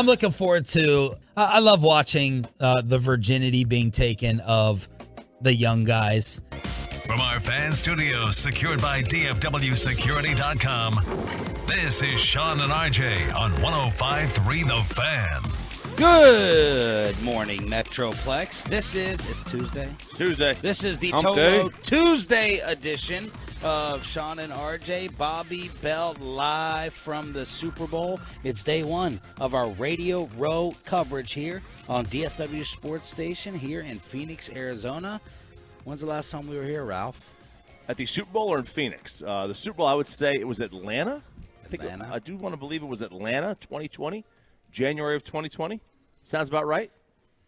I'm looking forward to. I love watching the virginity being taken of the young guys. From our fan studios, secured by DFWSecurity.com, this is Sean and RJ on 105.3 The Fan. Good morning, Metroplex. It's Tuesday. It's Tuesday. This is the Hump Toto Day. Tuesday edition of Sean and RJ. Bobby Bell live from the Super Bowl. It's day one of our Radio Row coverage here on DFW Sports Station here in Phoenix, Arizona. When's the last time we were here, Ralph? At the Super Bowl or in Phoenix? The Super Bowl, I would say it was Atlanta. Atlanta. I do want to believe it was Atlanta, 2020, January of 2020. Sounds about right.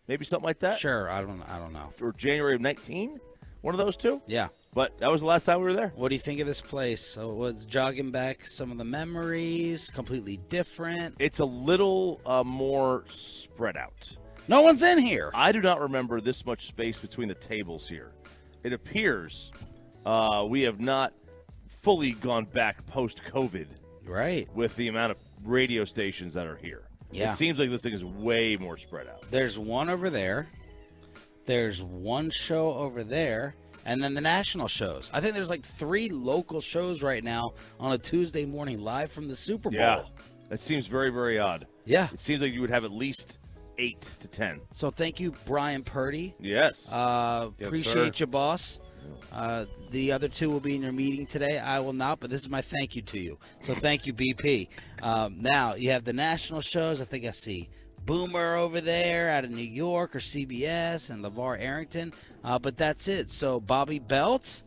Maybe something like that. Sure, I don't know. Or January of 19. One of those two. Yeah. But that was the last time we were there. What do you think of this place? So it was jogging back some of the memories, completely different. It's a little more spread out. No one's in here. I do not remember this much space between the tables here. It appears we have not fully gone back post-COVID. Right. With the amount of radio stations that are here. Yeah. It seems like this thing is way more spread out. There's one over there. There's one show over there. And then the national shows. I think there's like 3 local shows right now on a Tuesday morning live from the Super Bowl. Yeah. That seems very, very odd. Yeah. It seems like you would have at least 8 to 10. So thank you, Brian Purdy. Yes. Appreciate you, boss. The other two will be in your meeting today. I will not, but this is my thank you to you. So thank you, BP. Now, you have the national shows. I think I see Boomer over there out of New York or CBS and LeVar Arrington. But that's it. So Bobby Belt,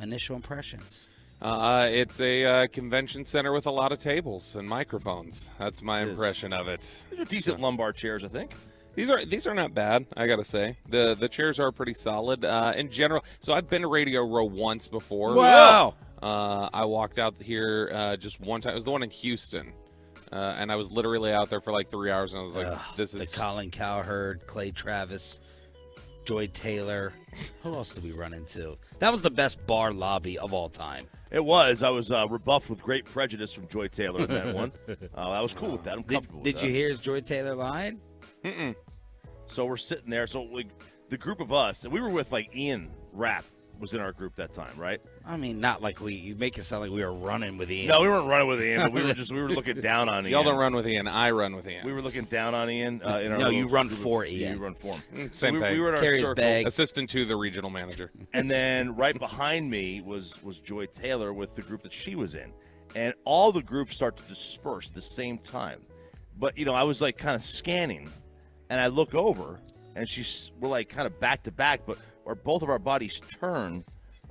initial impressions. It's a convention center with a lot of tables and microphones. That's my impression of it. These are decent lumbar chairs, I think. These are not bad, I gotta say. The chairs are pretty solid in general. So I've been to Radio Row once before. Wow. I walked out here just one time. It was the one in Houston, and I was literally out there for like 3 hours, and I was like, "This is." The Colin Cowherd, Clay Travis, Joy Taylor. Who else did we run into? That was the best bar lobby of all time. It was. I was rebuffed with great prejudice from Joy Taylor in that one. I was cool with that. I'm comfortable with that. Did you hear his Joy Taylor line? Mm-mm. So we're sitting there. So like the group of us, and we were with like Ian Rapp was in our group that time, right? I mean, not like you make it sound like we were running with Ian. No, we weren't running with Ian, but we were looking down on Ian. Y'all don't run with Ian. I run with Ian. We were looking down on Ian. In our no, you run group for Yeah, Ian. you run for him. Same thing. We were in our Carry his circle. bag. Assistant to the regional manager. And then right behind me was Joy Taylor with the group that she was in. And all the groups start to disperse at the same time. But, I was like kind of scanning, and I look over, and we're like kind of back to back, but both of our bodies turn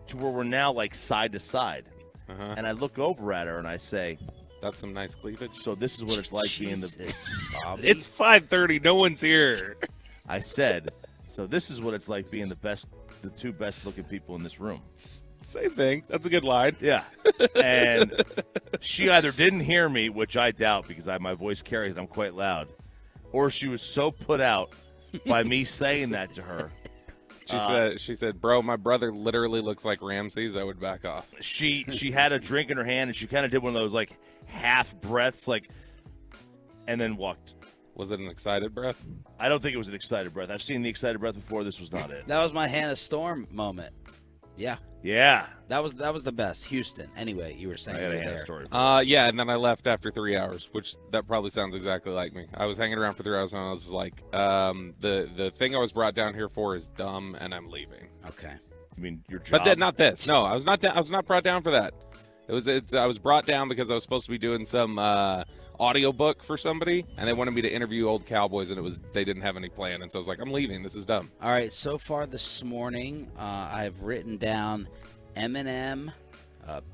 to where we're now like side to side. Uh-huh. And I look over at her and I say, "That's some nice cleavage." So this is what it's like being Bobby. It's 5:30. No one's here. I said, so this is what it's like being the 2 best looking people in this room. Same thing. That's a good line. Yeah. And she either didn't hear me, which I doubt because my voice carries and I'm quite loud, or she was so put out by me saying that to her. She said, "Bro, my brother literally looks like Ramses. I would back off." She had a drink in her hand and she kind of did one of those like half breaths, like, and then walked. Was it an excited breath? I don't think it was an excited breath. I've seen the excited breath before. This was not it. That was my Hannah Storm moment. Yeah. Yeah. That was the best. Houston. Anyway, you were saying I got a there. Hannah story. Yeah, and then I left after 3 hours, which that probably sounds exactly like me. I was hanging around for 3 hours, and I was just like, the thing I was brought down here for is dumb, and I'm leaving. Okay. I mean, your job. But not this. No, I was not brought down for that. I was brought down because I was supposed to be doing some audiobook for somebody, and they wanted me to interview old Cowboys, and they didn't have any plan, and so I was like, I'm leaving. This is dumb. All right, so far this morning, I've written down M&M,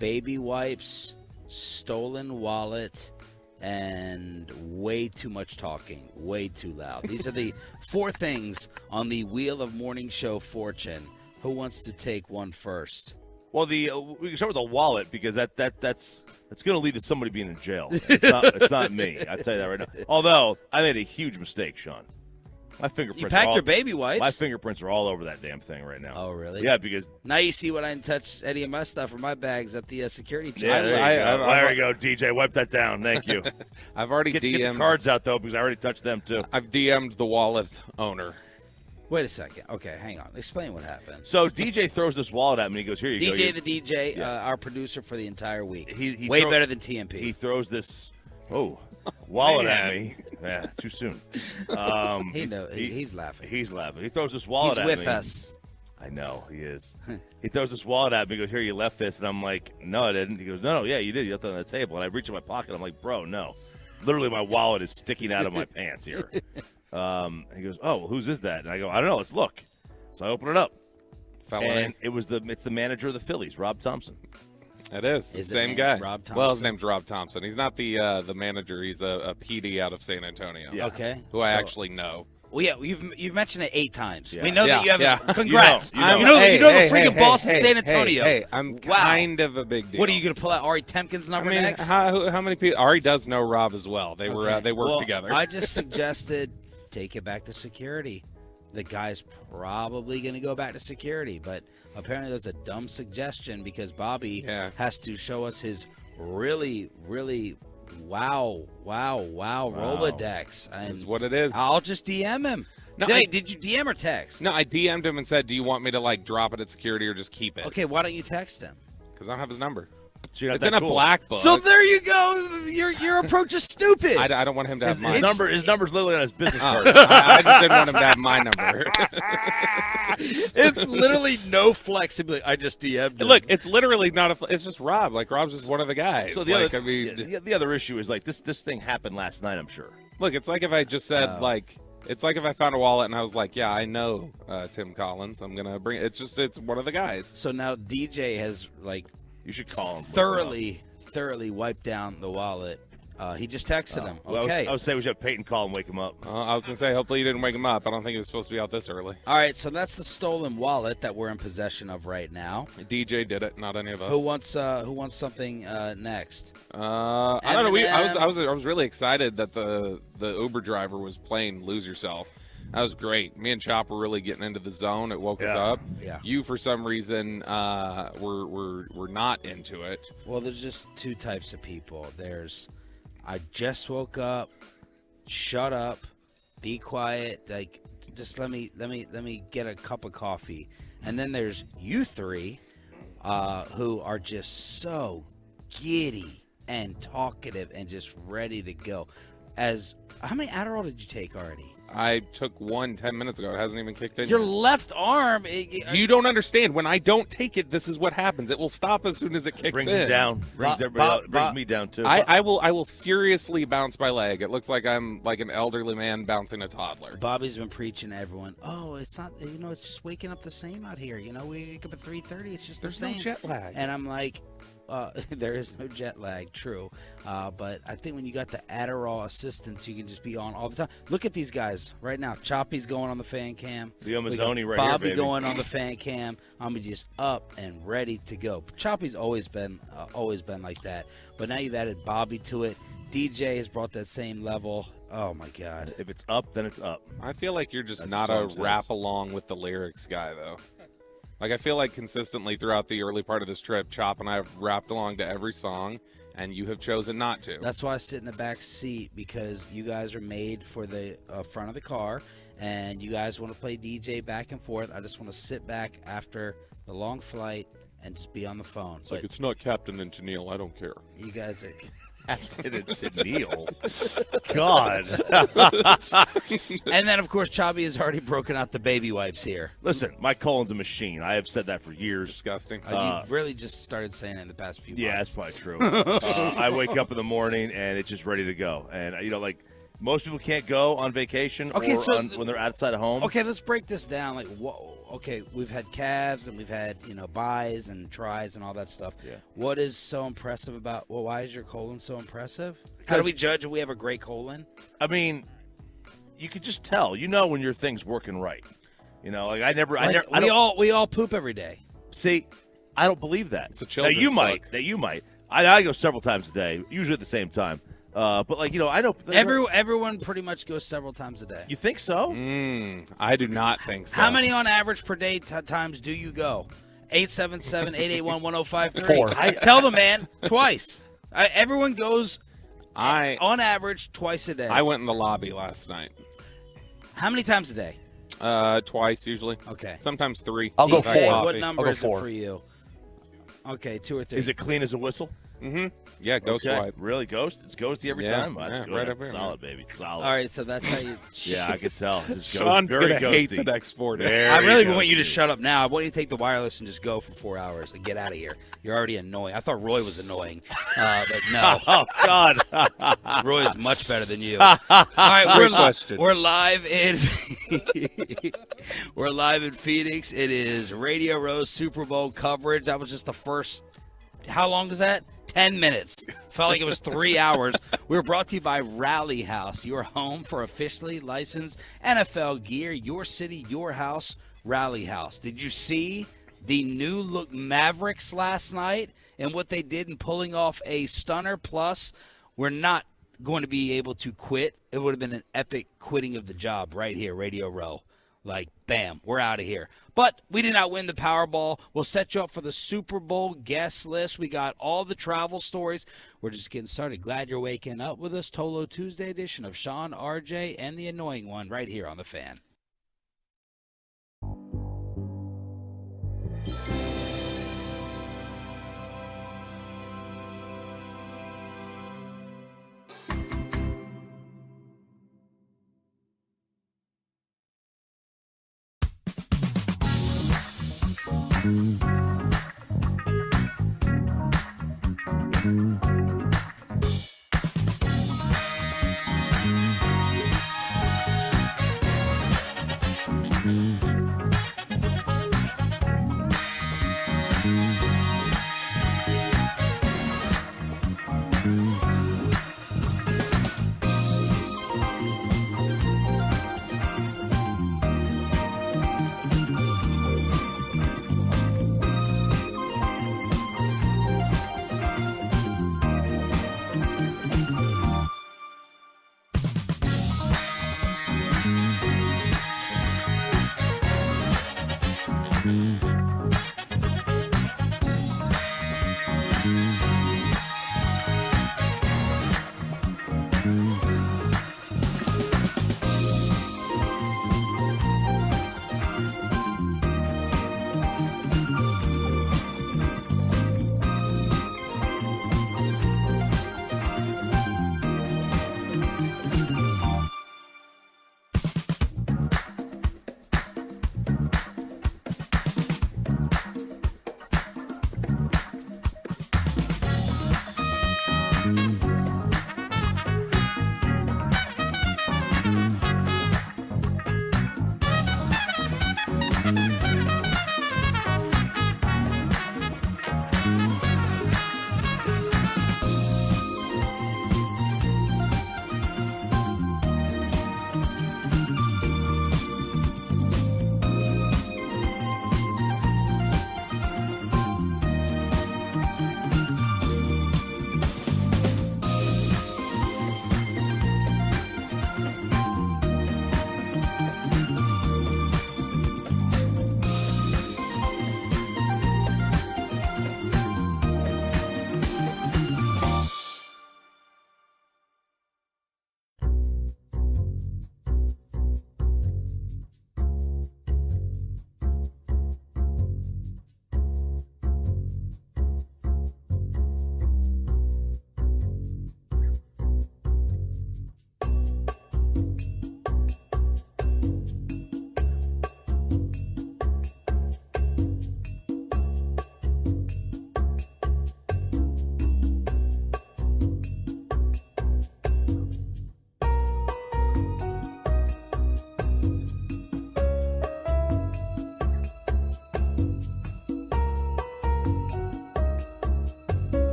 baby wipes, stolen wallet, and way too much talking, way too loud. These are the 4 things on the Wheel of Morning Show Fortune. Who wants to take one first? Well, we can start with the wallet because that's going to lead to somebody being in jail. It's not me. I tell you that right now. Although I made a huge mistake, Sean. My fingerprints. You packed your baby wipes. My fingerprints are all over that damn thing right now. Oh, really? Yeah, because now you see when I didn't touch any of my stuff or my bags at the security check. yeah, there you go, DJ. Wipe that down. Thank you. I've already Get DM'd the cards out though, because I already touched them too. I've DM'd the wallet owner. Wait a second. Okay, hang on. Explain what happened. So DJ throws this wallet at me. And he goes, "Here you go." DJ the DJ, our producer for the entire week. He way better than TMP. He throws this wallet at me. Yeah, too soon. He knows. He's laughing. He's laughing. He throws this wallet at me. He's with us. I know he is. He throws this wallet at me. He goes, "Here, you left this," and I'm like, "No, I didn't." He goes, "No, yeah, you did. You left it on the table." And I reach in my pocket. I'm like, "Bro, no. Literally, my wallet is sticking out of my pants here." He goes, "Oh, well, whose is that?" And I go, "I don't know. Let's look." So I open it up, and it's the manager of the Phillies, Rob Thompson. It is. Is Same it guy. Rob Thompson? Well, his name's Rob Thompson. He's not the manager. He's a PD out of San Antonio. Yeah. Okay. Who I actually know. Well, yeah, you've mentioned it 8 times. Yeah. We know that you have. Yeah. Congrats. You know. You know Hey, the freaking boss in San Antonio. Hey, I'm kind of a big deal. What are you going to pull out Ari Temkin's number next? How many people? Ari does know Rob as well. They Okay. they work Well, together. I just suggested take it back to security. The guy's probably going to go back to security, but apparently that's a dumb suggestion because Bobby has to show us his really, really wow Rolodex. And Is what it is. I'll just DM him. No, hey, did you DM or text? No, I DM'd him and said, "Do you want me to like drop it at security or just keep it?" Okay, why don't you text him? Because I don't have his number. So you're not It's that in a cool. black book. So there you go. Your approach is stupid. I don't want him to have mine. His number's literally on his business card. I just didn't want him to have my number. It's literally no flexibility. I just DM'd him. Look, it's literally not a. It's just Rob. Like Rob's just one of the guys. So the like, other, I mean, the other issue is like this thing happened last night. I'm sure. look, it's like if I just said like. It's like if I found a wallet and I was like, "Yeah, I know Tim Collins. I'm gonna bring." It's one of the guys. So now DJ has like You should call him. thoroughly wiped down the wallet. He just texted him. Well, Okay. I would say we should have Peyton call and wake him up. I was gonna say, hopefully you didn't wake him up. I don't think he was supposed to be out this early. All right. So that's the stolen wallet that we're in possession of right now. DJ did it, not any of us. Who wants something next? I don't know. Eminem. I was really excited that the Uber driver was playing "Lose Yourself." That was great. Me and Chop were really getting into the zone. It woke us up. Yeah. You, for some reason, were not into it. Well, there's just 2 types of people. There's I just woke up, shut up, be quiet, like just let me get a cup of coffee. And then there's you 3 who are just so giddy and talkative and just ready to go. How many Adderall did you take already? I took one 10 minutes ago. It hasn't even kicked in Your yet. left arm. You don't understand. When I don't take it, this is what happens. It will stop as soon as it kicks Brings in. him down. Brings everybody. Else, brings me down too. I will furiously bounce my leg. It looks like I'm like an elderly man bouncing a toddler. Bobby's been preaching to everyone. Oh, it's not. It's just waking up the same out here. We wake up at 3:30. It's just There's the same. no jet lag. And I'm like, there is no jet lag, true. But I think when you got the Adderall assistance, you can just be on all the time. Look at these guys right now. Choppy's going on the fan cam. The We got Amazzoni right Bobby here, baby. going on the fan cam. I'm just up and ready to go. Choppy's always been like that. But now you've added Bobby to it. DJ has brought that same level. Oh my God. If it's up, then it's up. I feel like you're just That's not what a the song rap says. along with the lyrics guy, though. Like, I feel like consistently throughout the early part of this trip, Chop and I have rapped along to every song, and you have chosen not to. That's why I sit in the back seat, because you guys are made for the front of the car, and you guys want to play DJ back and forth. I just want to sit back after the long flight and just be on the phone. It's like, it's not Captain and Tennille. I don't care. You guys are... It's Neil. God. And then, of course, Chubby has already broken out the baby wipes here. Listen, my colon's a machine. I have said that for years. Disgusting. You've really just started saying it in the past few Yeah, months. that's probably true. I wake up in the morning and it's just ready to go. And like most people can't go on vacation Okay, so when they're outside of home. Okay, let's break this down. Like, whoa. Okay, we've had calves and we've had buys and tries and all that stuff. Yeah. What is so impressive about? Well, why is your colon so impressive? How do we judge if we have a great colon? I mean, you could just tell. When your thing's working right. We all poop every day. See, I don't believe that. It's a now children's you might. book. Now you might. I go several times a day, usually at the same time. But like I know Everyone pretty much goes several times a day. You think so? I do not think so. How many on average per day times do you go? 877-881-1053. 4. Tell the man twice. Everyone goes on average twice a day. I went in the lobby last night. How many times a day? Twice usually. Okay. Sometimes 3. I'll go DJ, 4. What number I'll go is 4. it for you? Okay, 2 or 3. Is it clean as a whistle? Mm-hmm. Yeah, ghost Okay. wipe. Really, ghost? It's ghosty every Yeah, time? That's yeah, good. right That's over here, solid, baby. Solid. All right, so that's how you. Yeah, I could tell. Just Sean's very gonna hate ghosty. the next 4 days. Very I really want you to ghosty. shut up now. I want you to take the wireless and just go for 4 hours and get out of here. You're already annoying. I thought Roy was annoying, but no. Oh, God. Roy is much better than you. All right, Great question. we're live in we're live in Phoenix. It is Radio Row's Super Bowl coverage. That was just the first. How long was that? 10 minutes. Felt like it was 3 hours. We were brought to you by Rally House, your home for officially licensed NFL gear. Your city, your house, Rally House. Did you see the new look Mavericks last night and what they did in pulling off a stunner? Plus, we're not going to be able to quit. It would have been an epic quitting of the job right here, Radio Row. Like, bam, we're out of here. But we did not win the Powerball. We'll set you up for the Super Bowl guest list. We got all the travel stories. We're just getting started. Glad you're waking up with us. Tolo Tuesday edition of Sean, RJ, and the Annoying One right here on The Fan.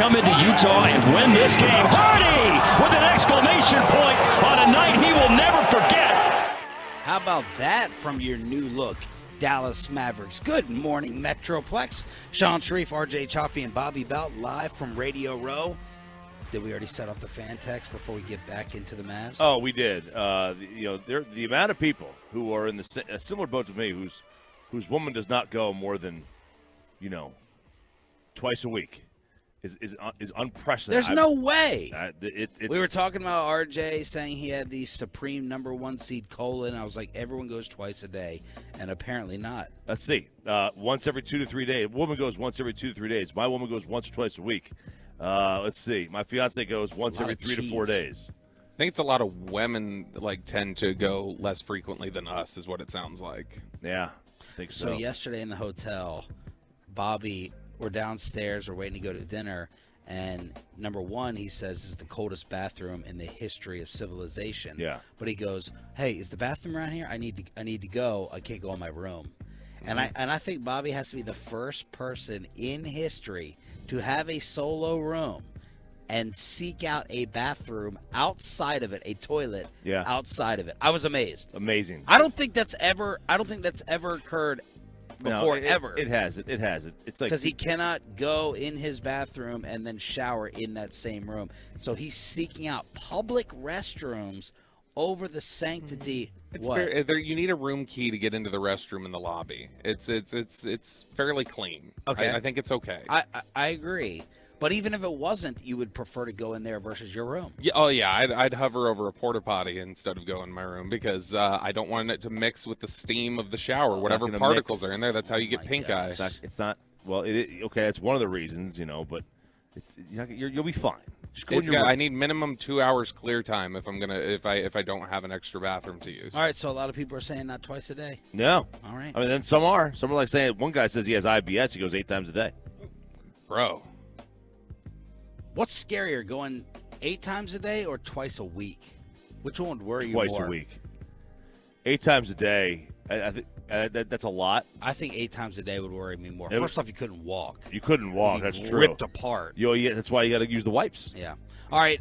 Come into Utah and win this game. Hardy with an exclamation point on a night he will never forget. about that from your new look, Dallas Mavericks? Good morning, Metroplex. Sean Sharif, RJ Choppy, and Bobby Belt live from Radio Row. Did we already set off the fan text before we get back into the Mavs? Oh, we did. The amount of people who are in a similar boat to me, whose woman does not go more than, twice a week, is unprecedented. There's no way. We We were talking about RJ saying he had the supreme number 1 seed colon. I was like, everyone goes twice a day, and apparently not. Let's see. Once every 2 to 3 days. A woman goes once every 2 to 3 days. My woman goes once or twice a week. Let's see. My fiance goes once every 3 to 4 days. I think it's a lot of women tend to go less frequently than us, is what it sounds like. Yeah, I think so. So yesterday in the hotel, Bobby, we're downstairs, we're waiting to go to dinner, and number 1, he says, is the coldest bathroom in the history of civilization. Yeah. But he goes, hey, is the bathroom around here? I need to go. I can't go in my room. And I think Bobby has to be the first person in history to have a solo room and seek out a bathroom outside of it, a toilet outside of it. I was amazed. Amazing. I don't think that's ever occurred before, ever. It hasn't. It's like, because he cannot go in his bathroom and then shower in that same room. So he's seeking out public restrooms over the sanctity. You need a room key to get into the restroom in the lobby. It's fairly clean. Okay. I think it's okay. I agree. But even if it wasn't, you would prefer to go in there versus your room. Yeah. Oh yeah. I'd hover over a porta potty instead of going in my room because I don't want it to mix with the steam of the shower. Whatever particles are in there, that's how you get pink eye. It's not. Well, okay. That's one of the reasons, but you'll be fine. Just go in your room. I need minimum 2 hours clear time if I don't have an extra bathroom to use. All right, so a lot of people are saying not twice a day. No. All right. I mean, then some are like saying, one guy says he has IBS. He goes 8 times a day. Bro. What's scarier, going 8 times a day or twice a week? Which one would worry you more? Twice a week. 8 times a day. I think that's a lot. I think 8 times a day would worry me more. First off, you couldn't walk. You couldn't walk. That's true. Ripped apart. That's why you got to use the wipes. Yeah. All right.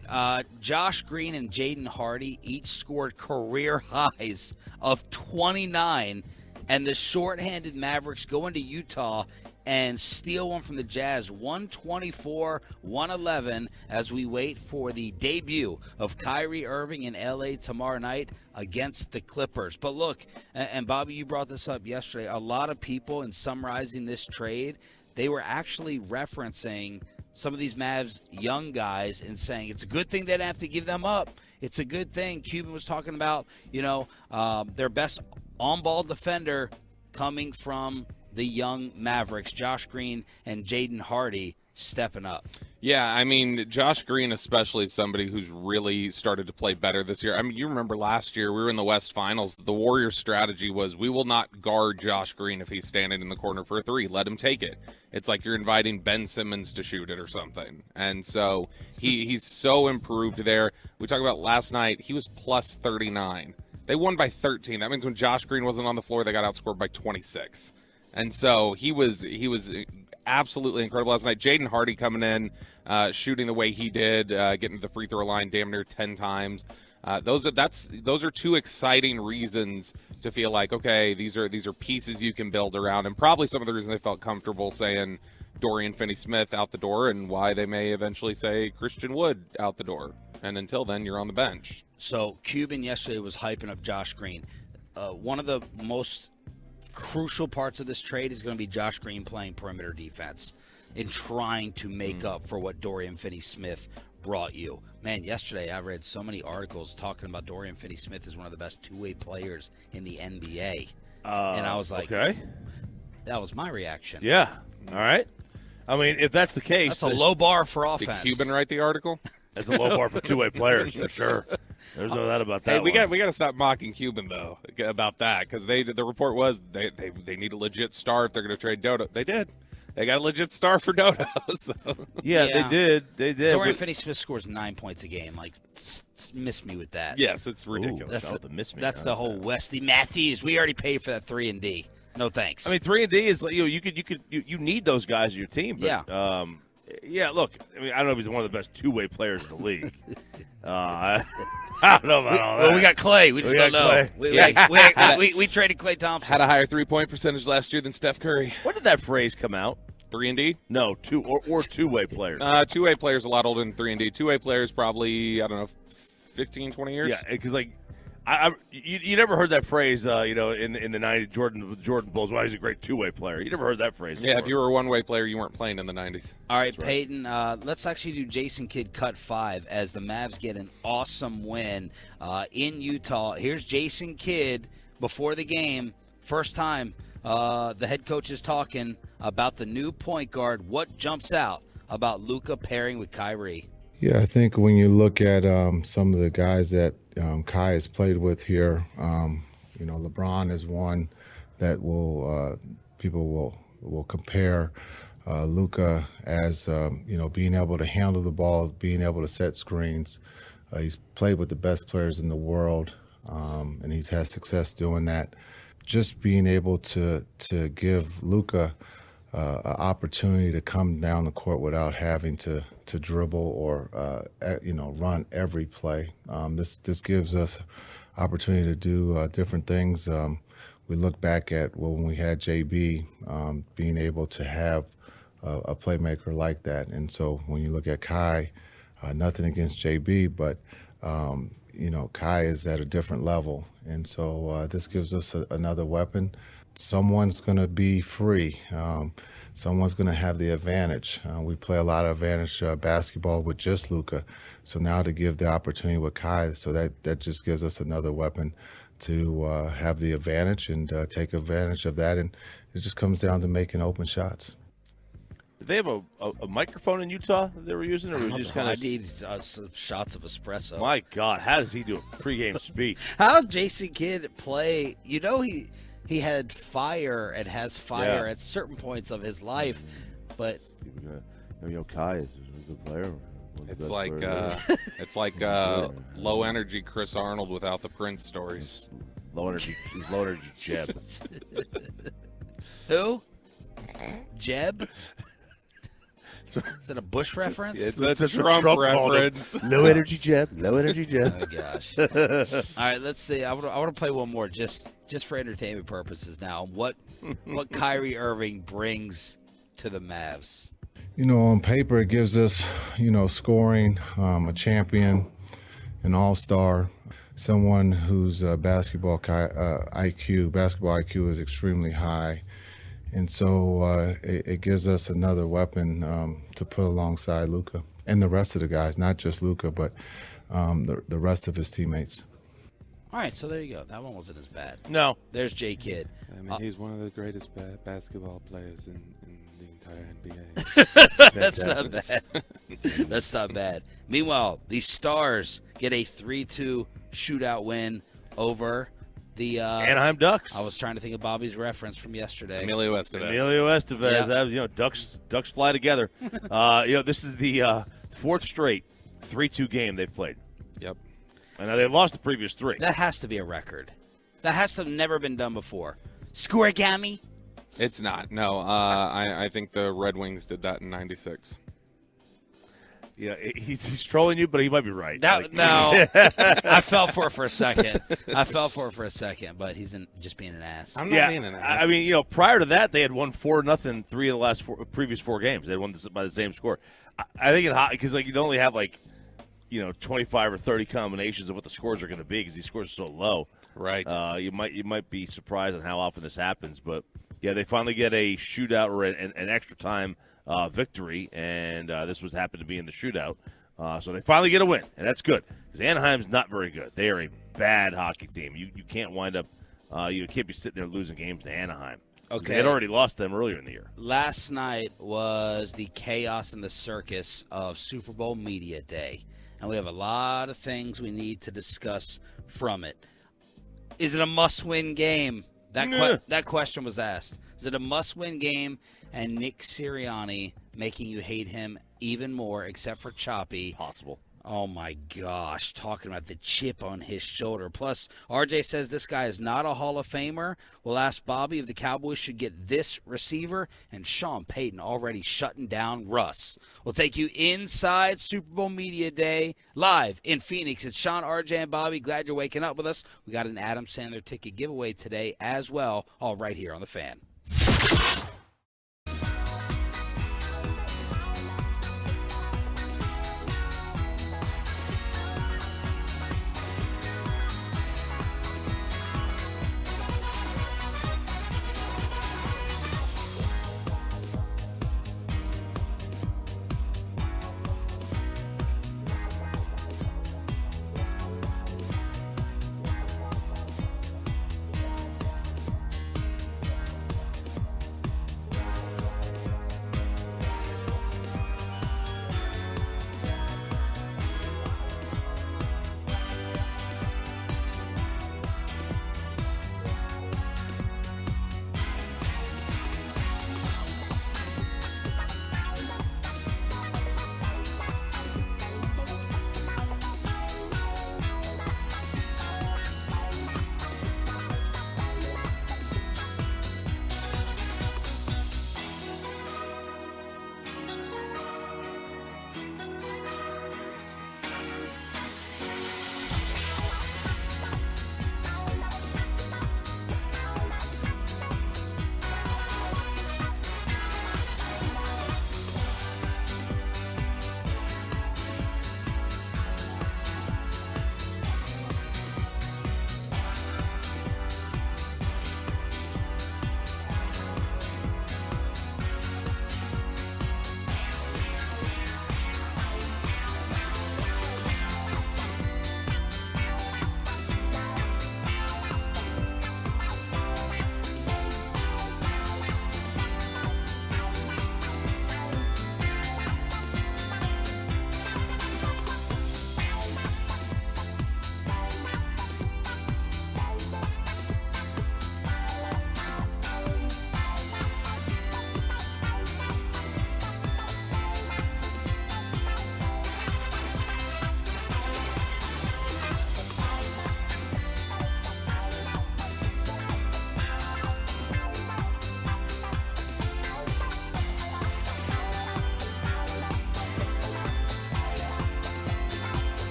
Josh Green and Jaden Hardy each scored career highs of 29, and the shorthanded Mavericks go into Utah and steal one from the Jazz, 124-111, as we wait for the debut of Kyrie Irving in L.A. tomorrow night against the Clippers. But look, and Bobby, you brought this up yesterday, a lot of people in summarizing this trade, they were actually referencing some of these Mavs young guys and saying it's a good thing they didn't have to give them up. It's a good thing. Cuban was talking about, their best on-ball defender coming from the young Mavericks, Josh Green and Jaden Hardy, stepping up. Yeah, I mean, Josh Green especially is somebody who's really started to play better this year. I mean, you remember last year we were in the West Finals. The Warriors' strategy was we will not guard Josh Green if he's standing in the corner for a 3. Let him take it. It's like you're inviting Ben Simmons to shoot it or something. And so he's so improved there. We talked about last night, he was plus 39. They won by 13. That means when Josh Green wasn't on the floor, they got outscored by 26. And so he was absolutely incredible last night. Jaden Hardy coming in, shooting the way he did, getting to the free throw line damn near 10 times. Those are 2 exciting reasons to feel like, okay, these are pieces you can build around, and probably some of the reasons they felt comfortable saying Dorian Finney-Smith out the door, and why they may eventually say Christian Wood out the door. And until then, you're on the bench. So Cuban yesterday was hyping up Josh Green. One of the most crucial parts of this trade is going to be Josh Green playing perimeter defense and trying to make up for what Dorian Finney-Smith brought you. Man, yesterday I read so many articles talking about Dorian Finney-Smith as one of the best two-way players in the NBA. And I was like, okay. That was my reaction. Yeah. All right. I mean, if that's the case. That's a low bar for offense. Did Cuban write the article? That's a low bar for two-way players, for sure. There's no doubt about that. Hey, we got to stop mocking Cuban though about that, because the report was they need a legit star if they're going to trade Dodo. They did. They got a legit star for Dodo. So. Yeah, they did. They did. Dorian Finney-Smith scores 9 points a game. Like, miss me with that. Yes, it's ridiculous. That's the whole Westy Matthews. We already paid for that 3-and-D. No thanks. I mean, 3-and-D is you need those guys in your team. But, yeah. Yeah, look, I mean, I don't know if he's one of the best two-way players in the league. I don't know about all that. Well, we got Clay. We just don't know. We traded Clay Thompson. Had a higher 3-point percentage last year than Steph Curry. When did that phrase come out? 3-and-D? No, two-way players. Two-way players a lot older than 3-and-D. Two-way players probably, I don't know, 15, 20 years. Yeah, because like you never heard that phrase, in the '90s. Jordan Bulls. Well, he's a great two-way player. You never heard that phrase. Yeah, before. if you were a one-way player, you weren't playing in the 90s. All right, Peyton, let's actually do Jason Kidd cut 5 as the Mavs get an awesome win in Utah. Here's Jason Kidd before the game. First time the head coach is talking about the new point guard. What jumps out about Luka pairing with Kyrie? Yeah, I think when you look at some of the guys that Kai has played with here, LeBron is one that people will compare Luka as being able to handle the ball, being able to set screens. He's played with the best players in the world, and he's had success doing that. Just being able to give Luka an opportunity to come down the court without having to dribble or run every play. This gives us opportunity to do different things. We look back at when we had JB, being able to have a playmaker like that. And so when you look at Kai, nothing against JB, but Kai is at a different level. And so this gives us another weapon. Someone's going to be free. Someone's going to have the advantage. We play a lot of advantage basketball with just Luka. So now to give the opportunity with Kai, so that just gives us another weapon to have the advantage and take advantage of that. And it just comes down to making open shots. Did they have a microphone in Utah that they were using, or was it just kind of? I need some shots of espresso. My God, how does he do a pregame speech? How did Jason Kidd play? He had fire and has fire at certain points of his life, but Kai is a good player. It's like low energy Chris Arnold without the Prince stories. Low energy Jeb. Who? Jeb? Is that a Bush reference? It's a Trump reference. Low energy Jeb. Low energy Jeb. Oh gosh! All right, let's see. I want to play one more just for entertainment purposes. Now, what Kyrie Irving brings to the Mavs? On paper, it gives us scoring, a champion, an all-star, someone whose basketball IQ is extremely high. And so it gives us another weapon to put alongside Luka and the rest of the guys, not just Luka, but the rest of his teammates. All right, so there you go. That one wasn't as bad. No. There's J. Kidd. I mean, he's one of the greatest basketball players in the entire NBA. That's not bad. That's not bad. Meanwhile, the Stars get a 3-2 shootout win over the Anaheim Ducks. I was trying to think of Bobby's reference from yesterday. Emilio Estevez. Ducks fly together. This is the fourth straight 3-2 game they've played. Yep. I know they lost the previous 3. That has to be a record. That has to have never been done before. Scoregami? It's not. No. I think the Red Wings did that in '96. Yeah, he's trolling you, but he might be right. No, I fell for it for a second. But he's just being an ass. I'm not being an ass. I mean, prior to that, they had won 4-0 3 of the previous 4 games. They had won by the same score. I think it hot because you only have 25 or 30 combinations of what the scores are going to be because these scores are so low. Right. You might be surprised on how often this happens, but yeah, they finally get a shootout or an extra time victory, and this happened to be in the shootout. So they finally get a win, and that's good because Anaheim's not very good. They are a bad hockey team. You can't wind up you can't be sitting there losing games to Anaheim. Okay. They had already lost them earlier in the year. Last night was the chaos and the circus of Super Bowl Media Day, and we have a lot of things we need to discuss from it. Is it a must-win game? That question was asked. Is it a must-win game? And Nick Sirianni making you hate him even more, except for Choppy. Possible. Oh, my gosh. Talking about the chip on his shoulder. Plus, RJ says this guy is not a Hall of Famer. We'll ask Bobby if the Cowboys should get this receiver. And Sean Payton already shutting down Russ. We'll take you inside Super Bowl Media Day live in Phoenix. It's Sean, RJ, and Bobby. Glad you're waking up with us. We got an Adam Sandler ticket giveaway today as well, all right here on The Fan.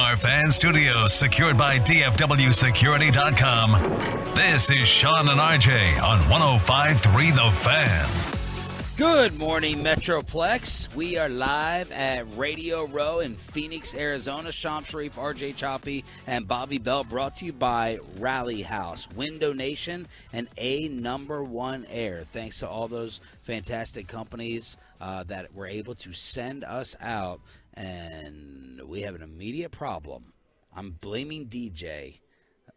our fan studios secured by DFWsecurity.com, this is Sean and RJ on 105.3 The Fan. Good morning, Metroplex. We are live at Radio Row in Phoenix, Arizona. Sham Sharif, RJ Choppy, and Bobby Bell, brought to you by Rally House, Window Nation, and A#1 Air. Thanks to all those fantastic companies that were able to send us out. And we have an immediate problem. I'm blaming DJ,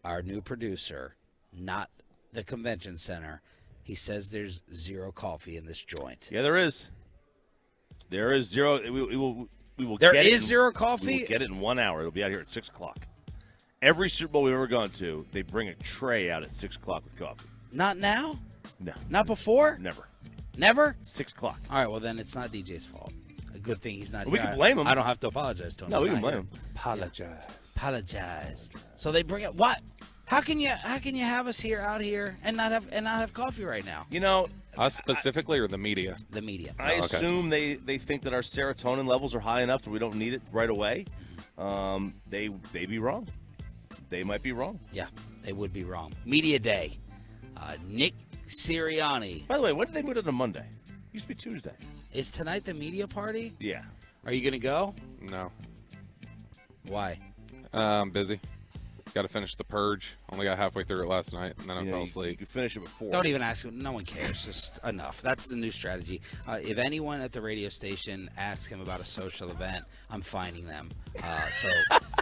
our new producer, not the convention center. He says there's zero coffee in this joint. Yeah, there is. There is zero. We will There get it is zero coffee? We will get it in 1 hour. It'll be out here at 6 o'clock. Every Super Bowl we've ever gone to, they bring a tray out at 6 o'clock with coffee. Not now? No. Not before? Never. Never? 6 o'clock. All right, well, then it's not DJ's fault. A good thing he's not We here. can blame him. I don't have to apologize to him. No, He's we can not blame here. him. Apologize. So they bring it. What? How can you have us out here and not have coffee right now? You know, Us specifically or the media? The media. I okay. assume they think that our serotonin levels are high enough that we don't need it right away. They be wrong. They might be wrong. Yeah, they would be wrong. Media Day. Nick Sirianni. By the way, when did they move it to Monday? Used to be Tuesday. Is tonight the media party? Yeah. Are you going to go? No. Why? I'm busy. Got to finish The Purge. Only got halfway through it last night, and then I fell You asleep. could finish it before. Don't even ask. No one cares. Just enough. That's the new strategy. If anyone at the radio station asks him about a social event, I'm fining them. So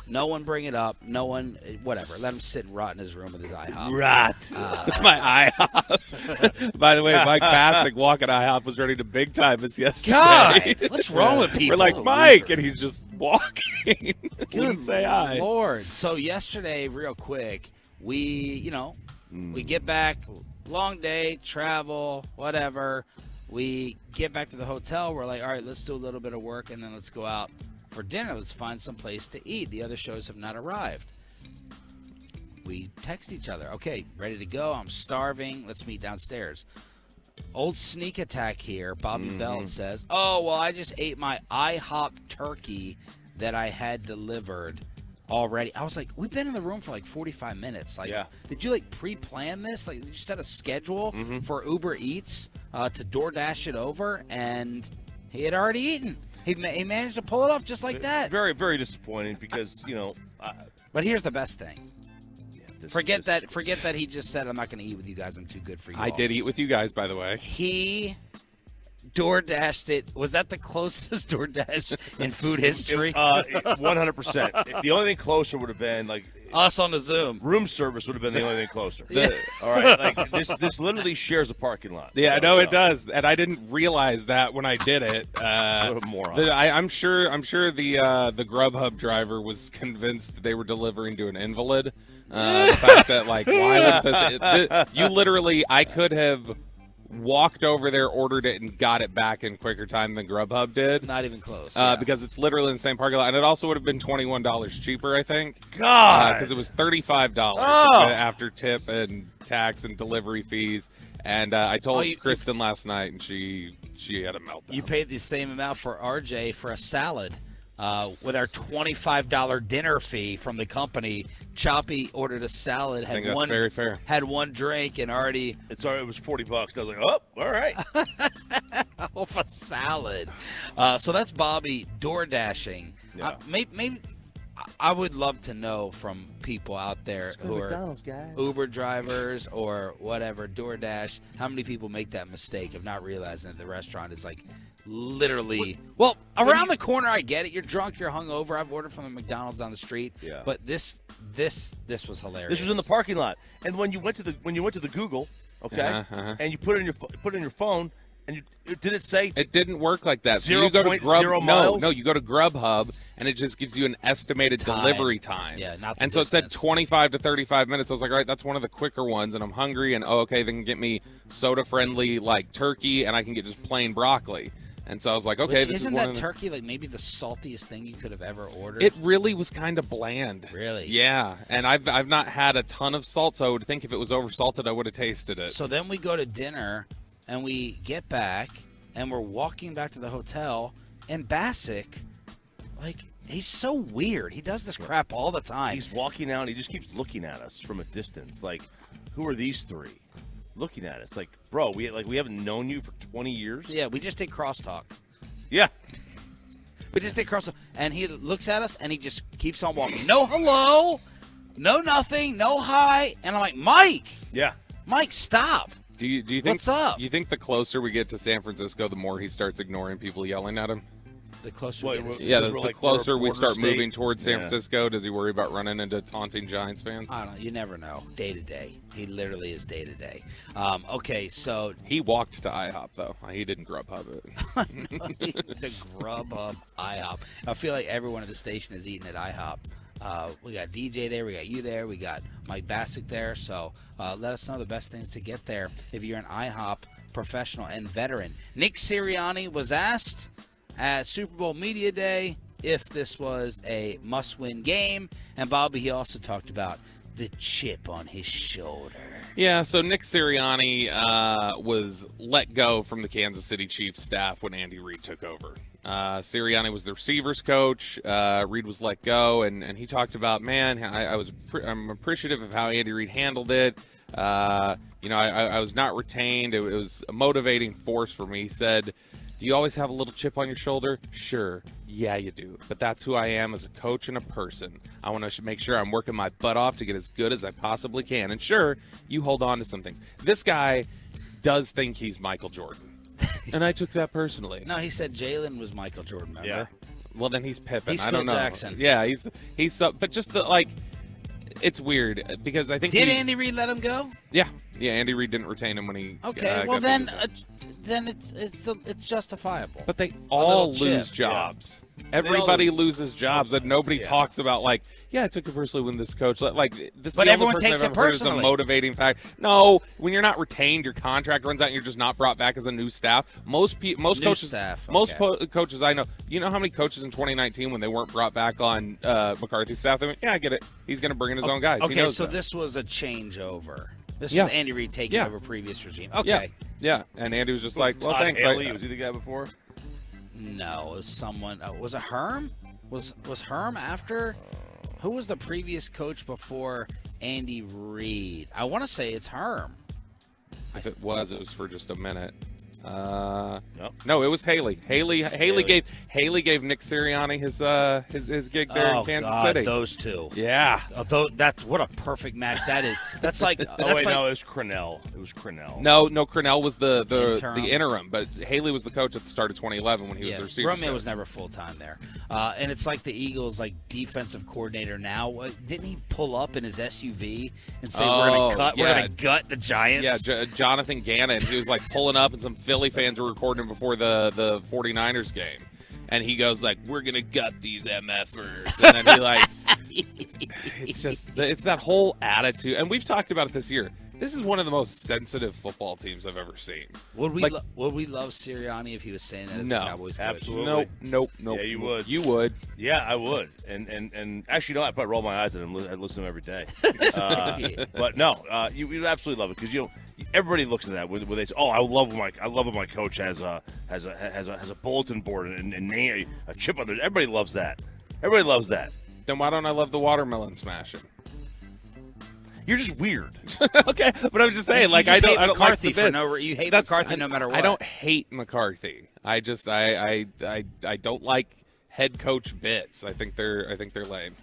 no one bring it up. No one, whatever. Let him sit and rot in his room with his IHOP. Rot. My IHOP. By the way, Mike Bassick walking IHOP was ready to big time us yesterday. God, what's wrong with people? We're like, Mike, and he's just walking. Wouldn't say hi. Lord. So yesterday, real quick, we get back, long day, travel, whatever. We get back to the hotel. We're like, all right, let's do a little bit of work, and then let's go out for dinner. Let's find some place to eat. The other shows have not arrived. We text each other. Okay, ready to go. I'm starving. Let's meet downstairs. Old sneak attack here. Bobby Bell says, oh, well, I just ate my IHOP turkey that I had delivered already. I was like, we've been in the room for like 45 minutes. Like, Yeah. Did you like pre-plan this? Like, did you set a schedule for Uber Eats to DoorDash it over? And he had already eaten. He managed to pull it off just like that. Very, very disappointing because, But here's the best thing. Forget this- that he just said, I'm not going to eat with you guys. I'm too good for you I all. did eat with you guys, by the way. He DoorDashed it. Was that the closest DoorDash in food history? 100%. The only thing closer would have been like Us on the Zoom. room service would have been the only thing closer. All right, like this literally shares a parking lot. Yeah, So, no, it does, and I didn't realize that when I did it. What a moron. I'm sure the Grubhub driver was convinced they were delivering to an invalid. The fact that why would you literally, I could have walked over there, ordered it, and got it back in quicker time than Grubhub did. Not even close. Because it's literally in the same parking lot, and it also would have been $21 cheaper, I think. God, Because it was $35 Oh. after tip and tax and delivery fees. And I told you- Kristen last night, and she had a meltdown. You paid the same amount for RJ for a salad. With our $25 dinner fee from the company, Choppy ordered a salad. I think that's very fair. Had one drink and already it was $40. I was like, oh, all right. off a salad. So that's Bobby door dashing. Yeah. Maybe I would love to know from people out there who are Uber drivers or whatever, DoorDash, how many people make that mistake of not realizing that the restaurant is like literally around the corner. I get it. You're drunk. You're hungover. I've ordered from the McDonald's down the street. Yeah. But this was hilarious. This was in the parking lot, and when you went to the Google, okay, and you put it in your phone, and did it say It didn't work like that. So 0.0 you go to miles? No, you go to Grubhub, and it just gives you an estimated Time. delivery time. Yeah, not the And so it said distance. 25 to 35 minutes. I was like, all right, that's one of the quicker ones, and I'm hungry, and okay, they can get me soda-friendly, like, turkey, and I can get just plain broccoli. And so I was like, okay, Which, this isn't is one that of the... turkey like maybe the saltiest thing you could have ever ordered? It really was kind of bland. Really? Yeah, and I've not had a ton of salt, so I would think if it was oversalted, I would have tasted it. So then we go to dinner, and we get back, and we're walking back to the hotel, and Bassick, like, He's so weird. He does this crap all the time. He's walking out and he just keeps looking at us from a distance. Like, who are these three? Looking at us. Like, bro, we haven't known you for 20 years? Yeah, we just did crosstalk. Yeah. We just did crosstalk. And he looks at us and he just keeps on walking. No hello. No nothing. No hi. And I'm like, Mike. Yeah. Mike, stop. Do you think What's up? You think the closer we get to San Francisco, the more he starts ignoring people yelling at him? The closer What, we get to what- Yeah, Because the we're like- closer we're a we border start state. moving towards San Yeah. Francisco, does he worry about running into taunting Giants fans? I don't know. You never know. Day to day. He literally is day to day. Okay, so He walked to IHOP, though. He didn't Grubhub it. the Grubhub IHOP. I feel like everyone at the station is eating at IHOP. We got DJ there. We got you there. We got Mike Bassick there. So let us know the best things to get there if you're an IHOP professional and veteran. Nick Sirianni was asked at Super Bowl Media Day if this was a must-win game. And Bobby, he also talked about the chip on his shoulder. Yeah, so Nick Sirianni was let go from the Kansas City Chiefs staff when Andy Reid took over. Sirianni was the receivers coach. Reid was let go, and he talked about, man, I'm appreciative of how Andy Reid handled it. I was not retained. It was a motivating force for me. He said, do you always have a little chip on your shoulder? Sure. Yeah, you do. But that's who I am as a coach and a person. I want to make sure I'm working my butt off to get as good as I possibly can. And sure, you hold on to some things. This guy does think he's Michael Jordan. And I took that personally. No, he said Jalen was Michael Jordan, remember? Yeah. Well, then he's Pippen. He's I don't Phil know. Jackson. Yeah, he's but just it's weird because I think Did Andy Reid let him go? Yeah, Andy Reid didn't retain him when he. Okay, well then it's justifiable. But they little all chip. lose jobs. Everybody loses jobs, and nobody Yeah. talks about I took it personally when this coach this. But is the only everyone person takes I've it ever heard as personally. a motivating fact. No, when you're not retained, your contract runs out, and you're just not brought back as a new staff. Most New coaches, staff, coaches I know. You know how many coaches in 2019 when they weren't brought back on McCarthy's staff? They went, yeah, I get it. He's going to bring in his own guys. He Okay, knows so that. this was a changeover. This Yeah. was Andy Reid taking Yeah. over previous regime. Yeah, Okay. yeah, and Andy was just like, well, Todd thanks. Haley, was he the guy before? No, it was someone. Was it Herm? Was Herm after? Who was the previous coach before Andy Reid? I want to say it's Herm. If it was for just a minute. Nope. No, it was Haley. Haley gave Nick Sirianni his gig there in Kansas City. Those two. Yeah. That's what a perfect match that is. That's like. Oh, that's wait, like, no, it was Crennel. It was Crennel. No, Crennel was the Interim. interim, but Haley was the coach at the start of 2011 when he was the receiver. Romeo was never full time there, and it's like the Eagles' defensive coordinator now. Didn't he pull up in his SUV and say we're gonna gut the Giants? Yeah, Jonathan Gannon. He was pulling up, and some Philly fans were recording before the 49ers game. And he goes we're going to gut these MFers. And then he it's that whole attitude. And we've talked about it this year. This is one of the most sensitive football teams I've ever seen. Would we love Sirianni if he was saying that as No, the Cowboys coach? absolutely. Nope. Yeah, you would. You would. Yeah, I would. And actually, I'd probably roll my eyes at him. I'd listen to him every day. But no, you'd absolutely love it because everybody looks at that where they say, "Oh, I love when my coach has a bulletin board and a chip on there." Everybody loves that. Everybody loves that. Then why don't I love the watermelon smashing? You're just weird. Okay, but I'm just saying, You just I hate don't like McCarthy the for bits. you hate McCarthy no matter what. I don't hate McCarthy. I just I don't like head coach bits. I think they're lame.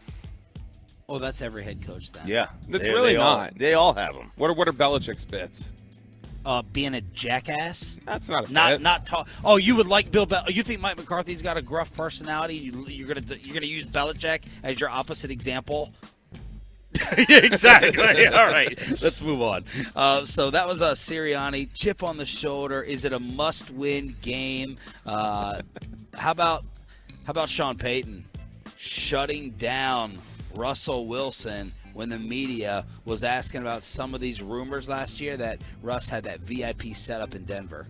Oh, that's every head coach then. Yeah, It's really not. They all have them. What are Belichick's bits? Being a jackass. That's not a bit. Not talk. Oh, you would like Bill Belichick. You think Mike McCarthy's got a gruff personality? You're gonna use Belichick as your opposite example. Exactly. All right, let's move on. So that was a Sirianni chip on the shoulder. Is it a must-win game? How about Sean Payton shutting down Russell Wilson when the media was asking about some of these rumors last year that Russ had that VIP setup in Denver?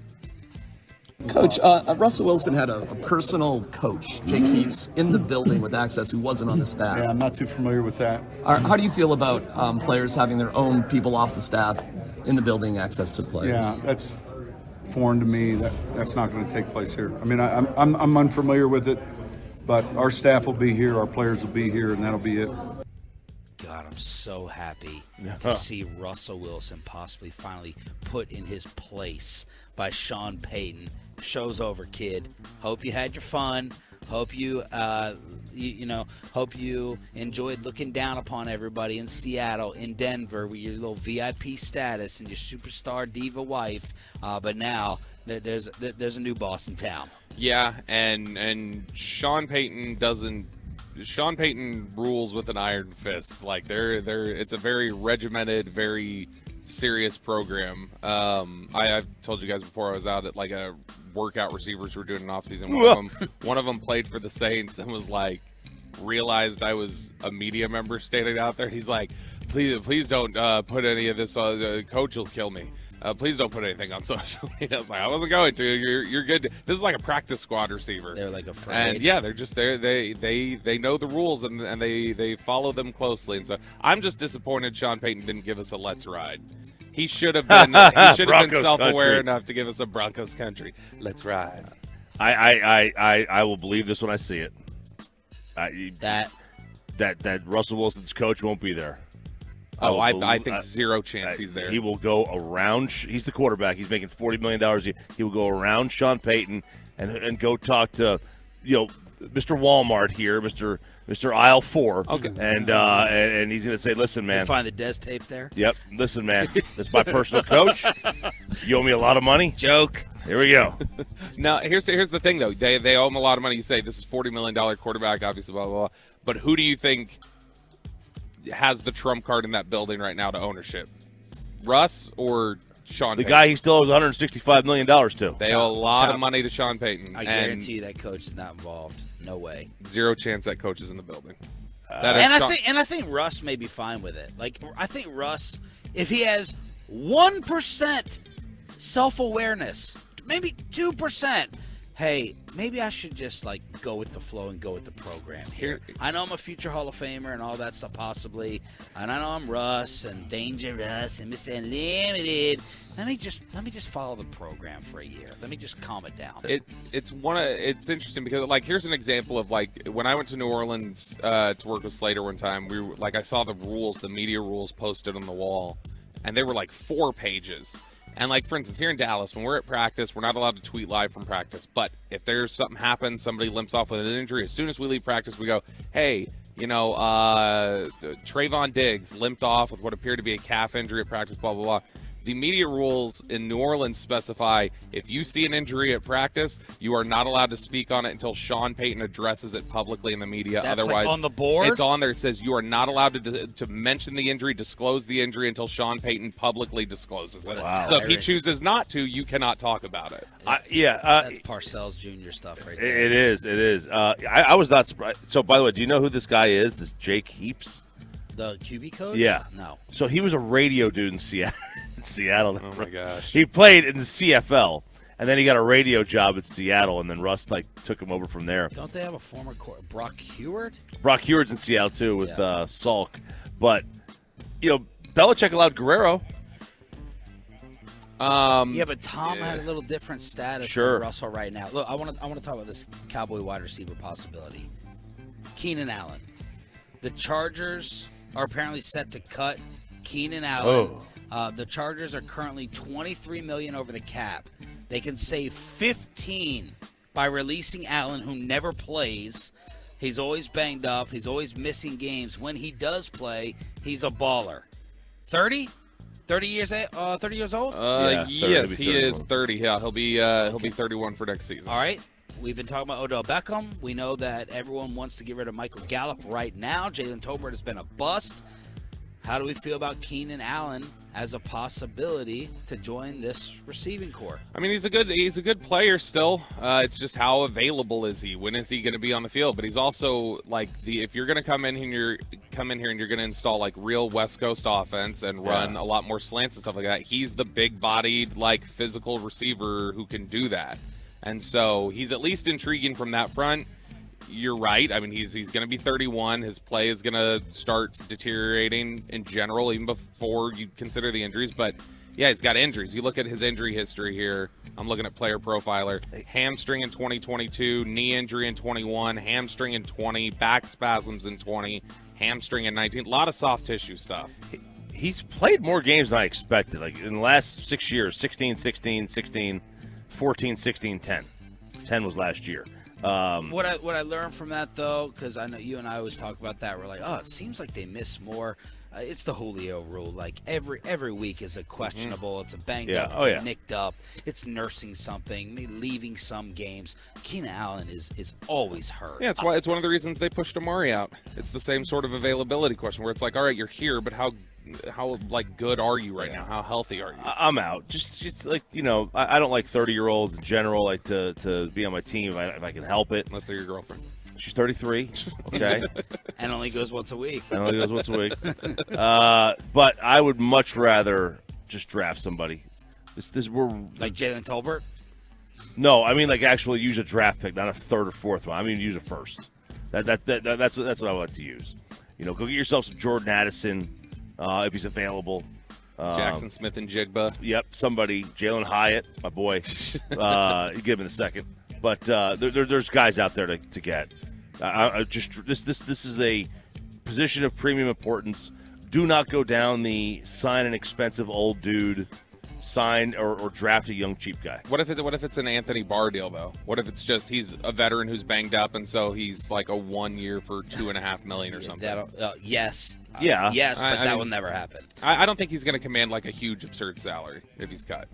Coach, Russell Wilson had a personal coach, Jake Heaps, in the building with access who wasn't on the staff. Yeah, I'm not too familiar with that. How do you feel about players having their own people off the staff in the building, access to the players? Yeah, that's foreign to me. That's not going to take place here. I mean, I'm unfamiliar with it. But our staff will be here, our players will be here, and that'll be it. God, I'm so happy to see Russell Wilson possibly finally put in his place by Sean Payton. Show's over, kid. Hope you had your fun. Hope you, hope you enjoyed looking down upon everybody in Seattle, in Denver, with your little VIP status and your superstar diva wife. But now there's a new boss in town. Yeah, and Sean Payton doesn't. Sean Payton rules with an iron fist. Like it's a very regimented, very serious program. I've told you guys before, I was out at like a workout receivers were doing an offseason. One of them played for the Saints and was like, realized I was a media member standing out there. He's like, please don't put any of this on. The coach will kill me. Please don't put anything on social media. I was like, I wasn't going to. You're good. This is like a practice squad receiver. They're like afraid. And yeah, they're just there. They know the rules and they follow them closely. And so I'm just disappointed Sean Payton didn't give us a let's ride. He should have been. He should have been self-aware enough to give us a Broncos country. Let's ride. I will believe this when I see it. That Russell Wilson's coach won't be there. I think zero chance he's there. He will go around. He's the quarterback. He's making $40 million a year. He will go around Sean Payton and go talk to, Mr. Walmart here, Mr. Aisle 4. Okay. And he's going to say, listen, man. You find the Des tape there? Yep. Listen, man. That's my personal coach. You owe me a lot of money. Joke. Here we go. Now, here's the thing, though. They owe him a lot of money. You say this is $40 million quarterback, obviously, blah, blah, blah. But who do you think has the trump card in that building right now to ownership? Russ or Sean Payton? The guy he still owes $165 million to. They owe a lot of money to Sean Payton. I guarantee you that coach is not involved. No way. Zero chance that coach is in the building. I think Russ may be fine with it. Like, I think Russ, if he has 1% self-awareness, maybe 2%, hey, maybe I should just like go with the flow and go with the program here. I know I'm a future Hall of Famer and all that stuff possibly, and I know I'm Russ and Dangerous and Mr. Unlimited. Let me just follow the program for a year. Let me just calm it down. It's interesting because like here's an example of like when I went to New Orleans to work with Slater one time. I saw the rules, the media rules posted on the wall, and they were like 4 pages. And, like, for instance, here in Dallas, when we're at practice, we're not allowed to tweet live from practice. But if there's something happens, somebody limps off with an injury, as soon as we leave practice, we go, hey, Trayvon Diggs limped off with what appeared to be a calf injury at practice, blah, blah, blah. The media rules in New Orleans specify if you see an injury at practice, you are not allowed to speak on it until Sean Payton addresses it publicly in the media. That's otherwise, like on the board? It's on there. It says you are not allowed to mention the injury, disclose the injury until Sean Payton publicly discloses it. Wow. So if he chooses not to, you cannot talk about it. That's Parcells Jr. stuff right there. It is. I was not surprised. So, by the way, do you know who this guy is? This Jake Heaps? The QB coach? Yeah. No. So he was a radio dude in Seattle. Oh, my gosh. He played in the CFL, and then he got a radio job at Seattle, and then Russ took him over from there. Don't they have a former Brock Heward? Brock Heward's in Seattle, too, with Salk. But, Belichick allowed Guerrero. But Tom had a little different status than Russell right now. Look, I want to talk about this Cowboy wide receiver possibility. Keenan Allen. The Chargers are apparently set to cut Keenan Allen. The Chargers are currently $23 million over the cap. They can save $15 by releasing Allen, who never plays. He's always banged up. He's always missing games. When he does play, he's a baller. 30? 30 years old? Yes, he is 30. Yeah, he'll be 31 for next season. All right. We've been talking about Odell Beckham. We know that everyone wants to get rid of Michael Gallup right now. Jalen Tolbert has been a bust. How do we feel about Keenan Allen as a possibility to join this receiving corps? I mean, he's a good player still. It's just how available is he? When is he going to be on the field? But he's also like if you're going to come in here and you're going to install like real West Coast offense and run a lot more slants and stuff like that. He's the big-bodied, like physical receiver who can do that. And so he's at least intriguing from that front. You're right. I mean, he's going to be 31. His play is going to start deteriorating in general, even before you consider the injuries. But, yeah, he's got injuries. You look at his injury history here. I'm looking at Player Profiler. Hamstring in 2022, knee injury in 21, hamstring in 20, back spasms in 20, hamstring in 19. A lot of soft tissue stuff. He's played more games than I expected. Like in the last 6 years, 16, 16, 16, 14, 16, 10. 10 was last year. What I learned from that, though, because I know you and I always talk about that, we're like, oh, it seems like they miss more. It's the Julio rule. Like every week is a questionable. It's a banged up. It's a nicked up. It's nursing something. Maybe leaving some games. Keenan Allen is always hurt. Yeah, it's one of the reasons they pushed Amari out. It's the same sort of availability question where it's like, all right, you're here, but how like good are you right now? How healthy are you? I'm out. Just like, you know, I don't like 30-year-olds in general. Like to be on my team if I can help it. Unless they're your girlfriend. She's 33. Okay. And only goes once a week. But I would much rather just draft somebody. We're like Jalen Tolbert. No, I mean like actually use a draft pick, not a third or fourth one. I mean use a first. That's what I would like to use. You know, go get yourself some Jordan Addison if he's available. Jackson Smith and Jigba. Yep, somebody. Jalen Hyatt, my boy. You give him in a second. But there's guys out there to get. This is a position of premium importance. Do not go down the sign an expensive old dude, sign or draft a young cheap guy. What if it's an Anthony Barr deal though? What if it's just he's a veteran who's banged up and so he's like a 1 year for $2.5 million or something? Yes. Yeah. Yes, but that will never happen. I don't think he's going to command like a huge absurd salary if he's cut.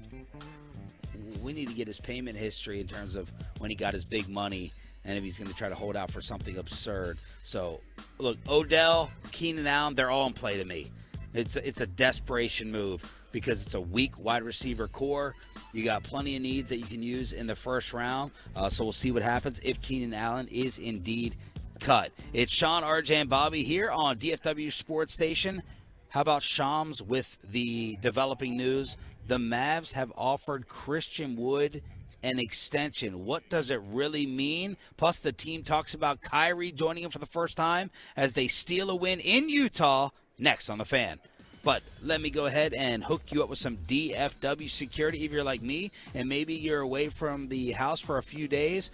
We need to get his payment history in terms of when he got his big money and if he's going to try to hold out for something absurd. So, look, Odell, Keenan Allen, they're all in play to me. It's a desperation move because it's a weak wide receiver core. You got plenty of needs that you can use in the first round. So we'll see what happens if Keenan Allen is indeed cut. It's Sean, RJ, and Bobby here on DFW Sports Station. How about Shams with the developing news? The Mavs have offered Christian Wood an extension. What does it really mean? Plus, the team talks about Kyrie joining him for the first time as they steal a win in Utah. Next on The Fan. But let me go ahead and hook you up with some DFW security if you're like me and maybe you're away from the house for a few days.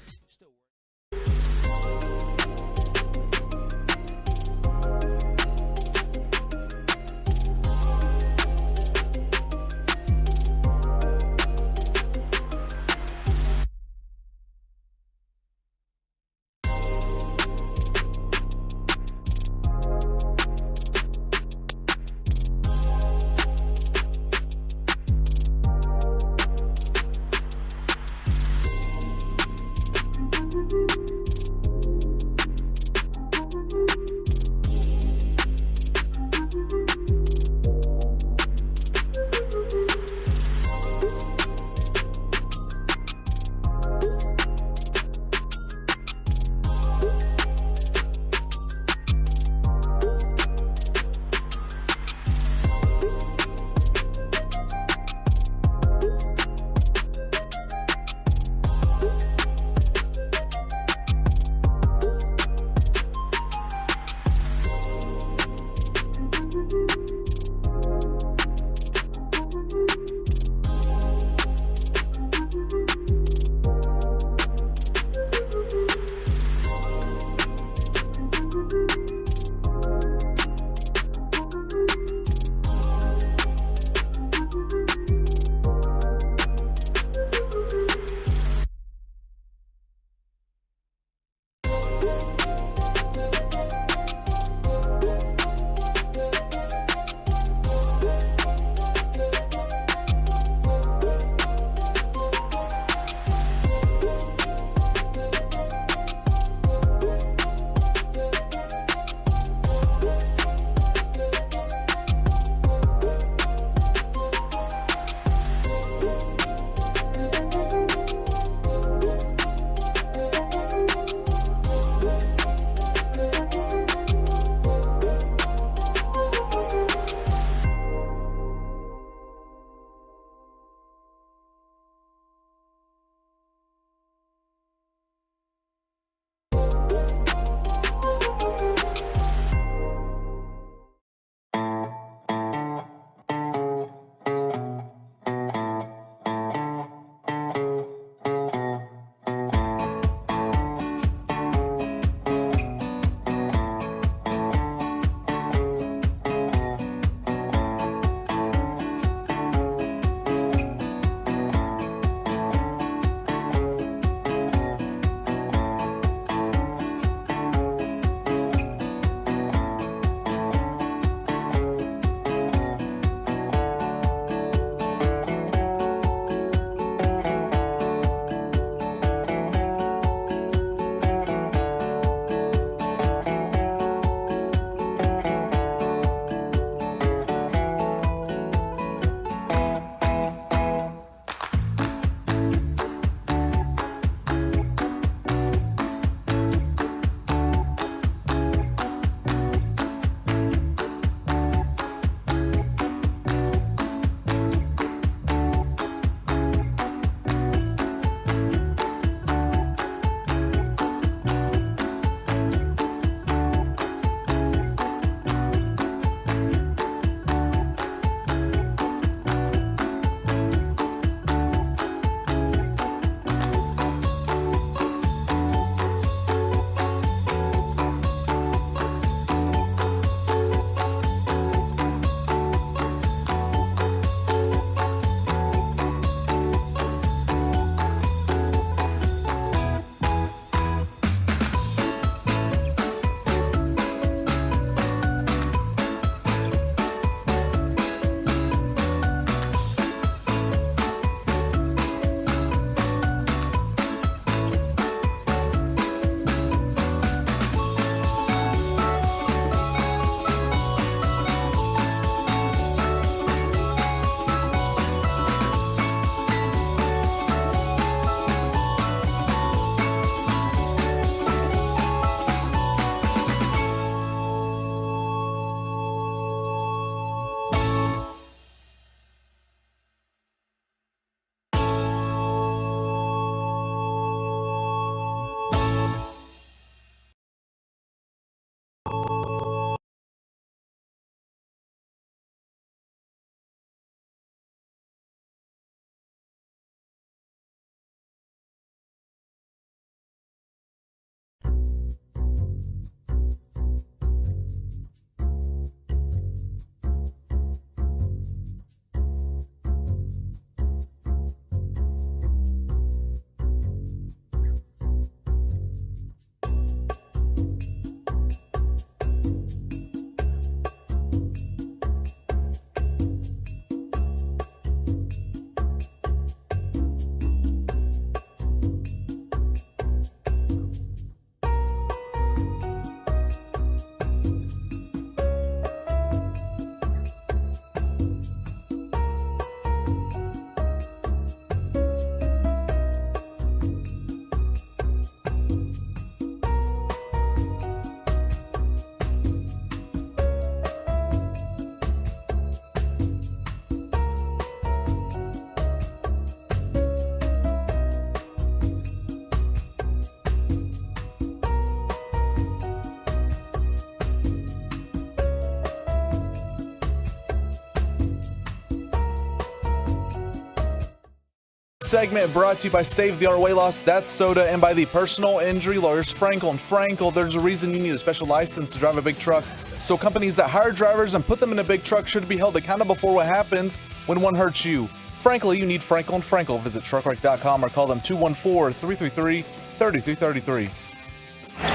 Segment brought to you by State-of-the-Art Weight Loss, That's Soda, and by the personal injury lawyers Frankel and Frankel. There's a reason you need a special license to drive a big truck. So companies that hire drivers and put them in a big truck should be held accountable for what happens when one hurts you. Frankly, you need Frankel and Frankel. Visit truckwreck.com or call them 214-333-3333.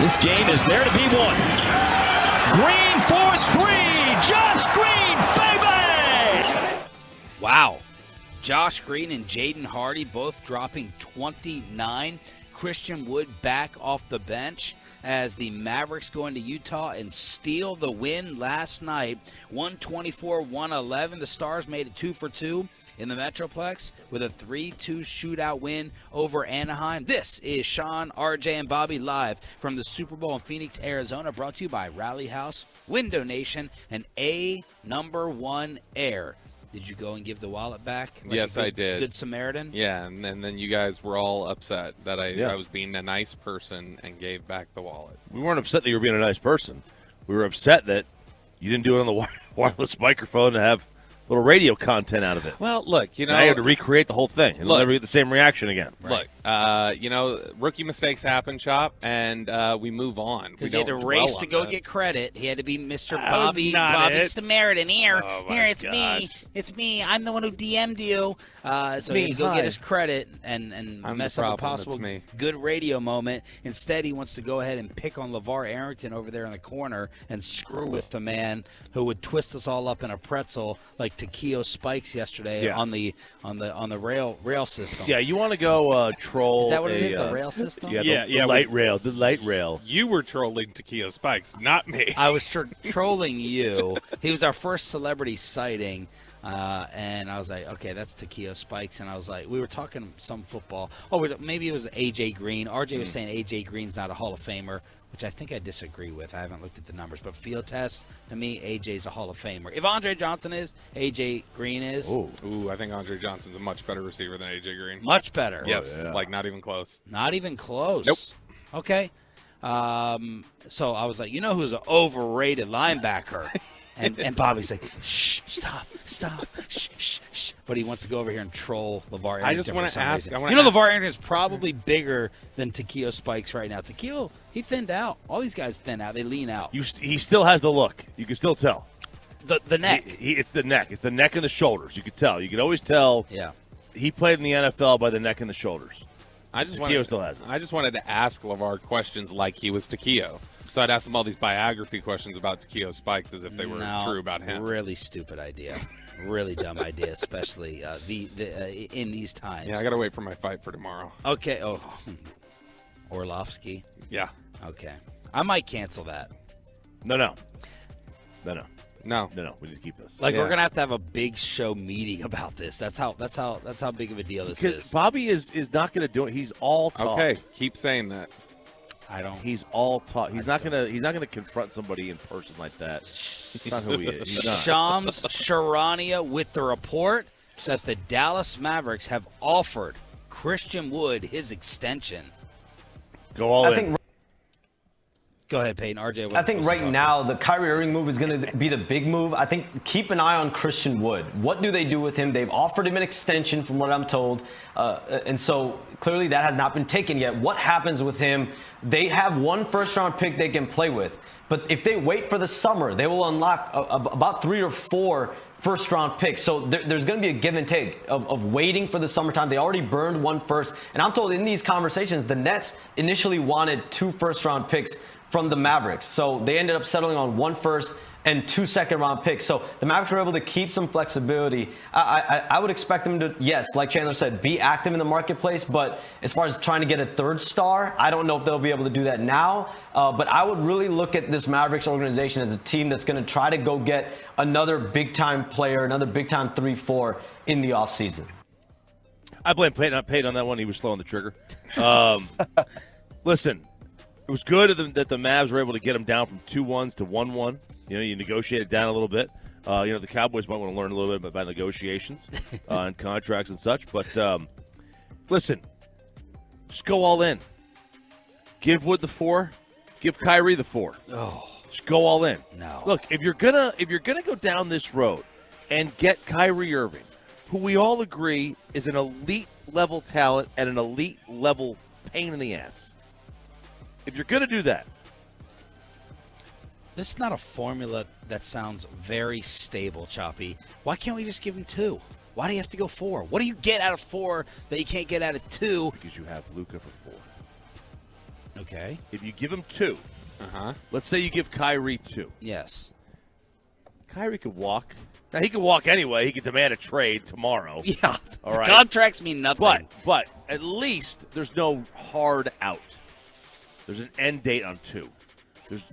This game is there to be won. Green for three. Josh Green, baby! Wow. Josh Green and Jaden Hardy both dropping 29. Christian Wood back off the bench as the Mavericks go into Utah and steal the win last night. 124-111. The Stars made it 2 for 2 in the Metroplex with a 3-2 shootout win over Anaheim. This is Sean, RJ, and Bobby live from the Super Bowl in Phoenix, Arizona, brought to you by Rally House, Window Nation, and A#1 Air. Did you go and give the wallet back? Yes, I did. Good Samaritan? Yeah, and then you guys were all upset that I was being a nice person and gave back the wallet. We weren't upset that you were being a nice person. We were upset that you didn't do it on the wireless microphone to have little radio content out of it. Well, look, now you have to recreate the whole thing and never get the same reaction again. Look, rookie mistakes happen, Chop, and we move on. Because he had to race to go get credit. He had to be Mr. Bobby Samaritan. Here, it's me. It's me. I'm the one who DM'd you. So he had to go get his credit and mess up a possible good radio moment. Instead, he wants to go ahead and pick on LeVar Arrington over there in the corner and screw with the man who would twist us all up in a pretzel like Takeo Spikes yesterday on the rail system. Yeah, you want to go troll? Is that what it is? The rail system? The light rail. The light rail. You were trolling Takeo Spikes, not me. I was trolling you. He was our first celebrity sighting. And I was like, okay, that's Takeo Spikes. And I was like, we were talking some football. Maybe it was A.J. Green. RJ was saying A.J. Green's not a Hall of Famer, which I think I disagree with. I haven't looked at the numbers. But field test, to me, A.J.'s a Hall of Famer. If Andre Johnson is, A.J. Green is. Ooh, I think Andre Johnson's a much better receiver than A.J. Green. Much better. Yes, not even close. Not even close. Nope. Okay. So I was like, who's an overrated linebacker? And Bobby's like, shh, stop, shh. But he wants to go over here and troll LeVar Arrington. I just want to ask. LeVar Arrington is probably bigger than Takeo Spikes right now. Takeo, he thinned out. All these guys thin out. They lean out. He still has the look. You can still tell. The neck. It's the neck. It's the neck and the shoulders. You can tell. You can always tell. Yeah. He played in the NFL by the neck and the shoulders. Takeo still has it. I just wanted to ask LeVar questions like he was Takeo. So I'd ask him all these biography questions about Takeo Spikes as if they were true about him. Really stupid idea. Really dumb idea, especially in these times. Yeah, I got to wait for my fight for tomorrow. Okay. Oh, Orlovsky. Yeah. Okay. I might cancel that. No. We need to keep this. We're gonna have to have a big show meeting about this. That's how big of a deal this is. Bobby is not gonna do it. He's all talk. Okay, keep saying that. I don't. He's all talk. He's not gonna confront somebody in person like that. That's not who he is. He's not. Shams Charania with the report that the Dallas Mavericks have offered Christian Wood his extension. Go all in. Go ahead, Peyton. RJ. I think right now the Kyrie Irving move is going to be the big move. I think keep an eye on Christian Wood. What do they do with him? They've offered him an extension from what I'm told. And so clearly that has not been taken yet. What happens with him? They have one first-round pick they can play with. But if they wait for the summer, they will unlock about 3 or 4 first-round picks. So there's going to be a give and take of waiting for the summertime. They already burned one first. And I'm told in these conversations, the Nets initially wanted 2 first-round picks from the Mavericks. So they ended up settling on 1 first and 2 second-round picks. So the Mavericks were able to keep some flexibility. I would expect them to, yes, like Chandler said, be active in the marketplace. But as far as trying to get a 3rd star, I don't know if they'll be able to do that now. But I would really look at this Mavericks organization as a team that's going to try to go get another big-time player, another big-time 3-4 in the offseason. I blame Peyton on that one. He was slow on the trigger. Listen, it was good that the Mavs were able to get him down from 2-1s to 1-1. You negotiate it down a little bit. The Cowboys might want to learn a little bit about negotiations and contracts and such. But listen, just go all in. Give Wood the 4. Give Kyrie the 4. Oh, just go all in. No. Look, if you're gonna go down this road and get Kyrie Irving, who we all agree is an elite level talent and an elite level pain in the ass. If you're going to do that, this is not a formula that sounds very stable, Choppy. Why can't we just give him 2? Why do you have to go 4? What do you get out of 4 that you can't get out of 2? Because you have Luka for 4. Okay. If you give him 2, let's say you give Kyrie 2. Yes. Kyrie could walk. Now, he could walk anyway. He could demand a trade tomorrow. Yeah. All right. Contracts mean nothing. But at least there's no hard out. There's an end date on 2.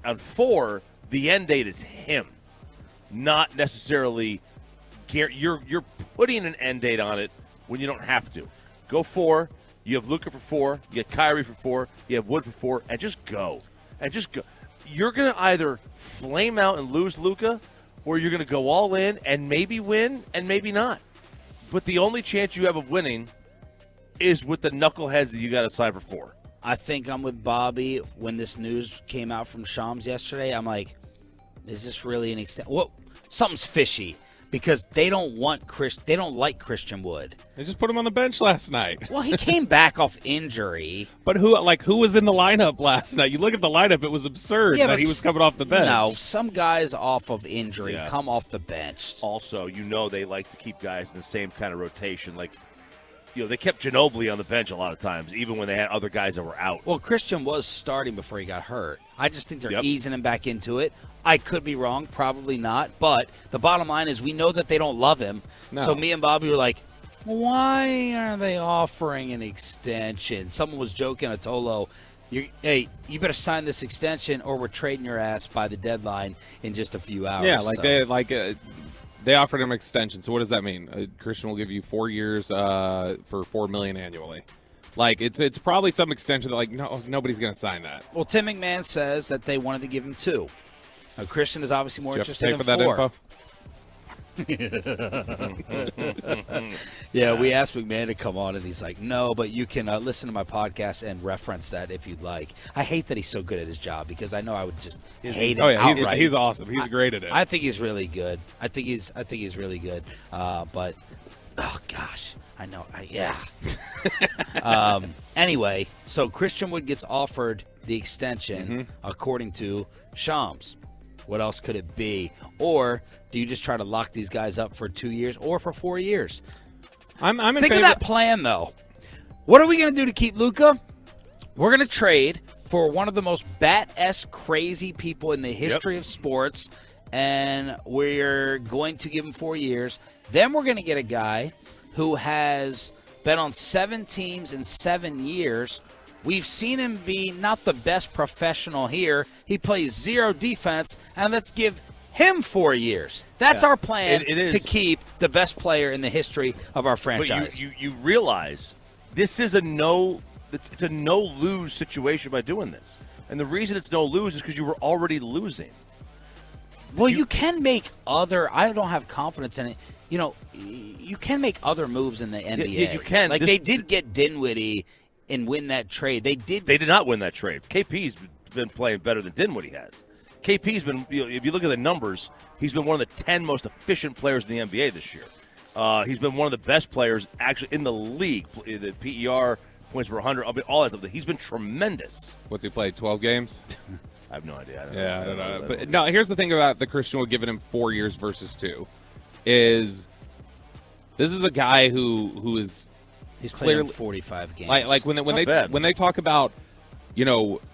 On 4, the end date is him, not necessarily. You're putting an end date on it when you don't have to. Go 4. You have Luka for 4. You get Kyrie for 4. You have Wood for 4, and just go. You're gonna either flame out and lose Luka, or you're gonna go all in and maybe win and maybe not. But the only chance you have of winning is with the knuckleheads that you got to sign for 4. I think I'm with Bobby. When this news came out from Shams yesterday, I'm like, is this really an extent? Well, something's fishy because they don't like Christian Wood. They just put him on the bench last night. Well, he came back off injury. But who was in the lineup last night? You look at the lineup; it was absurd that he was coming off the bench. No, some guys off of injury come off the bench. Also, they like to keep guys in the same kind of rotation, like. They kept Ginobili on the bench a lot of times, even when they had other guys that were out. Well, Christian was starting before he got hurt. I just think they're easing him back into it. I could be wrong, probably not. But the bottom line is we know that they don't love him. No. So me and Bobby were like, why are they offering an extension? Someone was joking at Tolo, hey, you better sign this extension or we're trading your ass by the deadline in just a few hours. Yeah, they offered him an extension. So what does that mean? Christian will give you 4 years for $4 million annually. It's probably some extension that nobody's going to sign that. Well, Tim McMahon says that they wanted to give him 2. Now, Christian is obviously more interested in 4. That info? Yeah, we asked McMahon to come on, and he's like, no, but you can listen to my podcast and reference that if you'd like. I hate that he's so good at his job because I know I would just hate him outright. He's awesome. He's great at it. I think he's really good. I think he's really good. But, oh, gosh. I know. Anyway, so Christian Wood gets offered the extension, according to Shams. What else could it be? Or do you just try to lock these guys up for 2 years or for 4 years? I'm in Think favor. of that plan, though. What are we going to do to keep Luka? We're going to trade for one of the most bat-esque crazy people in the history of sports, and we're going to give him 4 years. Then we're going to get a guy who has been on 7 teams in 7 years. We've seen him be not the best professional here. He plays 0 defense, and let's give him 4 years. That's our plan to keep the best player in the history of our franchise. But you realize this is a it's a no-lose situation by doing this. And the reason it's no-lose is because you were already losing. Well, you can make I don't have confidence in it. You can make other moves in the NBA. Yeah, you can. They did get Dinwiddie and win that trade. They did not win that trade. KP's been playing better than Dinwiddie has. KP's been, if you look at the numbers, he's been one of the 10 most efficient players in the NBA this year. He's been one of the best players actually in the league. The PER, points per 100, all that stuff. He's been tremendous. What's he played, 12 games? I have no idea. I don't know. But no, here's the thing about the Christian Wood giving him 4 years versus 2 is this is a guy who is he's played 45 games. Like when they talk about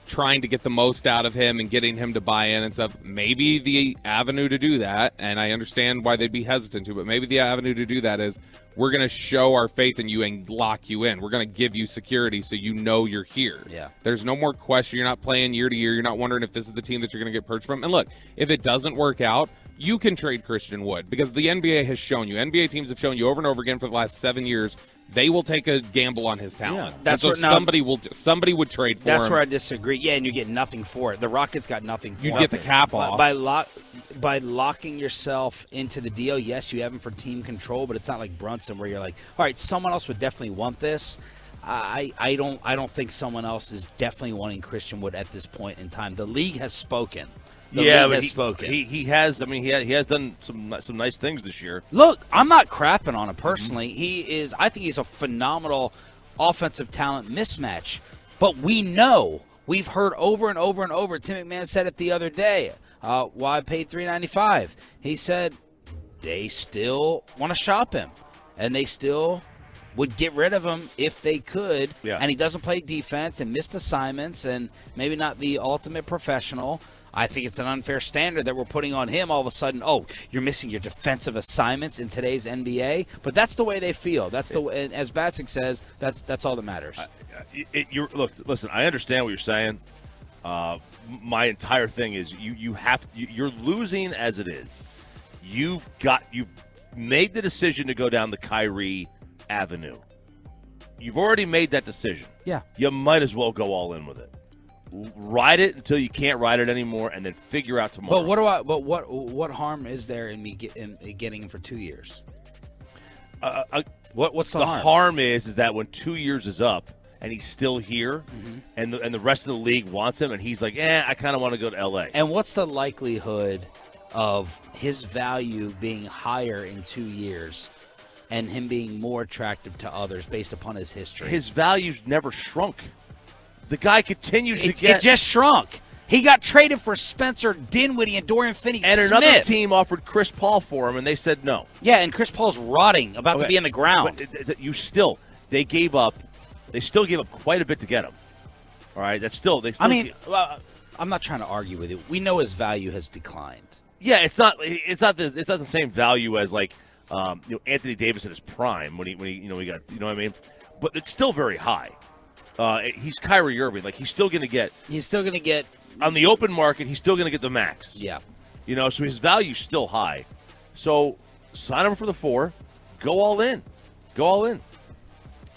trying to get the most out of him and getting him to buy in and stuff, maybe the avenue to do that, and I understand why they'd be hesitant to, but maybe the avenue to do that is we're going to show our faith in you and lock you in. We're going to give you security so you're here. Yeah. There's no more question. You're not playing year to year. You're not wondering if this is the team that you're going to get purged from. And look, if it doesn't work out, you can trade Christian Wood because the NBA has shown you, NBA teams have shown you over and over again for the last 7 years, they will take a gamble on his talent. Yeah. Somebody would trade for him. That's where I disagree. Yeah, and you get nothing for it. The Rockets got nothing for it. You get the cap off. By locking yourself into the deal, yes, you have him for team control, but it's not like Brunson where you're like, all right, someone else would definitely want this. I don't think someone else is definitely wanting Christian Wood at this point in time. The league has spoken. The yeah, league but has spoken. He has. I mean, he has done some nice things this year. Look, I'm not crapping on him personally. I think he's a phenomenal offensive talent mismatch. But we've heard over and over and over. Tim McMahon said it the other day. Why I paid $3.95? He said they still want to shop him, and they still would get rid of him if they could. Yeah. And he doesn't play defense and missed assignments and maybe not the ultimate professional. I think it's an unfair standard that we're putting on him all of a sudden. Oh, you're missing your defensive assignments in today's NBA. But that's the way they feel. That's the way, as Bassick says, that's all that matters. Listen, I understand what you're saying. My entire thing is you're losing as it is. You've made the decision to go down the Kyrie avenue. You've already made that decision. Yeah. You might as well go all in with it. Ride it until you can't ride it anymore, and then figure out tomorrow. But what harm is there in me getting him for 2 years? What's the harm? The harm is that when 2 years is up and he's still here, and the rest of the league wants him, and he's like, I kind of want to go to L.A. And what's the likelihood of his value being higher in 2 years and him being more attractive to others based upon his history? His value's never shrunk. The guy continues to get... It just shrunk. He got traded for Spencer Dinwiddie and Dorian Finney-Smith. And another team offered Chris Paul for him, and they said no. Yeah, and Chris Paul's rotting, about to be in the ground. But they gave up. They still gave up quite a bit to get him. All right, I'm not trying to argue with you. We know his value has declined. Yeah, it's not the same value as like Anthony Davis at his prime when he got, you know what I mean? But it's still very high. He's Kyrie Irving. Like he's still going to get on the open market. He's still going to get the max. Yeah, so his value's still high. So sign him for the 4. Go all in.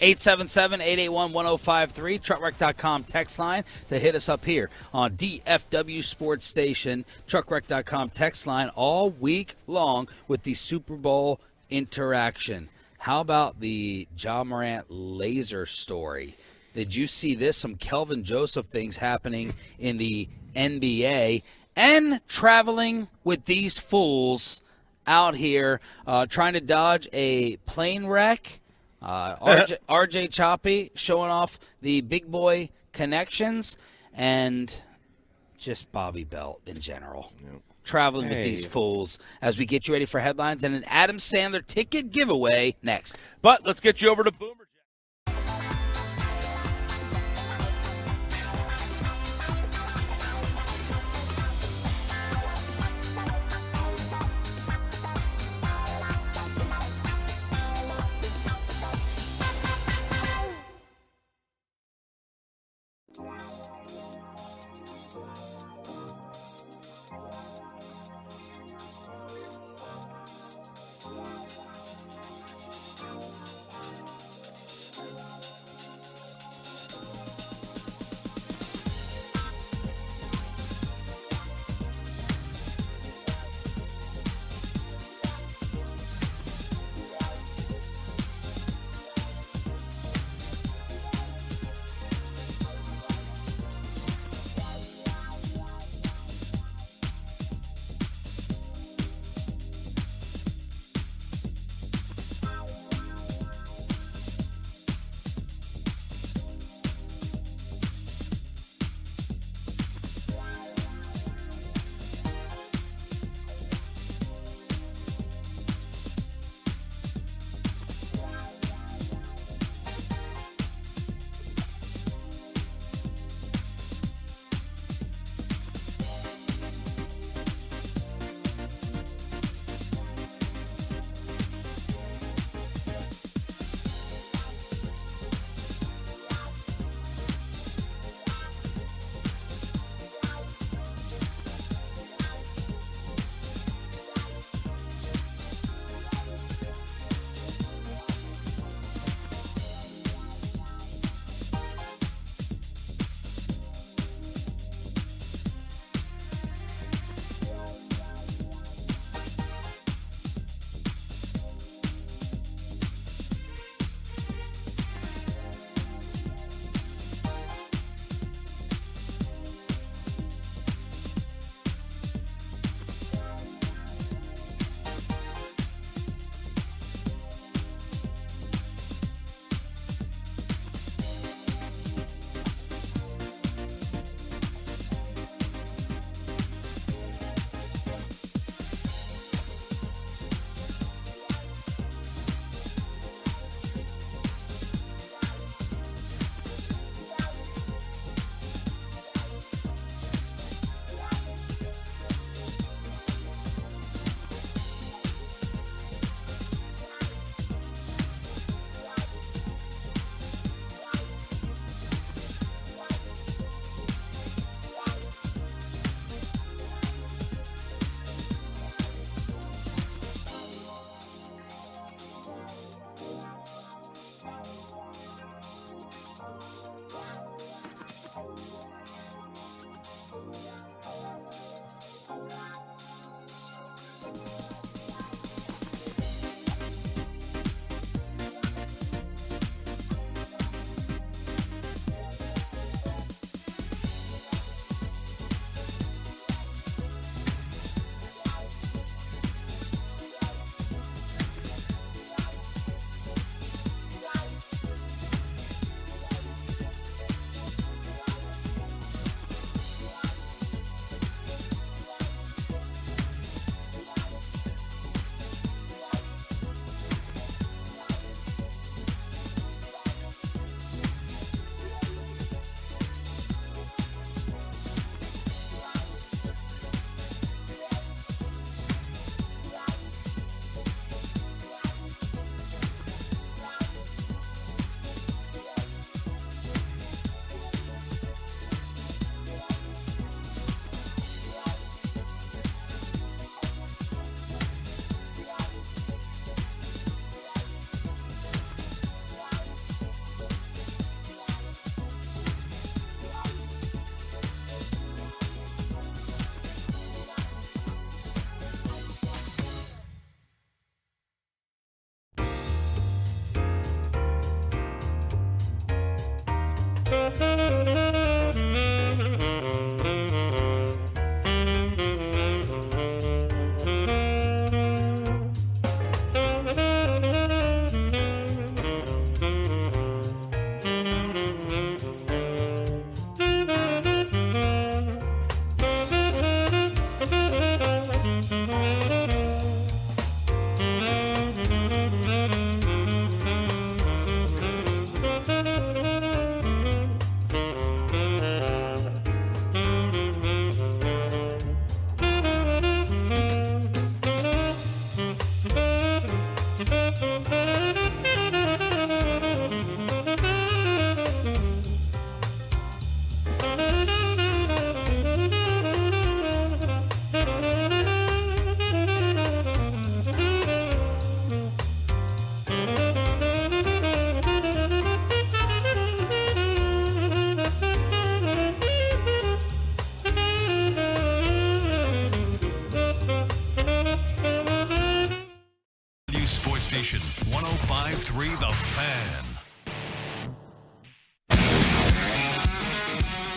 877-881-1053, truckwreck.com text line to hit us up here on DFW Sports Station. Truckwreck.com text line all week long with the Super Bowl interaction. How about the Ja Morant laser story? Did you see this? Some Kelvin Joseph things happening in the NBA and traveling with these fools out here trying to dodge a plane wreck. RJ Choppy showing off the big boy connections and just Bobby Belt in general. Yep. Traveling with these fools as we get you ready for headlines and an Adam Sandler ticket giveaway next. But let's get you over to Boomer.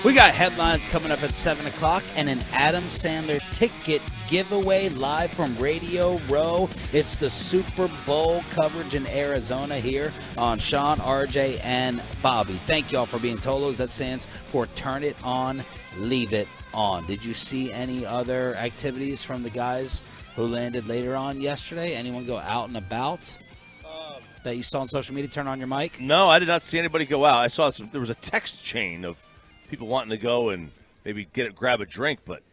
We got headlines coming up at 7 o'clock and an Adam Sandler ticket giveaway live from Radio Row. It's the Super Bowl coverage in Arizona here on Sean, RJ, and Bobby. Thank you all for being Tolos. That stands for Turn It On, Leave It On. Did you see any other activities from the guys who landed later on yesterday? Anyone go out and about that you saw on social media? Turn on your mic. No, I did not see anybody go out. I saw there was a text chain of people wanting to go and maybe grab a drink, but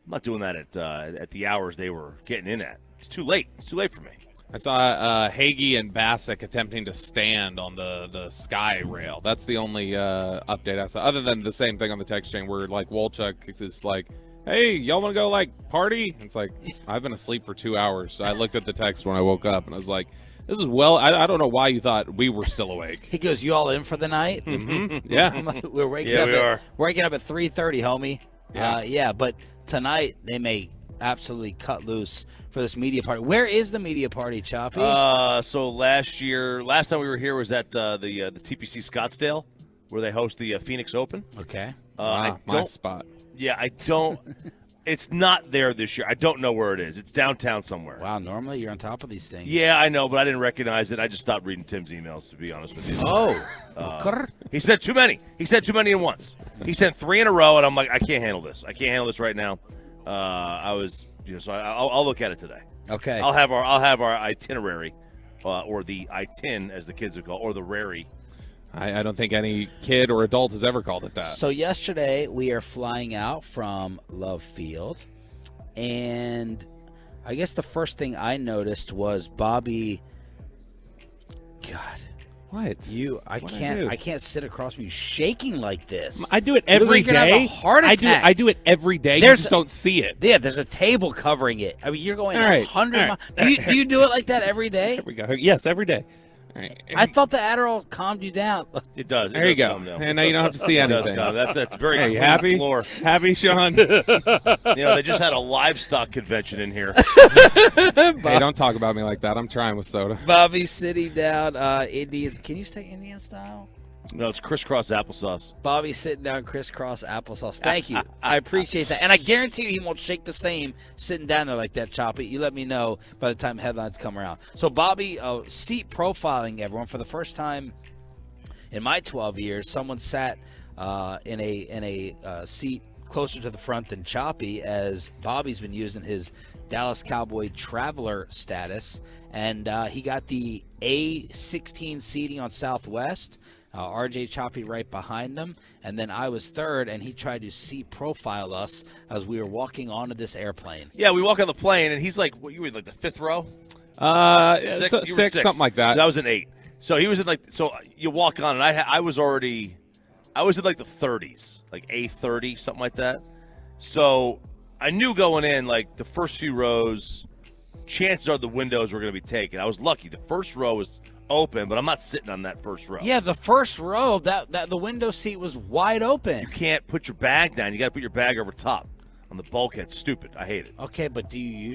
I'm not doing that at the hours they were getting in at. It's too late. It's too late for me. I saw Hagee and Bassick attempting to stand on the sky rail. That's the only update I saw, other than the same thing on the text chain where like Wolchuk is like, hey, y'all want to go like party? It's like, I've been asleep for 2 hours. So I looked at the text when I woke up and I was like, this is I don't know why you thought we were still awake. He goes, you all in for the night? Mm-hmm. Yeah. We're waking up at 3:30, homie. Yeah. But tonight they may absolutely cut loose for this media party. Where is the media party, Choppy? So last time we were here was at the TPC Scottsdale, where they host the Phoenix Open. Okay. My spot. Yeah, I don't. It's not there this year. I don't know where it is. It's downtown somewhere. Wow, normally you're on top of these things. Yeah, I know, but I didn't recognize it. I just stopped reading Tim's emails, to be honest with you. Oh. He sent too many. He sent too many at once. He sent 3 in a row, and I'm like, I can't handle this. I can't handle this right now. So I'll look at it today. Okay. I'll have our itinerary, or the itin as the kids would call, or the rary. I don't think any kid or adult has ever called it that. So yesterday we are flying out from Love Field, and I guess the first thing I noticed was Bobby. God, what? I can't sit across from you shaking like this. I do it every day. Have a heart attack. I do it every day. You just don't see it. Yeah, there's a table covering it. I mean, you're going 100 miles. Do you do it like that every day? Here we go. Yes, every day. Right. I thought the Adderall calmed you down. It does. There you go. And now you don't have to see anything. That's very clean happy floor. Happy, Sean. They just had a livestock convention in here. Hey, don't talk about me like that. I'm trying with soda. Bobby sitting down Indian. Can you say Indian style? No, it's crisscross applesauce. Bobby sitting down crisscross applesauce. Thank you. I appreciate that. And I guarantee you he won't shake the same sitting down there like that, Choppy. You let me know by the time headlines come around. So Bobby, seat profiling everyone. For the first time in my 12 years, someone sat in a seat closer to the front than Choppy, as Bobby's been using his Dallas Cowboy traveler status. And he got the A16 seating on Southwest. RJ Choppy right behind him, and then I was third, and he tried to seat profile us as we were walking onto this airplane. Yeah, we walk on the plane, and he's like, you were like the 5th row? Six, something like that. That was an 8. So he was in so you walk on, and I was in like the 30s, like A30, something like that. So I knew going in, like the first few rows, chances are the windows were going to be taken. I was lucky. The first row was open, but I'm not sitting on that first row. Yeah, the first row, that the window seat was wide open. You can't put your bag down. You got to put your bag over top on the bulkhead. Stupid. I hate it. Okay, but do you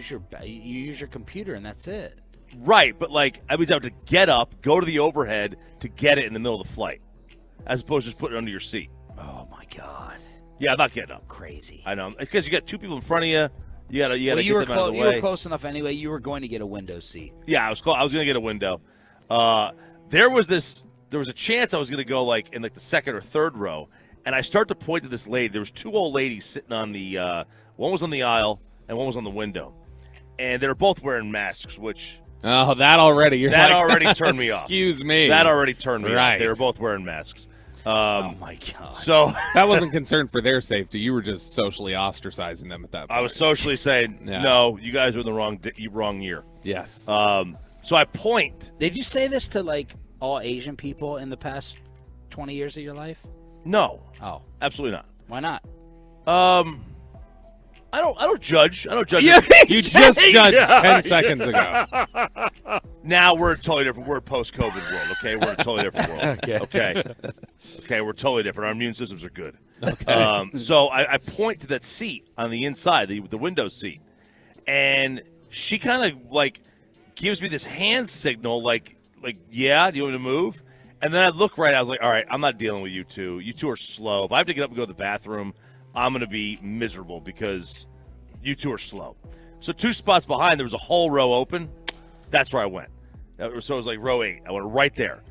use your computer and that's it? Right, but like I would have to get up, go to the overhead to get it in the middle of the flight, as opposed to just putting it under your seat. Oh my God. Yeah, I'm not getting up. Crazy. I know, because you got 2 people in front of you. You gotta get them out of the way. You were close enough anyway. You were going to get a window seat. Yeah, I was going to get a window. There was a chance I was going to go like in like the 2nd or 3rd row, and I start to point to this lady. There was 2 old ladies sitting on the one was on the aisle and one was on the window, and they were both wearing masks, which that already already turned me off. Excuse me. That already turned me off. They were both wearing masks. Oh my God. So that wasn't concerned for their safety. You were just socially ostracizing them at that point. I was socially saying, no, you guys are in the wrong year. Yes. So I point. Did you say this to like all Asian people in the past 20 years of your life? No. Oh, absolutely not. Why not? I don't judge. I don't judge. You just judged 10 seconds ago. Now we're a totally different. We're a post-COVID world. Okay, we're a totally different world. Okay, we're totally different. Our immune systems are good. Okay. So I point to that seat on the inside, the window seat, and she kind of like gives me this hand signal, like, yeah, do you want me to move? And then I look right, I was like, all right, I'm not dealing with you two. You two are slow. If I have to get up and go to the bathroom, I'm going to be miserable because you two are slow. So 2 spots behind, there was a whole row open. That's where I went. So it was like row 8. I went right there.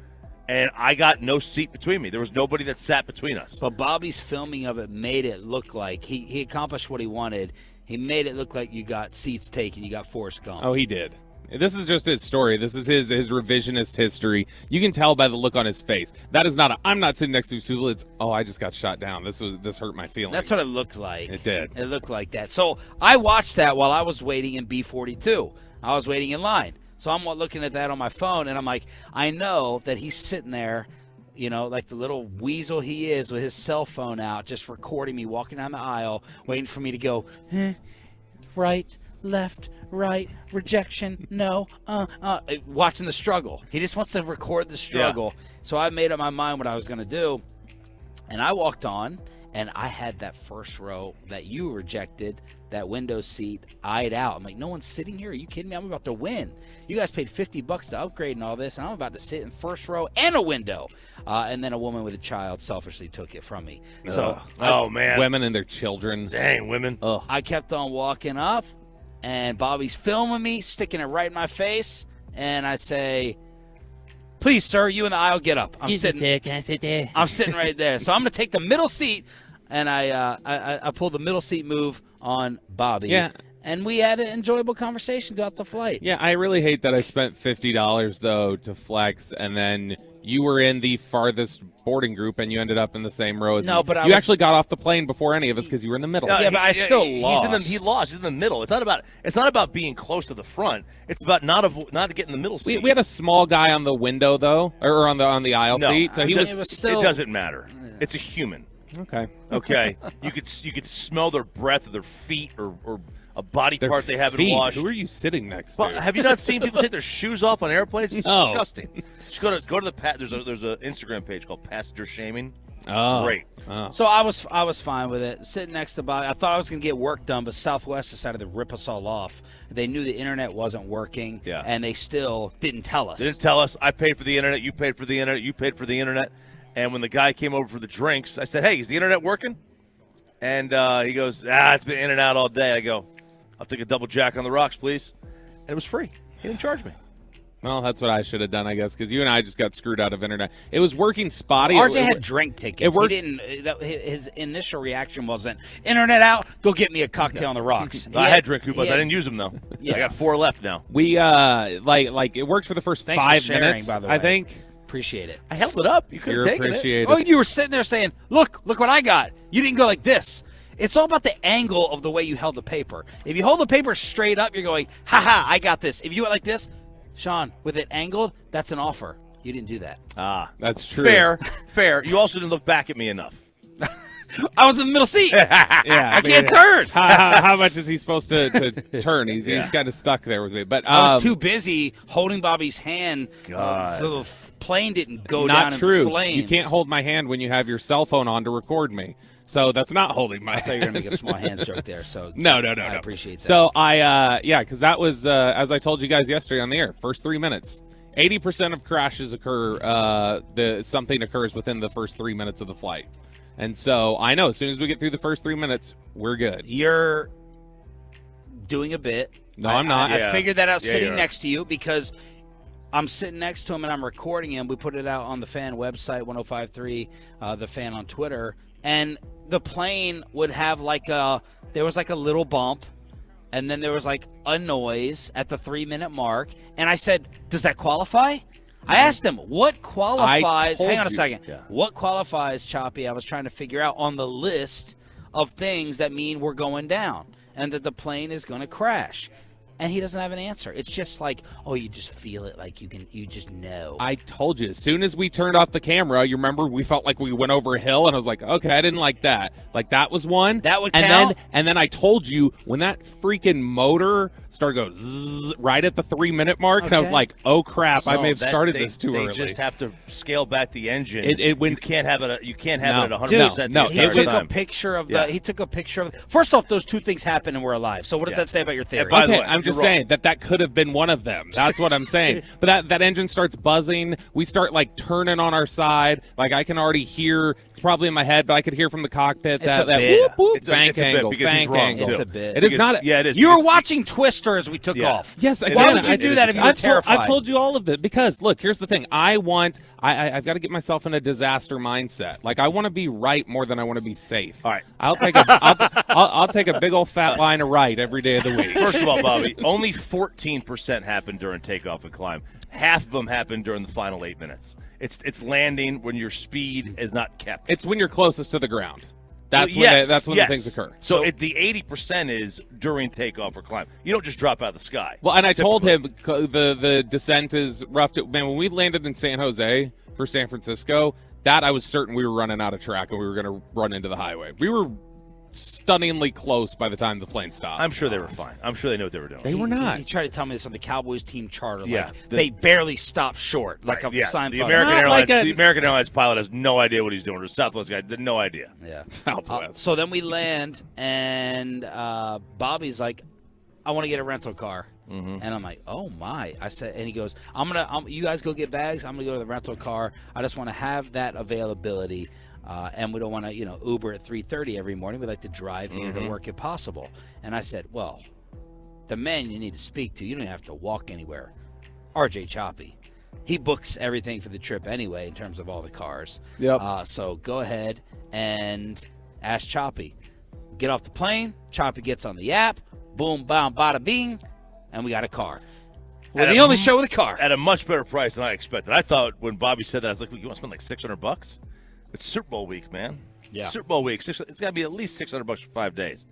And I got no seat between me. There was nobody that sat between us. But Bobby's filming of it made it look like he accomplished what he wanted. He made it look like you got seats taken. You got Forrest Gump. Oh, he did. This is just his story. This is his revisionist history. You can tell by the look on his face. That is not I'm not sitting next to these people. It's, I just got shot down. This hurt my feelings. That's what it looked like. It did. It looked like that. So I watched that while I was waiting in B42. I was waiting in line. So I'm looking at that on my phone, and I'm like, I know that he's sitting there, like the little weasel he is with his cell phone out, just recording me walking down the aisle, waiting for me to go, right, left, right, rejection, no, watching the struggle. He just wants to record the struggle. Yeah. So I made up my mind what I was going to do, and I walked on, and I had that first row that you rejected, that window seat eyed out. I'm like, no one's sitting here? Are you kidding me? I'm about to win. You guys paid $50 to upgrade and all this, and I'm about to sit in first row and a window. And then a woman with a child selfishly took it from me. So, man. Women and their children. Dang, women. Ugh. I kept on walking up, and Bobby's filming me, sticking it right in my face, and I say, please, sir, you in the aisle, get up. I'm sitting right there. So I'm going to take the middle seat, and I pulled the middle seat move on Bobby. Yeah. And we had an enjoyable conversation throughout the flight. Yeah, I really hate that I spent $50, though, to flex, and then you were in the farthest boarding group, and you ended up in the same row as me. But you actually got off the plane before any of us because you were in the middle. But I still lost. He lost. He's in the middle. It's not about being close to the front. It's about not getting the middle seat. We had a small guy on the window, though, or on the aisle seat. So it doesn't matter. It's a human. Okay. You could smell their breath or their feet or a body part they haven't washed. Who are you sitting next to? Have you not seen people take their shoes off on airplanes? It's disgusting. Just go to the there's an Instagram page called Passenger Shaming. It's great. Oh. So I was fine with it. Sitting next to Bobby, I thought I was going to get work done, but Southwest decided to rip us all off. They knew the internet wasn't working, and they still didn't tell us. They didn't tell us. I paid for the internet. You paid for the internet. You paid for the internet. And when the guy came over for the drinks, I said, hey, is the internet working? And he goes, it's been in and out all day. I go, I'll take a double Jack on the rocks, please. And it was free. He didn't charge me. Well, that's what I should have done, I guess, because you and I just got screwed out of internet. It was working spotty. RJ had drink tickets. He didn't. His initial reaction wasn't internet out. Go get me a cocktail on the rocks. I had drink coupons. I didn't use them though. Yeah. I got 4 left now. We like it worked for the first 5 minutes. By the way. I think. Appreciate it. I held it up. You could have taken it. Oh, you were sitting there saying, "Look what I got." You didn't go like this. It's all about the angle of the way you held the paper. If you hold the paper straight up, you're going, "Ha ha, I got this." If you went like this, Sean, with it angled, that's an offer. You didn't do that. That's true. Fair. You also didn't look back at me enough. I was in the middle seat. I can't turn. How much is he supposed to turn? He's kind of stuck there with me. But I was too busy holding Bobby's hand so the plane didn't go down in flames. You can't hold my hand when you have your cell phone on to record me. So that's not holding my hand. I thought you were going to make a small hands joke there. So No. I appreciate that. So because that was, as I told you guys yesterday on the air, first 3 minutes. 80% of crashes occur, something occurs within the first 3 minutes of the flight. And so I know as soon as we get through the first 3 minutes, we're good. You're doing a bit. No, I'm not. I figured that out sitting next to you because I'm sitting next to him and I'm recording him. We put it out on the Fan website, 105.3, the Fan on Twitter. And the plane would have there was like a little bump. And then there was like a noise at the 3 minute mark. And I said, does that qualify? I asked him, what qualifies? Hang on a second. Yeah. What qualifies, Choppy? I was trying to figure out on the list of things that mean we're going down and that the plane is going to crash. And he doesn't have an answer. It's just like, you just feel it, like you just know. I told you, as soon as we turned off the camera, you remember we felt like we went over a hill, and I was like, okay, I didn't like that. Like, that was one. That would count. And then I told you, when that freaking motor started going zzz right at the 3-minute mark, and I was like, "Oh crap! I may have started this too early." They just have to scale back the engine. You can't have it. You can't have it at 100%. No, he took a picture of the. He took a picture of. First off, those two things happened and we're alive. So what does that say about your theory? By the way, I'm just saying that could have been one of them. That's what I'm saying. But that engine starts buzzing. We start like turning on our side. Like I can already hear. It's probably in my head, but I could hear from the cockpit that whoop whoop bank angle. It's a bit. It is not. Yeah, it is. You were watching Twister as we took off. Yes, again, why would you do that if you were terrified? I told you all of it because look, here's the thing. I've got to get myself in a disaster mindset. Like I want to be right more than I want to be safe. All right, I'll take a big old fat line of right every day of the week. First of all, Bobby, only 14% happened during takeoff and climb. Half of them happened during the final 8 minutes. It's landing when your speed is not kept. It's when you're closest to the ground. That's when the things occur. So the 80% is during takeoff or climb. You don't just drop out of the sky. Well, and I told him the descent is rough. Man, when we landed in San Jose for San Francisco, that I was certain we were running out of track and we were going to run into the highway. We were stunningly close by the time the plane stopped. I'm sure they were fine. I'm sure they knew what they were doing. They were not. He tried to tell me this on the Cowboys team charter. Yeah, they barely stopped short. Like a Seinfeld. The American Airlines pilot has no idea what he's doing. Or Southwest guy had no idea. Yeah, Southwest. So then we land, and Bobby's like, "I want to get a rental car." Mm-hmm. And I'm like, "Oh my!" I said, and he goes, you guys go get bags. I'm gonna go to the rental car. I just want to have that availability." And we don't want to, Uber at 3:30 every morning. We like to drive here to work if possible. And I said, well, the man you need to speak to, you don't have to walk anywhere. RJ Choppy. He books everything for the trip anyway in terms of all the cars. Yep. So go ahead and ask Choppy. Get off the plane. Choppy gets on the app. Boom, bam, bada, bing. And we got a car. We're the only show with a car. At a much better price than I expected. I thought when Bobby said that, I was like, you want to spend like $600? It's Super Bowl week, man. Yeah. Super Bowl week. It's got to be at least $600 for 5 days.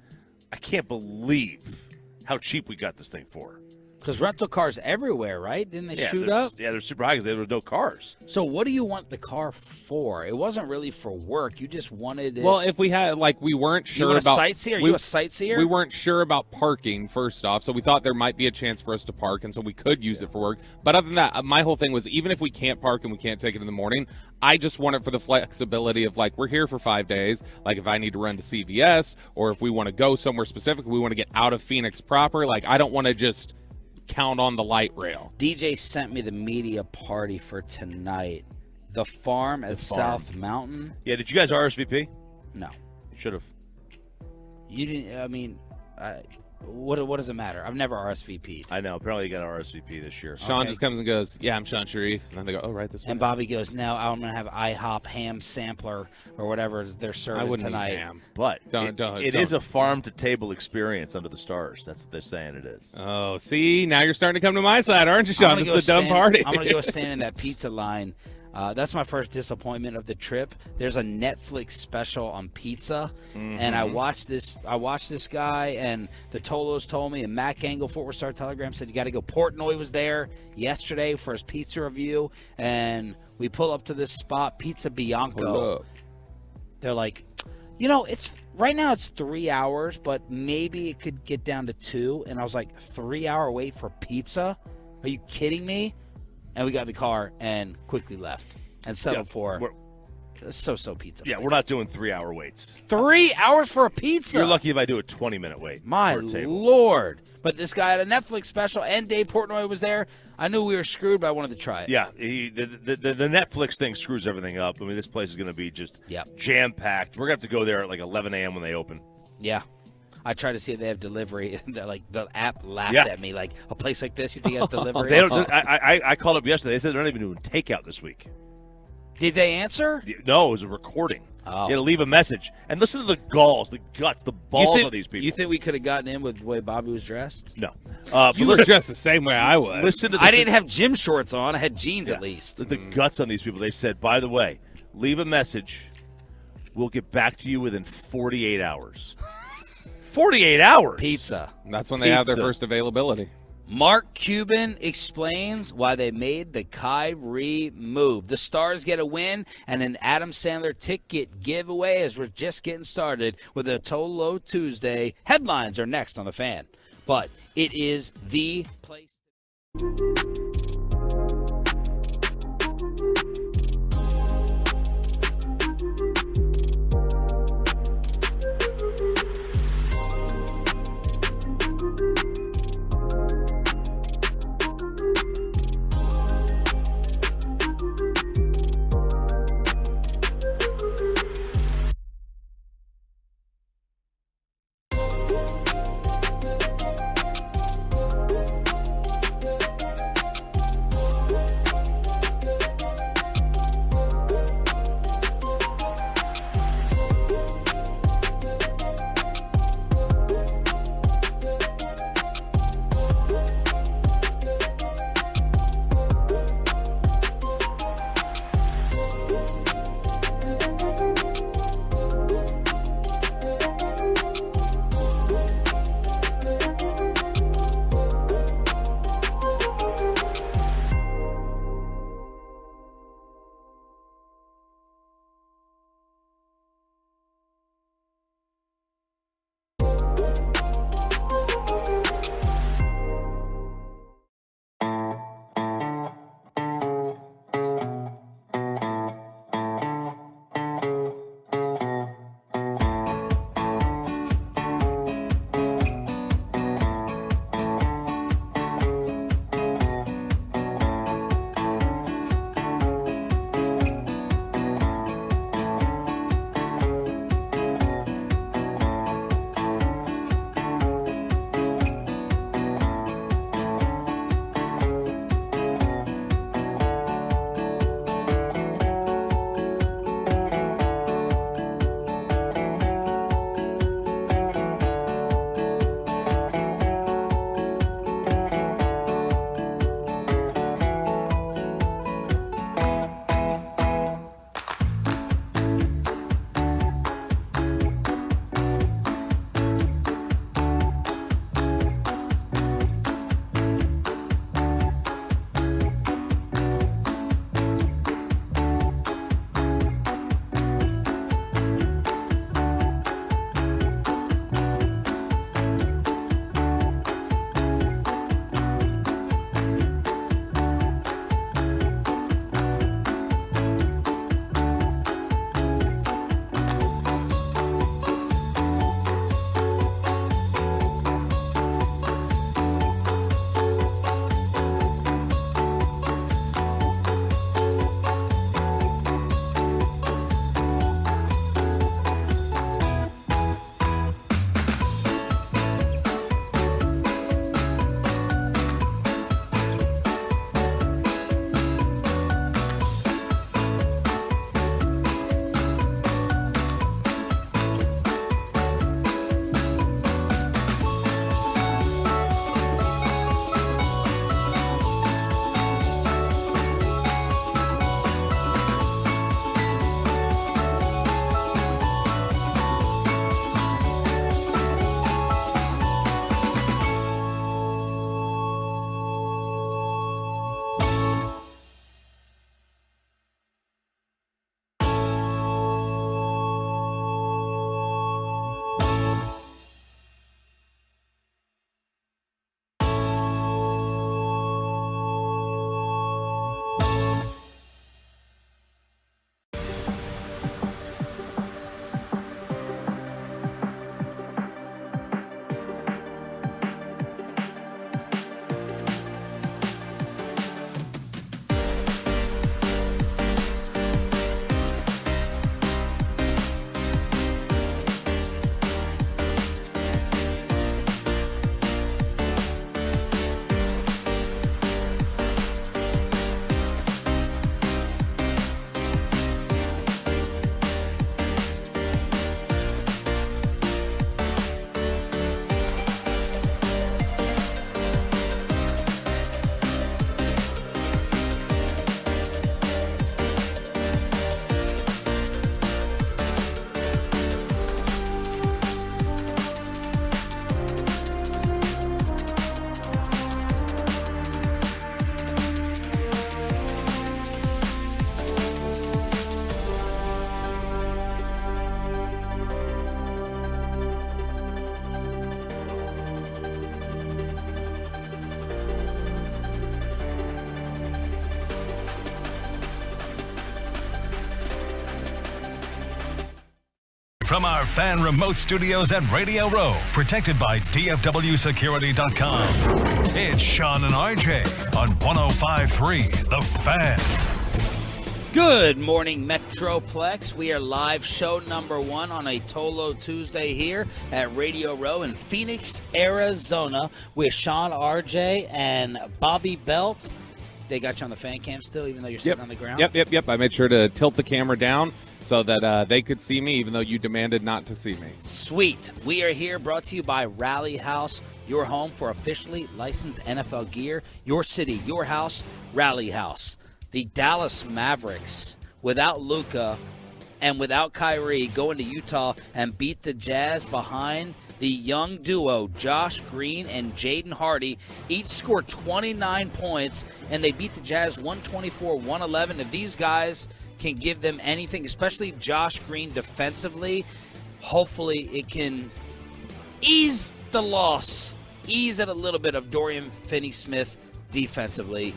I can't believe how cheap we got this thing for. Because rental cars everywhere, right? Didn't they shoot up? Yeah, they're super high because there was no cars. So what do you want the car for? It wasn't really for work. You just wanted it. Well, if we had, we weren't sure you about sightseer. Are you a sightseer? We weren't sure about parking, first off, so we thought there might be a chance for us to park, and so we could use it for work. But other than that, my whole thing was even if we can't park and we can't take it in the morning, I just want it for the flexibility of, we're here for 5 days. Like, if I need to run to CVS or if we want to go somewhere specific, we want to get out of Phoenix proper. I don't want to just count on the light rail. DJ sent me the media party for tonight. The farm at South Mountain. Yeah, did you guys RSVP? No. You should have. You didn't, what does it matter? I've never RSVP'd. I know. Apparently you got an RSVP this year. Sean just comes and goes, yeah, I'm Sean Sharif. And then they go, oh, right, this way. And Bobby goes, no, I'm going to have IHOP ham sampler or whatever they're serving tonight. Eat ham. But it is a farm-to-table experience under the stars. That's what they're saying it is. Oh, see? Now you're starting to come to my side, aren't you, Sean? This is a dumb party. I'm going to go stand in that pizza line. That's my first disappointment of the trip. There's a Netflix special on pizza, and I watched this guy, and the Tolos told me, and Matt Gangle, Fort Worth Star-Telegram, said you got to go. Portnoy was there yesterday for his pizza review, and we pull up to this spot, Pizza Bianco. They're like, it's right now it's 3 hours, but maybe it could get down to 2. And I was like, 3 hour wait for pizza? Are you kidding me? And we got in the car and quickly left and settled for so pizza. Yeah, we're not doing 3 hour waits. 3 hours for a pizza? You're lucky if I do a 20-minute wait. My Lord. But this guy had a Netflix special, and Dave Portnoy was there. I knew we were screwed, but I wanted to try it. Yeah, the Netflix thing screws everything up. I mean, this place is going to be just jam-packed. We're going to have to go there at 11 a.m. when they open. Yeah. I tried to see if they have delivery. The app laughed at me. Like, a place like this, you think it has delivery? They don't. I called up yesterday. They said they're not even doing takeout this week. Did they answer? No, it was a recording. Oh. You had to leave a message. And listen to the galls, the guts, the balls of these people. You think we could have gotten in with the way Bobby was dressed? No. You were dressed the same way I was. I didn't have gym shorts on. I had jeans at least. The guts on these people. They said, by the way, leave a message. We'll get back to you within 48 hours. 48 hours. Pizza. That's when they have their first availability. Mark Cuban explains why they made the Kyrie move. The Stars get a win and an Adam Sandler ticket giveaway as we're just getting started with a Total Low Tuesday. Headlines are next on The Fan. But it is the place. From our fan remote studios at Radio Row, protected by DFWsecurity.com, it's Sean and RJ on 105.3 The Fan. Good morning, Metroplex. We are live show number 1 on a Tolo Tuesday here at Radio Row in Phoenix, Arizona with Sean, RJ, and Bobby Belt. They got you on the fan cam still, even though you're sitting on the ground? Yep. I made sure to tilt the camera down so that they could see me, even though you demanded not to see me. Sweet. We are here brought to you by Rally House, your home for officially licensed NFL gear. Your city, your house, Rally House. The Dallas Mavericks, without Luka and without Kyrie, go into Utah and beat the Jazz behind the young duo, Josh Green and Jaden Hardy. Each scored 29 points, and they beat the Jazz 124-111. If these guys can give them anything, especially Josh Green defensively, hopefully it can ease the loss, ease it a little bit of Dorian Finney-Smith defensively.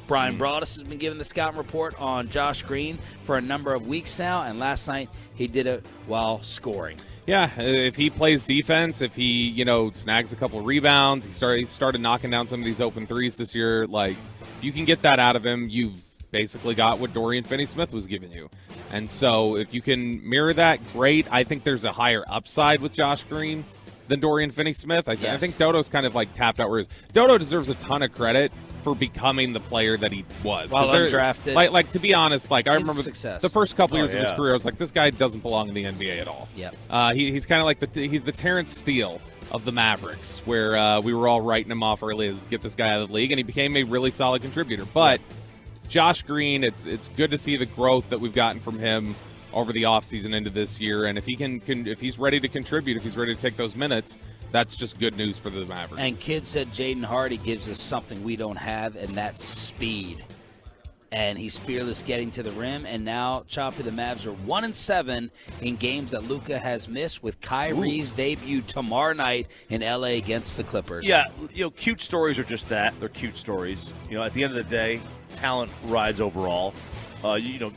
Brian Broaddus has been giving the scouting report on Josh Green for a number of weeks now, and last night he did it while scoring. Yeah, if he plays defense, if he, snags a couple rebounds, he started knocking down some of these open threes this year. Like, if you can get that out of him, you've basically got what Dorian Finney-Smith was giving you. And so if you can mirror that, great. I think there's a higher upside with Josh Green than Dorian Finney-Smith. I think Dodo's kind of like tapped out where he is. Dodo deserves a ton of credit for becoming the player that he was. While undrafted. Like, to be honest, I remember the first couple years of his career, I was like, this guy doesn't belong in the NBA at all. Yep. He's kind of like he's the Terrence Steele of the Mavericks, where we were all writing him off early as get this guy out of the league, and he became a really solid contributor. But Josh Green, it's good to see the growth that we've gotten from him over the offseason into this year, and if he's ready to contribute, if he's ready to take those minutes, that's just good news for the Mavericks. And kids said Jaden Hardy gives us something we don't have, and that's speed. And he's fearless getting to the rim. And now, Choppy, the Mavs are 1-7 in games that Luka has missed, with Kyrie's debut tomorrow night in L.A. against the Clippers. Yeah, cute stories are just that. They're cute stories. At the end of the day, talent rides overall. And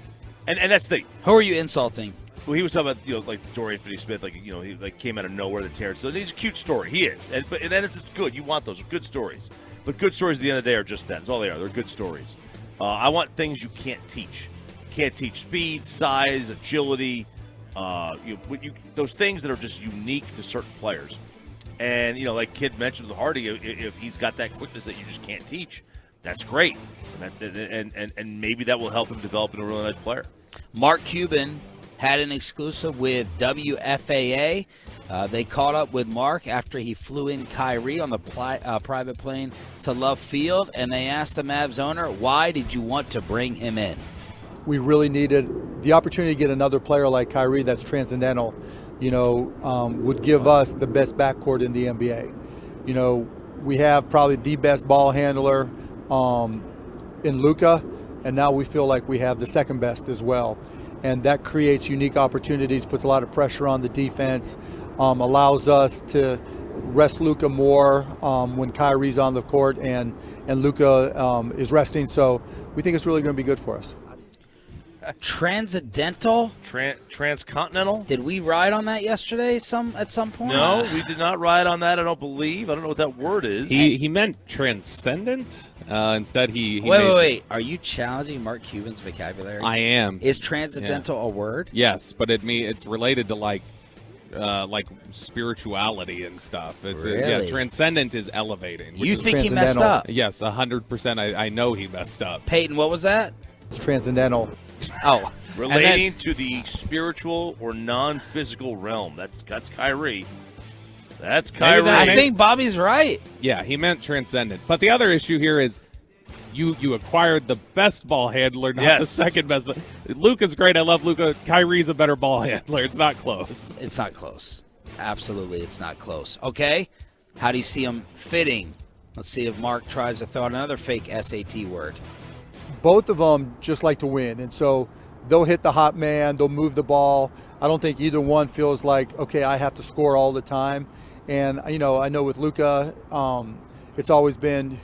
that's the thing. Who are you insulting? Well, he was talking about, like Dorian Finney-Smith, he came out of nowhere, the Terrence. So he's a cute story. He is. And then it's good. You want those. Good stories. But good stories at the end of the day are just that. That's all they are. They're good stories. I want things you can't teach. Can't teach speed, size, agility, those things that are just unique to certain players. And, like Kid mentioned with Hardy, if he's got that quickness that you just can't teach, that's great. And maybe that will help him develop into a really nice player. Mark Cuban had an exclusive with WFAA. They caught up with Mark after he flew in Kyrie on the private plane to Love Field, and they asked the Mavs owner, why did you want to bring him in? We really needed the opportunity to get another player like Kyrie that's transcendental, would give us the best backcourt in the NBA. We have probably the best ball handler in Luka, and now we feel like we have the second best as well. And that creates unique opportunities, puts a lot of pressure on the defense, allows us to rest Luka more when Kyrie's on the court and Luka is resting. So we think it's really going to be good for us. Transcendental? Transcontinental? Did we ride on that yesterday at some point? No, we did not ride on that, I don't believe. I don't know what that word is. He meant transcendent. Instead, he Wait. Are you challenging Mark Cuban's vocabulary? I am. Is transcendental a word? Yes, but it's related to like spirituality and stuff. Really? Transcendent is elevating. You think he messed up? Yes, 100%. I know he messed up. Peyton, what was that? It's transcendental. Oh. Relating to the spiritual or non-physical realm. That's Kyrie. That's Kyrie. I think Bobby's right. Yeah, he meant transcendent. But the other issue here is you acquired the best ball handler, not the second best. But Luka's great. I love Luka. Kyrie's a better ball handler. It's not close. It's not close. Absolutely, it's not close. Okay, how do you see him fitting? Let's see if Mark tries to throw out another fake SAT word. Both of them just like to win, and so they'll hit the hot man, they'll move the ball. I don't think either one feels like, okay, I have to score all the time. And, I know with Luka, it's always been,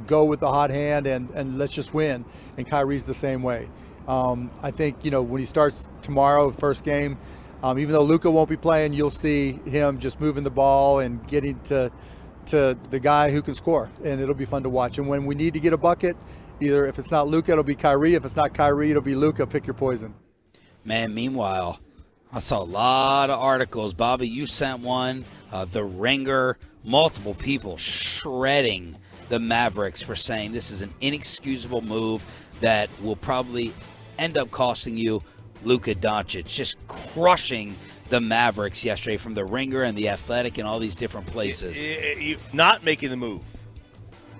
go with the hot hand and let's just win. And Kyrie's the same way. I think, when he starts tomorrow, first game, Even though Luka won't be playing, you'll see him just moving the ball and getting to the guy who can score, and it'll be fun to watch. And when we need to get a bucket, either if it's not Luka, it'll be Kyrie. If it's not Kyrie, it'll be Luka. Pick your poison. Man, meanwhile, I saw a lot of articles. Bobby, you sent one. The Ringer, multiple people shredding the Mavericks for saying this is an inexcusable move that will probably end up costing you Luka Doncic, just crushing the Mavericks yesterday from the Ringer and the Athletic and all these different places. Not making the move.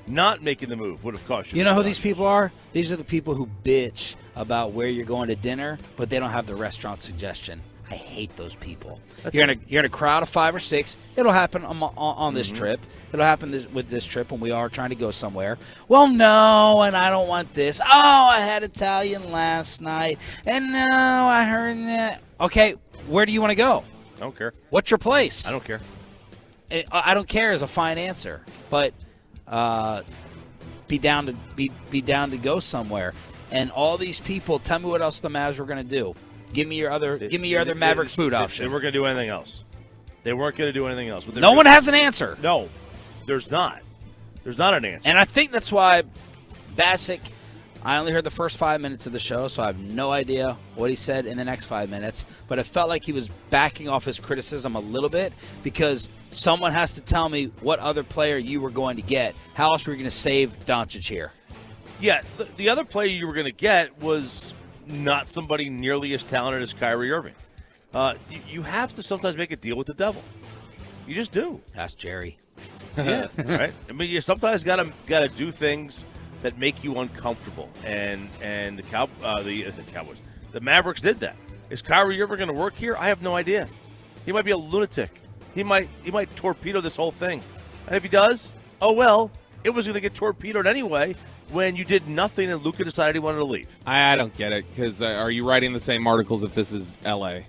Not making the move would have cost you. You know who these people are? These are the people who bitch about where you're going to dinner, but they don't have the restaurant suggestion. I hate those people. You're in a crowd of 5 or 6. It'll happen on this trip. It'll happen with this trip when we are trying to go somewhere. Well, no, and I don't want this. Oh, I had Italian last night, and no, I heard that. Okay, where do you want to go? I don't care. What's your place? I don't care. I don't care is a fine answer, but be down to go somewhere. And all these people, tell me what else the Mavs were going to do. Give me your other Maverick food option. They weren't going to do anything else. They weren't going to do anything else. No one has an answer. No, there's not. There's not an answer. And I think that's why Bassick, I only heard the first 5 minutes of the show, so I have no idea what he said in the next 5 minutes. But it felt like he was backing off his criticism a little bit because someone has to tell me what other player you were going to get. How else were you going to save Doncic here? Yeah, the other player you were going to get was not somebody nearly as talented as Kyrie Irving. You have to sometimes make a deal with the devil. You just do. Ask Jerry. Yeah, right. I mean, you sometimes gotta do things that make you uncomfortable, and the Cowboys, the Mavericks did that. Is Kyrie Irving going to work here? I have no idea. He might be a lunatic. He might torpedo this whole thing, and if he does, oh well. It was going to get torpedoed anyway when you did nothing and Luka decided he wanted to leave. I don't get it, because are you writing the same articles if this is L.A.?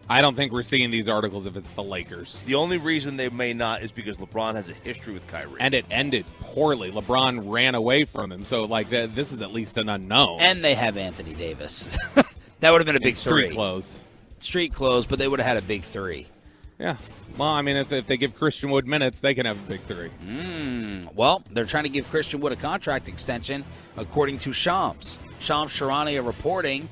I don't think we're seeing these articles if it's the Lakers. The only reason they may not is because LeBron has a history with Kyrie. And it ended poorly. LeBron ran away from him, so this is at least an unknown. And they have Anthony Davis. That would have been a big street clothes. Street clothes, but they would have had a big 3. Yeah. Well, I mean, if they give Christian Wood minutes, they can have a big 3. Well, they're trying to give Christian Wood a contract extension, according to Shams. Shams Charania reporting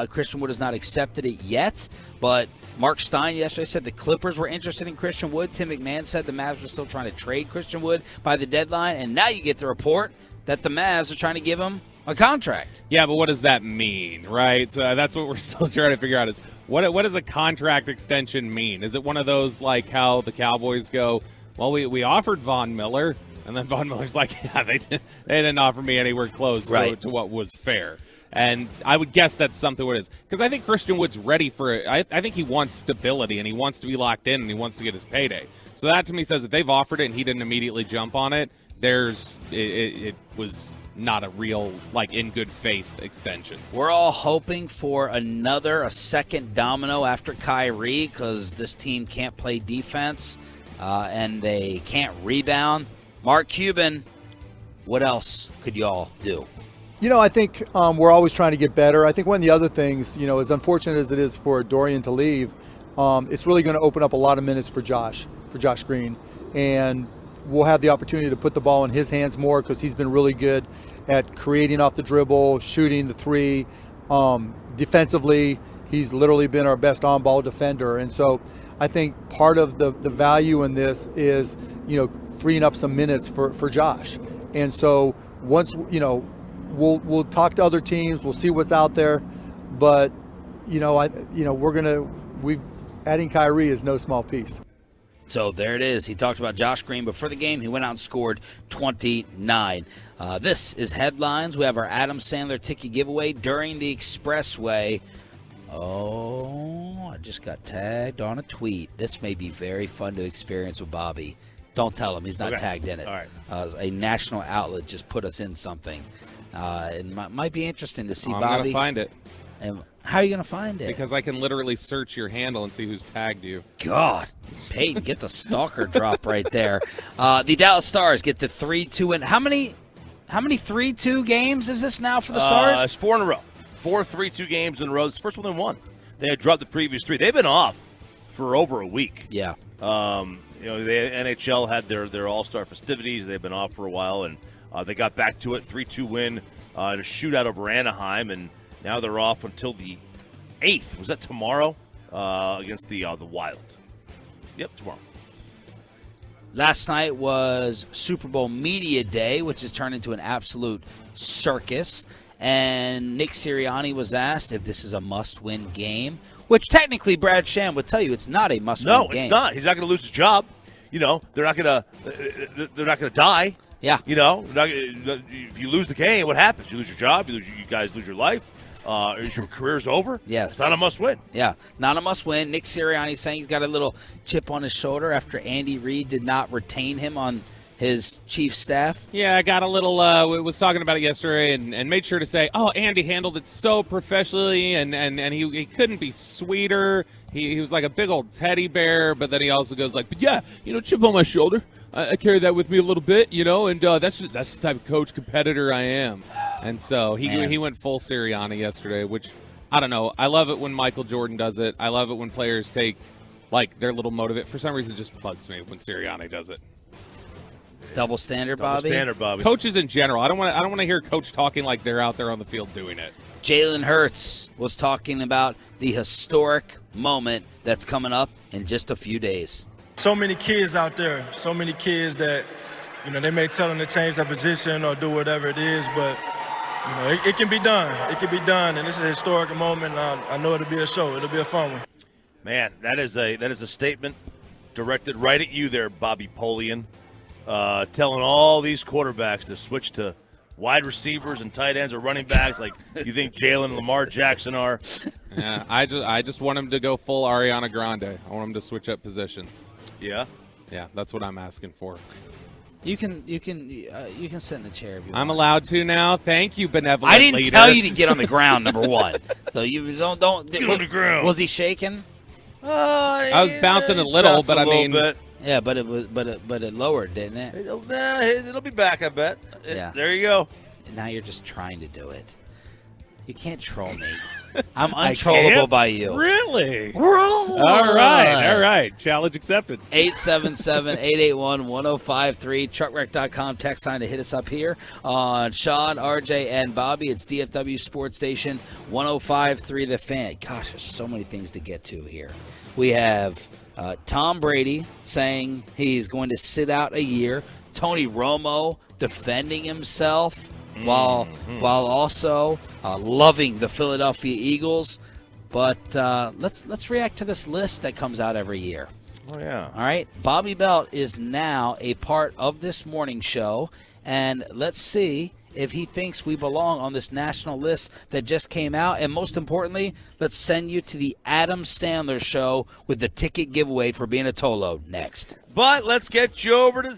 Christian Wood has not accepted it yet, but Mark Stein yesterday said the Clippers were interested in Christian Wood. Tim McMahon said the Mavs were still trying to trade Christian Wood by the deadline, and now you get the report that the Mavs are trying to give him a contract. Yeah, but what does that mean, right? So that's what we're still trying to figure out is what does a contract extension mean? Is it one of those like how the Cowboys go, well, we offered Von Miller, and then Von Miller's like, yeah, they didn't offer me anywhere close to what was fair. And I would guess that's something what it is. Because I think Christian Wood's ready for it. I think he wants stability, and he wants to be locked in, and he wants to get his payday. So that to me says that they've offered it, and he didn't immediately jump on it. It was not a real, in good faith extension. We're all hoping for a second domino after Kyrie because this team can't play defense and they can't rebound. Mark Cuban, what else could y'all do? I think we're always trying to get better. I think one of the other things, as unfortunate as it is for Dorian to leave, it's really going to open up a lot of minutes for Josh Green. And we'll have the opportunity to put the ball in his hands more because he's been really good at creating off the dribble, shooting the 3. Defensively, he's literally been our best on-ball defender. And so I think part of the value in this is, freeing up some minutes for Josh. And so once, we'll talk to other teams, we'll see what's out there. But, adding Kyrie is no small piece. So there it is. He talked about Josh Green before the game. He went out and scored 29. This is Headlines. We have our Adam Sandler ticket giveaway during the Expressway. Oh, I just got tagged on a tweet. This may be very fun to experience with Bobby. Don't tell him. He's not tagged in it. All right. A national outlet just put us in something. It might be interesting to see Bobby. I'm going to find it. And how are you going to find it? Because I can literally search your handle and see who's tagged you. God, Peyton, get the stalker drop right there. The Dallas Stars get the 3-2 win. How many 3-2 games is this now for the Stars? It's 4 in a row. 4 3-2 games in a row. It's the first one they won. They had dropped the previous 3. They've been off for over a week. Yeah. The NHL had their All-Star festivities. They've been off for a while, and they got back to it. 3-2 win in a shootout over Anaheim, and now they're off until the 8th. Was that tomorrow against the Wild? Yep, tomorrow. Last night was Super Bowl Media Day, which has turned into an absolute circus. And Nick Sirianni was asked if this is a must-win game, which technically Brad Sham would tell you it's not a must-win game. No, it's not. He's not going to lose his job. They're not going to die. Yeah. If you lose the game, what happens? You lose your job. You guys lose your life. Is your career's over? Yes. It's not a must-win. Yeah, not a must-win. Nick Sirianni saying he's got a little chip on his shoulder after Andy Reid did not retain him on his chief staff. Yeah, I got a little, was talking about it yesterday and made sure to say, Andy handled it so professionally and he couldn't be sweeter. He was like a big old teddy bear, but then he also goes like, but yeah, chip on my shoulder. I carry that with me a little bit, and that's the type of coach competitor I am. And so he went full Sirianni yesterday, which, I don't know. I love it when Michael Jordan does it. I love it when players take, their little motivate. For some reason, it just bugs me when Sirianni does it. Double standard, Bobby. Double standard, Bobby. Coaches in general. I don't want to hear coach talking like they're out there on the field doing it. Jalen Hurts was talking about the historic moment that's coming up in just a few days. So many kids out there, so many kids that, they may tell them to change their position or do whatever it is, but, it can be done. It can be done, and it's a historic moment. I know it'll be a show. It'll be a fun one. Man, that is a statement directed right at you there, Bobby Polian, telling all these quarterbacks to switch to wide receivers and tight ends or running backs like you think Jalen and Lamar Jackson are. Yeah, I just want him to go full Ariana Grande. I want him to switch up positions. Yeah? Yeah, that's what I'm asking for. You can sit in the chair if you want. I'm allowed to now. Thank you, benevolent I didn't leader. tell you to get on the ground, number one. So you don't get on the ground. Was he shaking? I was bouncing a little, but I mean, bit. Yeah, but it lowered, didn't it? It'll be back, I bet. Yeah. There you go. And now you're just trying to do it. You can't troll me. I'm untrollable by you. Really? Roll All right. Challenge accepted. 877-881-1053. Truckwreck.com text line to hit us up here on Sean, RJ, and Bobby. It's DFW Sports Station 1053 The Fan. Gosh, there's so many things to get to here. We have Tom Brady saying he's going to sit out a year. Tony Romo defending himself while also loving the Philadelphia Eagles. But let's react to this list that comes out every year. Oh, yeah. All right. Bobby Belt is now a part of this morning show, and let's see if he thinks we belong on this national list that just came out. And most importantly, let's send you to the Adam Sandler show with the ticket giveaway for being a Tolo next. But let's get you over to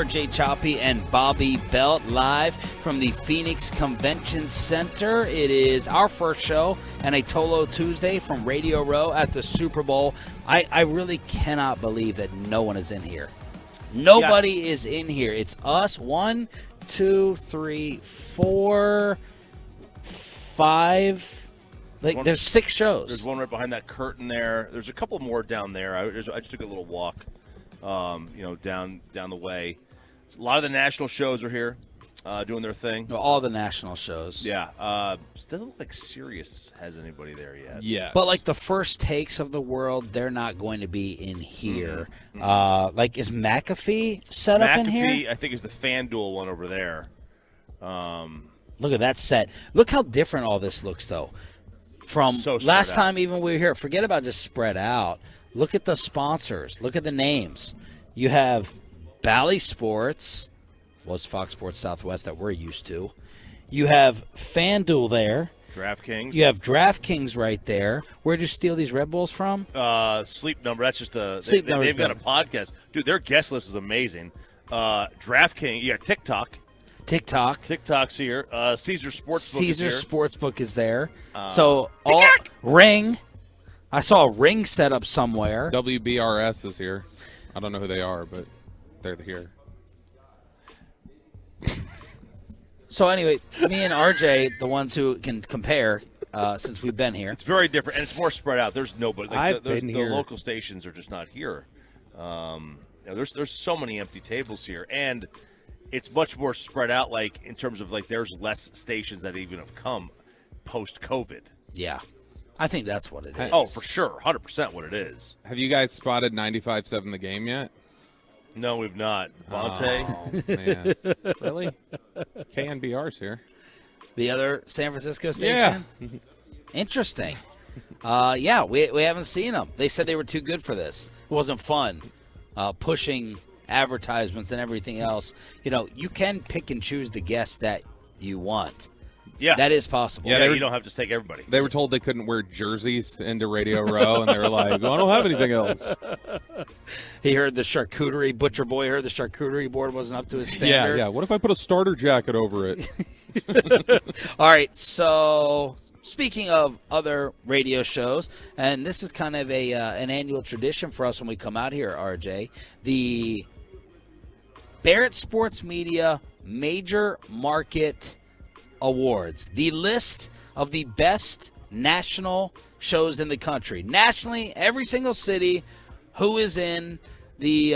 Jay Choppy and Bobby Belt live from the Phoenix Convention Center. It is our first show and a Tolo Tuesday from Radio Row at the Super Bowl. I really cannot believe that no one is in here. Nobody is in here. It's us. 1, 2, 3, 4, 5. There's 6 shows. There's one right behind that curtain there. There's a couple more down there. I just took a little walk, down the way. A lot of the national shows are here, doing their thing. All the national shows. Yeah. It doesn't look like Sirius has anybody there yet. Yeah. But like the first takes of the world, they're not going to be in here. Mm-hmm. Is McAfee set up in here? McAfee, I think, is the FanDuel one over there. Look at that set. Look how different all this looks, though. From last time even we were here. Forget about just spread out. Look at the sponsors. Look at the names. You have Bally Sports, was Fox Sports Southwest that we're used to. You have FanDuel there. DraftKings. You have DraftKings right there. Where'd you steal these Red Bulls from? Sleep Number. That's just Sleep Number. They've got a podcast. Dude, their guest list is amazing. DraftKings. You got TikTok. TikTok's here. Caesar Sportsbook is here. Sportsbook is there. Ring. I saw a Ring set up somewhere. WBRS is here. I don't know who they are, but they're here. So anyway, me and RJ, the ones who can compare, since we've been here. It's very different, and it's more spread out. There's nobody. The local stations are just not here. There's so many empty tables here, and it's much more spread out. Like in terms of there's less stations that even have come post-COVID. Yeah, I think that's what it is. Oh, for sure, 100% what it is. Have you guys spotted 95.7 The Game yet? No, we've not. Bonte? Oh, man. Really? KNBR's here. The other San Francisco station? Yeah. Interesting. We haven't seen them. They said they were too good for this. It wasn't fun pushing advertisements and everything else. You can pick and choose the guests that you want. Yeah. That is possible. Yeah, you don't have to take everybody. They were told they couldn't wear jerseys into Radio Row, and they were like, well, I don't have anything else. He heard the charcuterie, Butcher Boy heard the charcuterie board wasn't up to his standard. Yeah. What if I put a starter jacket over it? All right, so speaking of other radio shows, and this is kind of an annual tradition for us when we come out here, RJ, the Barrett Sports Media Major Market Awards, the list of the best national shows in the country. Nationally, every single city, who is in the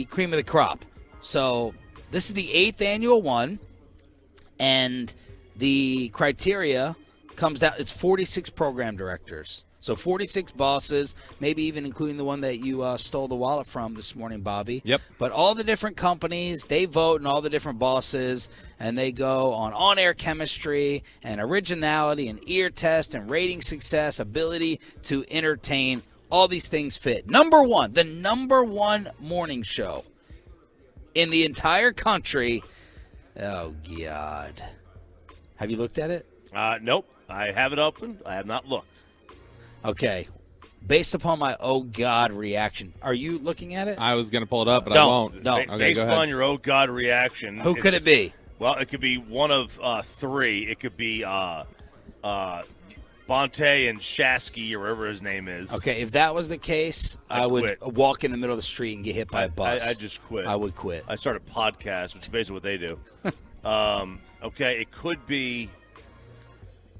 cream of the crop. So this is the 8th annual one, and the criteria comes down. It's 46 program directors. So 46 bosses, maybe even including the one that you stole the wallet from this morning, Bobby. Yep. But all the different companies, they vote, and all the different bosses, and they go on-air chemistry and originality and ear test and rating success, ability to entertain. All these things fit. Number one, the number one morning show in the entire country. Oh, God. Have you looked at it? Nope. I have it open. I have not looked. Okay. Based upon my oh God reaction, are you looking at it? I was going to pull it up, but I won't. No. Okay, based upon your oh God reaction. Who could it be? Well, it could be one of 3. It could be Bonte and Shasky or whatever his name is. Okay, if that was the case, I would walk in the middle of the street and get hit by a bus. I just quit. I would quit. I started a podcast, which is basically what they do. Okay, it could be.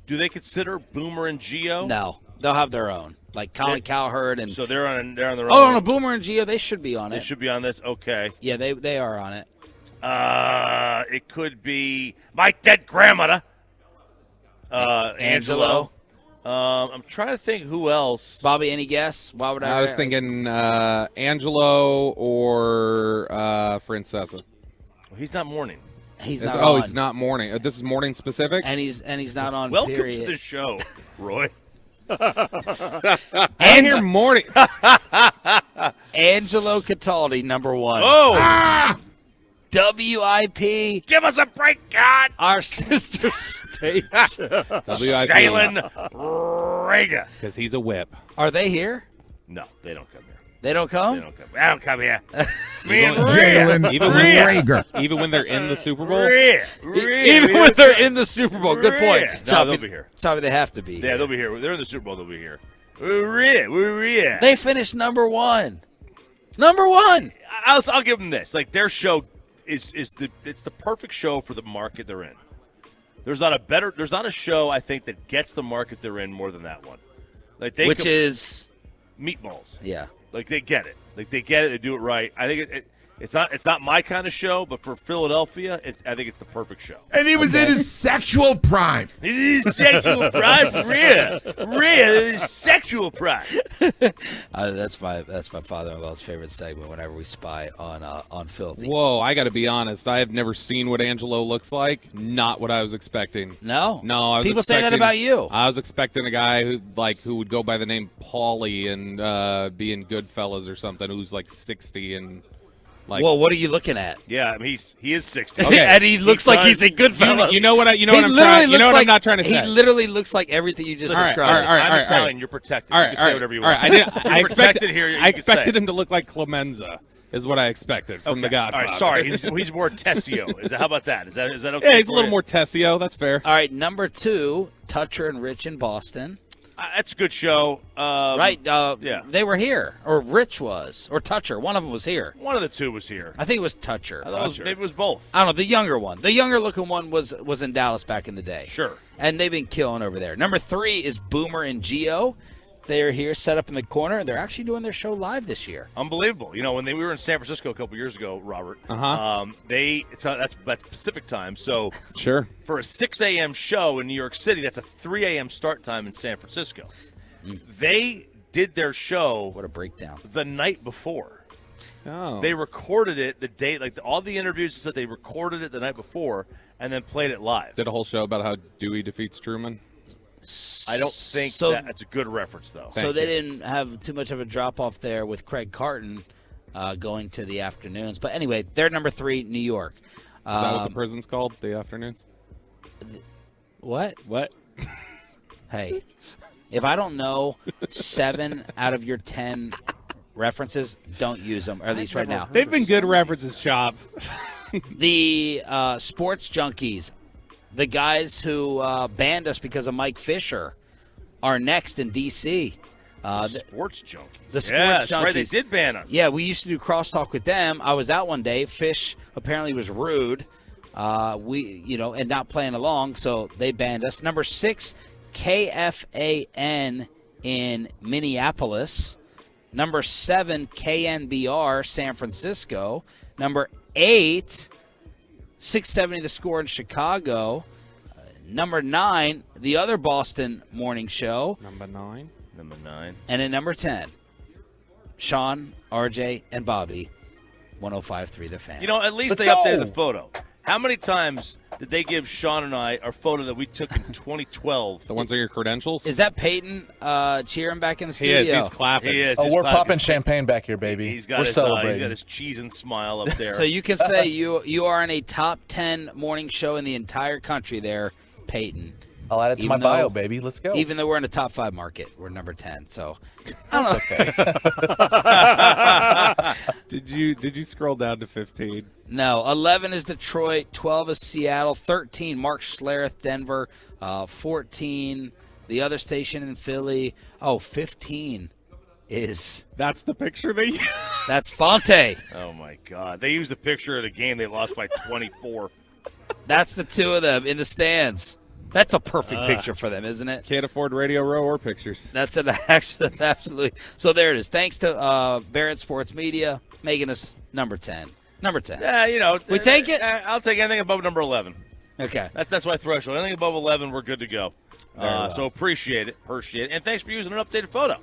Do they consider Boomer and Geo? No, they'll have their own. Like Colin Cowherd and so they're on their own. Oh no, Boomer and Geo, they should be on it. They should be on this. Okay. Yeah, they are on it. It could be my dead grandmother. Angelo. I'm trying to think who else. Bobby, any guess? Why would I? I was thinking Angelo or Francesa. Well, he's not morning. He's not on. It's not morning. This is morning specific? And he's not on. Welcome period. to the show, Roy. And your morning. Angelo Cataldi, number one. Oh! WIP. Give us a break, God! Our sister station. WIP. Jalen Rager. Because he's a whip. Are they here? No, they don't come here. They don't come? They don't come. I don't come here. Even when they're in the Super Bowl? Even when they're in the Super Bowl. Good point. No, they'll be here. Choppy, they have to be. Yeah, they'll be here. They're in the Super Bowl. They'll be here. We're They finished number one. Number one. I'll give them this. Like, their show it's the perfect show for the market they're in. There's not a show I think that gets the market they're in more than that one. Like Which is Meatballs. Yeah. Like, they get it. Like, they get it. They do it right. I think it's not my kind of show, but for Philadelphia, I think it's the perfect show. And he was in his sexual prime. His sexual prime, real sexual prime. That's my father-in-law's favorite segment. Whenever we spy on Filthy. Whoa, I got to be honest. I have never seen what Angelo looks like. Not what I was expecting. No. I was People say that about you. I was expecting a guy who would go by the name Paulie and be in Goodfellas or something. Who's like 60 and. Well, what are you looking at? Yeah, I mean, he is 60. Okay. And he looks like he's a Goodfellas. You know what I'm not trying to say. He literally looks like everything you just described. I'm Italian. You're protected. You can say whatever you want. I expected him to look like Clemenza. Is what I expected from The Godfather. All right, sorry. He's more Tessio. How about that? Is that okay? Yeah, he's a little more Tessio. That's fair. All right, number 2, Toucher and Rich in Boston. That's a good show. Right. Yeah. They were here. Or Rich was. Or Toucher. One of them was here. One of the two was here. I think it was Toucher. Maybe it was both. I don't know. The younger one. The younger-looking one was in Dallas back in the day. Sure. And they've been killing over there. Number 3 is Boomer and Gio. They're here set up in the corner, and they're actually doing their show live this year. Unbelievable. You know, when we were in San Francisco a couple years ago, Robert, that's Pacific time. So sure, for a 6 a.m. show in New York City, that's a 3 a.m. start time in San Francisco. They did their show. What a breakdown. The night before. Oh. They recorded it the day, all the interviews said they recorded it the night before and then played it live. Did a whole show about how Dewey defeats Truman. I don't think that's a good reference, though. So they didn't have too much of a drop-off there with Craig Carton going to the afternoons. But anyway, they're number 3, New York. Is that what the prison's called, the afternoons? What? Hey, if I don't know 7 out of your 10 references, don't use them, or at least right now. They've been good references, Chop. The sports junkies. The guys who banned us because of Mike Fisher are next in D.C. Sports junkies. The sports junkies. Right. They did ban us. Yeah, we used to do crosstalk with them. I was out one day. Fish apparently was rude, and not playing along, so they banned us. Number 6, KFAN in Minneapolis. Number 7, KNBR, San Francisco. Number 8, 670 The Score in Chicago. Number 9, the other Boston morning show. Number 9. And at number 10, Sean, RJ, and Bobby, 105.3 The Fan. You know, at least they updated the photo. How many times did they give Sean and I our photo that we took in 2012? The ones on your credentials? Is that Peyton cheering back in the studio? He is. He's clapping. He is. We're popping champagne back here, baby. We're celebrating. He's got his cheese and smile up there. So you can say you are in a top 10 morning show in the entire country there, Peyton. I'll add it to my bio, baby. Let's go. Even though we're in a top 5 market, we're number 10. So I don't know. Did you scroll down to 15? No. 11 is Detroit. 12 is Seattle. 13, Mark Schlereth, Denver. 14, the other station in Philly. 15 is. That's the picture they use. That's Fonte. Oh my God! They used a picture of a game they lost by 24. That's the two of them in the stands. That's a perfect picture for them, isn't it? Can't afford Radio Row or pictures. That's an absolutely. So there it is. Thanks to Barrett Sports Media making us number 10. Number 10. Yeah, we take it. I'll take anything above number 11. Okay. That's my threshold. Anything above 11, we're good to go. Well. So appreciate it. And thanks for using an updated photo.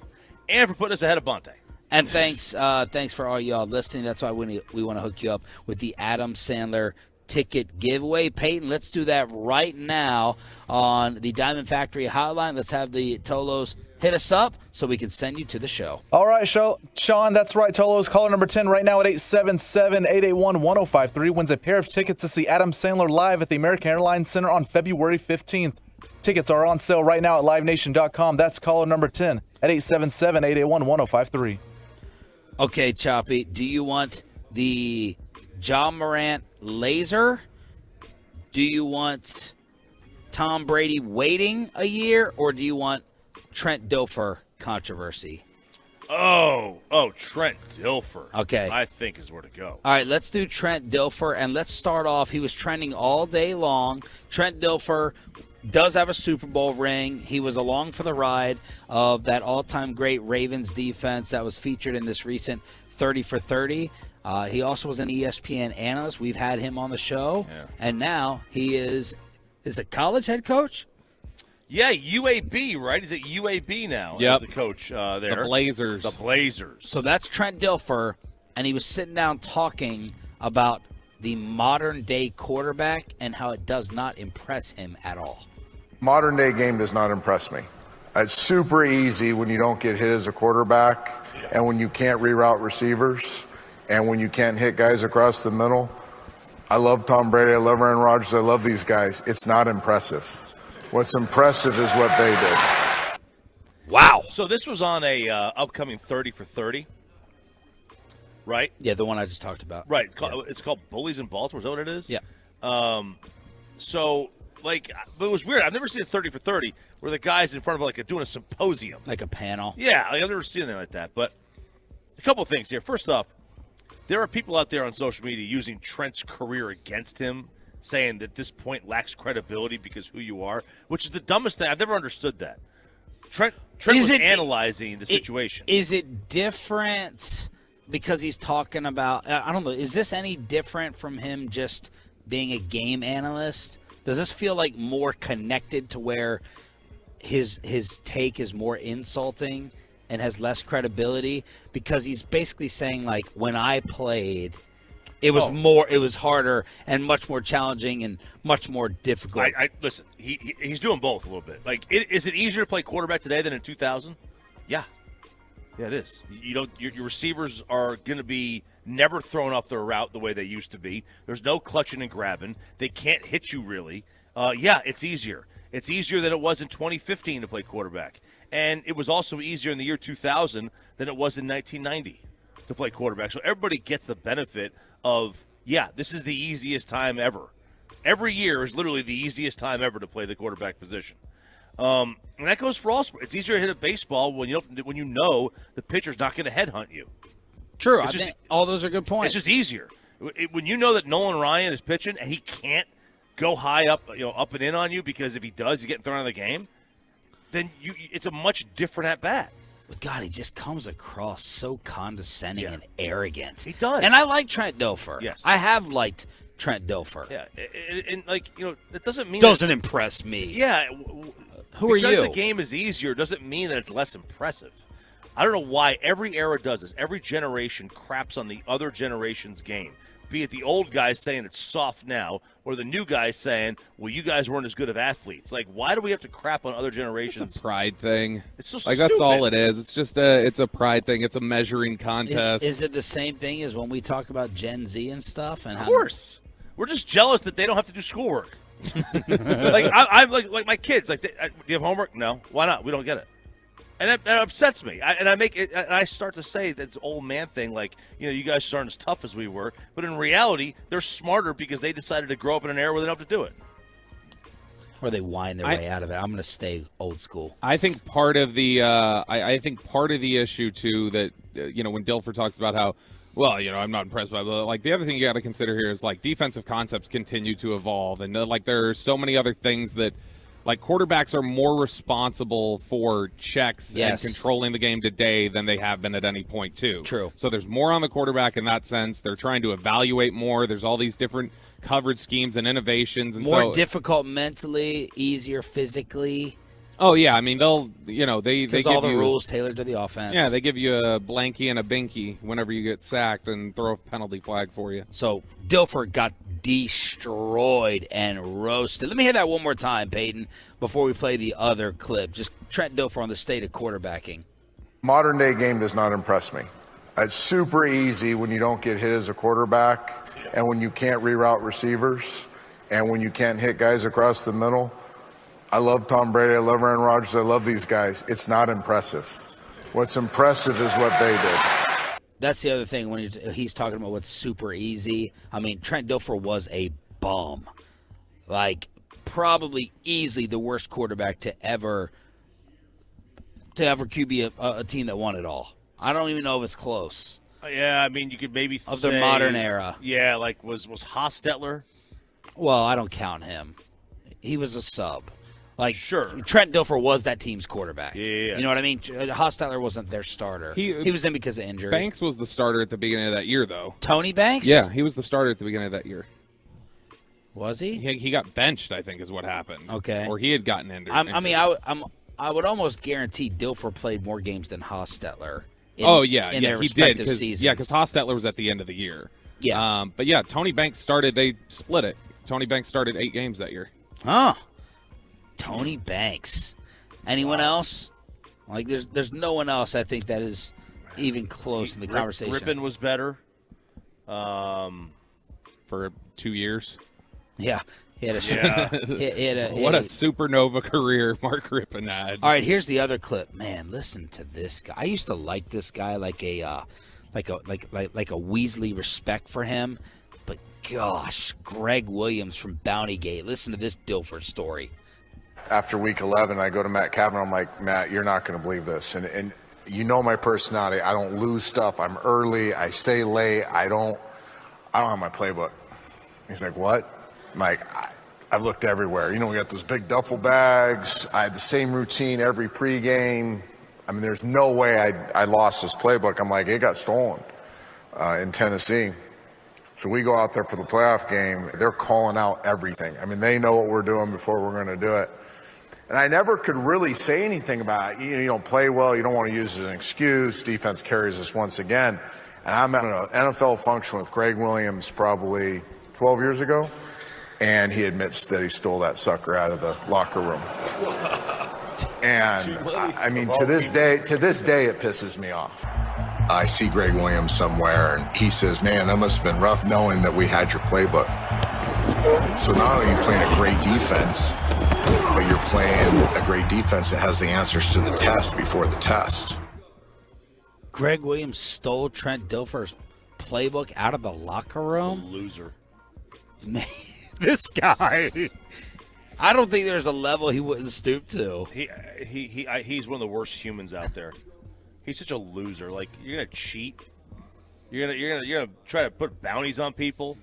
And for putting us ahead of Bonte. And thanks for all y'all listening. That's why we want to hook you up with the Adam Sandler ticket giveaway. Peyton, let's do that right now on the Diamond Factory hotline. Let's have the Tolos hit us up so we can send you to the show. All right, Sean, that's right. Tolos, caller number 10 right now at 877-881-1053 wins a pair of tickets to see Adam Sandler live at the American Airlines Center on February 15th. Tickets are on sale right now at livenation.com. That's caller number 10 at 877-881-1053. Okay, Choppy, do you want the John Morant laser? Do you want Tom Brady waiting a year? Or do you want Trent Dilfer controversy? Oh, Trent Dilfer. Okay. I think is where to go. All right, let's do Trent Dilfer, and let's start off. He was trending all day long. Trent Dilfer does have a Super Bowl ring. He was along for the ride of that all-time great Ravens defense that was featured in this recent 30 for 30. He also was an ESPN analyst. We've had him on the show, and now he is a college head coach? Yeah, UAB, right? He's at UAB now Yep. as the coach there. The Blazers. The Blazers. So that's Trent Dilfer, and he was sitting down talking about the modern-day quarterback and how it does not impress him at all. Modern day game does not impress me. It's super easy when you don't get hit as a quarterback and when you can't reroute receivers and when you can't hit guys across the middle. I love Tom Brady. I love Aaron Rodgers. I love these guys. It's not impressive. What's impressive is what they did. Wow. So this was on a upcoming 30 for 30, right? Yeah, the one I just talked about. Right. It's called Bullies in Baltimore. Is that what it is? Yeah. So, but it was weird. I've never seen a 30 for 30 where the guy's in front of doing a symposium. Like a panel. Yeah, I've never seen anything like that. But a couple of things here. First off, there are people out there on social media using Trent's career against him, saying that this point lacks credibility because who you are, which is the dumbest thing. I've never understood that. Trent was analyzing the situation. Is it different because he's talking about, I don't know, is this any different from him just being a game analyst? Does this feel like more connected to where his take is more insulting and has less credibility? Because he's basically saying, like, when I played, it was harder and much more challenging and much more difficult. Listen, he's doing both a little bit. Like, is it easier to play quarterback today than in 2000? Yeah. Yeah, it is. Your receivers are going to be never thrown off their route the way they used to be. There's no clutching and grabbing. They can't hit you really. Yeah, it's easier. It's easier than it was in 2015 to play quarterback. And it was also easier in the year 2000 than it was in 1990 to play quarterback. So everybody gets the benefit of, yeah, this is the easiest time ever. Every year is literally the easiest time ever to play the quarterback position. And that goes for all sports. It's easier to hit a baseball when you know the pitcher's not going to headhunt you. True. I think all those are good points. It's just easier. When you know that Nolan Ryan is pitching and he can't go high up, up and in on you because if he does, he's getting thrown out of the game, then it's a much different at bat. God, he just comes across so condescending and arrogant. He does. And I like Trent Dilfer. Yes. I have liked Trent Dilfer. Yeah. And it doesn't mean doesn't impress me. Yeah. Who are you? Because the game is easier doesn't mean that it's less impressive. I don't know why every era does this. Every generation craps on the other generation's game. Be it the old guys saying it's soft now or the new guys saying, well, you guys weren't as good of athletes. Like, why do we have to crap on other generations? It's a pride thing. It's so stupid. That's all it is. It's just it's a pride thing. It's a measuring contest. Is it the same thing as when we talk about Gen Z and stuff? And of course. We're just jealous that they don't have to do schoolwork. I'm like my kids. Like, do you have homework? No. Why not? We don't get it. And that upsets me. I start to say that's old man thing, like, you guys aren't as tough as we were. But in reality, they're smarter because they decided to grow up in an era where they don't have to do it. Or they whine their way out of it. I'm going to stay old school. I think part of the I think part of the issue too that when Dilfer talks about how, well, I'm not impressed by, but like the other thing you got to consider here is like defensive concepts continue to evolve, and like there are so many other things that. Like, quarterbacks are more responsible for checks and controlling the game today than they have been at any point, too. True. So there's more on the quarterback in that sense. They're trying to evaluate more. There's all these different coverage schemes and innovations. And more difficult mentally, easier physically. Oh, yeah. I mean, they give all the rules tailored to the offense. Yeah, they give you a blankie and a binky whenever you get sacked and throw a penalty flag for you. So Dilfer got destroyed and roasted. Let me hear that one more time, Peyton, before we play the other clip. Just Trent Dilfer on the state of quarterbacking. Modern day game does not impress me. It's super easy when you don't get hit as a quarterback and when you can't reroute receivers and when you can't hit guys across the middle. I love Tom Brady. I love Aaron Rodgers. I love these guys. It's not impressive. What's impressive is what they did. That's the other thing when he's talking about what's super easy. I mean, Trent Dilfer was a bum. Like, probably easily the worst quarterback to ever QB a team that won it all. I don't even know if it's close. Yeah, I mean, you could maybe of say, the modern era. Yeah, like was Hostetler? Well, I don't count him. He was a sub. Like, sure, Trent Dilfer was that team's quarterback. Yeah. You know what I mean? Hostetler wasn't their starter. He was in because of injury. Banks was the starter at the beginning of that year, though. Tony Banks? Yeah, he was the starter at the beginning of that year. Was he? He got benched, I think, is what happened. Okay. Or he had gotten injured. I would almost guarantee Dilfer played more games than Hostetler. In their he did. Seasons. Yeah, because Hostetler was at the end of the year. Yeah. But yeah, Tony Banks started. They split it. Tony Banks started 8 games that year. Huh. Tony Banks. Anyone else? Like, there's no one else I think that is even close in the conversation. Rippon was better. For 2 years. Yeah. He had What a supernova career Mark Rippon had. All right, here's the other clip. Man, listen to this guy. I used to like this guy like a Weasley respect for him. But gosh, Greg Williams from Bountygate. Listen to this Dilfer story. After week 11, I go to Matt Kavanaugh. I'm like, Matt, you're not going to believe this. And you know my personality. I don't lose stuff. I'm early. I stay late. I don't have my playbook. He's like, what? I'm like, I've looked everywhere. You know, we got those big duffel bags. I had the same routine every pregame. I mean, there's no way I lost this playbook. I'm like, it got stolen in Tennessee. So we go out there for the playoff game. They're calling out everything. I mean, they know what we're doing before we're going to do it. And I never could really say anything about it. You don't play well. You don't want to use it as an excuse. Defense carries us once again. And I'm at an NFL function with Greg Williams probably 12 years ago. And he admits that he stole that sucker out of the locker room. And I mean, to this day, it pisses me off. I see Greg Williams somewhere, and he says, man, that must have been rough knowing that we had your playbook. So not only are you playing a great defense, but you're playing a great defense that has the answers to the test before the test. Greg Williams stole Trent Dilfer's playbook out of the locker room? Loser. Man. This guy, I don't think there's a level he wouldn't stoop to. He's one of the worst humans out there. He's such a loser. Like, you're gonna cheat. You're gonna try to put bounties on people.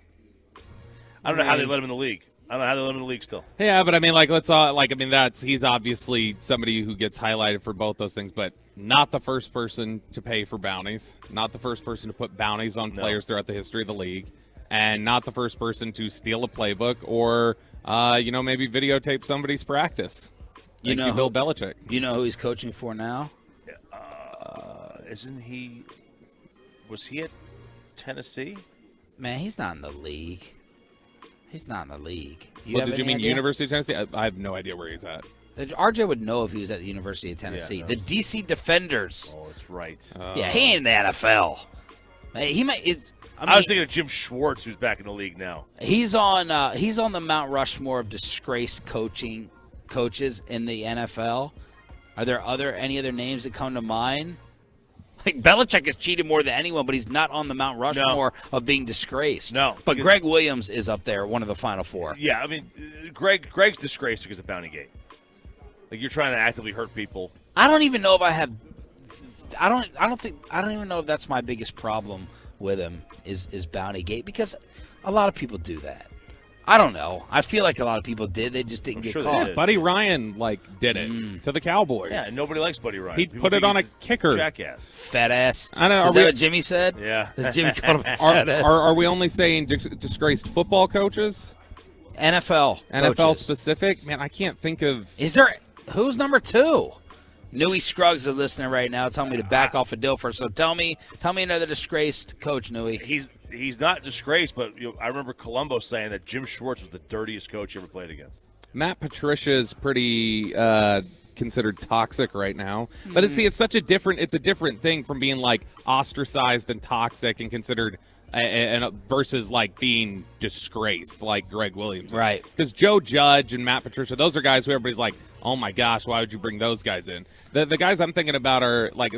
I don't know how they let him in the league. I don't know how they let him in the league still. Yeah, but I mean, he's obviously somebody who gets highlighted for both those things, but not the first person to pay for bounties, not the first person to put bounties on players throughout the history of the league. And not the first person to steal a playbook or, maybe videotape somebody's practice. Bill Belichick. You know who he's coaching for now? Isn't he? Was he at Tennessee? Man, he's not in the league. He's not in the league. Did you mean idea? University of Tennessee? I have no idea where he's at. RJ would know if he was at the University of Tennessee. The DC Defenders. Oh, that's right. Yeah, he ain't in the NFL. He might. I was thinking of Jim Schwartz, who's back in the league now. He's on the Mount Rushmore of disgraced coaches in the NFL. Are there any other names that come to mind? Like, Belichick has cheated more than anyone, but he's not on the Mount Rushmore of being disgraced. No, but Greg Williams is up there, one of the Final Four. Yeah, I mean, Greg's disgraced because of Bountygate. Like, you're trying to actively hurt people. I don't even know if I have. I don't even know if that's my biggest problem with him is Bountygate, because a lot of people do that. I don't know. I feel like a lot of people did. They just didn't get caught. Buddy Ryan did it to the Cowboys. Yeah, nobody likes Buddy Ryan. He put it on a kicker. Jackass. Fat ass. I know. Is that what Jimmy said? Yeah. Is Jimmy called him a fat ass? Are we only saying disgraced football coaches? NFL coaches. Specific? Man, I can't think of. Is there? Who's number 2? Newey Scruggs is listening right now, telling me to back off of Dilfer. So tell me another disgraced coach, Newey. He's not disgraced, but I remember Colombo saying that Jim Schwartz was the dirtiest coach he ever played against. Matt Patricia is pretty considered toxic right now, but it's such a different thing from being like ostracized and toxic and considered versus like being disgraced like Greg Williams, right? Because Joe Judge and Matt Patricia, those are guys who everybody's like, oh my gosh, why would you bring those guys in? The guys I'm thinking about are like,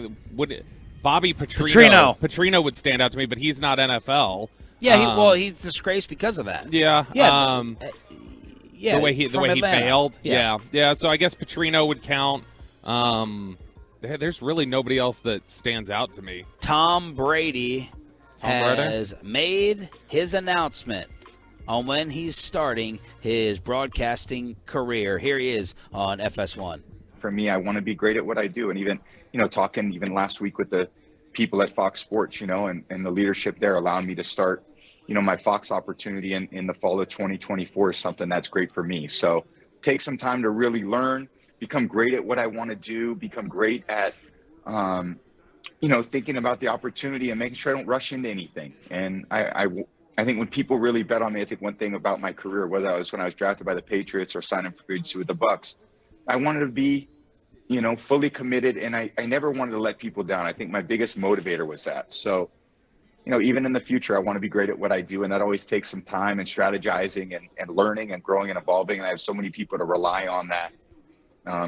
Bobby Petrino. Petrino would stand out to me, but he's not NFL. Yeah, he's disgraced because of that. Yeah. Yeah. The way he bailed. Yeah. So I guess Petrino would count. There's really nobody else that stands out to me. Tom Brady has made his announcement on when he's starting his broadcasting career. Here he is on FS1. For me, I want to be great at what I do. And even, talking even last week with the people at Fox Sports, and the leadership there allowing me to start, my Fox opportunity in the fall of 2024 is something that's great for me. So take some time to really learn, become great at what I want to do, become great at, thinking about the opportunity and making sure I don't rush into anything. And I think when people really bet on me, I think one thing about my career, whether I was when I was drafted by the Patriots or signing for free agency with the Bucks, I wanted to be, fully committed, and I never wanted to let people down. I think my biggest motivator was that. So, even in the future, I want to be great at what I do, and that always takes some time and strategizing and learning and growing and evolving. And I have so many people to rely on that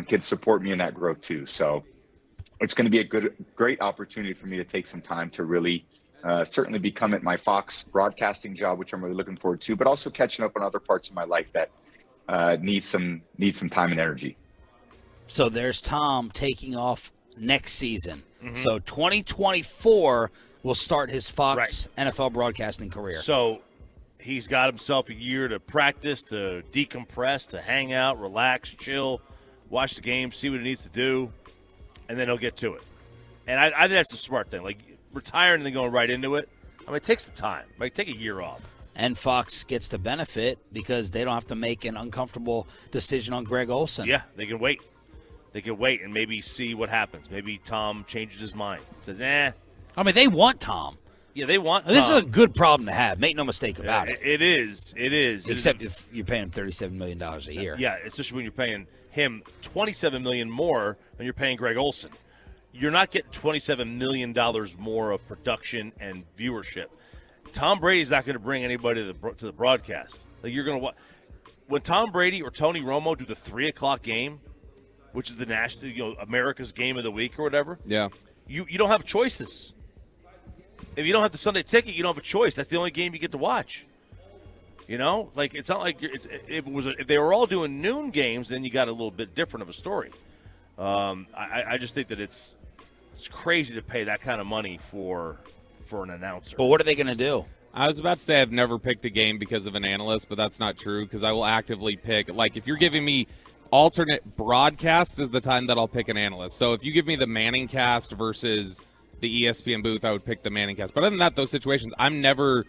can support me in that growth too. So it's going to be a great opportunity for me to take some time to really certainly become at my Fox broadcasting job, which I'm really looking forward to, but also catching up on other parts of my life that need some time and energy. So there's Tom taking off next season. Mm-hmm. So 2024 will start his Fox NFL broadcasting career. So he's got himself a year to practice, to decompress, to hang out, relax, chill, watch the game, see what he needs to do, and then he'll get to it. And I think that's the smart thing. Like, retiring and then going right into it, it takes some time. Like, take a year off. And Fox gets the benefit because they don't have to make an uncomfortable decision on Greg Olsen. Yeah, they can wait. They can wait and maybe see what happens. Maybe Tom changes his mind and says, they want Tom. Yeah, they want Tom. This is a good problem to have. Make no mistake about it. It is. Except if you're paying him $37 million a year. Yeah, especially when you're paying him $27 million more than you're paying Greg Olsen. You're not getting $27 million more of production and viewership. Tom Brady's not going to bring anybody to the broadcast. Like, you're going to when Tom Brady or Tony Romo do the 3:00 game, which is the national, America's game of the week or whatever. Yeah, you don't have choices. If you don't have the Sunday ticket, you don't have a choice. That's the only game you get to watch. It's not like if they were all doing noon games, then you got a little bit different of a story. I just think that it's crazy to pay that kind of money for an announcer. But what are they going to do? I was about to say I've never picked a game because of an analyst, but that's not true because I will actively pick. Like, if you're giving me alternate broadcast is the time that I'll pick an analyst. So if you give me the Manning cast versus the ESPN booth, I would pick the Manning cast. But other than that, those situations, I'm never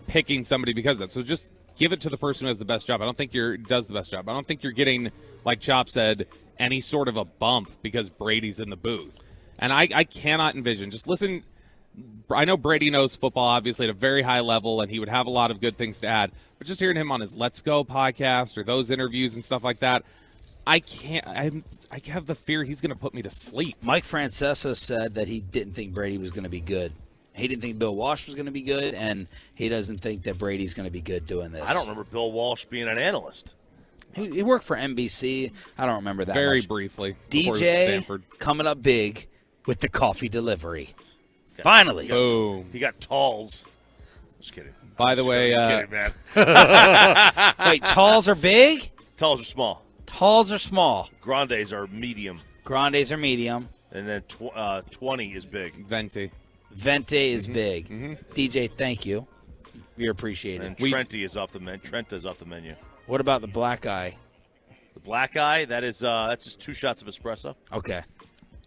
picking somebody because of that. So just give it to the person who has the best job. I don't think does the best job. I don't think you're getting, like Chop said, any sort of a bump because Brady's in the booth. And I cannot envision. Just listen. I know Brady knows football, obviously, at a very high level, and he would have a lot of good things to add. But just hearing him on his Let's Go podcast or those interviews and stuff like that, I can't. I have the fear he's going to put me to sleep. Mike Francesa said that he didn't think Brady was going to be good. He didn't think Bill Walsh was going to be good, and he doesn't think that Brady's going to be good doing this. I don't remember Bill Walsh being an analyst. He worked for NBC. I don't remember that very much. briefly. DJ coming up big with the coffee delivery. Finally. Boom. He got talls. Just kidding. By the way, kidding, man. Wait, talls are big? Talls are small. Talls are small. Grandes are medium. Grandes are medium. And then 20 is big. Venti is big. Mm-hmm. DJ, thank you. You're appreciated. And Trenta is off the menu. Trenta's off the menu. What about the black eye? The black eye, that's just 2 shots of espresso. Okay.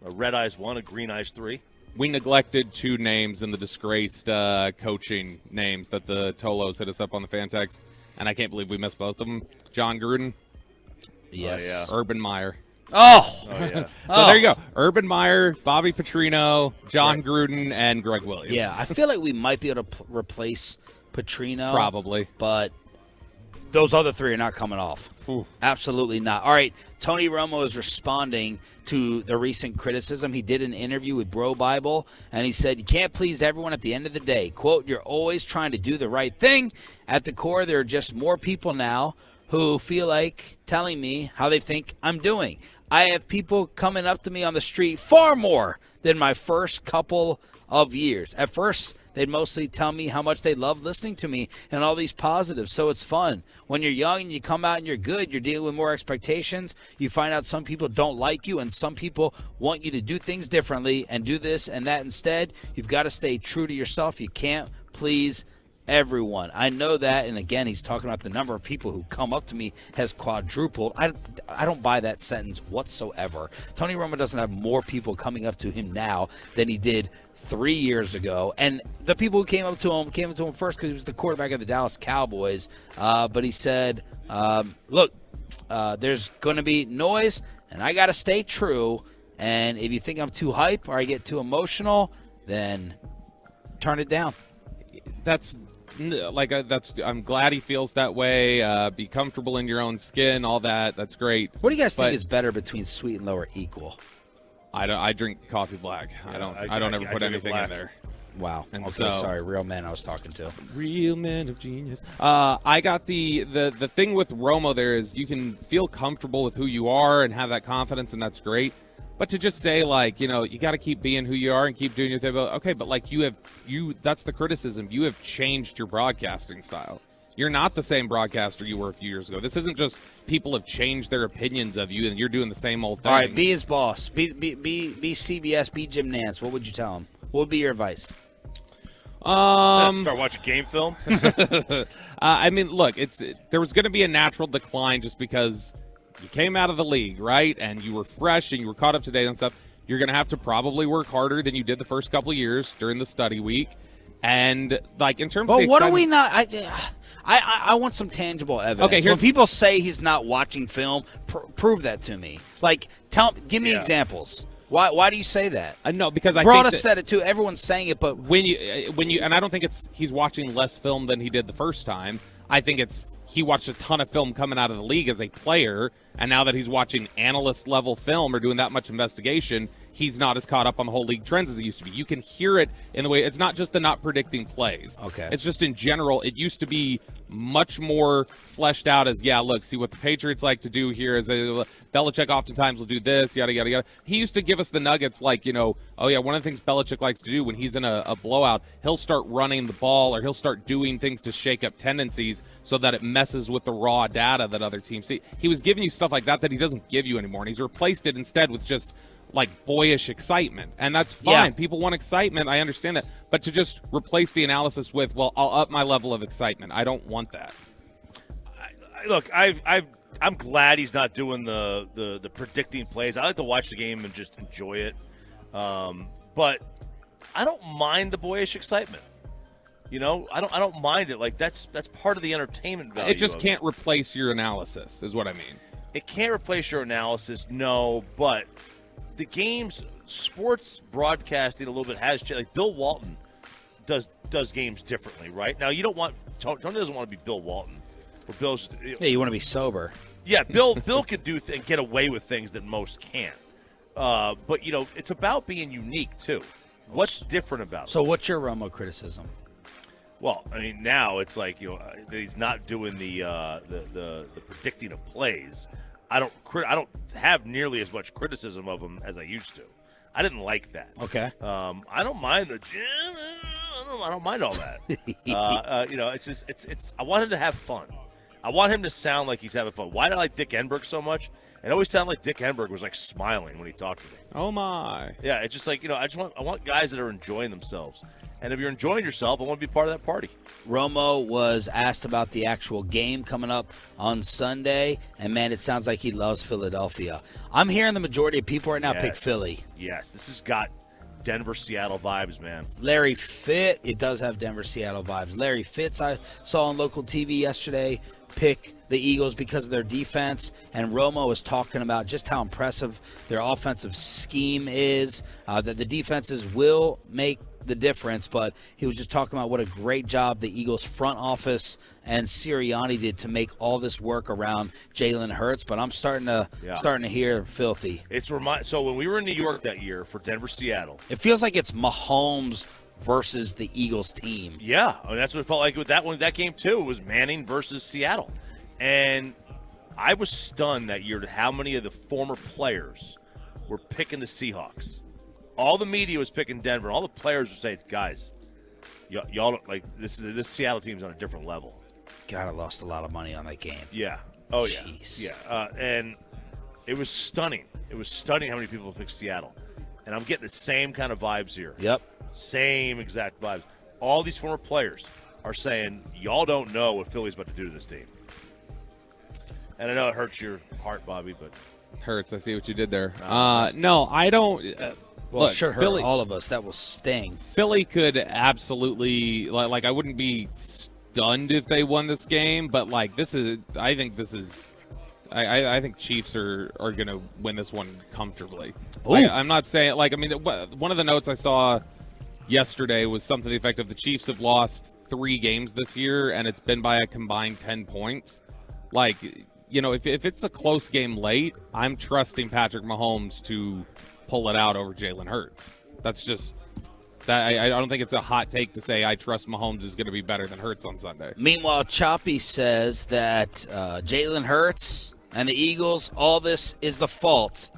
A red eye's 1, a green eye's 3. We neglected 2 names in the disgraced coaching names that the Tolos hit us up on the fan text, and I can't believe we missed both of them. John Gruden. Yes. Oh, yeah. Urban Meyer. Oh! Yeah. So there you go. Urban Meyer, Bobby Petrino, John Gruden, and Greg Williams. Yeah, I feel like we might be able to replace Petrino. Probably. But those other 3 are not coming off. Ooh. Absolutely not. All right, Tony Romo is responding to the recent criticism. He did an interview with Bro Bible, and he said, you can't please everyone at the end of the day. Quote, you're always trying to do the right thing. At the core, there are just more people now who feel like telling me how they think I'm doing. I have people coming up to me on the street far more than my first couple of years. At first, they'd mostly tell me how much they love listening to me and all these positives. So it's fun. When you're young and you come out and you're good, you're dealing with more expectations. You find out some people don't like you and some people want you to do things differently and do this and that instead. You've got to stay true to yourself. You can't please everyone. I know that. And again, he's talking about the number of people who come up to me has quadrupled. I don't buy that sentence whatsoever. Tony Romo doesn't have more people coming up to him now than he did 3 years ago. And the people who came up to him first because he was the quarterback of the Dallas Cowboys. But he said, look, there's going to be noise and I got to stay true. And if you think I'm too hype or I get too emotional, then turn it down. I'm glad he feels that way. Be comfortable in your own skin, all that. That's great. What do you guys think is better between sweet and low or equal? I drink coffee black. Yeah, I don't ever put anything in there. Wow. And okay, so, sorry, real man I was talking to. Real man of genius. I got the thing with Romo there is you can feel comfortable with who you are and have that confidence, and that's great. But to just say, like, you got to keep being who you are and keep doing your thing. Okay, but like that's the criticism. You have changed your broadcasting style. You're not the same broadcaster you were a few years ago. This isn't just people have changed their opinions of you and you're doing the same old thing. All right, be his boss. Be CBS, be Jim Nantz. What would you tell him? What would be your advice? Start watching game film. I mean, look, there was going to be a natural decline just because you came out of the league, right? And you were fresh and you were caught up to date on stuff. You're going to have to probably work harder than you did the first couple of years during the study week. And like in terms of what are we not? I want some tangible evidence. Okay, when people say he's not watching film, prove that to me. Like, give me examples. Why do you say that? No, because I Broda think said it too. Everyone's saying it, but when you and I don't think he's watching less film than he did the first time. I think he watched a ton of film coming out of the league as a player, and now that he's watching analyst level film or doing that much investigation, he's not as caught up on the whole league trends as he used to be. You can hear it in the way it's not just the not predicting plays. Okay. It's just in general, it used to be much more fleshed out as, look, see what the Patriots like to do here is Belichick oftentimes will do this, yada, yada, yada. He used to give us the nuggets like, one of the things Belichick likes to do when he's in a blowout, he'll start running the ball or he'll start doing things to shake up tendencies so that it messes with the raw data that other teams see. He was giving you stuff like that he doesn't give you anymore, and he's replaced it instead with just like boyish excitement, and that's fine. Yeah. People want excitement. I understand that, but to just replace the analysis with, well, I'll up my level of excitement. I don't want that. Look, I'm glad he's not doing the predicting plays. I like to watch the game and just enjoy it, but I don't mind the boyish excitement. I don't mind it. Like that's part of the entertainment value. It just can't replace your analysis, is what I mean. It can't replace your analysis, no, but the game's sports broadcasting a little bit has changed. Like Bill Walton does games differently, right? Now you don't want Tony doesn't want to be Bill Walton. Or Bill's you want to be sober. Yeah, Bill could do and get away with things that most can't. But it's about being unique too. What's different about it? So what's your Romo criticism? Well, I mean, now it's like that he's not doing the predicting of plays. I don't have nearly as much criticism of him as I used to. I didn't like that. Okay. I don't mind the gym. I don't mind all that. It's just I want him to have fun. I want him to sound like he's having fun. Why do I like Dick Enberg so much? It always sounded like Dick Enberg was like smiling when he talked to me. Oh my. Yeah, it's just like I want guys that are enjoying themselves. And if you're enjoying yourself, I want to be part of that party. Romo was asked about the actual game coming up on Sunday, and, man, it sounds like he loves Philadelphia. I'm hearing the majority of people right now pick Philly. Yes, this has got Denver-Seattle vibes, man. Larry Fitz, it does have Denver-Seattle vibes. Larry Fitz, I saw on local TV yesterday, pick the Eagles because of their defense, and Romo was talking about just how impressive their offensive scheme is, that the defenses will make the difference, but he was just talking about what a great job the Eagles front office and Sirianni did to make all this work around Jalen Hurts. But I'm starting to hear filthy. So when we were in New York that year for Denver-Seattle, it feels like it's Mahomes versus the Eagles team. Yeah, I mean, that's what it felt like with that one. That game too, it was Manning versus Seattle, and I was stunned that year to how many of the former players were picking the Seahawks. All the media was picking Denver. All the players were saying, guys, y'all don't, like, this Seattle team's on a different level. God, I lost a lot of money on that game. Yeah. Oh, Jeez. yeah. And it was stunning. It was stunning how many people picked Seattle. And I'm getting the same kind of vibes here. Yep. Same exact vibes. All these former players are saying, y'all don't know what Philly's about to do to this team. And I know it hurts your heart, Bobby, but hurts. I see what you did there. No, I don't. Well, look, sure hurt Philly, all of us. That will sting. Philly could absolutely like. I wouldn't be stunned if they won this game, but like this is. I think this is. I think Chiefs are going to win this one comfortably. Like, I'm not saying like. I mean, one of the notes I saw yesterday was something to the effect of the Chiefs have lost 3 games this year, and it's been by a combined 10 points. Like, you know, if it's a close game late, I'm trusting Patrick Mahomes to pull it out over Jalen Hurts. That's just that. I don't think it's a hot take to say I trust Mahomes is going to be better than Hurts on Sunday. Meanwhile, Choppy says that Jalen Hurts and the Eagles, all this is the fault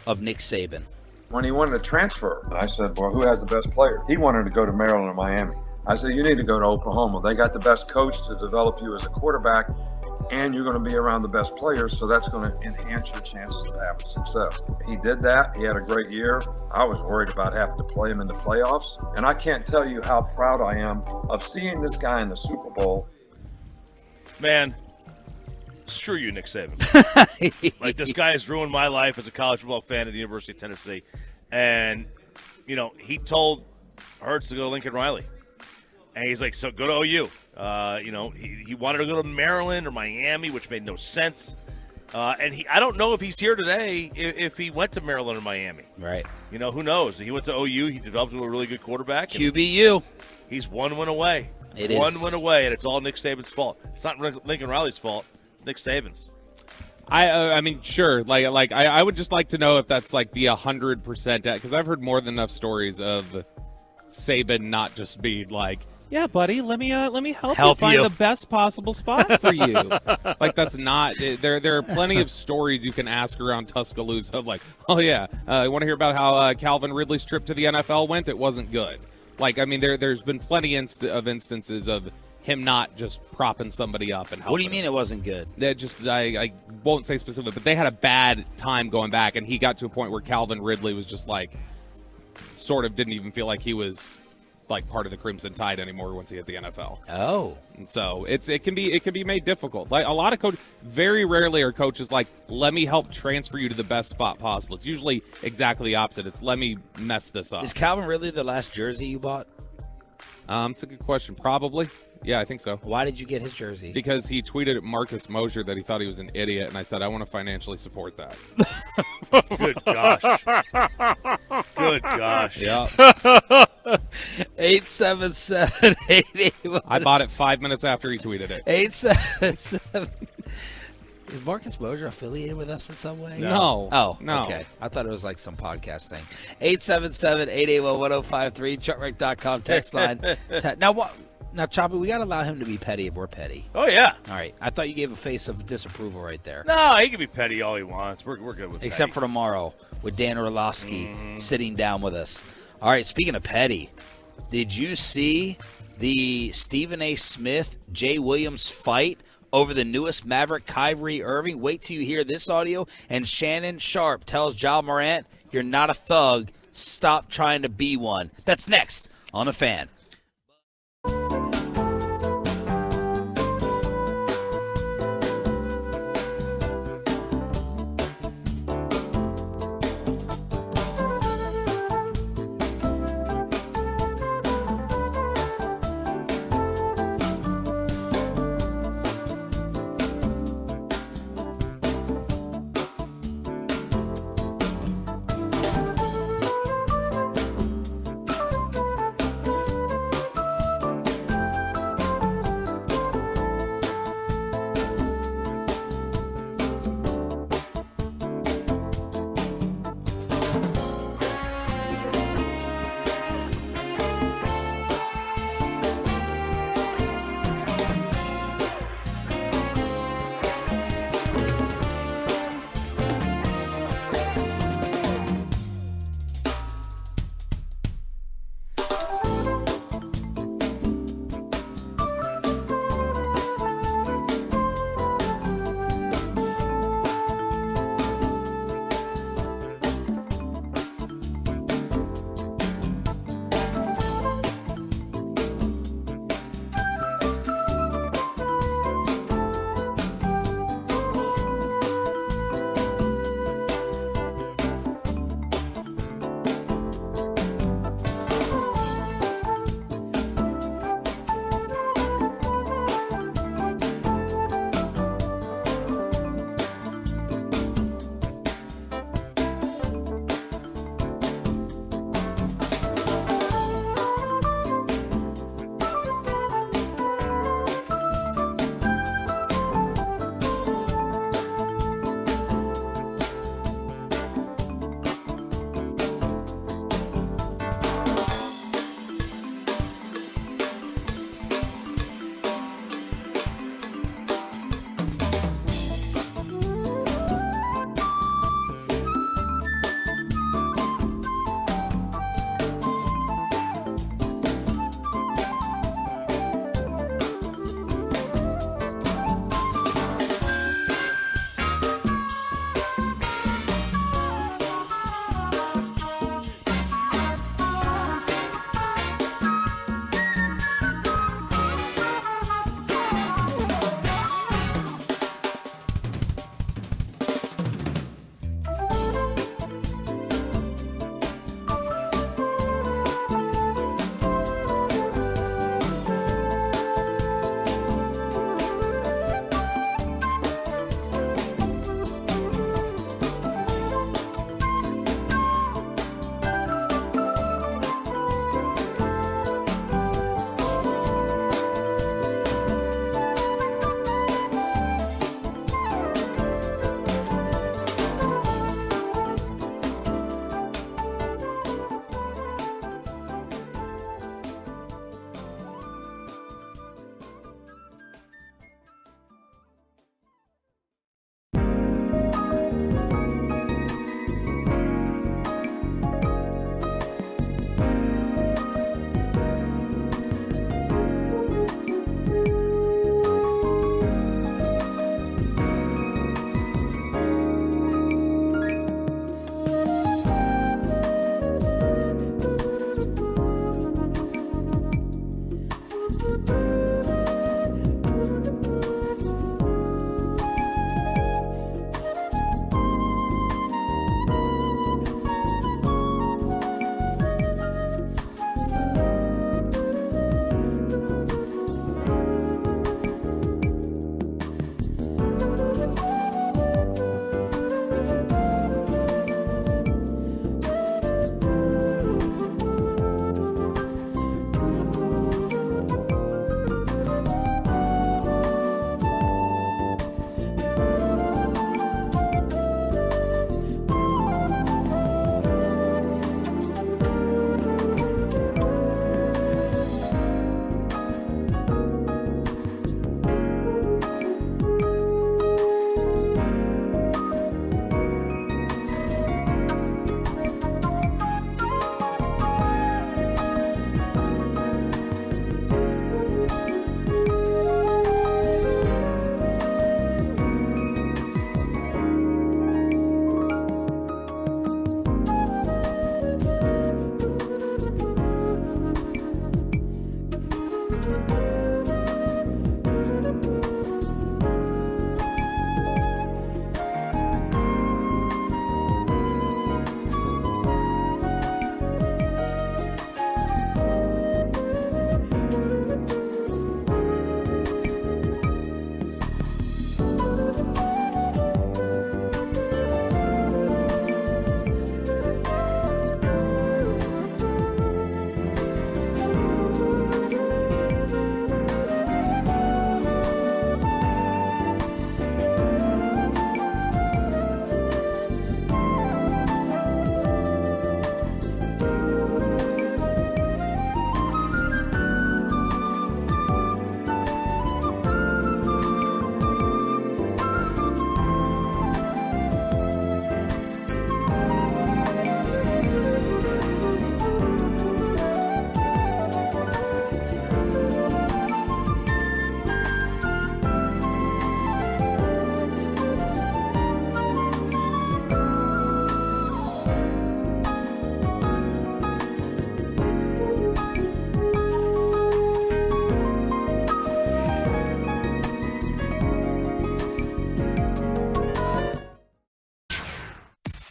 of Nick Saban. When he wanted to transfer, I said, well, who has the best player? He wanted to go to Maryland or Miami. I said, you need to go to Oklahoma. They got the best coach to develop you as a quarterback, and you're going to be around the best players, so that's going to enhance your chances of having success. He did that. He had a great year. I was worried about having to play him in the playoffs, and I can't tell you how proud I am of seeing this guy in the Super Bowl. Man, screw you, Nick Saban. Like, this guy has ruined my life as a college football fan at the University of Tennessee. And, you know, he told Hurts to go to Lincoln Riley. And he's like, so go to OU. You know, he wanted to go to Maryland or Miami, which made no sense. And I don't know if he's here today if he went to Maryland or Miami. Right. You know, who knows? He went to OU. He developed into a really good quarterback. QBU. He's 1 win away. One win away, and it's all Nick Saban's fault. It's not Lincoln Riley's fault. It's Nick Saban's. I mean, sure. Like I would just like to know if that's like the 100%, because I've heard more than enough stories of Saban not just being like, yeah, buddy, let me help you find the best possible spot for you. Like, that's not there are plenty of stories you can ask around Tuscaloosa of like, oh yeah, you want to hear about how Calvin Ridley's trip to the NFL went? It wasn't good. Like, I mean, there's been plenty of instances of him not just propping somebody up and helping. What do you mean it wasn't good? That just I won't say specific, but they had a bad time going back, and he got to a point where Calvin Ridley was just like, sort of didn't even feel like he was like part of the Crimson Tide anymore once he hit the NFL. Oh, and so it can be made difficult. Like, a lot of very rarely are coaches like, let me help transfer you to the best spot possible. It's usually exactly the opposite. It's let me mess this up. Is Calvin Ridley the last jersey you bought? It's a good question. Probably. Yeah, I think so. Why did you get his jersey? Because he tweeted at Marcus Mosher that he thought he was an idiot, and I said, I want to financially support that. Good gosh. Good gosh. Yeah. 877-881. I bought it 5 minutes after he tweeted it. 877. Is Marcus Mosher affiliated with us in some way? No. Oh, no. Okay. I thought it was like some podcast thing. 877-881-1053, chartrec.com text line. Now, what? Now, Choppy, we got to allow him to be petty if we're petty. Oh, yeah. All right. I thought you gave a face of disapproval right there. No, he can be petty all he wants. We're good with Except petty. for tomorrow with Dan Orlovsky sitting down with us. All right, speaking of petty, did you see the Stephen A. Smith, Jay Williams fight over the newest Maverick, Kyrie Irving? Wait till you hear this audio. And Shannon Sharp tells Ja Morant, you're not a thug. Stop trying to be one. That's next on The Fan.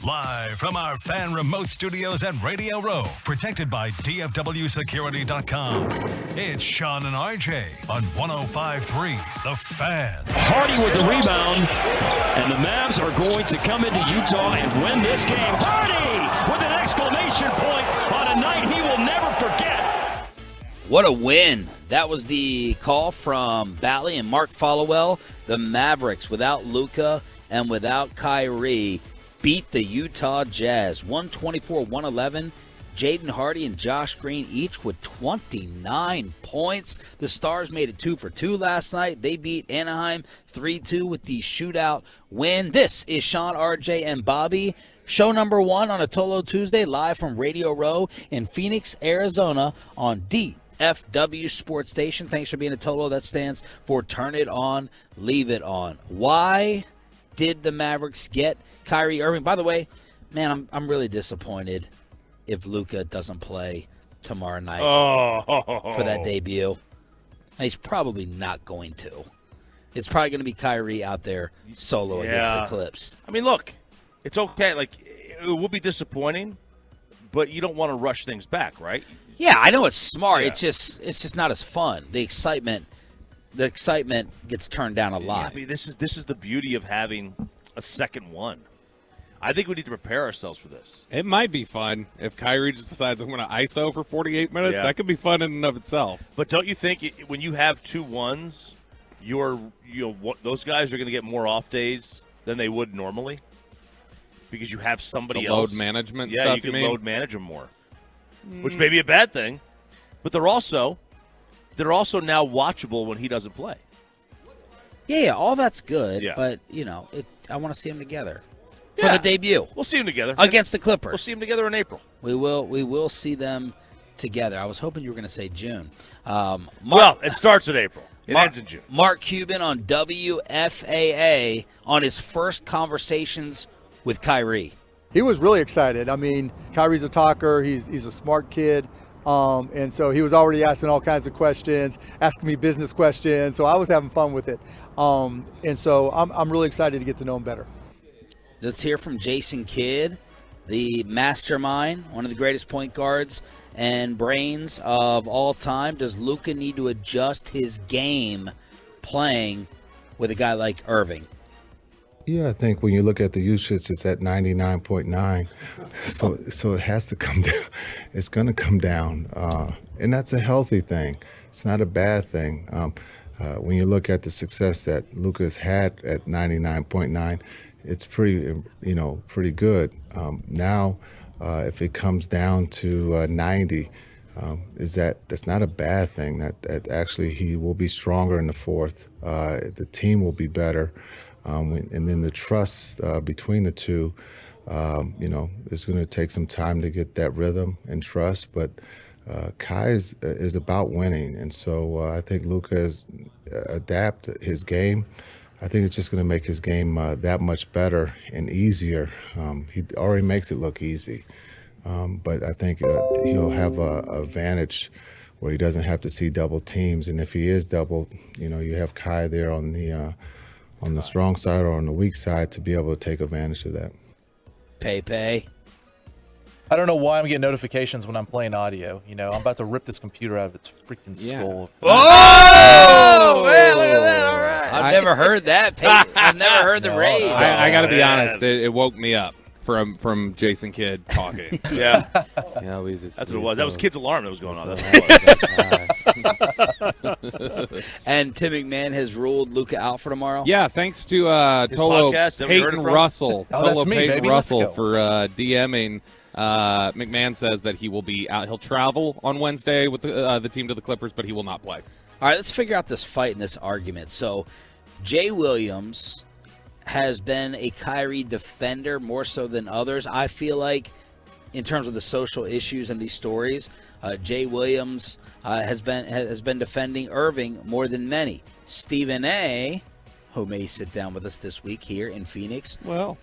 Live from our fan remote studios at Radio Row, protected by DFWsecurity.com. It's Sean and RJ on 105.3 The Fan. Hardy with the rebound, and the Mavs are going to come into Utah and win this game. Hardy with an exclamation point on a night he will never forget. What a win. That was the call from Bally and Mark Followell. The Mavericks, without Luka and without Kyrie, beat the Utah Jazz 124-111. Jaden Hardy and Josh Green each with 29 points. The Stars made it 2 for 2 last night. They beat Anaheim 3-2 with the shootout win. This is Sean, RJ, and Bobby. Show number 1 on a Tolo Tuesday, live from Radio Row in Phoenix, Arizona on DFW Sports Station. Thanks for being a Tolo. That stands for Turn It On, Leave It On. Why did the Mavericks get Kyrie Irving? By the way, man, I'm really disappointed if Luka doesn't play tomorrow night for that debut. And he's probably not going to. It's probably going to be Kyrie out there solo against the Clips. I mean, look, it's okay. Like, it will be disappointing, but you don't want to rush things back, right? Yeah, I know it's smart. Yeah. It's just not as fun. The excitement gets turned down a lot. Yeah, I mean, this is the beauty of having a second one. I think we need to prepare ourselves for this. It might be fun if Kyrie just decides I'm going to ISO for 48 minutes. Yeah. That could be fun in and of itself. But don't you think when you have 2 1s, those guys are going to get more off days than they would normally because you have somebody else. Load management stuff. Yeah, you can load manage them more, which may be a bad thing. But they're also now watchable when he doesn't play. Yeah, all that's good. Yeah. But I want to see them together. For the debut. We'll see them together. Against the Clippers. We'll see them together in April. We will see them together. I was hoping you were going to say June. It starts in April. It ends in June. Mark Cuban on WFAA on his first conversations with Kyrie. He was really excited. I mean, Kyrie's a talker. He's a smart kid. And so he was already asking all kinds of questions, asking me business questions. So I was having fun with it. And so I'm really excited to get to know him better. Let's hear from Jason Kidd, the mastermind, one of the greatest point guards and brains of all time. Does Luka need to adjust his game playing with a guy like Irving? Yeah, I think when you look at the usage, it's at 99.9. So it has to come down. It's going to come down. And that's a healthy thing. It's not a bad thing. When you look at the success that Luka's had at 99.9, it's pretty good. Now, if it comes down to 90, that's not a bad thing. That actually he will be stronger in the fourth. The team will be better, and then the trust between the two. It's going to take some time to get that rhythm and trust. But Kai is about winning, and so I think Luka has adapted his game. I think it's just going to make his game that much better and easier. He already makes it look easy. But I think he'll have a advantage where he doesn't have to see double teams. And if he is doubled, you have Kai there on the strong side or on the weak side to be able to take advantage of that. Pepe. I don't know why I'm getting notifications when I'm playing audio. I'm about to rip this computer out of its freaking skull. Oh, man, look at that. All right. I've never heard that. I've never heard the raise. I got to be honest. It woke me up from Jason Kidd talking. Yeah. That's what it was. That was Kidd's alarm that was going on. That's what it was. And Tim McMahon has ruled Luka out for tomorrow? Yeah, thanks to Tolo Peyton Russell. That's me, Peyton baby. Russell for DMing. McMahon says that he will be out. He'll travel on Wednesday with the team to the Clippers, but he will not play. All right, let's figure out this fight and this argument. So, Jay Williams has been a Kyrie defender more so than others. I feel like, in terms of the social issues and these stories, Jay Williams has been defending Irving more than many. Stephen A., who may sit down with us this week here in Phoenix,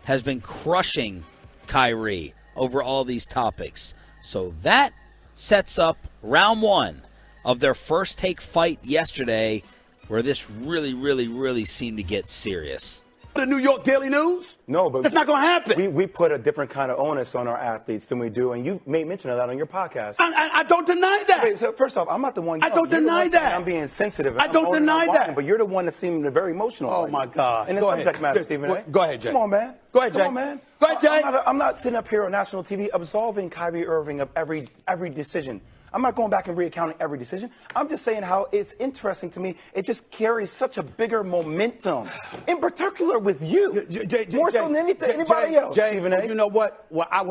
has been crushing Kyrie over all these topics. So that sets up round one of their first take fight yesterday, where this really, really, really seemed to get serious. the New York Daily News? No, but that's not going to happen. We put a different kind of onus on our athletes than we do, and you made mention of that on your podcast. I don't deny that. Okay, so first off, I'm not the one. I don't deny that. I'm being sensitive. I don't deny that. But you're the one that seemed very emotional. Oh my God! In the subject matter, Stephen A. Go ahead, Jay. Come on, man. Go ahead, Jay. Come on, man. Go ahead, Jay. I'm not sitting up here on national TV absolving Kyrie Irving of every decision. I'm not going back and recounting every decision. I'm just saying how it's interesting to me. It just carries such a bigger momentum, in particular with you, more so than anybody else. Jay, you know what? What I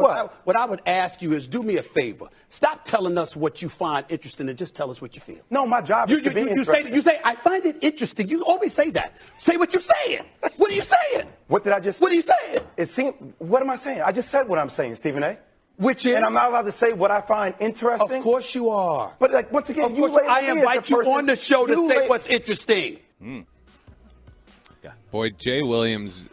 would ask you is do me a favor. Stop telling us what you find interesting and just tell us what you feel. No, my job is to be interesting. You say, I find it interesting. You always say that. Say what you're saying. What are you saying? What did I just say? What are you saying? What am I saying? I just said what I'm saying, Stephen A. Which is? And I'm not allowed to say what I find interesting? Of course you are. But like once again, I invite you on the show to say what's interesting. Boy, Jay Williams,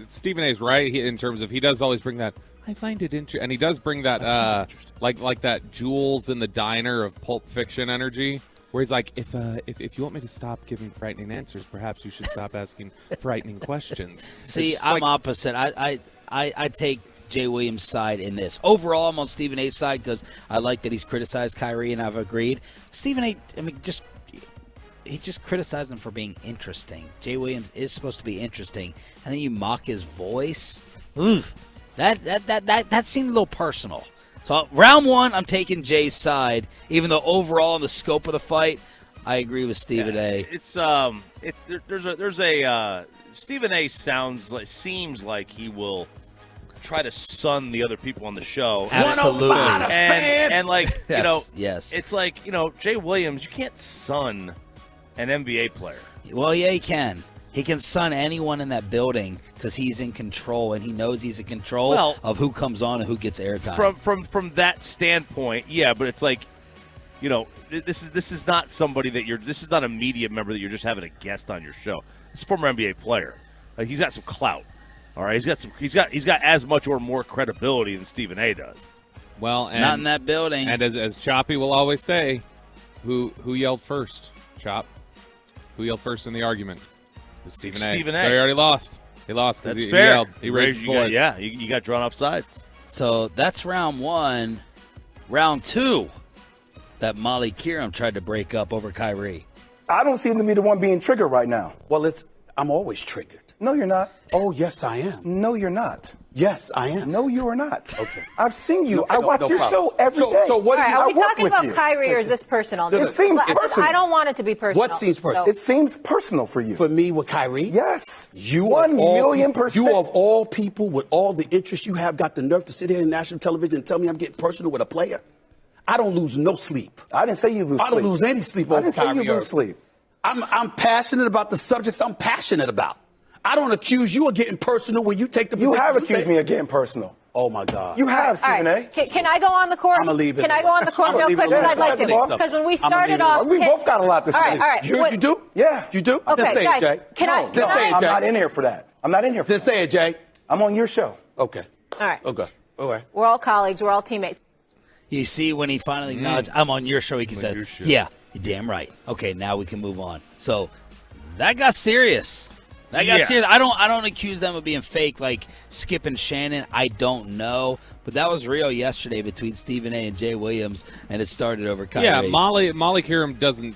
Stephen A's right in terms of he does always bring that. I find it interesting, and he does bring that like that Jules in the diner of Pulp Fiction energy, where he's like, if you want me to stop giving frightening answers, perhaps you should stop asking frightening questions. See, I'm opposite. I take Jay Williams' side in this. Overall, I'm on Stephen A's side because I like that he's criticized Kyrie, and I've agreed. Stephen A, he just criticized him for being interesting. Jay Williams is supposed to be interesting, and then you mock his voice. Ooh, that seemed a little personal. So round one, I'm taking Jay's side, even though overall in the scope of the fight, I agree with Stephen A. There's a Stephen A seems like he will try to sun the other people on the show. Absolutely. And like, you know, yes. It's like, you know, Jay Williams, you can't sun an NBA player. Well, yeah, he can. He can sun anyone in that building because he's in control, and he knows he's in control of who comes on and who gets airtime. From that standpoint, yeah, but it's like, you know, this is not somebody that this is not a media member that you're just having a guest on your show. It's a former NBA player. Like, he's got some clout. All right, he's got as much or more credibility than Stephen A does. Well, and, not in that building. And as Choppy will always say, who yelled first? Chop. Who yelled first in the argument? It was Stephen A. Stephen A. So he already lost. He lost because That's he fair. yelled. He raised his voice. You got drawn off sides. So that's round one. Round two, that Molly Kieram tried to break up over Kyrie. I don't seem to be the one being triggered right now. Well, I'm always triggered. No, you're not. Oh, yes, I am. No, you're not. Yes, I am. No, you are not. Okay. I've seen you. I watch your show every day. So what are we talking about Kyrie, or is this personal? It seems personal. I don't want it to be personal. What seems personal? It seems personal for you. For me with Kyrie? Yes. You 1,000,000%. You of all people with all the interest you have got the nerve to sit here in national television and tell me I'm getting personal with a player? I don't lose no sleep. I didn't say you lose sleep. I don't lose any sleep over Kyrie. I didn't say you lose sleep. I'm passionate about the subjects I'm passionate about. I don't accuse you of getting personal when you take the position. You have accused me of getting personal. Oh, my God. You have, Stephen A. Can I go on the court? I'm going to leave it. Can I go on the court real quick? Because I'd like to. Because when we started off. We both got a lot to say. All right. You do? Yeah. You do? Okay, Just say guys, it, Jay. I'm not in here for that. I'm not in here for that. Just say it, Jay. I'm on your show. Okay. All right. Okay. All right. We're all colleagues. We're all teammates. You see, when he finally acknowledged, I'm on your show, he can say, yeah, you're damn right. Okay, now we can move on. So that got serious. Serious. I don't accuse them of being fake like Skip and Shannon. I don't know. But that was real yesterday between Stephen A. and Jay Williams, and it started over Kyrie. Yeah, Molly Kieram doesn't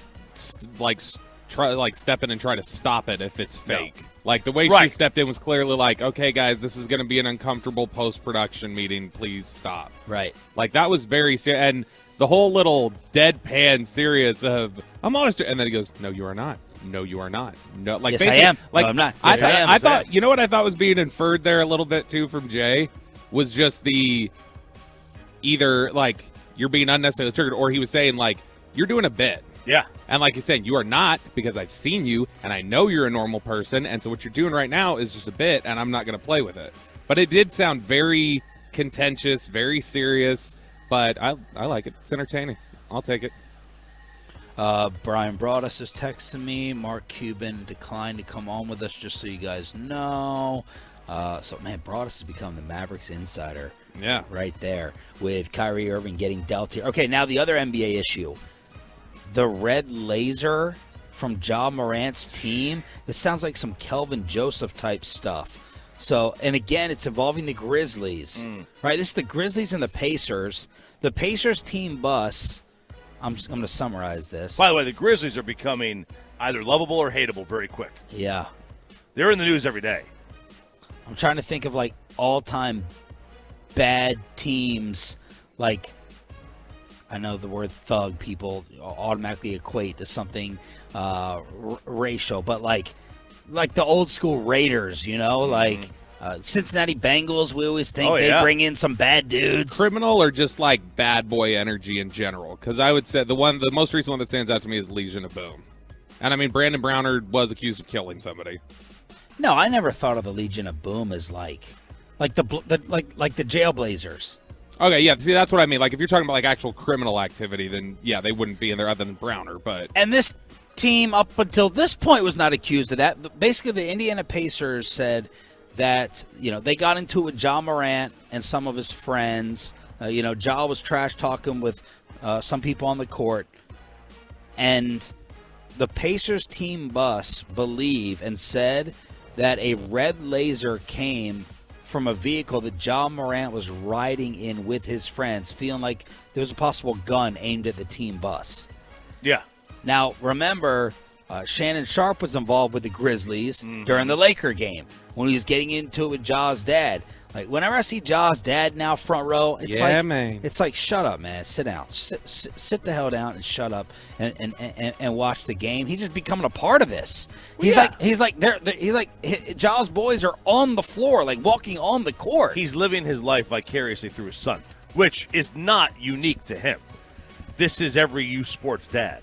try step in and try to stop it if it's fake. No. Like, the way she stepped in was clearly like, okay, guys, this is going to be an uncomfortable post-production meeting. Please stop. Right. Like, that was very serious. And the whole little deadpan serious of, I'm honest. And then he goes, no, you are not. No, you are not. No, like, yes, I am. Like, no, I'm not. Yes, I am. I thought, you know what I thought was being inferred there a little bit, too, from Jay? Was just the either, like, you're being unnecessarily triggered, or he was saying, like, you're doing a bit. Yeah. And like he's saying, you are not, because I've seen you, and I know you're a normal person, and so what you're doing right now is just a bit, and I'm not going to play with it. But it did sound very contentious, very serious, but I like it. It's entertaining. I'll take it. Brian Broadus is texting me. Mark Cuban declined to come on with us, just so you guys know. Man, Broadus has become the Mavericks insider. Yeah. Right there, with Kyrie Irving getting dealt here. Okay, now the other NBA issue. The red laser from Ja Morant's team, this sounds like some Kelvin Joseph type stuff. So, and again, it's involving the Grizzlies, right? This is the Grizzlies and the Pacers. The Pacers team bus, I'm going to summarize this. By the way, the Grizzlies are becoming either lovable or hateable very quick. Yeah. They're in the news every day. I'm trying to think of, like, all-time bad teams. Like, I know the word thug people automatically equate to something racial, but, like the old-school Raiders, you know? Like, Cincinnati Bengals, we always think they bring in some bad dudes. Criminal or just, like, bad boy energy in general? Because I would say the most recent one that stands out to me is Legion of Boom. And, I mean, Brandon Browner was accused of killing somebody. No, I never thought of the Legion of Boom as like the Jailblazers. Okay, yeah. See, that's what I mean. Like, if you're talking about like actual criminal activity, then yeah, they wouldn't be in there other than Browner. But this team, up until this point, was not accused of that. Basically, the Indiana Pacers said that they got into it with Ja Morant and some of his friends. Ja was trash talking with some people on the court, and the Pacers team bus believe and said that a red laser came from a vehicle that Ja Morant was riding in with his friends, feeling like there was a possible gun aimed at the team bus. Yeah. Now, remember, Shannon Sharpe was involved with the Grizzlies during the Laker game when he was getting into it with Ja's dad. Like, whenever I see Ja's dad now front row, it's like, shut up, man. Sit down. Sit the hell down and shut up and watch the game. He's just becoming a part of this. He's like Ja's boys are on the floor, like walking on the court. He's living his life vicariously through his son, which is not unique to him. This is every youth sports dad.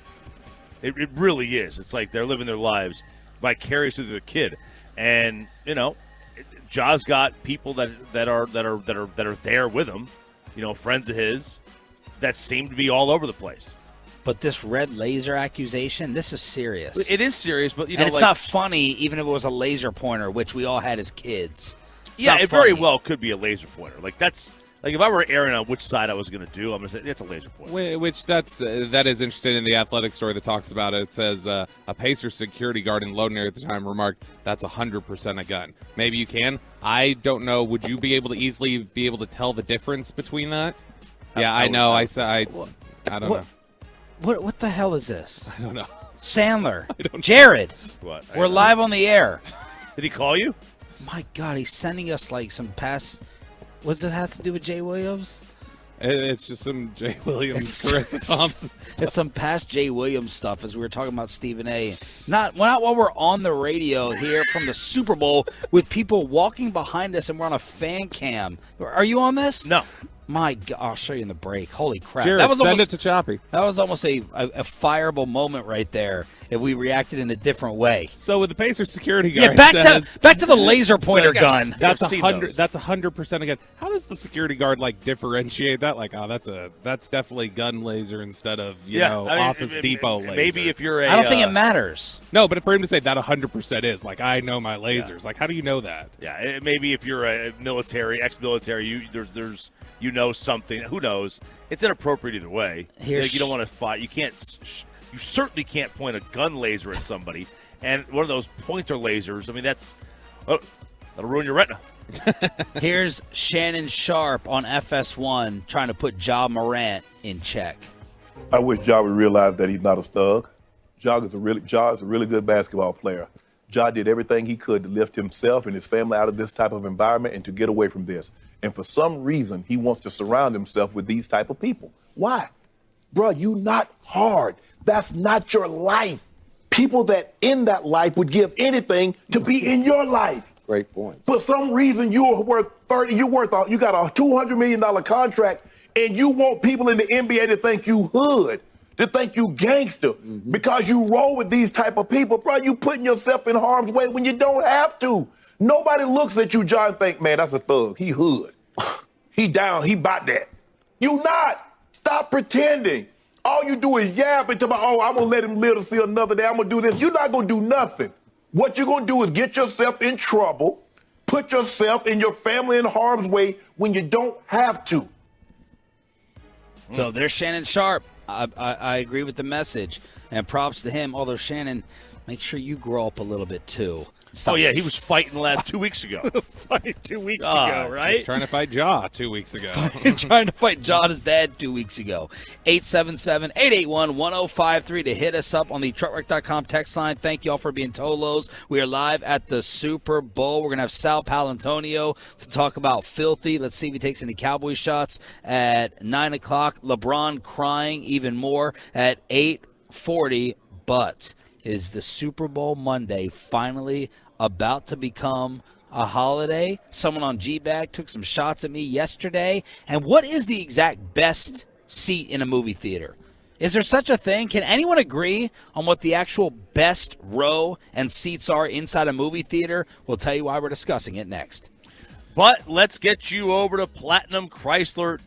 It really is. It's like they're living their lives vicariously through the kid, and Ja's got people that are there with him, friends of his, that seem to be all over the place. But this red laser accusation, this is serious. It is serious, but and it's not funny, even if it was a laser pointer, which we all had as kids. It very well could be a laser pointer. Like that's. Like, if I were airing on which side I was going to do, I'm going to say it's a laser pointer. Which that is interesting in the athletic story that talks about it. It says a Pacers security guard in Loden area at the time remarked, "That's 100% a gun." Maybe you can. I don't know. Would you be able to easily be able to tell the difference between that? Yeah, I know. I don't know. What the hell is this? I don't know. Sandler, Jared, we're live on the air. Did he call you? My God, he's sending us like some past. What's it have to do with Jay Williams? It's just some Jay Williams, Carissa Thompson stuff. It's some past Jay Williams stuff, as we were talking about Stephen A. Not while we're on the radio here from the Super Bowl with people walking behind us, and we're on a fan cam. Are you on this? No. My God, I'll show you in the break. Holy crap! Jared, send it to Choppy. That was almost a fireable moment right there. If we reacted in a different way. So with the Pacers security guard, back to the laser pointer gun. That's 100. That's 100% again. How does the security guard differentiate that? Like, that's definitely gun laser instead of Office Depot laser. Maybe if you're I don't think it matters. No, but for him to say that 100% is like, I know my lasers. Like, how do you know that? Yeah, maybe if you're a military, ex-military, there's something. Who knows? It's inappropriate either way. You don't want to fight. You can't. You certainly can't point a gun laser at somebody. And one of those pointer lasers, I mean, that'll ruin your retina. Here's Shannon Sharpe on FS1 trying to put Ja Morant in check. I wish Ja would realize that he's not a thug. Ja is a really good basketball player. Ja did everything he could to lift himself and his family out of this type of environment and to get away from this. And for some reason, he wants to surround himself with these type of people. Why? Bro, you not hard. That's not your life. People that in that life would give anything to be in your life. Great point. For some reason, you got a $200 million contract, and you want people in the NBA to think you hood, to think you gangster, because you roll with these type of people. Bro, you putting yourself in harm's way when you don't have to. Nobody looks at you, John, and think, man, that's a thug. He hood. He down. He bought that. You not. Stop pretending. All you do is yap and talk about, I'm going to let him live to see another day. I'm going to do this. You're not going to do nothing. What you're going to do is get yourself in trouble, put yourself and your family in harm's way when you don't have to. So there's Shannon Sharpe I agree with the message, and props to him. Although, Shannon, make sure you grow up a little bit, too. Oh, yeah, he was fighting the lad 2 weeks ago. Fight 2 weeks ago, right? Trying to fight Ja 2 weeks ago. Trying to fight Ja and his dad 2 weeks ago. 877-881-1053 to hit us up on the truckwreck.com text line. Thank you all for being Tolos. We are live at the Super Bowl. We're going to have Sal Palantonio to talk about Filthy. Let's see if he takes any Cowboys shots at 9 o'clock. LeBron crying even more at 8:40. But is the Super Bowl Monday finally about to become a holiday? Someone on G-Bag took some shots at me yesterday. And what is the exact best seat in a movie theater? Is there such a thing? Can anyone agree on what the actual best row and seats are inside a movie theater? We'll tell you why we're discussing it next. But let's get you over to Platinum Chrysler.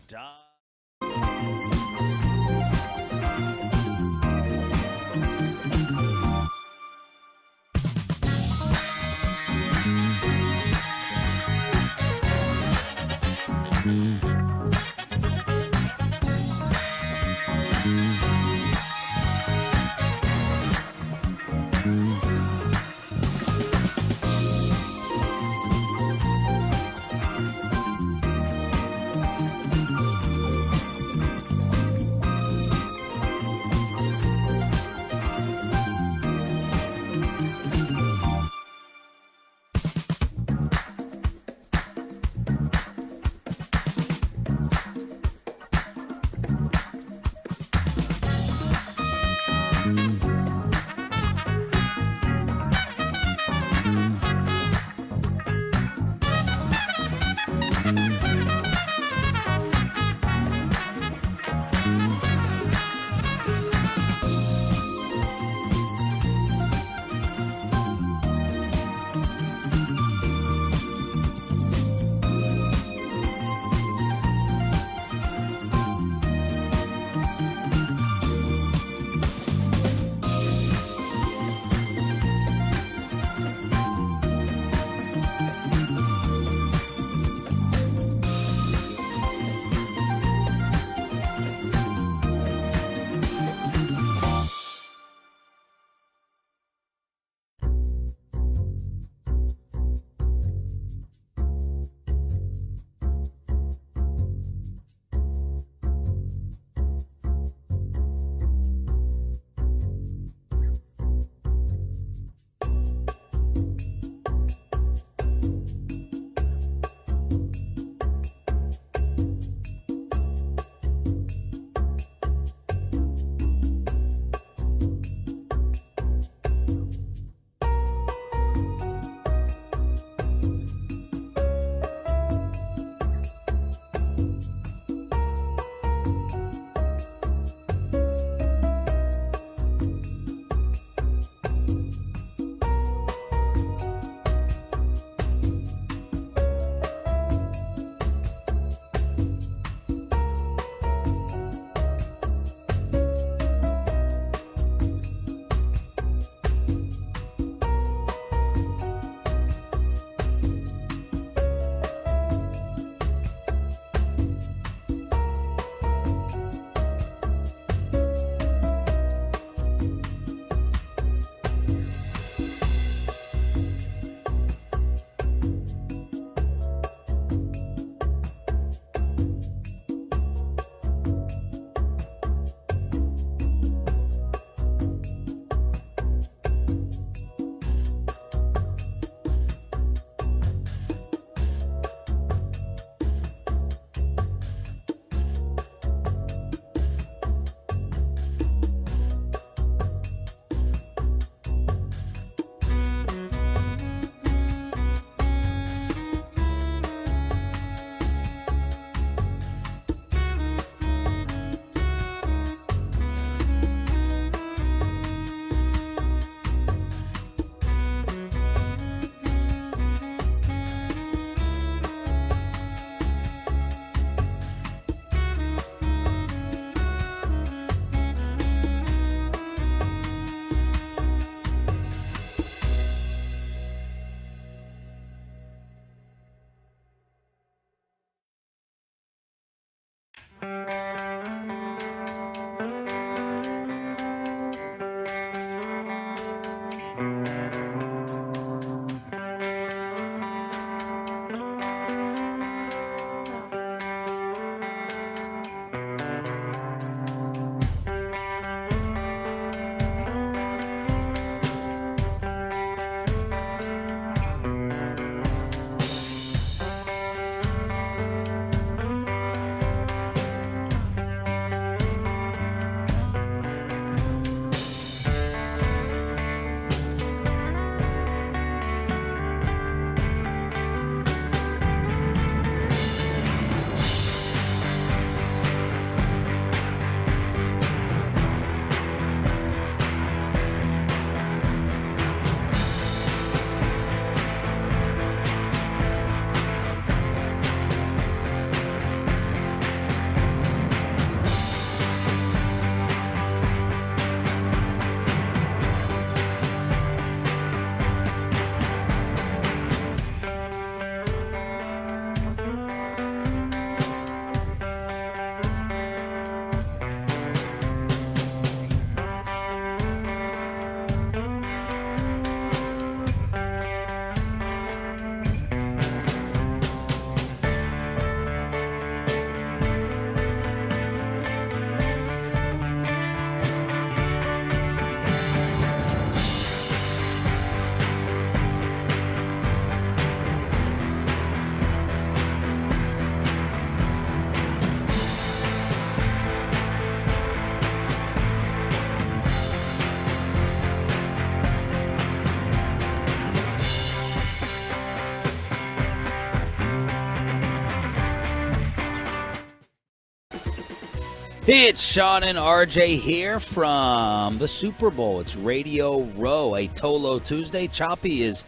It's Sean and RJ here from the Super Bowl. It's Radio Row, a Tolo Tuesday. Choppy is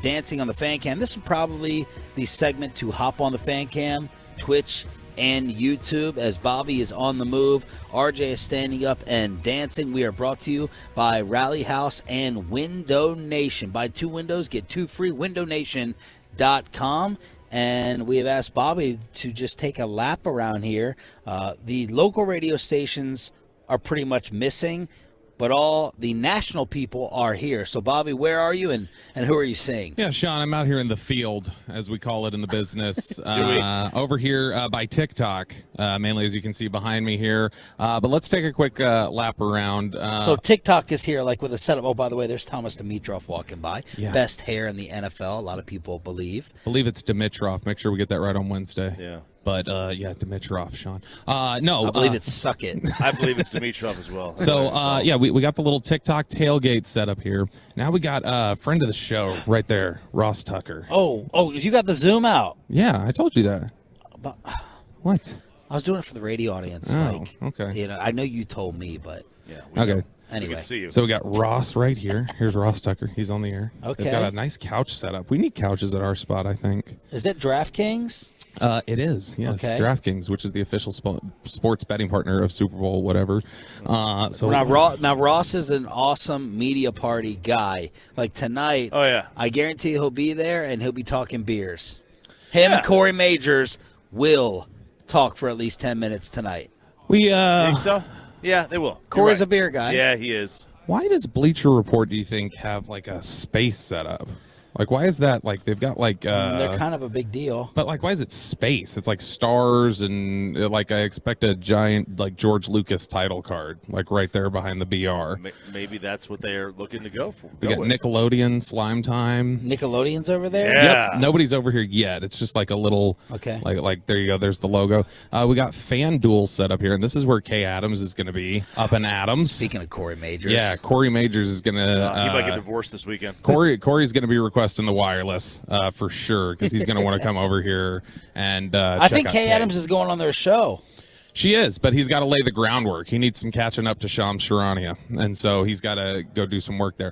dancing on the fan cam. This is probably the segment to hop on the fan cam, Twitch, and YouTube as Bobby is on the move. RJ is standing up and dancing. We are brought to you by Rally House and Window Nation. Buy 2 windows, get 2 free. WindowNation.com. And we have asked Bobby to just take a lap around here. The local radio stations are pretty much missing, but all the national people are here. So, Bobby, where are you and who are you seeing? Yeah, Sean, I'm out here in the field, as we call it in the business. Over here by TikTok, mainly as you can see behind me here. But let's take a quick lap around. So TikTok is here, like with a setup. Oh, by the way, there's Thomas Dimitroff walking by. Yeah. Best hair in the NFL, a lot of people believe. I believe it's Dimitroff. Make sure we get that right on Wednesday. Yeah. But, yeah, Dimitroff, Sean. No. I believe it's Suck It. I believe it's Dimitrov as well. So, yeah, we got the little TikTok tailgate set up here. Now we got a friend of the show right there, Ross Tucker. Oh, you got the Zoom out. Yeah, I told you that. But, what? I was doing it for the radio audience. Oh, okay. You know, I know you told me, but Okay. Anyway, So we got Ross right here. Here's Ross Tucker. He's on the air. Okay. We've got a nice couch set up. We need couches at our spot, I think. Is it DraftKings? It is, yes. Okay. DraftKings, which is the official sports betting partner of Super Bowl, whatever. So Now Ross is an awesome media party guy. Like tonight, Oh, yeah. I guarantee he'll be there and he'll be talking beers. Him and Corey Majors will talk for at least 10 minutes tonight. We think so? Yeah, they will. Corey's You're a beer guy. Yeah, he is. Why does Bleacher Report, do you think, have like a space set up? Like, why is that? Like, they've got like They're kind of a big deal. But like, why is it space? It's like stars and like I expect a giant like George Lucas title card like right there behind the BR. Maybe that's what they're looking to go for. We got Nickelodeon Slime Time. Nickelodeon's over there? Yeah. Yep. Nobody's over here yet. It's just like a little. Okay. Like there you go. There's the logo. We got FanDuel set up here, and this is where Kay Adams is going to be up in Adams. Speaking of Corey Majors. Yeah, Corey Majors is going to. He might get divorced this weekend. Corey's going to be requesting the wireless for sure because he's going to want to come over here and. I think Kay Adams is going on their show. She is, but he's got to lay the groundwork. He needs some catching up to Shams Charania, and so he's got to go do some work there.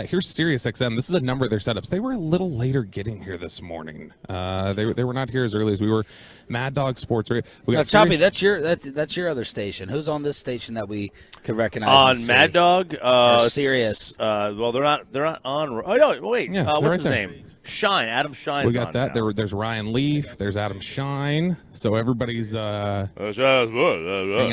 Here's SiriusXM. This is a number of their setups. They were a little later getting here this morning. They were not here as early as we were. Mad Dog Sports Radio. Now, Choppy, that's your other station. Who's on this station that we could recognize? On Mad Dog, Sirius. Well, they're not on. Oh no, wait. Yeah, what's right his there. name? Shine. Adam Shine's We got on that. now. There's Ryan Leaf. There's Adam Shine. So everybody's hanging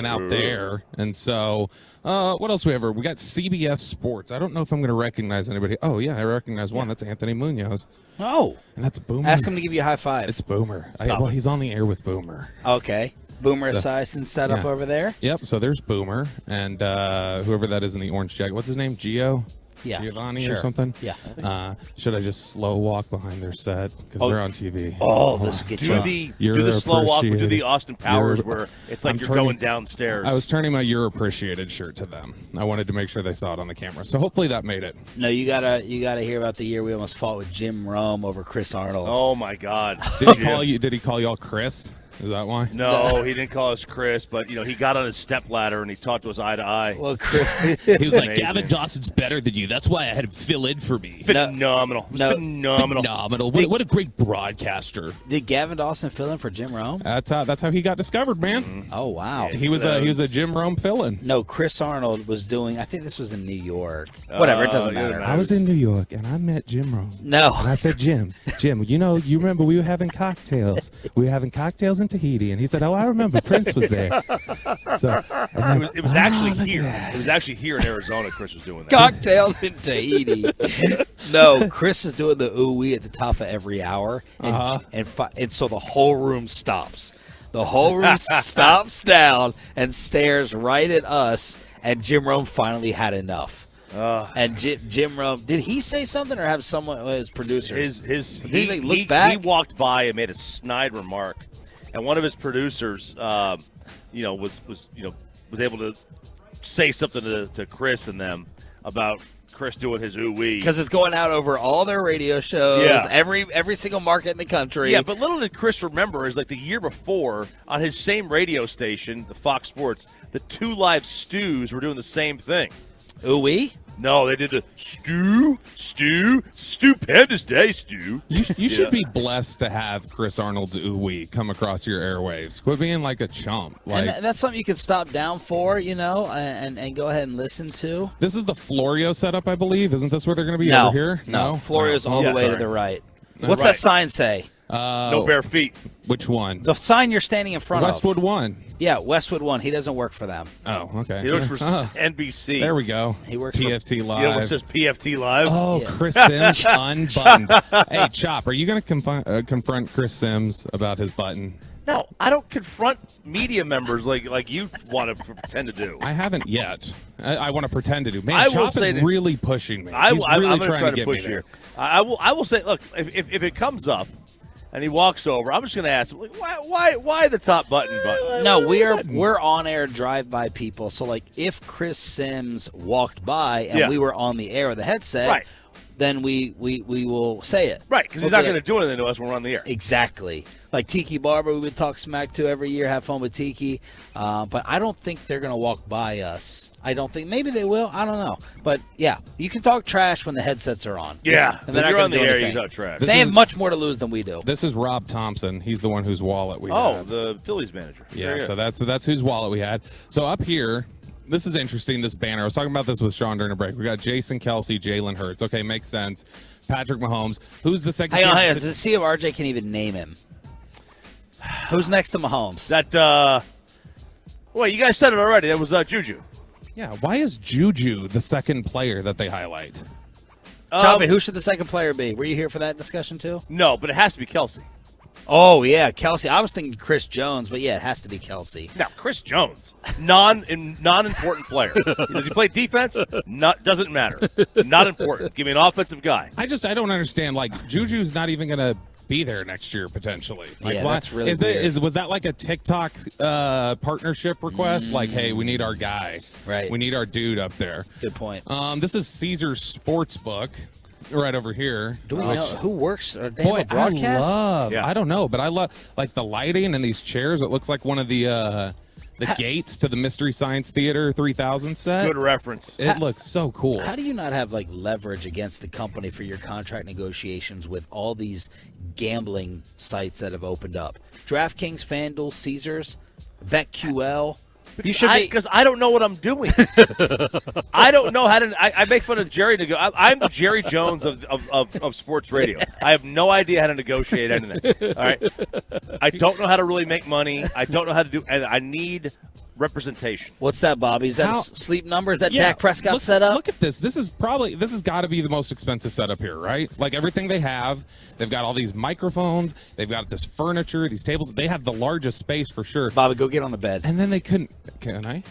out there. And so what else we have? We got CBS Sports. I don't know if I'm going to recognize anybody. Oh, yeah, I recognize one. That's Anthony Munoz. Oh. And that's Boomer. Ask him to give you a high five. It's Boomer. Stop Well, it. he's on the air with Boomer. Okay. Boomer Esiason set up yeah. over there. Yep, so there's Boomer and whoever that is in the orange jacket. What's his name? Gio? Yeah, Giovanni sure. or something? Yeah. Should I just slow walk behind their set? Because they're on TV. Oh, this will get you. Do the slow walk. Do the Austin Powers You're- where it's like I'm you're turning- going downstairs. I was turning my You're Appreciated shirt to them. I wanted to make sure they saw it on the camera. So hopefully that made it. No, you gotta hear about the year we almost fought with Jim Rome over Chris Arnold. Oh my God! Did he call y'all Chris? Is that why? No, he didn't call us Chris, but he got on his stepladder and he talked to us eye to eye. Well, Chris, He was like, Amazing. Gavin Dawson's better than you. That's why I had him fill in for me. Phenomenal. It was phenomenal. Phenomenal. What a great broadcaster. Did Gavin Dawson fill in for Jim Rome? That's how he got discovered, man. Oh wow. He was a Jim Rome fill-in. No, Chris Arnold was doing. I think this was in New York. Whatever, it doesn't matter. I was in New York and I met Jim Rome. No. And I said, Jim, you remember we were having cocktails. We were having cocktails in Tahiti, and he said, oh, I remember Prince was there. So It was actually here. It was actually here in Arizona. Chris was doing that. Cocktails in Tahiti. No, Chris is doing the ooh-wee at the top of every hour, and so the whole room stops. The whole room stops down and stares right at us, and Jim Rome finally had enough. And Jim Rome, did he say something or have someone, his producers? He walked by and made a snide remark, and one of his producers, was able to say something to Chris and them about Chris doing his ooh-wee. Because it's going out over all their radio shows, every single market in the country. Yeah, but little did Chris remember is like the year before on his same radio station, the Fox Sports, the 2 Live Stews were doing the same thing. Ooh-wee? No, they did the stupendous day, Stu. You should be blessed to have Chris Arnold's ooh-wee come across your airwaves. Quit being like a chump. Like, and that's something you can stop down for, and go ahead and listen to. This is the Florio setup, I believe. Isn't this where they're going to be No, over here? No, Florio's all the way to the right. What's Right. that sign say? No bare feet. Which one? The sign you're standing in front Westwood of. 1. Yeah, Westwood 1. He doesn't work for them. Oh, okay. He works for NBC. There we go. He works PFT You Live. know what says PFT Live? Oh, Chris Sims unbuttoned. Hey, Chop, are you going to confront Chris Sims about his button? No, I don't confront media members like you want to pretend to do. I haven't yet. I want to pretend to do. Man, I will Chop say is that- really pushing me. I'm He's really going to trying try to to get push me there. here. I will say, look, if it comes up and he walks over, I'm just going to ask him, like, why the top button? No, we're on air drive-by people. So like, if Chris Sims walked by and we were on the air with the headset, Right. then we will say it. Right, because he's not going to do anything to us when we're on the air. Exactly. Like Tiki Barber, we would talk smack to every year, have fun with Tiki. But I don't think they're going to walk by us. I don't think. Maybe they will. I don't know. But, yeah, you can talk trash when the headsets are on. Yeah, And they're if you're not on gonna the do air, you anything. talk trash. They have much more to lose than we do. This is Rob Thompson. He's the one whose wallet we Oh, had. the Phillies manager. Yeah, Very so good. that's whose wallet we had. So up here, this is interesting, this banner. I was talking about this with Sean during a break. We got Jason Kelsey, Jalen Hurts. Okay, makes sense. Patrick Mahomes. Who's the second? Hang on. Let's see if RJ can even name him. Who's next to Mahomes? Well, you guys said it already. That was Juju. Yeah, why is Juju the second player that they highlight? Choppy, who should the second player be? Were you here for that discussion too? No, but it has to be Kelsey. Oh, yeah, Kelsey. I was thinking Chris Jones, but yeah, it has to be Kelsey. Now, Chris Jones, non-important player. Does he play defense? Doesn't matter. Not important. Give me an offensive guy. I don't understand. Like, Juju's not even going to be there next year, potentially. Like, Yeah, why- that's really weird. Was that like a TikTok partnership request? Like, hey, we need our guy. Right. We need our dude up there. Good point. This is Caesars Sportsbook right over here. Do we know who works? Or they have a Boy, broadcast? I don't know, but I love like the lighting and these chairs. It looks like one of the gates to the Mystery Science Theater 3000 set. Good reference. It looks so cool. How do you not have like leverage against the company for your contract negotiations with all these gambling sites that have opened up? DraftKings, FanDuel, Caesars, BetQL. You should be because I don't know what I'm doing. I don't know how to. I make fun of Jerry. I'm the Jerry Jones of sports radio. I have no idea how to negotiate anything. All right, I don't know how to really make money. I don't know how to do, and I need representation. What's that, Bobby? Is that a sleep number? Is that Dak Prescott look, setup? Look at this. This has got to be the most expensive setup here, right? Like everything they have, they've got all these microphones, they've got this furniture, these tables. They have the largest space for sure. Bobby, go get on the bed. And then they couldn't. Can I?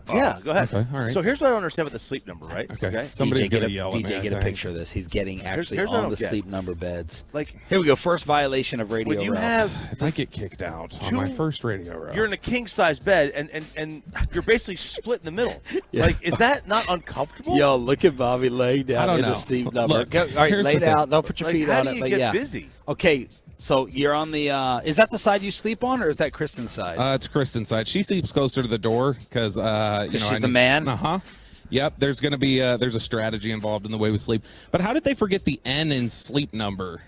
Yeah, go ahead. Okay, all right. So here's what I don't understand with the sleep number, right? Okay. Somebody's DJ, gonna yell at me, DJ, I get a think. picture of this. He's getting actually here's what I on don't the get. sleep number beds. Like, here we go. First violation of Radio when you Row. have If I get kicked out on my first radio row. you're in a king size bed and you're basically split in the middle. Yeah. Like, is that not uncomfortable? Yo, look at Bobby laying I down don't in know. the sleep number. Look, Go, all right, here's lay the thing. down. Don't put your Like, feet how on do it. you But get yeah. busy? Okay, so you're on the. Is that the side you sleep on, or is that Kristen's side? It's Kristen's side. She sleeps closer to the door because she's the man? Uh-huh. Yep, there's going to be there's a strategy involved in the way we sleep. But how did they forget the N in sleep number?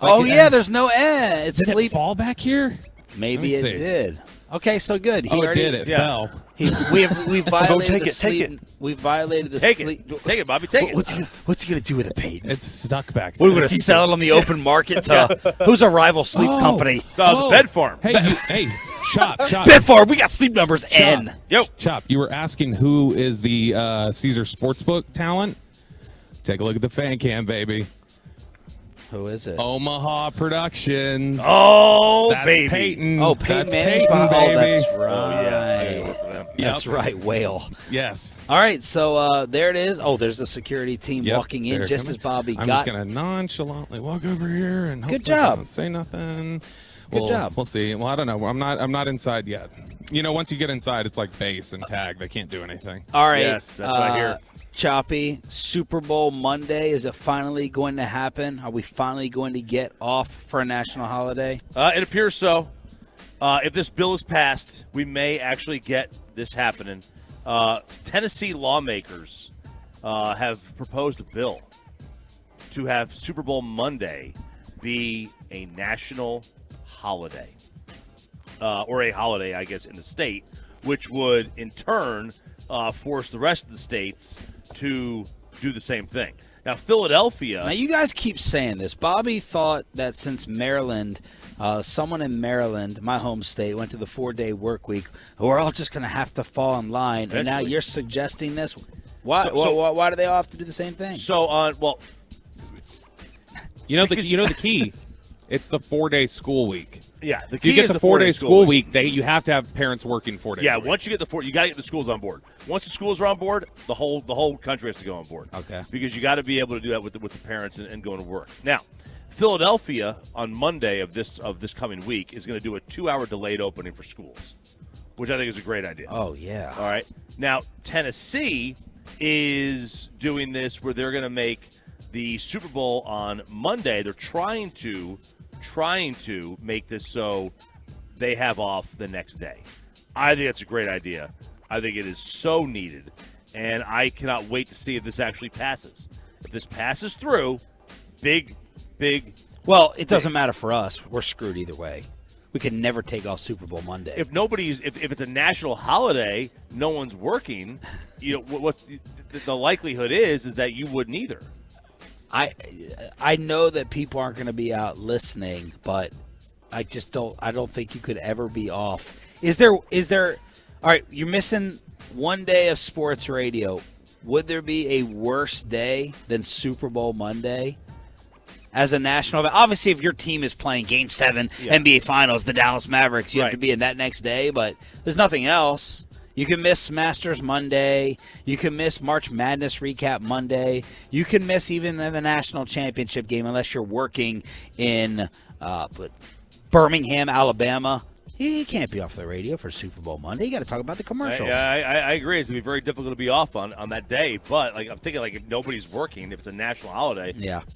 Oh yeah, there's no N. It's did sleep. it fall back here? Maybe Let me it see. did. Okay, so good. He Oh, it already, did. It fell. We violated take the it, sleep. take it. We violated the Take sleep. it. Take it, Bobby. Take it. What's he gonna do with it, Peyton? It's stuck back What are there. we gonna sell it on the open market to who's a rival sleep company? The Bed Farm. Hey, Chop. Bed Farm. We got sleep numbers N. Yo, Chop, you were asking who is the Caesar Sportsbook talent? Take a look at the fan cam, baby. Who is it? Omaha Productions. Oh, That's baby. Peyton. Oh, Peyton That's Manning's Peyton, behind- baby. Oh, that's right. Oh, yeah. I gotta work with them. That's right, whale. Yes. All right, so there it is. Oh, there's the security team Yep, walking in they're just coming. as Bobby I'm got. just going to nonchalantly walk over here and Good hopefully job. don't say nothing. Good job. We'll see. Well, I don't know. I'm not inside yet. You know, once you get inside, it's like base and tag. They can't do anything. All right. Yes, that's what I hear. Choppy, Super Bowl Monday, is it finally going to happen? Are we finally going to get off for a national holiday? It appears so. If this bill is passed, we may actually get this happening. Tennessee lawmakers have proposed a bill to have Super Bowl Monday be a national holiday. Or a holiday, I guess, in the state, which would, in turn, force the rest of the states to do the same thing. Now, Philadelphia... Now, you guys keep saying this. Bobby thought that since Maryland, someone in Maryland, my home state, went to the 4-day work week, we're all just going to have to fall in line. And now you're suggesting this? Why do they all have to do the same thing? So, You know the key. It's the 4-day school week. Yeah, the If key you get is the the 4-day school week, you have to have parents working 4 days. Yeah, a week. once you get you got to get the schools on board. Once the schools are on board, the whole country has to go on board. Okay. Because you got to be able to do that with the parents and going to work. Now, Philadelphia on Monday of this coming week is going to do a 2-hour delayed opening for schools, which I think is a great idea. Oh yeah. All right. Now, Tennessee is doing this where they're going to make the Super Bowl on Monday. They're trying to make this so they have off the next day. I think that's a great idea. I think it is so needed, and I cannot wait to see if this actually passes. If this passes through, big. Well, it doesn't matter for us. We're screwed either way. We can never take off Super Bowl Monday. If it's a national holiday, no one's working. You know what the likelihood is that you wouldn't either. I know that people aren't going to be out listening, but I don't think you could ever be off. Is there all right, you're missing one day of sports radio. Would there be a worse day than Super Bowl Monday as a national event? Obviously, if your team is playing Game 7 NBA Finals, the Dallas Mavericks, you have to be in that next day, but there's nothing else. You can miss Masters Monday. You can miss March Madness Recap Monday. You can miss even the national championship game unless you're working in Birmingham, Alabama. You can't be off the radio for Super Bowl Monday. You got to talk about the commercials. I agree. It's going to be very difficult to be off on that day. But I'm thinking if nobody's working, if it's a national holiday,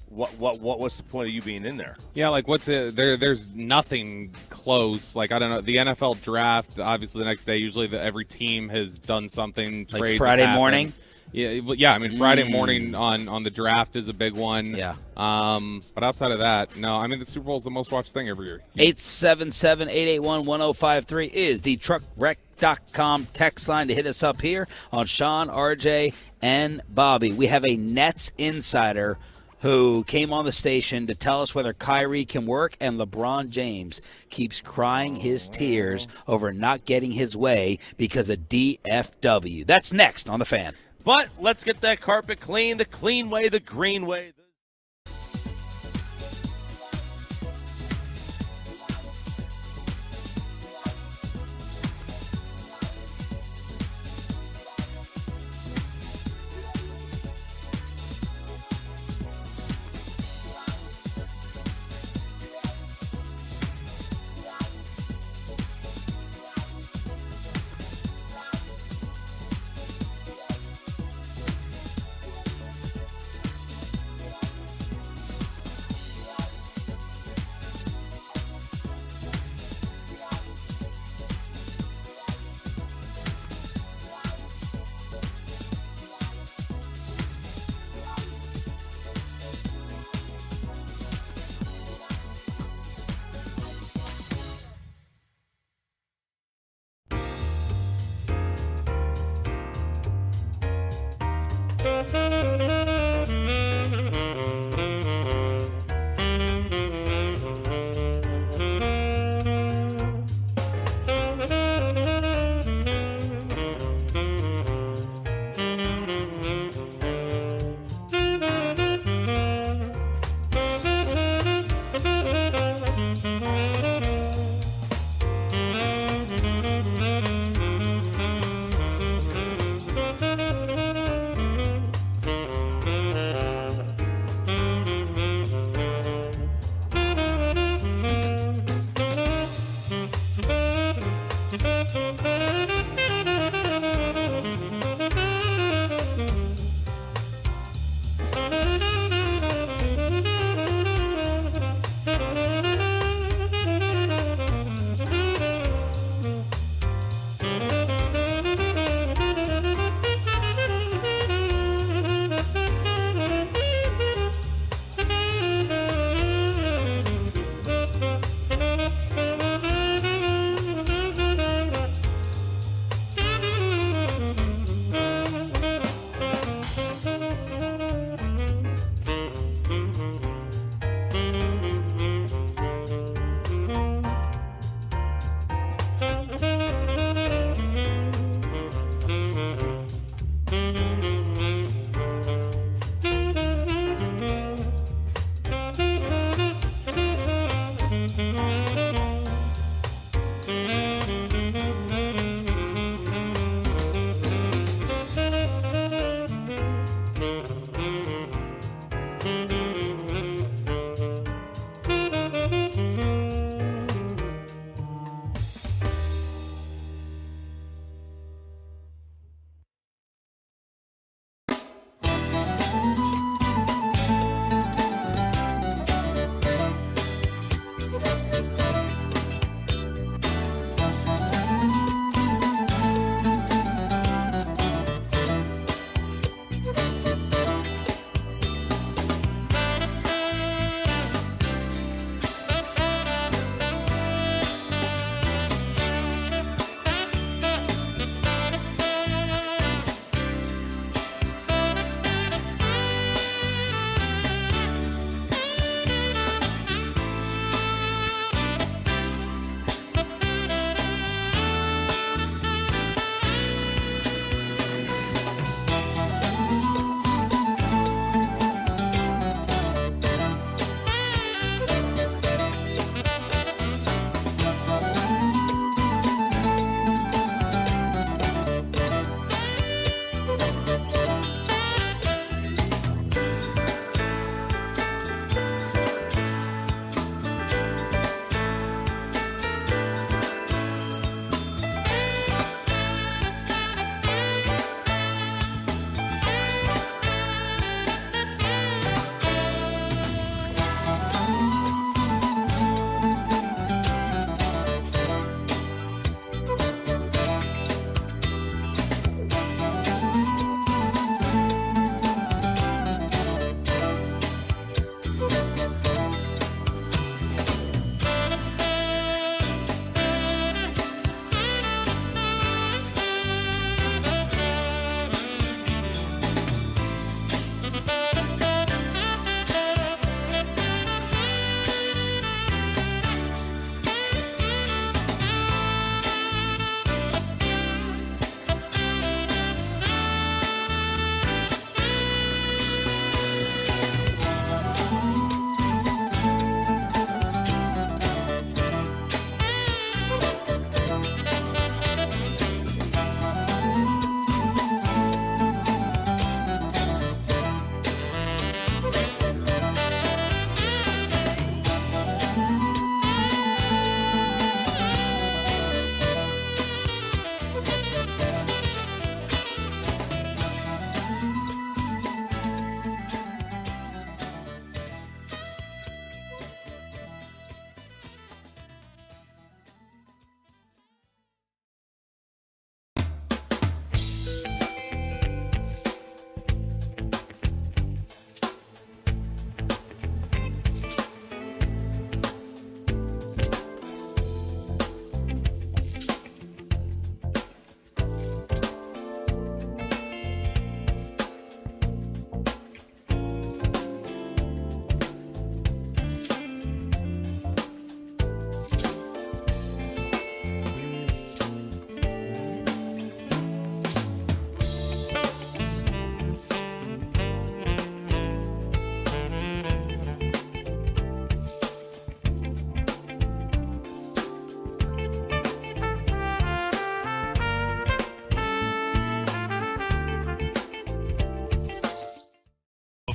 what's the point of you being in there? Yeah, what's it? There's nothing close. I don't know. The NFL draft, obviously, the next day. Usually, every team has done something. Like Friday morning. Yeah. I mean, Friday morning on the draft is a big one. Yeah. But outside of that, no. I mean, the Super Bowl is the most watched thing every year. 877-881-1053 is the truckwreck.com text line to hit us up here on Sean, RJ, and Bobby. We have a Nets insider who came on the station to tell us whether Kyrie can work, and LeBron James keeps crying his tears over not getting his way because of DFW. That's next on The Fan. But let's get that carpet clean, the clean way, the green way.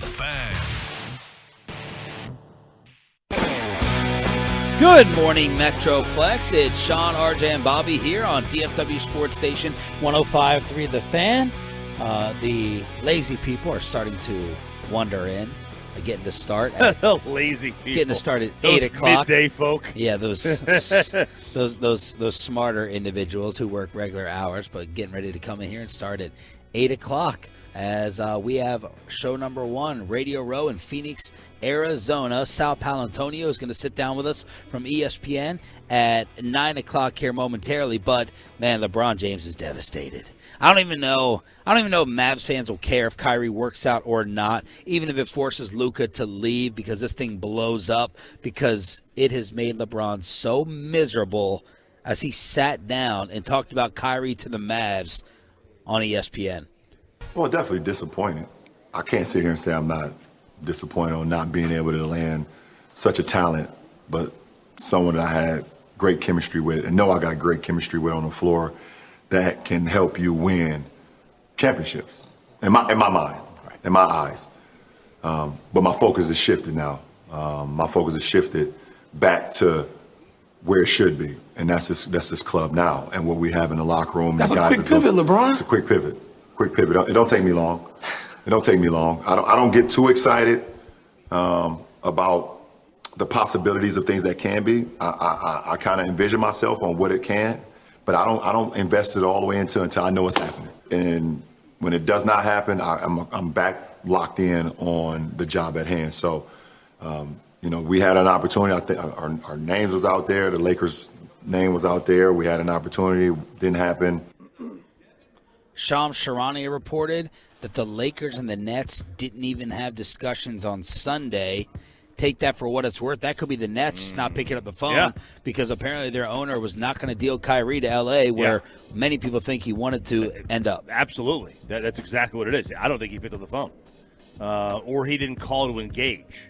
Fan. Good morning, Metroplex. It's Sean, RJ, and Bobby here on DFW Sports Station 105.3 The Fan. The lazy people are starting to wander in. Getting to start. Lazy people. Getting to start at Those 8 o'clock. midday folk. Yeah, those smarter individuals who work regular hours, but getting ready to come in here and start at 8 o'clock. As we have show number 1, Radio Row in Phoenix, Arizona. Sal Palantonio is going to sit down with us from ESPN at 9 o'clock here momentarily. But, man, LeBron James is devastated. I don't even know if Mavs fans will care if Kyrie works out or not, even if it forces Luka to leave because this thing blows up, because it has made LeBron so miserable as he sat down and talked about Kyrie to the Mavs on ESPN. Well, definitely disappointed. I can't sit here and say I'm not disappointed on not being able to land such a talent, but someone that I had great chemistry with and know I got great chemistry with on the floor that can help you win championships in my mind, in my eyes. But my focus has shifted now. My focus has shifted back to where it should be, and that's this club now and what we have in the locker room. That's a quick pivot, LeBron. It's a quick pivot. It don't take me long. I don't get too excited about the possibilities of things that can be. I kind of envision myself on what it can, but I don't invest it all the way until I know it's happening. And when it does not happen, I'm back locked in on the job at hand. So, we had an opportunity. I think our names was out there. The Lakers' name was out there. We had an opportunity. Didn't happen. Shams Charania reported that the Lakers and the Nets didn't even have discussions on Sunday. Take that for what it's worth. That could be the Nets not picking up the phone because apparently their owner was not going to deal Kyrie to L.A., where many people think he wanted to end up. Absolutely. That's exactly what it is. I don't think he picked up the phone. Or he didn't call to engage.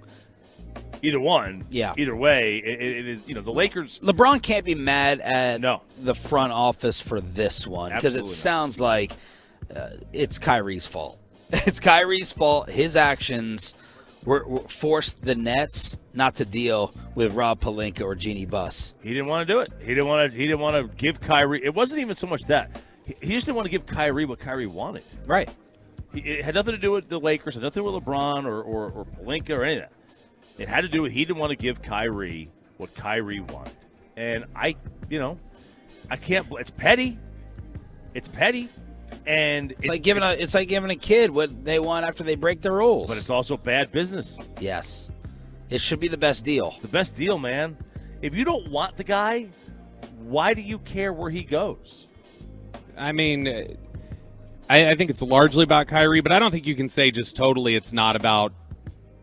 Either one. Yeah. Either way, it is, the Lakers. LeBron can't be mad at the front office for this one because it sounds like it's Kyrie's fault. It's Kyrie's fault. His actions forced the Nets not to deal with Rob Pelinka or Jeannie Buss. He didn't want to do it. He didn't want to give Kyrie. It wasn't even so much that. He just didn't want to give Kyrie what Kyrie wanted. Right. It had nothing to do with the Lakers. It had nothing with LeBron or Pelinka or any of that. It had to do with he didn't want to give Kyrie what Kyrie wanted. And I can't. It's petty. It's petty. And it's like giving a kid what they want after they break the rules. But it's also bad business. Yes. It should be the best deal. It's the best deal, man. If you don't want the guy, why do you care where he goes? I mean, I think it's largely about Kyrie, but I don't think you can say just totally it's not about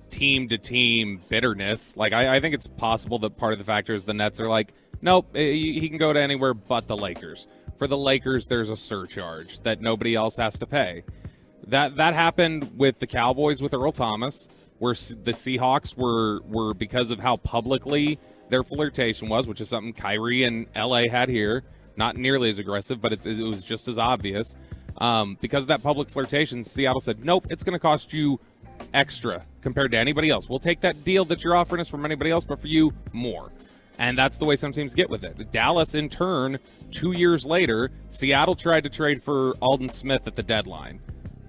team-to-team bitterness. Like, I think it's possible that part of the factor is the Nets are like, nope, he can go to anywhere but the Lakers. For the Lakers, there's a surcharge that nobody else has to pay. That happened with the Cowboys with Earl Thomas, where the Seahawks were because of how publicly their flirtation was, which is something Kyrie and LA had here. Not nearly as aggressive, but it was just as obvious. Because of that public flirtation, Seattle said, nope, it's going to cost you extra compared to anybody else. We'll take that deal that you're offering us from anybody else, but for you, more. And that's the way some teams get with it. Dallas, in turn, 2 years later, Seattle tried to trade for Alden Smith at the deadline.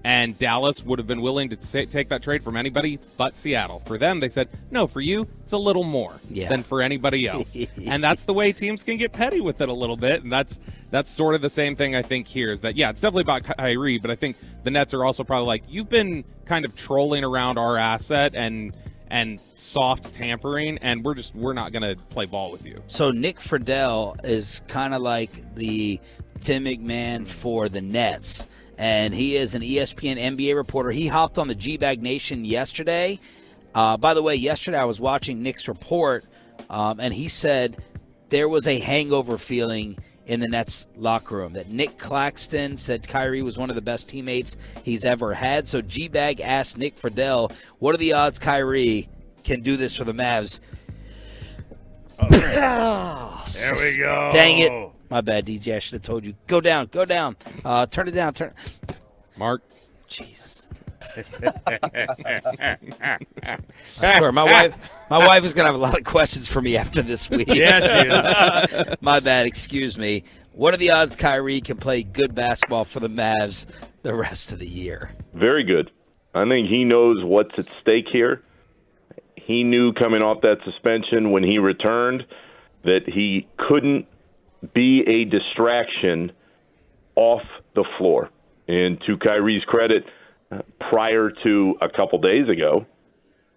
And Dallas would have been willing to take that trade from anybody but Seattle. For them, they said, no, for you, it's a little more than for anybody else. And that's the way teams can get petty with it a little bit. And that's sort of the same thing I think here is that, it's definitely about Kyrie, but I think the Nets are also probably like, you've been kind of trolling around our asset and soft tampering, and we're not going to play ball with you. So Nick Friedel is kind of like the Tim McMahon for the Nets. And he is an ESPN NBA reporter. He hopped on the G-Bag Nation yesterday. By the way, yesterday I was watching Nick's report, and he said there was a hangover feeling in the Nets locker room, that Nick Claxton said Kyrie was one of the best teammates he's ever had. So G-Bag asked Nick Friedel, what are the odds Kyrie can do this for the Mavs? There we go. Dang it. My bad, DJ. I should have told you. Go down. Turn it down. Mark. Jeez. I swear, my wife is going to have a lot of questions for me after this week. Yeah, she is. My bad, excuse me. What are the odds Kyrie can play good basketball for the Mavs the rest of the year? Very good. I think he knows what's at stake here. He knew coming off that suspension when he returned that he couldn't be a distraction off the floor. And to Kyrie's credit, prior to a couple days ago,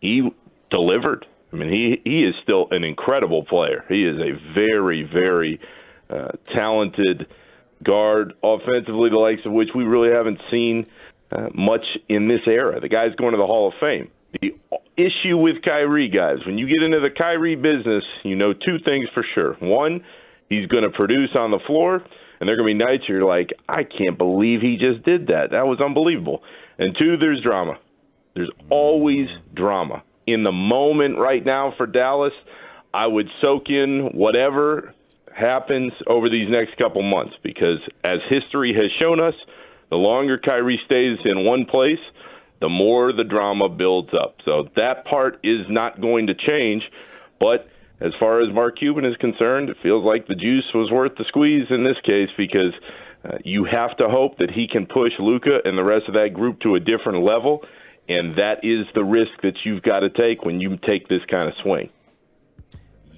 he delivered. I mean, he is still an incredible player. He is a very, very talented guard offensively, the likes of which we really haven't seen much in this era. The guy's going to the Hall of Fame. The issue with Kyrie, guys, when you get into the Kyrie business, you know two things for sure. One, he's going to produce on the floor, and there are going to be nights you're like, I can't believe he just did that. That was unbelievable. And two, there's drama. There's always drama. In the moment right now for Dallas, I would soak in whatever happens over these next couple months because as history has shown us, the longer Kyrie stays in one place, the more the drama builds up. So that part is not going to change. But as far as Mark Cuban is concerned, it feels like the juice was worth the squeeze in this case because you have to hope that he can push Luka and the rest of that group to a different level, and that is the risk that you've got to take when you take this kind of swing.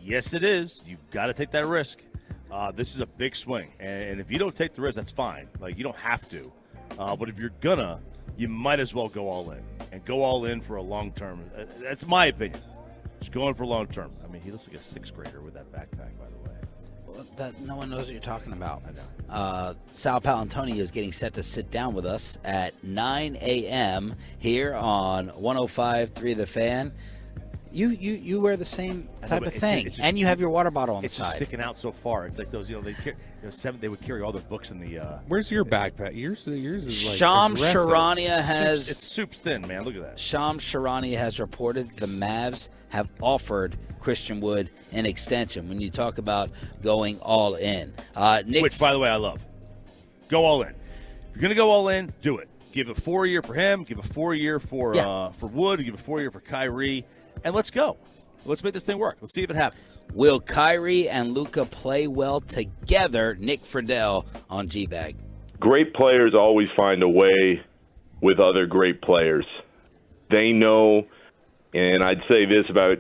Yes, it is. You've got to take that risk. This is a big swing, and if you don't take the risk, that's fine. Like, you don't have to. But if you're gonna, you might as well go all in, and go all in for a long term. That's my opinion. Just going for long term. I mean, he looks like a sixth grader with that backpack, by the way. Well, that no one knows what you're talking about. I know. Sal Paolantonio is getting set to sit down with us at 9 a.m. here on 105.3 The Fan. You wear the same type of thing, and you have your water bottle on the side. It's just sticking out so far. It's like those, they would carry all their books in the. Where's your backpack? Yours is like Shams aggressive. Charania has. It's soup's thin, man. Look at that. Shams Charania has reported the Mavs have offered Christian Wood an extension. When you talk about going all in, Nick, which by the way I love. Go all in. If you're gonna go all in, do it. Give a 4-year for him. Give a 4-year for Wood. Give a 4-year for Kyrie. And let's go. Let's make this thing work. Let's see if it happens. Will Kyrie and Luka play well together? Nick Friedel on G-Bag. Great players always find a way with other great players. They know, and I'd say this about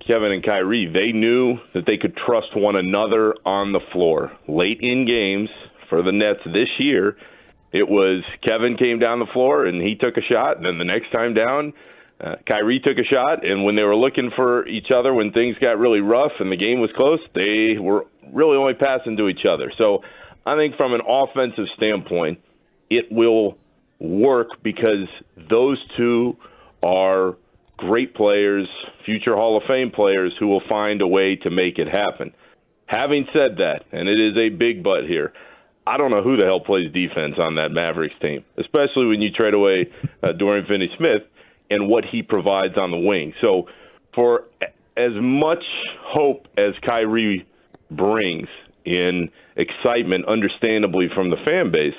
Kevin and Kyrie, they knew that they could trust one another on the floor. Late in games for the Nets this year, it was Kevin came down the floor and he took a shot, and then the next time down, Kyrie took a shot, and when they were looking for each other, when things got really rough and the game was close, they were really only passing to each other. So I think from an offensive standpoint, it will work because those two are great players, future Hall of Fame players who will find a way to make it happen. Having said that, and it is a big but here, I don't know who the hell plays defense on that Mavericks team, especially when you trade away Dorian Finney-Smith and what he provides on the wing. So for as much hope as Kyrie brings in excitement, understandably, from the fan base,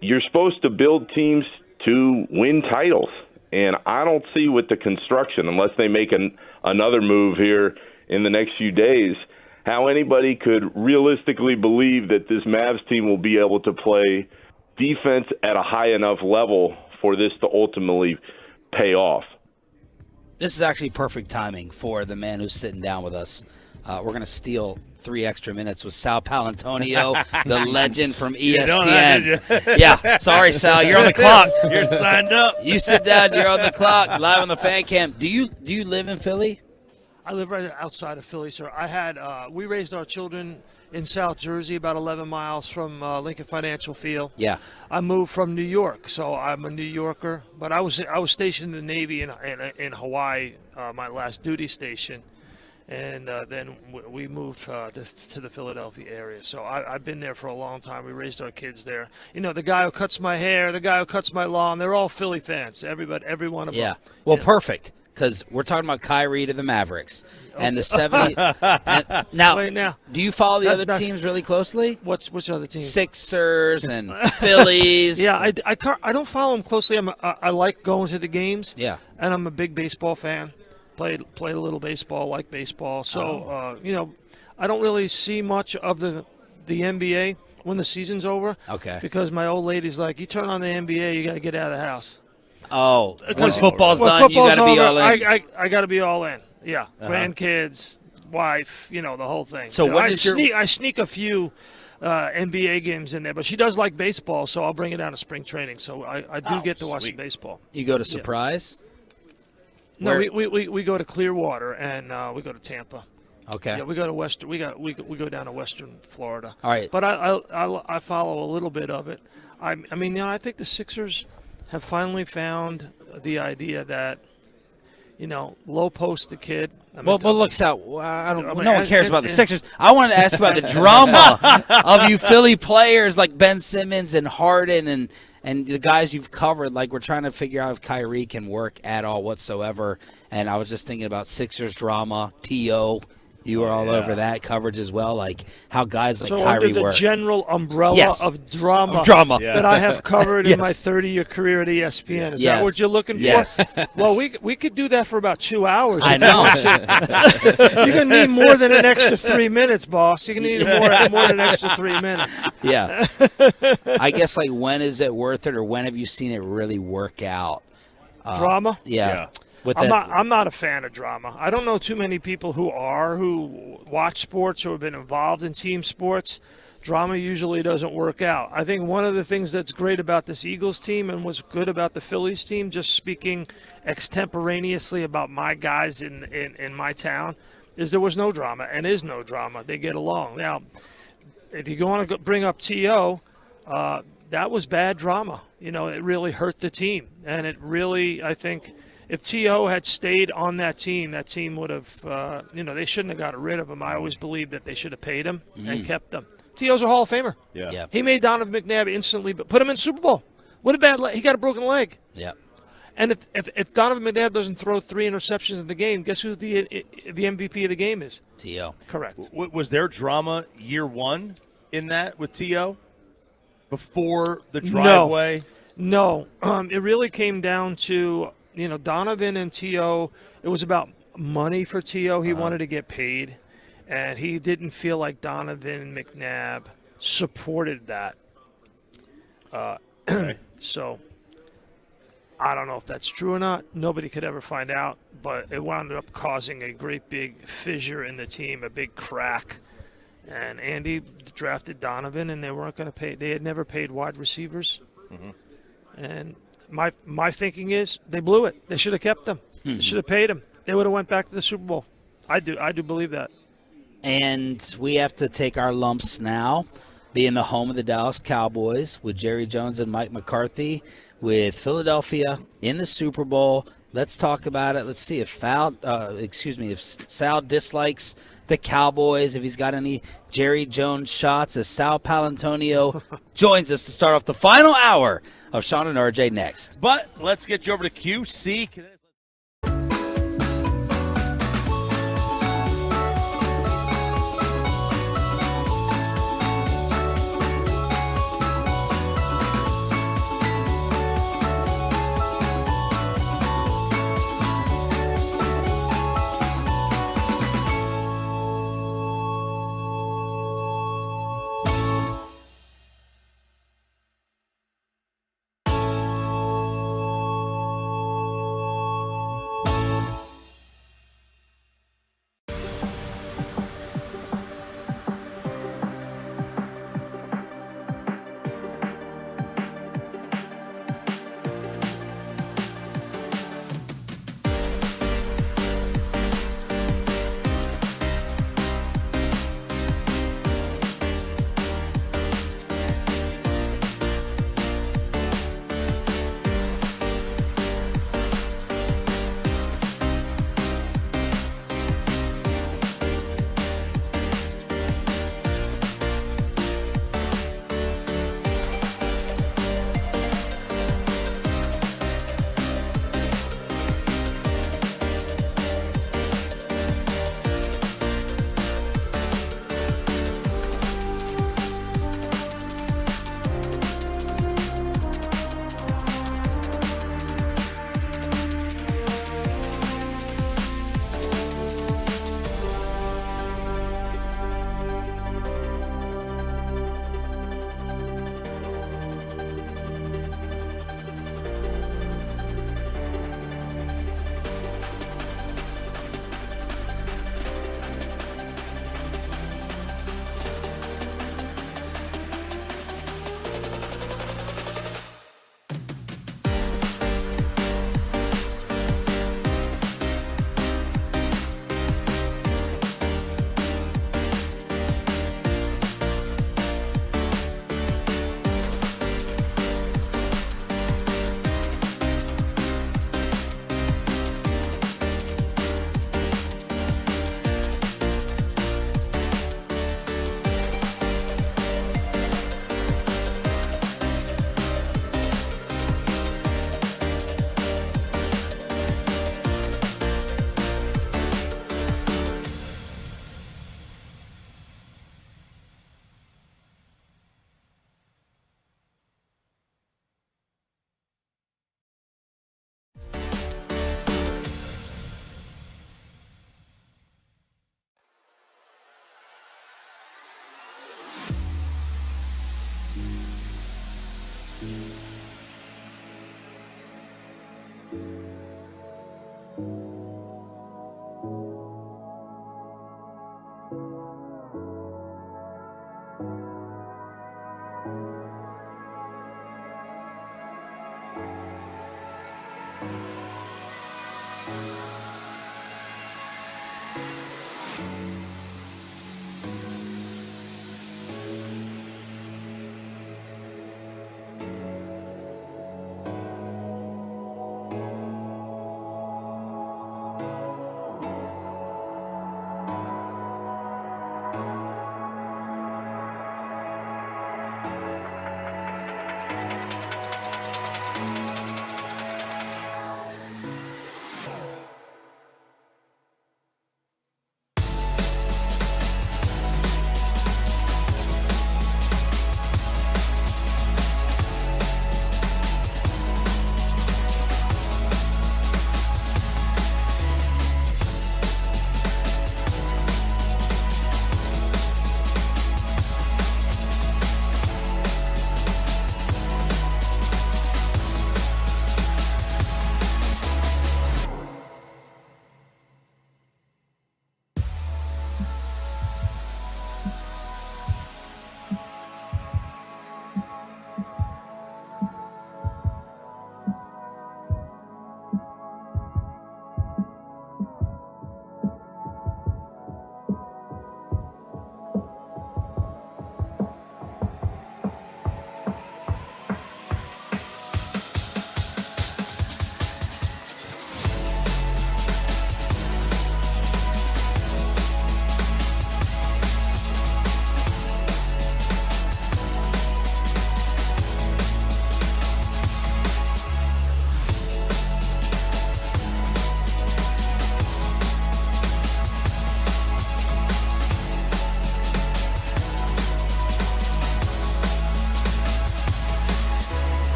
you're supposed to build teams to win titles. And I don't see with the construction, unless they make another move here in the next few days, how anybody could realistically believe that this Mavs team will be able to play defense at a high enough level for this to ultimately pay off. This is actually perfect timing for the man who's sitting down with us. We're going to steal 3 extra minutes with Sal Paolantonio, the legend from ESPN. You know that, did you? Yeah, sorry, Sal, you're on the clock. You're signed up. You sit down, you're on the clock, live on the fan cam. Do you live in Philly? I live right outside of Philly, sir. We raised our children in South Jersey, about 11 miles from Lincoln Financial Field. Yeah. I moved from New York, so I'm a New Yorker. But I was stationed in the Navy in Hawaii, my last duty station, and then we moved to the Philadelphia area. So I've been there for a long time. We raised our kids there. You know, the guy who cuts my hair, the guy who cuts my lawn, they're all Philly fans. Every one of them. Yeah. Well, perfect. because we're talking about Kyrie to the Mavericks and the 70. Now, Wait, now, do you follow the that's other not- teams really closely? Which other teams? Sixers and Phillies. Yeah, I don't follow them closely. I like going to the games. Yeah. And I'm a big baseball fan. Played a little baseball, like baseball. So I don't really see much of the NBA when the season's over. Okay. Because my old lady's like, you turn on the NBA, you got to get out of the house. Oh, when Because football's when done, you got to be over, all in. I got to be all in. Yeah. Uh-huh. Grandkids, wife, the whole thing. So when is your- I sneak a few NBA games in there, but she does like baseball, so I'll bring it down to spring training. So I do get to watch some baseball. You go to Yeah. Surprise? No, Where- we go to Clearwater and we go to Tampa. Okay. Yeah, we go to Western. We go down to Western Florida. All right. But I follow a little bit of it. I mean, I think the Sixers have finally found the idea that, low post the kid. Well, look, Sal, no one and- cares about the and- Sixers. I wanted to ask about the drama of you Philly players like Ben Simmons and Harden and the guys you've covered. Like, we're trying to figure out if Kyrie can work at all whatsoever. And I was just thinking about Sixers drama, T.O. You were all over that coverage as well, like how guys like So Kyrie under the work. general umbrella Yes. of drama, Yeah. that I have covered Yes. in my 30-year career at ESPN. Is Yes. that what you're looking Yes. for? Well, we could do that for about 2 hours. I if you know. want to. You're going to need more than an extra 3 minutes, boss. You're going to need more than an extra 3 minutes. Yeah. I guess, like, when is it worth it, or when have you seen it really work out? Drama? Yeah. With I'm that, not a fan of drama. I don't know too many people who watch sports or have been involved in team sports. Drama usually doesn't work out. I think one of the things that's great about this Eagles team and was good about the Phillies team, just speaking extemporaneously about my guys in my town, is there was no drama and is no drama. They get along. Now, if you want to bring up T.O., that was bad drama. It really hurt the team. And it really, I think, if T.O. had stayed on that team would have, they shouldn't have got rid of him. I always believed that they should have paid him and kept him. T.O.'s a Hall of Famer. Yeah. He made Donovan McNabb instantly, but put him in Super Bowl. What a bad leg. He got a broken leg. Yeah. And if Donovan McNabb doesn't throw 3 interceptions in the game, guess who the MVP of the game is? T.O. Correct. Was there drama year one in that with T.O. before the driveway? No. It really came down to, Donovan and T.O., it was about money for T.O. He wanted to get paid, and he didn't feel like Donovan McNabb supported that. So I don't know if that's true or not. Nobody could ever find out, but it wound up causing a great big fissure in the team, a big crack. And Andy drafted Donovan, and they weren't going to pay. They had never paid wide receivers. And my thinking is they blew it. They should have kept them. They should have paid them. They would have went back to the Super Bowl. I do believe that. And we have to take our lumps now, being the home of the Dallas Cowboys with Jerry Jones and Mike McCarthy, with Philadelphia in the Super Bowl. Let's talk about it. Let's see if Sal dislikes the Cowboys, if he's got any Jerry Jones shots, as Sal Palantonio joins us to start off the final hour of Sean and RJ next. But let's get you over to QC.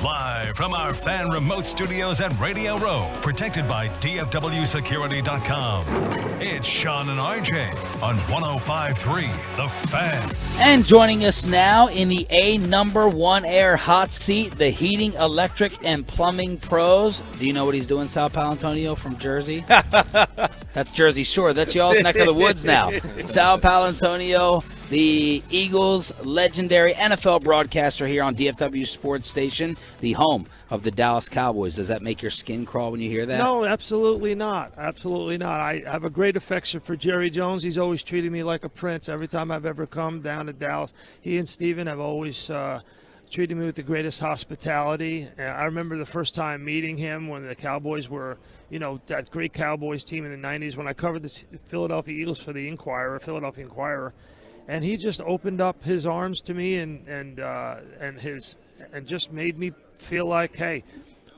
Live from our fan remote studios at Radio Row, protected by DFWsecurity.com. It's Sean and RJ on 105.3 The Fan. And joining us now in the #1 air hot seat, the heating, electric, and plumbing pros. Do you know what he's doing, Sal Palantonio from Jersey? That's Jersey Shore. That's y'all's neck of the woods now. Sal Palantonio, the Eagles' legendary NFL broadcaster here on DFW Sports Station, the home of the Dallas Cowboys. Does that make your skin crawl when you hear that? No, absolutely not. Absolutely not. I have a great affection for Jerry Jones. He's always treated me like a prince every time I've ever come down to Dallas. He and Steven have always treated me with the greatest hospitality. I remember the first time meeting him when the Cowboys were, that great Cowboys team in the 90s when I covered the Philadelphia Eagles for the Philadelphia Inquirer. And he just opened up his arms to me and just made me feel like, hey,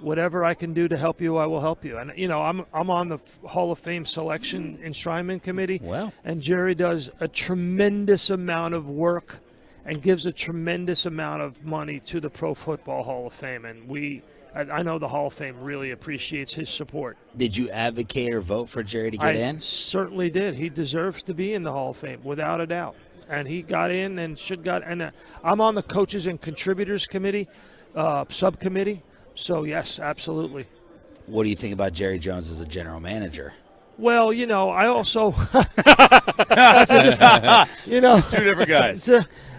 whatever I can do to help you, I will help you. And I'm on the Hall of Fame selection enshrinement committee. Wow. And Jerry does a tremendous amount of work and gives a tremendous amount of money to the Pro Football Hall of Fame. And I know the Hall of Fame really appreciates his support. Did you advocate or vote for Jerry to get in? I certainly did. He deserves to be in the Hall of Fame, without a doubt. And he got in and I'm on the coaches and contributors committee, subcommittee. So, yes, absolutely. What do you think about Jerry Jones as a general manager? Well, I also that's a different, two different guys.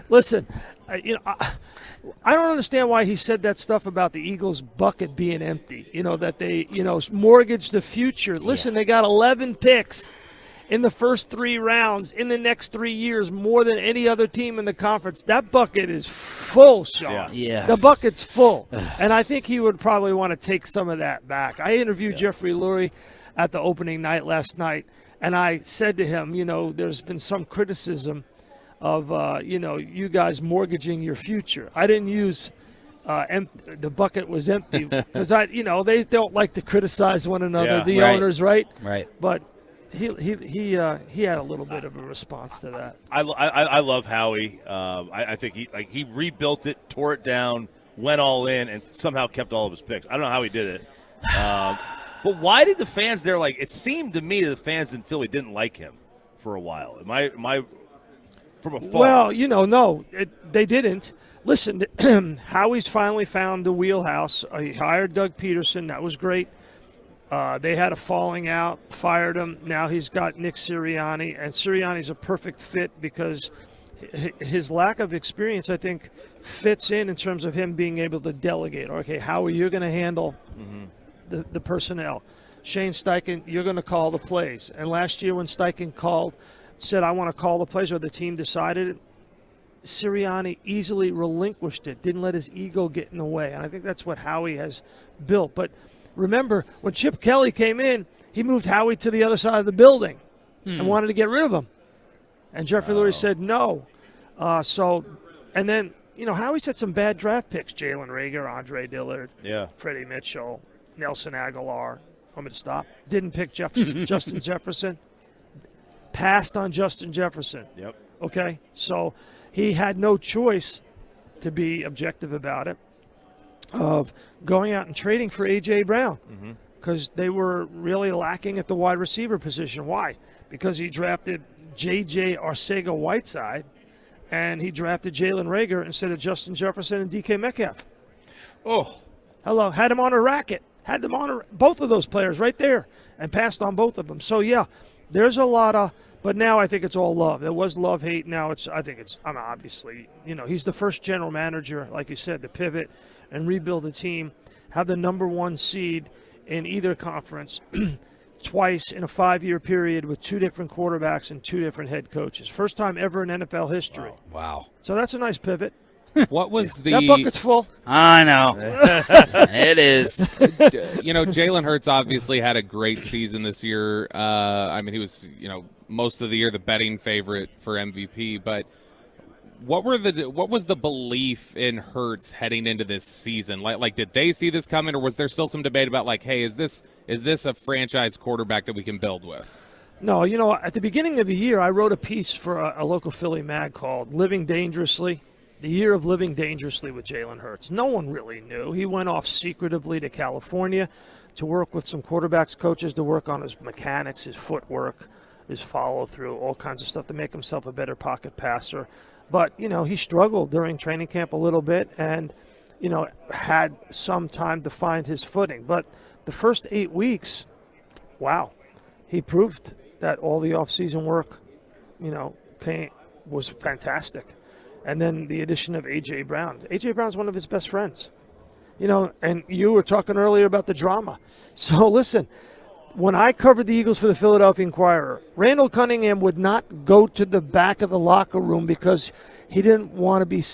Listen, I don't understand why he said that stuff about the Eagles' bucket being empty. That they, mortgage the future. Listen, They got 11 picks in the first 3 rounds in the next 3 years, more than any other team in the conference. That bucket is full, Sean. Yeah. The bucket's full. And I think he would probably want to take some of that back. I interviewed Jeffrey Lurie at the opening night last night, and I said to him, there's been some criticism of you guys mortgaging your future. I didn't use the bucket was empty because they don't like to criticize one another, owners, right? Right. But he had a little bit of a response to that. I love Howie. I think he rebuilt it, tore it down, went all in, and somehow kept all of his picks. I don't know how he did it. But why did the fans there it seemed to me that the fans in Philly didn't like him for a while. Am I from afar? Well, no, they didn't. Listen, Howie's finally found the wheelhouse. He hired Doug Peterson. That was great. They had a falling out, fired him. Now he's got Nick Sirianni, and Sirianni's a perfect fit because his lack of experience, I think, fits in terms of him being able to delegate. Okay, Howie, you're going to handle the personnel. Shane Steichen, you're going to call the plays. And last year when Steichen said, I want to call the plays, or the team decided it, Sirianni easily relinquished it, didn't let his ego get in the way. And I think that's what Howie has built. But remember, when Chip Kelly came in, he moved Howie to the other side of the building and wanted to get rid of him. And Jeffrey Lurie said no. And then, Howie's had some bad draft picks. Jalen Reagor, Andre Dillard, Freddie Mitchell, Nelson Aguilar. Want me to stop? Didn't pick Justin Jefferson. Passed on Justin Jefferson. Yep. Okay? So he had no choice, to be objective about it, of going out and trading for A.J. Brown because they were really lacking at the wide receiver position. Why? Because he drafted J.J. Arcega-Whiteside and he drafted Jalen Reagor instead of Justin Jefferson and D.K. Metcalf. Oh. Hello. Had him on a racket. Had them on both of those players right there and passed on both of them. So, yeah, there's a lot of – but now I think it's all love. There was love-hate. Now obviously, he's the first general manager, like you said, to pivot and rebuild a team, have the number one seed in either conference twice in a 5-year period with 2 different quarterbacks and 2 different head coaches. First time ever in NFL history. Wow. So that's a nice pivot. What was the that bucket's full? I know. It is. Jalen Hurts obviously had a great season this year. He was, most of the year the betting favorite for MVP. But what was the belief in Hurts heading into this season? Like, did they see this coming, or was there still some debate about hey, is this a franchise quarterback that we can build with? No, at the beginning of the year, I wrote a piece for a local Philly mag called "Living Dangerously." The year of living dangerously with Jalen Hurts. No one really knew. He went off secretively to California to work with some quarterbacks coaches to work on his mechanics, his footwork, his follow-through, all kinds of stuff to make himself a better pocket passer. But, he struggled during training camp a little bit and, had some time to find his footing. But the first 8 weeks, wow, he proved that all the offseason work, was fantastic. And then the addition of A.J. Brown. A.J. Brown's one of his best friends. And you were talking earlier about the drama. So listen, when I covered the Eagles for the Philadelphia Inquirer, Randall Cunningham would not go to the back of the locker room because he didn't want to be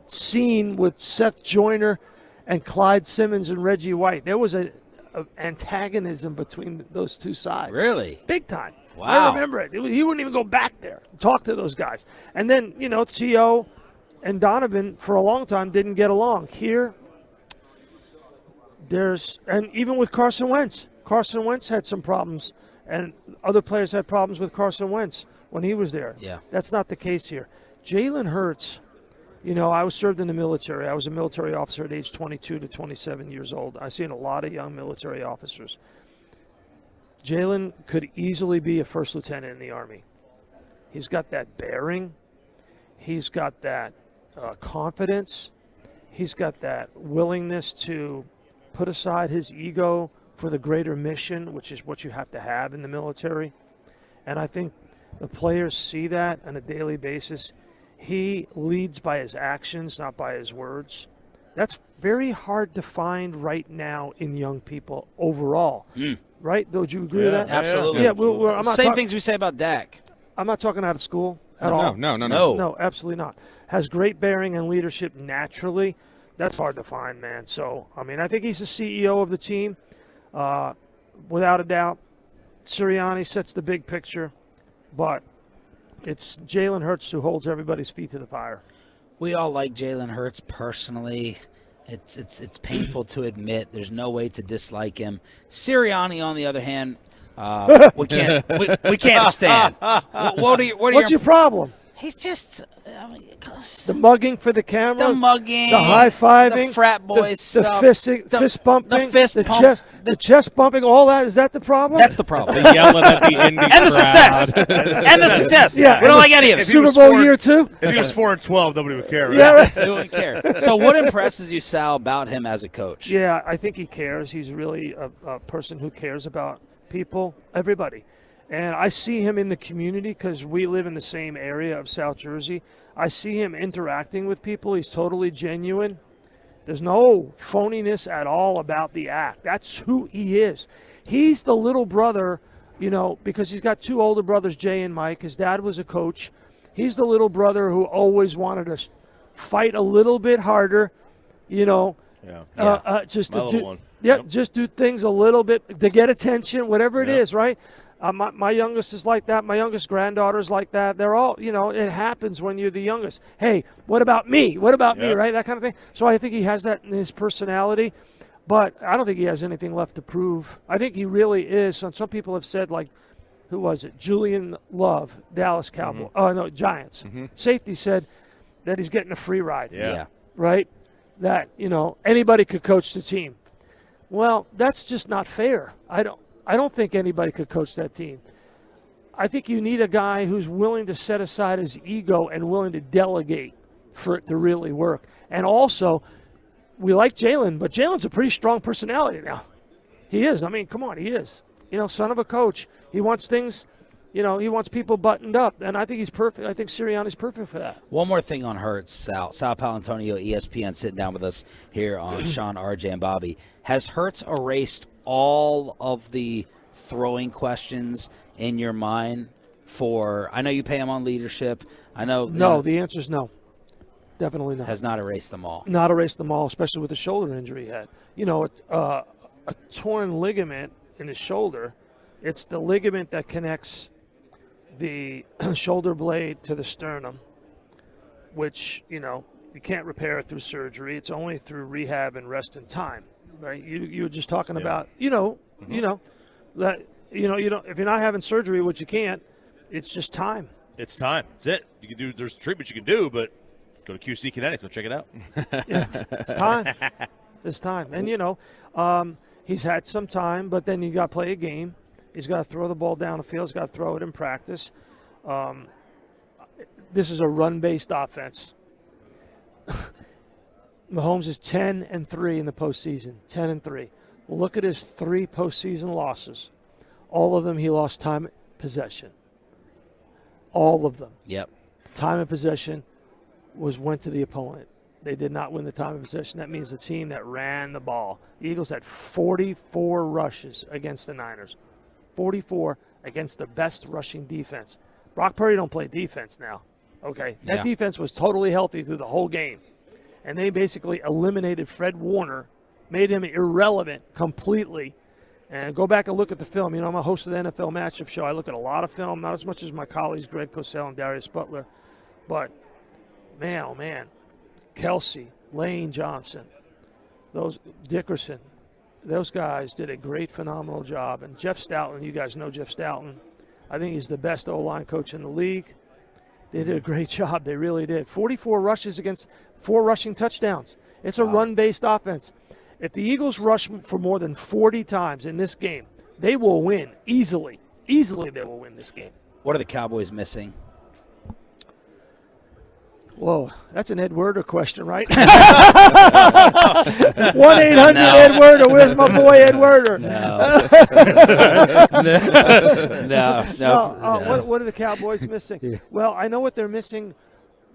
seen with Seth Joyner and Clyde Simmons and Reggie White. There was an antagonism between those two sides. Really? Big time. Wow. I remember it. He wouldn't even go back there and talk to those guys. And then, T.O. and Donovan for a long time didn't get along. Here, and even with Carson Wentz. Carson Wentz had some problems, and other players had problems with Carson Wentz when he was there. Yeah. That's not the case here. Jalen Hurts, I was served in the military. I was a military officer at age 22 to 27 years old. I've seen a lot of young military officers. Jalen could easily be a first lieutenant in the Army. He's got that bearing. He's got that confidence. He's got that willingness to put aside his ego for the greater mission, which is what you have to have in the military. And I think the players see that on a daily basis. He leads by his actions, not by his words. That's very hard to find right now in young people overall. Right? Would you agree with that? Absolutely. Yeah. I'm not Same things we say about Dak. I'm not talking out of school at all. No. No, absolutely not. Has great bearing and leadership naturally. That's hard to find, man. So, I think he's the CEO of the team. Without a doubt, Sirianni sets the big picture. But it's Jalen Hurts who holds everybody's feet to the fire. We all like Jalen Hurts personally. It's painful to admit. There's no way to dislike him. Sirianni, on the other hand, we can't stand. What's your problem? He's just the mugging for the camera, the mugging, the high fiving, the frat boys stuff, fist bumping, the chest bumping, all that. Is that the problem? That's the problem. The yelling at the Indy and the success, and the success. Yeah, we don't like any of it. Super Bowl year 2. If he was 4-12, nobody would care. Right? Yeah, right. They wouldn't care. So, what impresses you, Sal, about him as a coach? Yeah, I think he cares. He's really a person who cares about people, everybody. And I see him in the community because we live in the same area of South Jersey. I see him interacting with people. He's totally genuine. There's no phoniness at all about the act. That's who he is. He's the little brother, because he's got 2 older brothers, Jay and Mike. His dad was a coach. He's the little brother who always wanted to fight a little bit harder, just to do, just do things a little bit to get attention, whatever it is, right? My youngest is like that. My youngest granddaughter's like that. They're all, it happens when you're the youngest. Hey, what about me? What about me, right? That kind of thing. So I think he has that in his personality, but I don't think he has anything left to prove. I think he really is. And some people have said, like, who was it? Julian Love, Dallas Cowboys. Oh, no, Giants. Safety said that he's getting a free ride. Yeah. Right? That, anybody could coach the team. Well, that's just not fair. I don't think anybody could coach that team. I think you need a guy who's willing to set aside his ego and willing to delegate for it to really work. And also, we like Jalen, but Jalen's a pretty strong personality now. He is. I mean, come on, he is. Son of a coach. He wants things, he wants people buttoned up. And I think he's perfect. I think Sirianni's perfect for that. One more thing on Hurts, Sal Palantonio, ESPN, sitting down with us here on Sean, RJ, and Bobby. Has Hurts erased all of the throwing questions in your mind I know you pay him on leadership. I know. No, the answer is no. Definitely not. Has not erased them all. Not erased them all, especially with the shoulder injury he had. A torn ligament in his shoulder, it's the ligament that connects the shoulder blade to the sternum, which, you can't repair it through surgery. It's only through rehab and rest and time. Right, you were just talking about, that if you're not having surgery, which you can't, it's just time. It's time. That's it. You can do. There's treatments you can do, but go to QC Kinetics. Go check it out. Yeah, it's time. It's time. And he's had some time, but then you got to play a game. He's got to throw the ball down the field. He's got to throw it in practice. This is a run-based offense. Mahomes is 10-3 in the postseason. 10-3. Look at his 3 postseason losses. All of them, he lost time possession. All of them. Yep. The time of possession went to the opponent. They did not win the time of possession. That means the team that ran the ball. The Eagles had 44 rushes against the Niners. 44 against the best rushing defense. Brock Purdy don't play defense now. Okay. That defense was totally healthy through the whole game. And they basically eliminated Fred Warner, made him irrelevant completely. And go back and look at the film. I'm a host of the NFL Matchup Show. I look at a lot of film, not as much as my colleagues Greg Cosell and Darius Butler. But, man, oh, man, Kelsey, Lane Johnson, Dickerson, those guys did a great, phenomenal job. And Jeff Stoutland, you guys know Jeff Stoutland. I think he's the best O-line coach in the league. They did a great job. They really did. 44 rushes against 4 rushing touchdowns. It's a run-based offense. If the Eagles rush for more than 40 times in this game, they will win easily. Easily they will win this game. What are the Cowboys missing? Whoa, that's an Ed Werder question, right? 1-800-ED Werder. Where's my boy Ed Werder? No. No. What are the Cowboys missing? Yeah. Well, I know what they're missing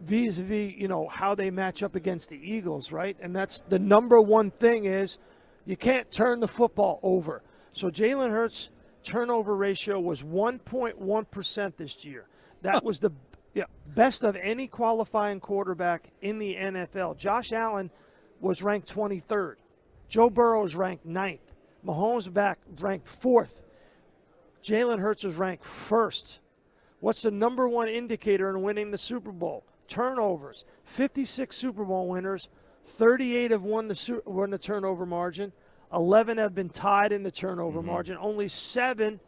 vis-a-vis, how they match up against the Eagles, right? And that's the number one thing is you can't turn the football over. So Jalen Hurts' turnover ratio was 1.1% this year. That was the best of any qualifying quarterback in the NFL. Josh Allen was ranked 23rd. Joe Burrow is ranked 9th. Mahomes ranked 4th. Jalen Hurts is ranked 1st. What's the number one indicator in winning the Super Bowl? Turnovers. 56 Super Bowl winners, 38 have won the turnover margin, 11 have been tied in the turnover margin. Only 7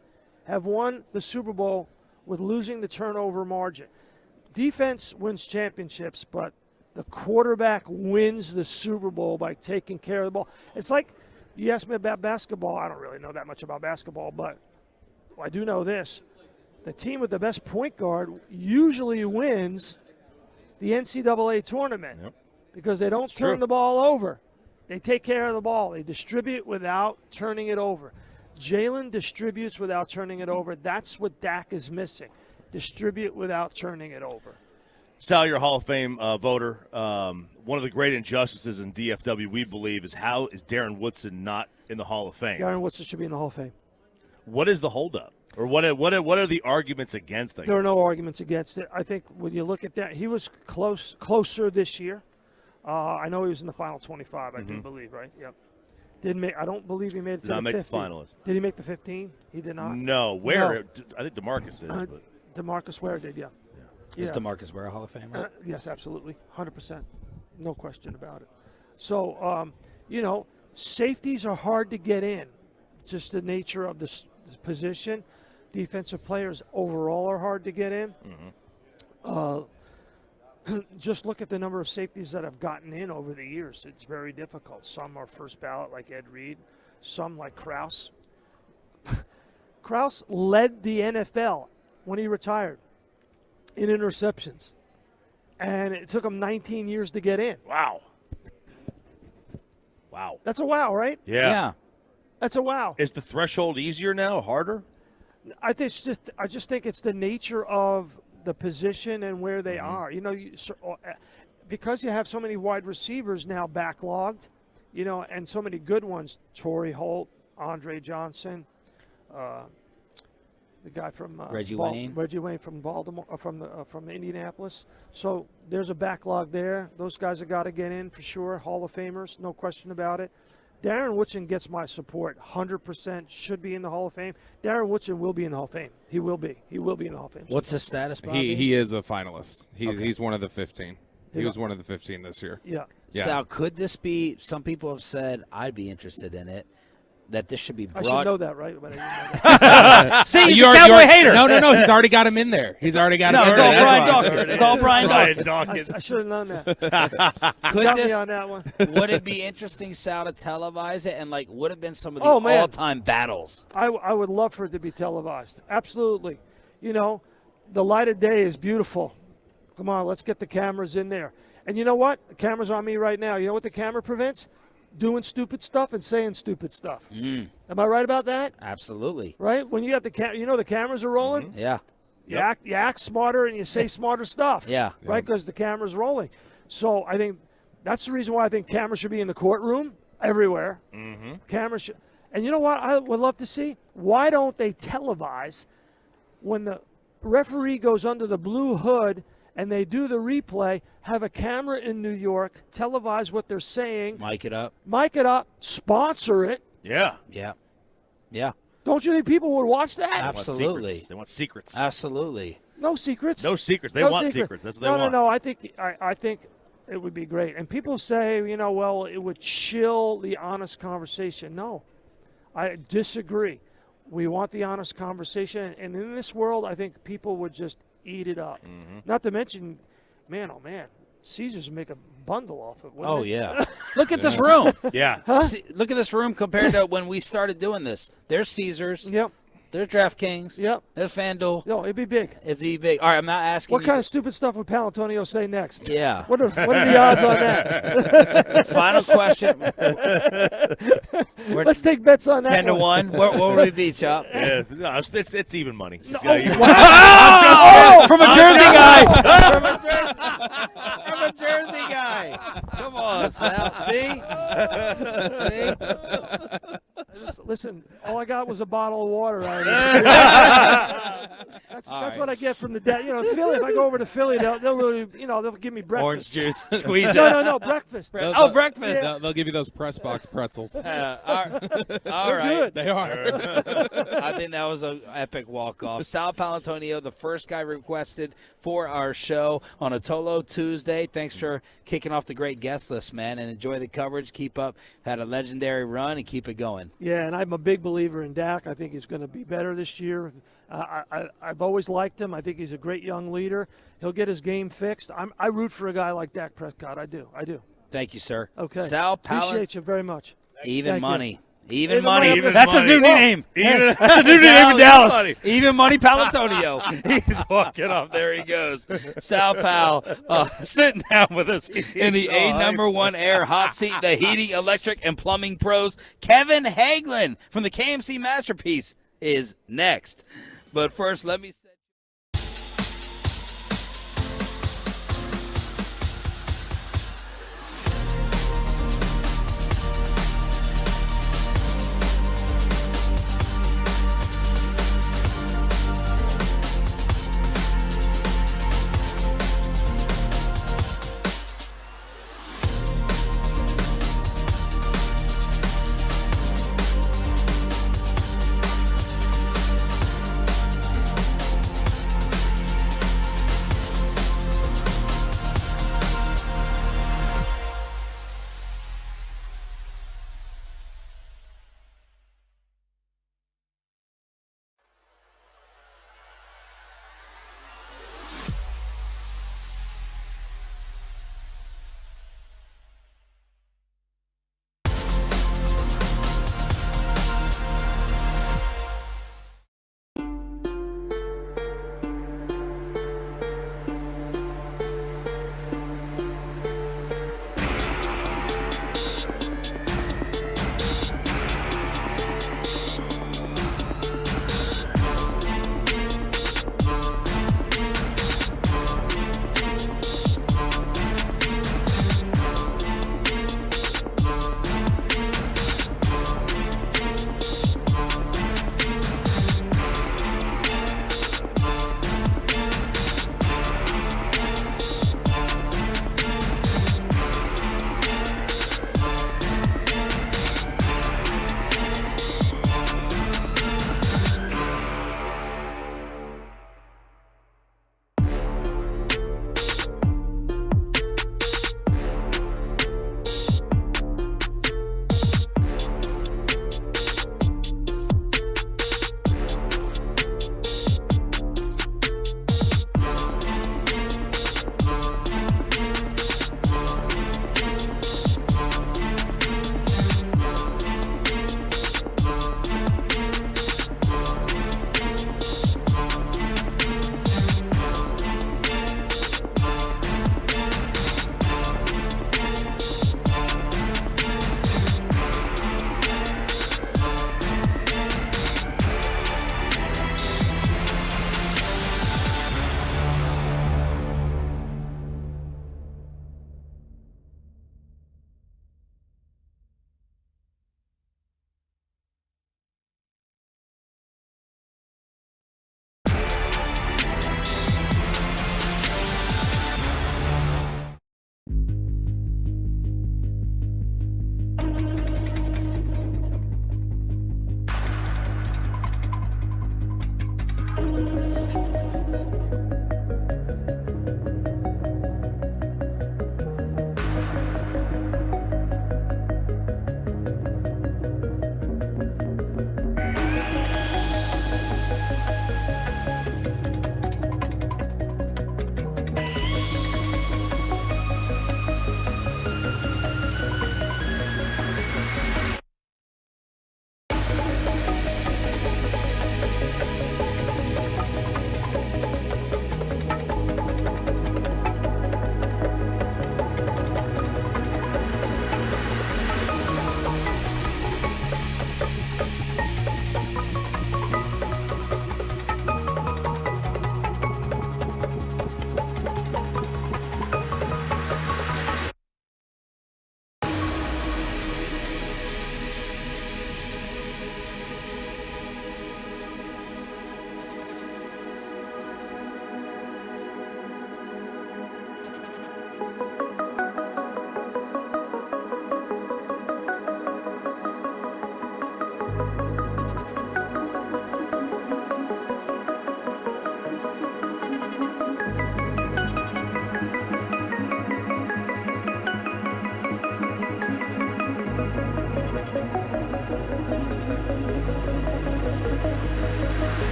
have won the Super Bowl with losing the turnover margin. Defense wins championships, but the quarterback wins the Super Bowl by taking care of the ball. It's like you asked me about basketball. I don't really know that much about basketball, but I do know this. The team with the best point guard usually wins the NCAA tournament because they don't turn the ball over. They take care of the ball. They distribute without turning it over. Jalen distributes without turning it over. That's what Dak is missing. Distribute without turning it over. Sal, you're a Hall of Fame voter. One of the great injustices in DFW, we believe, is how is Darren Woodson not in the Hall of Fame? Darren Woodson should be in the Hall of Fame. What is the holdup? Or what are the arguments against it? There are no arguments against it. I think when you look at that, he was closer this year. I know he was in the final 25, I do believe, right? Yep. Didn't make. I don't believe he made it to the 15. Did not make the finalist. Did he make the 15? He did not. No. Where? No. I think DeMarcus is. But. DeMarcus Ware did, yeah. Is DeMarcus Ware a Hall of Famer? Yes, absolutely. 100%. No question about it. So, safeties are hard to get in. It's just the nature of this position. Defensive players overall are hard to get in. Just look at the number of safeties that have gotten in over the years. It's very difficult. Some are first ballot like Ed Reed. Some like Krause. Krause led the NFL when he retired in interceptions. And it took him 19 years to get in. Wow. That's a wow, right? Yeah. That's a wow. Is the threshold easier now, harder? I just think it's the nature of the position and where they are. Because you have so many wide receivers now backlogged, and so many good ones. Torrey Holt, Andre Johnson, the guy from Reggie Wayne from Baltimore, from Indianapolis. So there's a backlog there. Those guys have got to get in for sure. Hall of Famers, no question about it. Darren Woodson gets my support. 100% should be in the Hall of Fame. Darren Woodson will be in the Hall of Fame. He will be. He will be in the Hall of Fame. What's his status, Bobby? He is a finalist. He's one of the 15. He was one of the 15 this year. Yeah. Sal, could this be? Some people have said I'd be interested in it. That this should be brought. I should know that, right? But I didn't know that. See, he's a Cowboy hater. No. He's already got him in there. He's already got him in there. It's all Brian Dawkins. It's all Brian Dawkins. I should have known that. Got me on that one. Would it be interesting, Sal, to televise it? And, would have been some of the all-time battles? I would love for it to be televised. Absolutely. The light of day is beautiful. Come on, let's get the cameras in there. And you know what? The camera's on me right now. You know what the camera prevents? Doing stupid stuff and saying stupid stuff. Am I right about that? Absolutely. Right? When you got the the cameras are rolling. Yeah. You act smarter and you say smarter stuff. Yeah. Right? Because the camera's rolling. So I think that's the reason why I think cameras should be in the courtroom everywhere. Cameras should. And you know what I would love to see? Why don't they televise when the referee goes under the blue hood and they do the replay, have a camera in New York, televise what they're saying. Mic it up. Sponsor it. Yeah. Don't you think people would watch that? Absolutely. They want secrets. Absolutely. No secrets. No secrets. They want secrets. That's what they want. No. I think it would be great. And people say, well, it would chill the honest conversation. No, I disagree. We want the honest conversation. And in this world, I think people would just eat it up. Not to mention, man, Caesars would make a bundle off it. Oh, it? yeah. Look at this room. Yeah. Look at this room compared to when we started doing this. There's Caesars. Yep. There's DraftKings. Yep. There's FanDuel. No, it'd be big. It's big. All right, I'm not asking What kind of stupid stuff would Palantonio say next? Yeah. What are the odds on that? Final question. Let's take bets on that. 10-1. What would we be, Chop? Yeah, it's even money. From a Jersey guy. From a Jersey guy. Come on, Sal. See? Listen, all I got was a bottle of water out of it. That's right. what I get from the dad. Philly. If I go over to Philly, they'll really, they'll give me breakfast. Orange juice. Squeeze it. No, breakfast. Breakfast. They'll give you those press box pretzels. All They're right. good. They are. I think that was an epic walk-off. Sal Palantonio, the first guy requested for our show on a Tolo Tuesday. Thanks for kicking off the great guest list, man, and enjoy the coverage. Keep up. Had a legendary run and keep it going. Yeah, and I'm a big believer in Dak. I think he's going to be better this year. I've always liked him. I think he's a great young leader. He'll get his game fixed. I root for a guy like Dak Prescott. I do. Thank you, sir. Okay. Sal Appreciate you very much. Even Thank money. you. Even money. That's money. his new name. That's his new name in Dallas. Even money Palantonio. He's walking off. There he goes. Sal Pal sitting down with us in the #1 air hot seat, the heating, electric, and plumbing pros. Kevin Hagelin from the KMC Masterpiece is next. But first, let me say.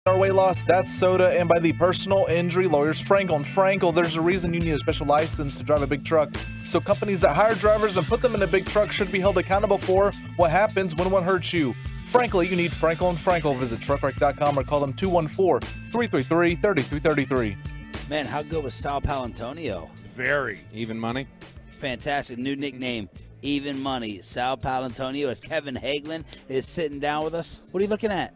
Our weight loss, that's Soda, and by the personal injury lawyers Frankel and Frankel. There's a reason you need a special license to drive a big truck. So companies that hire drivers and put them in a big truck should be held accountable for what happens when one hurts you. Frankly, you need Frankel and Frankel. Visit truckwreck.com or call them 214-333-3333. Man, how good was Sal Palantonio? Very. Even money? Fantastic. New nickname, Even Money. Sal Palantonio, as Kevin Hagelin is sitting down with us. What are you looking at?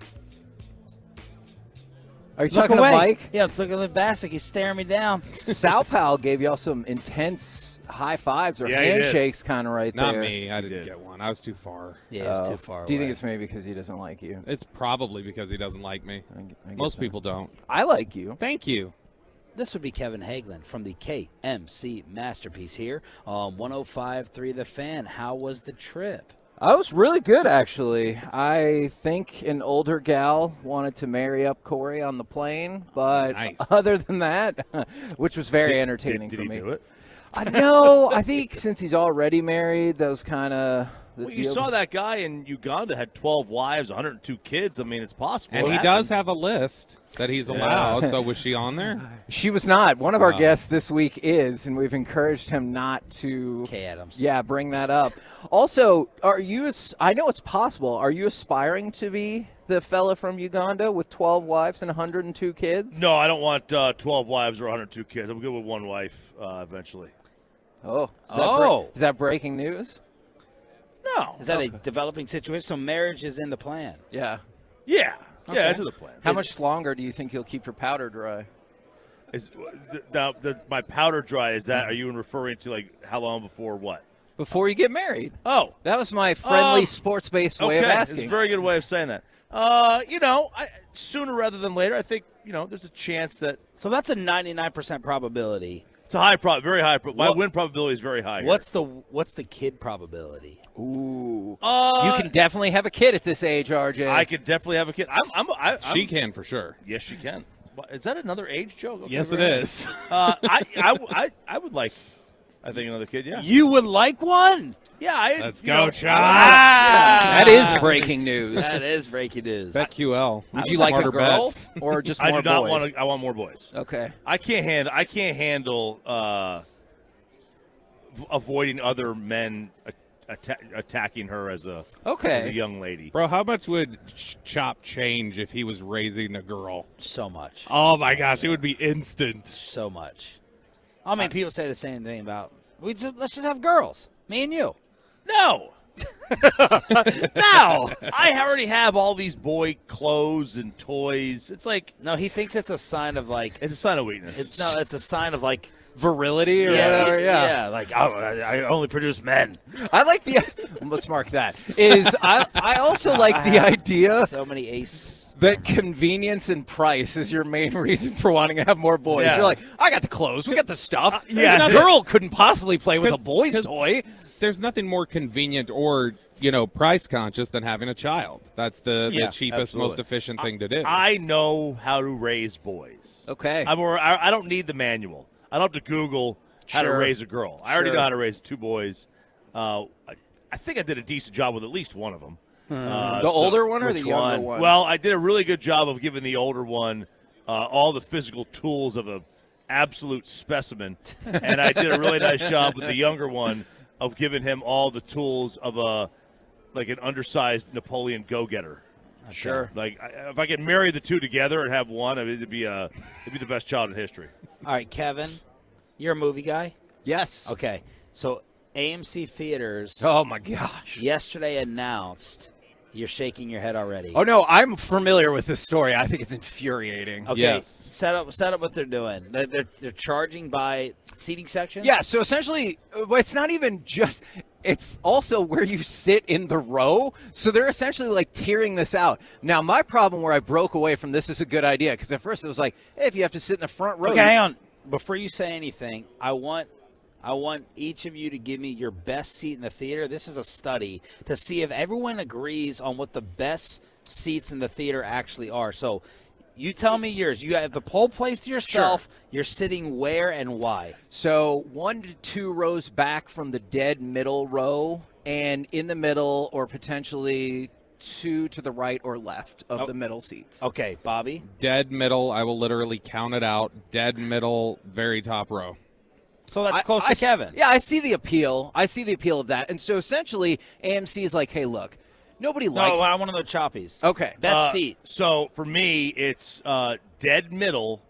Are you Look talking away. to Mike? Yeah, I'm looking at Bassick. He's staring me down. Sal Pal gave y'all some intense high fives or handshakes kind of right Not there. me. I didn't get one. I was too far. Yeah, it's too far Do you think away. it's maybe because he doesn't like you? It's probably because he doesn't like me. I Most people don't. I like you. Thank you. This would be Kevin Hagelin from the KMC Masterpiece here on 105.3 The Fan. How was the trip? I was really good, actually. I think an older gal wanted to marry up Corey on the plane, but other than that, which was very entertaining for me. Did he do it? No, I think since he's already married, that was kind of the Well, you deal. saw that guy in Uganda had 12 wives, 102 kids. I mean, it's possible. And he does have a list that he's allowed. So was she on there? She was not. One of our guests this week is, and we've encouraged him not to. Kay Adams. Yeah, bring that up. Also, are you? I know it's possible. Are you aspiring to be the fella from Uganda with 12 wives and 102 kids? No, I don't want 12 wives or 102 kids. I'm good with one wife eventually. Oh, is that breaking news? No. Is that a developing situation? So marriage is in the plan. Yeah. Yeah. Okay. Yeah, that's in the plan. How much longer do you think you'll keep your powder dry? Is my powder dry? Is that? Are you referring to like how long before what? Before you get married. Oh, that was my friendly sports-based way of asking. It's a very good way of saying that. Sooner rather than later. I think there's a chance that. So that's a 99% probability. It's a high very high. My win probability is very high. Here. What's the kid probability? Ooh, you can definitely have a kid at this age, RJ. I could definitely have a kid. She can for sure. Yes, she can. Is that another age joke? Okay, Yes, it very is. nice. I would like. I think another kid. Yeah. You would like one? Yeah. Let's go, Chuck. That is breaking news. That is breaking news. BetQL. Would you like a Smarter girl bets. or just I more do not boys? want. I want more boys. Okay. I can't handle avoiding other men attacking her as a young lady. Bro, how much would Chop change if he was raising a girl? So much. Oh, my gosh. It would be instant. So much. I mean, people say the same thing about Let's just have girls. Me and you. No. No. I already have all these boy clothes and toys. It's like No, he thinks it's a sign of like. it's a sign of weakness. It's a sign of like virility or whatever. Yeah. Like I only produce men. I like the. Let's mark that. I also like the idea. So many ace. That convenience and price is your main reason for wanting to have more boys. Yeah. You're like, I got the clothes, we got the stuff. yeah. A girl couldn't possibly play with a boy's toy. There's nothing more convenient or price conscious than having a child. That's the cheapest, absolutely. most efficient thing to do. I know how to raise boys. Okay. I don't need the manual. I don't have to Google how to Sure. raise a girl. I already Sure. know how to raise 2 boys. I think I did a decent job with at least one of them. The older one or the younger one? Well, I did a really good job of giving the older one all the physical tools of an absolute specimen, and I did a really nice job with the younger one of giving him all the tools of an undersized Napoleon go-getter. Sure. Like if I could marry the two together and have one, it'd be the best child in history. All right, Kevin, you're a movie guy. Yes. Okay, so AMC Theaters. Oh my gosh. Yesterday announced. You're shaking your head already. Oh no, I'm familiar with this story. I think it's infuriating. Okay, Yes. set up what they're doing. They're charging by seating section. Yeah, so essentially, it's not even just. It's also where you sit in the row. So they're essentially like tearing this out. Now, my problem where I broke away from this is a good idea because at first it was like, hey, if you have to sit in the front row. Okay, hang on. Before you say anything, I want each of you to give me your best seat in the theater. This is a study to see if everyone agrees on what the best seats in the theater actually are. So you tell me yours. You have the whole place to yourself. Sure. You're sitting where and why? So 1 to 2 rows back from the dead middle row and in the middle or potentially 2 to the right or left of the middle seats. Okay, Bobby? Dead middle. I will literally count it out. Dead middle, very top row. So that's close to Kevin. Yeah, I see the appeal. I see the appeal of that. And so essentially, AMC is like, hey, look, nobody likes. No, I want to know Choppies. Okay. Best seat. So for me, it's dead middle,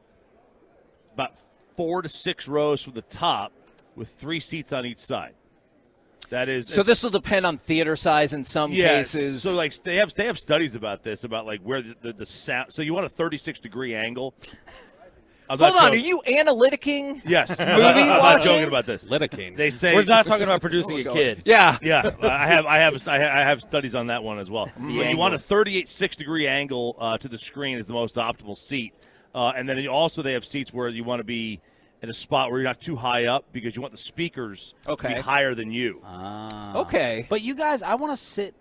about 4 to 6 rows from the top, with 3 seats on each side. That is. So this will depend on theater size in some cases. So like they have studies about this, about like where the sound. So you want a 36-degree angle. Hold on, are you analyticking? Yes. Movie I'm not watching? joking about this. Liticking. They say We're not talking about producing a kid. Yeah. Yeah, I have studies on that one as well. When you want a 38.6-degree angle to the screen is the most optimal seat, and then they have seats where you want to be in a spot where you're not too high up because you want the speakers to be higher than you. Okay. But you guys, I want to sit.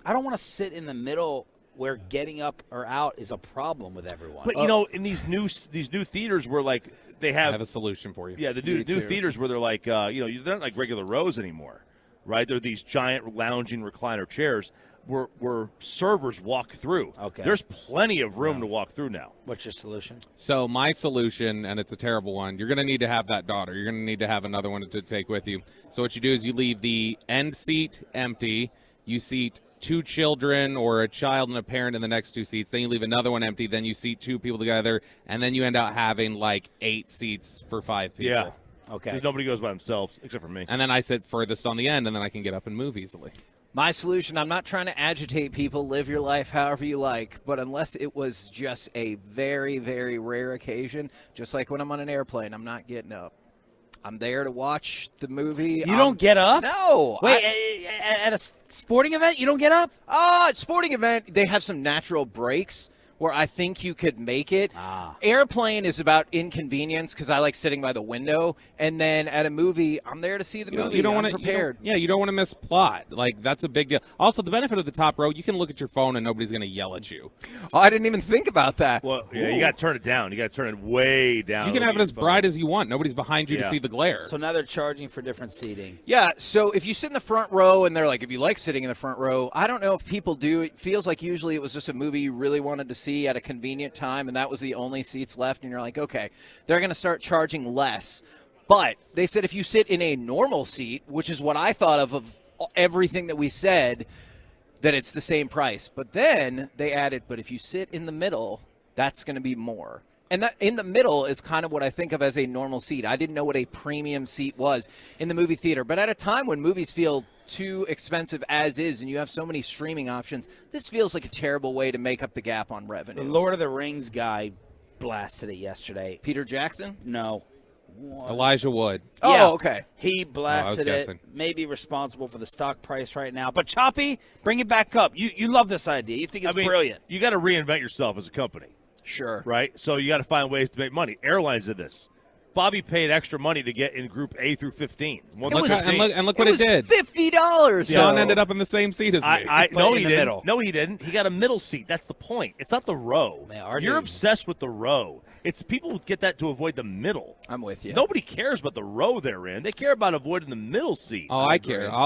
I don't want to sit in the middle where getting up or out is a problem with everyone. But in these new theaters where like they I have have a solution for you. Yeah, the new theaters where they're like they're not like regular rows anymore, right? They're these giant lounging recliner chairs where servers walk through. Okay. There's plenty of room to walk through now. What's your solution? So my solution, and it's a terrible one, you're going to need to have that daughter. You're going to need to have another one to take with you. So what you do is you leave the end seat empty. You seat 2 children or a child and a parent in the next 2 seats. Then you leave another one empty. Then you seat 2 people together. And then you end up having like 8 seats for 5 people. Yeah. Okay. Because nobody goes by themselves except for me. And then I sit furthest on the end, and then I can get up and move easily. My solution, I'm not trying to agitate people, live your life however you like, but unless it was just a very, very rare occasion, just like when I'm on an airplane, I'm not getting up. I'm there to watch the movie. You don't get up? No. Wait, at a sporting event, you don't get up? Sporting event, they have some natural breaks where I think you could make it. Airplane is about inconvenience because I like sitting by the window. And then at a movie, I'm there to see the movie. You don't want to prepared. You don't want to miss plot. Like that's a big deal. Also, the benefit of the top row, you can look at your phone and nobody's going to yell at you. Oh, I didn't even think about that. Well, yeah, you got to turn it down. You got to turn it way down. You can have it as bright as you want. Nobody's behind you to see the glare. So now they're charging for different seating. Yeah, so if you sit in the front row and they're like, if you like sitting in the front row, I don't know if people do. It feels like usually it was just a movie you really wanted to see at a convenient time, and that was the only seats left, and you're like, okay, they're going to start charging less. But they said if you sit in a normal seat, which is what I thought of everything that we said, that it's the same price. But then they added, but if you sit in the middle, that's going to be more. And that in the middle is kind of what I think of as a normal seat. I didn't know what a premium seat was in the movie theater. But at a time when movies feel too expensive as is and you have so many streaming options, this feels like a terrible way to make up the gap on revenue. The Lord of the Rings guy blasted it yesterday. Peter Jackson? No. Elijah Wood. Oh, okay. He blasted it. guessing. Maybe responsible for the stock price right now. But Choppy, bring it back up. You love this idea. You think it's brilliant. You got to reinvent yourself as a company. Sure. Right? So you got to find ways to make money. Airlines did this. Bobby paid extra money to get in Group A through 15. And look what it did. $50. Sean ended up in the same seat as me. No, he in the didn't. middle. No, he didn't. He got a middle seat. That's the point. It's not the row. You're obsessed with the row. It's people get that to avoid the middle. I'm with you. Nobody cares about the row they're in. They care about avoiding the middle seat. Oh, I care. I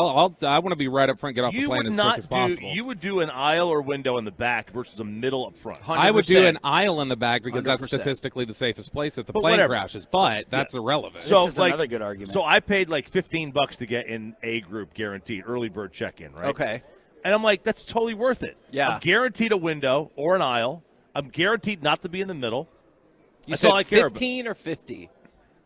want to be right up front, get off the plane as quick as possible. You would do an aisle or window in the back versus a middle up front. 100%. I would do an aisle in the back because that's 100%. statistically the safest place if the But plane whatever. crashes. But that's irrelevant. So, This is another good argument. So I paid like $15 to get in A group guaranteed, early bird check-in, right? Okay. And I'm like, that's totally worth it. Yeah. I'm guaranteed a window or an aisle. I'm guaranteed not to be in the middle. You That's said all I care about. 15 or 50?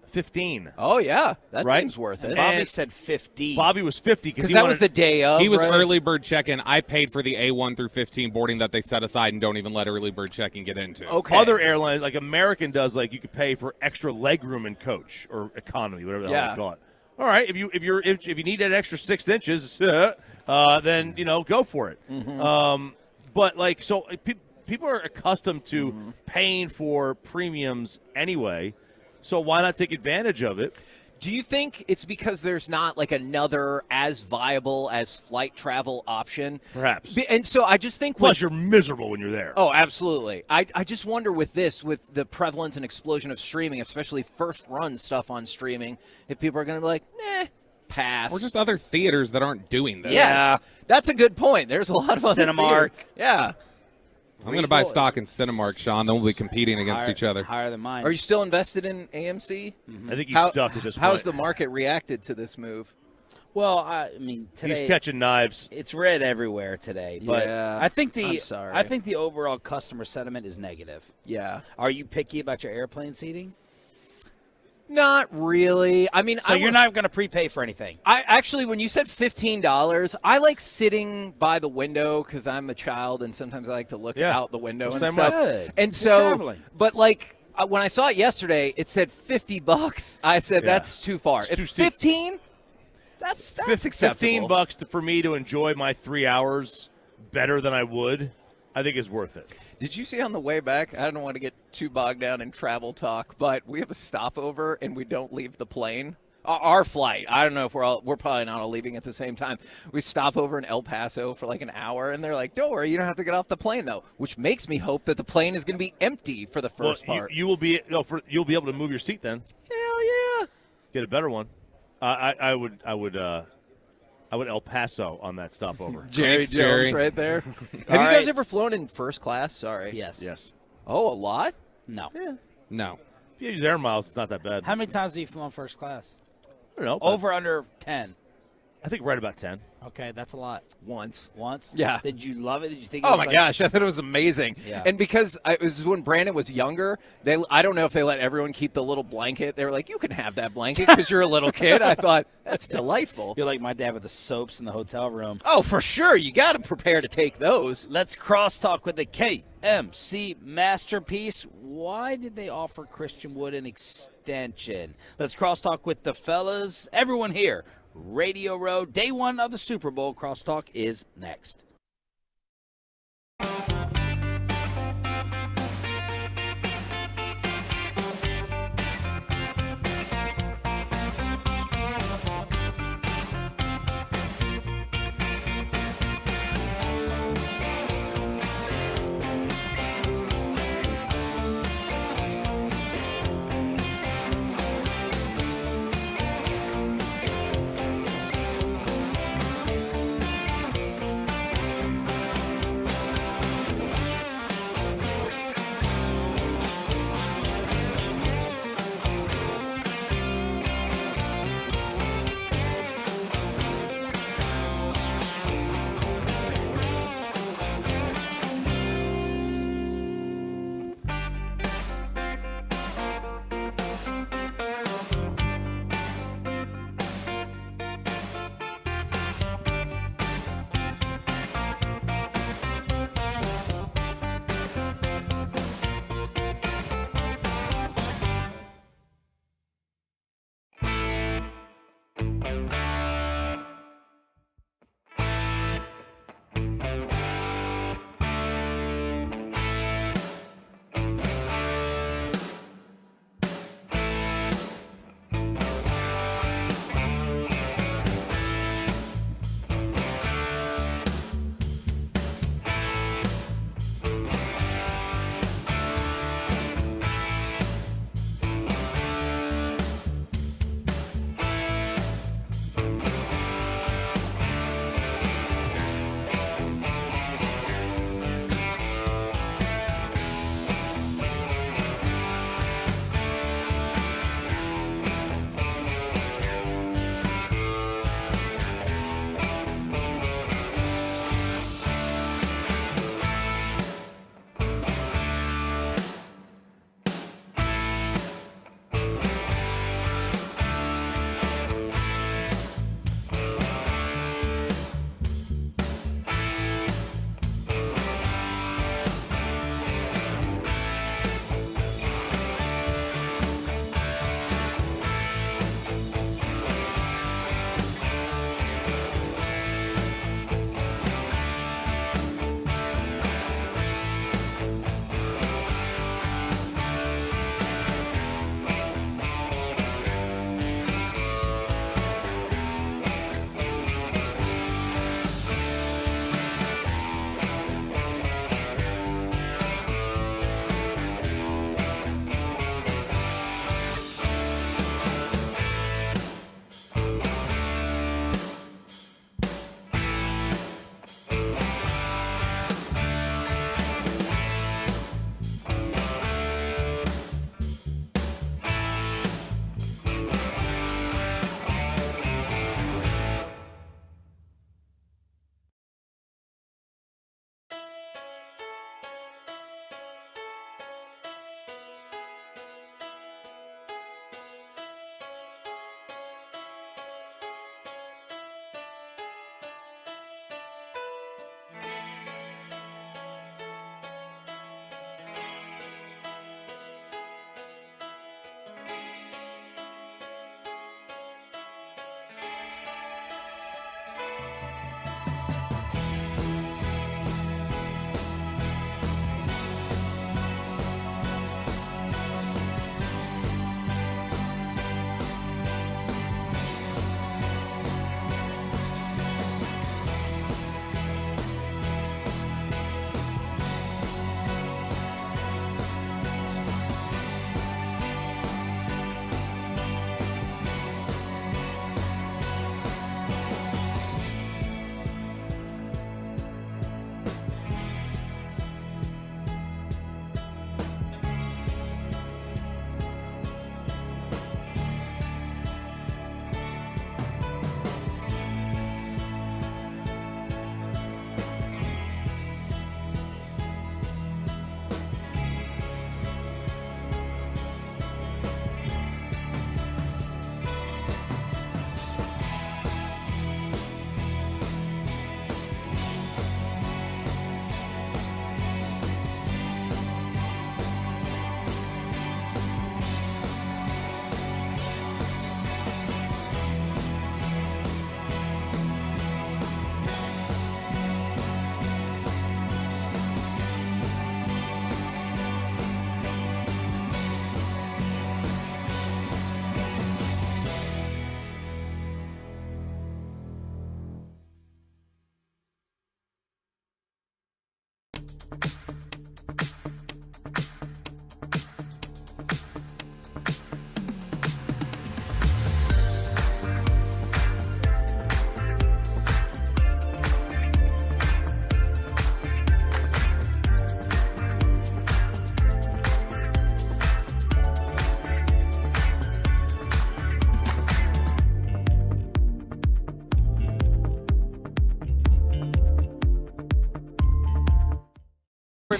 15. Oh, yeah. That Right? seems worth it. Bobby said 50. Bobby was 50 Because that was the day of, He was right? early bird check-in. I paid for the A1 through 15 boarding that they set aside and don't even let early bird check-in get into. Okay. Other airlines, like American does, like you could pay for extra leg room in coach or economy, whatever the hell you call it. All right, if you need that extra 6 inches, then go for it. But like so, people are accustomed to paying for premiums anyway, so why not take advantage of it? Do you think it's because there's not like another as viable as flight travel option? Perhaps. And so I just think Plus, you're miserable when you're there. Oh, absolutely. I just wonder with the prevalence and explosion of streaming, especially first-run stuff on streaming, if people are going to be like, pass. Or just other theaters that aren't doing this. Yeah, that's a good point. There's a lot of other Cinemark. theaters. Yeah. I'm going to buy stock in Cinemark, Sean. Then we'll be competing against each other. Higher than mine. Are you still invested in AMC? I think he's stuck at this point. How's the market reacted to this move? Well, I mean, today He's catching knives. It's red everywhere today, but Yeah, I think I'm sorry. I think the overall customer sentiment is negative. Yeah. Are you picky about your airplane seating? Not really. I mean, So you're not going to prepay for anything. I actually, when you said $15, I like sitting by the window because I'm a child and sometimes I like to look out the window and Same stuff. way. And You're so, traveling. but like when I saw it yesterday, it said $50. I said that's too far. It's If too steep. 15, that's acceptable. $15 for me to enjoy my 3 hours better than I would, I think is worth it. Did you see on the way back? I don't want to get too bogged down in travel talk, but we have a stopover and we don't leave the plane. Our flight. I don't know if we're probably not all leaving at the same time. We stop over in El Paso for like an hour, and they're like, "Don't worry, you don't have to get off the plane though," which makes me hope that the plane is going to be empty for the first part. You will be you'll be able to move your seat then. Hell yeah! Get a better one. I would El Paso on that stopover. Jerry Jones right there. Have you guys ever flown in first class? Sorry. Yes. Yes. Oh, a lot? No. No. If you use air miles, it's not that bad. How many times have you flown first class? I don't know. Over, under 10. I think right about 10. Okay, that's a lot. Once. Yeah. Did you love it? Did you think? It Oh was my like- gosh, I thought it was amazing. Yeah. And because it was when Brandon was younger, I don't know if they let everyone keep the little blanket. They were like, "You can have that blanket because you're a little kid." I thought that's delightful. You're like my dad with the soaps in the hotel room. Oh, for sure. You got to prepare to take those. Let's crosstalk with the KMC masterpiece. Why did they offer Christian Wood an extension? Let's crosstalk with the fellas. Everyone here. Radio Row, day one of the Super Bowl. Crosstalk is next.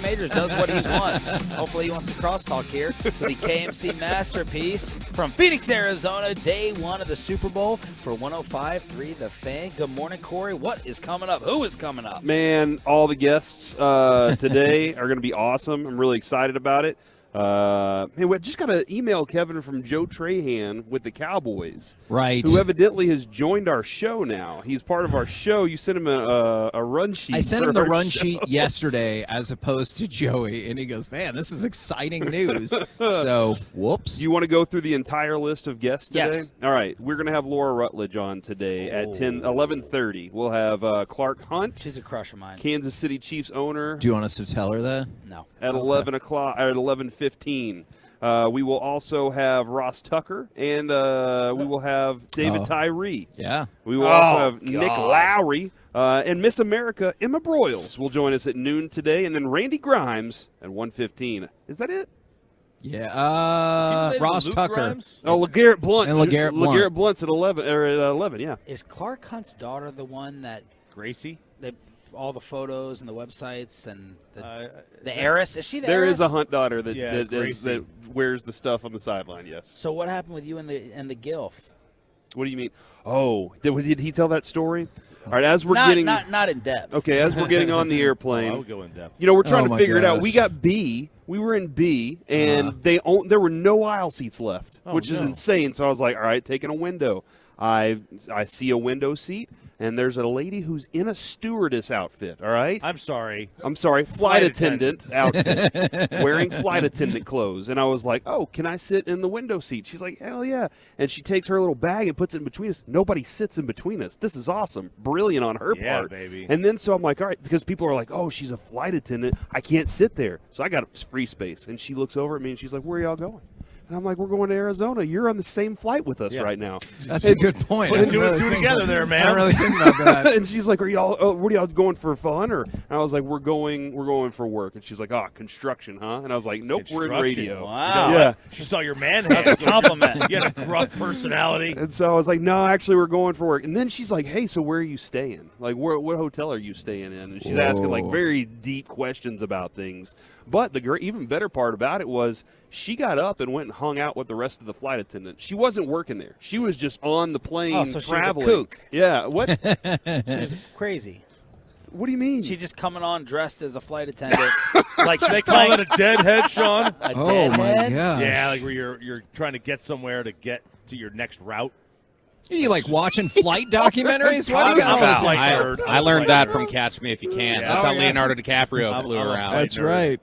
Majors does what he wants. Hopefully he wants to crosstalk here. The KMC Masterpiece from Phoenix, Arizona, day one of the Super Bowl for 105.3 The Fan. Good morning, Corey. What is coming up? Who is coming up? Man, all the guests today are going to be awesome. I'm really excited about it. Hey, we just got an email, Kevin, from Joe Trahan with the Cowboys. Right. Who evidently has joined our show now. He's part of our show. You sent him a run sheet. I sent him the run show. sheet yesterday as opposed to Joey, and he goes, man, this is exciting news. So, whoops. You want to go through the entire list of guests today? Yes. All right. We're going to have Laura Rutledge on today at 11:30. We'll have Clark Hunt. She's a crush of mine. Kansas City Chiefs owner. Do you want us to tell her that? No. At 11 o'clock, at 11:15. We will also have Ross Tucker, and we will have David Tyree. Yeah. We will also have Nick Lowry, and Miss America, Emma Broyles, will join us at noon today, and then Randy Grimes at 1:15. Is that it? Yeah. Ross Tucker. Grimes? Oh, LeGarrette Blunt. And LeGarrette Blunt. LeGarrette Blunt's at 11, yeah. Is Clark Hunt's daughter the one that Gracie? All the photos and the websites and the heiress? Is she the There heiress? is a Hunt daughter that, Yeah, that wears the stuff on the sideline, yes. So what happened with you and the Gilf? What do you mean? Oh, did he tell that story? All right, as we're not, getting not in depth. Okay, as we're getting on the airplane, I would go in depth. You know, we're trying to figure it out. gosh. We got B. We were in B, and there were no aisle seats left, which is insane. So I was like, all right, taking a window. I see a window seat, and there's a lady who's in a stewardess outfit, all right? I'm sorry, flight attendant outfit, wearing flight attendant clothes. And I was like, oh, can I sit in the window seat? She's like, hell yeah. And she takes her little bag and puts it in between us. Nobody sits in between us. This is awesome. Brilliant on her Yeah, part. baby. And then so I'm like, all right, because people are like, oh, she's a flight attendant. I can't sit there. So I got free space. And she looks over at me and she's like, where are y'all going? And I'm like, we're going to Arizona. You're on the same flight with us right now. That's a good point. Put two and two together there, man. I don't really think about that. And she's like, "Are y'all? Oh, what are y'all going for fun?" And I was like, "We're going for work." And she's like, "Oh, construction, huh?" And I was like, "Nope, we're in radio." Wow. Yeah. She saw your man. That's a compliment. You had a gruff personality. And so I was like, "No, actually, we're going for work." And then she's like, "Hey, so where are you staying? Like, what hotel are you staying in?" And she's asking like very deep questions about things. But the even better part about it was she got up and went and hung out with the rest of the flight attendants. She wasn't working there. She was just on the plane so she traveling. was a kook. Yeah. What? She was crazy. What do you mean? She just coming on dressed as a flight attendant. Like they call it a deadhead, Sean. A Oh, deadhead? my gosh. Yeah, like where you're trying to get somewhere to get to your next route. Are you like watching flight documentaries? What do you got all this? I learned that from Catch Me If You Can. That's how Leonardo DiCaprio flew around. That's right.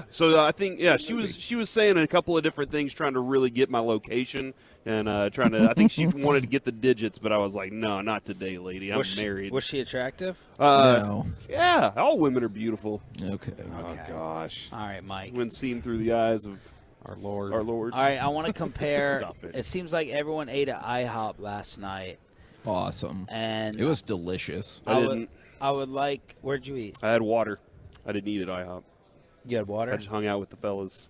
So I think she was saying a couple of different things, trying to really get my location and trying to. I think she wanted to get the digits, but I was like, no, not today, lady. I'm married. Was she attractive? No. Yeah, all women are beautiful. Okay. Oh gosh. All right, Mike. When seen through the eyes of our Lord. All right, I want to compare. It seems like everyone ate at IHOP last night. Awesome. And it was delicious. I would like. Where'd you eat? I had water. I didn't eat at IHOP. You had water? I just hung out with the fellas.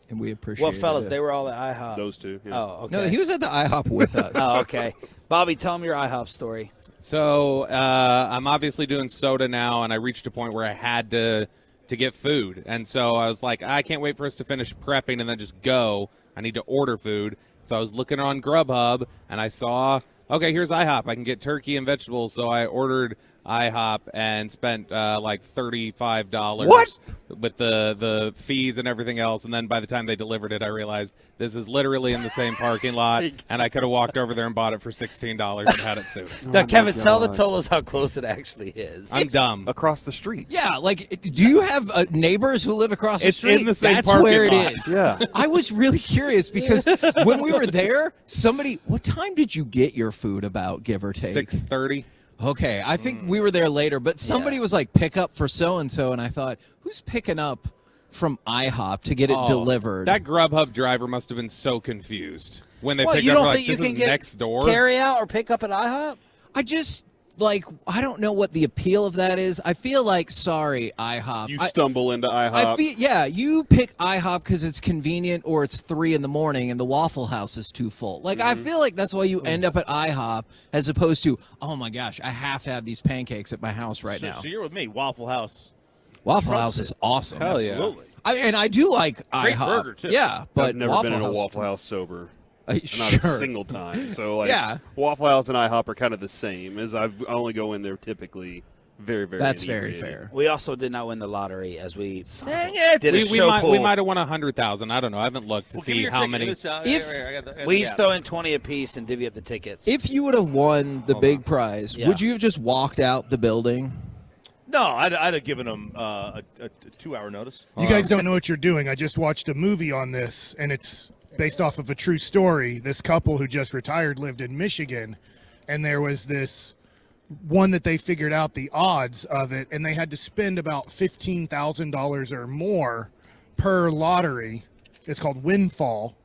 And we appreciate What fellas? it. They were all at IHOP. Those two. Yeah. Oh, okay. No, he was at the IHOP with us. Oh, okay. Bobby, tell him your IHOP story. So I'm obviously doing soda now, and I reached a point where I had to get food. And so I was like, I can't wait for us to finish prepping and then just go. I need to order food. So I was looking on Grubhub, and I saw, okay, here's IHOP. I can get turkey and vegetables. So I ordered IHOP and spent like $35 with the fees and everything else. And then by the time they delivered it, I realized this is literally in the same parking lot, and I could have walked over there and bought it for $16 and had it soon. Now, Kevin, tell the Tolos how close it actually is. I'm dumb. Across the street. Yeah, like, do you have neighbors who live across the It's street? in the same That's parking where it lot. is. Yeah. I was really curious because when we were there, what time did you get your food about, give or take? 6:30. Okay, I think we were there later, but somebody was like, pick up for so-and-so, and I thought, who's picking up from IHOP to get it delivered? That Grubhub driver must have been so confused when they picked you up. don't Like, think you this can is get next door. carry out or pick up at IHOP? I just, I don't know what the appeal of that is. I feel like, sorry, IHOP. You stumble into IHOP. I feel, you pick IHOP because it's convenient or it's 3 in the morning and the Waffle House is too full. I feel like that's why you end up at IHOP as opposed to, oh my gosh, I have to have these pancakes at my house right now. So you're with me, Waffle House. Waffle House is awesome. Hell yeah. Absolutely. And I do like Great IHOP. burger, too. Yeah, but I've never Waffle been in a House- Waffle House sober. Not Sure. a single time. So, Yeah. Waffle House and IHOP are kind of the same, as I only go in there typically very, very That's very inebriated. fair. We also did not win the lottery as we Dang it! did a We show might pool. have won 100,000. I don't know. I haven't looked to Well, give me see your how ticket. many. We each throw in 20 apiece and divvy up the tickets. If you would have won the big prize, Yeah. would you have just walked out the building? No, I'd have given them a 2-hour notice. You guys don't know what you're doing. I just watched a movie on this, and it's based off of a true story. This couple who just retired lived in Michigan, and there was this one that they figured out the odds of it, and they had to spend about $15,000 or more per lottery. It's called Windfall.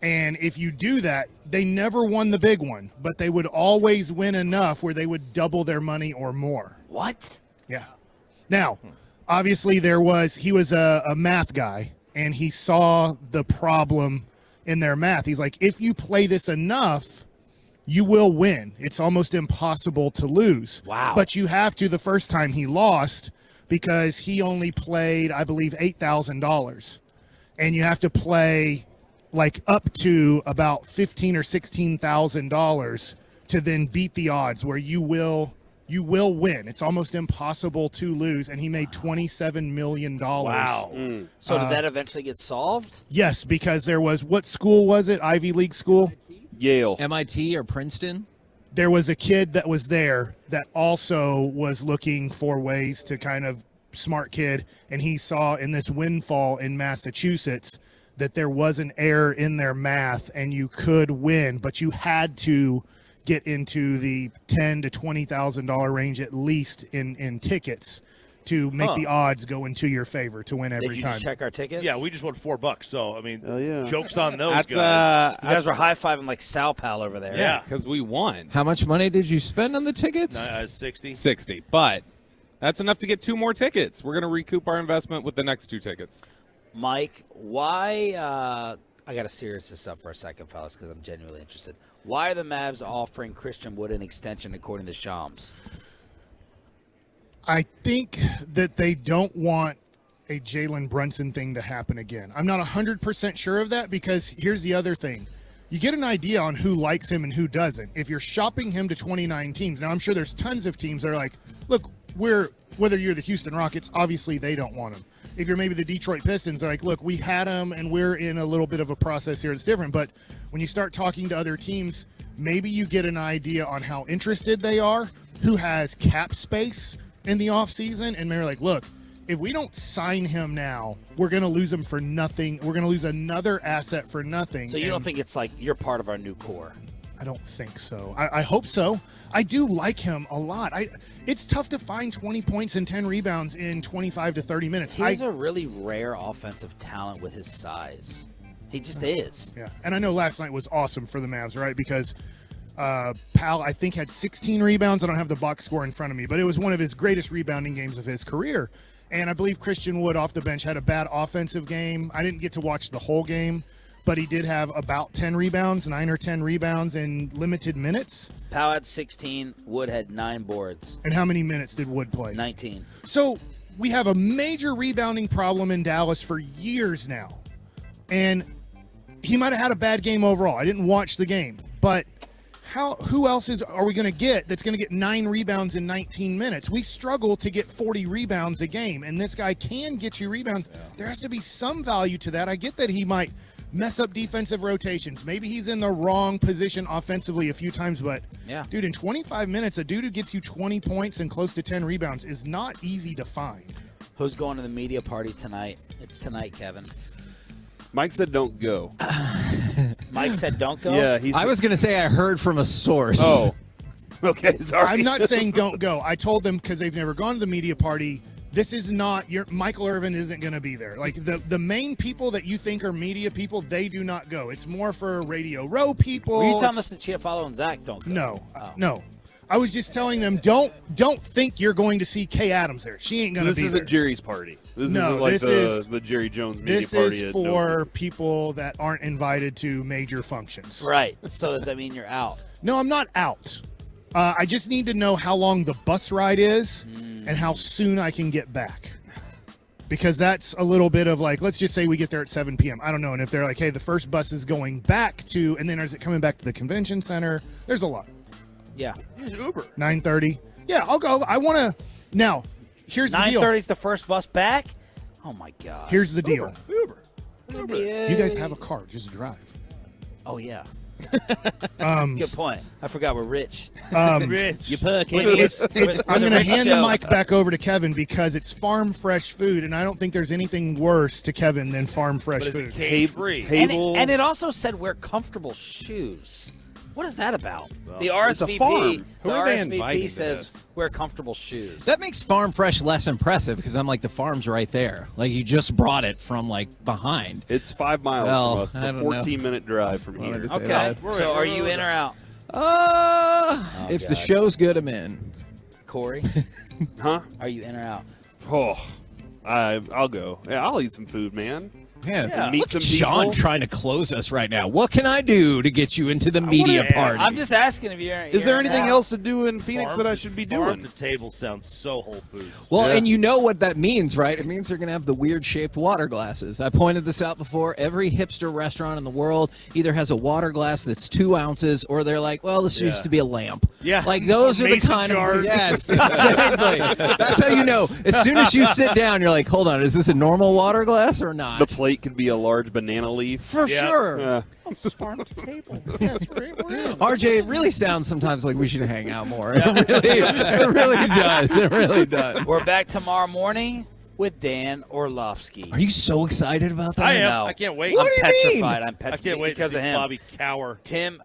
And if you do that, they never won the big one, but they would always win enough where they would double their money or more. What? Yeah. Now, obviously, he was a math guy, and he saw the problem in their math. He's like, if you play this enough, you will win. It's almost impossible to lose. Wow. But you have to the first time he lost because he only played, I believe, $8,000. And you have to play up to about $15,000 or $16,000 to then beat the odds where you will win. It's almost impossible to lose, and he made $27 million. Wow. So did that eventually get solved? Yes, because there was, what school was it? Ivy League school? Yale. MIT or Princeton? There was a kid that was there that also was looking for ways to kind of, smart kid, and he saw in this Windfall in Massachusetts that there was an error in their math and you could win, but you had to get into the $10,000 to $20,000 range at least in tickets to make the odds go into your favor to win every Did you time. just check our tickets? Yeah, we just won $4. So I mean, yeah. jokes on those That's guys. You guys were high-fiving like Sal Pal over there. Yeah. because we won. How much money did you spend on the tickets? 60. 60, but that's enough to get 2 more tickets. We're going to recoup our investment with the next 2 tickets. Mike, why I got to serious this up for a second, fellas, because I'm genuinely interested. Why are the Mavs offering Christian Wood an extension according to Shams? I think that they don't want a Jalen Brunson thing to happen again. I'm not 100% sure of that because here's the other thing. You get an idea on who likes him and who doesn't. If you're shopping him to 29 teams, now I'm sure there's tons of teams that are like, look, whether you're the Houston Rockets, obviously they don't want him. If you're maybe the Detroit Pistons, they're like, look, we had him and we're in a little bit of a process here. It's different. But when you start talking to other teams, maybe you get an idea on how interested they are, who has cap space in the offseason, and they're like, look, if we don't sign him now, we're going to lose him for nothing. We're going to lose another asset for nothing. So you don't think it's like you're part of our new core? I don't think so. I hope so. I do like him a lot. It's tough to find 20 points and 10 rebounds in 25 to 30 minutes. He's a really rare offensive talent with his size. He just is. Yeah, and I know last night was awesome for the Mavs, right? Because Powell, I think, had 16 rebounds. I don't have the box score in front of me, but it was one of his greatest rebounding games of his career. And I believe Christian Wood off the bench had a bad offensive game. I didn't get to watch the whole game, but he did have about 10 rebounds, 9 or 10 rebounds in limited minutes. Powell had 16. Wood had 9 boards. And how many minutes did Wood play? 19. So we have a major rebounding problem in Dallas for years now. And he might have had a bad game overall. I didn't watch the game. But who else are we going to get that's going to get 9 rebounds in 19 minutes? We struggle to get 40 rebounds a game, and this guy can get you rebounds. Yeah. There has to be some value to that. I get that he might mess up defensive rotations. Maybe he's in the wrong position offensively a few times, but, dude, in 25 minutes, a dude who gets you 20 points and close to 10 rebounds is not easy to find. Who's going to the media party tonight? It's tonight, Kevin. Mike said don't go. Mike said don't go? Yeah, I was going to say I heard from a source. Oh. Okay, sorry. I'm not saying don't go. I told them because they've never gone to the media party. This is not Michael Irvin isn't going to be there. Like the main people that you think are media people, they do not go. It's more for Radio Row people. Were you telling us that Chiafalo and Zach don't go? No, Oh. no. I was just telling them don't think you're going to see Kay Adams there. She ain't going to be there. This isn't Jerry's party. This No, isn't like this the Jerry Jones media This party. is at for Dover. people that aren't invited to major functions. Right. So does that mean you're out? No, I'm not out. I just need to know how long the bus ride is and how soon I can get back. Because that's a little bit of like, let's just say we get there at 7 p.m. I don't know. And if they're like, hey, the first bus is going back to, and then is it coming back to the convention center? There's a lot. Yeah. Use Uber. 9:30. Yeah, I'll go. I want to. Now, here's the deal. 9:30 is the first bus back? Oh, my God. Here's the deal. Uber. You guys have a car. Just drive. Oh, yeah. Um, Good point. I forgot we're rich. Rich. You perk I'm going to hand the mic back over to Kevin because it's farm fresh food, and I don't think there's anything worse to Kevin than farm fresh food. Cage-free. And it also said wear comfortable shoes. What is that about? The it's a RSVP, farm. the Who are they RSVP inviting to says this? wear comfortable shoes. That makes Farm Fresh less impressive because I'm like, the farm's right there. Like, you just brought it from, like, behind. It's 5 miles Well, from us. It's I a don't know. 14-minute drive from here. to say Okay. that. So are you in or out? If the show's good, I'm in. Corey? Huh? Are you in or out? Oh, I'll go. Yeah, I'll eat some food, man. Man, Meet look some at Sean people. trying to close us right now. What can I do to get you into the media party? I'm just asking if you're. Is there anything else to do in Phoenix that I should be Farm doing? to table sounds so Whole Foods. Well, and you know what that means, right? It means they're going to have the weird-shaped water glasses. I pointed this out before. Every hipster restaurant in the world either has a water glass that's 2 ounces, or they're like, well, this used to be a lamp. Yeah. Like, those are the Mason kind jars. of... Yes, exactly. That's how you know. As soon as you sit down, you're like, hold on, is this a normal water glass or not? The plate could be a large banana leaf. For sure. Yeah. Farm to table. Yeah, it's great. RJ, it really sounds sometimes like we should hang out more. It really does. It really does. We're back tomorrow morning with Dan Orlovsky. Are you so excited about that? I am. No. I can't wait. What do you mean? petrified. I'm I petrified. can't wait because to of see him. Bobby cower. Tim,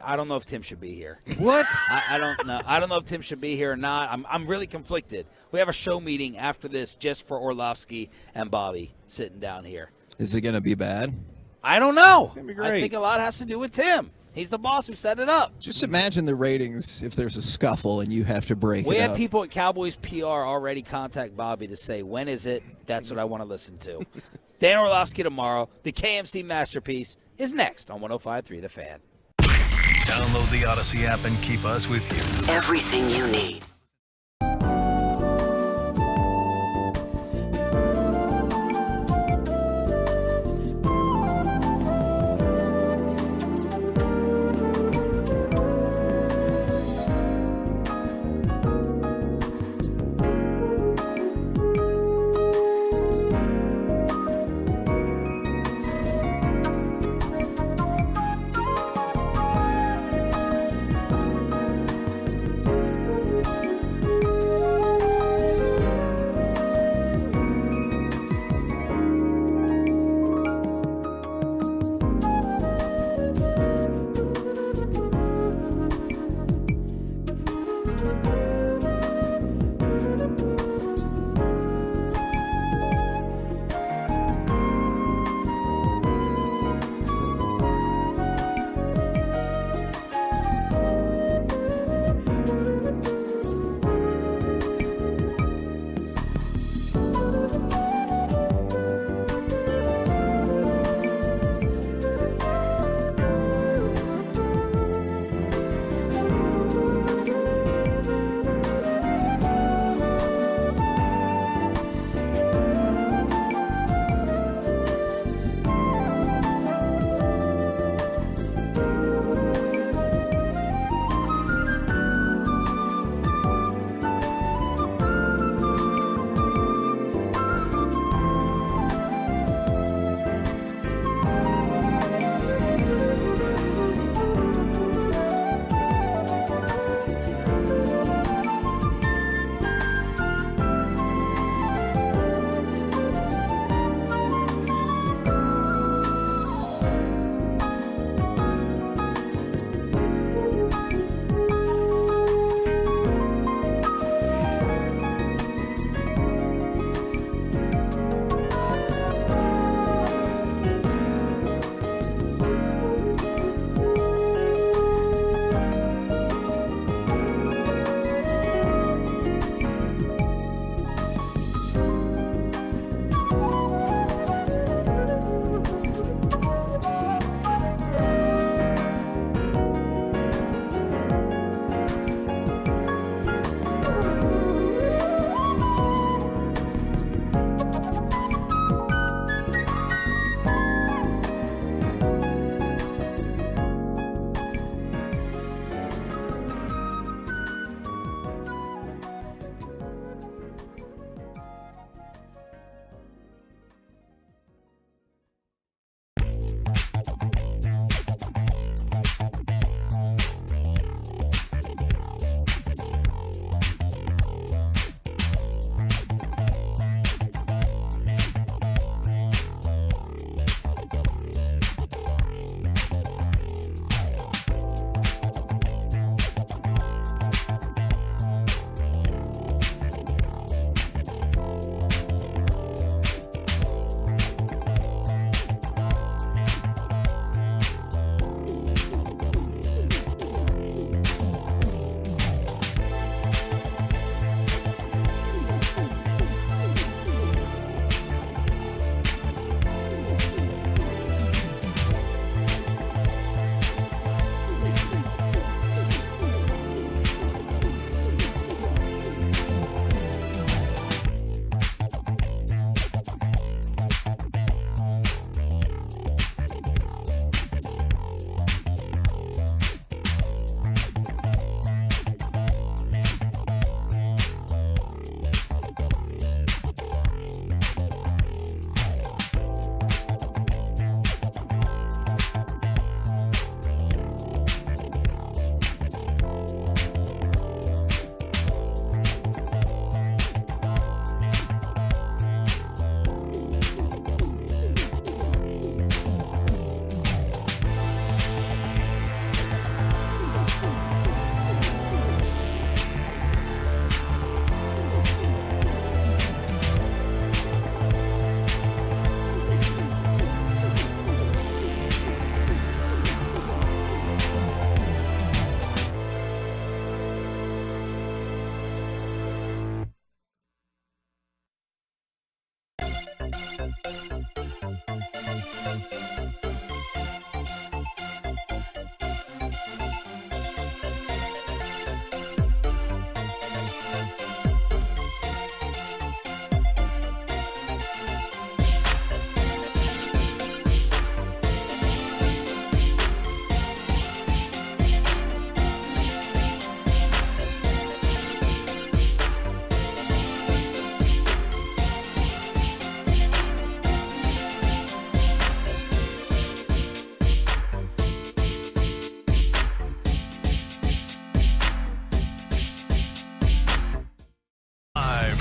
I don't know if Tim should be here. What? I don't know. I don't know if Tim should be here or not. I'm really conflicted. We have a show meeting after this just for Orlovsky and Bobby sitting down here. Is it going to be bad? I don't know. It's gonna be I great. think a lot has to do with Tim. He's the boss who set it up. Just imagine the ratings if there's a scuffle and you have to break We it had up. people at Cowboys PR already contact Bobby to say, when is it? That's what I want to listen to. Dan Orlovsky tomorrow. The KMC Masterpiece is next on 105.3 The Fan. Download the Odyssey app and keep us with you. Everything you need.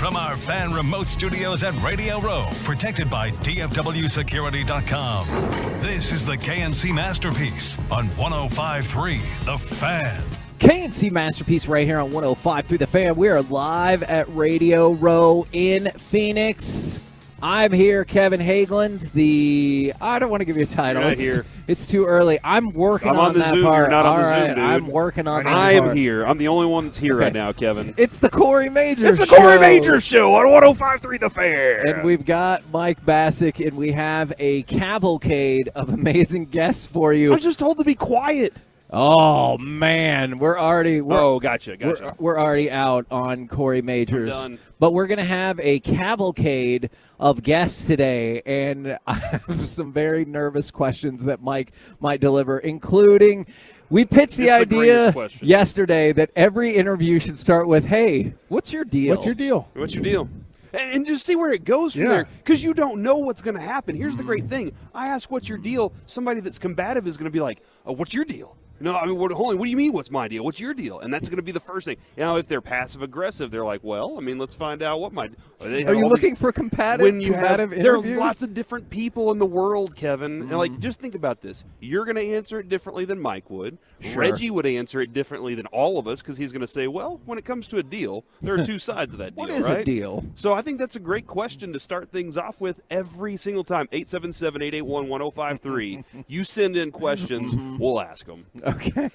From our fan remote studios at Radio Row, protected by DFWsecurity.com. This is the KNC Masterpiece on 105.3 The Fan. KNC Masterpiece right here on 105.3 The Fan. We are live at Radio Row in Phoenix. I'm here, Kevin Hageland. I don't want to give you a title. You're not here. It's too early. I'm working on that Zoom. part. You're not on All the Zoom, right, dude. I'm working on that I am part. here. I'm the only one that's here right now, Kevin. It's the Corey Majors It's the Corey Majors Show on 105.3 The Fan. And we've got Mike Bassick, and we have a cavalcade of amazing guests for you. I was just told to be quiet. Oh man, we're already gotcha. We're already out on Corey Majors. I'm done. But we're gonna have a cavalcade of guests today, and I have some very nervous questions that Mike might deliver, including we pitched the idea yesterday that every interview should start with, "Hey, what's your deal? What's your deal? What's your deal?" And just see where it goes from there, because you don't know what's going to happen. Here's the great thing. I ask what's your deal. Somebody that's combative is going to be like, oh, what's your deal? No, I mean, hold on. What do you mean, what's my deal? What's your deal? And that's going to be the first thing. You know, if they're passive-aggressive, they're like, well, I mean, let's find out what my Are you looking for combative interviews? There are lots of different people in the world, Kevin. And, like, just think about this. You're going to answer it differently than Mike would. Sure. Reggie would answer it differently than all of us, because he's going to say, well, when it comes to a deal, there are two sides of that deal, What is a right? deal? So I think that's a great question to start things off with every single time. 877-881-1053. You send in questions, we'll ask them. Okay.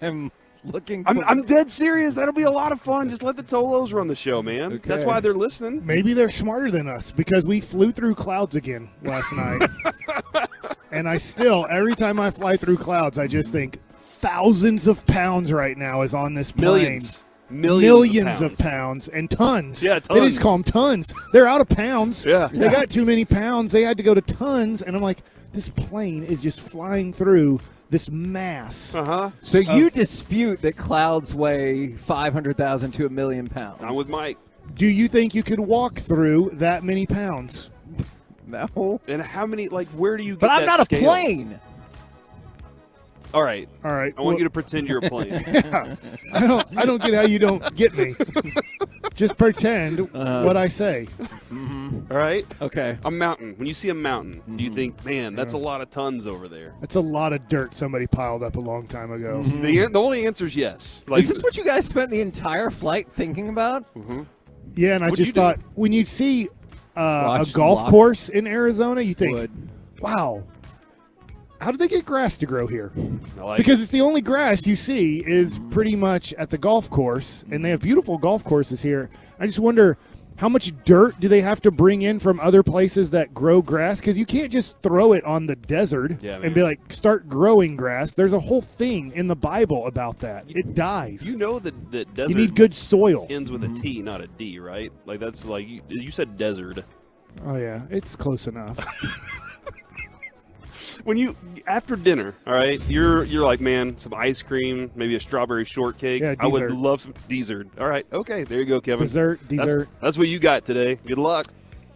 I'm looking for... I'm dead serious. That'll be a lot of fun. Just let the Tolos run the show, man. Okay. That's why they're listening. Maybe they're smarter than us because we flew through clouds again last night. And I still, every time I fly through clouds, I just think thousands of pounds right now is on this plane. Millions of pounds and tons. Yeah, They tons. just call them tons. They're out of pounds. Yeah. They got too many pounds. They had to go to tons. And I'm like, this plane is just flying through this mass. So you dispute that clouds weigh 500,000 to 1 million pounds? I'm with Mike. Do you think you could walk through that many pounds? No. And how many, like, where do you get But I'm that not scale? a plane. All right. All right. I want you to pretend you're a plane. Yeah. I don't get how you don't get me. Just pretend what I say. All right? Okay. A mountain. When you see a mountain, do you think, man, that's a lot of tons over there? That's a lot of dirt somebody piled up a long time ago. The only answer is yes. Like, Is this what you guys spent the entire flight thinking about? Yeah, and I What'd just you do? thought when you see a Watch golf Lock- course in Arizona, you think, Wood. wow, how did they get grass to grow here? I like Because it's the only grass you see is pretty much at the golf course, and they have beautiful golf courses here. I just wonder how much dirt do they have to bring in from other places that grow grass? Because you can't just throw it on the desert and be like, start growing grass. There's a whole thing in the Bible about that. It dies. You know that desert You need good soil. ends with a T, not a D, right? Like, that's like, you said desert. Oh, yeah, it's close enough. When you, after dinner, all right, you're like, man, some ice cream, maybe a strawberry shortcake. Yeah, I would dessert. love some dessert. All right, okay, there you go, Kevin. Dessert. That's what you got today. Good luck.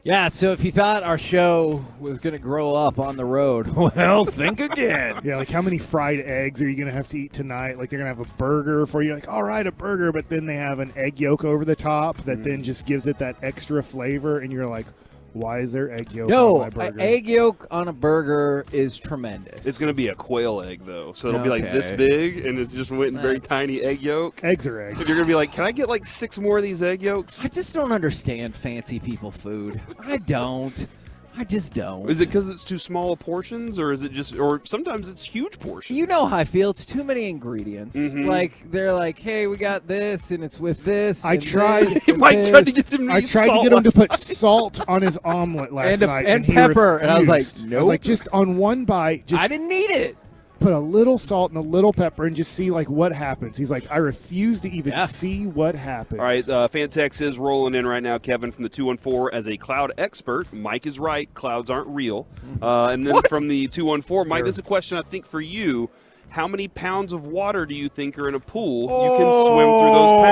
Yeah, so if you thought our show was going to grow up on the road, well, think again. Yeah, like how many fried eggs are you going to have to eat tonight? Like they're going to have a burger for you. Like, all right, a burger, but then they have an egg yolk over the top that then just gives it that extra flavor. And you're like, why is there egg yolk on my burger? Egg yolk on a burger is tremendous. It's going to be a quail egg, though. So it'll be like this Okay. big, and it's just went in very tiny egg yolk. Eggs are eggs. And you're going to be like, can I get like 6 more of these egg yolks? I just don't understand fancy people food. I don't. I just don't. Is it because it's too small portions, or is it just, or sometimes it's huge portions? You know how I feel. It's too many ingredients. Mhm. Like, they're like, hey, we got this, and it's with this. I and tried. this, and Mike this. tried to get him to I eat tried to salt get him to last put night. salt on his omelet last night, and he pepper, and I was like, refused. I was like, nope. just on one bite, just I didn't need it. put a little salt and a little pepper and just see like what happens. He's like, I refuse to even see what happens. All right, Fantex is rolling in right now, Kevin, from the 214 as a cloud expert. Mike is right. Clouds aren't real. And then from the 214, Mike, this is a question I think for you. How many pounds of water do you think are in a pool you can swim through those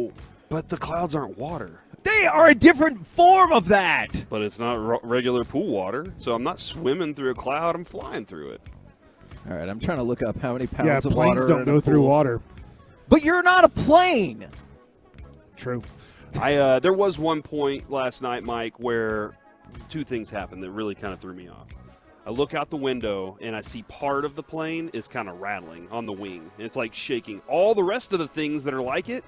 pounds? But the clouds aren't water. They are a different form of that. But it's not regular pool water, so I'm not swimming through a cloud. I'm flying through it. All right, I'm trying to look up how many pounds Yeah, of water planes are don't in go a through pool. water. But you're not a plane. True. There was one point last night, Mike, where two things happened that really kind of threw me off. I look out the window, and I see part of the plane is kind of rattling on the wing. It's like shaking. All the rest of the things that are like it,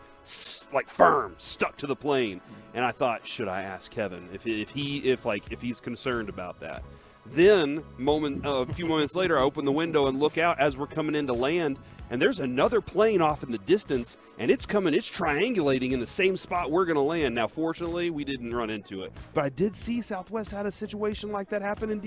like firm, stuck to the plane. And I thought, should I ask Kevin if he's concerned about that? Then, a few moments later, I open the window and look out as we're coming into land, and there's another plane off in the distance, and it's triangulating in the same spot we're going to land. Now, fortunately, we didn't run into it. But I did see Southwest had a situation like that happen in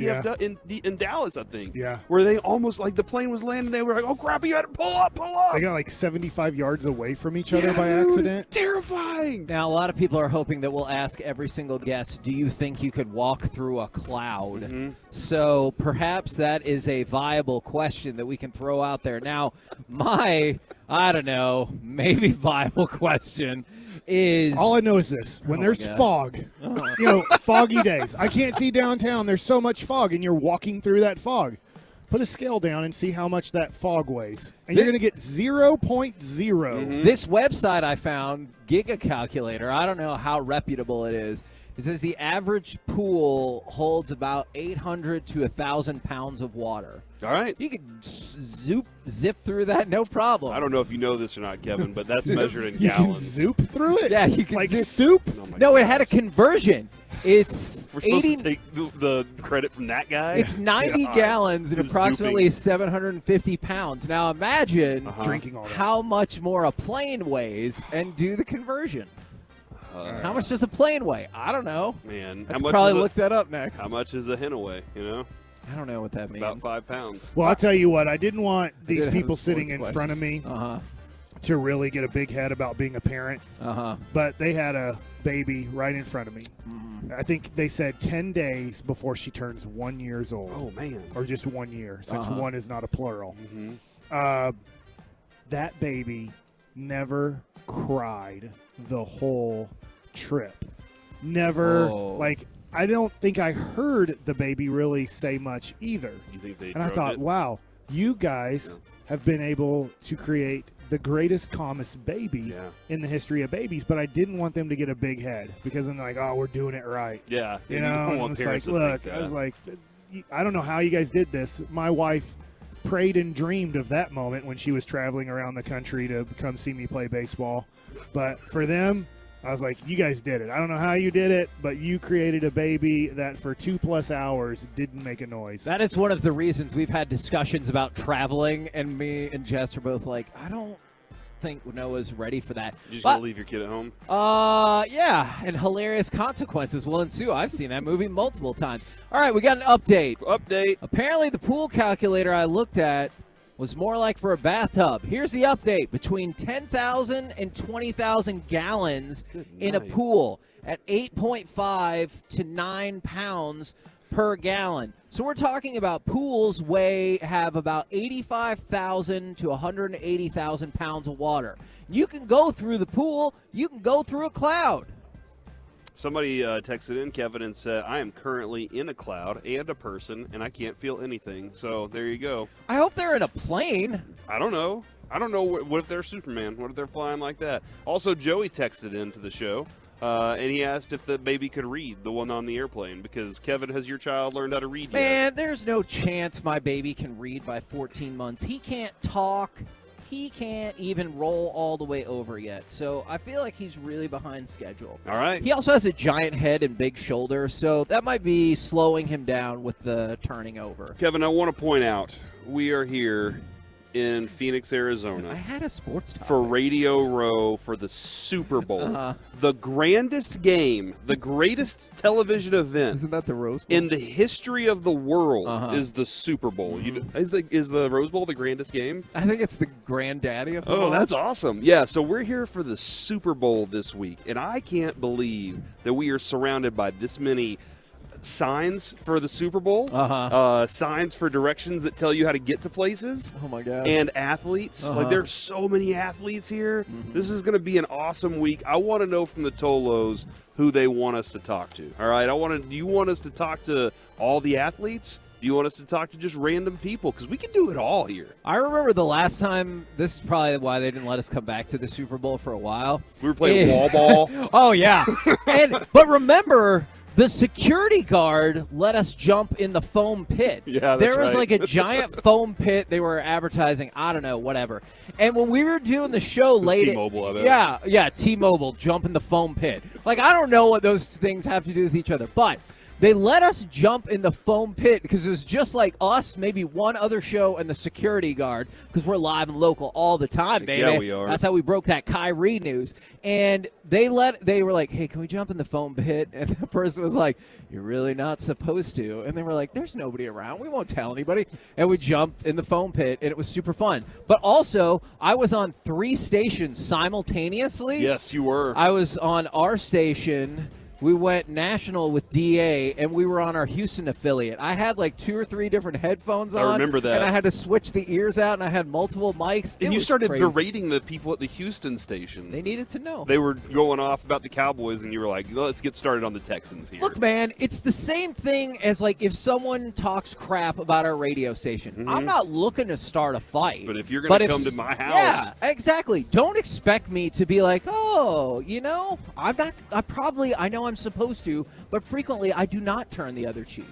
in Dallas, I think. Yeah. Where they almost, like, the plane was landing, they were like, oh, crap, you had to pull up. They got like 75 yards away from each other by accident. Terrifying. Now, a lot of people are hoping that we'll ask every single guest, do you think you could walk through a cloud? Mm-hmm. So perhaps that is a viable question that we can throw out there. Now, I don't know, maybe viable question is... All I know is this. When there's fog, foggy days. I can't see downtown. There's so much fog, and you're walking through that fog. Put a scale down and see how much that fog weighs. And you're going to get 0.0. Mm-hmm. This website I found, Giga Calculator, I don't know how reputable it is. It says the average pool holds about 800 to 1,000 pounds of water. All right. You can zip through that, no problem. I don't know if you know this or not, Kevin, but that's measured in You gallons. can zoop through it? Yeah, you can like zip. soup? No, it had a conversion. It's We're supposed to take the credit from that guy? It's 90 gallons and approximately 750 pounds. Now imagine drinking all that. How much more a plane weighs and do the conversion. How much does a plane weigh? I don't know. Man, I could probably look that up next. How much is a hen away, I don't know what that means. About 5 pounds. Well, I'll tell you what. I didn't want these did have people a sports sitting in question. front of me to really get a big head about being a parent. But they had a baby right in front of me. I think they said 10 days before she turns 1 year old. Oh, man. Or just 1 year, since one is not a plural. That baby never cried the whole trip. Never, I don't think I heard the baby really say much either. You think they And I thought, wow, you guys have been able to create the greatest, calmest baby in the history of babies, but I didn't want them to get a big head because then they're like, oh, we're doing it right. Yeah. You know, and it's like, look, I was like, I don't know how you guys did this. My wife prayed and dreamed of that moment when she was traveling around the country to come see me play baseball. But for them, I was like, you guys did it. I don't know how you did it, but you created a baby that for 2+ hours didn't make a noise. That is one of the reasons we've had discussions about traveling, and me and Jess are both like, I don't think Noah's ready for that. You just gonna leave your kid at home? Yeah, and hilarious consequences will ensue. I've seen that movie multiple times. All right, we got an update. Apparently the pool calculator I looked at was more like for a bathtub. Here's the update. Between 10,000 and 20,000 gallons in a pool at 8.5 to 9 pounds per gallon. So we're talking about pools have about 85,000 to 180,000 pounds of water. You can go through the pool. You can go through a cloud. Somebody texted in, Kevin, and said, I am currently in a cloud and a person, and I can't feel anything. So there you go. I hope they're in a plane. I don't know. What if they're Superman? What if they're flying like that? Also, Joey texted into the show, and he asked if the baby could read, the one on the airplane, because, Kevin, has your child learned how to read yet? Man, there's no chance my baby can read by 14 months. He can't talk. He can't even roll all the way over yet. So I feel like he's really behind schedule. All right. He also has a giant head and big shoulders, so that might be slowing him down with the turning over. Kevin, I want to point out, we are here in Phoenix, Arizona. I had a sports topic. For Radio Row for the Super Bowl. The grandest game, the greatest television event. Isn't that the Rose Bowl? In the history of the world is the Super Bowl. Is the Rose Bowl the grandest game? I think it's the granddaddy of them all. That's awesome. Yeah, so we're here for the Super Bowl this week, and I can't believe that we are surrounded by this many signs for the Super Bowl, signs for directions that tell you how to get to places. Oh my God! And athletes. Like there's so many athletes here. This is going to be an awesome week. I want to know from the Tolos who they want us to talk to. All right, you want us to talk to all the athletes? Do you want us to talk to just random people? Because we can do it all here. I remember the last time, this is probably why they didn't let us come back to the Super Bowl for a while. We were playing wall ball. Oh, yeah. But remember, the security guard let us jump in the foam pit. Yeah, that's There was right. like a giant foam pit they were advertising. I don't know, whatever. And when we were doing the show late, T-Mobile, I bet. yeah, T-Mobile, jump in the foam pit. Like, I don't know what those things have to do with each other, but they let us jump in the foam pit because it was just like us, maybe one other show, and the security guard, because we're live and local all the time, baby. Yeah, we are. That's how we broke that Kyrie news. And they were like, hey, can we jump in the foam pit? And the person was like, you're really not supposed to. And they were like, there's nobody around. We won't tell anybody. And we jumped in the foam pit, and it was super fun. But also, I was on 3 stations simultaneously. Yes, you were. I was on our station. We went national with DA, and we were on our Houston affiliate. I had like 2 or 3 different headphones on. I remember that. And I had to switch the ears out, and I had multiple mics. And It you was started crazy. berating the people at the Houston station. They needed to know. They were going off about the Cowboys, and you were like, let's get started on the Texans here. Look, man, it's the same thing as like if someone talks crap about our radio station. I'm not looking to start a fight. But if you're going to come to my house. Yeah, exactly. Don't expect me to be like, oh, I know I'm supposed to, but frequently I do not turn the other cheek.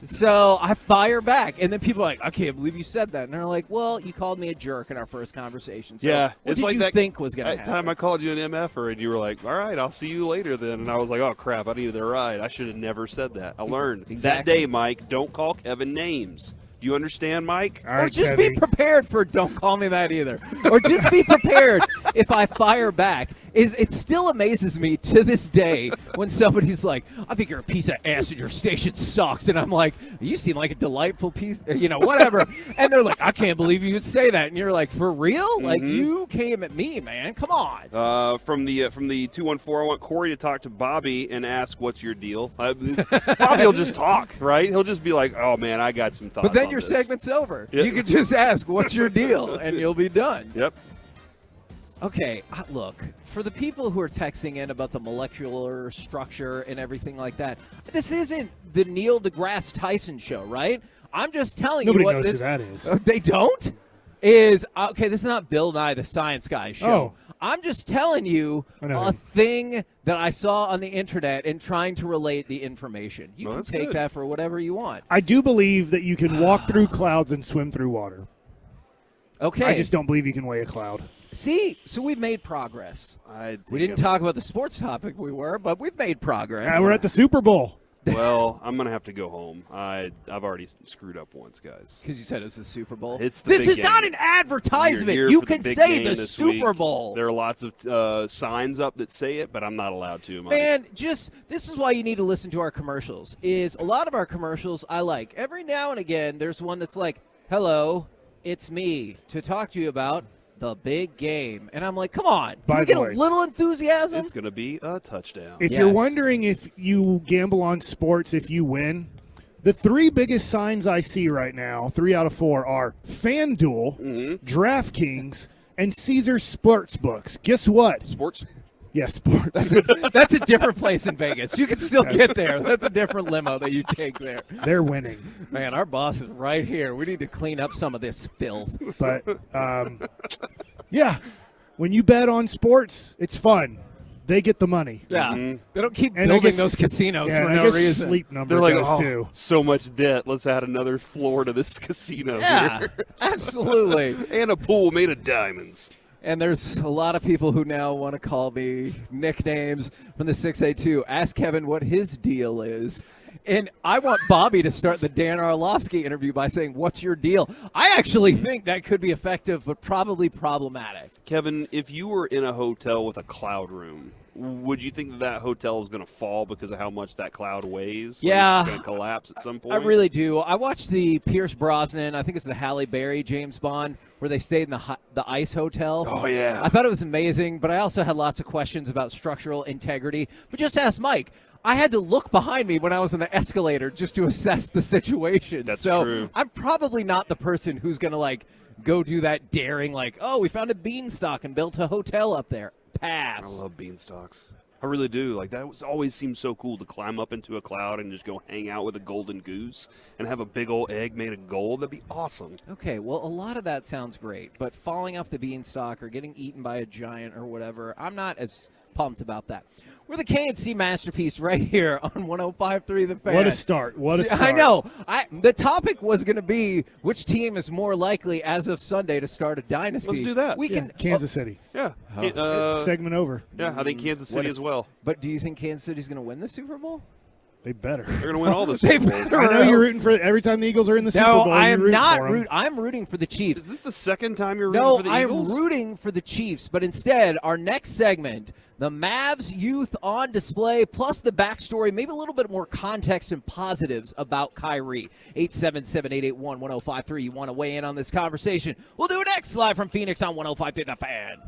So I fire back, and then people are like, I can't believe you said that. And they're like, well, you called me a jerk in our first conversation. So Yeah, what it's did like you that think was going to That happen? time I called you an MFer, and you were like, all right, I'll see you later then. And I was like, oh, crap, I needed a ride. I should have never said that. I learned. Exactly. That day, Mike, don't call Kevin names. Do you understand, Mike? Or just be prepared for don't call me that either. Or just be prepared if I fire back. It still amazes me to this day when somebody's like, I think you're a piece of ass and your station sucks. And I'm like, you seem like a delightful piece, whatever. And they're like, I can't believe you would say that. And you're like, for real? Like, you came at me, man. Come on. From the 214, I want Corey to talk to Bobby and ask, what's your deal? Bobby will just talk, right? He'll just be like, oh, man, I got some thoughts But then on your this. segment's over. Yep. You can just ask, what's your deal? And you'll be done. Yep. Okay, look, for the people who are texting in about the molecular structure and everything like that, this isn't the Neil deGrasse Tyson show, right? I'm just telling Nobody you what knows this who that is. They don't? This is not Bill Nye the Science Guy show. Oh. I'm just telling you I know a him. thing that I saw on the internet and trying to relate the information. You can that's take good. that for whatever you want. I do believe that you can walk through clouds and swim through water. Okay. I just don't believe you can weigh a cloud. See, so we've made progress. We didn't talk about the sports topic but we've made progress. We're at the Super Bowl. Well, I'm going to have to go home. I've already screwed up once, guys. Because you said it was the Super Bowl. It's the This big is game. not an advertisement. We're here You for can big say game the this Super week. Bowl. There are lots of signs up that say it, but I'm not allowed to. Mike. Man, this is why you need to listen to our commercials. Is a lot of our commercials I like. Every now and again, there's one that's like, hello, it's me to talk to you about the big game. And I'm like, come on. By Can we the get way, a little enthusiasm? It's going to be a touchdown. If you're wondering if you gamble on sports if you win, the 3 biggest signs I see right now, 3 out of 4, are FanDuel, DraftKings, and Caesar Sportsbooks. Guess what? Sports? Yeah, sports. That's a different place in Vegas. You can still get there. That's a different limo that you take there. They're winning. Man, our boss is right here. We need to clean up some of this filth. But, yeah, when you bet on sports, it's fun. They get the money. Yeah. They don't keep And I building guess- those casinos yeah, for and I no guess reason. Sleep Number They're like, does oh, too. so much debt. Let's add another floor to this casino Yeah, here. absolutely. And a pool made of diamonds. And there's a lot of people who now want to call me nicknames from the 682. Ask Kevin what his deal is. And I want Bobby to start the Dan Orlovsky interview by saying, what's your deal? I actually think that could be effective, but probably problematic. Kevin, if you were in a hotel with a cloud room, would you think that hotel is going to fall because of how much that cloud weighs? Like, Yeah. it's going to collapse at some point? I really do. I watched the Pierce Brosnan, I think it's the Halle Berry James Bond, where they stayed in the Ice Hotel. Oh, yeah. I thought it was amazing, but I also had lots of questions about structural integrity. But just ask Mike. I had to look behind me when I was in the escalator just to assess the situation. That's so true. I'm probably not the person who's going to, go do that daring, oh, we found a beanstalk and built a hotel up there. Pass. I love beanstalks. I really do. Like, that always seems so cool to climb up into a cloud and just go hang out with a golden goose and have a big old egg made of gold. That'd be awesome. Okay, well, a lot of that sounds great, but falling off the beanstalk or getting eaten by a giant or whatever, I'm not as pumped about that. We're the KNC Masterpiece right here on 105.3 The Fan. What a start. What a start. I know. The topic was going to be which team is more likely as of Sunday to start a dynasty. Let's do that. We can Kansas City. Yeah. Segment over. Yeah, I think Kansas City as well. But do you think Kansas City's going to win the Super Bowl? They better. They're going to win all the Super Bowls. I know you're rooting for every time the Eagles are in the Super Bowl. No, I am not rooting. I'm rooting for the Chiefs. Is this the second time you're rooting for the Eagles? No, I'm rooting for the Chiefs. But instead, our next segment, the Mavs youth on display, plus the backstory, maybe a little bit more context and positives about Kyrie. 877-881-1053. You want to weigh in on this conversation? We'll do it next, live from Phoenix on 105.3 The Fan.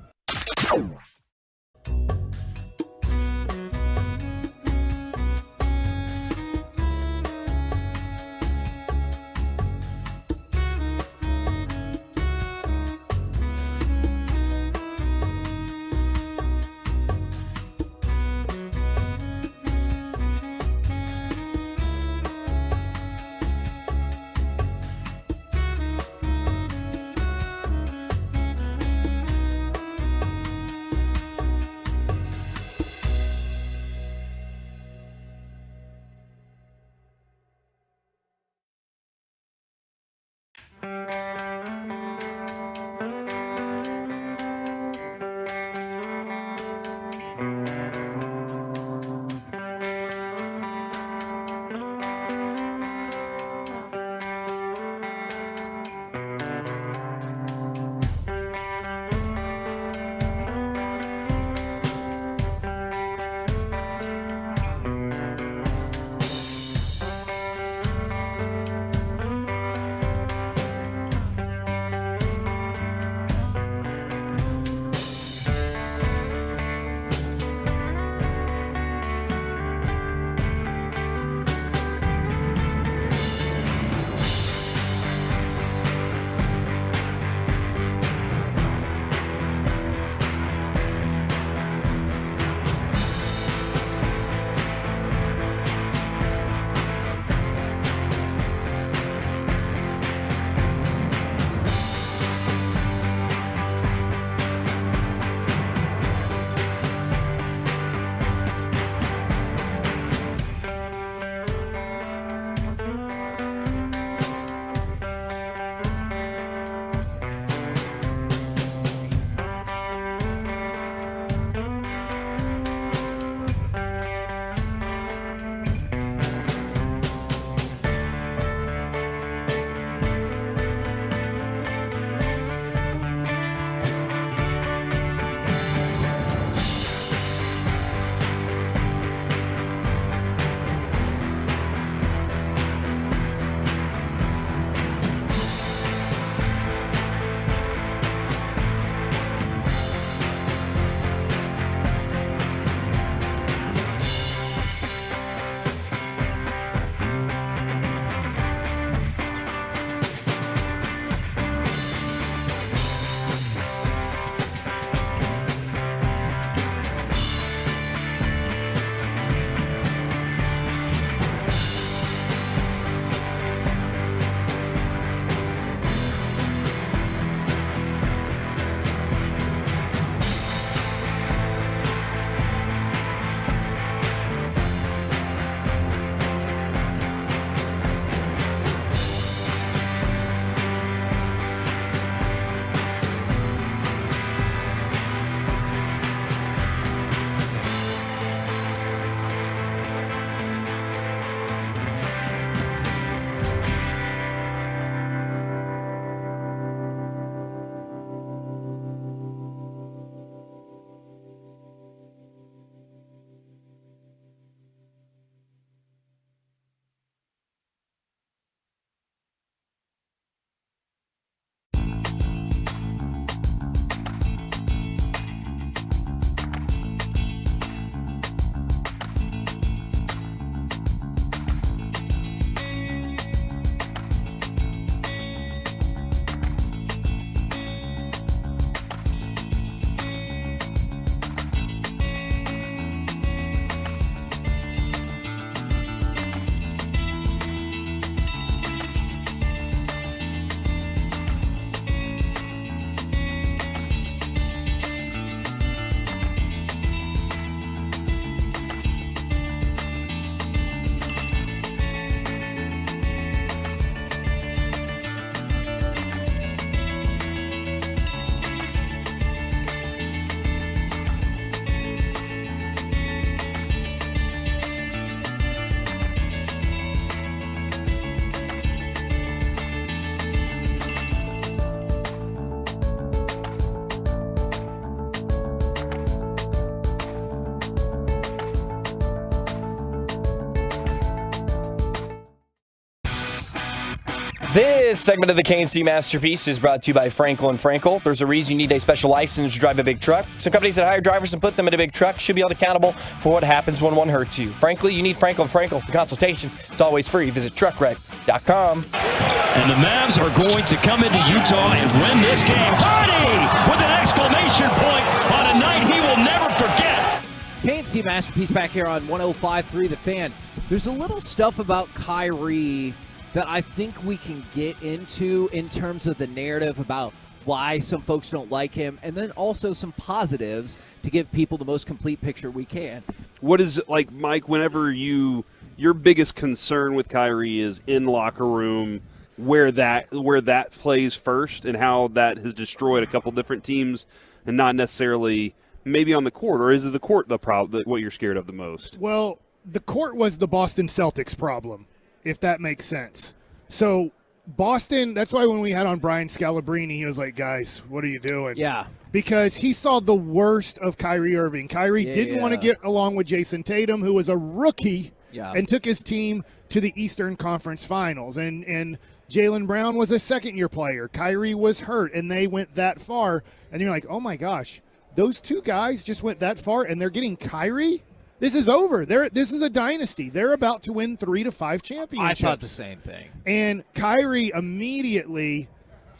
This segment of the KNC Masterpiece is brought to you by Frankel and Frankel. There's a reason you need a special license to drive a big truck. Some companies that hire drivers and put them in a big truck should be held accountable for what happens when one hurts you. Frankly, you need Frankel and Frankel for consultation. It's always free. Visit truckwreck.com. And the Mavs are going to come into Utah and win this game. Hardy with an exclamation point on a night he will never forget. KNC Masterpiece back here on 105.3 The Fan. There's a little stuff about Kyrie that I think we can get into in terms of the narrative about why some folks don't like him, and then also some positives to give people the most complete picture we can. What is it like, Mike, whenever your biggest concern with Kyrie is in locker room, where that plays first and how that has destroyed a couple different teams and not necessarily maybe on the court, or is it the court the problem, what you're scared of the most? Well, the court was the Boston Celtics problem, if that makes sense. So Boston, that's why when we had on Brian Scalabrine, he was like, guys, what are you doing? Yeah. Because he saw the worst of Kyrie Irving. Kyrie didn't want to get along with Jason Tatum, who was a rookie, and took his team to the Eastern Conference Finals. And Jaylen Brown was a second-year player. Kyrie was hurt, and they went that far. And you're like, oh, my gosh, those two guys just went that far, and they're getting Kyrie? This is over. This is a dynasty. They're about to win 3 to 5 championships. I thought the same thing. And Kyrie immediately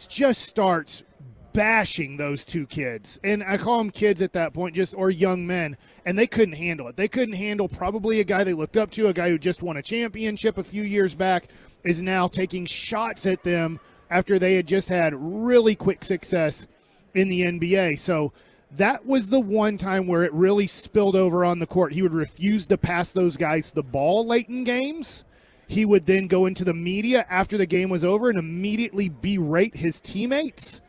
just starts bashing those two kids. And I call them kids at that point, or young men. And they couldn't handle it. They couldn't handle probably a guy they looked up to, a guy who just won a championship a few years back, is now taking shots at them after they had just had really quick success in the NBA. So that was the one time where it really spilled over on the court. He would refuse to pass those guys the ball late in games. He would then go into the media after the game was over and immediately berate his teammates.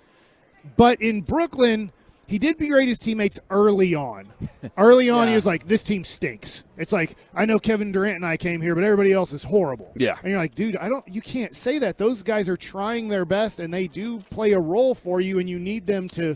But in Brooklyn, he did berate his teammates early on. Early on, he was like, this team stinks. It's like, I know Kevin Durant and I came here, but everybody else is horrible. Yeah. And you're like, dude, you can't say that. Those guys are trying their best, and they do play a role for you, and you need them to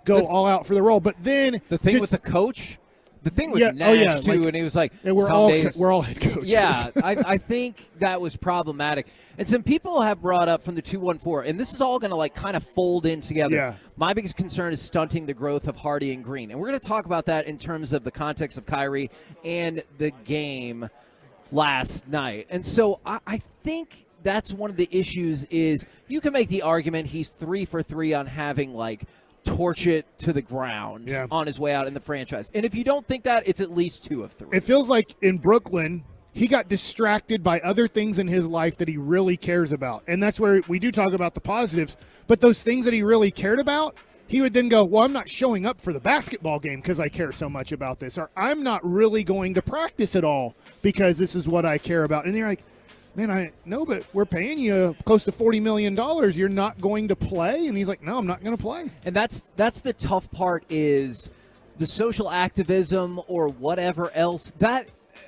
go all out for the role. But then the thing with the coach, the thing with Nash too, and he was like, we're all head coaches. Yeah, I think that was problematic. And some people have brought up from the 214, and this is all going to kind of fold in together. Yeah. My biggest concern is stunting the growth of Hardy and Green, and we're going to talk about that in terms of the context of Kyrie and the game last night. And so I think that's one of the issues. Is you can make the argument he's 3 for 3 on having torch it to the ground on his way out in the franchise. And if you don't think that, it's at least 2 of 3. It feels like in Brooklyn, he got distracted by other things in his life that he really cares about. And that's where we do talk about the positives. But those things that he really cared about, he would then go, well, I'm not showing up for the basketball game because I care so much about this. Or I'm not really going to practice at all because this is what I care about. And you're like, man, I know, but we're paying you close to $40 million. You're not going to play? And he's like, no, I'm not going to play. And that's the tough part, is the social activism or whatever else. That,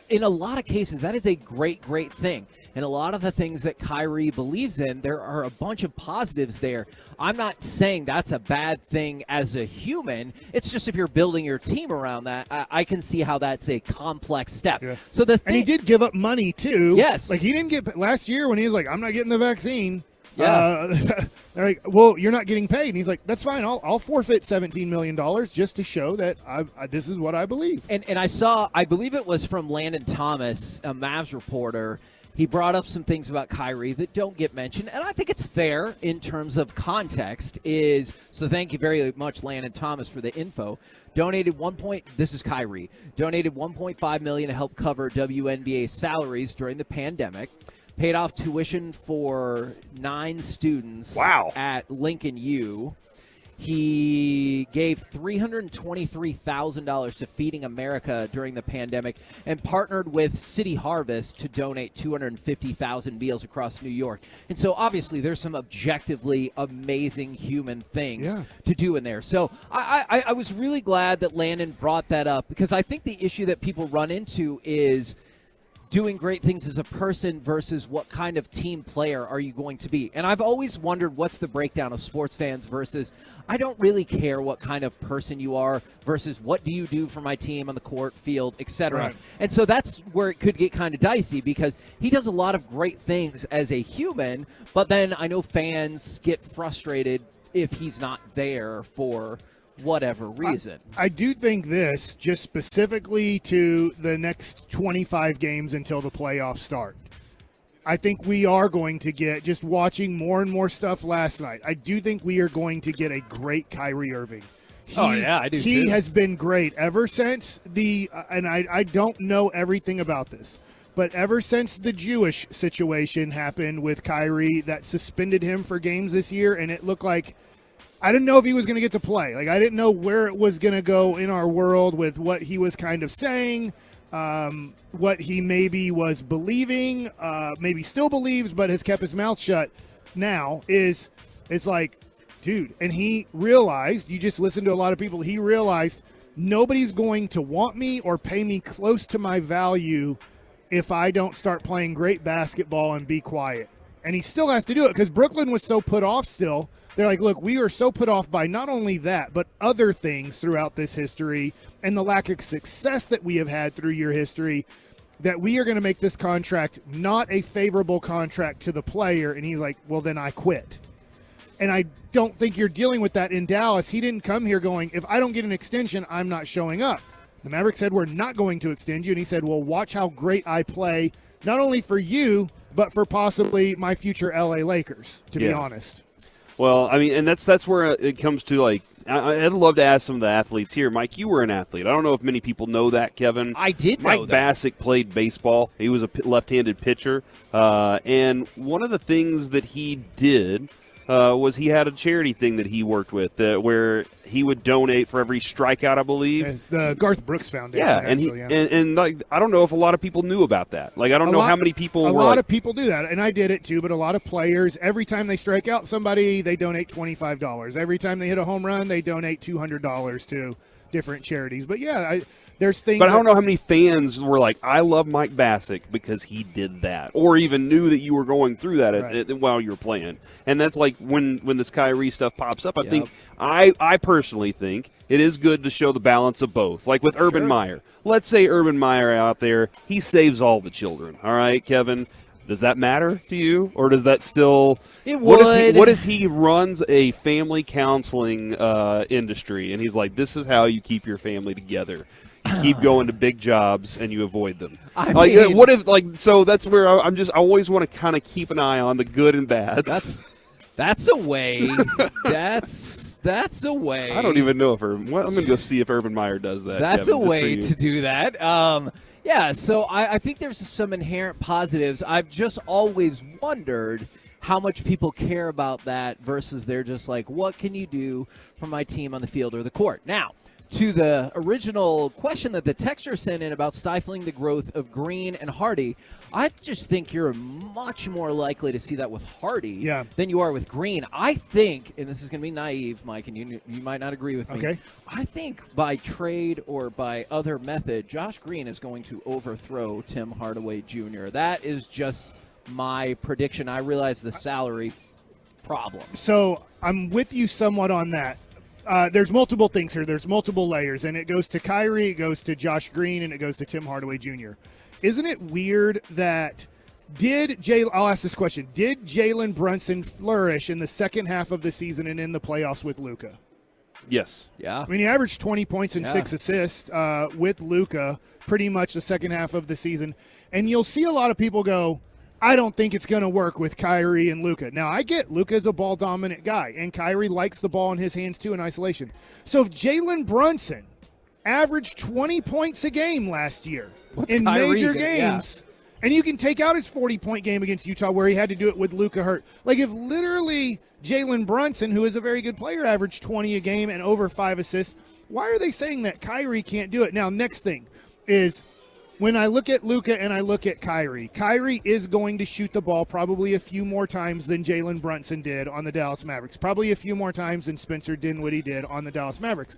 in a lot of cases, that is a great, great thing. And a lot of the things that Kyrie believes in, there are a bunch of positives there. I'm not saying that's a bad thing as a human. It's just if you're building your team around that, I can see how that's a complex step. Yeah. So and he did give up money, too. Yes. Like, he didn't get – last year when he was like, I'm not getting the vaccine. Yeah. They're like, well, you're not getting paid. And he's like, that's fine. I'll forfeit $17 million just to show that this is what I believe. And I believe it was from Landon Thomas, a Mavs reporter. He brought up some things about Kyrie that don't get mentioned, and I think it's fair in terms of context. So thank you very much, Landon Thomas, for the info. This is Kyrie. Donated $1.5 million to help cover WNBA salaries during the pandemic. Paid off tuition for 9 students at Lincoln U. He gave $323,000 to Feeding America during the pandemic and partnered with City Harvest to donate 250,000 meals across New York. And so obviously there's some objectively amazing human things to do in there. So I was really glad that Landon brought that up, because I think the issue that people run into is doing great things as a person versus what kind of team player are you going to be. And I've always wondered what's the breakdown of sports fans versus I don't really care what kind of person you are versus what do you do for my team on the court, field, etc. Right. And so that's where it could get kind of dicey because he does a lot of great things as a human, but then I know fans get frustrated if he's not there for whatever reason. I do think this, just specifically to the next 25 games until the playoffs start. I think we are going to get, just watching more and more stuff last night, I do think we are going to get a great Kyrie Irving. I do He too. has been great ever since and I don't know everything about this, but ever since the Jewish situation happened with Kyrie that suspended him for games this year, and it looked like I didn't know if he was going to get to play. Like, I didn't know where it was going to go in our world with what he was kind of saying, what he maybe was believing, maybe still believes, but has kept his mouth shut now it's like, dude, and he realized, you just listen to a lot of people, he realized nobody's going to want me or pay me close to my value if I don't start playing great basketball and be quiet. And he still has to do it because Brooklyn was so put off still. They're like, look, we are so put off by not only that, but other things throughout this history and the lack of success that we have had through your history that we are going to make this contract not a favorable contract to the player. And he's like, well, then I quit. And I don't think you're dealing with that in Dallas. He didn't come here going, if I don't get an extension, I'm not showing up. The Mavericks said, we're not going to extend you. And he said, well, watch how great I play, not only for you, but for possibly my future LA Lakers, to be honest. Well, I mean, and that's where it comes to, like, I'd love to ask some of the athletes here. Mike, you were an athlete. I don't know if many people know that, Kevin. I did know Mike that. Bassick played baseball. He was a left-handed pitcher. And one of the things that he did was he had a charity thing that he worked with where he would donate for every strikeout, I believe. It's the Garth Brooks Foundation. Yeah, and and like I don't know if a lot of people knew about that. Like I don't know how many people A were lot like, of people do that, and I did it too, but a lot of players, every time they strike out somebody, they donate $25. Every time they hit a home run, they donate $200 to different charities. But yeah, there's things. But I don't know how many fans were like, I love Mike Bassick because he did that, or even knew that you were going through that while you were playing. And that's like when this Kyrie stuff pops up. I think I personally think it is good to show the balance of both. Like with Urban Meyer. Let's say Urban Meyer out there, he saves all the children. All right, Kevin. Does that matter to you, or does that still? It would. What if he runs a family counseling industry, and he's like, "This is how you keep your family together. You keep going to big jobs, and you avoid them." I mean, what if, like, so that's where I always want to kind of keep an eye on the good and bad. That's a way. That's a way. I don't even know if I'm going to go see if Urban Meyer does that. That's Kevin, a way to do that. Yeah, so I think there's some inherent positives. I've just always wondered how much people care about that versus they're just like, what can you do for my team on the field or the court? Now, to the original question that the texter sent in about stifling the growth of Green and Hardy, I just think you're much more likely to see that with Hardy than you are with Green. I think, and this is going to be naive, Mike, and you might not agree with me. Okay. I think by trade or by other method, Josh Green is going to overthrow Tim Hardaway Jr. That is just my prediction. I realize the salary problem. So I'm with you somewhat on that. There's multiple things here. There's multiple layers, and it goes to Kyrie, it goes to Josh Green, and it goes to Tim Hardaway Jr. Isn't it weird that I'll ask this question. Did Jalen Brunson flourish in the second half of the season and in the playoffs with Luka? Yes. Yeah. I mean, he averaged 20 points and 6 assists with Luka pretty much the second half of the season. And you'll see a lot of people go, I don't think it's going to work with Kyrie and Luka. Now, I get Luka's a ball-dominant guy, and Kyrie likes the ball in his hands, too, in isolation. So if Jalen Brunson averaged 20 points a game last year in major games, and you can take out his 40-point game against Utah where he had to do it with Luka hurt. Like, if literally Jalen Brunson, who is a very good player, averaged 20 a game and over 5 assists, why are they saying that Kyrie can't do it? Now, next thing is – when I look at Luka and I look at Kyrie is going to shoot the ball probably a few more times than Jalen Brunson did on the Dallas Mavericks, probably a few more times than Spencer Dinwiddie did on the Dallas Mavericks.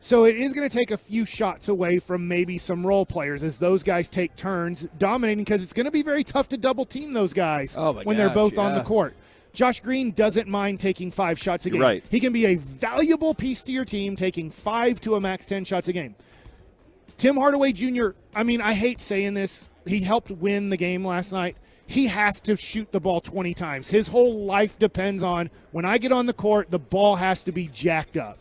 So it is going to take a few shots away from maybe some role players as those guys take turns dominating, because it's going to be very tough to double team those guys when they're both on the court. Josh Green doesn't mind taking 5 shots a game. Right. He can be a valuable piece to your team, taking 5 to a max 10 shots a game. Tim Hardaway Jr., I mean, I hate saying this. He helped win the game last night. He has to shoot the ball 20 times. His whole life depends on, when I get on the court, the ball has to be jacked up.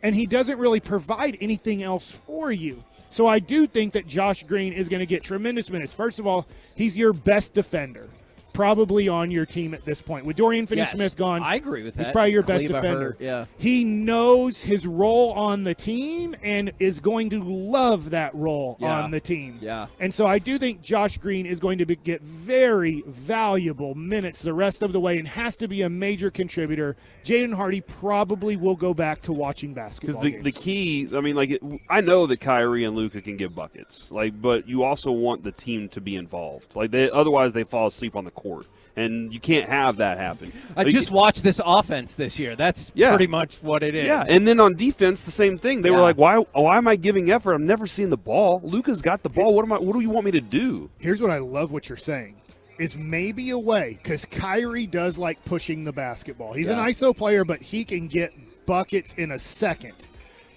And he doesn't really provide anything else for you. So I do think that Josh Green is going to get tremendous minutes. First of all, he's your best defender, probably on your team at this point. With Dorian Finney-Smith gone, I agree with that. he's probably your best Cleva defender. hurt, yeah. He knows his role on the team and is going to love that role on the team. Yeah. And so I do think Josh Green is going to get very valuable minutes the rest of the way and has to be a major contributor. Jaden Hardy probably will go back to watching basketball Because the key, I mean, I know that Kyrie and Luka can give buckets, but you also want the team to be involved. Otherwise they fall asleep on the court, and you can't have that happen. I just watched this offense this year. That's pretty much what it is. Yeah, and then on defense, the same thing. They were like, why am I giving effort? I'm never seeing the ball. Luka's got the ball. What do you want me to do? Here's what I love what you're saying. Is maybe a way, because Kyrie does like pushing the basketball. He's an ISO player, but he can get buckets in a second.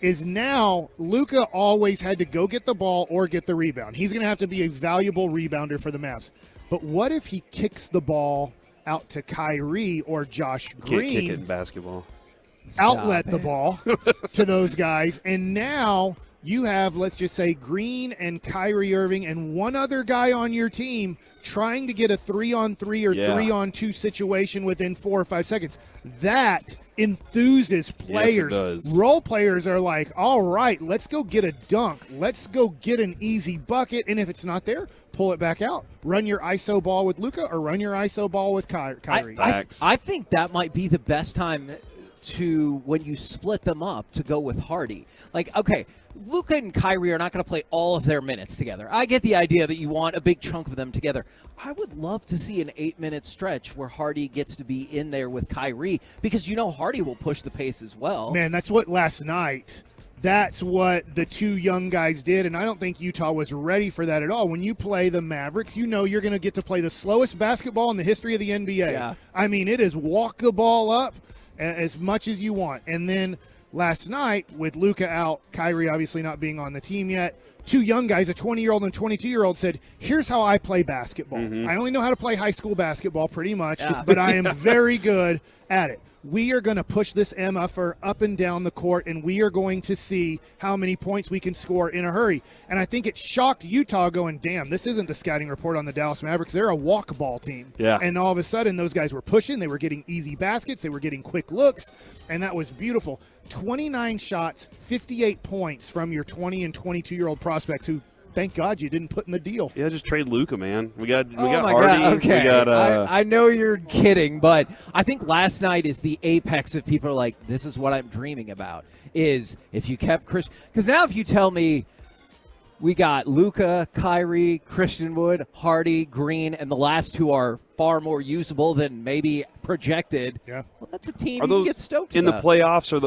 Is now Luka always had to go get the ball or get the rebound. He's going to have to be a valuable rebounder for the Mavs. But what if he kicks the ball out to Kyrie or Josh Green? Can't kick it in basketball. Outlet the ball to those guys, and now you have, let's just say, Green and Kyrie Irving and one other guy on your team trying to get a 3-on-3 or 3-on-2 situation within 4 or 5 seconds. That enthuses players. Yes, it does. Role players are like, all right, let's go get a dunk. Let's go get an easy bucket. And if it's not there, pull it back out. Run your ISO ball with Luka or run your ISO ball with Kyrie. I think that might be the best time to, when you split them up, to go with Hardy. Okay, Luka and Kyrie are not going to play all of their minutes together. I get the idea that you want a big chunk of them together. I would love to see an 8-minute stretch where Hardy gets to be in there with Kyrie, because Hardy will push the pace as well. Man, that's what last night, that's what the two young guys did, and I don't think Utah was ready for that at all. When you play the Mavericks, you're going to get to play the slowest basketball in the history of the NBA. Yeah. I mean, it is walk the ball up as much as you want. And then last night, with Luka out, Kyrie obviously not being on the team yet, two young guys, a 20-year-old and a 22-year-old, said, here's how I play basketball. I only know how to play high school basketball pretty much, but I am very good at it. We are going to push this MFR up and down the court, and we are going to see how many points we can score in a hurry. And I think it shocked Utah going, damn, this isn't the scouting report on the Dallas Mavericks. They're a walk ball team. Yeah. And all of a sudden, those guys were pushing. They were getting easy baskets. They were getting quick looks, and that was beautiful. 29 shots, 58 points from your 20 and 22-year-old prospects who, thank God you didn't put in the deal. Yeah, just trade Luka, man. We got Oh my Hardy. God, okay. We got, I know you're kidding, but I think last night is the apex of people are like, this is what I'm dreaming about, is if you kept Chris. Because now if you tell me we got Luka, Kyrie, Christian Wood, Hardy, Green, and the last two are far more usable than maybe projected, well, that's a team you can get stoked in about. the playoffs? Are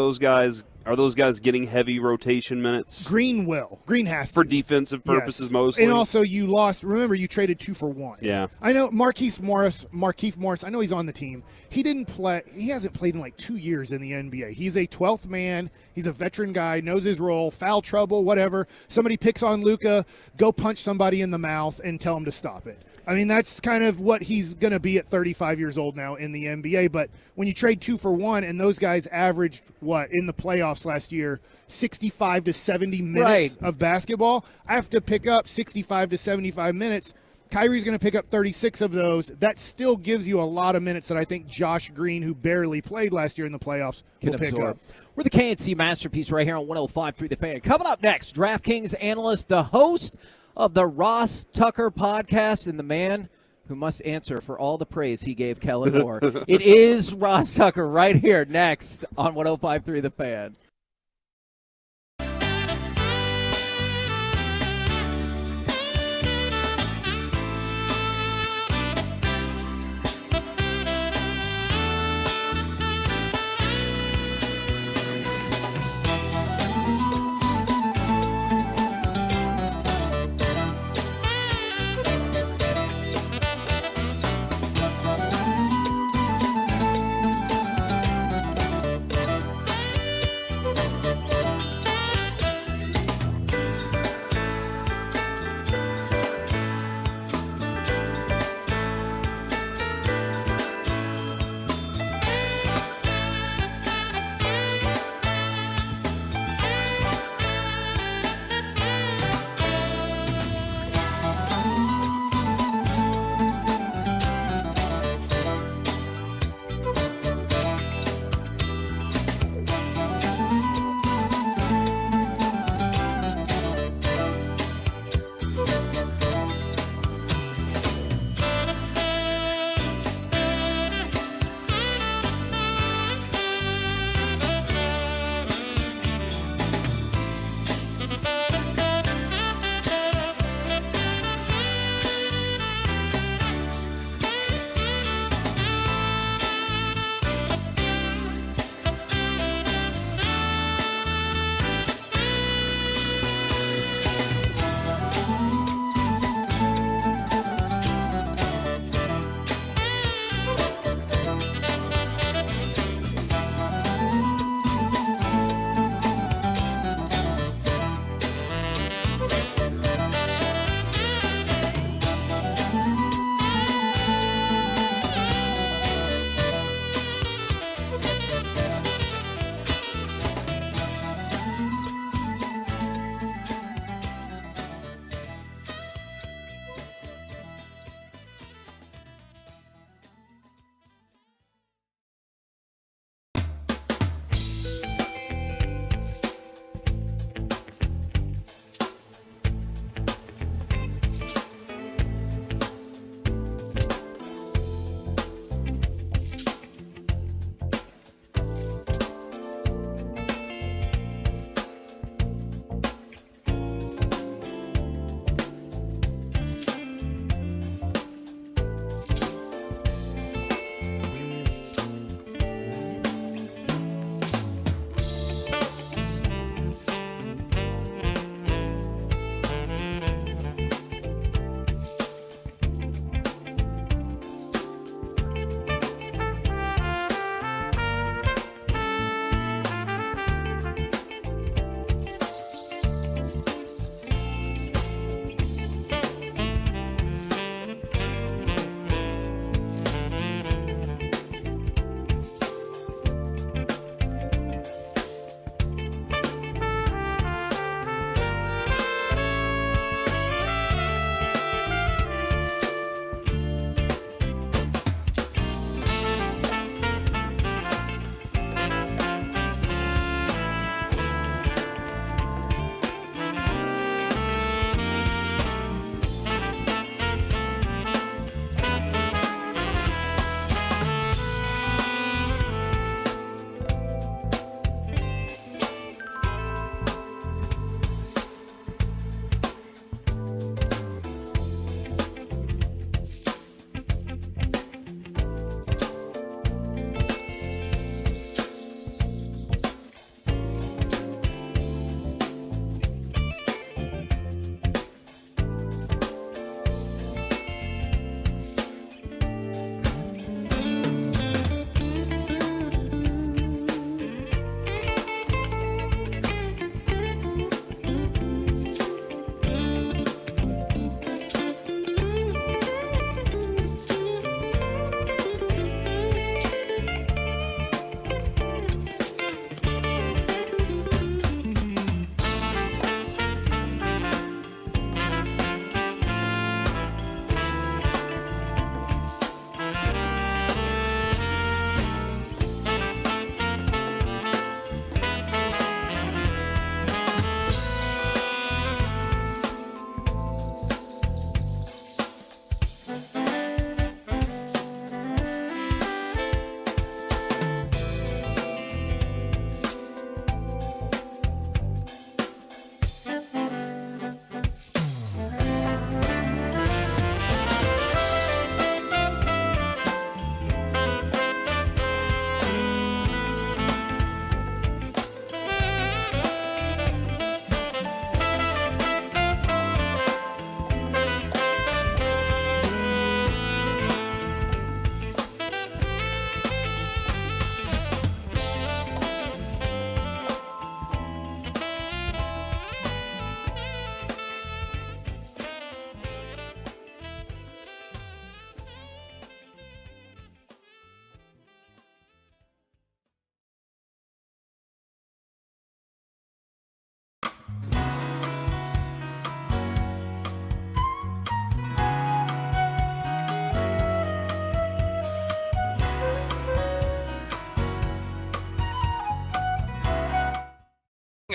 those guys getting heavy rotation minutes? Green will. Green has to. For defensive purposes mostly. And also you lost. Remember, you traded 2 for 1. Yeah. I know Markieff Morris, I know he's on the team. He didn't play. He hasn't played in like 2 years in the NBA. He's a 12th man. He's a veteran guy, knows his role, foul trouble, whatever. Somebody picks on Luka, go punch somebody in the mouth and tell him to stop it. I mean, that's kind of what he's going to be at 35 years old now in the NBA. But when you trade 2 for 1 and those guys averaged, in the playoffs last year, 65 to 70 minutes of basketball, I have to pick up 65 to 75 minutes. Kyrie's going to pick up 36 of those. That still gives you a lot of minutes that I think Josh Green, who barely played last year in the playoffs, will pick up. We're the KNC Masterpiece right here on 105.3 The Fan. Coming up next, DraftKings analyst, the host of the Ross Tucker podcast, and the man who must answer for all the praise he gave Kellen Moore. It is Ross Tucker right here next on 105.3 The Fan.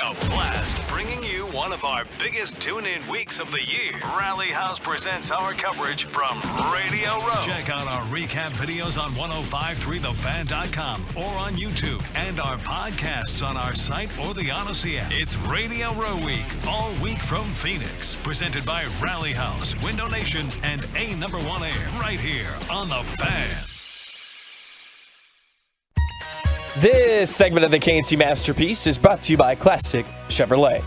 A blast bringing you one of our biggest tune-in weeks of the year. Rally House presents our coverage from Radio Row. Check out our recap videos on 1053thefan.com or on YouTube and our podcasts on our site or the Odyssey app. It's Radio Row Week, all week from Phoenix. Presented by Rally House, Window Nation, and A1 Air right here on The Fan. This segment of the KNC Masterpiece is brought to you by Classic Chevrolet.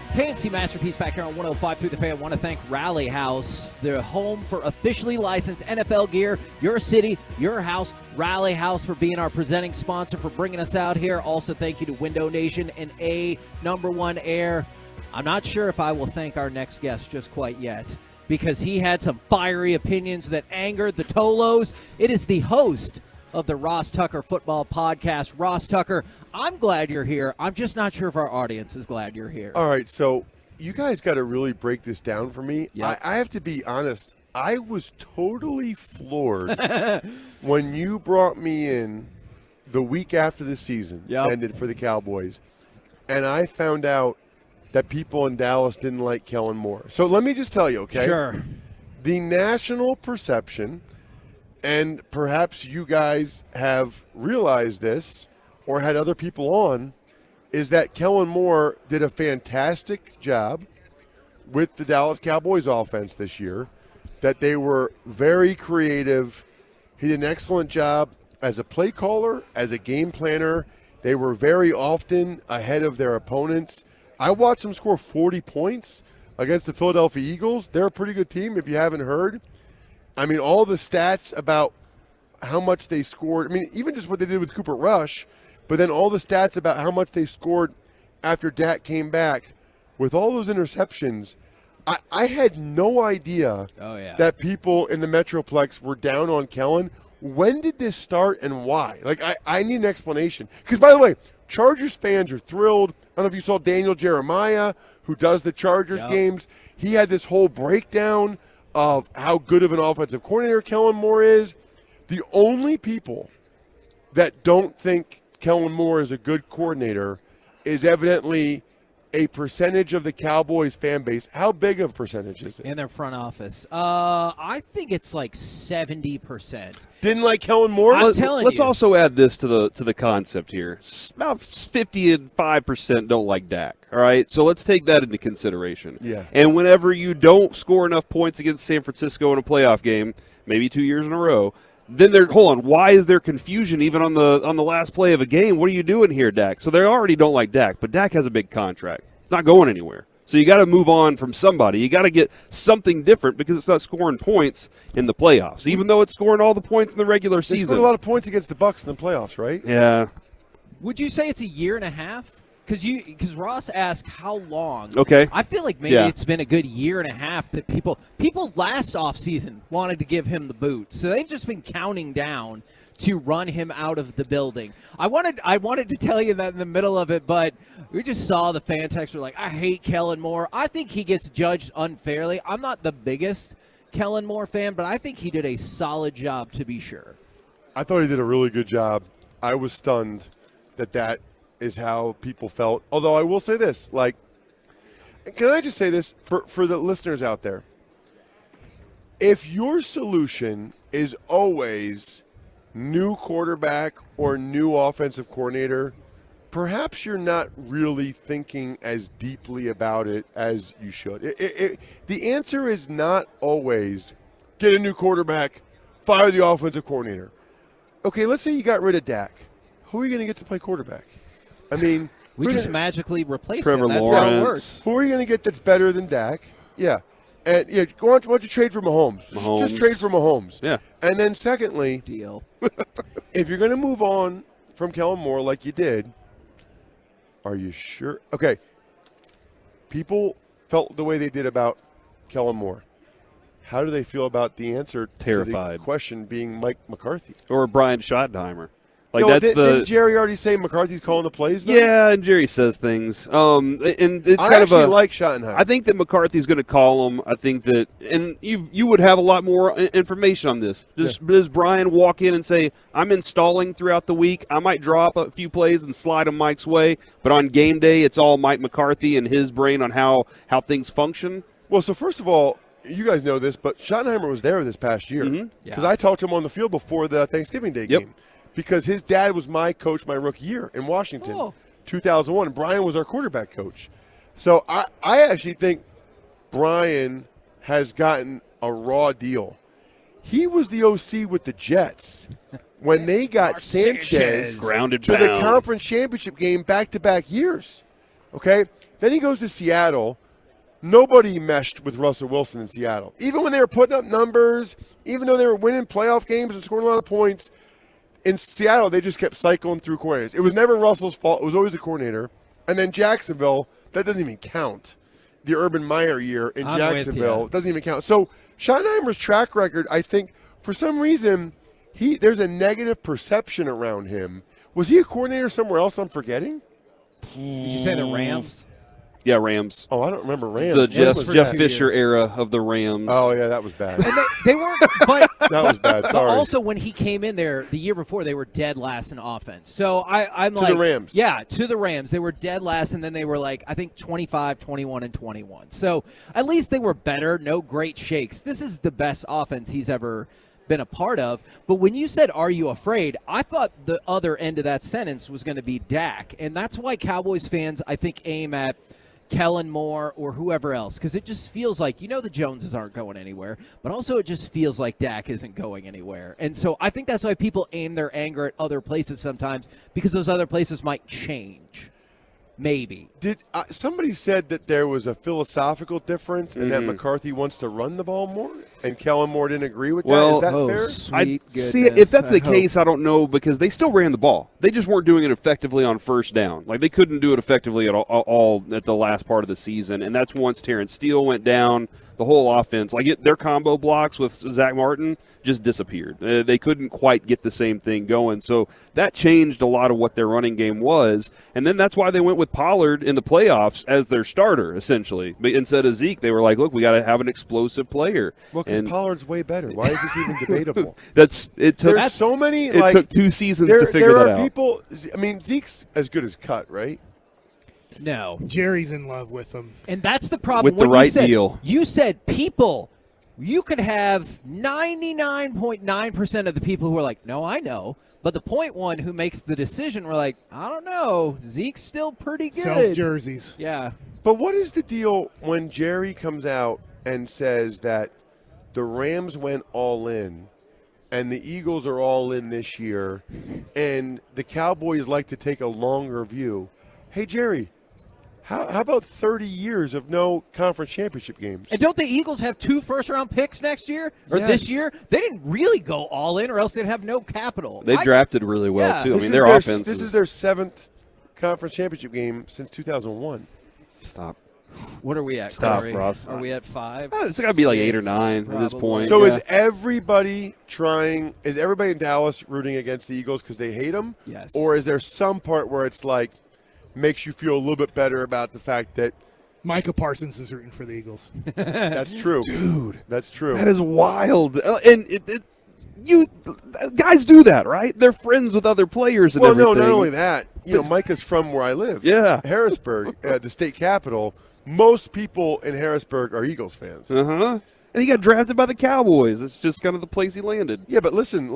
KNC Masterpiece back here on 105 through the Fan. I want to thank Rally House, their home for officially licensed NFL gear. Your city, your house. Rally House for being our presenting sponsor, for bringing us out here. Also, thank you to Window Nation and A1 Air. I'm not sure if I will thank our next guest just quite yet, because he had some fiery opinions that angered the Tolos. It is the host of the Ross Tucker Football Podcast. Ross Tucker, I'm glad you're here. I'm just not sure if our audience is glad you're here. All right, so you guys got to really break this down for me. Yep. I have to be honest. I was totally floored when you brought me in the week after the season ended for the Cowboys, and I found out that people in Dallas didn't like Kellen Moore. So let me just tell you, okay? Sure. The national perception, and perhaps you guys have realized this or had other people on, is that Kellen Moore did a fantastic job with the Dallas Cowboys offense this year, that they were very creative. He did an excellent job as a play caller, as a game planner. They were very often ahead of their opponents. I watched them score 40 points against the Philadelphia Eagles. They're a pretty good team, if you haven't heard. I mean, all the stats about how much they scored. I mean, even just what they did with Cooper Rush, but then all the stats about how much they scored after Dak came back with all those interceptions. I had no idea that people in the Metroplex were down on Kellen. When did this start and why? Like, I need an explanation. Because, by the way, Chargers fans are thrilled. I don't know if you saw Daniel Jeremiah, who does the Chargers games. He had this whole breakdown of how good of an offensive coordinator Kellen Moore is. The only people that don't think Kellen Moore is a good coordinator is evidently a percentage of the Cowboys fan base. How big of a percentage is it? In their front office. I think it's like 70%. Didn't like Kellen Moore? Let's also add this to the concept here. About 55% don't like Dak. All right, so let's take that into consideration. Yeah. And whenever you don't score enough points against San Francisco in a playoff game, maybe 2 years in a row, then why is there confusion even on the last play of a game? What are you doing here, Dak? So they already don't like Dak, but Dak has a big contract. It's not going anywhere. So you got to move on from somebody. You got to get something different because it's not scoring points in the playoffs, even though it's scoring all the points in the regular season. They scored a lot of points against the Bucs in the playoffs, right? Yeah. Would you say it's a year and a half? Because Ross asked how long. Okay. I feel like maybe it's been a good year and a half that people last offseason wanted to give him the boot. So they've just been counting down to run him out of the building. I wanted to tell you that in the middle of it, but we just saw the fan text were like, I hate Kellen Moore. I think he gets judged unfairly. I'm not the biggest Kellen Moore fan, but I think he did a solid job, to be sure. I thought he did a really good job. I was stunned that is how people felt. Although I will say this, like, can I just say this for the listeners out there? If your solution is always new quarterback or new offensive coordinator, perhaps you're not really thinking as deeply about it as you should. The answer is not always get a new quarterback, fire the offensive coordinator. Okay, let's say you got rid of Dak. Who are you going to get to play quarterback? I mean, we just magically replaced Trevor him. That's Lawrence. how it works. Who are you going to get that's better than Dak? Yeah. And why don't you trade for Mahomes? Just trade for Mahomes. Yeah. And then secondly, deal. If you're going to move on from Kellen Moore like you did, are you sure? Okay. People felt the way they did about Kellen Moore. How do they feel about the answer Terrified. to the question being Mike McCarthy? Or Brian Schottenheimer. Like didn't Jerry already say McCarthy's calling the plays? Though? Yeah, and Jerry says things. And it's I kind of actually like Schottenheimer. I think that McCarthy's going to call him. I think that, and you would have a lot more information on this. Does Brian walk in and say, "I'm installing throughout the week. I might drop a few plays and slide them Mike's way, but on game day, it's all Mike McCarthy and his brain on how things function"? Well, so first of all, you guys know this, but Schottenheimer was there this past year because I talked to him on the field before the Thanksgiving Day game. Because his dad was my coach my rookie year in Washington, 2001. And Brian was our quarterback coach. So I actually think Brian has gotten a raw deal. He was the OC with the Jets when they got Sanchez grounded to the conference championship game back-to-back years. Okay? Then he goes to Seattle. Nobody meshed with Russell Wilson in Seattle. Even when they were putting up numbers, even though they were winning playoff games and scoring a lot of points, in Seattle, they just kept cycling through coordinators. It was never Russell's fault. It was always the coordinator. And then Jacksonville, that doesn't even count. The Urban Meyer year in Jacksonville doesn't even count. So Schottenheimer's track record, I think, for some reason, there's a negative perception around him. Was he a coordinator somewhere else I'm forgetting? Did you say the Rams? Yeah, Rams. Oh, I don't remember Rams. The Jeff Fisher era of the Rams. Oh, yeah, that was bad. And they weren't, but that was bad. Sorry. But also, when he came in there the year before, they were dead last in offense. So I'm to like, the Rams. Yeah, to the Rams. They were dead last, and then they were like, I think 25, 21, and 21. So at least they were better. No great shakes. This is the best offense he's ever been a part of. But when you said, "Are you afraid?" I thought the other end of that sentence was going to be Dak, and that's why Cowboys fans, I think, aim at Kellen Moore or whoever else, because it just feels like, the Joneses aren't going anywhere, but also it just feels like Dak isn't going anywhere. And so I think that's why people aim their anger at other places sometimes, because those other places might change. Maybe. Did somebody said that there was a philosophical difference and that McCarthy wants to run the ball more, and Kellen Moore didn't agree with that? Is that fair? See, if that's the case, I don't know, because they still ran the ball. They just weren't doing it effectively on first down. Like, they couldn't do it effectively at all at the last part of the season, and that's once Terrence Steele went down. The whole offense, their combo blocks with Zach Martin just disappeared. They couldn't quite get the same thing going. So that changed a lot of what their running game was. And then that's why they went with Pollard in the playoffs as their starter, essentially. But instead of Zeke, they were like, look, we got to have an explosive player. Well, because Pollard's way better. Why is this even debatable? There's so many. It took 2 seasons to figure that out. There are people. I mean, Zeke's as good as Cut, right? No. Jerry's in love with him. And that's the problem. With the right deal. You said people. You could have 99.9% of the people who are like, no, I know. But the 0.1 who makes the decision were like, I don't know. Zeke's still pretty good. Sells jerseys. Yeah. But what is the deal when Jerry comes out and says that the Rams went all in and the Eagles are all in this year and the Cowboys like to take a longer view? Hey, Jerry. How about 30 years of no conference championship games? And don't the Eagles have 2 first-round picks next year or this year? They didn't really go all in, or else they'd have no capital. They drafted really well, too. I mean, their offense. This is their 7th conference championship game since 2001. Stop. What are we at? Stop, Corey? Ross. Are we at 5? It's got to be like 8 or 9 at this point. So is everybody in Dallas rooting against the Eagles because they hate them? Yes. Or is there some part where it's like, makes you feel a little bit better about the fact that Micah Parsons is rooting for the Eagles? That's true. Dude. That's true. That is wild. And you guys do that, right? They're friends with other players and everything. Well, no, not only that. Micah's from where I live. Yeah. Harrisburg, the state capital. Most people in Harrisburg are Eagles fans. Uh-huh. And he got drafted by the Cowboys. It's just kind of the place he landed. Yeah, but listen,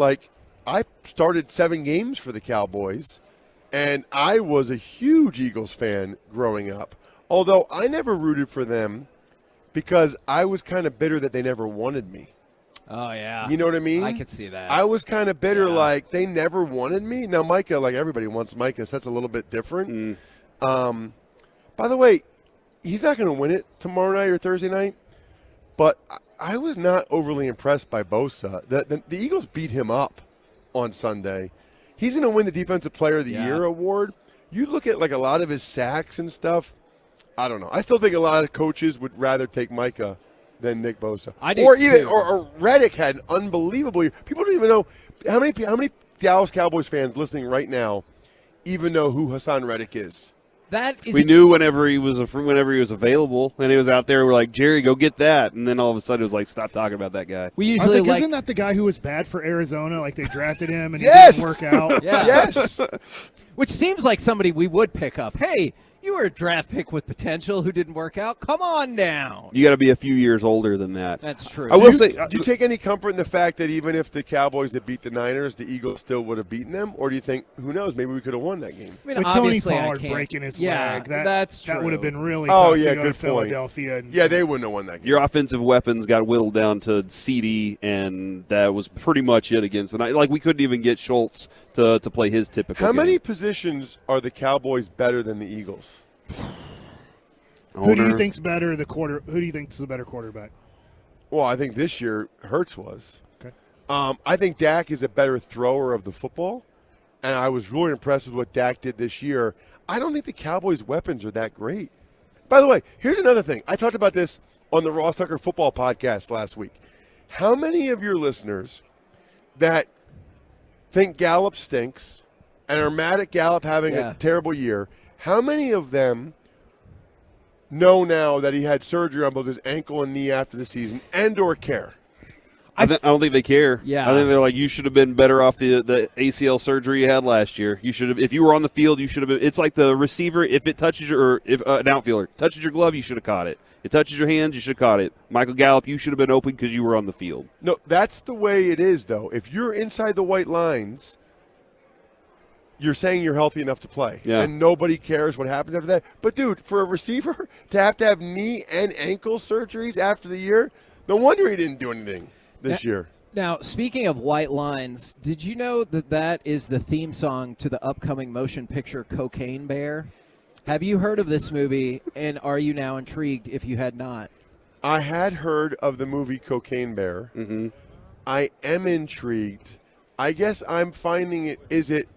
I started 7 games for the Cowboys. And I was a huge Eagles fan growing up, although I never rooted for them because I was kind of bitter that they never wanted me. Oh, yeah. You know what I mean? I could see that. I was kind of bitter, they never wanted me. Now, Micah, everybody wants Micah, so that's a little bit different. By the way, he's not going to win it tomorrow night or Thursday night, but I was not overly impressed by Bosa. The Eagles beat him up on Sunday. He's going to win the Defensive Player of the Year award. You look at a lot of his sacks and stuff. I don't know. I still think a lot of coaches would rather take Micah than Nick Bosa. I do or too. or Reddick had an unbelievable year. People don't even know how many Dallas Cowboys fans listening right now even know who Hassan Reddick is? We knew whenever he was available, and he was out there. We're like, Jerry, go get that, and then all of a sudden it was like, stop talking about that guy. I was like, isn't that the guy who was bad for Arizona? Like they drafted him and Yes! it didn't work out. Yeah. Yes. Which seems like somebody we would pick up. Hey, you were a draft pick with potential who didn't work out. Come on down. You got to be a few years older than that. That's true. I will say, do you take any comfort in the fact that even if the Cowboys had beat the Niners, the Eagles still would have beaten them? Or do you think, who knows, maybe we could have won that game? I mean, With Tony obviously, Pollard I can't. breaking his Yeah, leg, that's true. that would have been really Oh, tough yeah, to go good to point. Philadelphia. And, Yeah, they wouldn't have won that game. your offensive weapons got whittled down to CD, and that was pretty much it against the night. Like we couldn't even get Schultz to play his typical. How game. many positions are the Cowboys better than the Eagles? Who do you think's better? Who do you think's the better quarterback? Well, I think this year Hurts was. Okay. I think Dak is a better thrower of the football, and I was really impressed with what Dak did this year. I don't think the Cowboys' weapons are that great. By the way, here's another thing. I talked about this on the Ross Tucker Football Podcast last week. How many of your listeners that think Gallup stinks and are mad at Gallup having a terrible year, how many of them know now that he had surgery on both his ankle and knee after the season and or care? I don't think they care. Yeah. I think they're like, you should have been better off the ACL surgery you had last year. You should have, if you were on the field, you should have been. It's like the receiver, if it touches your, or if an outfielder touches your glove, you should have caught it. It touches your hands, you should have caught it. Michael Gallup, you should have been open because you were on the field. No, that's the way it is, though. If you're inside the white lines, you're saying you're healthy enough to play. Yeah. And nobody cares what happens after that. But, dude, for a receiver to have knee and ankle surgeries after the year, no wonder he didn't do anything this year. Now, speaking of white lines, did you know that is the theme song to the upcoming motion picture Cocaine Bear? Have you heard of this movie, and are you now intrigued if you had not? I had heard of the movie Cocaine Bear. Mm-hmm. I am intrigued. I guess I'm finding it, is it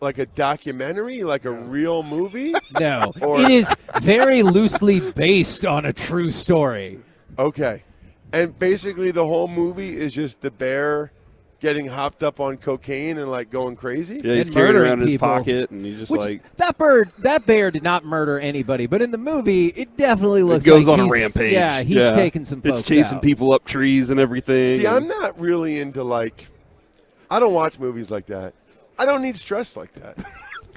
like a documentary, like a real movie? No, Or- it is very loosely based on a true story. Okay. And basically the whole movie is just the bear getting hopped up on cocaine and like going crazy? Yeah, he's And carrying murdering around in his people. pocket, and he's just Which, like, that bear did not murder anybody, but in the movie, it definitely looks it goes like on a he's- rampage. Yeah, he's taking some folks It's chasing out. people up trees and everything. See, I'm not really into like, I don't watch movies like that. I don't need stress like that.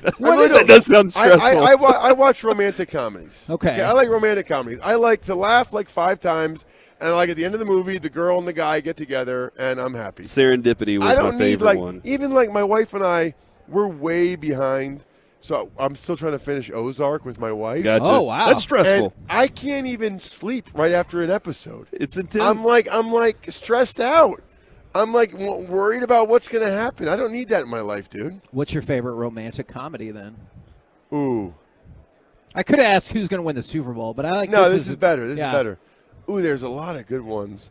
That does sound stressful. I watch romantic comedies. Okay. I like romantic comedies. I like to laugh like 5 times, and I like at the end of the movie, the girl and the guy get together, and I'm happy. Serendipity was I don't my need favorite like one. even like my wife and I, we're way behind. So I'm still trying to finish Ozark with my wife. Gotcha. Oh, wow. That's stressful. And I can't even sleep right after an episode. It's intense. I'm like stressed out. I'm like worried about what's going to happen. I don't need that in my life, dude. What's your favorite romantic comedy then? Ooh. I could have asked who's going to win the Super Bowl, but I like No, this is better. This yeah. is better. Ooh, there's a lot of good ones.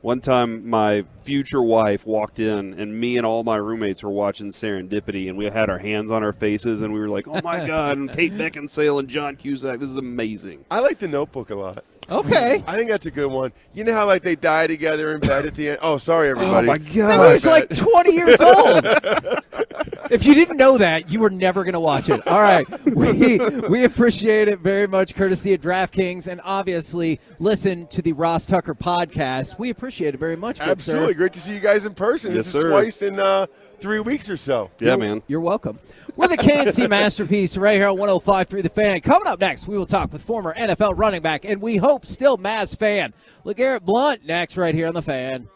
One time, my future wife walked in, and me and all my roommates were watching Serendipity, and we had our hands on our faces, and we were like, "Oh my God!" And Kate Beckinsale and John Cusack. This is amazing. I like The Notebook a lot. Okay. I think that's a good one. You know how like they die together in bed at the end? Oh, sorry, everybody. Oh my God. That movie's like 20 years old. If you didn't know that, you were never going to watch it. All right. We appreciate it very much, courtesy of DraftKings, and obviously listen to the Ross Tucker podcast. We appreciate it very much, good sir. Absolutely. Great to see you guys in person. Yes, This is sir. twice in 3 weeks or so. Yeah, man. You're welcome. We're the KNC Masterpiece right here on 105.3 The Fan. Coming up next, we will talk with former NFL running back, and we hope still Mavs fan, LeGarrette Blount, next right here on The Fan.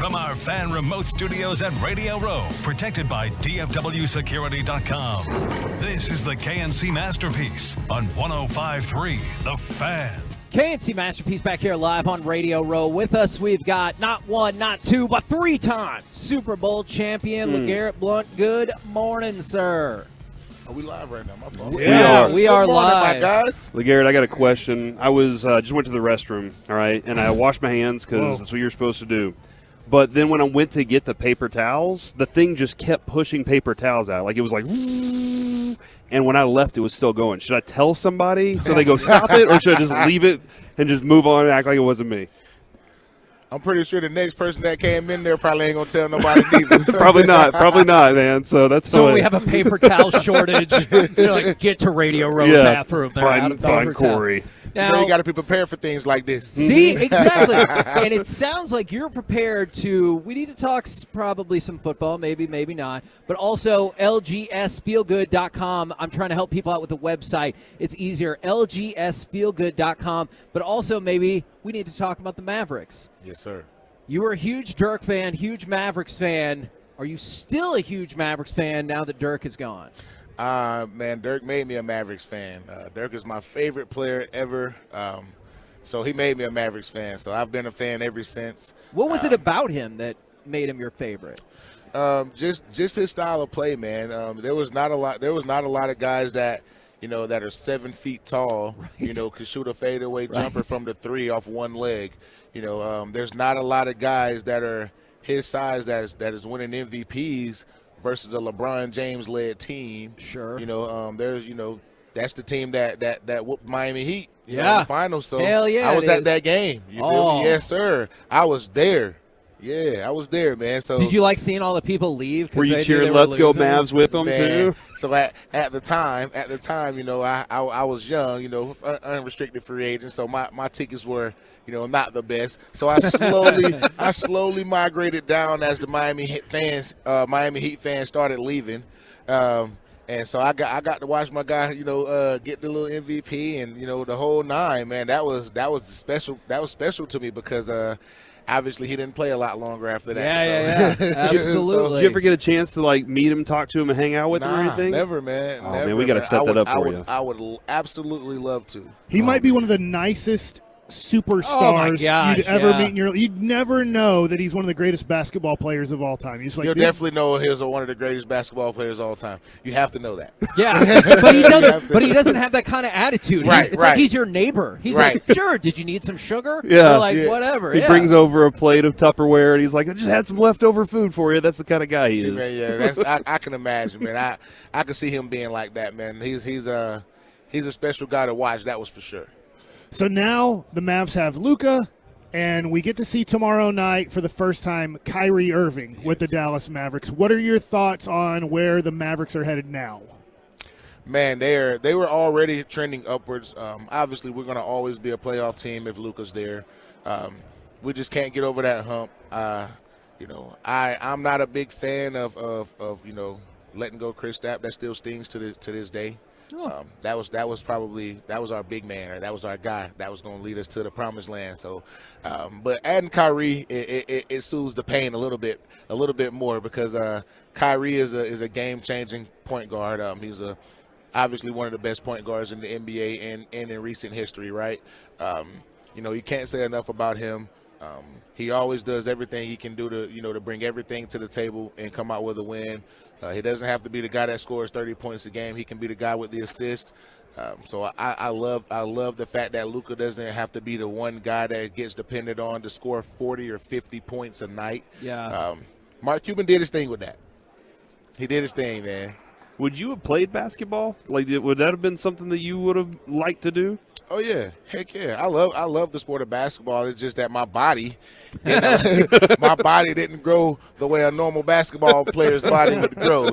from our fan remote studios at Radio Row, protected by DFWsecurity.com. This is the KNC Masterpiece on 105.3 The Fan. KNC Masterpiece back here live on Radio Row. With us, we've got not one, not two, but three-time Super Bowl champion LeGarrette Blount. Good morning, sir. Are we live right now? My fault. We are Good morning, live. my guys. LeGarrette, I got a question. I was just went to the restroom, all right, and I washed my hands because Whoa. that's what you're supposed to do. But then when I went to get the paper towels, the thing just kept pushing paper towels out. Like it was like, and when I left, it was still going. Should I tell somebody so they go stop it, or should I just leave it and just move on and act like it wasn't me? I'm pretty sure the next person that came in there probably ain't going to tell nobody neither. Probably not, man. So that's So what- we have a paper towel shortage. They're like, get to Radio Row bathroom. They're out of paper Corey. Now, you got to be prepared for things like this. See, exactly. And it sounds like you're prepared to, we need to talk probably some football, maybe not, but also lgsfeelgood.com. I'm trying to help people out with the website. It's easier, lgsfeelgood.com, but also maybe we need to talk about the Mavericks. Yes, sir. You were a huge Dirk fan, huge Mavericks fan. Are you still a huge Mavericks fan now that Dirk is gone? Man, Dirk made me a Mavericks fan. Dirk is my favorite player ever. So he made me a Mavericks fan. So I've been a fan ever since. What was it about him that made him your favorite? Just his style of play, man. There was not a lot of guys that, that are 7 feet tall, could shoot a fadeaway jumper from the three off one leg. There's not a lot of guys that are his size that is winning MVPs versus a LeBron James-led team. Sure. There's, that's the team that whooped Miami Heat in Yeah. the finals. So Hell yeah, I was it at is. that game. You feel Oh. me? Yes, sir. I was there. Yeah, I was there, man. So Did you like seeing all the people leave? 'cause Were you they knew cheering they were Let's Go losing? Mavs with them Man, too? So at the time, I was young, unrestricted free agent. So my tickets were, not the best. So I slowly migrated down as the Miami Heat fans started leaving. And so I got to watch my guy, get the little MVP and the whole nine, man. That was special to me because obviously he didn't play a lot longer after that. Yeah. Absolutely. Did you ever get a chance to meet him, talk to him, and hang out with him or anything? Never, man. Oh, never, man, we got to set that up for you. I would absolutely love to. He might be one of the nicest superstars you'd ever meet in your life. You'd never know that he's one of the greatest basketball players of all time. He's like, You'll definitely know he's one of the greatest basketball players of all time. You have to know that. Yeah, but he doesn't. But he doesn't have that kind of attitude. Right, It's right. like he's your neighbor. He's Right. like, sure. Did you need some sugar? Yeah. You're like, whatever. He yeah. brings over a plate of Tupperware, and he's like, I just had some leftover food for you. That's the kind of guy he See, is. man, yeah, I can imagine, man. I can see him being like that, man. He's a special guy to watch. That was for sure. So now the Mavs have Luka, and we get to see tomorrow night for the first time Kyrie Irving with the Dallas Mavericks. What are your thoughts on where the Mavericks are headed now? Man, they were already trending upwards. Obviously, we're going to always be a playoff team if Luka's there. We just can't get over that hump. I'm not a big fan of letting go Chris Stapp. That still stings to this day. That was our big man, or that was our guy that was going to lead us to the promised land. So, but adding Kyrie, it soothes the pain a little bit more because Kyrie is a game changing point guard. He's obviously one of the best point guards in the NBA and in recent history, right? You can't say enough about him. He always does everything he can do to bring everything to the table and come out with a win. He doesn't have to be the guy that scores 30 points a game. He can be the guy with the assist. So I love the fact that Luka doesn't have to be the one guy that gets depended on to score 40 or 50 points a night. Yeah. Mark Cuban did his thing with that. He did his thing, man. Would you have played basketball? Would that have been something that you would have liked to do? Oh yeah, heck yeah! I love the sport of basketball. It's just that my body didn't grow the way a normal basketball player's body would grow.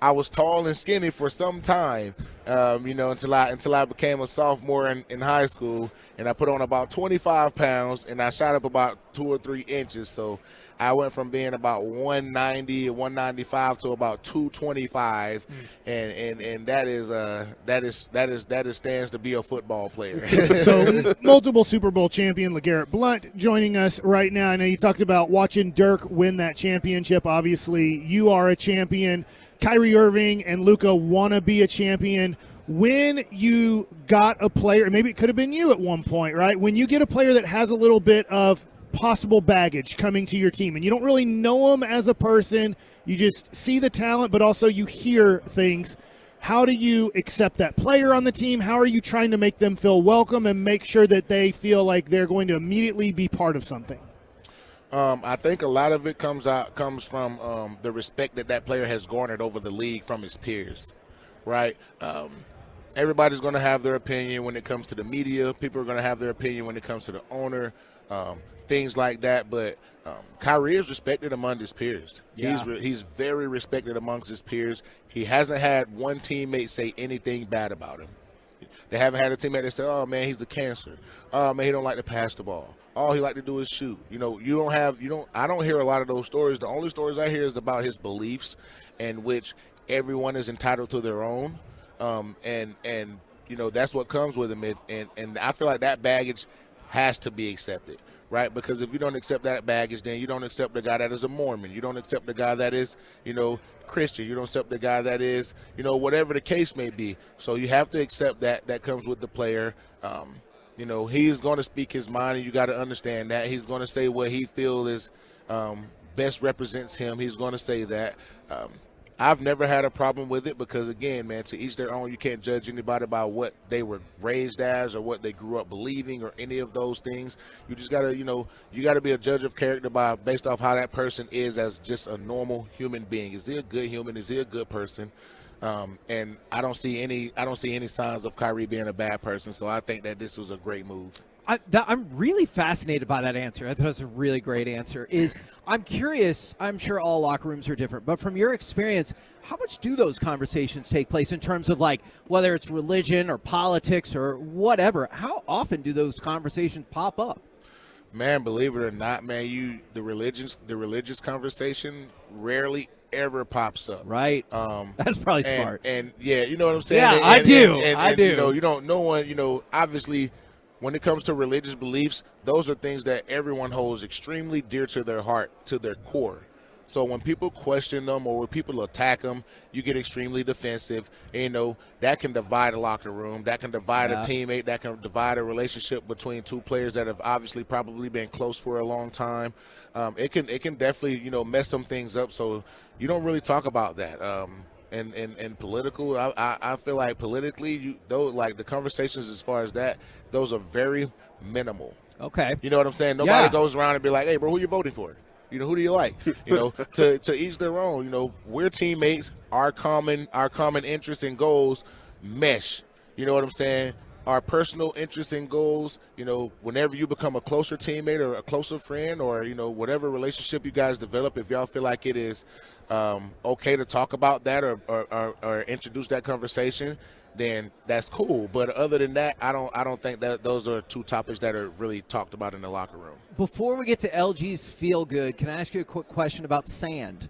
I was tall and skinny for some time, until I became a sophomore in high school, and I put on about 25 pounds, and I shot up about 2 or 3 inches. So I went from being about 190 or 195 to about 225, and that stands to be a football player. So multiple Super Bowl champion LeGarrette Blount joining us right now. I know you talked about watching Dirk win that championship. Obviously, you are a champion. Kyrie Irving and Luka want to be a champion. When you got a player, maybe it could have been you at one point, right? When you get a player that has a little bit of possible baggage coming to your team and you don't really know them as a person, you just see the talent, but also you hear things. How do you accept that player on the team? How are you trying to make them feel welcome and make sure that they feel like they're going to immediately be part of something? I think a lot of it comes from the respect that player has garnered over the league from his peers, right? Everybody's going to have their opinion when it comes to the media. People are going to have their opinion when it comes to the owner, things like that. But Kyrie is respected among his peers. Yeah. He's very respected amongst his peers. He hasn't had one teammate say anything bad about him. They haven't had a teammate that say, "Oh man, he's a cancer. Oh man, he don't like to pass the ball. All he like to do is shoot." I don't hear a lot of those stories. The only stories I hear is about his beliefs, in which everyone is entitled to their own. That's what comes with him. And I feel like that baggage has to be accepted, right? Because if you don't accept that baggage, then you don't accept the guy that is a Mormon. You don't accept the guy that is, Christian. You don't accept the guy that is, whatever the case may be. So you have to accept that comes with the player. He's going to speak his mind, and you got to understand that. He's going to say what he feels is best represents him. He's going to say that. I've never had a problem with it because, again, man, to each their own. You can't judge anybody by what they were raised as or what they grew up believing or any of those things. You just got to, you got to be a judge of character based off how that person is as just a normal human being. Is he a good human? Is he a good person? And I don't see any signs of Kyrie being a bad person. So I think that this was a great move. I'm really fascinated by that answer. I thought it was a really great answer. I'm curious, I'm sure all locker rooms are different, but from your experience, how much do those conversations take place in terms of whether it's religion or politics or whatever? How often do those conversations pop up? Man, believe it or not, man, the religious conversation rarely ever pops up. Right. That's probably smart. And yeah, you know what I'm saying? Yeah, I do. I do. No one, obviously, when it comes to religious beliefs, those are things that everyone holds extremely dear to their heart, to their core. So when people question them or when people attack them, you get extremely defensive. And, that can divide a locker room. That can divide a teammate. That can divide a relationship between two players that have obviously probably been close for a long time. It can definitely, mess some things up. So you don't really talk about that. And political, I feel like politically, the conversations as far as that, those are very minimal. Okay. You know what I'm saying? Nobody goes around and be like, "Hey, bro, who you voting for? Who do you like?" To each their own. We're teammates. Our common interests and goals mesh. You know what I'm saying? Our personal interests and goals. Whenever you become a closer teammate or a closer friend, or whatever relationship you guys develop, if y'all feel like it is okay to talk about that or introduce that conversation, then that's cool. But other than that, I don't think that those are two topics that are really talked about in the locker room. Before we get to LG's Feel Good, can I ask you a quick question about sand?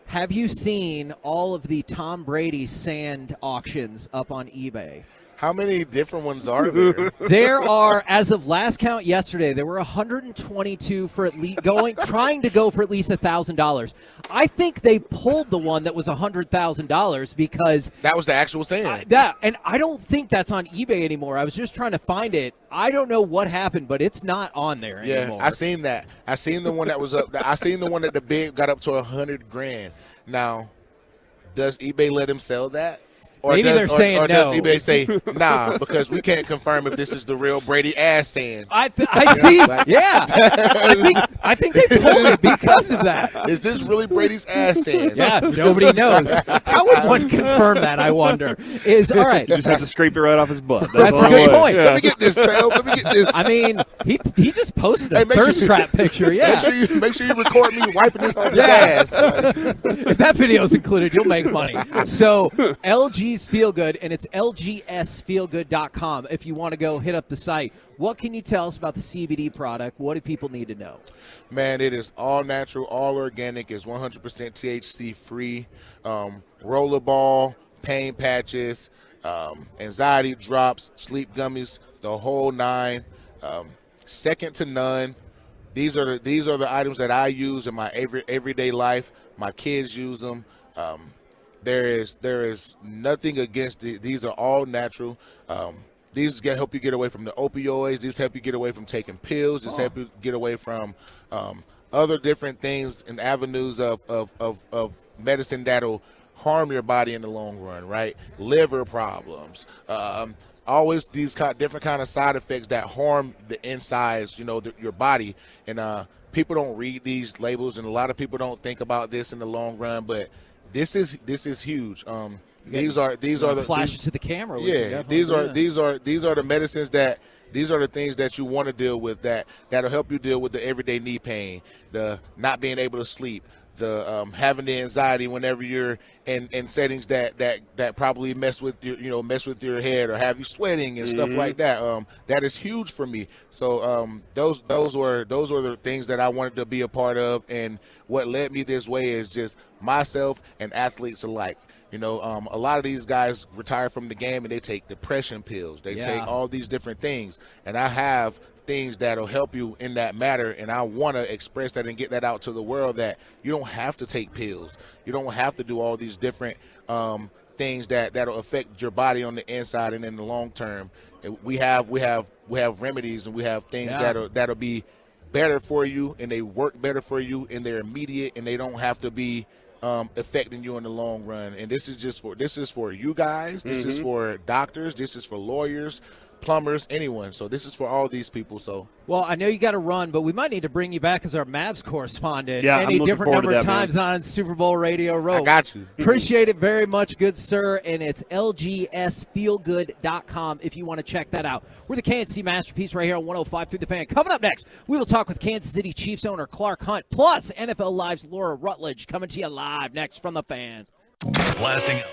Have you seen all of the Tom Brady sand auctions up on eBay? How many different ones are there? There are, as of last count yesterday, there were 122 for at least trying to go for at least $1,000. I think they pulled the one that was $100,000 because that was the actual sand. And I don't think that's on eBay anymore. I was just trying to find it. I don't know what happened, but it's not on there anymore. Yeah, I seen that. I seen the one that was up. I seen the one that the bid got up to $100,000. Now, does eBay let him sell that? Or Maybe they're saying or no. does eBay say nah because we can't confirm if this is the real Brady ass sand? I see. Yeah, I think they pulled it because of that. Is this really Brady's ass sand? Yeah, nobody knows. How would one confirm that? I wonder. Is all right. He just has to scrape it right off his butt. That's a good point. Yeah. Let me get this, Trail. Let me get this. I mean, he just posted a thirst trap picture. Yeah. Make sure you record me wiping this off his ass. If that video is included, you'll make money. So LG's Feel Good, and it's lgsfeelgood.com. If you want to go hit up the site, what can you tell us about the CBD product? What do people need to know? Man, it is all natural, all organic. It's 100% THC free. Rollerball, pain patches, anxiety drops, sleep gummies, the whole nine. Second to none. These are the items that I use in my everyday life. My kids use them. There is nothing against it. These are all natural. These help you get away from the opioids. These help you get away from taking pills. These help you get away from other different things and avenues of medicine that'll harm your body in the long run, right? Liver problems. Always these different kind of side effects that harm the insides, your body. And people don't read these labels, and a lot of people don't think about this in the long run, but this is huge. These are the flash to the camera. Yeah, these are the medicines these are the things that you want to deal with that'll help you deal with the everyday knee pain, the not being able to sleep, the having the anxiety whenever you're in settings that probably mess with your head or have you sweating and stuff like that. That is huge for me. So those were the things that I wanted to be a part of, and what led me this way is just myself and athletes alike. A lot of these guys retire from the game and they take depression pills. They take all these different things, and I have things that'll help you in that matter, and I want to express that and get that out to the world, that you don't have to take pills. You don't have to do all these different things that'll affect your body on the inside and in the long term. We have remedies, and we have things that'll be better for you, and they work better for you, and they're immediate, and they don't have to be affecting you in the long run. And this is for you guys. This is for doctors. This is for lawyers, plumbers, anyone. So this is for all these people. So, well, I know you got to run, but we might need to bring you back as our Mavs correspondent. Yeah, any I'm looking different forward number to of that, times man. on Super Bowl Radio Row. I got you. Appreciate it very much, good sir. And it's lgsfeelgood.com if you want to check that out. We're the KNC Masterpiece right here on 105 through the Fan. Coming up next, we will talk with Kansas City Chiefs owner Clark Hunt, plus NFL Live's Laura Rutledge, coming to you live next from the Fan. Blasting out.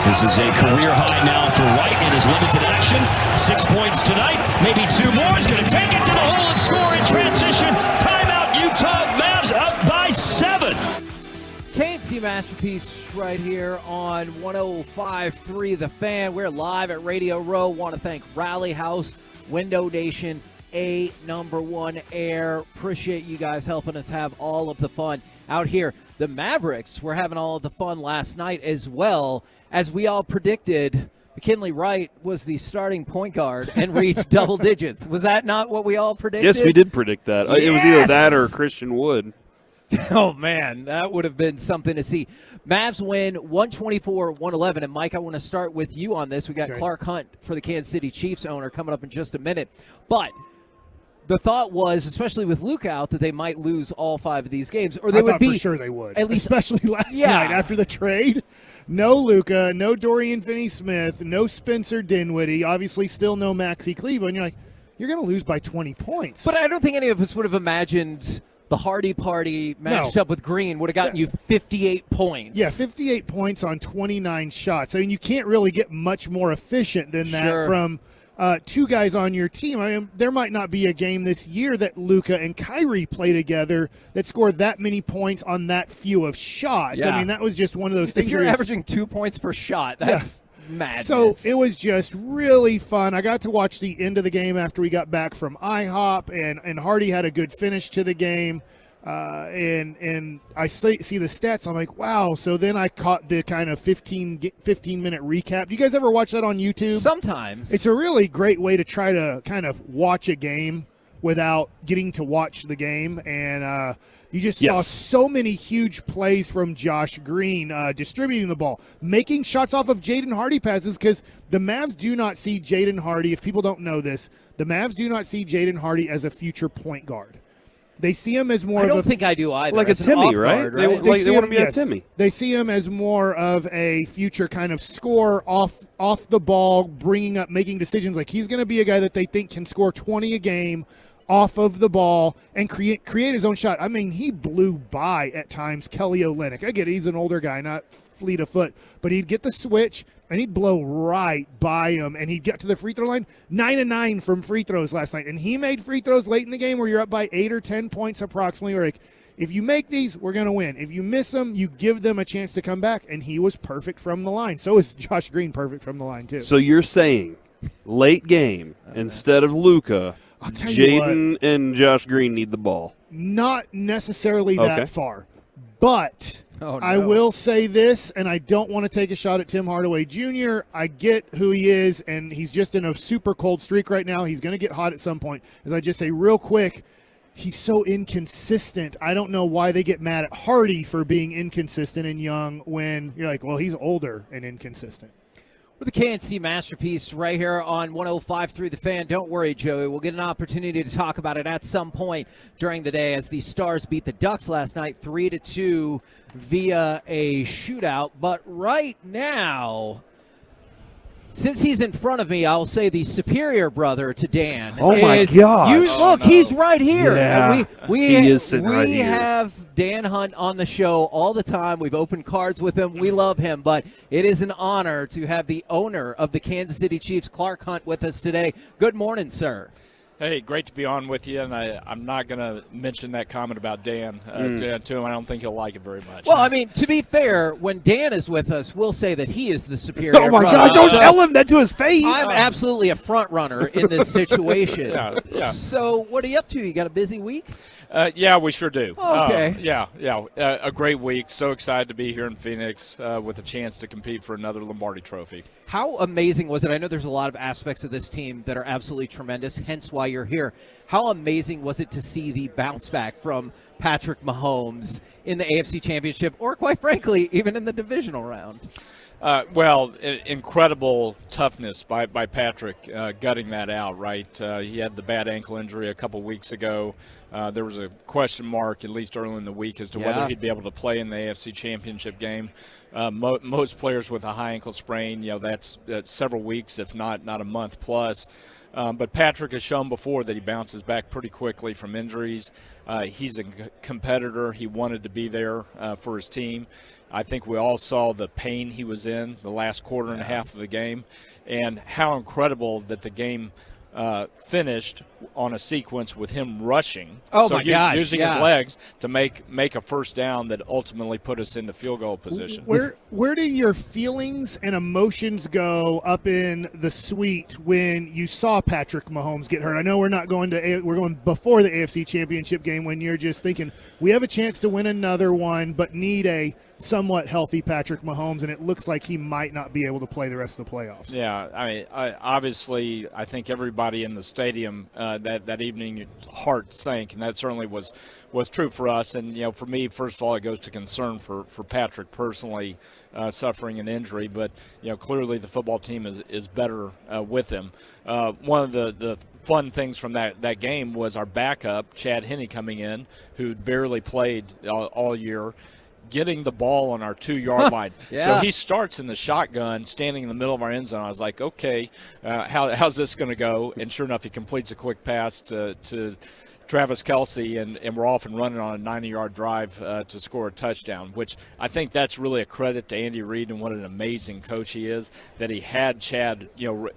This is a career high now for Wright in his limited action. 6 points tonight, maybe 2 more. He's going to take it to the hole and score in transition. Timeout, Utah. Mavs up by 7. KNC Masterpiece right here on 105.3 The Fan. We're live at Radio Row. Want to thank Rally House, Window Nation, #1 Air. Appreciate you guys helping us have all of the fun out here. The Mavericks were having all of the fun last night as well. As we all predicted, McKinley Wright was the starting point guard and reached double digits. Was that not what we all predicted? Yes, we did predict that. Yes! It was either that or Christian Wood. Oh, man, that would have been something to see. Mavs win 124-111. And, Mike, I want to start with you on this. We got Clark Hunt for the Kansas City Chiefs owner coming up in just a minute. But the thought was, especially with Luke out, that they might lose all 5 of these games. Or they would be for sure they would. At least, especially last night after the trade. No Luka, no Dorian Finney-Smith, no Spencer Dinwiddie, obviously still no Maxi Kleber. And you're like, you're going to lose by 20 points. But I don't think any of us would have imagined the Hardy Party matched up with Green would have gotten you 58 points. Yeah, 58 points on 29 shots. I mean, you can't really get much more efficient than that from 2 guys on your team. I mean, there might not be a game this year that Luka and Kyrie play together that scored that many points on that few of shots. Yeah. I mean, that was just one of those things. If you're averaging 2 points per shot, that's madness. So it was just really fun. I got to watch the end of the game after we got back from IHOP, and Hardy had a good finish to the game. And I see the stats. I'm like, wow. So then I caught the kind of 15-minute recap. Do you guys ever watch that on YouTube? Sometimes. It's a really great way to try to kind of watch a game without getting to watch the game. And you just saw so many huge plays from Josh Green, distributing the ball, making shots off of Jaden Hardy passes, because the Mavs do not see Jaden Hardy. If people don't know this, the Mavs do not see Jaden Hardy as a future point guard. They see him as more I of don't think I do either. Like a Timmy, right? They want to be a Timmy. They see him as more of a future kind of scorer off the ball, bringing up, making decisions. Like, he's going to be a guy that they think can score 20 a game off of the ball and create his own shot. I mean, he blew by at times Kelly Olynyk. I get it, he's an older guy, not fleet of foot, but he'd get the switch and he'd blow right by him, and he'd get to the free throw line. 9-9 from free throws last night, and he made free throws late in the game where you're up by 8 or 10 points approximately. Or like, if you make these, we're going to win. If you miss them, you give them a chance to come back, and he was perfect from the line. So is Josh Green perfect from the line too. So you're saying late game instead of Luka, Jaden and Josh Green need the ball? Not necessarily that far, but I will say this, and I don't want to take a shot at Tim Hardaway Jr. I get who he is, and he's just in a super cold streak right now. He's going to get hot at some point. As I just say real quick, he's so inconsistent. I don't know why they get mad at Hardy for being inconsistent and young when you're like, well, he's older and inconsistent. With the KNC Masterpiece right here on 105.3 The Fan. Don't worry, Joey. We'll get an opportunity to talk about it at some point during the day as the Stars beat the Ducks last night 3-2 via a shootout. But right now, since he's in front of me, I'll say the superior brother to Dan. Oh, my God. He's right here. Yeah, And he is sitting right here. We have Dan Hunt on the show all the time. We've opened cards with him. We love him. But it is an honor to have the owner of the Kansas City Chiefs, Clark Hunt, with us today. Good morning, sir. Hey, great to be on with you, and I'm not going to mention that comment about Dan to him. I don't think he'll like it very much. Well, I mean, to be fair, when Dan is with us, we'll say that he is the superior Oh, my brother. God, don't tell him that to his face. I'm absolutely a front runner in this situation. Yeah. So what are you up to? You got a busy week? Yeah, we sure do. Okay. A great week. So excited to be here in Phoenix with a chance to compete for another Lombardi Trophy. How amazing was it? I know there's a lot of aspects of this team that are absolutely tremendous, hence why you're here. How amazing was it to see the bounce back from Patrick Mahomes in the AFC Championship, or quite frankly, even in the divisional round? Incredible toughness by Patrick gutting that out, right? He had the bad ankle injury a couple weeks ago. There was a question mark, at least early in the week, as to whether he'd be able to play in the AFC Championship game. Most players with a high ankle sprain, that's several weeks, if not a month plus. But Patrick has shown before that he bounces back pretty quickly from injuries. He's a competitor. He wanted to be there for his team. I think we all saw the pain he was in the last quarter and a half of the game, and how incredible that the game finished on a sequence with him rushing. Oh, my gosh, using his legs to make a first down that ultimately put us into field goal position. Where do your feelings and emotions go up in the suite when you saw Patrick Mahomes get hurt? I know we're going before the AFC Championship game, when you're just thinking we have a chance to win another one, but need a somewhat healthy Patrick Mahomes, and it looks like he might not be able to play the rest of the playoffs. Yeah, I mean, obviously, I think everybody in the stadium that evening, heart sank, and that certainly was true for us. And for me, first of all, it goes to concern for Patrick personally, suffering an injury, but clearly the football team is better with him. One of the fun things from that game was our backup, Chad Henne, coming in, who'd barely played all year, getting the ball on our 2-yard line. Yeah. So he starts in the shotgun, standing in the middle of our end zone. I was like, okay, how's this going to go? And sure enough, he completes a quick pass to Travis Kelce, and we're off and running on a 90-yard drive to score a touchdown, which I think that's really a credit to Andy Reid and what an amazing coach he is, that he had Chad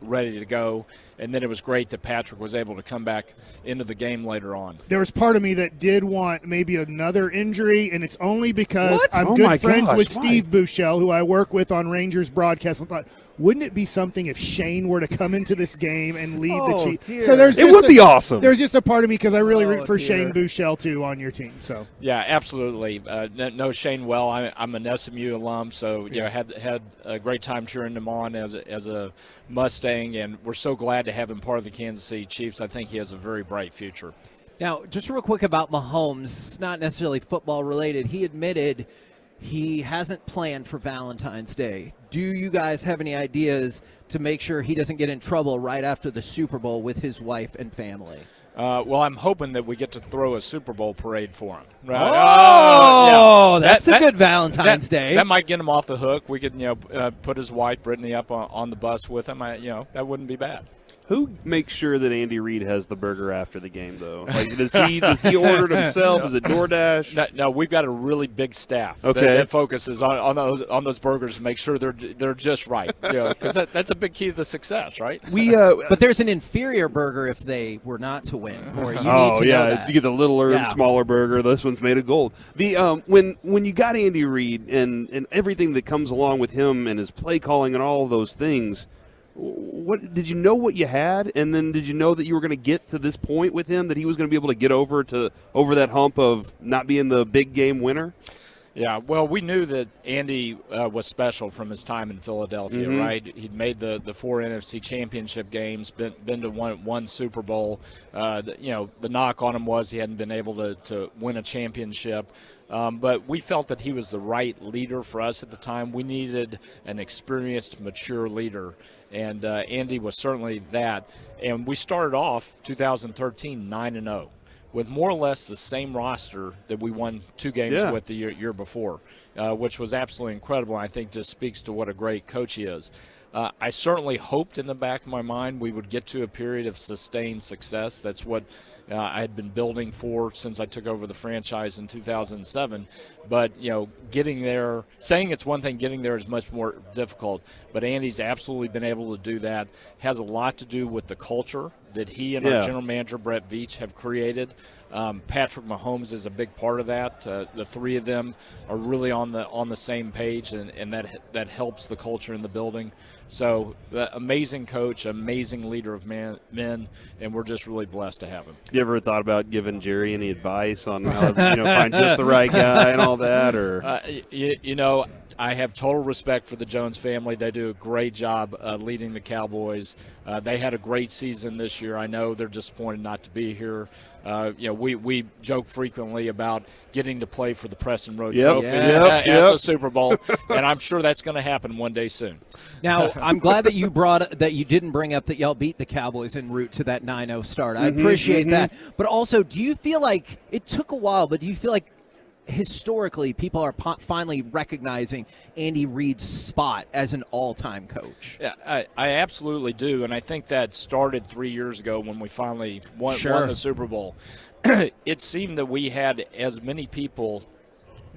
ready to go. And then it was great that Patrick was able to come back into the game later on. There was part of me that did want maybe another injury, and it's only because I'm Oh good my friends gosh, with why? Steve Buechele, who I work with on Rangers broadcast. I thought, wouldn't it be something if Shane were to come into this game and lead the Chiefs? Dear. So it would be awesome. There's just a part of me, because I really root for dear. Shane Buechele too on your team. So Yeah, absolutely. Know Shane well. I'm an SMU alum, so had a great time cheering him on as a Mustang, and we're so glad to have him part of the Kansas City Chiefs. I think he has a very bright future. Now, just real quick about Mahomes, not necessarily football related. He admitted he hasn't planned for Valentine's Day. Do you guys have any ideas to make sure he doesn't get in trouble right after the Super Bowl with his wife and family? Well, I'm hoping that we get to throw a Super Bowl parade for him. Right? That's a good Valentine's Day. That might get him off the hook. We could, put his wife Brittany up on the bus with him. That wouldn't be bad. Who makes sure that Andy Reid has the burger after the game, though? Like, does he order it himself? Is it DoorDash? No, we've got a really big staff that focuses on those burgers to make sure they're just right. Because that's a big key to the success, right? But there's an inferior burger if they were not to win. Or you need to know that. You get the littler, smaller burger. This one's made of gold. The when you got Andy Reid and everything that comes along with him and his play calling and all of those things, what did you know what you had, and then did you know that you were going to get to this point with him, that he was going to be able to get over that hump of not being the big game winner? Yeah, well, we knew that Andy was special from his time in Philadelphia, right? He'd made the 4 NFC championship games, been to one Super Bowl. The knock on him was he hadn't been able to win a championship. But we felt that he was the right leader for us at the time. We needed an experienced, mature leader, and Andy was certainly that. And we started off 2013 9-0 with more or less the same roster that we won 2 games with the year before, which was absolutely incredible. I think just speaks to what a great coach he is. I certainly hoped in the back of my mind we would get to a period of sustained success. That's what I had been building for since I took over the franchise in 2007. But, getting there, saying it's one thing, getting there is much more difficult. But Andy's absolutely been able to do that. Has a lot to do with the culture that he and our general manager, Brett Veach, have created. Patrick Mahomes is a big part of that. The three of them are really on the same page, and that helps the culture in the building. So, amazing coach, amazing leader of men, and we're just really blessed to have him. You ever thought about giving Jerry any advice on how to find just the right guy and all that? Or I have total respect for the Jones family. They do a great job leading the Cowboys. They had a great season this year. I know they're disappointed not to be here. We joke frequently about getting to play for the Preston Road Trophy at the Super Bowl, and I'm sure that's going to happen one day soon. Now, I'm glad that you didn't bring up that y'all beat the Cowboys en route to that 9-0 start. I appreciate that. But also, do you feel like it took a while, but do you feel like historically, people are finally recognizing Andy Reid's spot as an all-time coach. Yeah, I absolutely do, and I think that started 3 years ago when we finally won the Super Bowl. It seemed that we had as many people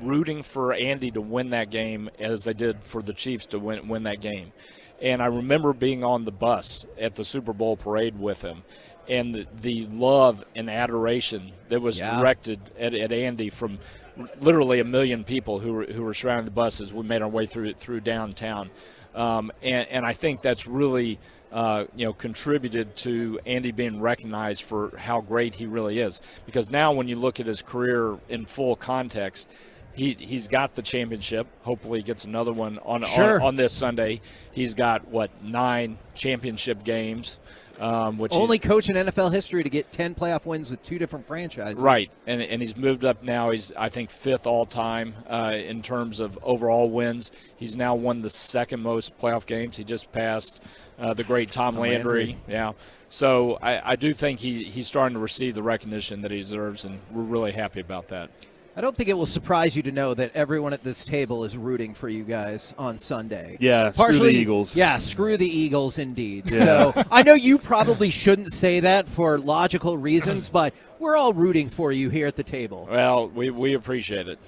rooting for Andy to win that game as they did for the Chiefs to win that game. And I remember being on the bus at the Super Bowl parade with him, and the love and adoration that was directed at Andy from literally a million people who were surrounding the bus as we made our way through downtown. And I think that's really contributed to Andy being recognized for how great he really is. Because now when you look at his career in full context, he's got the championship. Hopefully he gets another one on this Sunday. He's got, 9 championship games. Which only coach in NFL history to get 10 playoff wins with 2 different franchises. Right, and he's moved up now. He's, I think, 5th all-time in terms of overall wins. He's now won the 2nd most playoff games. He just passed the great Tom Landry. Yeah, so I do think he's starting to receive the recognition that he deserves, and we're really happy about that. I don't think it will surprise you to know that everyone at this table is rooting for you guys on Sunday. Yeah, screw the Eagles. Yeah, screw the Eagles indeed. Yeah. So I know you probably shouldn't say that for logical reasons, but we're all rooting for you here at the table. Well, we appreciate it.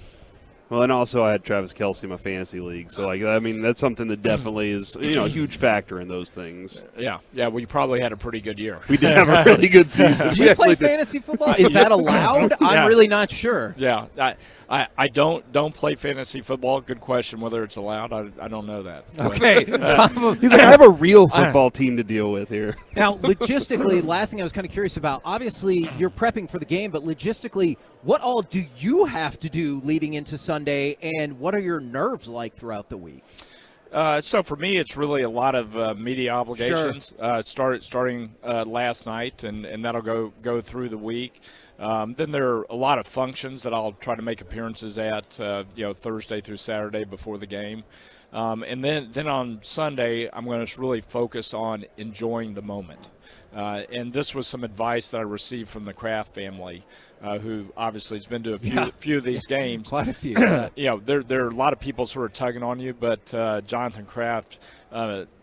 Well, and also I had Travis Kelce in my fantasy league, so that's something that definitely is a huge factor in those things. Yeah. Well, you probably had a pretty good year. We did have a really good season. Do you play fantasy football? Is that allowed? I'm really not sure. Yeah, I don't play fantasy football. Good question whether it's allowed. I don't know that. Okay. He's like, I have a real football team to deal with here. Now, logistically, last thing I was kind of curious about, obviously you're prepping for the game, but logistically, what all do you have to do leading into Sunday, and what are your nerves like throughout the week? So for me, it's really a lot of media obligations. Starting last night, and that'll go through the week. Then there are a lot of functions that I'll try to make appearances at, Thursday through Saturday before the game. And then on Sunday, I'm going to really focus on enjoying the moment. And this was some advice that I received from the Kraft family, who obviously has been to a few of these games. Quite a few. There are a lot of people sort of tugging on you, but Jonathan Kraft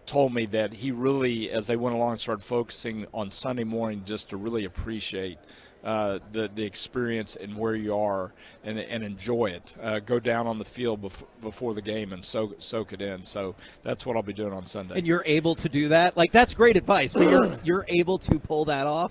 told me that he really, as they went along, started focusing on Sunday morning just to really appreciate the experience and where you are and enjoy it. Go down on the field before the game and soak it in. So that's what I'll be doing on Sunday. And you're able to do that? Like, that's great advice, but you're able to pull that off?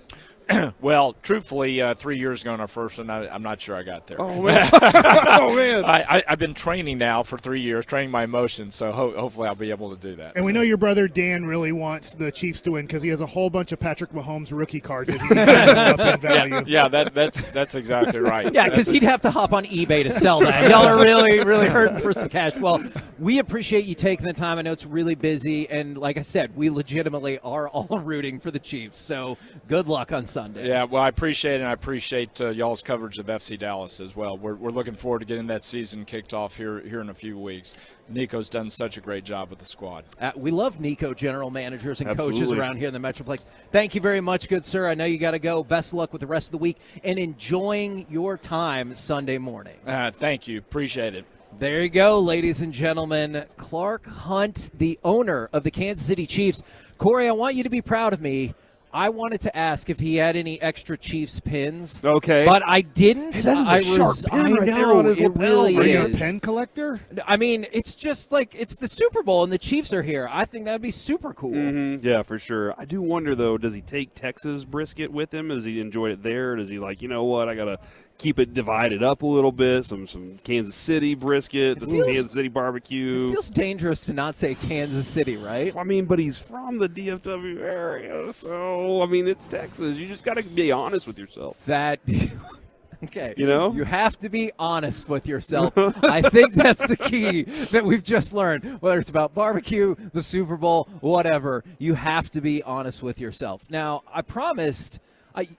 Well, truthfully, 3 years ago in our first one, I'm not sure I got there. Oh, man. Oh, man. I've been training now for 3 years, training my emotions, so hopefully I'll be able to do that. And we know your brother Dan really wants the Chiefs to win because he has a whole bunch of Patrick Mahomes rookie cards that he needs up in value. Yeah, that's exactly right. Yeah, because he'd have to hop on eBay to sell that. Y'all are really, really hurting for some cash. Well, we appreciate you taking the time. I know it's really busy, and like I said, we legitimately are all rooting for the Chiefs, so good luck on Sunday. Yeah, well, I appreciate it, and I appreciate y'all's coverage of FC Dallas as well. We're looking forward to getting that season kicked off here in a few weeks. Nico's done such a great job with the squad. We love Nico, general managers and Absolutely. coaches around here in the Metroplex. Thank you very much, good sir. I know you got to go. Best of luck with the rest of the week and enjoying your time Sunday morning. Thank you. Appreciate it. There you go, ladies and gentlemen. Clark Hunt, the owner of the Kansas City Chiefs. Corey, I want you to be proud of me. I wanted to ask if he had any extra Chiefs pins. Okay. But I didn't. Hey, that is a sharp pin right there on his it lapel. really Are you is. a pen collector? I mean, it's just like it's the Super Bowl and the Chiefs are here. I think that'd be super cool. Mm-hmm. Yeah, for sure. I do wonder, though, does he take Texas brisket with him? Does he enjoy it there? Does he like, you know what, I got to keep it divided up a little bit, some Kansas City brisket, Kansas City barbecue. It feels dangerous to not say Kansas City, right? I mean, but he's from the DFW area, so, I mean, it's Texas. You just got to be honest with yourself. Okay. You know? You have to be honest with yourself. I think that's the key that we've just learned. Whether it's about barbecue, the Super Bowl, whatever, you have to be honest with yourself. Now, I promised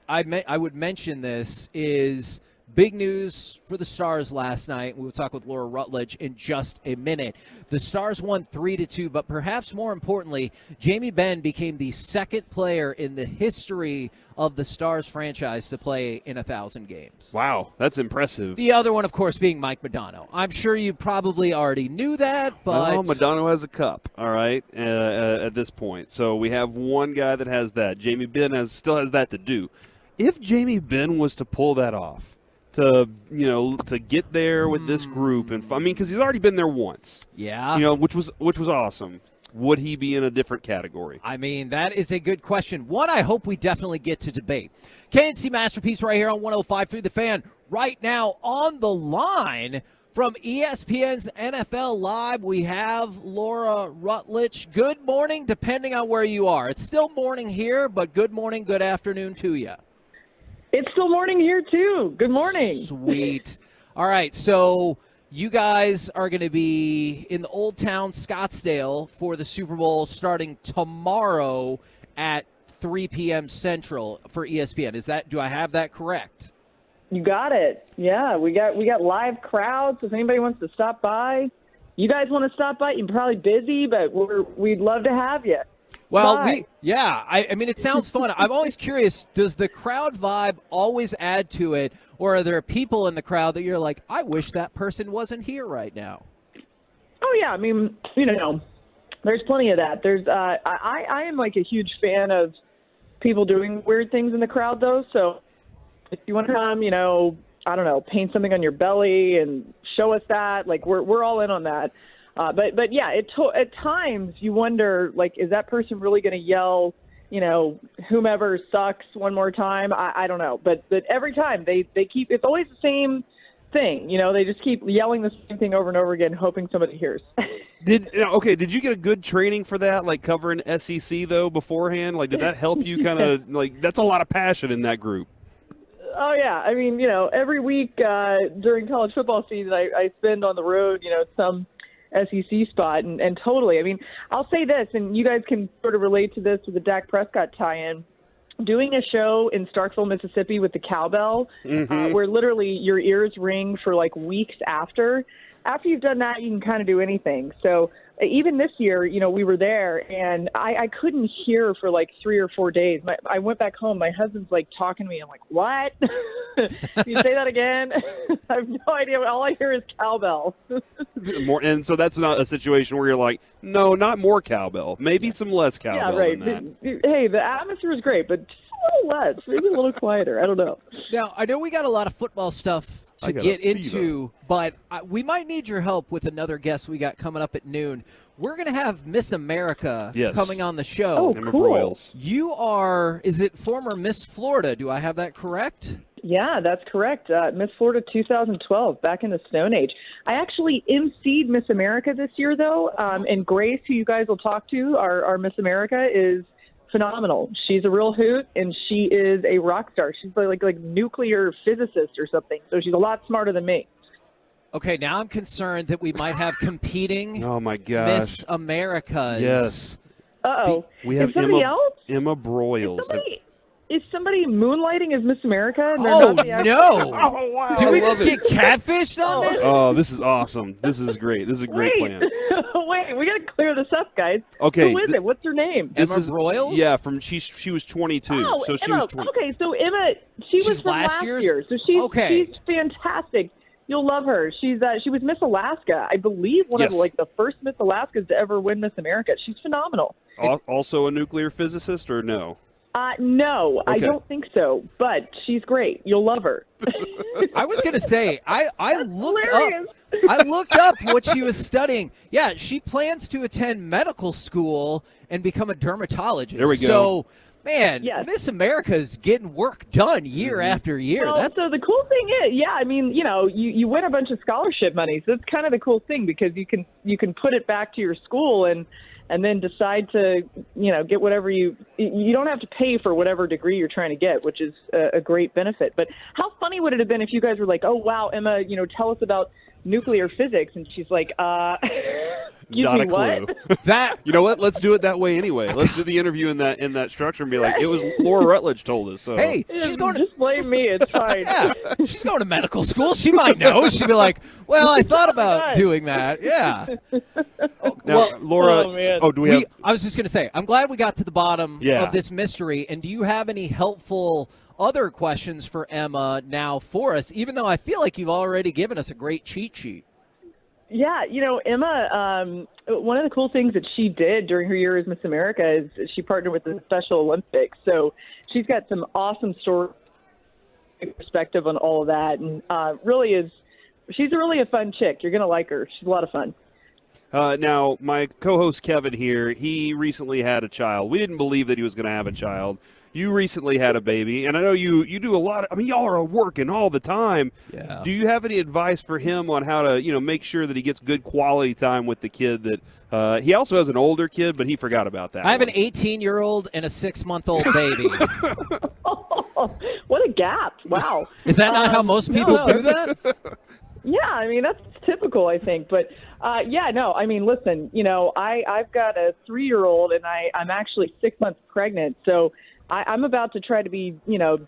I would mention this is Big news for the Stars last night. We'll talk with Laura Rutledge in just a minute. The Stars won 3-2, but perhaps more importantly, Jamie Benn became the second player in the history of the Stars franchise to play in 1,000 games. Wow, that's impressive. The other one, of course, being Mike Modano. I'm sure you probably already knew that, but... Well, Modano has a cup, all right, at this point. So we have one guy that has that. Jamie Benn still has that to do. If Jamie Benn was to pull that off, to get there with this group, and because he's already been there once, which was awesome. Would he be in a different category? I mean, that is a good question. One I hope we definitely get to debate. KNC Masterpiece right here on 105.3 The Fan. Right now on the line from ESPN's NFL Live, we have Laura Rutledge. Good morning, depending on where you are. It's still morning here, but good morning, good afternoon to you. It's still morning here, too. Good morning. Sweet. All right, so you guys are going to be in the Old Town Scottsdale for the Super Bowl starting tomorrow at 3 p.m. Central for ESPN. Do I have that correct? You got it. Yeah, we got live crowds. If anybody wants to stop by, you guys want to stop by, you're probably busy, but we'd love to have you. Well, I mean, it sounds fun. I'm always curious, does the crowd vibe always add to it, or are there people in the crowd that you're like, I wish that person wasn't here right now? Oh, yeah. I mean, there's plenty of that. There's I am like a huge fan of people doing weird things in the crowd, though. So if you want to come, I don't know, paint something on your belly and show us that, like we're all in on that. But yeah, at times you wonder, like, is that person really going to yell, whomever sucks one more time? I don't know. But every time they keep, it's always the same thing. They just keep yelling the same thing over and over again, hoping somebody hears. Did you get a good training for that, like covering SEC though beforehand? Like, did that help you kind of like? That's a lot of passion in that group. Oh, yeah. I mean, every week during college football season, I spend on the road, some SEC spot, and totally. I mean, I'll say this, and you guys can sort of relate to this with the Dak Prescott tie-in. Doing a show in Starkville, Mississippi with the cowbell, where literally your ears ring for like weeks after you've done that, you can kind of do anything. So even this year, we were there, and I couldn't hear for like 3 or 4 days. I went back home. My husband's like talking to me. I'm like, what? You say that again? I have no idea. All I hear is cowbell. And so that's not a situation where you're like, no, not more cowbell. Maybe some less cowbell. Yeah, right. Than that. Hey, the atmosphere is great, but just a little less, maybe a little quieter. I don't know. Now, I know we got a lot of football stuff to get into, but we might need your help with another guest we got coming up at noon. We're going to have Miss America coming on the show. Oh, cool. You are, is it former Miss Florida? Do I have that correct? Yeah, that's correct. Miss Florida 2012, back in the Stone Age. I actually emceed Miss America this year, though, and Grace, who you guys will talk to, our Miss America, is phenomenal. She's a real hoot, and she is a rock star. She's like nuclear physicist or something, so she's a lot smarter than me. Okay, now I'm concerned that we might have competing oh my gosh. Miss Americas. Yes. Uh-oh. We have Emma Broyles. Is somebody moonlighting as Miss America? And Oh, not the no. Oh, wow. Did we just get catfished on this? Oh, this is awesome. This is great. This is a great plan. Wait, we got to clear this up, guys. Okay. Who is it? What's her name? Emma Broyles? Yeah, she was 22. Oh, so she Emma. was 20. Okay, so Emma, she's from last year. So she's fantastic. You'll love her. She was Miss Alaska, I believe, one of the first Miss Alaskas to ever win Miss America. She's phenomenal. Also a nuclear physicist, or no? No, Okay. I don't think so. But she's great. You'll love her. I was going to say, I looked up what she was studying. Yeah, she plans to attend medical school and become a dermatologist. There we go. So, man, Miss America is getting work done year after year. Well, so the cool thing is, I mean, you win a bunch of scholarship money. So it's kind of the cool thing because you can put it back to your school and then decide to, get whatever you don't have to pay for whatever degree you're trying to get, which is a great benefit. But how funny would it have been if you guys were like, oh, wow, Emma, tell us about nuclear physics, and she's like, excuse Not me, a clue. what? That You know what? Let's do it that way anyway. Let's do the interview in that structure and be like, it was Laura Rutledge told us. So Hey, she's going to Just blame me. It's fine. yeah, she's going to medical school. She might know. She'd be like, "Well, I thought about doing that." Yeah. now, well, Laura. Oh, man. do we have? I was just going to say, I'm glad we got to the bottom Yeah. of this mystery. And do you have any helpful other questions for Emma now for us? Even though I feel like you've already given us a great cheat sheet. Yeah, Emma, one of the cool things that she did during her year as Miss America is she partnered with the Special Olympics. So she's got some awesome story perspective on all of that. And she's really a fun chick. You're going to like her. She's a lot of fun. Now, my co-host Kevin here, he recently had a child. We didn't believe that he was going to have a child. You recently had a baby, and I know you do a lot of, y'all are working all the time. Yeah. Do you have any advice for him on how to, make sure that he gets good quality time with the kid that he also has an older kid, but he forgot about that. I have an 18-year-old and a 6-month-old baby. What a gap. Wow. Is that not how most people do that? Yeah, I mean, that's typical, I think. But, listen, I've got a 3-year-old, and I'm actually 6 months pregnant. So I'm about to try to be,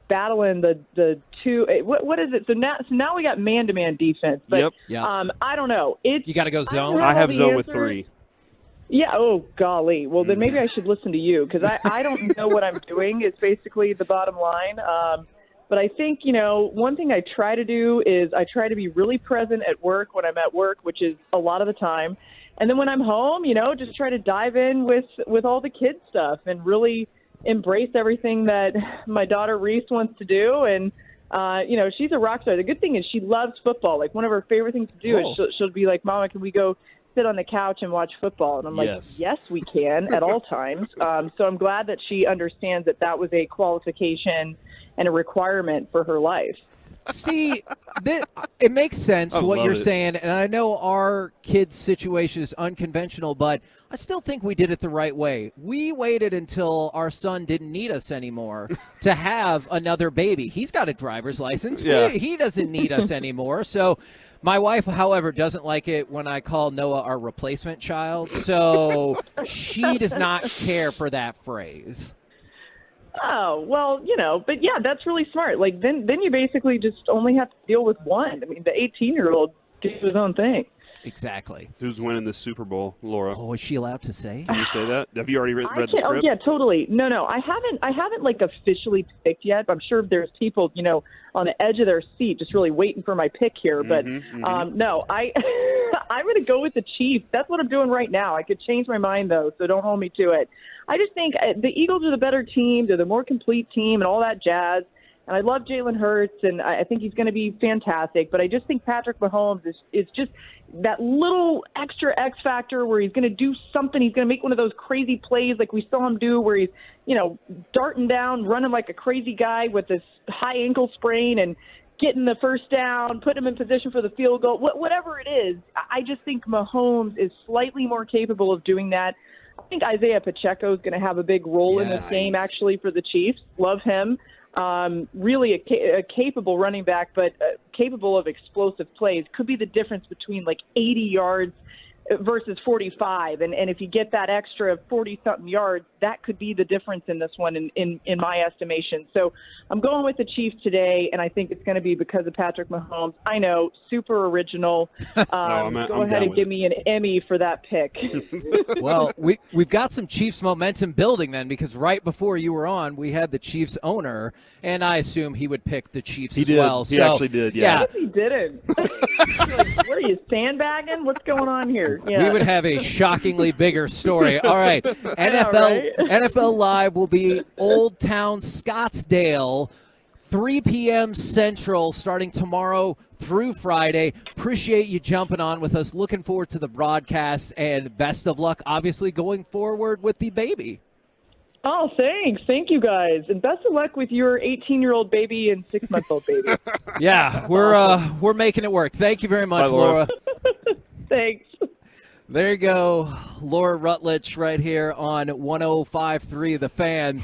battling the two. What is it? So now we got man-to-man defense. But, Yep. I don't know. You got to go zone? I have zone with 3. Yeah. Oh, golly. Well, then maybe I should listen to you because I don't know what I'm doing. It's basically the bottom line. But I think, one thing I try to do is I try to be really present at work when I'm at work, which is a lot of the time. And then when I'm home, just try to dive in with all the kids stuff and really embrace everything that my daughter Reese wants to do. And, she's a rock star. The good thing is she loves football. Like one of her favorite things to do is she'll be like, Mama, can we go sit on the couch and watch football? And I'm like, yes, we can at all times. So I'm glad that she understands that was a qualification and a requirement for her life. See, it makes sense what you're it. saying, and I know our kids' situation is unconventional, but I still think we did it the right way. We waited until our son didn't need us anymore to have another baby. He's got a driver's license. Yeah. He doesn't need us anymore. So my wife, however, doesn't like it when I call Noah our replacement child, so she does not care for that phrase. Oh, well, but yeah, that's really smart. Like then you basically just only have to deal with one. I mean, the 18-year-old does his own thing. Exactly. Who's winning the Super Bowl, Laura? Oh, is she allowed to say? Can you say that? Have you already read the script? Oh, yeah, totally. No, I haven't like officially picked yet. I'm sure there's people, on the edge of their seat just really waiting for my pick here. But no, I'm going to go with the Chiefs. That's what I'm doing right now. I could change my mind though, so don't hold me to it. I just think the Eagles are the better team. They're the more complete team and all that jazz. And I love Jalen Hurts, and I think he's going to be fantastic. But I just think Patrick Mahomes is just that little extra X factor where he's going to do something. He's going to make one of those crazy plays like we saw him do where he's, darting down, running like a crazy guy with this high ankle sprain and getting the first down, putting him in position for the field goal. Whatever it is, I just think Mahomes is slightly more capable of doing that. I think Isaiah Pacheco is going to have a big role in this game, actually, for the Chiefs. Love him. Really a capable running back, but capable of explosive plays. Could be the difference between like 80 yards versus 45. And if you get that extra 40-something yards, that could be the difference in this one in my estimation. So I'm going with the Chiefs today, and I think it's going to be because of Patrick Mahomes. I know, super original. Go ahead and give me an Emmy for that pick. Well, we've got some Chiefs momentum building then, because right before you were on, we had the Chiefs owner, and I assume he would pick the Chiefs as well. He actually did, yeah. What if he didn't? Like, what are you, sandbagging? What's going on here? Yeah. We would have a shockingly bigger story. All right, NFL Live will be Old Town Scottsdale, 3 p.m. Central, starting tomorrow through Friday. Appreciate you jumping on with us. Looking forward to the broadcast, and best of luck, obviously, going forward with the baby. Oh, thanks. Thank you, guys. And best of luck with your 18-year-old baby and 6-month-old baby. Yeah, we're making it work. Thank you very much, Bye, Laura. Thanks. There you go, Laura Rutledge right here on 105.3 The Fan.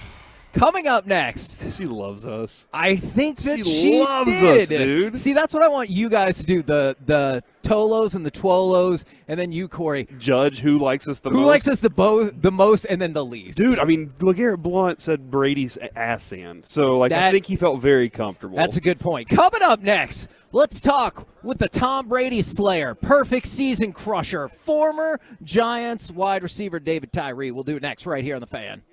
Coming up next. She loves us. I think that she loves did. us, dude. See, that's what I want you guys to do, the Tolos and the Twolos, and then you, Corey. Judge who likes us the most. Who likes us the most and then the least. Dude, I mean, LeGarrette Blount said Brady's ass sand. So, I think he felt very comfortable. That's a good point. Coming up next, let's talk with the Tom Brady Slayer, perfect season crusher, former Giants wide receiver David Tyree. We'll do it next right here on The Fan.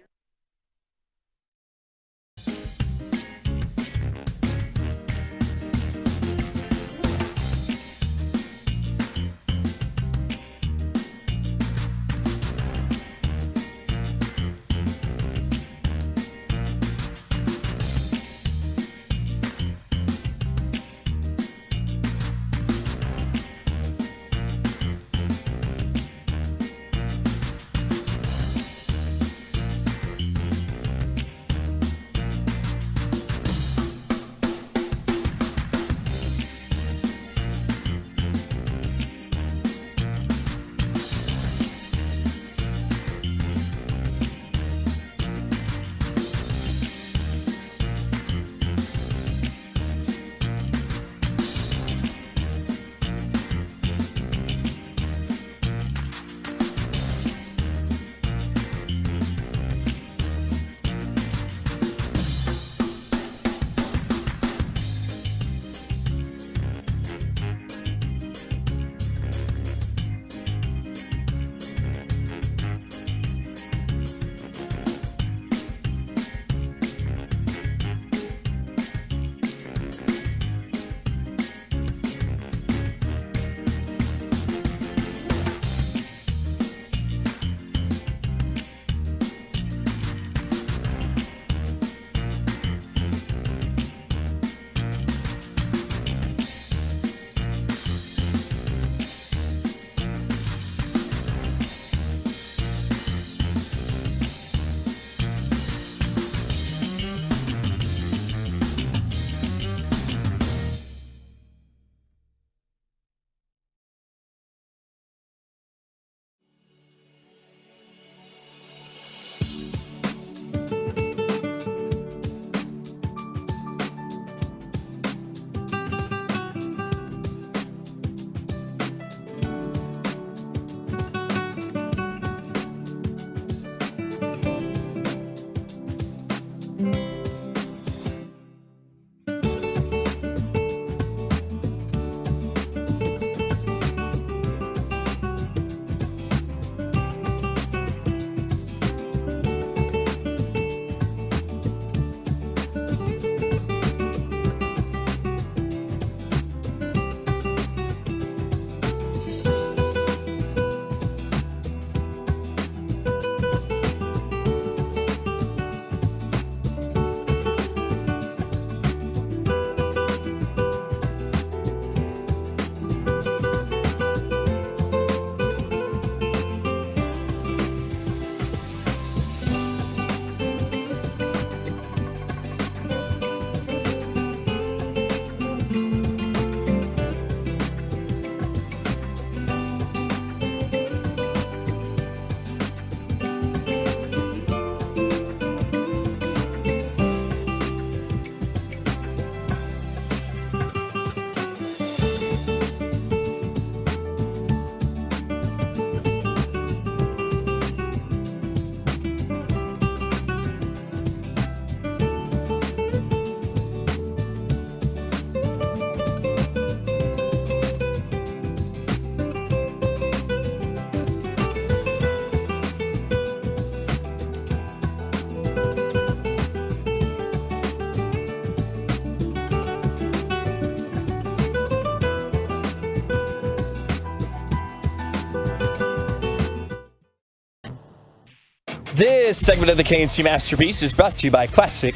This segment of the KNC Masterpiece is brought to you by Classic.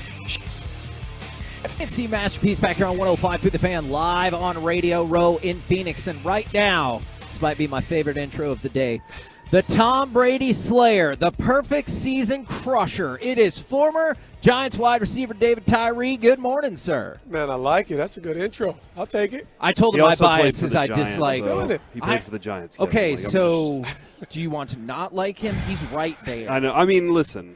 KNC Masterpiece back here on 105 through the Fan, live on Radio Row in Phoenix. And right now, this might be my favorite intro of the day. The Tom Brady Slayer, the perfect season crusher. It is former Giants wide receiver David Tyree. Good morning, sir. Man, I like it. That's a good intro. I'll take it. I told him my bias is I dislike. He played for the Giants. Okay, so do you want to not like him? He's right there. I know. I mean, listen.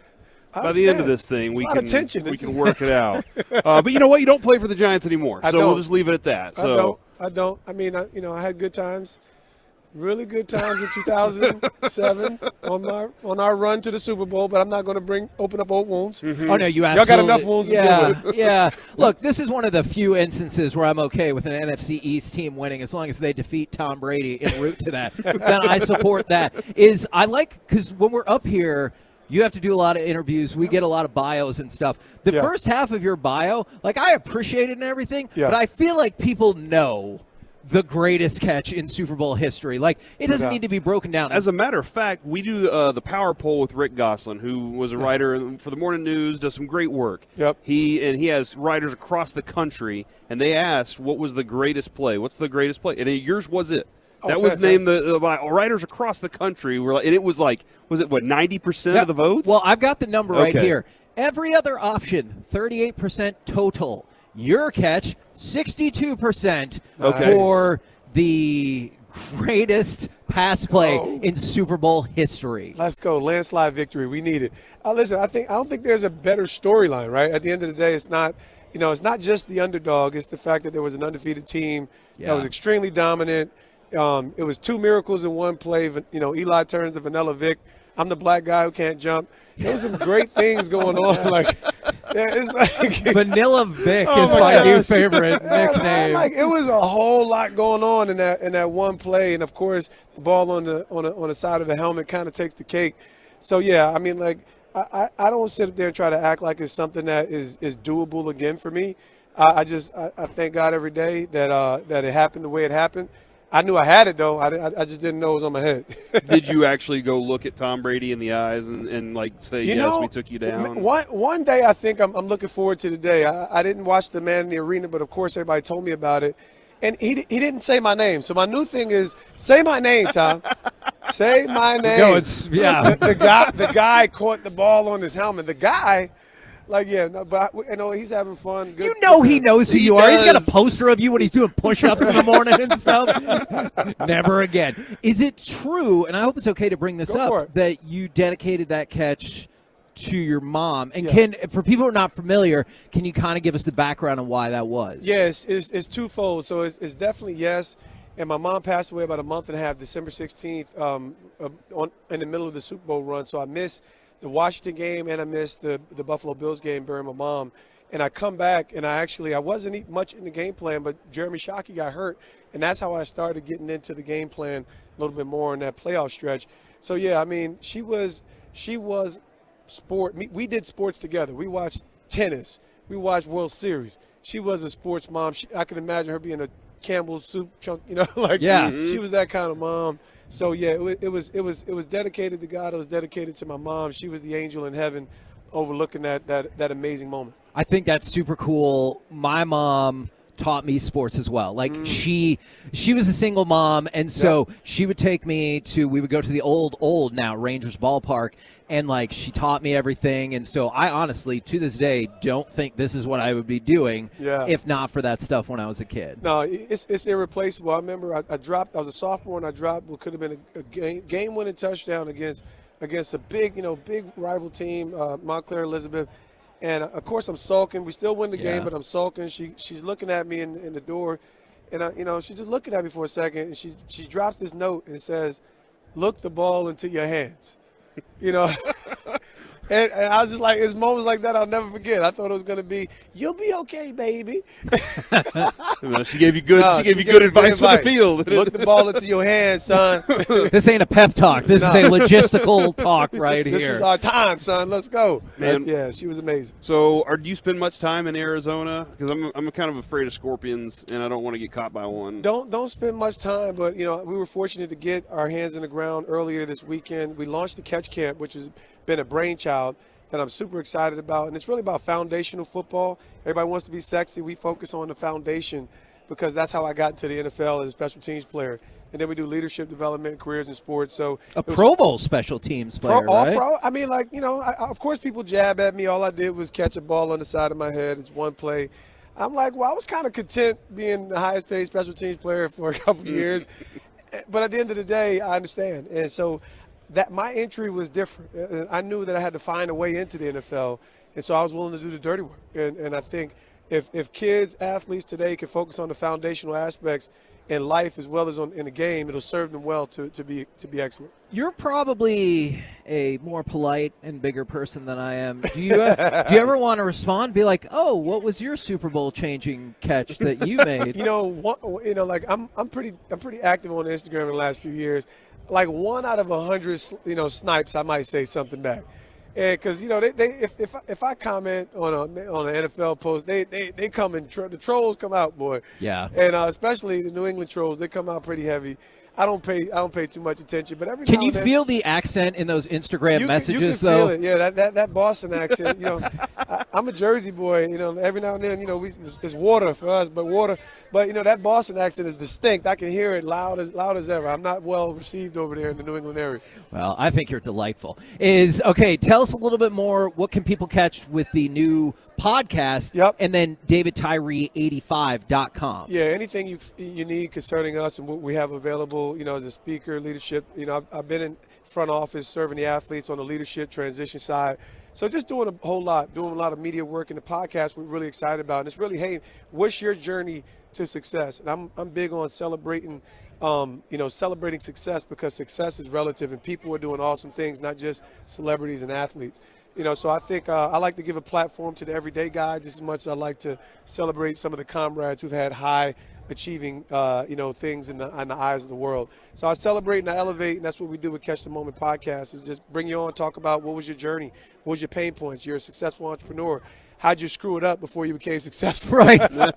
By the end of this thing, we a lot of can tension. we This can is- work it out. But you know what? You don't play for the Giants anymore, I so we'll don't. just leave it at that. So I don't. I mean, I had good times, really good times in 2007 on our run to the Super Bowl. But I'm not going to open up old wounds. Oh no, you Y'all absolutely. got enough wounds to deal with. Yeah. Look, this is one of the few instances where I'm okay with an NFC East team winning as long as they defeat Tom Brady en route to that. Then I support that. I like because when we're up here, you have to do a lot of interviews. We get a lot of bios and stuff. The first half of your bio, like I appreciate it and everything, but I feel like people know the greatest catch in Super Bowl history. Like, it doesn't need to be broken down. As a matter of fact, we do the power poll with Rick Gosselin, who was a writer for the Morning News, does some great work. Yep. He has writers across the country, and they asked what was the greatest play. What's the greatest play? And yours was it. That was named by writers across the country. Were like, and it was like, was it what 90% of the votes? Well, I've got the number right here. Every other option, 38% total. Your catch, 62% for the greatest pass play in Super Bowl history. Let's go. Landslide victory. We need it. Listen, I don't think there's a better storyline, right? At the end of the day, it's not just the underdog. It's the fact that there was an undefeated team that was extremely dominant. It was two miracles in one play. Eli turns to Vanilla Vic. I'm the black guy who can't jump. There was some great things going on. It's like Vanilla Vic is my new favorite nickname. It was a whole lot going on in that one play, and of course the ball on the side of the helmet kind of takes the cake. So yeah, I mean, I don't sit up there and try to act like it's something that is doable again for me. I thank God every day that it happened the way it happened. I knew I had it, though. I just didn't know it was on my head. Did you actually go look at Tom Brady in the eyes and say, yes, we took you down? One day I think I'm looking forward to the day. I didn't watch the Man in the Arena, but, of course, everybody told me about it. And he didn't say my name. So my new thing is, say my name, Tom. Say my name. The guy caught the ball on his helmet. The guy – but he's having fun. Good, he knows who you are. He's got a poster of you when he's doing push-ups in the morning and stuff. Never again. Is it true, and I hope it's okay to bring this up, that you dedicated that catch to your mom? And for people who are not familiar, can you kind of give us the background on why that was? Yes, it's twofold. So it's definitely yes. And my mom passed away about a month and a half, December 16th, in the middle of the Super Bowl run. So I missed the Washington game, and I missed the Buffalo Bills game burying my mom. And I come back, and I wasn't much in the game plan, but Jeremy Shockey got hurt, and that's how I started getting into the game plan a little bit more in that playoff stretch. So, yeah, I mean, she was sport. We did sports together. We watched tennis. We watched World Series. She was a sports mom. I can imagine her being a Campbell's soup chunk, she was that kind of mom. So yeah, it was dedicated to God. It was dedicated to my mom. She was the angel in heaven, overlooking that amazing moment. I think that's super cool. My mom taught me sports as well. She was a single mom, and so she would take me we would go to the old now Rangers ballpark, and she taught me everything. And so I honestly, to this day, don't think this is what I would be doing if not for that stuff when I was a kid. No, it's irreplaceable. I remember I was a sophomore, and I dropped what could have been a game-winning touchdown against a big rival team, Montclair Elizabeth. And, of course, I'm sulking. We still win the game, but I'm sulking. She's looking at me in the door. And, she's just looking at me for a second. And she drops this note and says, "Look the ball into your hands." And I was just like, it's moments like that I'll never forget. I thought it was going to be, "You'll be okay, baby." She gave you good advice for the field. Look the ball into your hands, son. This ain't a pep talk. This is a logistical talk right here. This was our time, son. Let's go. Man. Yeah, she was amazing. So, do you spend much time in Arizona? Because I'm kind of afraid of scorpions, and I don't want to get caught by one. Don't spend much time, but we were fortunate to get our hands in the ground earlier this weekend. We launched the Catch Camp, which has been a brainchild that I'm super excited about, and it's really about foundational football. Everybody wants to be sexy. We focus on the foundation because that's how I got into the NFL as a special teams player. And then we do leadership development, careers in sports. So Pro Bowl special teams player, right? Pro. I mean, of course people jab at me. All I did was catch a ball on the side of my head. It's one play. I'm like, well, I was kind of content being the highest paid special teams player for a couple of years. But at the end of the day, I understand. And so that my entry was different. I knew that I had to find a way into the NFL, and so I was willing to do the dirty work. And I think if kids, athletes today can focus on the foundational aspects in life as well as in the game, it'll serve them well to be excellent. You're probably a more polite and bigger person than I am. Do you ever want to respond? Be like, "Oh, what was your Super Bowl changing catch that you made?" Like I'm pretty active on Instagram in the last few years. Like 1 out of 100, snipes, I might say something back. Because if I comment on an NFL post, they come in. The trolls come out, boy. Yeah. And especially the New England trolls, they come out pretty heavy. I don't pay too much attention, but every Can now you and then, feel the accent in those Instagram messages, you can though? Feel it. Yeah, that Boston accent. I'm a Jersey boy. Every now and then, it's water for us, but water. But that Boston accent is distinct. I can hear it loud as ever. I'm not well received over there in the New England area. Well, I think you're delightful. Tell us a little bit more. What can people catch with the new podcast? Yep. And then DavidTyree85.com. Yeah, anything you need concerning us and what we have available, as a speaker, leadership. I've been in front office serving the athletes on the leadership transition side. So just doing a whole lot, doing a lot of media work, and the podcast we're really excited about. And it's really, hey, what's your journey to success? And I'm big on celebrating success, because success is relative and people are doing awesome things, not just celebrities and athletes. So I think I like to give a platform to the everyday guy just as much as I like to celebrate some of the comrades who've had high achieving, things in the eyes of the world. So I celebrate and I elevate, and that's what we do with Catch the Moment podcast, is just bring you on, talk about what was your journey, what was your pain points. You're a successful entrepreneur. How'd you screw it up before you became successful? Right. Isn't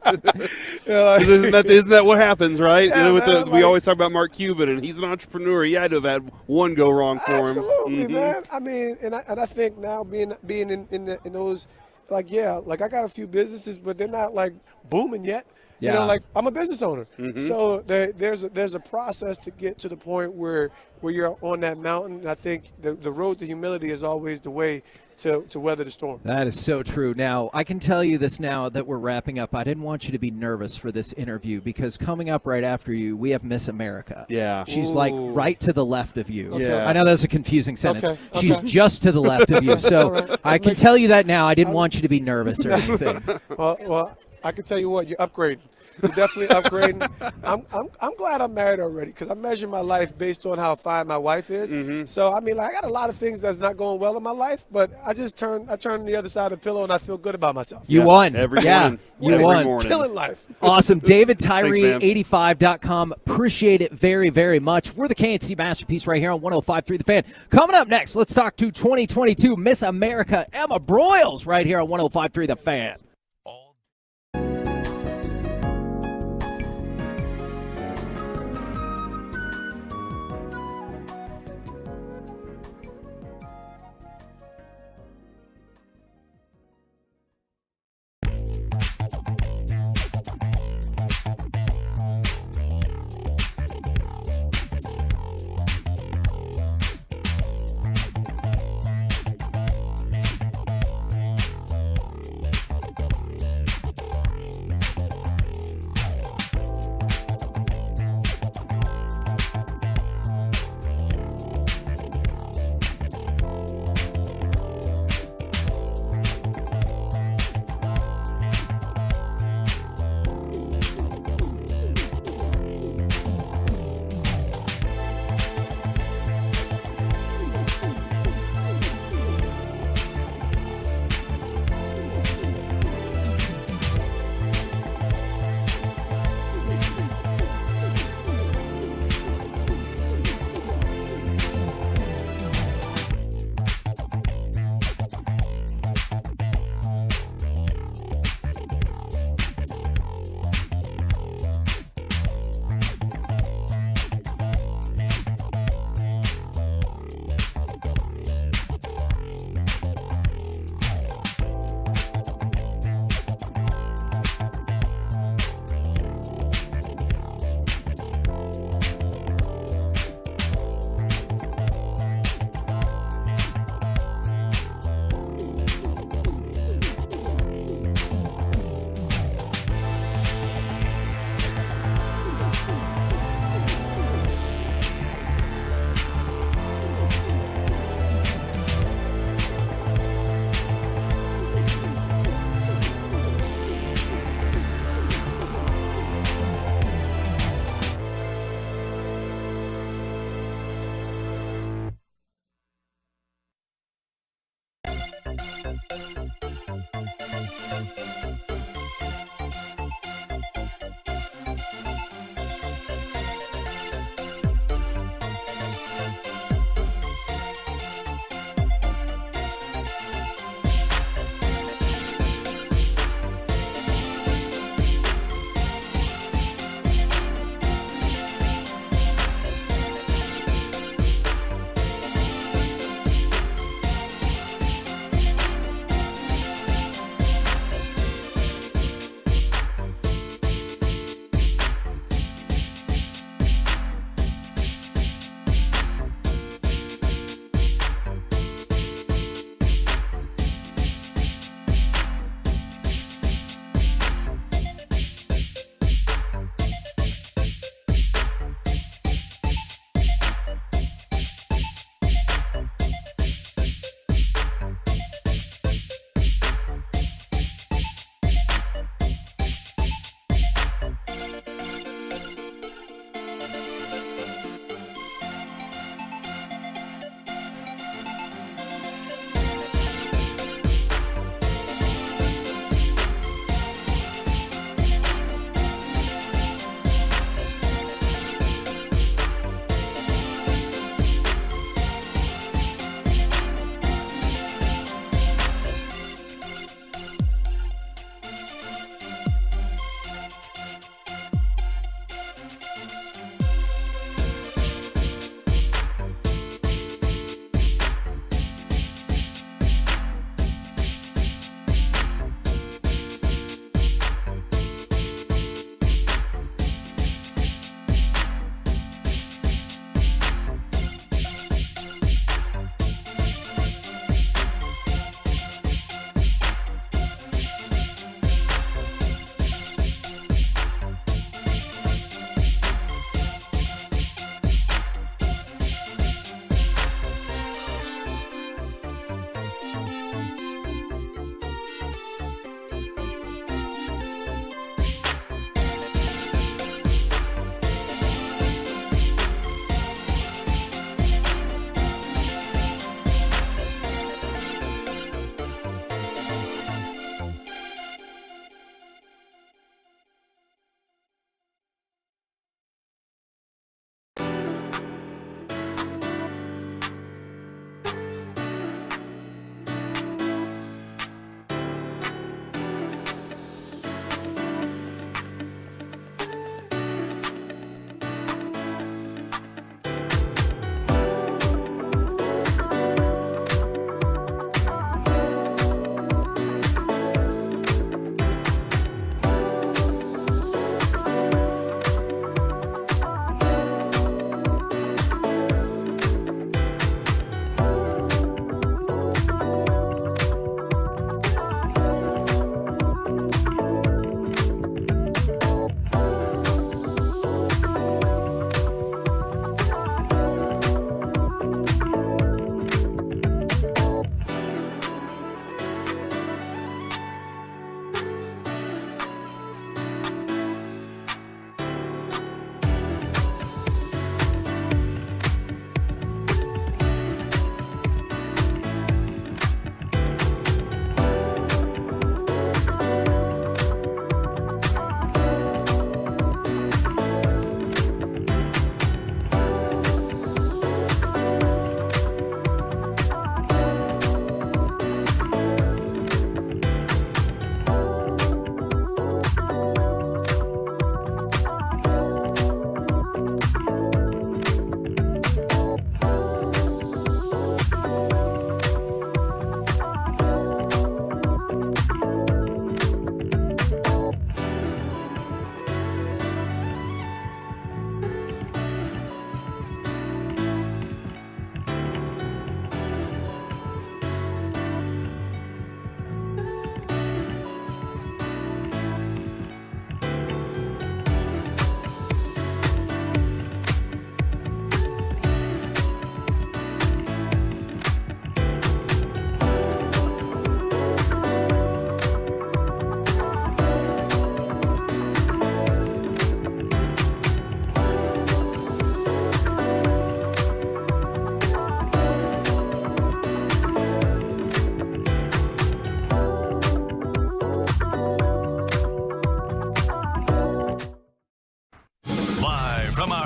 that what happens, right? Yeah, we always talk about Mark Cuban, and he's an entrepreneur. He had to have had one go wrong for him. Absolutely, man. I mean, and I think now being in those, I got a few businesses, but they're not like booming yet. Yeah. I'm a business owner. So there's a process to get to the point where you're on that mountain. And I think the road to humility is always the way to weather the storm. That is so true. Now, I can tell you this now that we're wrapping up. I didn't want you to be nervous for this interview, because coming up right after you, we have Miss America. Yeah. She's like right to the left of you. Okay. I know that's a confusing sentence. Okay. She's just to the left of you. So Right. I can tell you that now. I didn't want you to be nervous or anything. Well, I can tell you what, you're upgrading. You're definitely upgrading. I'm glad I'm married already, because I measure my life based on how fine my wife is. So I got a lot of things that's not going well in my life, but I turn on the other side of the pillow and I feel good about myself. You won. Every morning. You Every won. morning. Killing life. Awesome. David Tyree85.com. Appreciate it very, very much. We're the KNC Masterpiece right here on 105.3 The Fan. Coming up next, let's talk to 2022 Miss America Emma Broyles right here on 105.3 The Fan.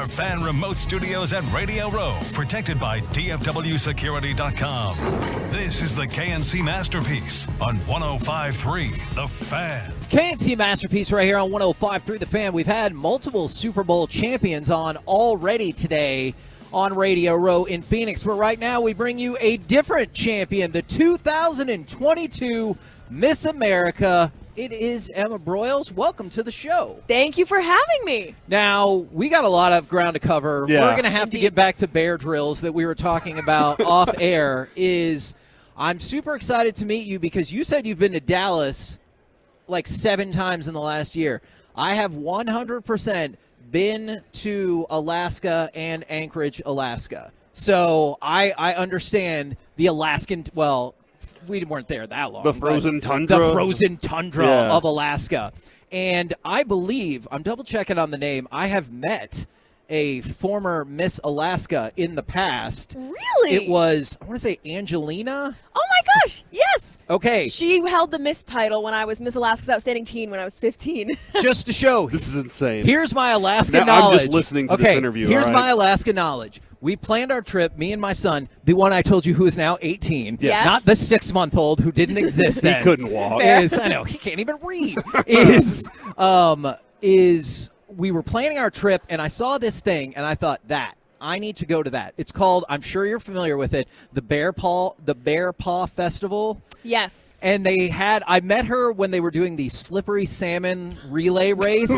our fan remote studios at Radio Row, protected by DFWsecurity.com. This is the KNC Masterpiece on 105.3 The Fan. KNC Masterpiece right here on 105.3 The Fan. We've had multiple Super Bowl champions on already today on Radio Row in Phoenix, but right now we bring you a different champion, the 2022 Miss America. It is Emma Broyles. Welcome to the show. Thank you for having me. Now, we got a lot of ground to cover. Yeah. We're going to have to get back to bear drills that we were talking about off air. I'm super excited to meet you because you said you've been to Dallas like 7 times in the last year. I have 100% been to Alaska and Anchorage, Alaska. So I understand the Alaskan, well, we weren't there that long. The frozen tundra. The frozen tundra Yeah. of Alaska. And I believe, I'm double checking on the name, I have met a former Miss Alaska in the past. Really? It was, I want to say Angelina. Oh my gosh, yes. Okay. She held the Miss title when I was Miss Alaska's Outstanding Teen when I was 15. Just to show. This is insane. Here's my Alaska Now, knowledge. I'm just listening to this interview. Here's all right? my Alaska knowledge. We planned our trip, me and my son, the one I told you who is now 18. Yes. Not the 6-month-old who didn't exist then. He couldn't walk. I know, he can't even read. We were planning our trip, and I saw this thing, and I thought, I need to go to that. It's called, I'm sure you're familiar with it, the Bear Paw Festival. Yes. And I met her when they were doing the slippery salmon relay race,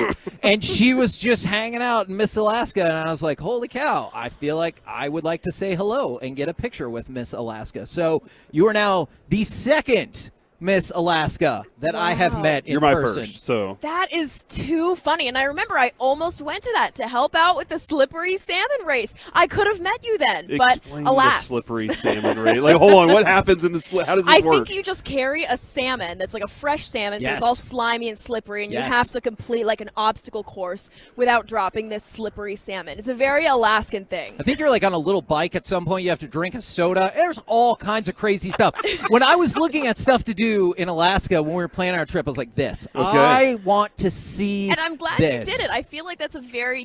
and she was just hanging out in Miss Alaska, and I was like, holy cow, I feel like I would like to say hello and get a picture with Miss Alaska. So you are now the second Miss Alaska that I have met in You're my person. first, so. That is too funny. And I remember I almost went to that to help out with the slippery salmon race. I could have met you then, but Explain alas. the slippery salmon race. Like, hold on, what happens in the how does this I work? think you just carry a salmon that's like a fresh salmon, so Yes. it's all slimy and slippery, and Yes. you have to complete like an obstacle course without dropping this slippery salmon. It's a very Alaskan thing. I think you're like on a little bike at some point. You have to drink a soda. There's all kinds of crazy stuff. When I was looking at stuff to do in Alaska when we were planning our trip, I was like, this. Okay. I want to see And I'm glad this. you did it. I feel like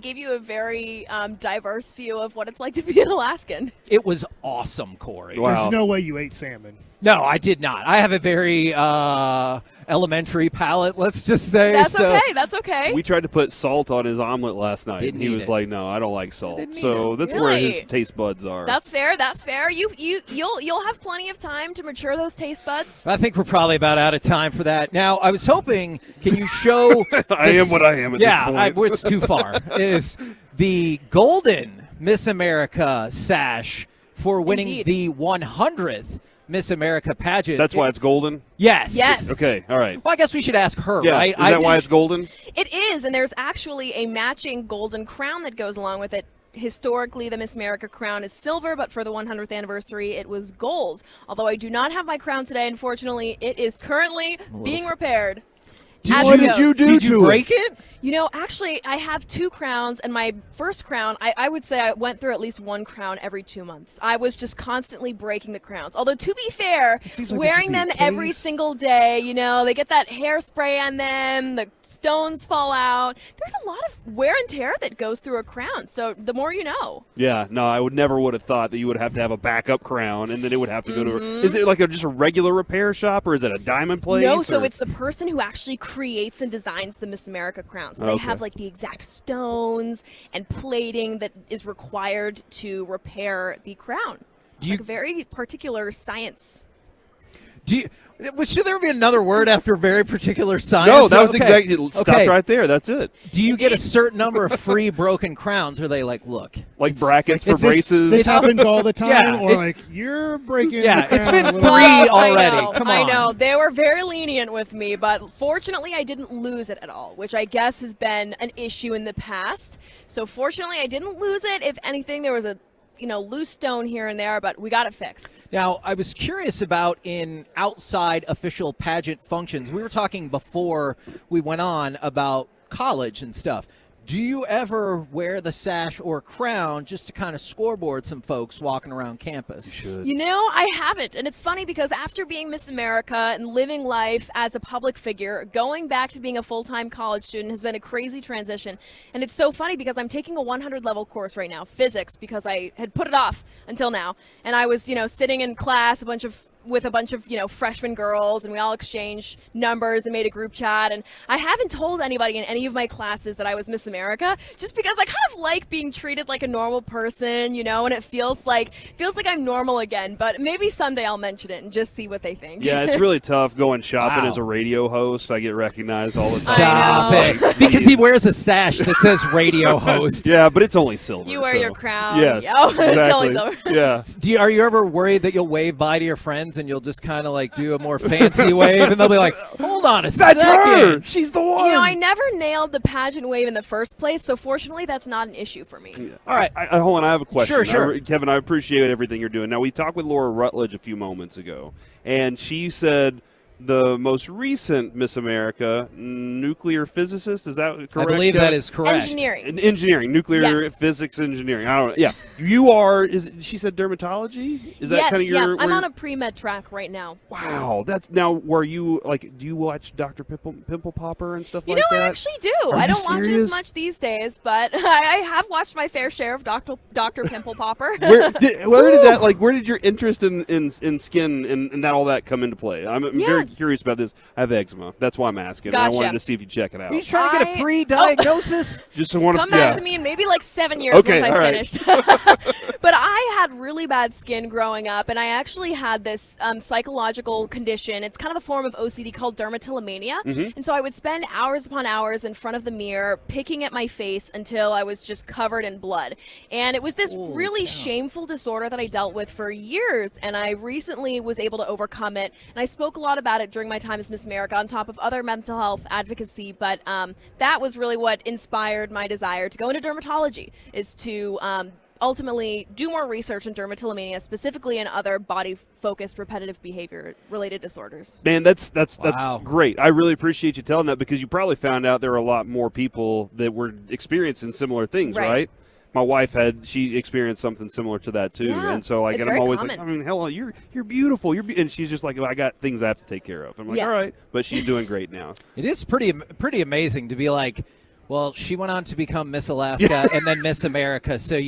gave you a very diverse view of what it's like to be an Alaskan. It was awesome, Corey. Wow. There's no way you ate salmon. No, I did not. I have a very elementary palate, let's just say. That's so. okay. That's okay. We tried to put salt on his omelet last night, Didn't and he eat was it. like, "No, I don't like salt." Didn't eat So it. that's where his Really? taste buds are. That's fair. That's fair. You'll have plenty of time to mature those taste buds. I think we're probably about out of time for that. Now, I was hoping, can you show... I am what I am at this point. It's too far. Is the golden Miss America sash for winning Indeed. the 100th Miss America pageant. That's why it's golden? Yes. Yes. Okay, all right. Well, I guess we should ask her, Yeah, right? is that why it's golden? It is, and there's actually a matching golden crown that goes along with it. Historically, the Miss America crown is silver, but for the 100th anniversary, it was gold. Although I do not have my crown today, unfortunately, it is currently being repaired. What did you do? Did you break it? You know, actually, I have 2 crowns, and my first crown, I would say I went through at least 1 crown every 2 months. I was just constantly breaking the crowns. Although, to be fair, wearing them every single day, you know, they get that hairspray on them, the stones fall out. There's a lot of wear and tear that goes through a crown, so the more you know. Yeah, no, I would have thought that you would have to have a backup crown, and then it would have to go to. Is it like just a regular repair shop, or is it a diamond place? No, so or- it's the person who actually creates and designs the Miss America crown. So they Okay. have like the exact stones and plating that is required to repair the crown. It's like a very particular science. Should there be another word after very particular science? No, that was Okay. exactly. It stopped Okay. right there. That's it. Do you get a certain number of free broken crowns? Or are they like, look, Like brackets for it's- braces. This happens all the time, Yeah, or like you're breaking. Yeah, the it's crown been a little 3 bit. already. I know, Come I on. know. They were very lenient with me, but fortunately I didn't lose it at all, which I guess has been an issue in the past. So fortunately I didn't lose it. If anything, there was a loose stone here and there, but we got it fixed. Now, I was curious about in outside official pageant functions. We were talking before we went on about college and stuff. Do you ever wear the sash or crown just to kind of scoreboard some folks walking around campus? You know, I haven't. And it's funny because after being Miss America and living life as a public figure, going back to being a full-time college student has been a crazy transition. And it's so funny because I'm taking a 100-level course right now, physics, because I had put it off until now. And I was, sitting in class with a bunch of, freshman girls, and we all exchanged numbers and made a group chat. And I haven't told anybody in any of my classes that I was Miss America, just because I kind of like being treated like a normal person, and it feels like I'm normal again. But maybe someday I'll mention it and just see what they think. Yeah, it's really tough going shopping as a radio host. I get recognized all the time. Stop it. Because he wears a sash that says radio host. Yeah, but it's only silver. You wear your crown. Yes, It's only exactly. silver. Yeah. Are you ever worried that you'll wave bye to your friends and you'll just kind of do a more fancy wave, and they'll be like, hold on a second. Her. She's the one. I never nailed the pageant wave in the first place, so fortunately that's not an issue for me. Yeah. All right. Hold on, I have a question. Sure. Kevin, I appreciate everything you're doing. Now, we talked with Laura Rutledge a few moments ago, and she said the most recent Miss America, nuclear physicist, is that correct? I believe that is correct. Engineering. Nuclear Yes. physics engineering. I don't know. Yeah. You are, she said dermatology? Is that kind of your... I'm on a pre-med track right now. Wow. That's now, were you, do you watch Dr. Pimple Popper and stuff like that? I actually do. Are I you don't watch it serious? as much these days, but I have watched my fair share of Dr. Pimple Popper. Where did that, where did your interest in skin and all that come into play? I'm very curious about this. I have eczema. That's why I'm asking. Gotcha. I wanted to see if you check it out. Are you trying to get a free diagnosis? Just want Come back to me in maybe 7 years Okay, once I all right. finished. But I had really bad skin growing up, and I actually had this psychological condition. It's kind of a form of OCD called dermatillomania. Mhm. And so I would spend hours upon hours in front of the mirror picking at my face until I was just covered in blood. And it was this really shameful disorder that I dealt with for years, and I recently was able to overcome it. And I spoke a lot about it during my time as Miss America on top of other mental health advocacy, but that was really what inspired my desire to go into dermatology, is to ultimately do more research in dermatillomania, specifically in other body-focused repetitive behavior-related disorders. Man, that's Wow. great. I really appreciate you telling that, because you probably found out there were a lot more people that were experiencing similar things, right? My wife she experienced something similar to that too, Yeah, and so it's and very I'm always common. hell, you're beautiful, and she's just like, well, I got things I have to take care of. I'm like, Yeah. all right, but she's doing great now. It is pretty amazing to be like, well, she went on to become Miss Alaska and then Miss America, so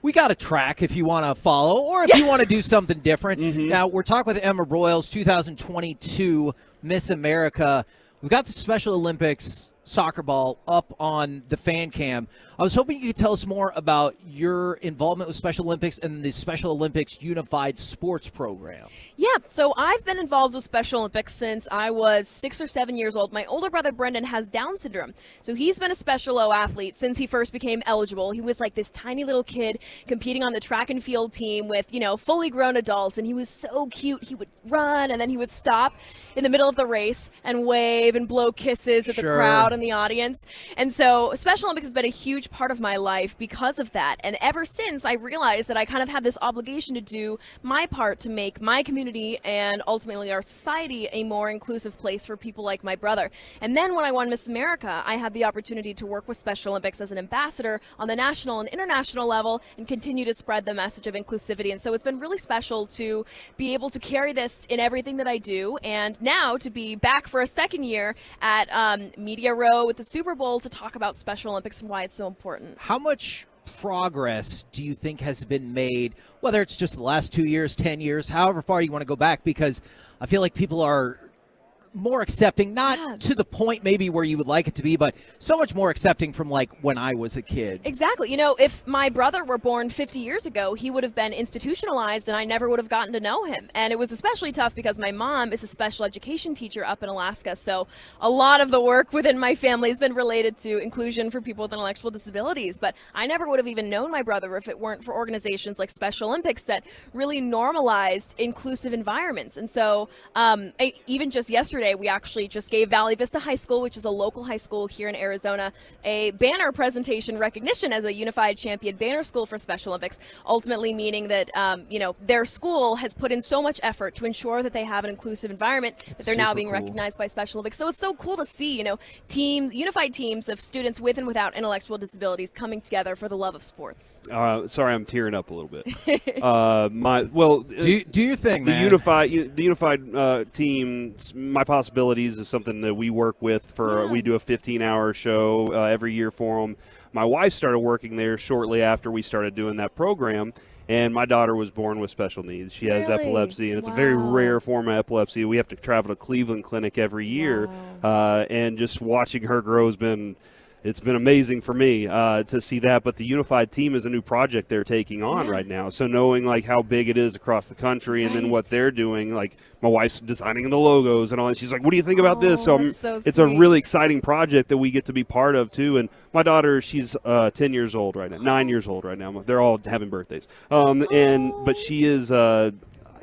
we got a track if you want to follow, or if you want to do something different. Now, we're talking with Emma Broyles, 2022 Miss America. We've got the Special Olympics soccer ball up on the fan cam. I was hoping you could tell us more about your involvement with Special Olympics and the Special Olympics Unified Sports Program. Yeah, so I've been involved with Special Olympics since I was 6 or 7 years old. My older brother, Brendan, has Down syndrome. So he's been a Special O athlete since he first became eligible. He was like this tiny little kid competing on the track and field team with, fully grown adults. And he was so cute. He would run, and then he would stop in the middle of the race and wave and blow kisses at the crowd and the audience. And so Special Olympics has been a huge part of my life because of that. And ever since, I realized that I kind of had this obligation to do my part to make my community and ultimately our society a more inclusive place for people like my brother. And then when I won Miss America, I had the opportunity to work with Special Olympics as an ambassador on the national and international level and continue to spread the message of inclusivity. And so it's been really special to be able to carry this in everything that I do, and now to be back for a second year at Media Row with the Super Bowl to talk about Special Olympics and why it's so important. How much progress do you think has been made, whether it's just the last 2 years, 10 years, however far you want to go back? Because I feel like people are more accepting, not to the point maybe where you would like it to be, but so much more accepting from when I was a kid. Exactly. If my brother were born 50 years ago, he would have been institutionalized and I never would have gotten to know him. And it was especially tough because my mom is a special education teacher up in Alaska. So a lot of the work within my family has been related to inclusion for people with intellectual disabilities. But I never would have even known my brother if it weren't for organizations like Special Olympics that really normalized inclusive environments. And so even just yesterday, yesterday, we actually just gave Valley Vista High School, which is a local high school here in Arizona, a banner presentation recognition as a unified champion banner school for Special Olympics, ultimately meaning that, their school has put in so much effort to ensure that they have an inclusive environment, that they're now being recognized by Special Olympics. So it's so cool to see, unified teams of students with and without intellectual disabilities coming together for the love of sports. Sorry, I'm tearing up a little bit. Do your thing, the man. Unified team, My Possibilities is something that we work with we do a 15-hour show every year for them. My wife started working there shortly after we started doing that program, and my daughter was born with special needs. She has epilepsy, and it's a very rare form of epilepsy. We have to travel to Cleveland Clinic every year, and just watching her grow has been – it's been amazing for me to see that. But the Unified Team is a new project they're taking on right now. So knowing how big it is across the country, and then what they're doing, my wife's designing the logos and all that. She's like, "What do you think about this?" So it's a really exciting project that we get to be part of too. And my daughter, she's 10 years old right now, 9 years old right now. They're all having birthdays. But she is, I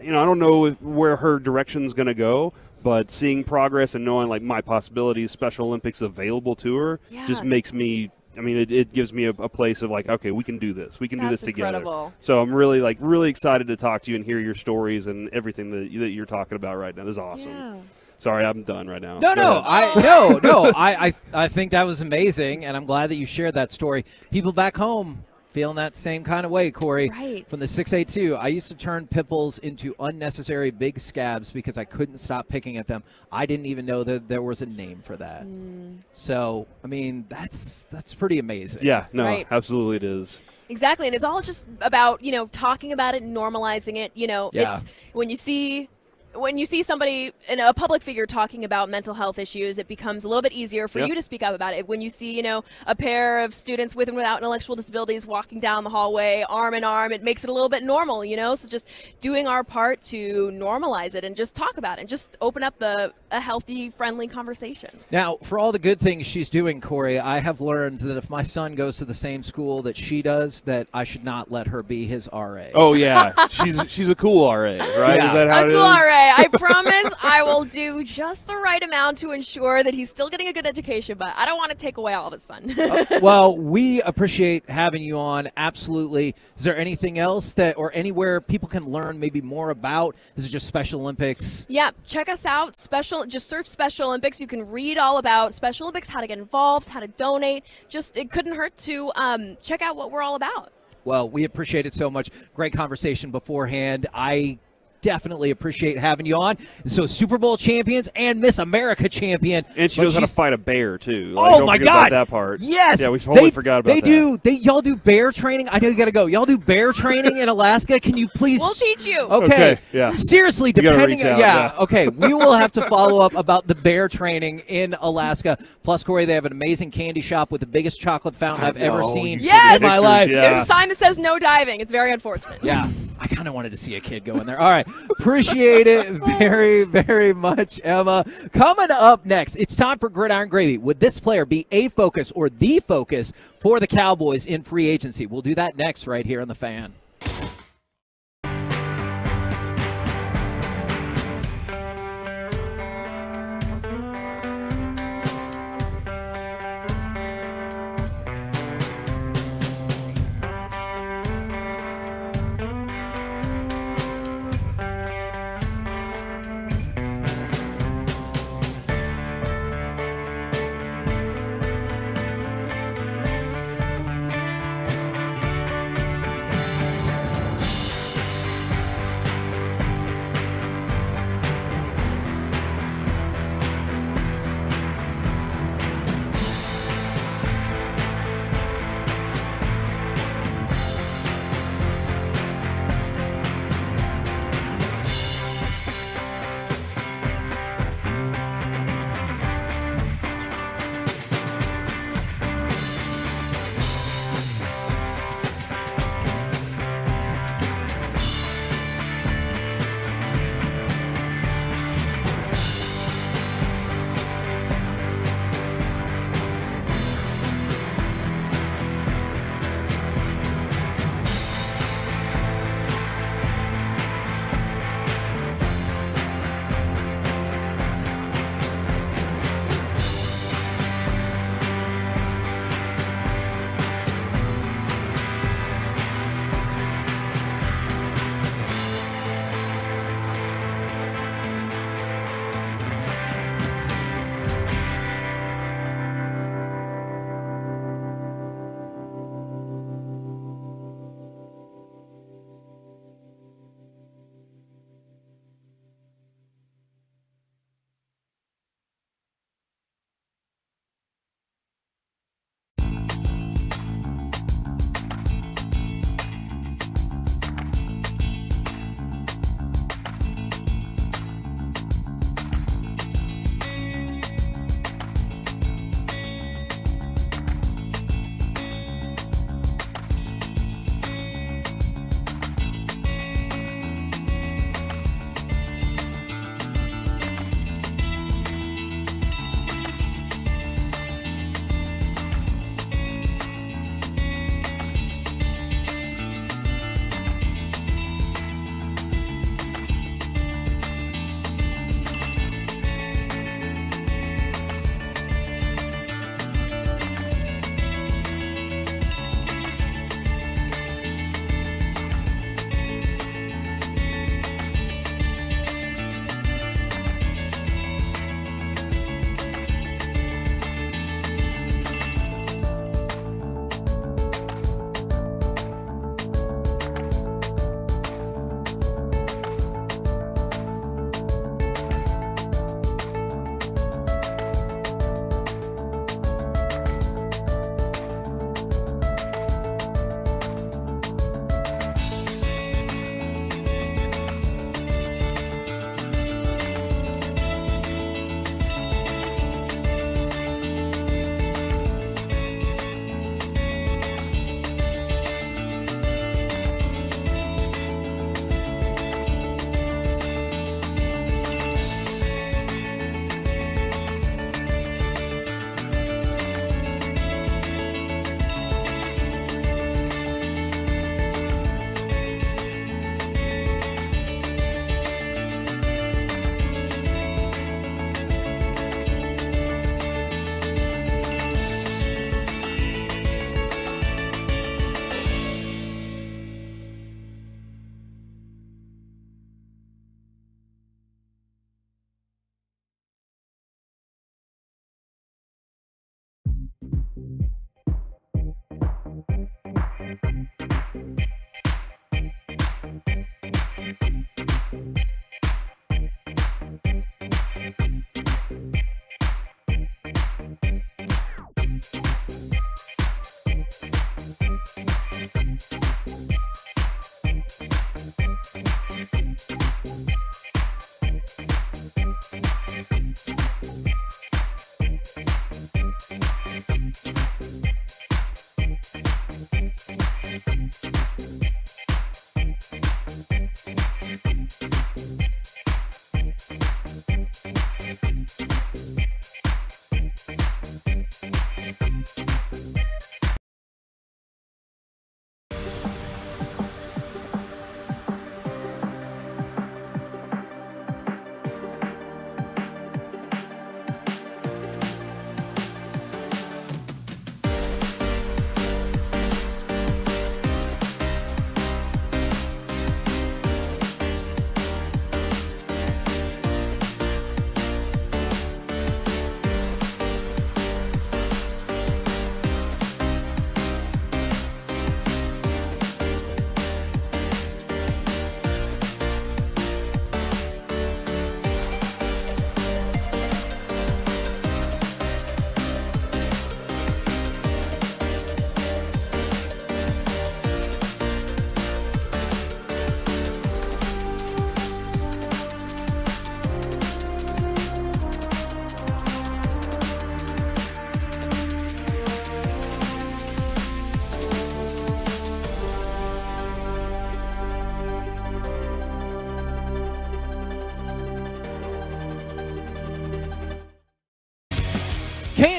don't know where her direction's going to go. But seeing progress and knowing My Possibilities, Special Olympics available to her just makes me, it gives me a place of okay, we can do this. We can do this together. Incredible. So I'm really really excited to talk to you and hear your stories and everything that you're talking about right now. This is awesome. Yeah. Sorry, I'm done right now. I think that was amazing, and I'm glad that you shared that story. People back home feeling that same kind of way, Corey. Right. From the 682, I used to turn pimples into unnecessary big scabs because I couldn't stop picking at them. I didn't even know that there was a name for that. So, that's pretty amazing. Yeah, no, Right. absolutely it is. Exactly, and it's all just about, talking about it and normalizing it. It's when you see somebody, a public figure, talking about mental health issues, it becomes a little bit easier for you to speak up about it. When you see, a pair of students with and without intellectual disabilities walking down the hallway, arm in arm, it makes it a little bit normal, So just doing our part to normalize it and just talk about it and just open up a healthy, friendly conversation. Now, for all the good things she's doing, Corey, I have learned that if my son goes to the same school that she does, that I should not let her be his RA. Oh, yeah. She's a cool RA, right? Yeah. Is that how it is? Cool RA. I promise I will do just the right amount to ensure that he's still getting a good education, but I don't want to take away all of his fun. Well, we appreciate having you on. Absolutely. Is there anything else or anywhere people can learn maybe more about? Is it just Special Olympics? Yeah, check us out. Just search Special Olympics. You can read all about Special Olympics, how to get involved, how to donate. It couldn't hurt to check out what we're all about. Well, we appreciate it so much. Great conversation beforehand. I definitely appreciate having you on. So Super Bowl champions and Miss America champion. And she knows how to fight a bear, too. Oh, don't my forget God. about that part. Yes. Yeah, we totally forgot about that. Y'all do bear training? I know you got to go. Y'all do bear training in Alaska? Can you please? We'll teach you. Okay. Yeah. Seriously, You gotta depending. reach out, Yeah. Okay. We will have to follow up about the bear training in Alaska. Plus, Corey, they have an amazing candy shop with the biggest chocolate fountain I've ever seen in my life. There's a sign that says no diving. It's very unfortunate. Yeah. I kind of wanted to see a kid go in there. All right. Appreciate it very, very much, Emma. Coming up next, it's time for Gridiron Gravy. Would this player be a focus or the focus for the Cowboys in free agency? We'll do that next right here on The Fan.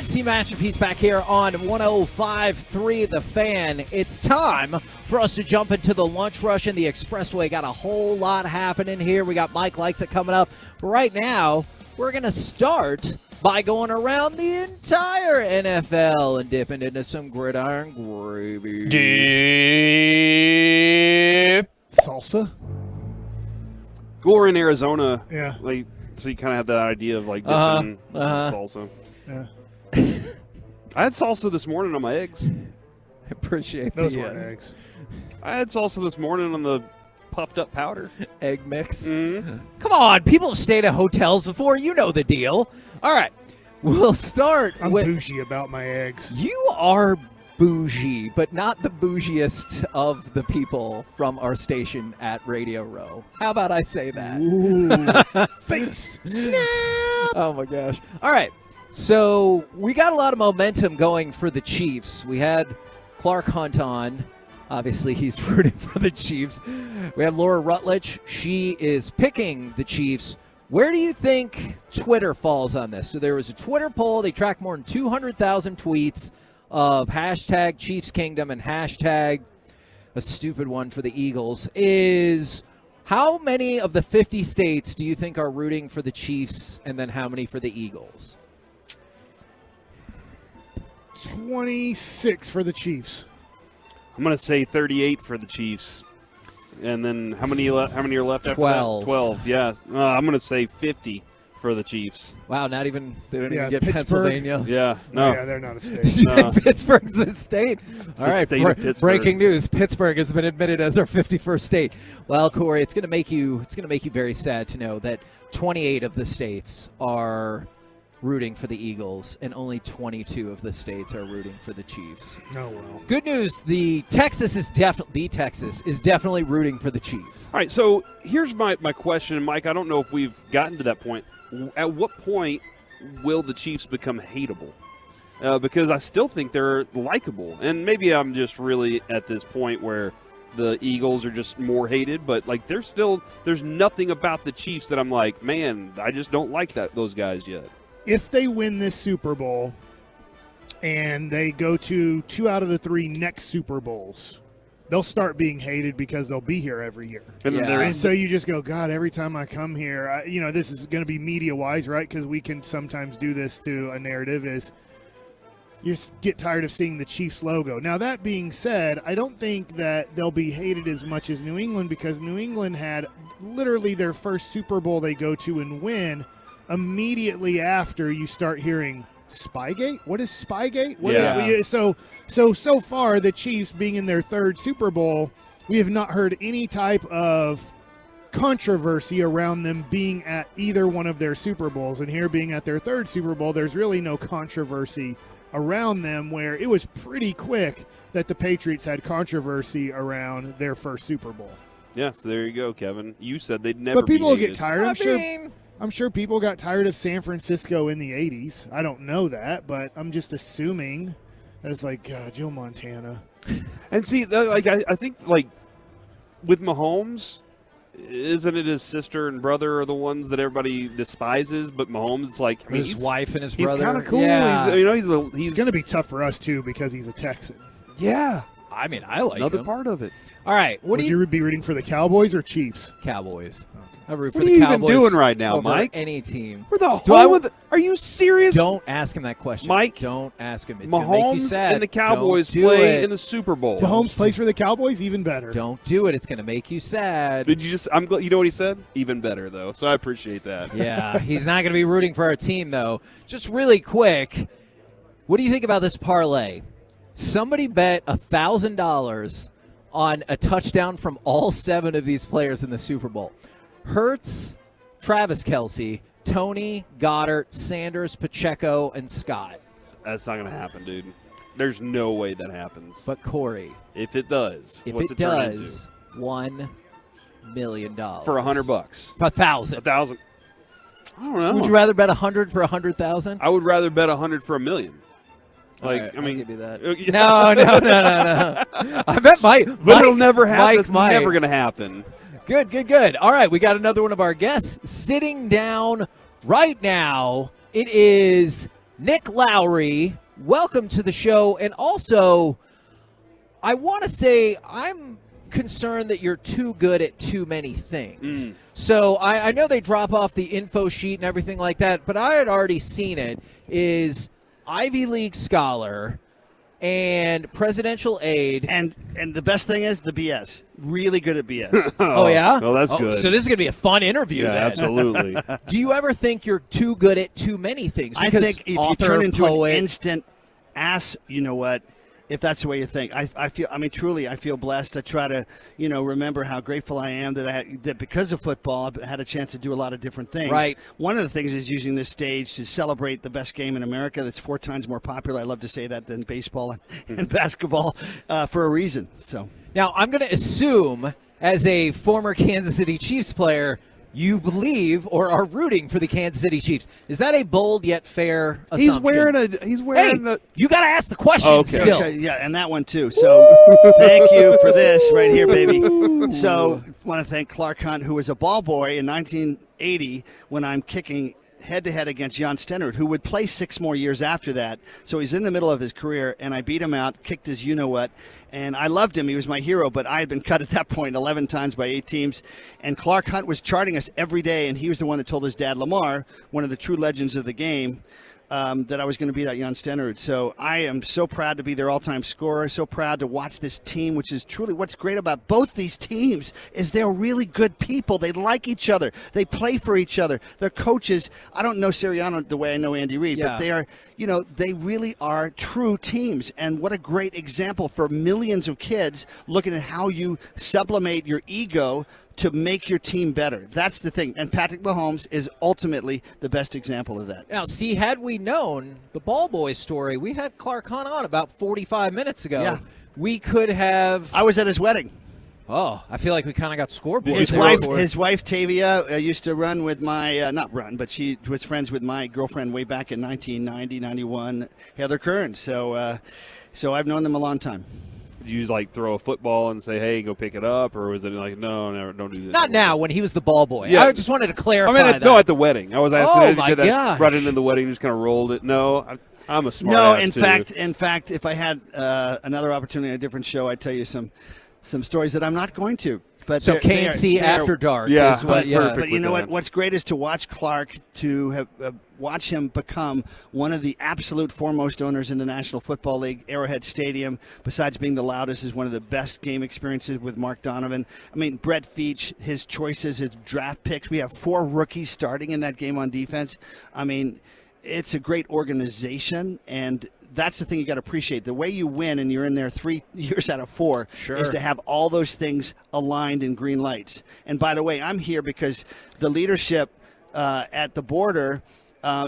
PNC Masterpiece back here on 105.3 The Fan. It's time for us to jump into the lunch rush in the expressway. Got a whole lot happening here. We got Mike Likes It coming up. But right now, we're going to start by going around the entire NFL and dipping into some gridiron gravy. Dip. Salsa? Or in Arizona. Yeah. Like, so you kind of have that idea of like dipping salsa. Yeah. I had salsa this morning on my eggs. I appreciate those weren't eggs. I had salsa this morning on the puffed up powder. Egg mix. Mm-hmm. Come on, people have stayed at hotels before. You know the deal. All right, we'll start I'm with... bougie about my eggs. You are bougie, but not the bougiest of the people from our station at Radio Row. How about I say that? Ooh. Face snap. Oh, my gosh. All right, so we got a lot of momentum going for the Chiefs. We had Clark Hunt on. Obviously, he's rooting for the Chiefs. We have Laura Rutledge. She is picking the Chiefs. Where do you think Twitter falls on this? So there was a Twitter poll. They tracked more than 200,000 tweets of hashtag Chiefs Kingdom and hashtag a stupid one for the Eagles. Is how many of the 50 states do you think are rooting for the Chiefs, and then how many for the Eagles? 26 for the Chiefs. I'm going to say 38 for the Chiefs. And then how many are left after 12. that? 12, yeah. I'm going to say 50 for the Chiefs. Wow, not even they don't Yeah, even get Pittsburgh. Pennsylvania. Yeah, no. Yeah, they're not a state. Did you No. think Pittsburgh's a state? All The right, state of Pittsburgh. breaking news: Pittsburgh has been admitted as our 51st state. Well, Corey, it's going to make you very sad to know that 28 of the states are rooting for the Eagles, and only 22 of the states are rooting for the Chiefs. Oh well. Good news: Texas is definitely rooting for the Chiefs. All right, so here's my question, Mike. I don't know if we've gotten to that point. At what point will the Chiefs become hateable? Because I still think they're likable, and maybe I'm just really at this point where the Eagles are just more hated, but like there's nothing about the Chiefs that I'm like, man, I just don't like those guys yet. If they win this Super Bowl and they go to 2 out of the 3 next Super Bowls, they'll start being hated because they'll be here every year. And so you just go, God, every time I come here, this is going to be media-wise, right? Because we can sometimes do this to a narrative is you get tired of seeing the Chiefs logo. Now, that being said, I don't think that they'll be hated as much as New England, because New England had literally their first Super Bowl they go to and win. Immediately after, you start hearing Spygate. What is Spygate? So far, the Chiefs being in their 3rd Super Bowl, we have not heard any type of controversy around them being at either one of their Super Bowls. And here, being at their 3rd Super Bowl, there's really no controversy around them, where it was pretty quick that the Patriots had controversy around their first Super Bowl. Yeah, so there you go, Kevin. You said they'd never. But people be will get tired. I I'm sure people got tired of San Francisco in the 80s. I don't know that, but I'm just assuming that it's like Joe Montana. And see, I think with Mahomes, isn't it his sister and brother are the ones that everybody despises? But Mahomes, it's like His wife and his he's brother. kind of cool. Yeah. He's going to be tough for us too, because he's a Texan. Yeah. I mean, I like another him. part of it. All right, Would you be rooting for the Cowboys or Chiefs? Cowboys. I root for What the are you Cowboys even doing right now, over Mike? Any team. We're the home of the, are you serious? Don't ask him that question, Mike. Don't ask him. It's gonna make you Mahomes sad. and the Cowboys Don't do play it. in the Super Bowl. Mahomes plays for the Cowboys, even better. Don't do it. It's going to make you sad. Did you just? I'm glad. You know what he said? Even better though. So I appreciate that. Yeah, he's not going to be rooting for our team though. Just really quick, what do you think about this parlay? Somebody bet $1,000 on a touchdown from all 7 of these players in the Super Bowl. Hurts, Travis Kelce, Tony, Goddard, Sanders, Pacheco, and Scott. That's not going to happen, dude. There's no way that happens. But Corey, if it does, if what's it turn into? does, $1 million For $100. 1,000. 1,000. I don't know. Would you rather bet 100 for 100,000? I would rather bet 100 for $1 million. Like, All right, I mean, I'll give you that. No. I bet Mike. But it'll never happen. It's Mike. never going to happen. Good. All right, we got another one of our guests sitting down right now. It is Nick Lowry, welcome to the show. And also, I want to say I'm concerned that you're too good at too many things. So I know they drop off the info sheet and everything like that, but I had already seen it, is Ivy League scholar and presidential aide. And the best thing is the BS. Really good at BS. Oh, yeah? Well, that's good. So this is going to be a fun interview Yeah, then. absolutely. Do you ever think you're too good at too many things? I Because think if author, you turn into poet, an instant ass, you know what? If that's the way you think, I feel. I mean, truly, I feel blessed. I try to, remember how grateful I am that because of football, I've had a chance to do a lot of different things. Right. One of the things is using this stage to celebrate the best game in America. That's 4 times more popular. I love to say that than baseball and basketball for a reason. So now I'm going to assume, as a former Kansas City Chiefs player, you believe or are rooting for the Kansas City Chiefs. Is that a bold yet fair assumption? He's wearing Hey, you got to ask the question still. Okay, yeah, and that one too. So thank you for this right here, baby. So I want to thank Clark Hunt, who was a ball boy in 1980 when I'm kicking head-to-head against Jan Stenrud, who would play 6 more years after that. So he's in the middle of his career, and I beat him out, kicked his you-know-what, and I loved him. He was my hero, but I had been cut at that point 11 times by 8 teams. And Clark Hunt was charting us every day, and he was the one that told his dad, Lamar, one of the true legends of the game, that I was going to beat out Jan Stenrud. So I am so proud to be their all-time scorer, so proud to watch this team, which is truly what's great about both these teams is they're really good people. They like each other. They play for each other. Their coaches, I don't know Sirianni the way I know Andy Reid, but they are, they really are true teams. And what a great example for millions of kids looking at how you sublimate your ego to make your team better. That's the thing. And Patrick Mahomes is ultimately the best example of that. Now, see, had we known the ball boy story, we had Clark Hunt on about 45 minutes ago. Yeah. We could have... I was at his wedding. Oh, I feel like we kind of got scoreboard. His wife Tavia, used to run with my, not run, but she was friends with my girlfriend way back in 1990, 91, Heather Kern. So I've known them a long time. Did you throw a football and say, "Hey, go pick it up," or was it like, "No, don't do this"? Not now, when he was the ball boy. Yeah. I just wanted to clarify that. No, at the wedding. I was asking. Oh my gosh! Right into the wedding, just kind of rolled it. No, I'm a smart. No, ass in fact, if I had another opportunity on a different show, I'd tell you some stories that I'm not going to. But so KNC After Dark. Yeah, is what, but you know what? What's great is to watch Clark, to have watch him become one of the absolute foremost owners in the National Football League. Arrowhead Stadium, besides being the loudest, is one of the best game experiences with Mark Donovan. I mean, Brett Veach, his choices, his draft picks. We have 4 rookies starting in that game on defense. I mean, it's a great organization, and that's the thing you got to appreciate. The way you win, and you're in there 3 years out of 4, is to have all those things aligned in green lights. And by the way, I'm here because the leadership at the border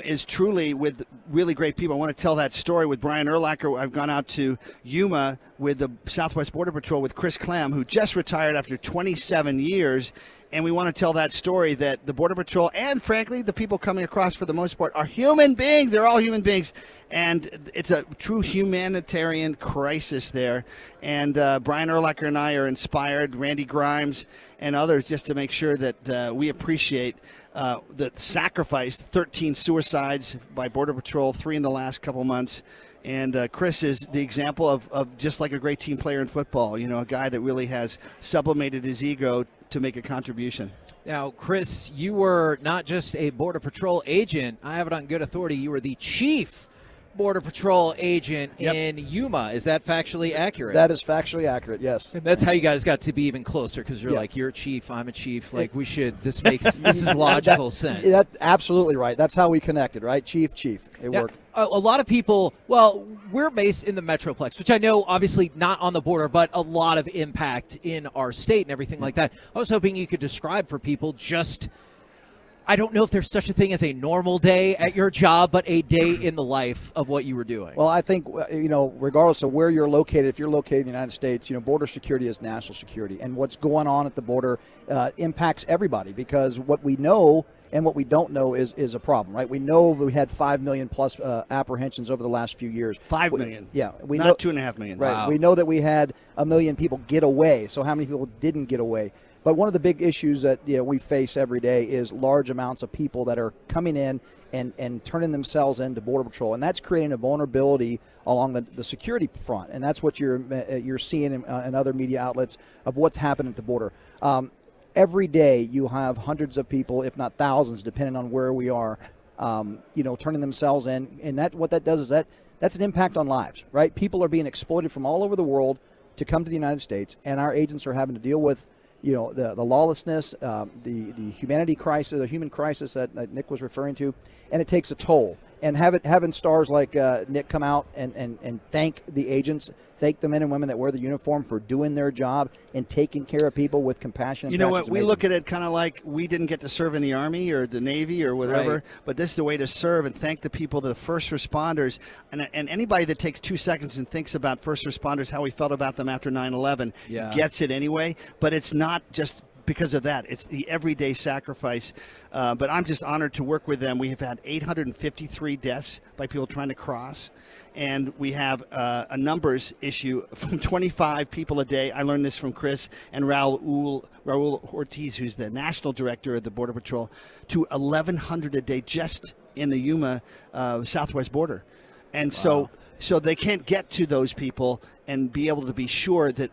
is truly with really great people. I want to tell that story with Brian Urlacher. I've gone out to Yuma with the Southwest Border Patrol with Chris Clam, who just retired after 27 years. And we want to tell that story that the Border Patrol and, frankly, the people coming across for the most part are human beings. They're all human beings. And it's a true humanitarian crisis there. And Brian Urlacher and I are inspired, Randy Grimes and others, just to make sure that we appreciate the sacrifice. 13 suicides by Border Patrol, 3 in the last couple months. And Chris is the example of just like a great team player in football, a guy that really has sublimated his ego to make a contribution. Now, Chris, you were not just a Border Patrol agent. I have it on good authority. You were the chief Border Patrol agent in Yuma. Is that factually accurate? That is factually accurate, yes. And that's how you guys got to be even closer, because you're like, you're a chief, I'm a chief. Like, this is logical sense. That's absolutely right. That's how we connected, right? Chief. It worked. A lot of people, well, we're based in the Metroplex, which I know obviously not on the border, but a lot of impact in our state and everything like that. I was hoping you could describe for people I don't know if there's such a thing as a normal day at your job, but a day in the life of what you were doing. Well, I think, regardless of where you're located, if you're located in the United States, border security is national security. And what's going on at the border impacts everybody, because what we know and what we don't know is a problem, right? We know we had 5 million plus apprehensions over the last few years. 5 million. Yeah. We know 2.5 million. Right. Wow. We know that we had 1 million people get away. So how many people didn't get away? But one of the big issues that we face every day is large amounts of people that are coming in and turning themselves into Border Patrol, and that's creating a vulnerability along the security front, and that's what you're seeing in other media outlets of what's happening at the border. Every day you have hundreds of people, if not thousands, depending on where we are, turning themselves in, and what that does is that's an impact on lives, right? People are being exploited from all over the world to come to the United States, and our agents are having to deal with the lawlessness, the humanity crisis, the human crisis that Nick was referring to, and it takes a toll. And having stars like Nick come out and thank the agents, thank the men and women that wear the uniform for doing their job and taking care of people with compassion. You know what? We look at it kind of like we didn't get to serve in the Army or the Navy or whatever, Right. but this is the way to serve and thank the people, the first responders. And anybody that takes 2 seconds and thinks about first responders, how we felt about them after 9/11, gets it anyway. But it's not just because of that. It's the everyday sacrifice. But I'm just honored to work with them. We have had 853 deaths by people trying to cross. And we have a numbers issue from 25 people a day. I learned this from Chris and Raul Ortiz, who's the national director of the Border Patrol, to 1,100 a day just in the Yuma southwest border. And so they can't get to those people and be able to be sure that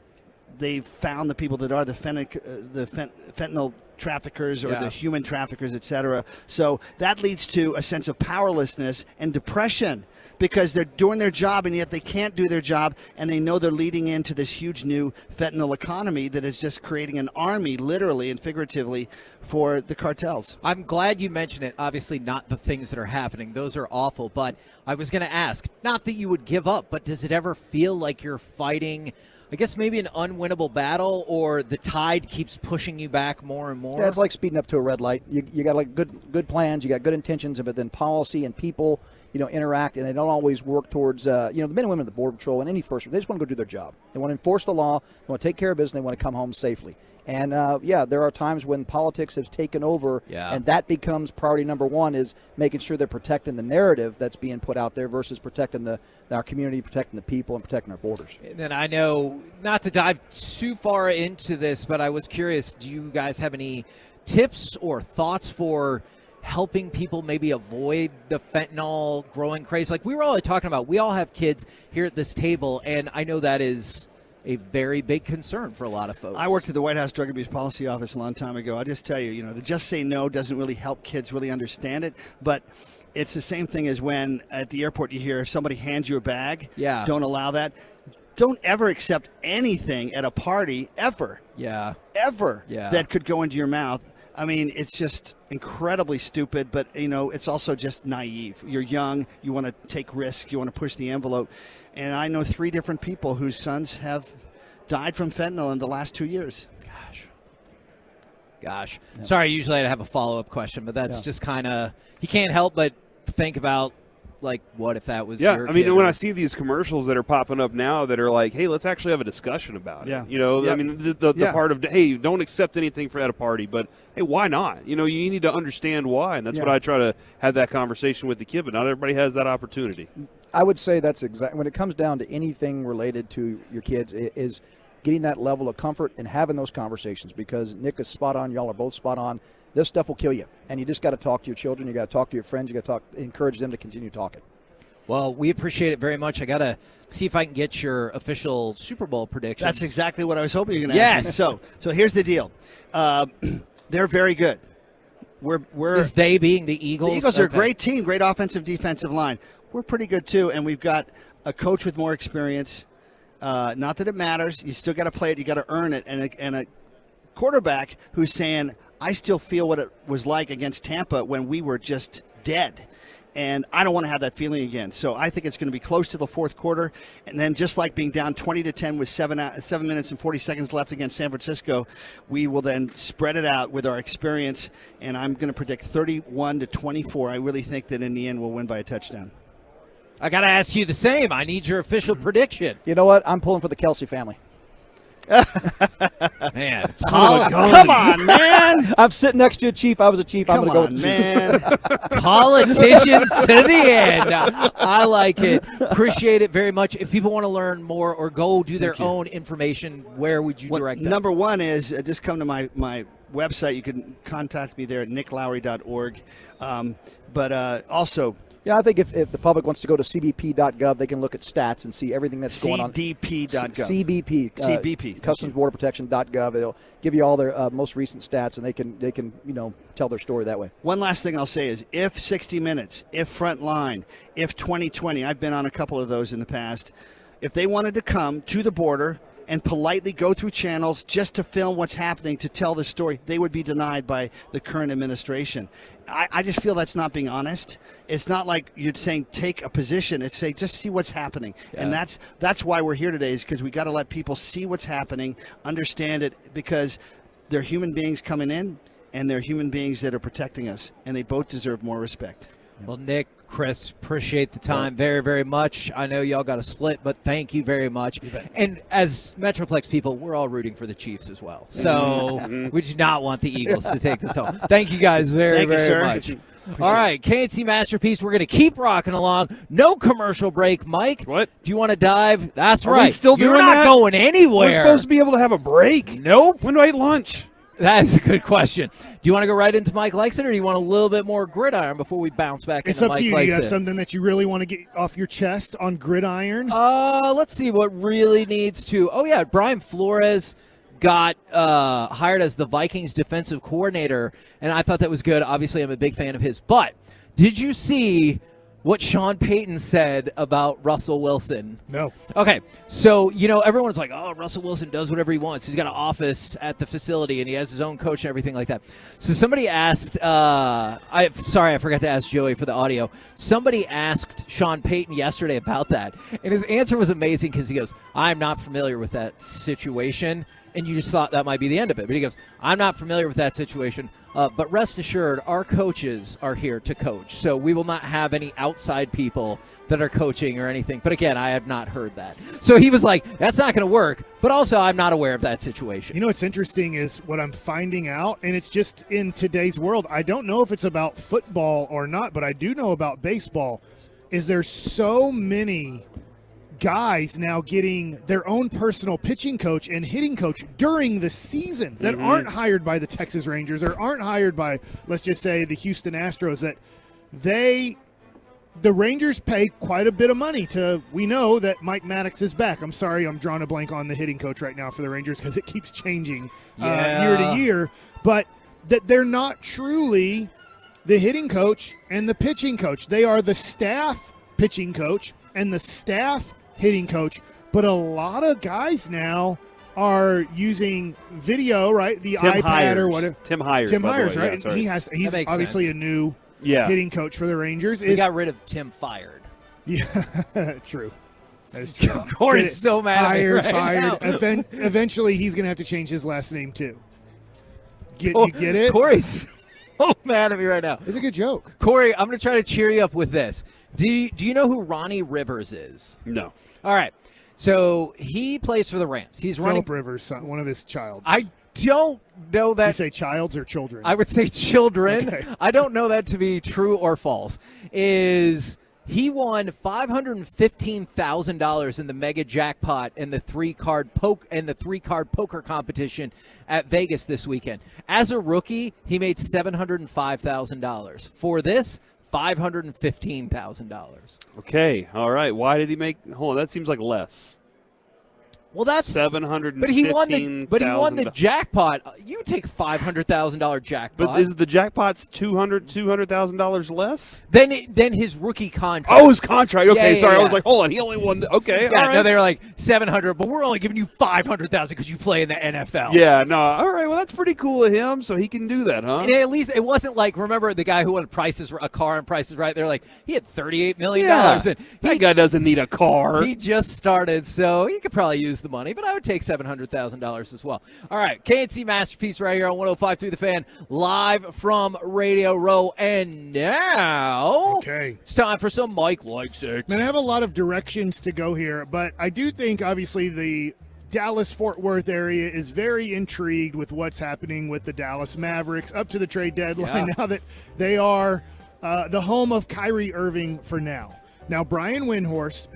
they've found the people that are the fentanyl traffickers or the human traffickers, et cetera. So that leads to a sense of powerlessness and depression because they're doing their job and yet they can't do their job, and they know they're leading into this huge new fentanyl economy that is just creating an army, literally and figuratively, for the cartels. I'm glad you mentioned it. Obviously not the things that are happening. Those are awful. But I was going to ask, not that you would give up, but does it ever feel like you're fighting, I guess maybe an unwinnable battle, or the tide keeps pushing you back more and more? Yeah, it's like speeding up to a red light. You got like good plans, you got good intentions, but then policy and people, interact, and they don't always work towards, the men and women of the Border Patrol and any first, they just want to go do their job. They want to enforce the law, they want to take care of business, and they want to come home safely. And, there are times when politics has taken over, and that becomes priority number one, is making sure they're protecting the narrative that's being put out there versus protecting our community, protecting the people, and protecting our borders. And then I know, not to dive too far into this, but I was curious, do you guys have any tips or thoughts for helping people maybe avoid the fentanyl growing craze? Like we were all talking about, we all have kids here at this table, and I know that is a very big concern for a lot of folks. I worked at the White House Drug Abuse Policy Office a long time ago. I just tell you, to just say no doesn't really help kids really understand it, but it's the same thing as when at the airport you hear if somebody hands you a bag, don't allow that. Don't ever accept anything at a party, ever. Ever. That could go into your mouth. I mean, it's just incredibly stupid, but, it's also just naive. You're young. You want to take risks. You want to push the envelope. And I know 3 different people whose sons have died from fentanyl in the last 2 years. Gosh. Sorry, usually I'd have a follow-up question, but that's just kind of, you can't help but think about, like, what if that was your kid? I mean, when I see these commercials that are popping up now that are like, hey, let's actually have a discussion about it. I mean, the part of, hey, don't accept anything at a party, but, hey, why not? You need to understand why, and that's what I try to have that conversation with the kid, but not everybody has that opportunity. I would say that's exactly, when it comes down to anything related to your kids, is getting that level of comfort and having those conversations, because Nick is spot on, y'all are both spot on. This stuff will kill you, and you just got to talk to your children, you got to talk to your friends, you got to encourage them to continue talking. Well, we appreciate it very much. I got to see if I can get your official Super Bowl predictions. That's exactly what I was hoping you were going to ask me. So here's the deal. They're very good. Is they being the Eagles? The Eagles are a great team, great offensive, defensive line. We're pretty good, too, and we've got a coach with more experience. Not that it matters. You still got to play it. You got to earn it. And a quarterback who's saying, I still feel what it was like against Tampa when we were just dead. And I don't want to have that feeling again. So I think it's going to be close to the fourth quarter. And then just like being down 20-10 with 7 minutes and 40 seconds left against San Francisco, we will then spread it out with our experience. And I'm going to predict 31-24. I really think that in the end we'll win by a touchdown. I got to ask you the same. I need your official prediction. You know what? I'm pulling for the Kelsey family. Man, come on, man. I'm sitting next to a chief. I was a chief. I'm Come going to go on, with man. Politicians to the end. I like it. Appreciate it very much. If people want to learn more or go do their own information, where would you direct them? Number one is just come to my website. You can contact me there at nicklowry.org. But also, Yeah, I think if the public wants to go to cbp.gov, they can look at stats and see everything that's going on. CDP.gov. CBP. CBP. Customs Border Protection.gov. It'll give you all their most recent stats, and they can tell their story that way. One last thing I'll say is if 60 Minutes, if Frontline, if 2020, I've been on a couple of those in the past, if they wanted to come to the border and politely go through channels just to film what's happening, to tell the story, they would be denied by the current administration. I just feel that's not being honest. It's not like you're saying take a position. It's saying just see what's happening. Yeah. And that's why we're here today, is because we got to let people see what's happening, understand it, because they're human beings coming in, and they're human beings that are protecting us, and they both deserve more respect. Well, Nick, Chris, appreciate the time very, very much. I know y'all got a split, but thank you very much. And as Metroplex people, we're all rooting for the Chiefs as well. So we do not want the Eagles to take this home. Thank you guys very, very much. All right, KNC Masterpiece, we're going to keep rocking along. No commercial break, Mike. What? Do you want to dive? That's Are right. we still You're doing not that? going anywhere. We're supposed to be able to have a break. Nope. When do I eat lunch? That's a good question. Do you want to go right into Mike Likes It, or do you want a little bit more gridiron before we bounce back It's into up Mike to you. Likes Do you have It? something that you really want to get off your chest on gridiron? Let's see what really needs to. Oh, yeah, Brian Flores got hired as the Vikings defensive coordinator, and I thought that was good. Obviously, I'm a big fan of his. But did you see what Sean Payton said about Russell Wilson? No. Okay, so, everyone's like, oh, Russell Wilson does whatever he wants. He's got an office at the facility, and he has his own coach and everything like that. So somebody asked, I forgot to ask Joey for the audio. Somebody asked Sean Payton yesterday about that, and his answer was amazing because he goes, I'm not familiar with that situation. And you just thought that might be the end of it. But he goes, I'm not familiar with that situation, but rest assured, our coaches are here to coach. So we will not have any outside people that are coaching or anything. But again, I have not heard that. So he was like, that's not going to work. But also, I'm not aware of that situation. You know what's interesting is what I'm finding out, and it's just in today's world. I don't know if it's about football or not, but I do know about baseball, is there's so many guys now getting their own personal pitching coach and hitting coach during the season that aren't hired by the Texas Rangers or aren't hired by, let's just say, the Houston Astros, that the Rangers pay quite a bit of money to. We know that Mike Maddox is back. I'm sorry, I'm drawing a blank on the hitting coach right now for the Rangers because it keeps changing year to year, but that they're not truly the hitting coach and the pitching coach. They are the staff pitching coach and the staff hitting coach, but a lot of guys now are using video, right? The Tim iPad Hires. or whatever. Tim Hires, right? Yeah, And he's obviously sense. a new hitting coach for the Rangers. We got rid of Tim Fired. Yeah, true. That is true. Corey's so mad at me right fired. now. Eventually, he's going to have to change his last name too. You get it? Corey's so mad at me right now. It's a good joke. Corey, I'm going to try to cheer you up with this. Do you know who Ronnie Rivers is? No. All right. So he plays for the Rams. He's running. Philip Rivers, son, one of his childs. I don't know that. You say childs or children? I would say children. Okay. I don't know that to be true or false. He won $515,000 in the mega jackpot in the three-card poker competition at Vegas this weekend. As a rookie, he made $705,000. For this, $515,000. Okay, all right. Why did he make? Hold on, that seems like less. Well, that's $715,000. But he won the jackpot. You take $500,000 jackpot. But is the jackpot's $200,000 less? Then his rookie contract. Oh, his contract. Okay, Yeah, sorry. yeah. I was like, hold on. He only won. Okay, Yeah, all right. no, they were like $700, but we're only giving you $500,000 because you play in the NFL. Yeah, no. All right. Well, that's pretty cool of him. So he can do that, huh? And at least it wasn't like, remember the guy who won a car and Price is Right? They're like, he had $38 million. Yeah, And that guy doesn't need a car. He just started, so he could probably use the money, but I would take $700,000 as well. All right, KNC Masterpiece right here on 105 through the Fan, live from Radio Row. And now it's time for some Mike Likes It. Man, I have a lot of directions to go here, but I do think, obviously, the Dallas-Fort Worth area is very intrigued with what's happening with the Dallas Mavericks up to the trade deadline now that they are the home of Kyrie Irving for now. Now, Brian Windhorst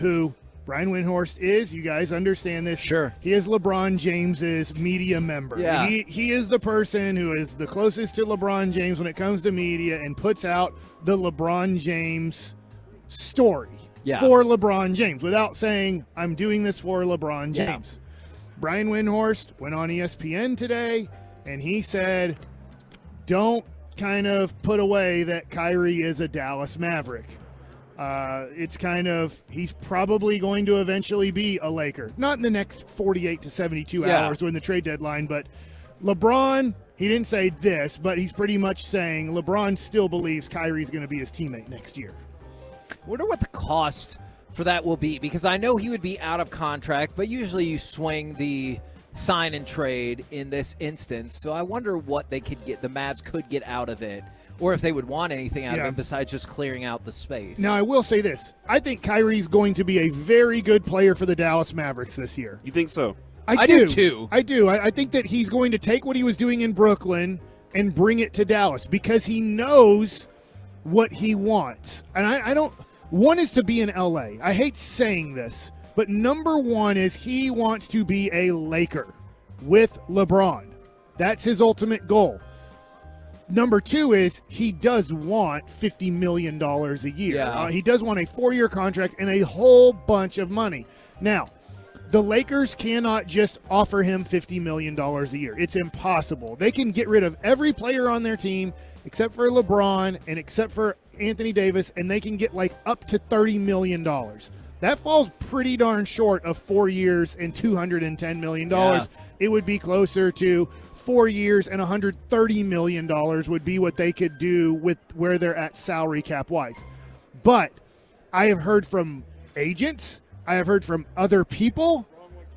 is, you guys understand this. Sure. He is LeBron James's media member. Yeah. He is the person who is the closest to LeBron James when it comes to media and puts out the LeBron James story for LeBron James without saying, I'm doing this for LeBron James. Brian Windhorst went on ESPN today, and he said, don't kind of put away that Kyrie is a Dallas Maverick. It's kind of, he's probably going to eventually be a Laker. Not in the next 48 to 72 hours when the trade deadline, but LeBron, he didn't say this, but he's pretty much saying LeBron still believes Kyrie's going to be his teammate next year. I wonder what the cost for that will be, because I know he would be out of contract, but usually you swing the sign and trade in this instance. So I wonder what they could get, the Mavs could get out of it, or if they would want anything out of it besides just clearing out the space. Now, I will say this. I think Kyrie's going to be a very good player for the Dallas Mavericks this year. You think so? I do too. I do. I think that he's going to take what he was doing in Brooklyn and bring it to Dallas because he knows what he wants. And I don't – one is to be in L.A. I hate saying this, but number one is he wants to be a Laker with LeBron. That's his ultimate goal. Number two is he does want $50 million a year. Yeah. He does want a 4-year contract and a whole bunch of money. Now, the Lakers cannot just offer him $50 million a year. It's impossible. They can get rid of every player on their team except for LeBron and except for Anthony Davis, and they can get like up to $30 million. That falls pretty darn short of 4 years and $210 million. Yeah. It would be closer to 4 years and $130 million would be what they could do with where they're at salary cap wise. But I have heard from agents, I have heard from other people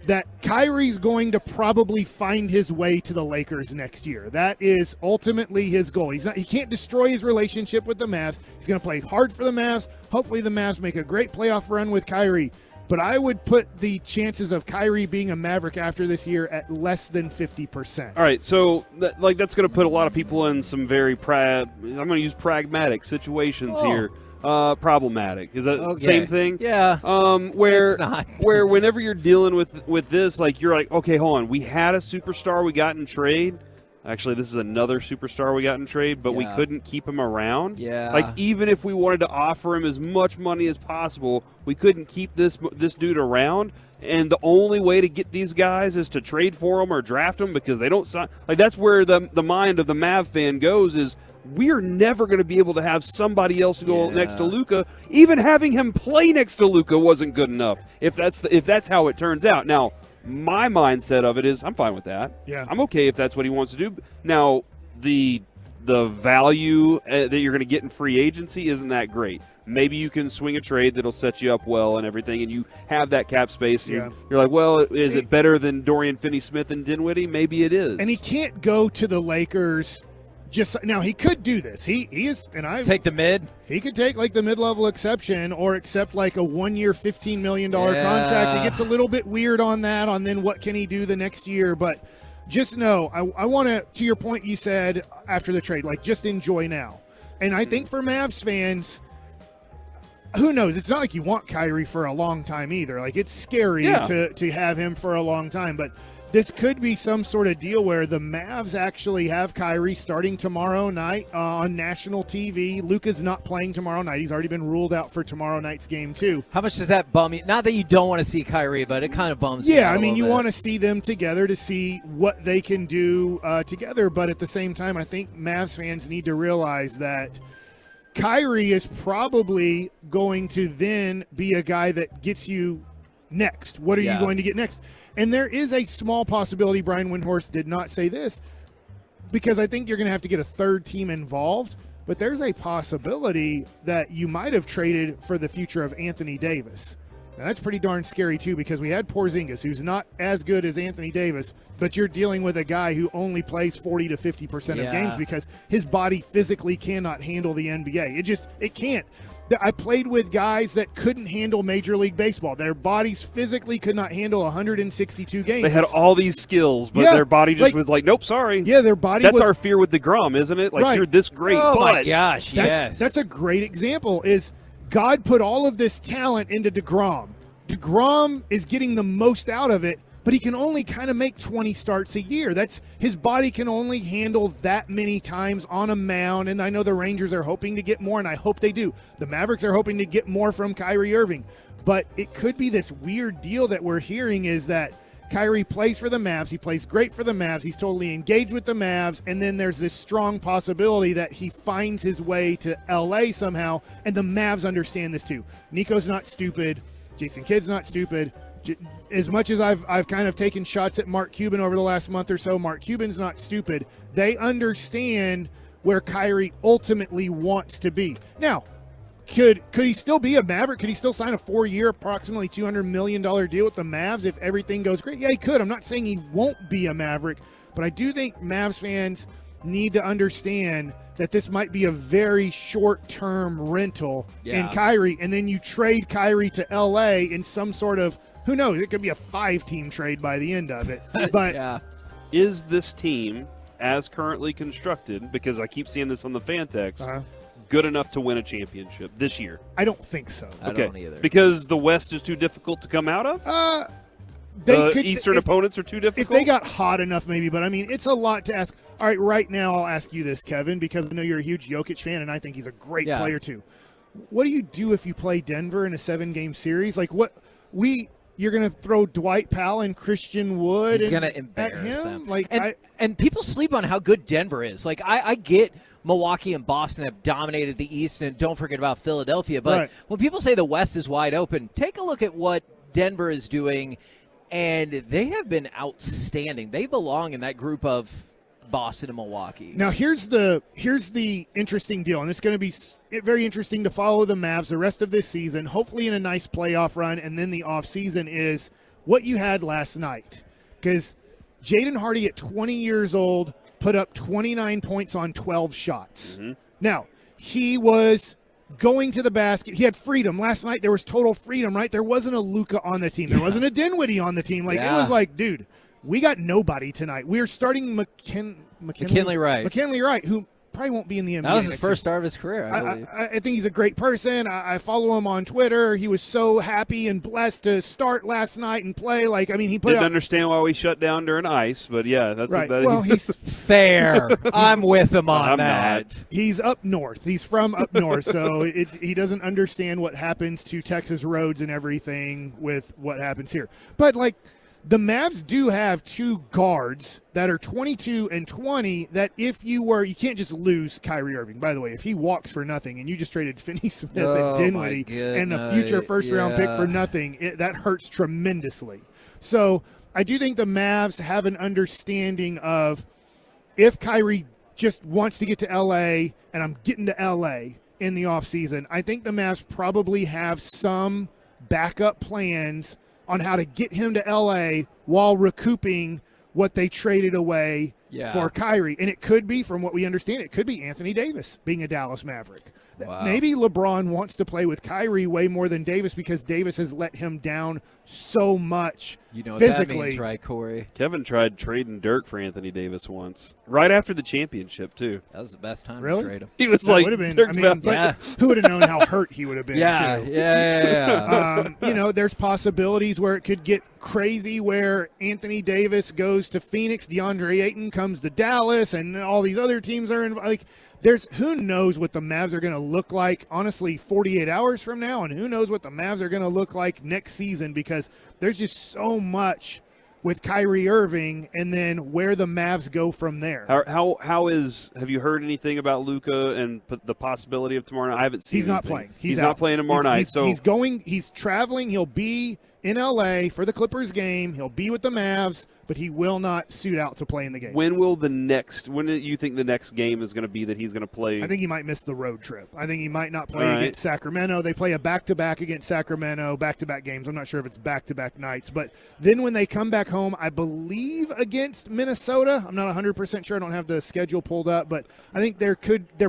that Kyrie's going to probably find his way to the Lakers next year. That is ultimately his goal. He can't destroy his relationship with the Mavs. He's going to play hard for the Mavs. Hopefully the Mavs make a great playoff run with Kyrie. But I would put the chances of Kyrie being a Maverick after this year at less than 50%. All right, so that's going to put a lot of people in some very I'm going to use pragmatic situations here. Problematic. Is that the same thing? Yeah. Where It's not. where whenever you're dealing with this, like you're like, okay, hold on. We had a superstar we got in trade. Actually, this is another superstar we got in trade, but we couldn't keep him around. Yeah. Like, even if we wanted to offer him as much money as possible, we couldn't keep this dude around. And the only way to get these guys is to trade for them or draft them because they don't sign. Like, that's where the mind of the Mav fan goes is we're never going to be able to have somebody else go next to Luka. Even having him play next to Luka wasn't good enough if that's how it turns out. Now, my mindset of it is I'm fine with that. Yeah. I'm okay if that's what he wants to do. Now, the value that you're going to get in free agency isn't that great. Maybe you can swing a trade that'll set you up well and everything, and you have that cap space. And you're like, well, is it better than Dorian Finney-Smith and Dinwiddie? Maybe it is. And he can't go to the Lakers now. He could do this. He is, and I take the mid. He could take like the mid-level exception or accept like a 1-year, $15 million contract. It gets a little bit weird on that. On then what can he do the next year? But just know, I want to your point you said after the trade, like just enjoy now. And I think for Mavs fans, who knows? It's not like you want Kyrie for a long time either. Like it's scary to have him for a long time, but this could be some sort of deal where the Mavs actually have Kyrie starting tomorrow night on national TV. Luka's not playing tomorrow night. He's already been ruled out for tomorrow night's game, too. How much does that bum you? Not that you don't want to see Kyrie, but it kind of bums me out. Yeah, I mean, you want to see them together to see what they can do together. But at the same time, I think Mavs fans need to realize that Kyrie is probably going to then be a guy that gets you next. What are you going to get next? And there is a small possibility, Brian Windhorst did not say this, because I think you're going to have to get a third team involved, but there's a possibility that you might have traded for the future of Anthony Davis. Now, that's pretty darn scary, too, because we had Porzingis, who's not as good as Anthony Davis, but you're dealing with a guy who only plays 40 to 50% of games because his body physically cannot handle the NBA. It can't. I played with guys that couldn't handle Major League Baseball. Their bodies physically could not handle 162 games. They had all these skills, but their body just was like, nope, sorry. Yeah, their body That's was, our fear with DeGrom, isn't it? Like, you're this great, Oh, but. my gosh, yes. That's a great example is God put all of this talent into DeGrom. DeGrom is getting the most out of it, but he can only kind of make 20 starts a year. That's his body can only handle that many times on a mound, and I know the Rangers are hoping to get more, and I hope they do. The Mavericks are hoping to get more from Kyrie Irving, but it could be this weird deal that we're hearing is that Kyrie plays for the Mavs. He plays great for the Mavs. He's totally engaged with the Mavs, and then there's this strong possibility that he finds his way to L.A. somehow, and the Mavs understand this too. Nico's not stupid. Jason Kidd's not stupid. As much as I've kind of taken shots at Mark Cuban over the last month or so, Mark Cuban's not stupid. They understand where Kyrie ultimately wants to be. Now, could he still be a Maverick? Could he still sign a 4-year, approximately $200 million deal with the Mavs if everything goes great? Yeah, he could. I'm not saying he won't be a Maverick, but I do think Mavs fans need to understand that this might be a very short-term rental in Kyrie, and then you trade Kyrie to L.A. in some sort of, who knows, it could be a 5-team trade by the end of it. But Is this team, as currently constructed, because I keep seeing this on the fan text, good enough to win a championship this year? I don't think so. I don't either. Because the West is too difficult to come out of? Eastern opponents are too difficult? If they got hot enough, maybe. But, I mean, it's a lot to ask. All right now I'll ask you this, Kevin, because I know you're a huge Jokic fan, and I think he's a great player too. What do you do if you play Denver in a 7-game series? Like, you're going to throw Dwight Powell and Christian Wood He's going to embarrass him? them. Like, and people sleep on how good Denver is. Like, I get Milwaukee and Boston have dominated the East, and don't forget about Philadelphia. But when people say the West is wide open, take a look at what Denver is doing, and they have been outstanding. They belong in that group of Boston and Milwaukee. Now, here's the interesting deal, and it's going to be very interesting to follow the Mavs the rest of this season, hopefully in a nice playoff run, and then the offseason is what you had last night. Because Jaden Hardy at 20 years old put up 29 points on 12 shots. Now, he was going to the basket. He had freedom. Last night there was total freedom, right? There wasn't a Luka on the team. There wasn't a Dinwiddie on the team. Like, it was like, dude, we got nobody tonight. We're starting McKinley Wright, who probably won't be in the NBA. That was his first start of his career, I believe. I think he's a great person. I follow him on Twitter. He was so happy and blessed to start last night and play. Like, I mean, he didn't understand why we shut down during ice, but yeah, that's right. Well, he's fair. I'm with him on that. Not. He's up north. He's from up north, so he doesn't understand what happens to Texas roads and everything with what happens here. But like, the Mavs do have two guards that are 22 and 20 that you can't just lose Kyrie Irving. By the way, if he walks for nothing and you just traded Finney Smith and Dinwiddie and a future first-round pick for nothing, that hurts tremendously. So I do think the Mavs have an understanding of if Kyrie just wants to get to L.A. and I'm getting to L.A. in the offseason, I think the Mavs probably have some backup plans on how to get him to L.A. while recouping what they traded away for Kyrie. And it could be, from what we understand, it could be Anthony Davis being a Dallas Maverick. Wow. Maybe LeBron wants to play with Kyrie way more than Davis because Davis has let him down so much physically. That means, right, Corey? Kevin tried trading Dirk for Anthony Davis once, right after the championship, too. That was the best time really? to trade him. He was like, would have been. Who would have known how hurt he would have been? Yeah. There's possibilities where it could get crazy where Anthony Davis goes to Phoenix, DeAndre Ayton comes to Dallas, and all these other teams are like. Who knows what the Mavs are going to look like, honestly, 48 hours from now, and who knows what the Mavs are going to look like next season because there's just so much with Kyrie Irving and then where the Mavs go from there. Have you heard anything about Luka and the possibility of tomorrow night? I haven't seen He's not anything. playing. He's not playing tomorrow night. He's traveling. He'll be in L.A. for the Clippers game. He'll be with the Mavs, but he will not suit out to play in the game. When do you think the next game is going to be that he's going to play? I think he might miss the road trip. I think he might not play against Sacramento. They play a back-to-back against Sacramento, back-to-back games. I'm not sure if it's back-to-back nights. But then when they come back home, I believe against Minnesota. I'm not 100% sure. I don't have the schedule pulled up. But I think they're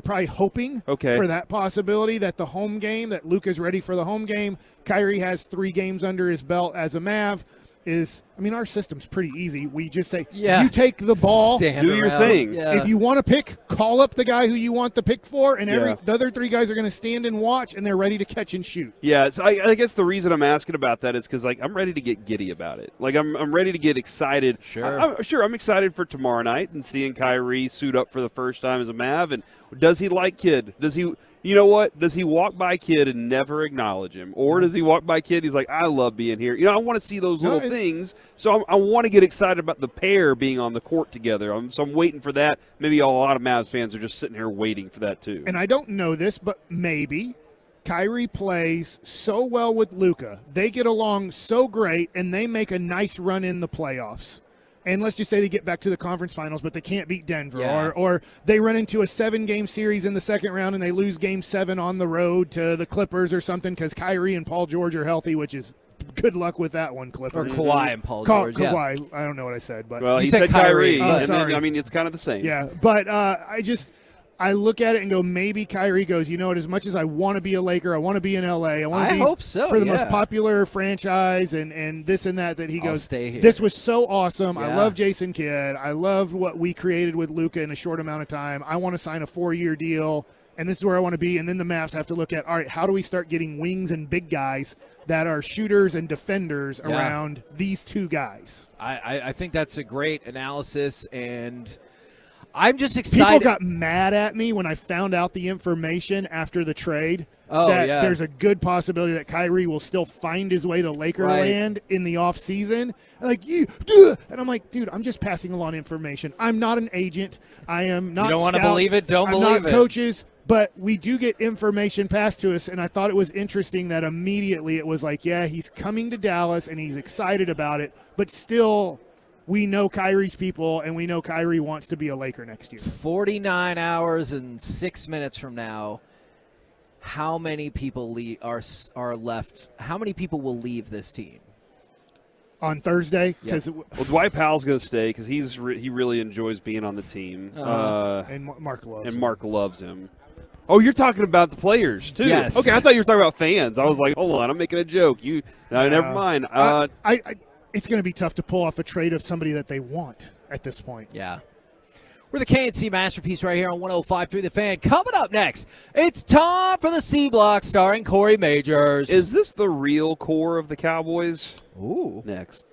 probably hoping for that possibility that the home game, that Luka's ready for the home game. Kyrie has 3 games under his belt as a Mav. Our system's pretty easy. We just say, you take the ball, do your thing. Yeah. If you want to pick, call up the guy who you want the pick for, and the other 3 guys are going to stand and watch, and they're ready to catch and shoot. Yeah, so I guess the reason I'm asking about that is because I'm ready to get giddy about it. I'm ready to get excited. Sure. I'm excited for tomorrow night and seeing Kyrie suit up for the first time as a Mav. And does he like Kid? Does he? You know what? Does he walk by Kid and never acknowledge him? Or does he walk by Kid, he's like, I love being here. I want to see those little things. So I want to get excited about the pair being on the court together. So I'm waiting for that. Maybe a lot of Mavs fans are just sitting here waiting for that too. And I don't know this, but maybe Kyrie plays so well with Luka. They get along so great, and they make a nice run in the playoffs. And let's just say they get back to the conference finals, but they can't beat Denver. Or they run into a 7-game series in the second round and they lose Game 7 on the road to the Clippers or something because Kyrie and Paul George are healthy, which is good luck with that one, Clippers. Or Kawhi and Paul George. Kawhi. I don't know what I said. But he said Kyrie. Sorry. It's kind of the same. Yeah, but I look at it and go, maybe Kyrie goes, as much as I want to be a Laker, I want to be in L.A., I hope so, for the most popular franchise and this and that he goes, stay here. This was so awesome. Yeah. I love Jason Kidd. I loved what we created with Luka in a short amount of time. I want to sign a 4-year deal, and this is where I want to be. And then the Mavs have to look at, all right, how do we start getting wings and big guys that are shooters and defenders around these 2 guys? I think that's a great analysis, and I'm just excited. People got mad at me when I found out the information after the trade there's a good possibility that Kyrie will still find his way to Lakerland in the offseason. And I'm like, dude, I'm just passing along information. I'm not an agent. I am not. You don't want to believe it? I'm not coaches. But we do get information passed to us, and I thought it was interesting that immediately it was like, he's coming to Dallas, and he's excited about it, but still – we know Kyrie's people, and we know Kyrie wants to be a Laker next year. 49 hours and 6 minutes from now, how many people are left? How many people will leave this team? On Thursday? Dwight Powell's going to stay because he really enjoys being on the team. And Mark loves him. And Mark loves him. Oh, you're talking about the players, too. Yes. Okay, I thought you were talking about fans. I was like, hold on, I'm making a joke. Never mind. It's going to be tough to pull off a trade of somebody that they want at this point. Yeah. We're the KNC Masterpiece right here on 105.3 The Fan. Coming up next, it's time for the C Block starring Corey Majors. Is this the real core of the Cowboys? Ooh. Next.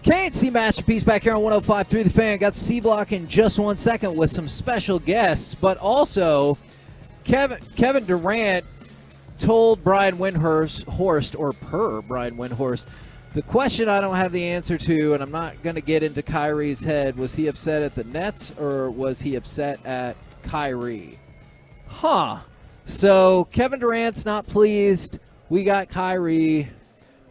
KNC Masterpiece back here on 105.3 The Fan. Got the C Block in just 1 second with some special guests, but also Kevin Durant told Brian Windhorst, or per Brian Windhorst, the question I don't have the answer to, and I'm not going to get into Kyrie's head, was he upset at the Nets or was he upset at Kyrie? So Kevin Durant's not pleased. We got Kyrie.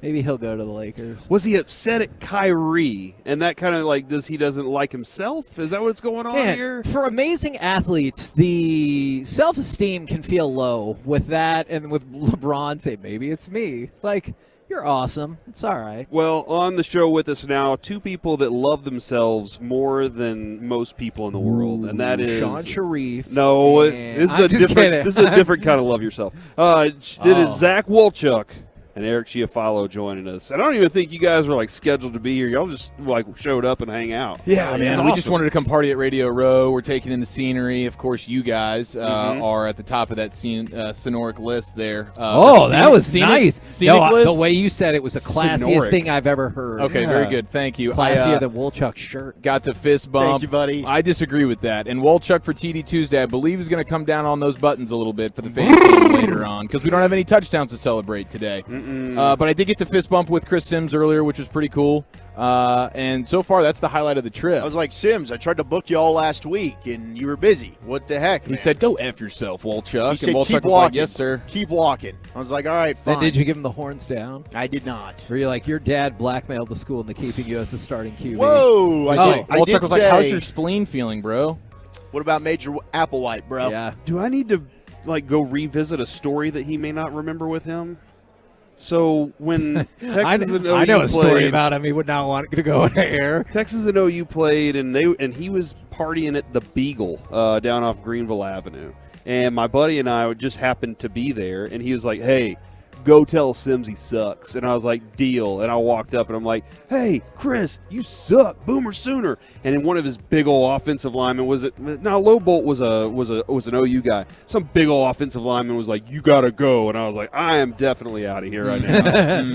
Maybe he'll go to the Lakers. Was he upset at Kyrie? And that kind of like, he doesn't like himself? Is that what's going on here? For amazing athletes, the self-esteem can feel low with that, and with LeBron say, maybe it's me. Like, you're awesome. It's all right. Well, on the show with us now, two people that love themselves more than most people in the world, and that is Sean Sharif. No, this is a different kind of love yourself. It is Zach Wolchuk and Eric Chiafalo joining us. And I don't even think you guys were scheduled to be here. Y'all just showed up and hang out. Yeah, man. Awesome. We just wanted to come party at Radio Row. We're taking in the scenery. Of course, you guys are at the top of that sonoric list there. That was nice. Scenic list? The way you said it was the classiest thing I've ever heard. Okay, very good. Thank you. Classier than Wolchuk's shirt. Got to fist bump. Thank you, buddy. I disagree with that. And Wolchuk for TD Tuesday, I believe, is going to come down on those buttons a little bit for the fan team later on, because we don't have any touchdowns to celebrate today. But I did get to fist bump with Chris Sims earlier, which was pretty cool. And so far, that's the highlight of the trip. I was like, Sims, I tried to book you all last week, and you were busy. What the heck, man? He said, go F yourself, Wolchuk. He said, and Wolchuk keep was walking. like, yes, sir. Keep walking. I was like, all right, fine. Then did you give him the horns down? I did not. Were you like, your dad blackmailed the school into keeping you as the starting QB? Whoa! Wolchuk was like, how's your spleen feeling, bro? What about Major Applewhite, bro? Yeah. Do I need to go revisit a story that he may not remember with him? So when Texas and OU I know a story played, about him. He would not want to go in air. Texas and OU played, and he was partying at the Beagle down off Greenville Avenue. And my buddy and I just happened to be there, and he was like, "Hey, go tell Sims he sucks." And I was like, "Deal." And I walked up, and I'm like, "Hey, Chris, you suck, Boomer Sooner." And then one of his big old offensive linemen Lowbolt was an OU guy. Some big old offensive lineman was like, "You gotta go." And I was like, "I am definitely out of here right now."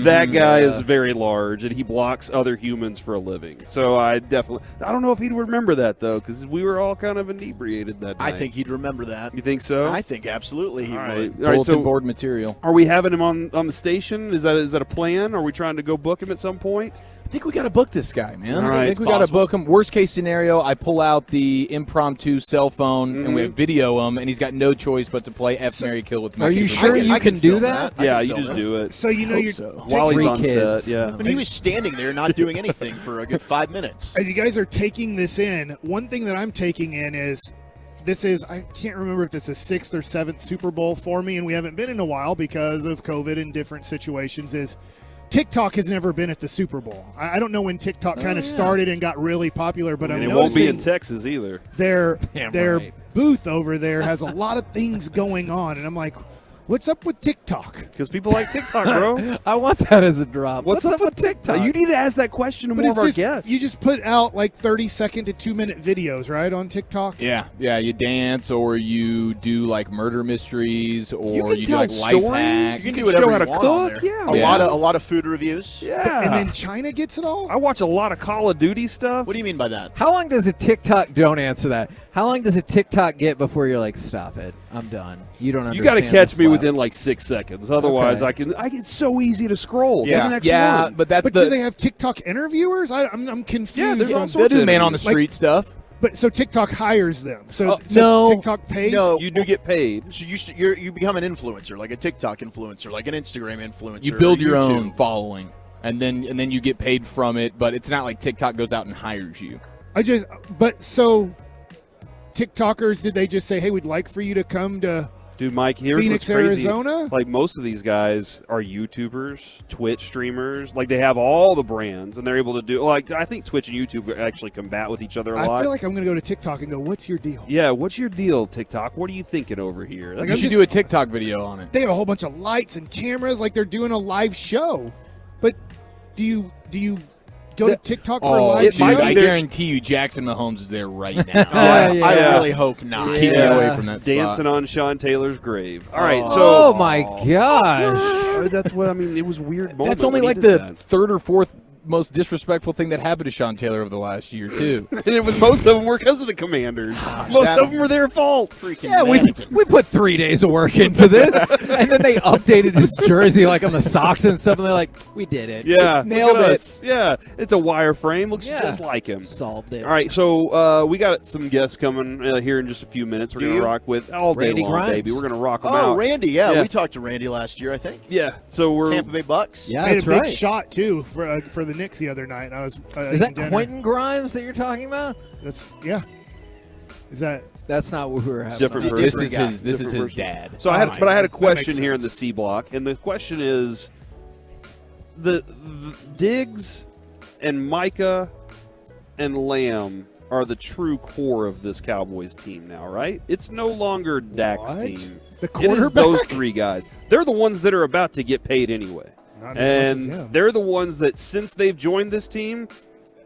That guy is very large, and he blocks other humans for a living. So I don't know if he'd remember that though, because we were all kind of inebriated that night. I think he'd remember that. You think so? I think absolutely he would. Bulletin board material. Are we having him on the station? Is that a plan? Are we trying to go book him at some point? I think we got to book this guy, man. All right. I think we got to book him. Worst case scenario, I pull out the impromptu cell phone and we video him, and he's got no choice but to play F, Marry, Kill with me. Are you sure you can do that? Yeah, you just do it. So you know you're while he's on set. Yeah. I mean, he was standing there not doing anything for a good 5 minutes. As you guys are taking this in, one thing that I'm taking in is I can't remember if it's a 6th or 7th Super Bowl for me, and we haven't been in a while because of COVID and different situations, is TikTok has never been at the Super Bowl. I don't know when TikTok kind of started and got really popular, but and I'm it won't be in noticing Texas either. Their booth over there has a lot of things going on, and I'm like, what's up with TikTok? Because people like TikTok, bro. I want that as a drop. What's up with TikTok? You need to ask that question to more of our guests. You just put out 30-second to 2-minute videos, right, on TikTok? Yeah. You dance, or you do murder mysteries, or you do tell life hacks. You can do whatever you how to want cook. on there. Yeah. A lot of food reviews. Yeah. And then China gets it all? I watch a lot of Call of Duty stuff. What do you mean by that? How long does a TikTok? Don't answer that. How long does a TikTok get before you're like, stop it, I'm done? You don't understand. You got to catch this me clout. within 6 seconds. Otherwise, Okay. it's so easy to scroll. Yeah. To the next one. but do they have TikTok interviewers? I'm confused. Yeah, there's all They sorts do of man on the street stuff. But so TikTok hires them. So no. TikTok pays. No. You do get paid. So you become an influencer, like a TikTok influencer, like an Instagram influencer. You build or your YouTube. own following, and then you get paid from it. But it's not like TikTok goes out and hires you. So TikTokers, did they just say, hey, we'd like for you to come to Dude, Mike, here's Phoenix, what's crazy. Arizona? Most of these guys are YouTubers, Twitch streamers. They have all the brands, and they're able to do. I think Twitch and YouTube actually combat with each other a lot. I feel like I'm going to go to TikTok and go, what's your deal? Yeah, what's your deal, TikTok? What are you thinking over here? You should do a TikTok video on it. They have a whole bunch of lights and cameras, like they're doing a live show. But do you go to TikTok for a live show? I guarantee you Jackson Mahomes is there right now. I really hope not. So keep me away from that spot. Dancing on Sean Taylor's grave. All right, Oh my gosh. That's what I mean. It was weird. That's only the third or fourth most disrespectful thing that happened to Sean Taylor over the last year, too. And it was most of them were because of the Commanders. Most of them were their fault. Yeah, we put 3 days of work into this, and then they updated his jersey like on the socks and stuff, and they're like, we did it. Yeah. Nailed look at it. us. Yeah. It's a wireframe. Looks Yeah. just like him. Solved it. All right, so we got some guests coming here in just a few minutes. We're going to rock with all day Randy long, Grimes. baby. We're going to rock them out. Oh, Randy, yeah. We talked to Randy last year, I think. Yeah, so we're Tampa Bay Bucks. Yeah, made a big shot too for the Knicks the other night. I was Is that Quentin Grimes that you're talking about? That's Is that? That's not what we were having. Different on. person. This is his dad. So I had a question here in the C block, and the question is the Diggs and Micah and Lamb are the true core of this Cowboys team now, right? It's no longer Dak's team. The It is quarterback? those three guys. They're the ones that are about to get paid anyway. Not as much as him. They're the ones that, since they've joined this team,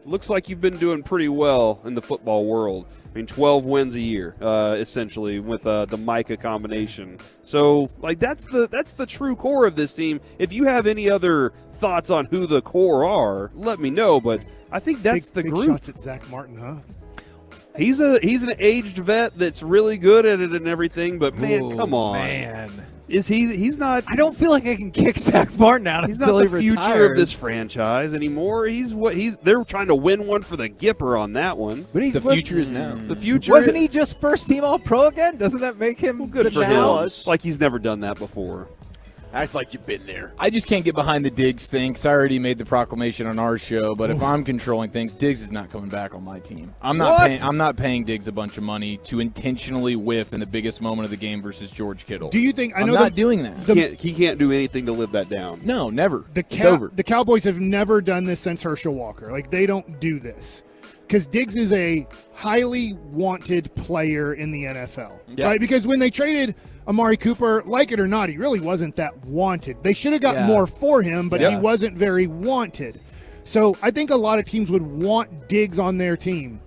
looks like you've been doing pretty well in the football world. I mean, 12 wins a year, essentially, with the Micah combination. So, like, that's the true core of this team. If you have any other thoughts on who the core are, let me know. But I think that's the big group. shots at Zach Martin, huh? He's an aged vet that's really good at it and everything. But man, Ooh, come on, man. Is he's not? I don't feel like I can kick Zach Martin out He's until not he the future retires. of this franchise anymore. They're trying to win one for the Gipper on that one. But The future is now. The future Wasn't he just first team All-Pro again? Doesn't that make him good the for now? him? Like he's never done that before. Act like you've been there. I just can't get behind the Diggs thing because I already made the proclamation on our show. But if I'm controlling things, Diggs is not coming back on my team. I'm not paying Diggs a bunch of money to intentionally whiff in the biggest moment of the game versus George Kittle. Do you think? I'm not doing that. He can't do anything to live that down. No, never. The It's over. The Cowboys have never done this since Herschel Walker. Like, they don't do this. Because Diggs is a highly wanted player in the NFL, right? Because when they traded Amari Cooper, like it or not, he really wasn't that wanted. They should have got more for him, but he wasn't very wanted. So I think a lot of teams would want Diggs on their team.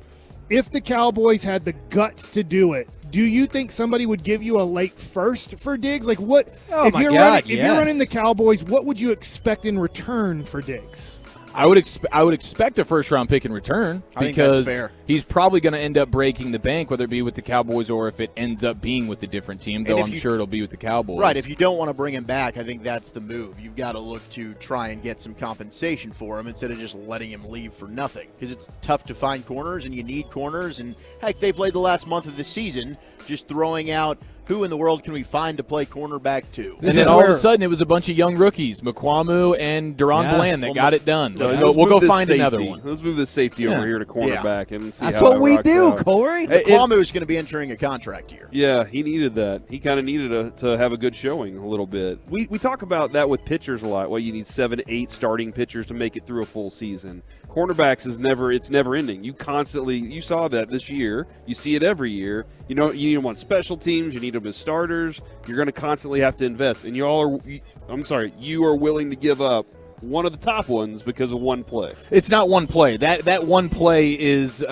If the Cowboys had the guts to do it, do you think somebody would give you a late first for Diggs? Like, what? If you're running the Cowboys, what would you expect in return for Diggs? I would expect a first-round pick in return I think that's because fair. he's probably going to end up breaking the bank, whether it be with the Cowboys or if it ends up being with a different team, though I'm sure it'll be with the Cowboys. Right, if you don't want to bring him back, I think that's the move. You've got to look to try and get some compensation for him instead of just letting him leave for nothing. Because it's tough to find corners, and you need corners. And, heck, they played the last month of the season just throwing out who in the world can we find to play cornerback to? And then all of a sudden, it was a bunch of young rookies, McQuamu and Deron Bland, that got it done. We'll go find another one. Let's move this safety over here to cornerback and see That's how what it we rocks do, out. Corey. McQuamu is going to be entering a contract year. Yeah, he needed that. He kind of needed to have a good showing a little bit. We talk about that with pitchers a lot. Well, you need 7 to 8 starting pitchers to make it through a full season. Cornerbacks it's never ending. You saw that this year. You see it every year. You need them on special teams. You need them as starters. You're going to constantly have to invest. And you are willing to give up one of the top ones because of one play. It's not one play. That one play is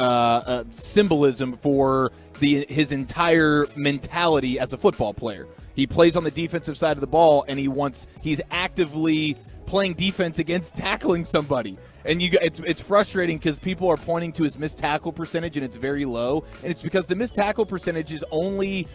symbolism for his entire mentality as a football player. He plays on the defensive side of the ball, and he's actively playing defense against tackling somebody. And it's frustrating because people are pointing to his missed tackle percentage, and it's very low. And it's because the missed tackle percentage is only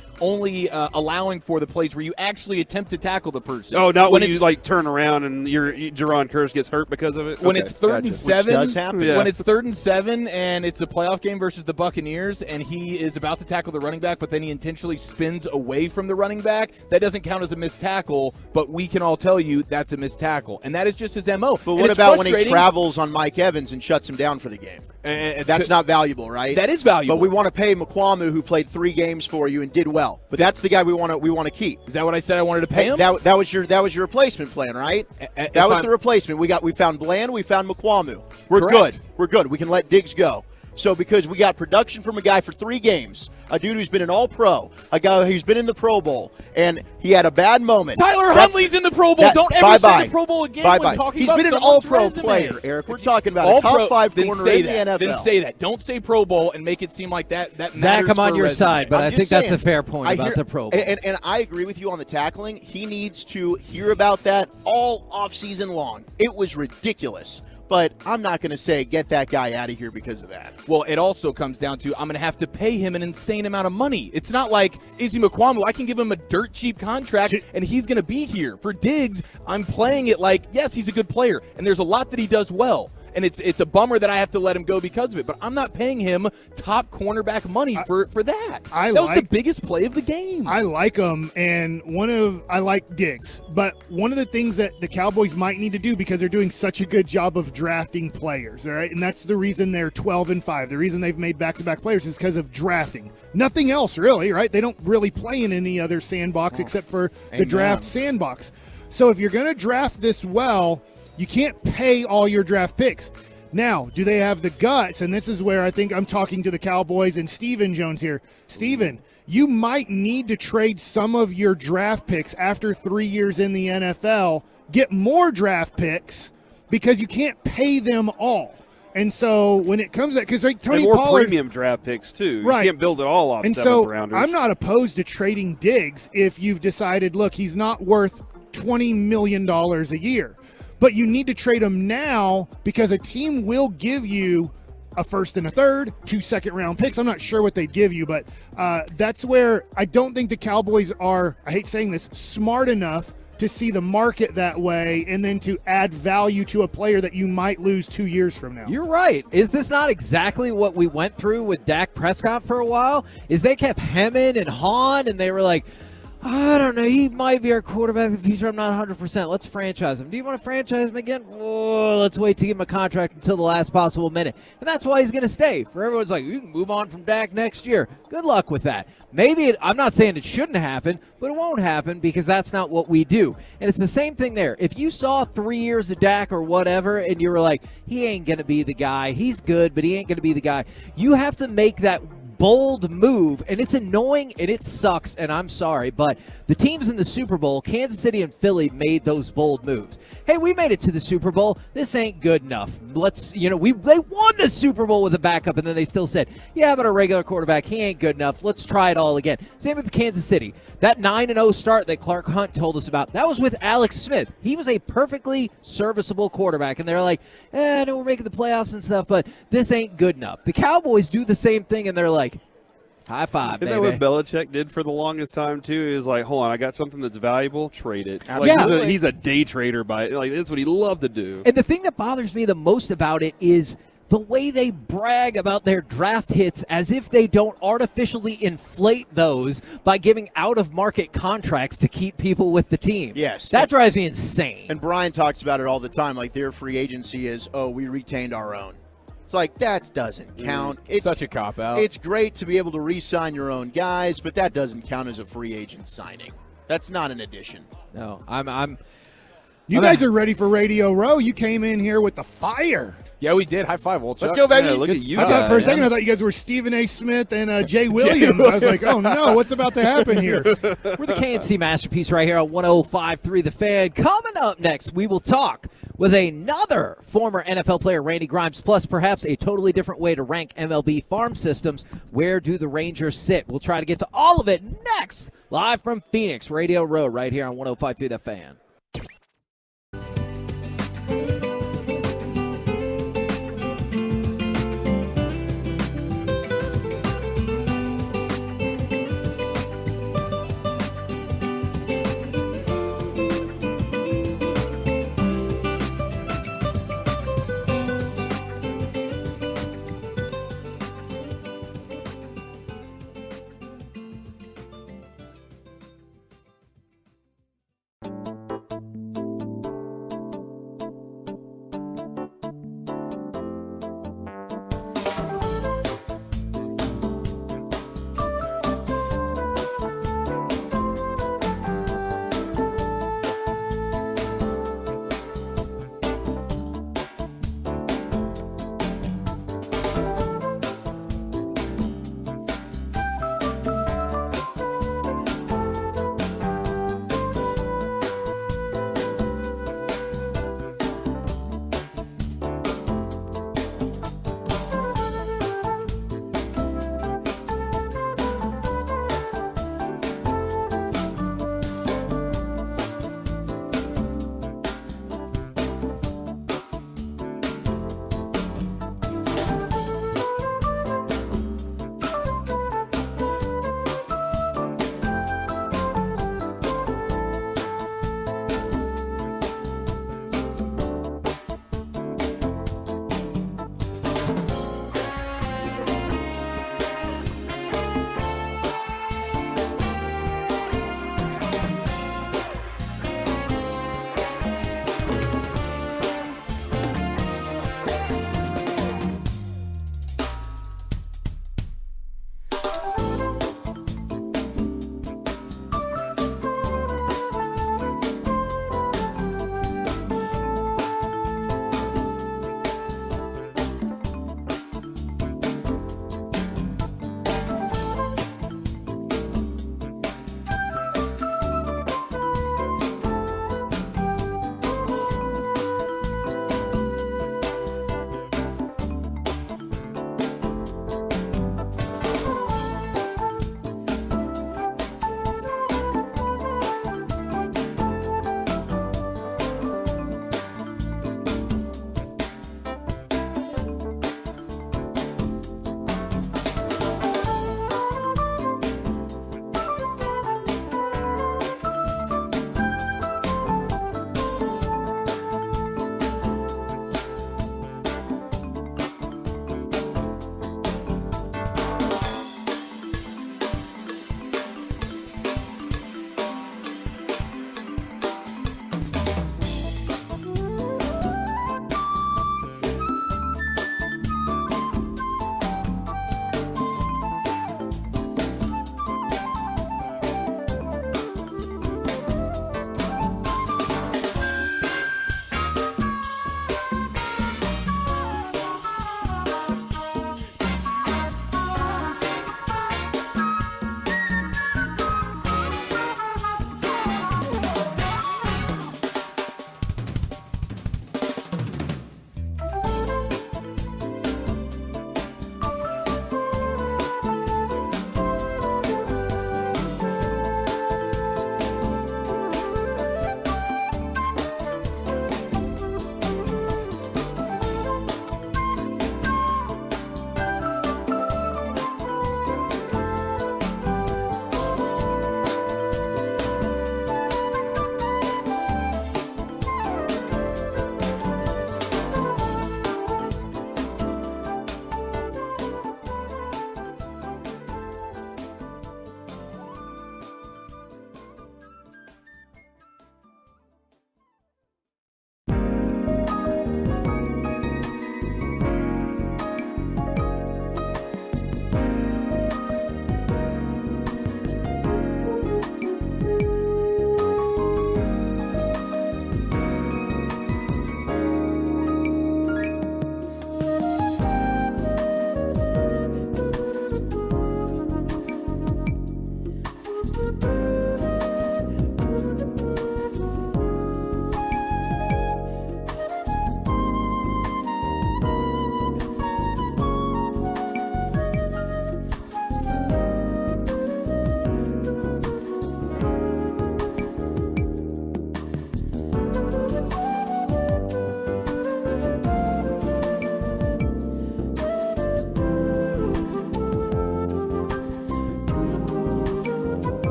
allowing for the plays where you actually attempt to tackle the person. Oh, not when you turn around and Jaron Curse gets hurt because of it. When it's 3rd and 7, which does happen. When it's 3rd and 7, and it's a playoff game versus the Buccaneers, and he is about to tackle the running back, but then he intentionally spins away from the running back. That doesn't count as a missed tackle, but we can all tell you that's a missed tackle, and that is just his MO. But what about when he travels on Mike Evans and shuts him down for the game? That's not valuable, right? That is valuable. But we want to pay McQuamu, who played 3 games for you and did well. But that's the guy we want to keep. Is that what I said I wanted to pay him? That was your replacement plan, right? That was the replacement. We found Bland, we found McQuamu. We're good. We're good. We can let Diggs go. So because we got production from a guy for 3 games, a dude who's been an All-Pro, a guy who's been in the Pro Bowl, and he had a bad moment. Tyler Huntley's in the Pro Bowl. Don't ever say the Pro Bowl again when talking He's about been an someone's All-Pro resume. player, Eric. We're talking about a top 5 corner in the NFL. Then say that. Don't say Pro Bowl and make it seem like that matters. Zach, I'm on for your resume. side, but I think that's a fair point I about hear- the Pro Bowl. And I agree with you on the tackling. He needs to hear about that all offseason long. It was ridiculous. but I'm not going to say get that guy out of here because of that. Well, it also comes down to I'm going to have to pay him an insane amount of money. It's not like Izzy McQuamu. I can give him a dirt cheap contract, and he's going to be here. For Diggs, I'm playing it like, yes, he's a good player, and there's a lot that he does well. And it's a bummer that I have to let him go because of it. But I'm not paying him top cornerback money for that. That was the biggest play of the game. I like him, and I like Diggs. But one of the things that the Cowboys might need to do, because they're doing such a good job of drafting players, all right? And that's the reason they're 12-5. The reason they've made back-to-back players is because of drafting. Nothing else, really, right? They don't really play in any other sandbox except for the draft sandbox. So if you're going to draft this well, you can't pay all your draft picks. Now, do they have the guts? And this is where I think I'm talking to the Cowboys and Steven Jones here. Steven, you might need to trade some of your draft picks after 3 years in the NFL, get more draft picks, because you can't pay them all. And so when it comes to – because like Tony and more Pollard – premium draft picks, too. Right. You can't build it all off and seventh so rounders. I'm not opposed to trading Diggs if you've decided, look, he's not worth $20 million a year. But you need to trade him now because a team will give you a first and a third, 2 second-round picks. I'm not sure what they give you, but that's where I don't think the Cowboys are, I hate saying this, smart enough to see the market that way and then to add value to a player that you might lose 2 years from now. You're right. Is this not exactly what we went through with Dak Prescott for a while? Is they kept hemming and hawing, and they were like, I don't know. He might be our quarterback in the future. I'm not 100%. Let's franchise him. Do you want to franchise him again? Oh, let's wait to give him a contract until the last possible minute. And that's why he's going to stay. For everyone's like, you can move on from Dak next year. Good luck with that. Maybe I'm not saying it shouldn't happen, but it won't happen because that's not what we do. And it's the same thing there. If you saw 3 years of Dak or whatever and you were like, he ain't going to be the guy. He's good, but he ain't going to be the guy. You have to make that bold move, and it's annoying and it sucks, and I'm sorry, but the teams in the Super Bowl, Kansas City and Philly, made those bold moves. Hey, we made it to the Super Bowl. This ain't good enough. They won the Super Bowl with a backup, and then they still said, yeah, but a regular quarterback, he ain't good enough. Let's try it all again. Same with Kansas City. That 9-0 start that Clark Hunt told us about, that was with Alex Smith. He was a perfectly serviceable quarterback, and they're like, I know we're making the playoffs and stuff, but this ain't good enough. The Cowboys do the same thing, and they're like, high five, baby. Isn't that what Belichick did for the longest time, too? He was like, hold on, I got something that's valuable, trade it. Like, he's a day trader. That's what he loved to do. And the thing that bothers me the most about it is the way they brag about their draft hits as if they don't artificially inflate those by giving out-of-market contracts to keep people with the team. Yes. That drives me insane. And Brian talks about it all the time, like their free agency is, we retained our own. It's like, that doesn't count. It's such a cop-out. It's great to be able to re-sign your own guys, but that doesn't count as a free agent signing. That's not an addition. No, You guys are ready for Radio Row. You came in here with the fire. Yeah, we did. High five, Wolchuk. Let's go, baby. Yeah, look at you. I thought for a second I thought you guys were Stephen A. Smith and Jay Williams. I was like, oh, no, what's about to happen here? We're the KNC Masterpiece right here on 105.3 The Fan. Coming up next, we will talk with another former NFL player, Randy Grimes, plus perhaps a totally different way to rank MLB farm systems. Where do the Rangers sit? We'll try to get to all of it next, live from Phoenix, Radio Row, right here on 105.3 The Fan.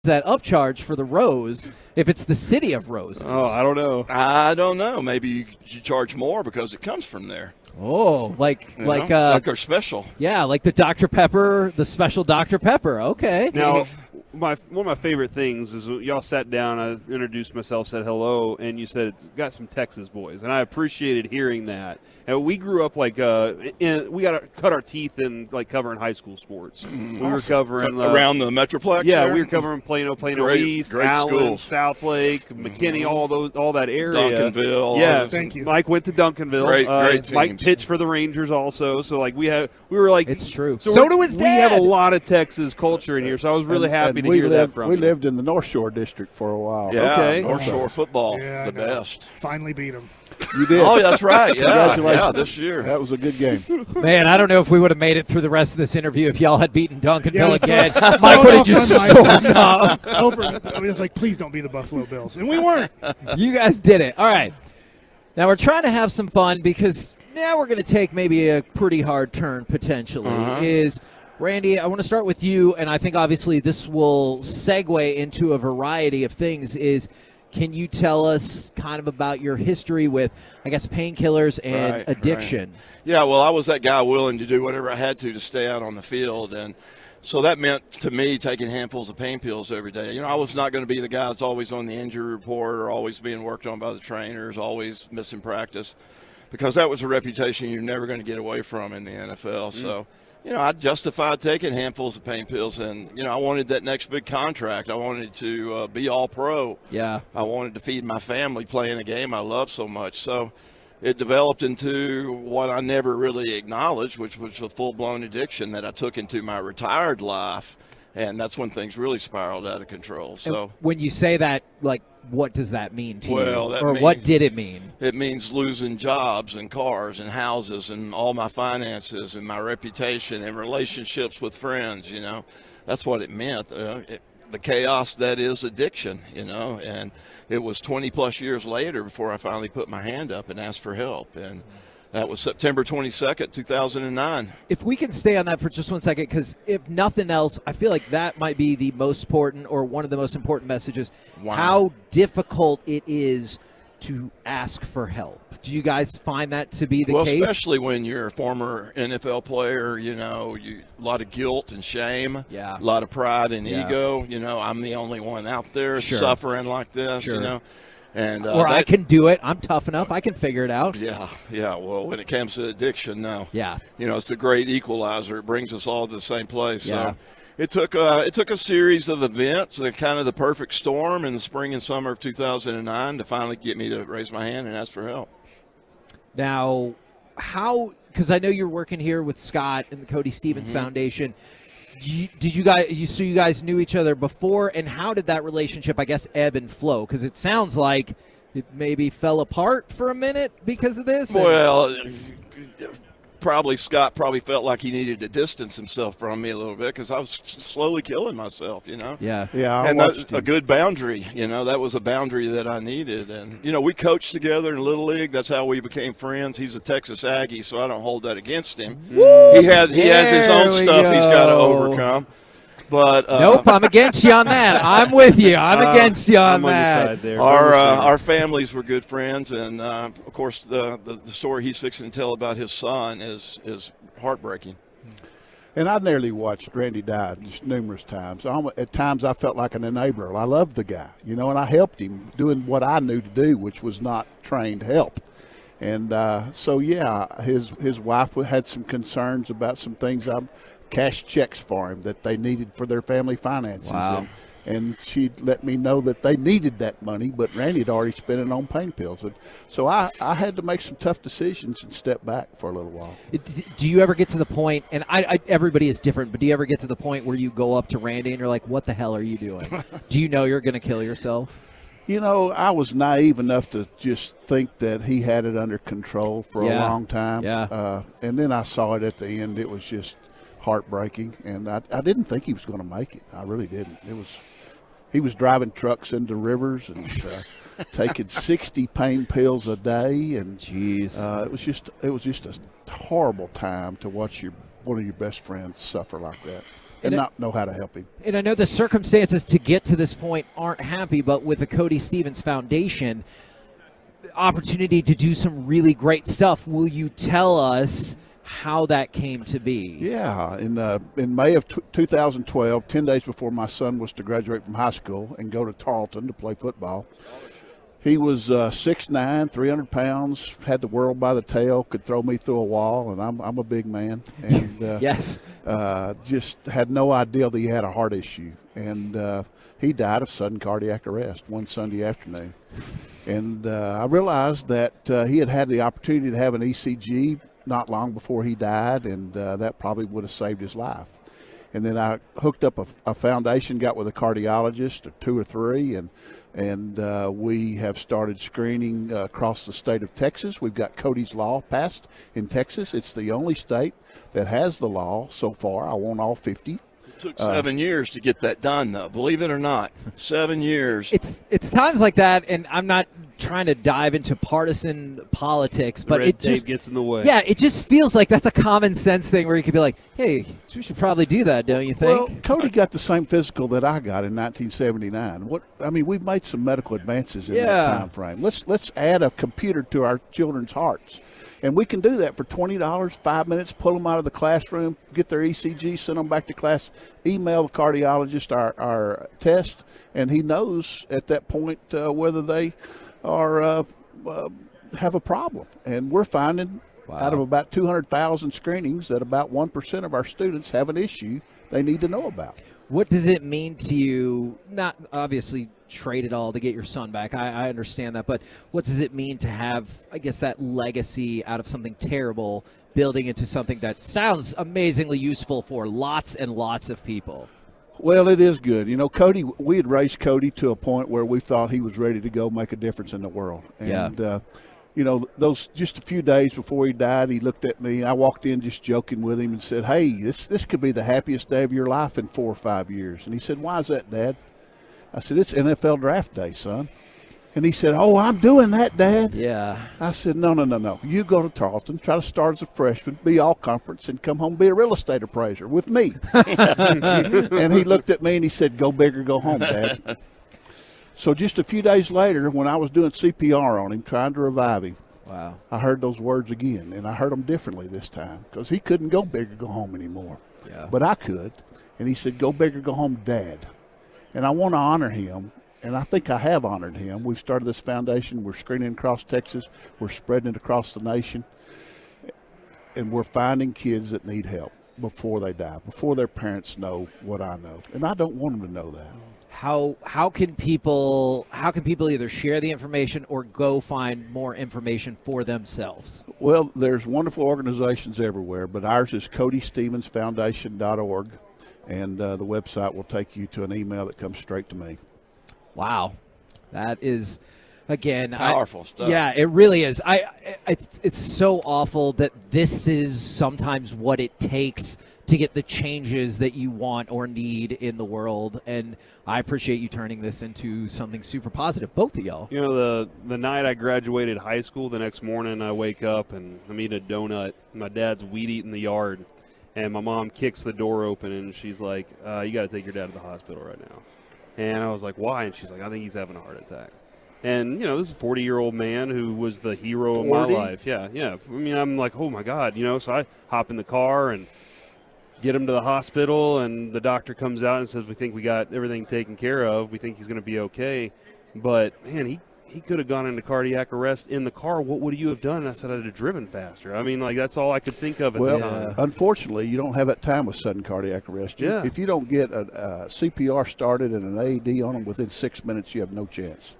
that upcharge for the rose if it's the city of roses? Oh, I don't know. I don't know. Maybe you charge more because it comes from there. Oh, like they're special. Yeah, like the Dr. Pepper, the special Dr. Pepper. Okay. Now, one of my favorite things is y'all sat down, I introduced myself, said hello, and you said it's got some Texas boys, and I appreciated hearing that. And we grew up we got to cut our teeth in like covering high school sports. We were covering around the Metroplex. Yeah, there? we were covering Plano Great East, great Allen, schools. Southlake, McKinney, all that area. Duncanville. Yeah, Thank you. Mike went to Duncanville. Great Mike teams. pitched for the Rangers also. So like we were like, it's true. So do his We have dad. a lot of Texas culture in here, so I was really happy to hear that from We you. lived in the North Shore district for a while. Yeah, Okay. North Shore football, Yeah, the I know. best. Finally beat them. You did. Oh, that's right. Yeah, Congratulations. yeah, this year. That was a good game. Man, I don't know if we would have made it through the rest of this interview if y'all had beaten Duncanville Yeah, again. throw Mike it would have off just my stormed mind. up. I was like, please don't be the Buffalo Bills. And we weren't. You guys did it. All right. Now we're trying to have some fun because now we're going to take maybe a pretty hard turn potentially. Is Randy, I want to start with you, and I think obviously this will segue into a variety of things. Can you tell us kind of about your history with, I guess, painkillers and addiction? Right. Yeah, well, I was that guy willing to do whatever I had to stay out on the field, and so that meant to me taking handfuls of pain pills every day. You know, I was not going to be the guy that's always on the injury report or always being worked on by the trainers, always missing practice, because that was a reputation you're never going to get away from in the NFL. So, you know, I justified taking handfuls of pain pills, and, you know, I wanted that next big contract. I wanted to be all pro. Yeah. I wanted to feed my family playing a game I love so much. So it developed into what I never really acknowledged, which was a full-blown addiction that I took into my retired life, and that's when things really spiraled out of control. So And when you say that, like, what does that mean to you? that Or means, what did it mean? It means losing jobs and cars and houses and all my finances and my reputation and relationships with friends, you know. That's what it meant. The chaos that is addiction, you know. And it was 20-plus years later before I finally put my hand up and asked for help. And that was September 22nd, 2009. If we can stay on that for just 1 second, because if nothing else, I feel like that might be the most important or one of the most important messages. Wow. How difficult it is to ask for help. Do you guys find that to be the case? Well, especially when you're a former NFL player, you know, a lot of guilt and shame, Yeah. a lot of pride and Yeah. ego. You know, I'm the only one out there Sure. suffering like this, Sure. you know. And Or I can do it. I'm tough enough. I can figure it out. Yeah. Well, when it comes to addiction, no. Yeah. You know, it's the great equalizer. It brings us all to the same place. Yeah. So it took a series of events, kind of the perfect storm in the spring and summer of 2009 to finally get me to raise my hand and ask for help. Now, because I know you're working here with Scott and the Cody Stevens Foundation. Did you guys knew each other before, and how did that relationship, I guess, ebb and flow? Because it sounds like it maybe fell apart for a minute because of this. Well, Scott felt like he needed to distance himself from me a little bit because I was slowly killing myself, you know. Yeah. And that's a good boundary, you know. That was a boundary that I needed, and you know, we coached together in Little League. That's how we became friends. He's a Texas Aggie, so I don't hold that against him. Woo! He has his own stuff he's got to overcome. But nope, I'm against you on that. I'm with you. I'm against you on that. Our families were good friends, and of course, the story he's fixing to tell about his son is heartbreaking. And I nearly watched Randy die just numerous times. At times, I felt like an enabler. I loved the guy, you know, and I helped him doing what I knew to do, which was not trained help. And so, yeah, his wife had some concerns about some things. I cashed checks for him that they needed for their family finances. Wow. And she let me know that they needed that money, but Randy had already spent it on pain pills. And so I had to make some tough decisions and step back for a little while. Do you ever get to the point, and everybody is different, but do you ever get to the point where you go up to Randy and you're like, what the hell are you doing? Do you know you're going to kill yourself? You know, I was naive enough to just think that he had it under control for a long time. Yeah. And then I saw it at the end. It was just heartbreaking, and I didn't think he was going to make it. I really didn't. He was driving trucks into rivers and taking 60 pain pills a day, and it was just a horrible time to watch one of your best friends suffer like that. and not know how to help him. And I know the circumstances to get to this point aren't happy, but with the Cody Stevens Foundation, opportunity to do some really great stuff. Will you tell us how that came to be? Yeah, in May of 2012, 10 days before my son was to graduate from high school and go to Tarleton to play football, he was 6'9", 300 pounds, had the world by the tail, could throw me through a wall, and I'm a big man. And yes, just had no idea that he had a heart issue. And he died of sudden cardiac arrest one Sunday afternoon. And I realized that he had the opportunity to have an ECG not long before he died, and that probably would have saved his life. And then I hooked up a foundation, got with a cardiologist, 2 or 3, and we have started screening across the state of Texas. We've got Cody's Law passed in Texas. It's the only state that has the law so far. I want all 50. It took 7 years to get that done, though. Believe it or not, 7 years. It's times like that, and I'm not trying to dive into partisan politics, but Red tape gets in the way. Yeah, it just feels like that's a common sense thing where you could be like, hey, we should probably do that, don't you think? Well, Cody got the same physical that I got in 1979. We've made some medical advances in that time frame. Let's add a computer to our children's hearts. And we can do that for $20, 5 minutes, pull them out of the classroom, get their ECG, send them back to class, email the cardiologist our test, and he knows at that point whether they have a problem. And we're finding out of about 200,000 screenings that about 1% of our students have an issue they need to know about. What does it mean to you, not obviously trade it all to get your son back, I understand that, but what does it mean to have, I guess, that legacy out of something terrible building into something that sounds amazingly useful for lots and lots of people? Well, it is good. Cody, we had raised Cody to a point where we thought he was ready to go make a difference in the world. And, those just a few days before he died, he looked at me. I walked in just joking with him and said, hey, this could be the happiest day of your life in 4 or 5 years. And he said, why is that, Dad? I said, it's NFL draft day, son. And he said, oh, I'm doing that, Dad. Yeah. I said, no. You go to Tarleton, try to start as a freshman, be all conference, and come home and be a real estate appraiser with me. And he looked at me and he said, go big or go home, Dad. So just a few days later, when I was doing CPR on him, trying to revive him, wow, I heard those words again, and I heard them differently this time because he couldn't go big or go home anymore. Yeah. But I could. And he said, go big or go home, Dad. And I want to honor him. And I think I have honored him. We've started this foundation. We're screening across Texas. We're spreading it across the nation. And we're finding kids that need help before they die, before their parents know what I know. And I don't want them to know that. How can people either share the information or go find more information for themselves? Well, there's wonderful organizations everywhere, but ours is CodyStevensFoundation.org, and the website will take you to an email that comes straight to me. Wow, that is, again, powerful stuff. Yeah, it really is. It's so awful that this is sometimes what it takes to get the changes that you want or need in the world, and I appreciate you turning this into something super positive, both of y'all. The night I graduated high school, the next morning I wake up and I'm eating a donut. My dad's weed eating the yard, and my mom kicks the door open and she's like, you got to take your dad to the hospital right now. And I was like, why? And she's like, I think he's having a heart attack. And, this is a 40-year-old man who was the hero of my life. Yeah. I mean, I'm like, oh, my God, so I hop in the car and get him to the hospital, and the doctor comes out and says, we think we got everything taken care of. We think he's going to be okay. But, man, he could have gone into cardiac arrest in the car. What would you have done? And I said, I'd have driven faster. I mean, that's all I could think of at the time. Unfortunately, you don't have that time with sudden cardiac arrest. If you don't get a CPR started and an AED on them within 6 minutes, you have no chance.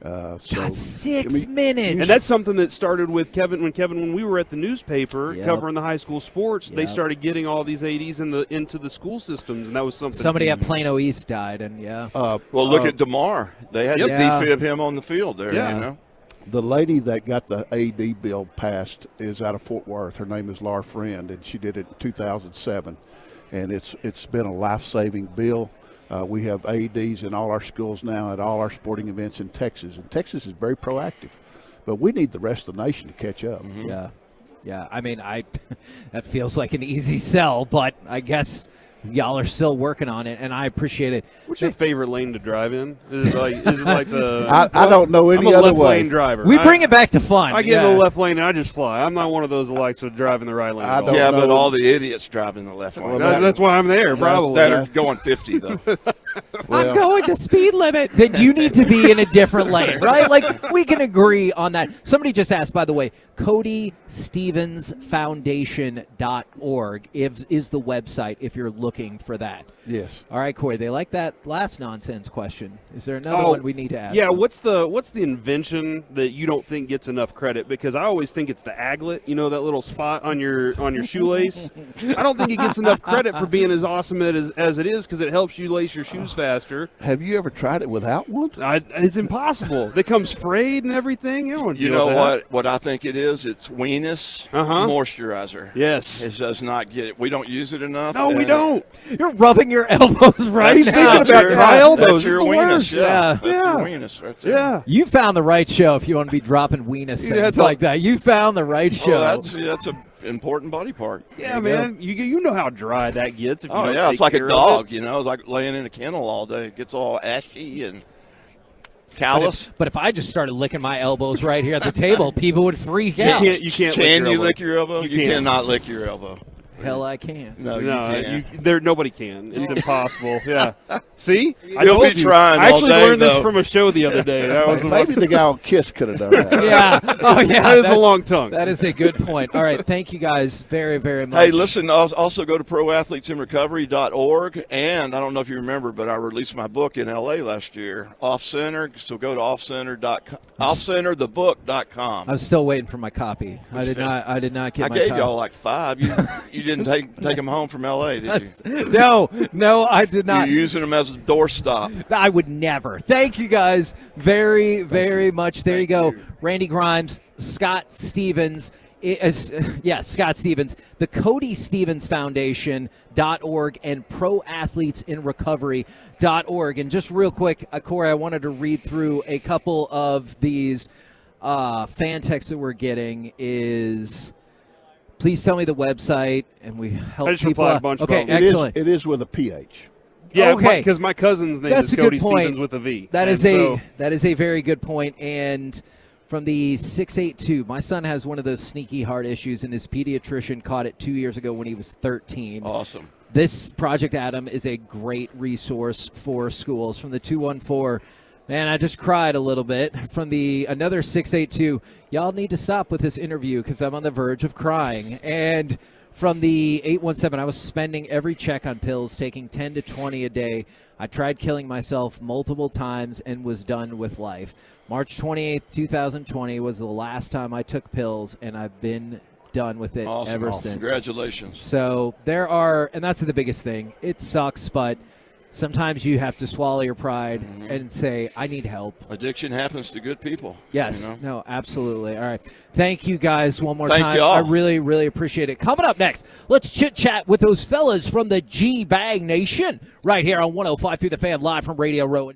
God, 6 minutes. And that's something that started with Kevin when we were at the newspaper covering the high school sports. They started getting all these ADs into the school systems, and that was something. Somebody at Plano East died, and look at DeMar. They had to defib him on the field there. Yeah. The lady that got the AED bill passed is out of Fort Worth. Her name is Laura Friend, and she did it in 2007, and it's been a life-saving bill. We have AEDs in all our schools now at all our sporting events in Texas. And Texas is very proactive. But we need the rest of the nation to catch up. Mm-hmm. Yeah. I mean, that feels like an easy sell, but I guess Y'all are still working on it, and I appreciate it. What's your favorite lane to drive in? Is it like the? I don't know any I'm a other left way. lane driver. We bring it back to fun. I get in the left lane and I just fly. I'm not one of those that likes to drive in the right lane. Yeah, but all the idiots drive in the left lane. That's why I'm there, probably. That are going 50 though. I'm going the speed limit. Then you need to be in a different lane, right? Like, we can agree on that. Somebody just asked, by the way, CodyStevensFoundation.org is the website if you're looking for that. Yes. All right, Corey, they like that last nonsense question. Is there another one we need to ask? Yeah, what's the invention that you don't think gets enough credit? Because I always think it's the aglet, that little spot on your shoelace. I don't think it gets enough credit for being as awesome as it is because it helps you lace your shoes faster. Have you ever tried it without one? It's impossible. It comes frayed and everything. You know what I think it is? It's Venus moisturizer. Yes. It does not get it. We don't use it enough. No, we don't. You're rubbing your elbows right He's now. thinking about dry elbows. That's your It's the Venus. worst. Yeah. That's your Venus right there. Yeah. You found the right show if you want to be dropping weenus things like that. You found the right show. That's an important body part. Yeah, man. You know how dry that gets. If you don't it's take like a care of dog. it. It's like laying in a kennel all day. It gets all ashy and callous. But if I just started licking my elbows right here at the table, people would freak out. You can't. Can you lick lick your elbow? You cannot lick your elbow. Hell, I can. No, you can't. Nobody can. It's impossible. Yeah. See? You'll be trying I all actually day, learned this though. from a show the other day. That was Maybe the guy on Kiss could have done that. Yeah. Oh, yeah. That is a long tongue. That is a good point. All right. Thank you guys very, very much. Hey, listen, also go to proathletesinrecovery.org. And I don't know if you remember, but I released my book in L.A. last year, Off Center. So go to offcenterthebook.com. I was still waiting for my copy. I did not get I my gave copy. y'all like 5. You didn't take them home from L.A., did you? No, I did not. You're using them as a doorstop. I would never. Thank you guys very, very much. There you go. Randy Grimes, Scott Stevens. Scott Stevens, the Cody Stevens Foundation.org and proathletesinrecovery.org. And just real quick, Corey, I wanted to read through a couple of these fan texts that we're getting is... Please tell me the website, and we help I just people replied out. a bunch Okay, of excellent. It is with a PH. Yeah, okay. Because my cousin's name That's is a Cody good point. Stevens with a V. That is so, a very good point. And from the 682, my son has one of those sneaky heart issues, and his pediatrician caught it 2 years ago when he was 13. Awesome. This Project Adam is a great resource for schools. From the 214, man, I just cried a little bit. From the another 682, y'all need to stop with this interview because I'm on the verge of crying. And from the 817, I was spending every check on pills, taking 10 to 20 a day. I tried killing myself multiple times and was done with life. March 28th, 2020 was the last time I took pills, and I've been done with it ever since. Congratulations. So there are, and that's the biggest thing. It sucks, but sometimes you have to swallow your pride and say, I need help. Addiction happens to good people. Yes. No, absolutely. All right. Thank you guys one more Thank time. y'all. I really, really appreciate it. Coming up next, let's chit-chat with those fellas from the G-Bag Nation right here on 105 through the Fan, live from Radio Row.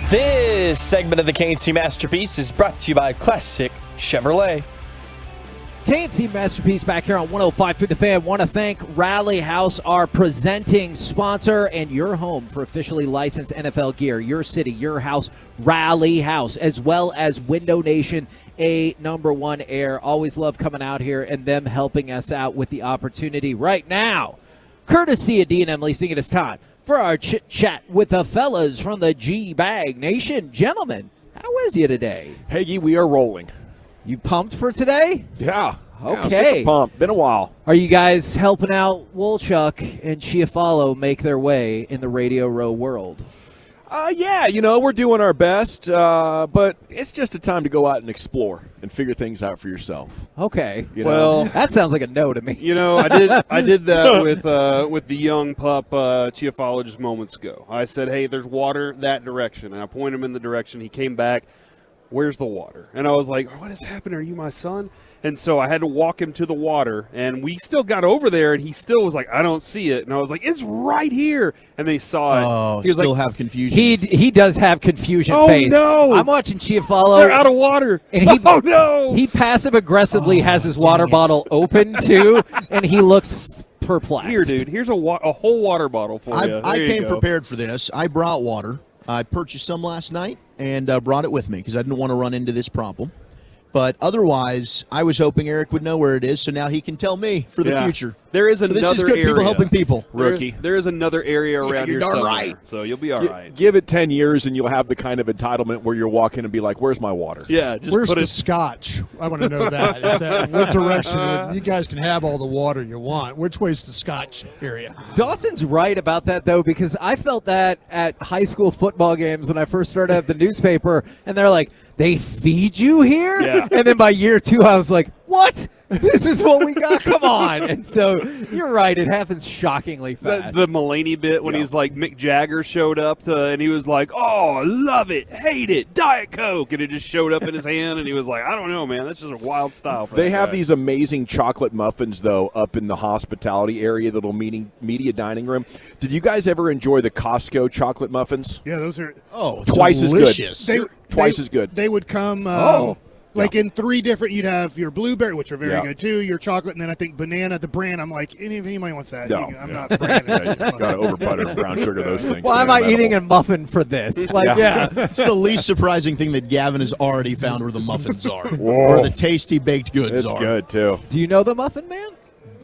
This segment of the KNC Masterpiece is brought to you by Classic Chevrolet. KNC Masterpiece back here on 105 through the Fan. Want to thank Rally House, our presenting sponsor, and your home for officially licensed NFL gear. Your city, your house, Rally House, as well as Window Nation, a #1 Air. Always love coming out here and them helping us out with the opportunity right now. Courtesy of D&M Leasing, it is time for our chit-chat with the fellas from the G-Bag Nation. Gentlemen, how is you today? Hagee, we are rolling. You pumped for today? Yeah. Okay. Super pumped. Been a while. Are you guys helping out Wolchuk and Chiafalo make their way in the Radio Row world? Yeah, we're doing our best, but it's just a time to go out and explore and figure things out for yourself. Okay. Well, that sounds like a no to me. I did that with the young pup Chiafalo just moments ago. I said, hey, there's water that direction, and I pointed him in the direction. He came back. Where's the water? And I was like, what is happening? Are you my son? And so I had to walk him to the water, and we still got over there, and he still was like, I don't see it. And I was like, it's right here. And they saw it. Oh, he was still like, have confusion. He does have confusion face. Oh, no. I'm watching Chiafalo. They're out of water. And he, oh, no. He passive-aggressively has his water bottle open, too, and he looks perplexed. Here, dude. Here's a whole water bottle for you. I came prepared for this. I brought water. I purchased some last night and brought it with me because I didn't want to run into this problem. But otherwise, I was hoping Eric would know where it is, so now he can tell me for the future. There is another this is good. area. People helping people. Rookie. There is another area around you're here darn somewhere, right. so you'll be all right. Give it 10 years, and you'll have the kind of entitlement where you'll walk in and be like, where's my water? Yeah, just where's put the it. scotch? I want to know that. Is that what direction? You guys can have all the water you want. Which way's the scotch area? Dawson's right about that, though, because I felt that at high school football games when I first started at the newspaper, and they're like, they feed you here? Yeah. And then by year 2, I was like, what? This is what we got? Come on. And so you're right. It happens shockingly fast. The Mulaney bit when he's like, Mick Jagger showed up and he was like, oh, love it, hate it, Diet Coke. And it just showed up in his hand and he was like, I don't know, man. That's just a wild style. For They that have guy. these amazing chocolate muffins, though, up in the hospitality area, the little media dining room. Did you guys ever enjoy the Costco chocolate muffins? Yeah, those are twice delicious. as good. Twice as good. They would come in 3 different. You'd have your blueberry, which are very good too. Your chocolate, and then I think banana. The brand, I'm like, anybody wants that? No, I'm not branding it. Got to over butter, brown sugar, those things. Why am I eating a muffin for this? Like, yeah. It's the least surprising thing that Gavin has already found where the muffins are, or the tasty baked goods It's are. good, too. Do you know the Muffin Man?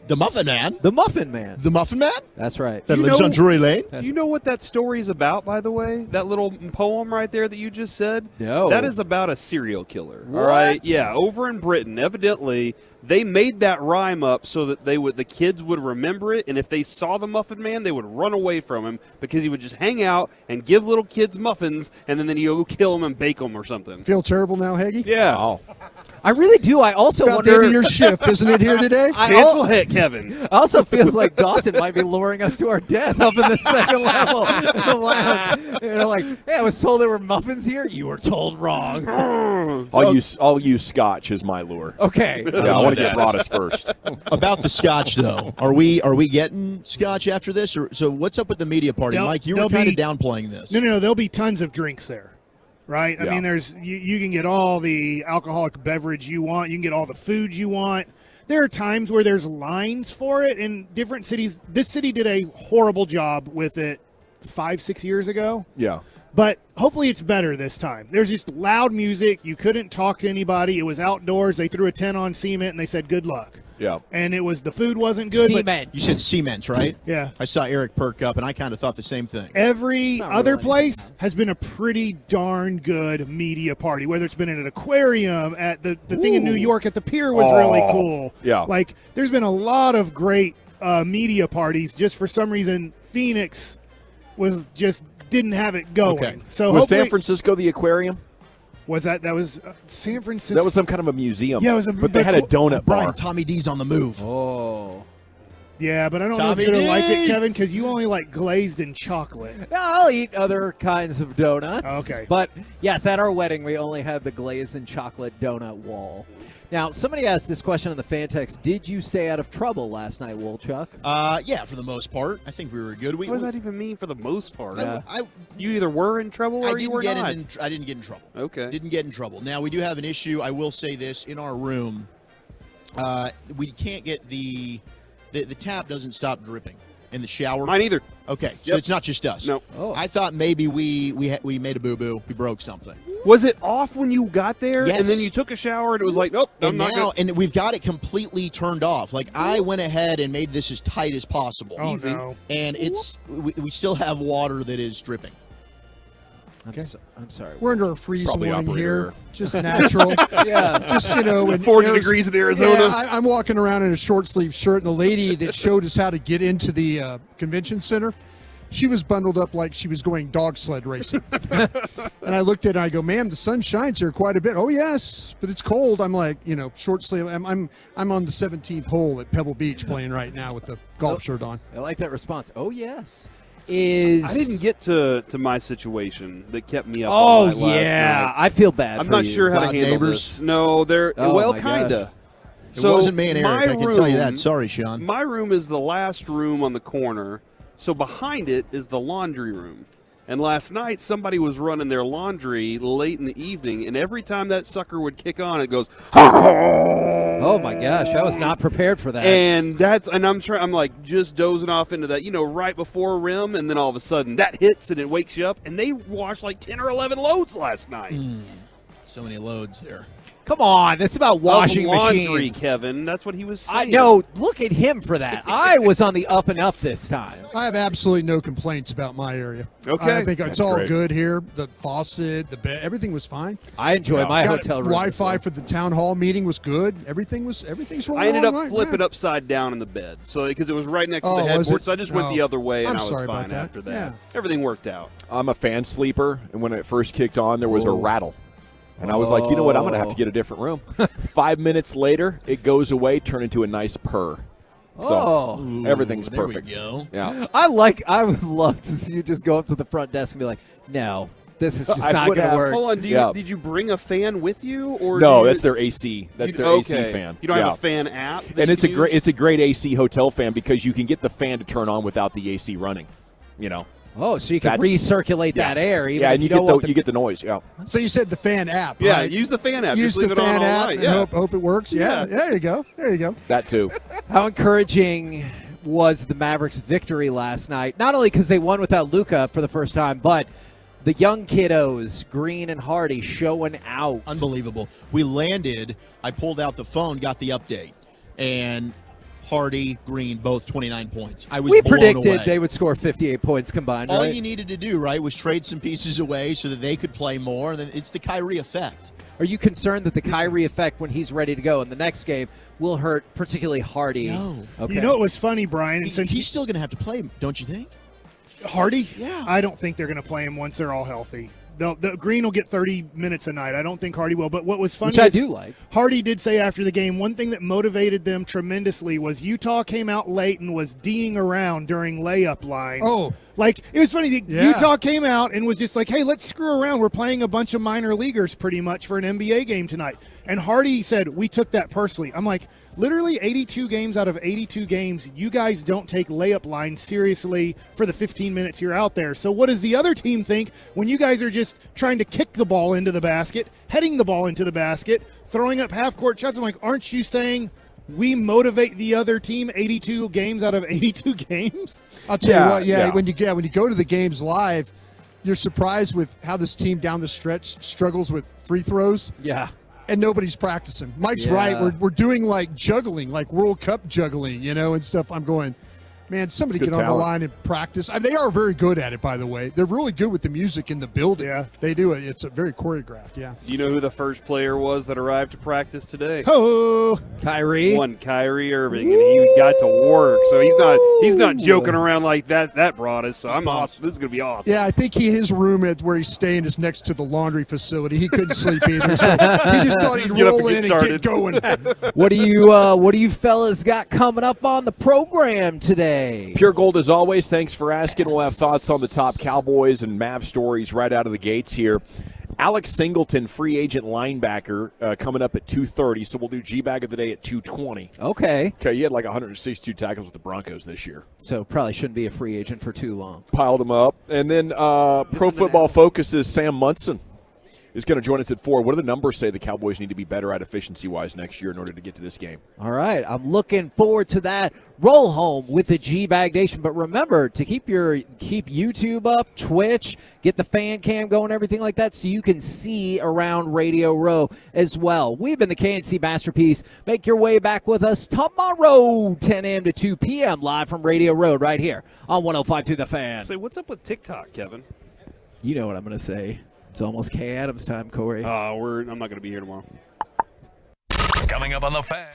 The Muffin Man? The Muffin Man. The Muffin Man? That's right. That lives on Drury Lane? Do you know what that story's about, by the way? That little poem right there that you just said? No. That is about a serial killer. What? All right? Yeah, over in Britain, evidently, they made that rhyme up so that the kids would remember it, and if they saw the Muffin Man, they would run away from him because he would just hang out and give little kids muffins, and then he'd go kill them and bake them or something. Feel terrible now, Hagee? Yeah. Oh. I really do. I also About the wonder. end of your shift, isn't it here today? Cancel it, Kevin. Also feels like Dawson might be luring us to our death up in the second level in the lounge. Like, hey, I was told there were muffins here. You were told wrong. I'll use scotch as my lure. Okay. Yeah, I want to get Broadus first. About the scotch, though, are we getting scotch after this? Or so what's up with the media party, Mike? You were kind of downplaying this. No. There'll be tons of drinks there. Right? I Yeah. mean, there's you can get all the alcoholic beverage you want. You can get all the food you want. There are times where there's lines for it in different cities. This city did a horrible job with it 5-6 years ago. Yeah. But hopefully it's better this time. There's just loud music. You couldn't talk to anybody. It was outdoors. They threw a tent on cement, and they said, good luck. Yeah. And the food wasn't good. Cement. You said cement, right? Yeah. I saw Eric perk up, and I kind of thought the same thing. Every other place has been a pretty darn good media party, whether it's been at an aquarium, at the thing in New York at the pier was really cool. Yeah. Like, there's been a lot of great media parties. Just for some reason, Phoenix didn't have it going. Okay. So Was hopefully, San Francisco the aquarium? was that was San Francisco? That was some kind of a museum. Yeah, it was but they had a donut Brian, bar. Tommy D's on the move. Oh. Yeah, but I don't know if Tommy you're going to like it, D. Kevin, because you only like glazed and chocolate. I'll eat other kinds of donuts. Okay. But, yes, at our wedding, we only had the glazed and chocolate donut wall. Now, somebody asked this question on the fan text. Did you stay out of trouble last night, Wolchuk? Yeah, for the most part. I think we were good. What does that even mean for the most part? I You either were in trouble or you were not. I didn't get in trouble. Okay. Didn't get in trouble. Now, we do have an issue. I will say this. In our room, we can't get the tap doesn't stop dripping in the shower. Mine either. Okay, so Yep. it's not just us. No. Oh. I thought maybe we made a boo-boo. We broke something. Was it off when you got there? Yes. And then you took a shower and it was like, nope, And we've got it completely turned off. Like, I went ahead and made this as tight as possible. Oh, no. And we still have water that is dripping. I'm sorry. We're under a freeze Probably warning operator. here. Just natural. Yeah. Just, in 40 degrees in Arizona. Yeah, I'm walking around in a short sleeve shirt, and the lady that showed us how to get into the convention center, she was bundled up like she was going dog sled racing. And I looked at her and I go, ma'am, the sun shines here quite a bit. Oh, yes, but it's cold. I'm like, short sleeve. I'm on the 17th hole at Pebble Beach playing right now with the golf shirt on. I like that response. Oh, yes. I didn't get to my situation that kept me up Oh, all night last yeah. night. I feel bad I'm for not you. sure how Loud to handle neighbors? this. No, they're Oh, well, my kind of. It wasn't me and Eric, I can tell you that. Sorry, Sean. My room is the last room on the corner, so behind it is the laundry room. And last night, somebody was running their laundry late in the evening, and every time that sucker would kick on, it goes, Oh, my gosh. I was not prepared for that. and I'm like just dozing off into that, right before rim, and then all of a sudden that hits and it wakes you up, and they washed like 10 or 11 loads last night. So many loads there. Come on. This is about washing laundry, machines. Kevin. That's what he was saying. I know. Look at him for that. I was on the up and up this time. I have absolutely no complaints about my area. Okay. I think it's That's all great. good here. The faucet, the bed, everything was fine. I enjoy my Got hotel room. Wi-Fi for the town hall meeting was good. Everything's rolling. I ended up along right, flipping yeah. upside down in the bed, so because it was right next to Oh, the was headboard, it? so I just went the Oh. other way, and I'm I was sorry about fine that. after that. Yeah. Everything worked out. I'm a fan sleeper, and when it first kicked on, there was a rattle. And I was like, you know what? I'm going to have to get a different room. 5 minutes later, it goes away, turned into a nice purr. So everything's there perfect. we go. Yeah. I would love to see you just go up to the front desk and be like, no, this is just not going to work. Hold on, did you bring a fan with you, or No, that's their AC. That's their AC fan. You don't have a fan app, that and you it's a can great use? it's a great AC hotel fan because you can get the fan to turn on without the AC running. Oh, so you can That's- recirculate yeah. that air. Even Yeah, if and you you don't want get the noise. Yeah. So you said the fan app. Yeah, right? use the fan app. Use Just leave the it on fan all app night. and Yeah. hope it works. Yeah. There you go. There you go. That too. How encouraging was the Mavericks' victory last night? Not only because they won without Luka for the first time, but the young kiddos, Green and Hardy, showing out. Unbelievable. We landed. I pulled out the phone, got the update, and Hardy, Green, both 29 points. I was We blown predicted away. they would score 58 points combined, All right? you needed to do, right, was trade some pieces away so that they could play more. And then it's the Kyrie effect. Are you concerned that the Kyrie effect, when he's ready to go in the next game, will hurt particularly Hardy? No. Okay. You know what was funny, Brian? And since He's still going to have to play, don't you think? Hardy? Yeah. I don't think they're going to play him once they're all healthy. The Green will get 30 minutes a night. I don't think Hardy will. But what was funny Which I is do like. Hardy did say after the game, one thing that motivated them tremendously was Utah came out late and was D'ing around during layup line. Oh. Like, it was funny. Yeah. Utah came out and was just like, hey, let's screw around. We're playing a bunch of minor leaguers pretty much for an NBA game tonight. And Hardy said, we took that personally. I'm like, literally 82 games out of 82 games, you guys don't take layup lines seriously for the 15 minutes you're out there. So what does the other team think when you guys are just trying to kick the ball into the basket, heading the ball into the basket, throwing up half-court shots? I'm like, aren't you saying we motivate the other team 82 games out of 82 games? I'll tell you what. When you go to the games live, you're surprised with how this team down the stretch struggles with free throws. Yeah. And nobody's practicing. Mike's Yeah. right. We're doing like juggling, like World Cup juggling, and stuff. I'm going, man, somebody Good get on the talent. line and practice. They are very good at it, by the way. They're really good with the music in the building. Yeah. They do it. It's a very choreographed, yeah. Do you know who the first player was that arrived to practice today? Oh, Kyrie. One Kyrie Irving, and he got to work. So he's not joking around like that brought us. So I'm awesome. This is gonna be awesome. Yeah, I think his room where he's staying is next to the laundry facility. He couldn't sleep either, so he just thought he'd Get up roll and in get and get going. What do you fellas got coming up on the program today? Pure Gold, as always, thanks for asking. We'll have thoughts on the top Cowboys and Mavs stories right out of the gates here. Alex Singleton, free agent linebacker, coming up at 2:30. So we'll do G-Bag of the Day at 2:20. Okay. Okay, you had like 162 tackles with the Broncos this year. So probably shouldn't be a free agent for too long. Piled them up. And then Pro Football Focus's Sam Munson is going to join us at 4. What do the numbers say the Cowboys need to be better at efficiency-wise next year in order to get to this game? All right, I'm looking forward to that. Roll home with the G-Bag Nation. But remember to keep YouTube up, Twitch, get the fan cam going, everything like that, so you can see around Radio Row as well. We've been the KNC Masterpiece. Make your way back with us tomorrow, 10 a.m. to 2 p.m. live from Radio Row right here on 105.3 The Fan. Say, what's up with TikTok, Kevin? You know what I'm going to say. It's almost Kay Adams time, Corey. I'm not going to be here tomorrow. Coming up on The Fan.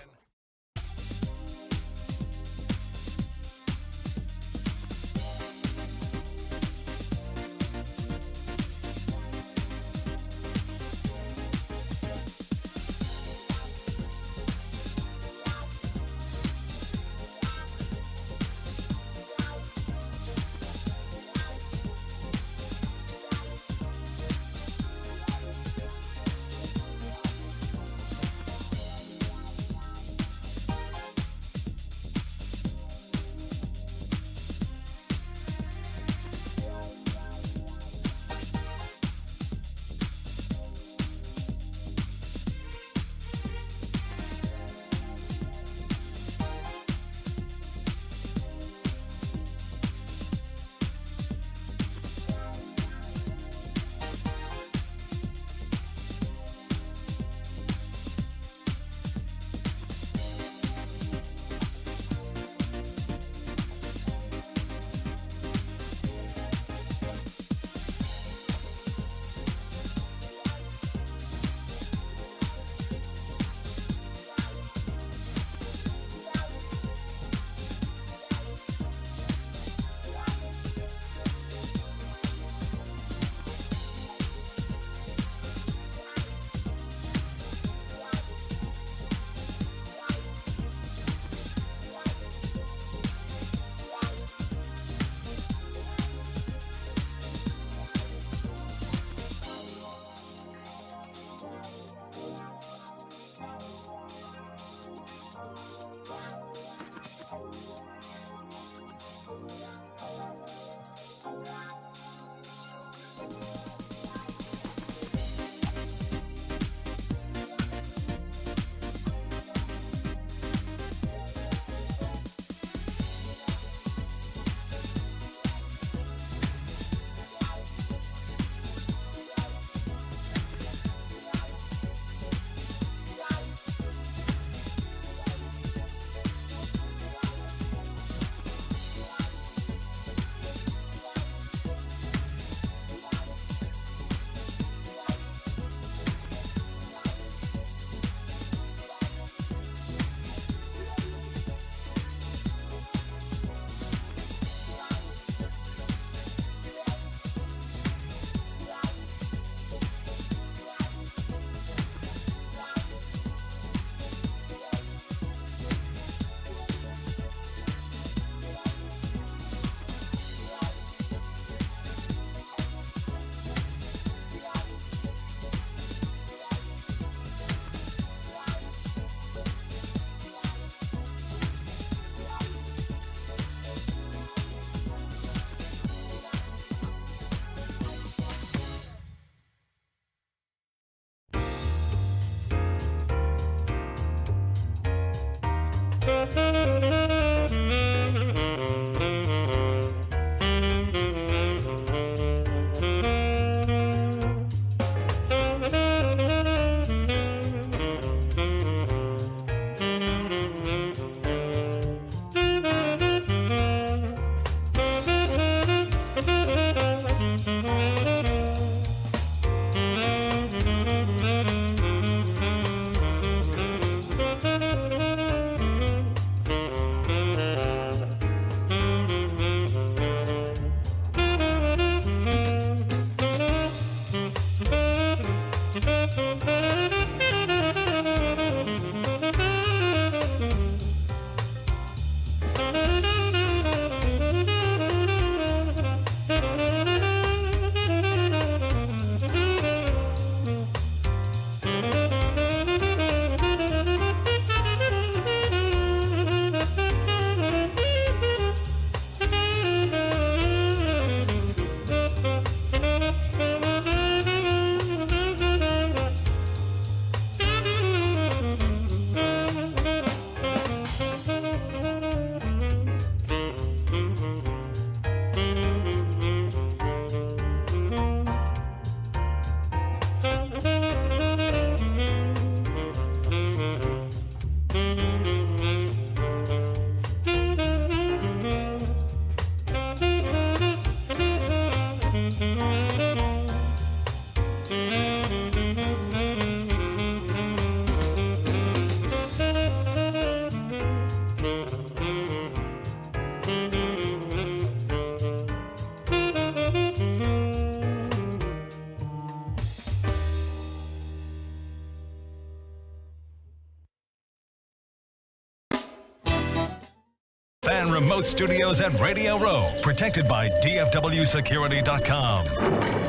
remote studios at Radio Row, protected by DFWsecurity.com.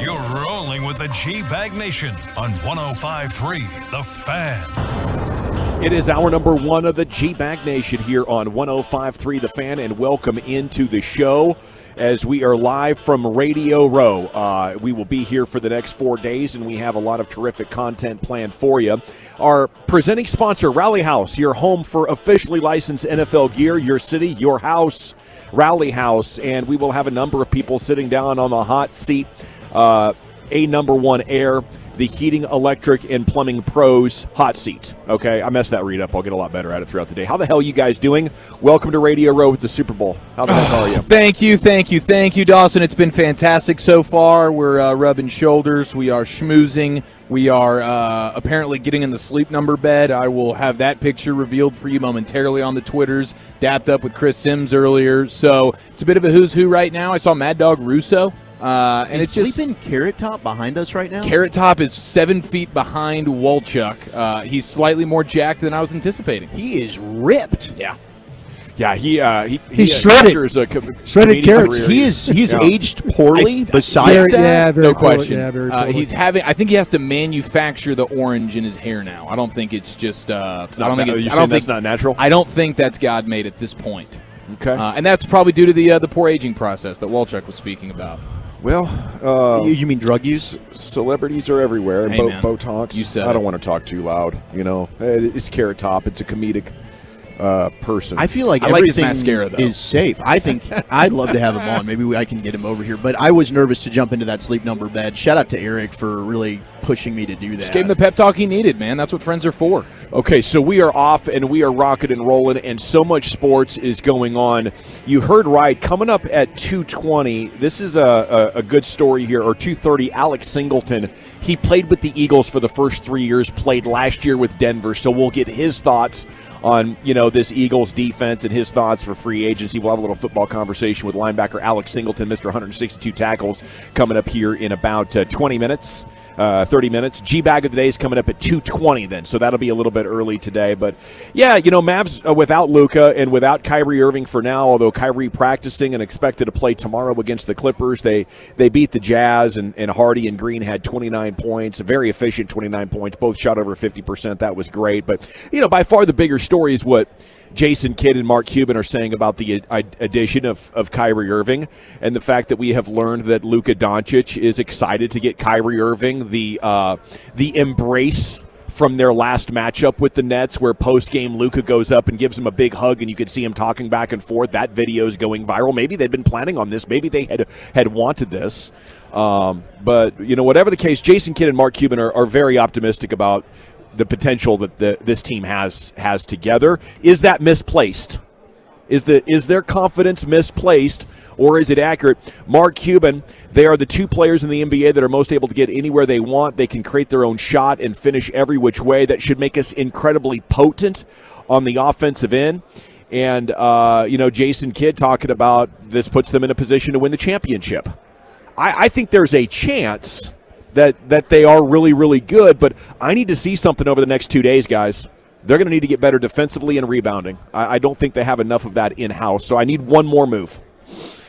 You're rolling with the G-Bag Nation on 105.3 The Fan. It is hour number 1 of the G-Bag Nation here on 105.3 The Fan, and welcome into the show as we are live from Radio Row. We will be here for the next 4 days, and we have a lot of terrific content planned for you. Our presenting sponsor, Rally House, your home for officially licensed NFL gear, your city, your house, Rally House. And we will have a number of people sitting down on the hot seat, a number 1 air, the heating, electric, and plumbing pros hot seat. Okay, I messed that read up. I'll get a lot better at it throughout the day. How the hell are you guys doing? Welcome to Radio Row with the Super Bowl. How the heck are you? Thank you, Dawson. It's been fantastic so far. We're rubbing shoulders. We are schmoozing. We are apparently getting in the sleep number bed. I will have that picture revealed for you momentarily on the Twitters. Dapped up with Chris Sims earlier. So it's a bit of a who's who right now. I saw Mad Dog Russo. And it's just sleeping Carrot Top behind us right now. Carrot Top is 7 feet behind Wolchuk. He's slightly more jacked than I was anticipating. He is ripped. Yeah, he's shredded. Shredded carrots. He's aged poorly. Besides that, no question. Yeah, very poorly. He's having. I think he has to manufacture the orange in his hair now. I don't think it's just. I don't think that's not natural. I don't think that's God made at this point. Okay, and that's probably due to the poor aging process that Wolchuk was speaking about. Well, you mean drug use? Celebrities are everywhere. Hey, Botox. You said I don't want to talk too loud. You know, it's Carrot Top. It's a comedic person. I feel like I like his everything mascara, though. is safe. I think I'd love to have him on. Maybe I can get him over here. But I was nervous to jump into that sleep number bed. Shout out to Eric for really pushing me to do that. Just gave him the pep talk he needed, man. That's what friends are for. Okay, so we are off and we are rocking and rolling, and so much sports is going on. You heard right. Coming up at 2:20, this is a good story here, or 2:30, Alex Singleton. He played with the Eagles for the first 3 years, played last year with Denver, so we'll get his thoughts on, this Eagles defense and his thoughts for free agency. We'll have a little football conversation with linebacker Alex Singleton, Mr. 162 tackles, coming up here in about 30 minutes. G-Bag of the Day is coming up at 2:20 then, so that'll be a little bit early today. But, yeah, Mavs without Luka and without Kyrie Irving for now, although Kyrie practicing and expected to play tomorrow against the Clippers. They beat the Jazz, and Hardy and Green had 29 points, a very efficient 29 points, both shot over 50%. That was great. But, by far the bigger story is what Jason Kidd and Mark Cuban are saying about the addition of Kyrie Irving, and the fact that we have learned that Luka Doncic is excited to get Kyrie Irving. The embrace from their last matchup with the Nets, where post-game Luka goes up and gives him a big hug, and you could see him talking back and forth. That video is going viral. Maybe they'd been planning on this. Maybe they had wanted this. But, whatever the case, Jason Kidd and Mark Cuban are very optimistic about the potential that this team has together. Is that misplaced? Is their confidence misplaced, or is it accurate? Mark Cuban, they are the two players in the NBA that are most able to get anywhere they want. They can create their own shot and finish every which way. That should make us incredibly potent on the offensive end. And, Jason Kidd talking about this puts them in a position to win the championship. I think there's a chance that they are really, really good, but I need to see something over the next 2 days, guys. They're going to need to get better defensively and rebounding. I don't think they have enough of that in-house, so I need one more move.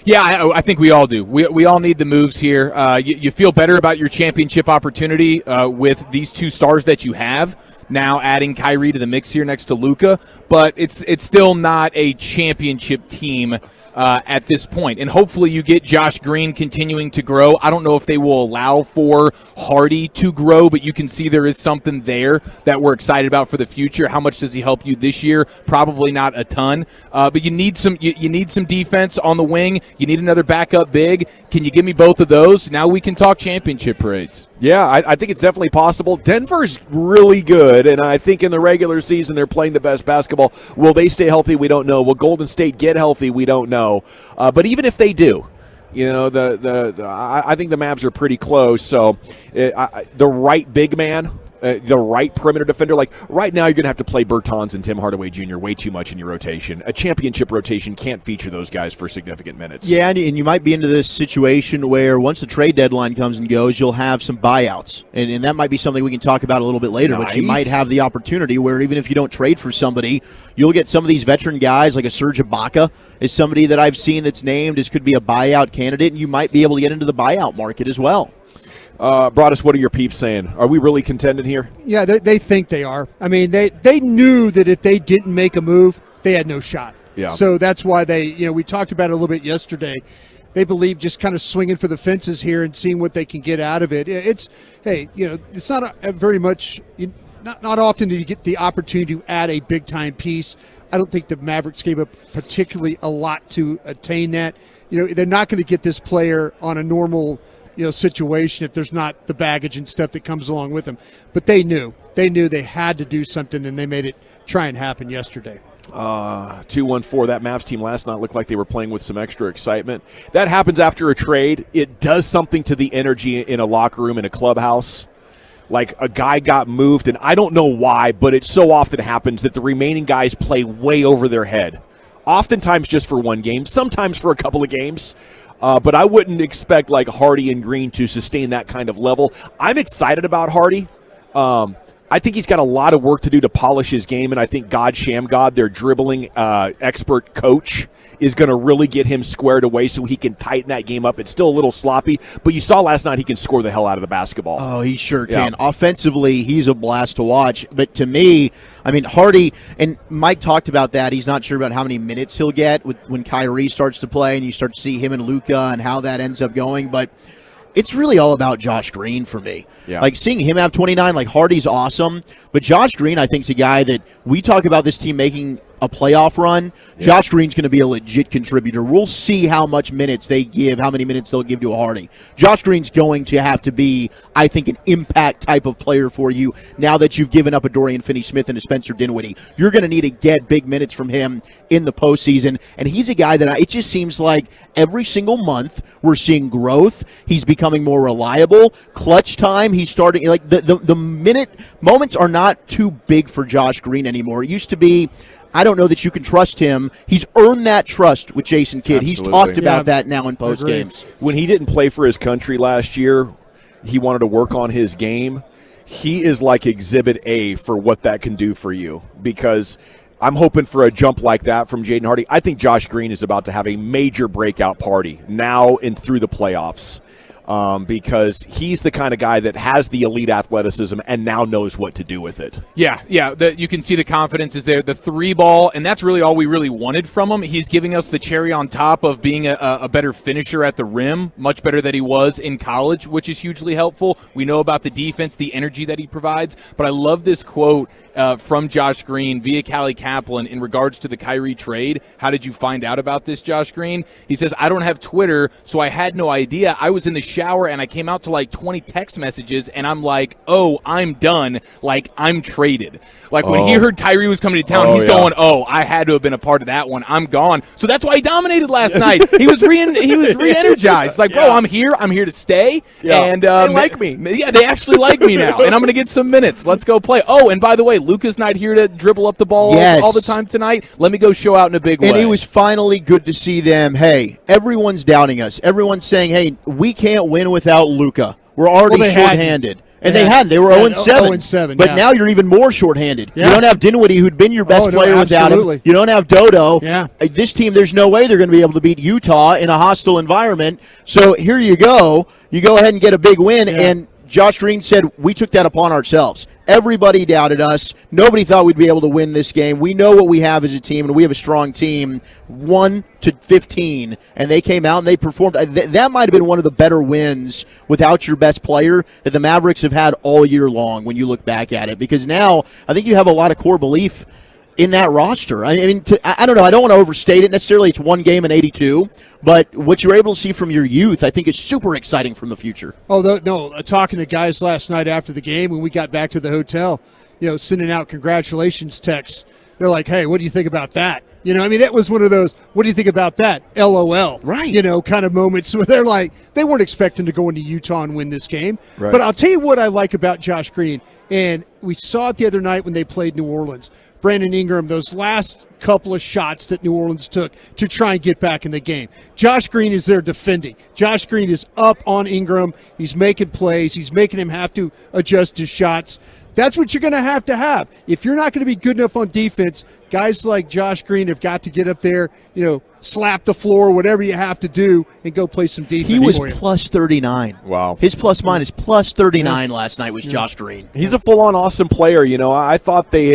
Yeah, I think we all do. We all need the moves here. You feel better about your championship opportunity with these two stars that you have. Now adding Kyrie to the mix here next to Luka, but it's still not a championship team at this point. And hopefully you get Josh Green continuing to grow. I don't know if they will allow for Hardy to grow, but you can see there is something there that we're excited about for the future. How much does he help you this year? Probably not a ton, but you need some defense on the wing. You need another backup big. Can you give me both of those? Now we can talk championship parades. Yeah, I think it's definitely possible. Denver's really good, and I think in the regular season they're playing the best basketball. Will they stay healthy? We don't know. Will Golden State get healthy? We don't know. But even if they do, I think the Mavs are pretty close. So the right big man the right perimeter defender. Like right now, you're going to have to play Bertans and Tim Hardaway Jr. way too much in your rotation. A championship rotation can't feature those guys for significant minutes. Yeah, and you might be into this situation where once the trade deadline comes and goes, you'll have some buyouts. And that might be something we can talk about a little bit later, but you might have the opportunity where even if you don't trade for somebody, you'll get some of these veteran guys like a Serge Ibaka is somebody that I've seen that's named as could be a buyout candidate, and you might be able to get into the buyout market as well. Broadus, what are your peeps saying? Are we really contending here? Yeah, they think they are. I mean, they knew that if they didn't make a move, they had no shot. Yeah. So that's why we talked about it a little bit yesterday. They believe just kind of swinging for the fences here and seeing what they can get out of it. It's not very much. Not often do you get the opportunity to add a big time piece. I don't think the Mavericks gave up particularly a lot to attain that. They're not going to get this player on a normal situation if there's not the baggage and stuff that comes along with them. But they knew they had to do something, and they made it try and happen yesterday. 2-1-4. That Mavs team last night looked like they were playing with some extra excitement. That happens after a trade. It does something to the energy in a locker room, in a clubhouse. Like a guy got moved, and I don't know why, but it so often happens that the remaining guys play way over their head. Oftentimes just for one game, sometimes for a couple of games. But I wouldn't expect like Hardy and Green to sustain that kind of level. I'm excited about Hardy. I think he's got a lot of work to do to polish his game, and I think God Shamgod, their dribbling expert coach, is going to really get him squared away so he can tighten that game up. It's still a little sloppy, but you saw last night he can score the hell out of the basketball. Oh, he sure can. Yeah. Offensively, he's a blast to watch. But to me, I mean, Hardy, and Mike talked about that. He's not sure about how many minutes he'll get when Kyrie starts to play, and you start to see him and Luka and how that ends up going. But it's really all about Josh Green for me. Yeah. Like seeing him have 29, like Hardy's awesome, but Josh Green I think is a guy that we talk about this team making a playoff run. Yeah. Josh Green's going to be a legit contributor. We'll see how much minutes they give, how many minutes they'll give to a Hardy. Josh Green's going to have to be, I think, an impact type of player for you now that you've given up a Dorian Finney-Smith and a Spencer Dinwiddie. You're going to need to get big minutes from him in the postseason, and he's a guy that it just seems like every single month we're seeing growth. He's becoming more reliable. Clutch time, he's starting, like the moments are not too big for Josh Green anymore. It used to be, I don't know that you can trust him. He's earned that trust with Jason Kidd. Absolutely. He's talked about that now in post games. When he didn't play for his country last year, he wanted to work on his game. He is like Exhibit A for what that can do for you, because I'm hoping for a jump like that from Jaden Hardy. I think Josh Green is about to have a major breakout party now and through the playoffs. Because he's the kind of guy that has the elite athleticism and now knows what to do with it. Yeah. You can see the confidence is there. The three ball, and that's really all we really wanted from him. He's giving us the cherry on top of being a better finisher at the rim, much better than he was in college, which is hugely helpful. We know about the defense, the energy that he provides, but I love this quote from Josh Green via Callie Kaplan in regards to the Kyrie trade. How did you find out about this, Josh Green? He says, I don't have Twitter, so I had no idea. I was in the shower and I came out to like 20 text messages and I'm like, oh, I'm done. Like, I'm traded. Like when he heard Kyrie was coming to town, he's going, oh, I had to have been a part of that one. I'm gone. So that's why he dominated last night. He was re-energized. Like, bro, I'm here to stay. Yeah. And they like me. Yeah, they actually like me now. And I'm going to get some minutes. Let's go play. Oh, and by the way, Luka's not here to dribble up the ball all the time tonight. Let me go show out in a big way. And it was finally good to see them. Hey, everyone's doubting us. Everyone's saying, hey, we can't win without Luka. We're already shorthanded. And they hadn't. They were 0-7. But now you're even more shorthanded. Yeah. You don't have Dinwiddie, who'd been your best player without him. You don't have Dodo. Yeah. This team, there's no way they're going to be able to beat Utah in a hostile environment. So here you go. You go ahead and get a big win. Yeah. And Josh Green said, we took that upon ourselves. Everybody doubted us. Nobody thought we'd be able to win this game. We know what we have as a team, and we have a strong team, 1-15, and they came out and they performed. That might have been one of the better wins without your best player that the Mavericks have had all year long when you look back at it, because now I think you have a lot of core belief in that roster. I mean, I don't know. I don't want to overstate it necessarily. It's one game in 82. But what you're able to see from your youth, I think, is super exciting from the future. Oh, no, talking to guys last night after the game when we got back to the hotel, sending out congratulations texts. They're like, hey, what do you think about that? You know, I mean, that was one of those, what do you think about that? LOL. Right. You know, kind of moments where they're like, they weren't expecting to go into Utah and win this game. Right. But I'll tell you what I like about Josh Green, and we saw it the other night when they played New Orleans. Brandon Ingram, those last couple of shots that New Orleans took to try and get back in the game. Josh Green is there defending. Josh Green is up on Ingram. He's making plays. He's making him have to adjust his shots. That's what you're going to have. If you're not going to be good enough on defense, guys like Josh Green have got to get up there, you know, slap the floor, whatever you have to do, and go play some defense. He was for you. plus 39. Wow. His plus minus plus 39 last night was Josh Green. He's a full-on awesome player. You know, I thought they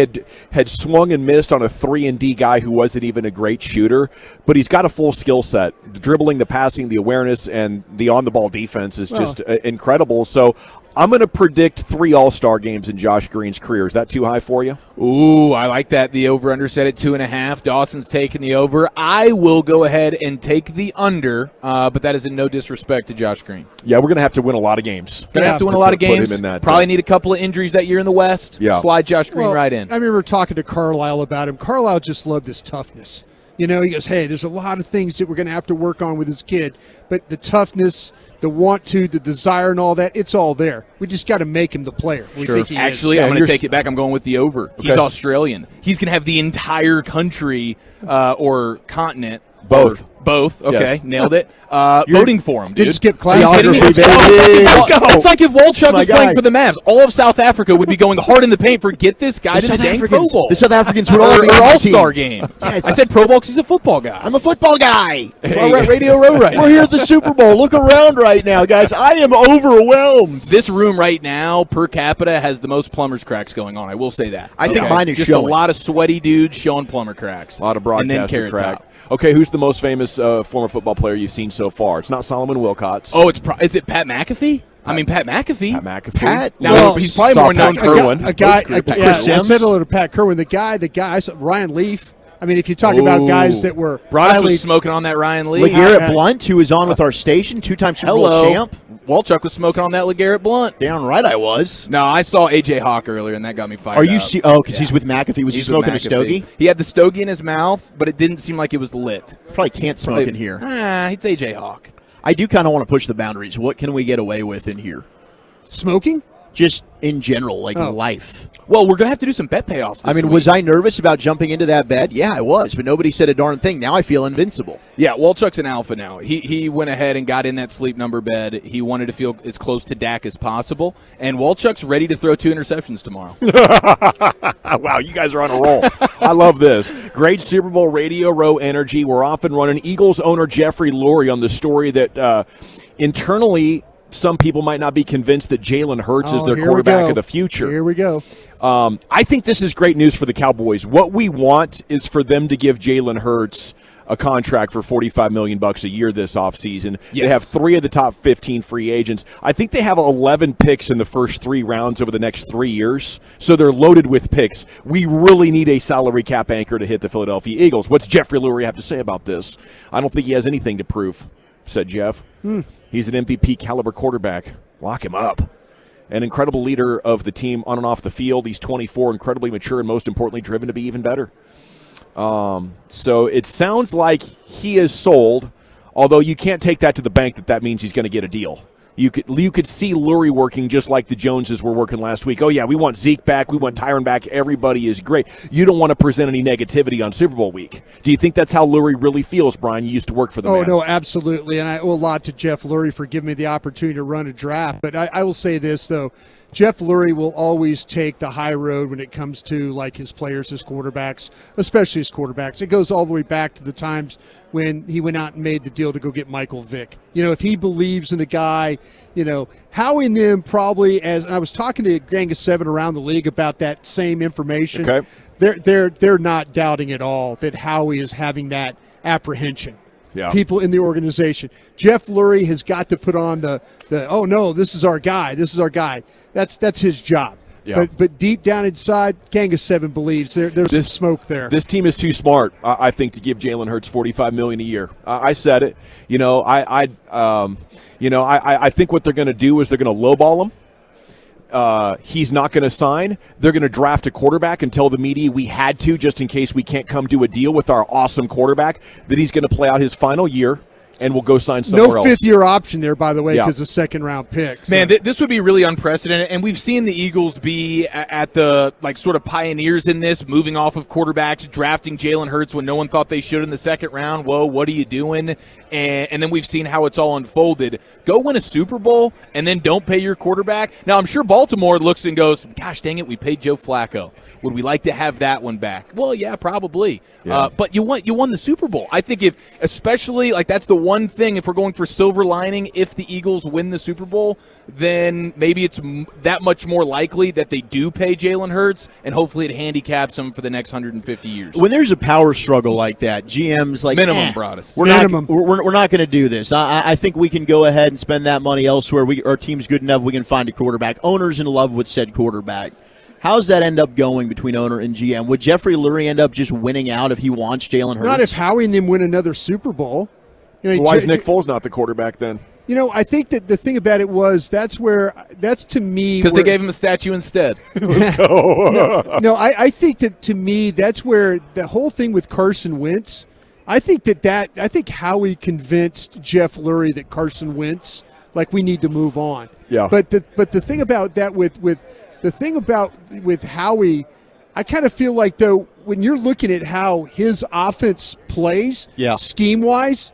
had swung and missed on a 3-and-D guy who wasn't even a great shooter, but he's got a full skill set. The dribbling, the passing, the awareness, and the on-the-ball defense is just incredible. So I'm going to predict 3 All-Star games in Josh Green's career. Is that too high for you? Ooh, I like that. The over-under set at 2.5. Dawson's taking the over. I will go ahead and take the under, but that is in no disrespect to Josh Green. Yeah, we're going to have to win a lot of games. Going to have to win a lot of games. Put him in that, Probably need a couple of injuries that year in the West. Yeah. Slide Josh Green right in. I remember talking to Carlisle about him. Carlisle just loved his toughness. You know, he goes, hey, there's a lot of things that we're going to have to work on with this kid, but the toughness, the want to, the desire and all that, it's all there. We just got to make him the player. We think he Actually, is. I'm going to take it back. I'm going with the over. Okay. He's Australian. He's going to have the entire country or continent. Both. Both. Okay, Yes. nailed it. Voting for him, dude. Didn't skip class. Are you kidding me? It's like if Walchuk was playing for the Mavs. All of South Africa would be going hard in the paint for get this guy to the dang Pro Bowl. The South Africans would all be or on the All-Star team. game. Yes. I said Pro Bowl because he's a football guy. I'm a football guy. That's why we're at Radio Row right now. We're here at the Super Bowl. Look around right now, guys. I am overwhelmed. This room right now, per capita, has the most plumber's cracks going on. I will say that. I think mine is just showing. a lot of sweaty dudes showing plumber cracks. A lot of and then broadcaster Carrot crack. Top. Okay, who's the most famous former football player you've seen so far? It's not Solomon Wilcots. Oh, is it Pat McAfee? Pat McAfee. Pat McAfee. Pat? Now, Well, he's probably more known for a guy. I Chris said Sims? hello to Pat Kerwin. The guy, Ryan Leaf. I mean, if you talk about guys that were Broadus highly was smoking on that Ryan Lee. LeGarrette Blunt, who is on with our station, 2-time Super Bowl champ. Walchuk was smoking on that LeGarrette Blunt. Damn right I was. No, I saw A.J. Hawk earlier, and that got me fired Are you up. because he's with McAfee. Was he He's with smoking a McAfee. stogie? He had the stogie in his mouth, but it didn't seem like it was lit. Probably can't smoke in here. It's A.J. Hawk. I do kind of want to push the boundaries. What can we get away with in here? smoking. Just in general, like life. Well, we're going to have to do some bet payoffs this week. Was I nervous about jumping into that bet? Yeah, I was, but nobody said a darn thing. Now I feel invincible. Yeah, Walchuk's an alpha now. He went ahead and got in that sleep number bed. He wanted to feel as close to Dak as possible, and Walchuk's ready to throw 2 interceptions tomorrow. Wow, you guys are on a roll. I love this. Great Super Bowl Radio Row energy. We're off and running. Eagles owner Jeffrey Lurie on the story that internally – some people might not be convinced that Jalen Hurts is their quarterback of the future. Here we go. I think this is great news for the Cowboys. What we want is for them to give Jalen Hurts a contract for $45 million a year this offseason. Yes. They have 3 of the top 15 free agents. I think they have 11 picks in the first 3 rounds over the next 3 years, so they're loaded with picks. We really need a salary cap anchor to hit the Philadelphia Eagles. What's Jeffrey Lurie have to say about this? I don't think he has anything to prove, said Jeff. He's an MVP caliber quarterback. Lock him up. An incredible leader of the team on and off the field. He's 24, incredibly mature, and most importantly, driven to be even better. So it sounds like he is sold, although you can't take that to the bank that means he's going to get a deal. You could see Lurie working just like the Joneses were working last week. Oh, yeah, we want Zeke back. We want Tyron back. Everybody is great. You don't want to present any negativity on Super Bowl week. Do you think that's how Lurie really feels, Brian? You used to work for the man. No, absolutely. And I owe a lot to Jeff Lurie for giving me the opportunity to run a draft. But I will say this, though. Jeff Lurie will always take the high road when it comes to like his players, his quarterbacks, especially his quarterbacks. It goes all the way back to the times when he went out and made the deal to go get Michael Vick. You know, if he believes in a guy, you know, Howie and them probably, as I was talking to Gang of 7 around the league about that same information, okay. they're not doubting at all that Howie is having that apprehension. Yeah. People in the organization. Jeff Lurie has got to put on the oh no, this is our guy. This is our guy. That's his job. Yeah. But deep down inside, Gang of 7 believes there's some smoke there. This team is too smart, I think, to give Jalen Hurts $45 million a year. I said it. You know, I think what they're going to do is they're going to lowball him. he's not going to sign. They're going to draft a quarterback and tell the media we had to just in case we can't come to a deal with our awesome quarterback, that he's going to play out his final year and we'll go sign somewhere else. No fifth-year option there, by the way, Yeah. because a second-round pick. So. Man, this would be really unprecedented, and we've seen the Eagles be at the sort of pioneers in this, moving off of quarterbacks, drafting Jalen Hurts when no one thought they should in the second round. Whoa, what are you doing? And then we've seen how it's all unfolded. Go win a Super Bowl, and then don't pay your quarterback. Now, I'm sure Baltimore looks and goes, gosh, dang it, we paid Joe Flacco. Would we like to have that one back? Well, yeah, probably. Yeah. But you won the Super Bowl. I think especially that's the one thing, if we're going for silver lining, if the Eagles win the Super Bowl, then maybe it's that much more likely that they do pay Jalen Hurts, and hopefully it handicaps them for the next 150 years. When there's a power struggle like that, GM's like, minimum, Broadus. We're not going to do this. I think we can go ahead and spend that money elsewhere. Our team's good enough. We can find a quarterback. Owner's in love with said quarterback. How's that end up going between owner and GM? Would Jeffrey Lurie end up just winning out if he wants Jalen Hurts? Not if Howie and them win another Super Bowl. Why is Nick Foles not the quarterback then? I think that the thing about it was that's to me because they gave him a statue instead. Let's go. No, I think that to me that's where the whole thing with Carson Wentz. I think Howie convinced Jeff Lurie that Carson Wentz we need to move on. Yeah. But the thing about that with Howie, I kind of feel like though when you're looking at how his offense plays, scheme wise.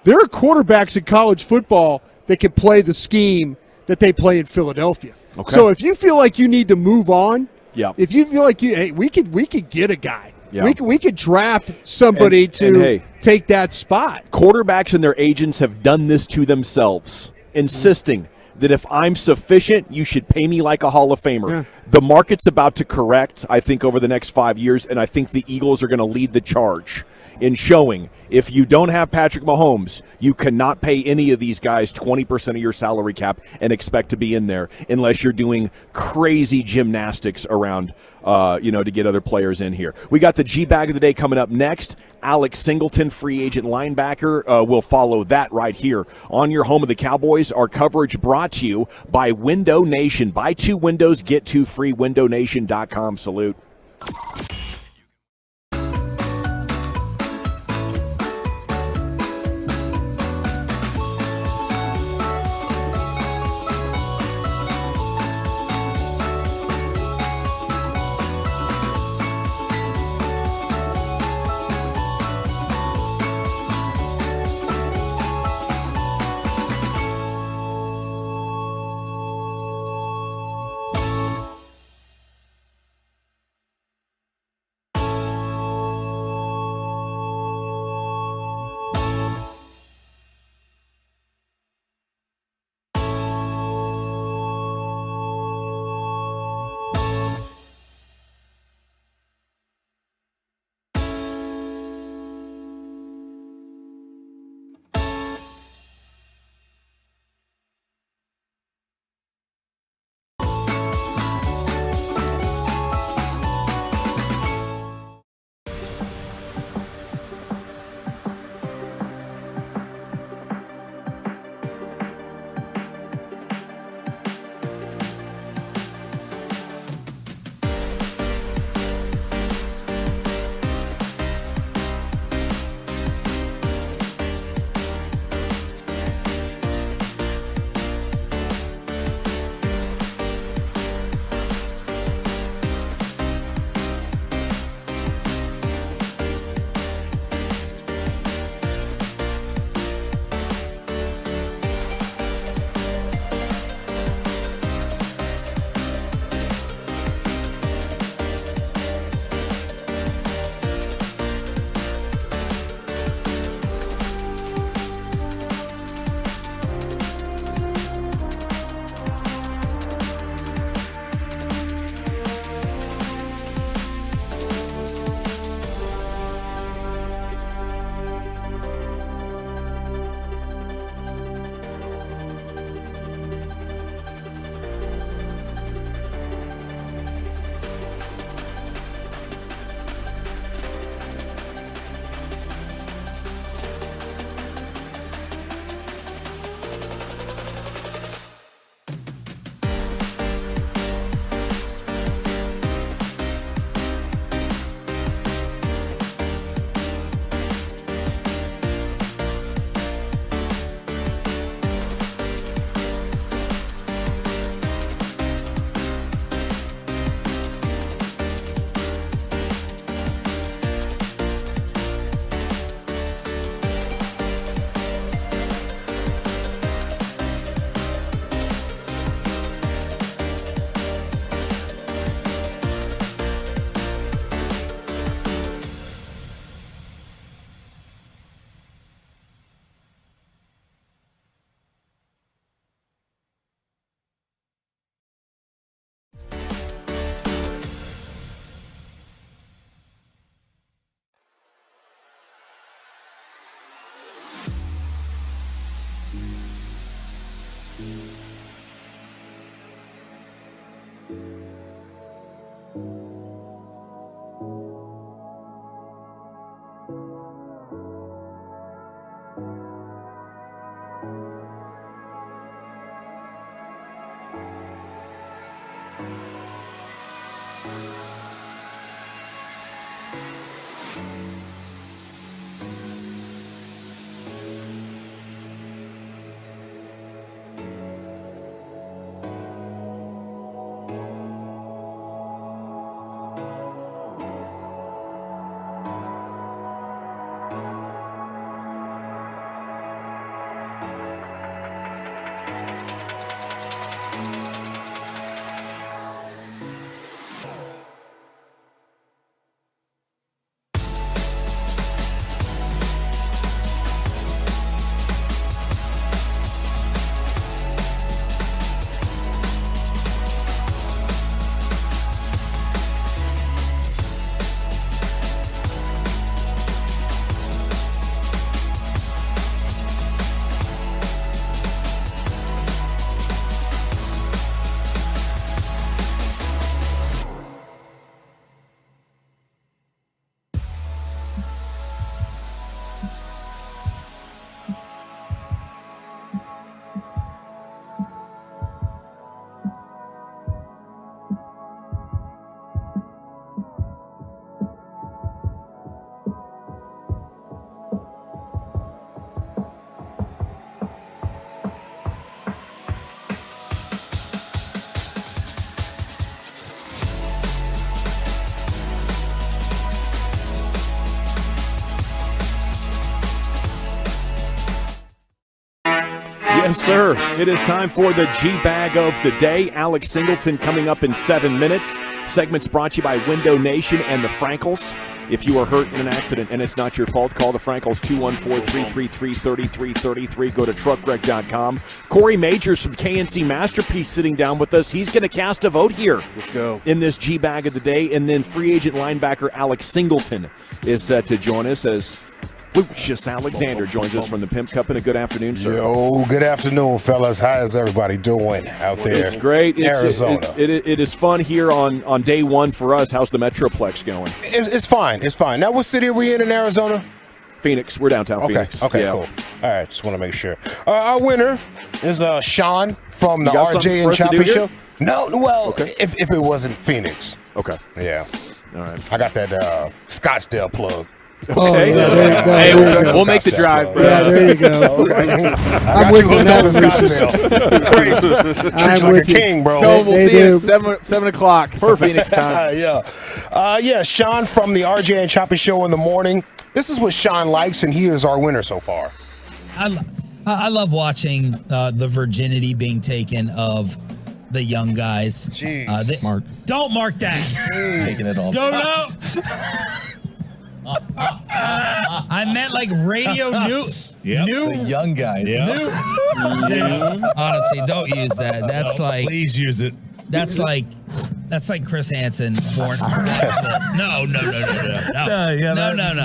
There are quarterbacks in college football that can play the scheme that they play in Philadelphia. Okay. So if you feel like you need to move on, yeah. If you feel like we could get a guy. Yeah. We could draft somebody to take that spot. Quarterbacks and their agents have done this to themselves, insisting that if I'm sufficient, you should pay me like a Hall of Famer. Yeah. The market's about to correct, I think, over the next 5 years, and I think the Eagles are going to lead the charge in showing if you don't have Patrick Mahomes, you cannot pay any of these guys 20% of your salary cap and expect to be in there unless you're doing crazy gymnastics around, to get other players in here. We got the G-Bag of the day coming up next. Alex Singleton, free agent linebacker, will follow that right here on your home of the Cowboys. Our coverage brought to you by Window Nation. Buy 2 windows, get 2 free. WindowNation.com. Salute. Yes, sir. It is time for the G-Bag of the Day. Alex Singleton coming up in 7 minutes. Segment's brought to you by Window Nation and the Frankels. If you are hurt in an accident and it's not your fault, call the Frankels 214-333-3333. Go to truckwreck.com. Corey Majors from KNC Masterpiece sitting down with us. He's going to cast a vote here. Let's go. In this G-Bag of the Day. And then free agent linebacker Alex Singleton is set to join us as Lucius Alexander joins us from the Pimp Cup. And a good afternoon, sir. Yo, good afternoon, fellas. How is everybody doing out there? It's great. Arizona. It is fun here on day one for us. How's the Metroplex going? It's fine. It's fine. Now, what city are we in Arizona? Phoenix. We're downtown Phoenix. Okay, cool. All right, just want to make sure. Our winner is Sean from the RJ and Choppy Show. No, well, if it wasn't Phoenix. Okay. Yeah. All right. I got that Scottsdale plug. Okay. Hey, we'll make the drive, bro. Yeah, there you go. I got you hooked up in Scottsdale. Crazy. Treat you like a king, bro. So we'll see you at 7 o'clock. Perfect. Phoenix time. Yeah, Sean from the RJ and Choppy Show in the morning. This is what Sean likes, and he is our winner so far. I love watching the virginity being taken of the young guys. Jeez. Mark. Don't mark that. Taking it all. Don't know. I meant like radio new. The young guys. New. Honestly, don't use that. That's like. Please use it. That's like Chris Hansen born. No.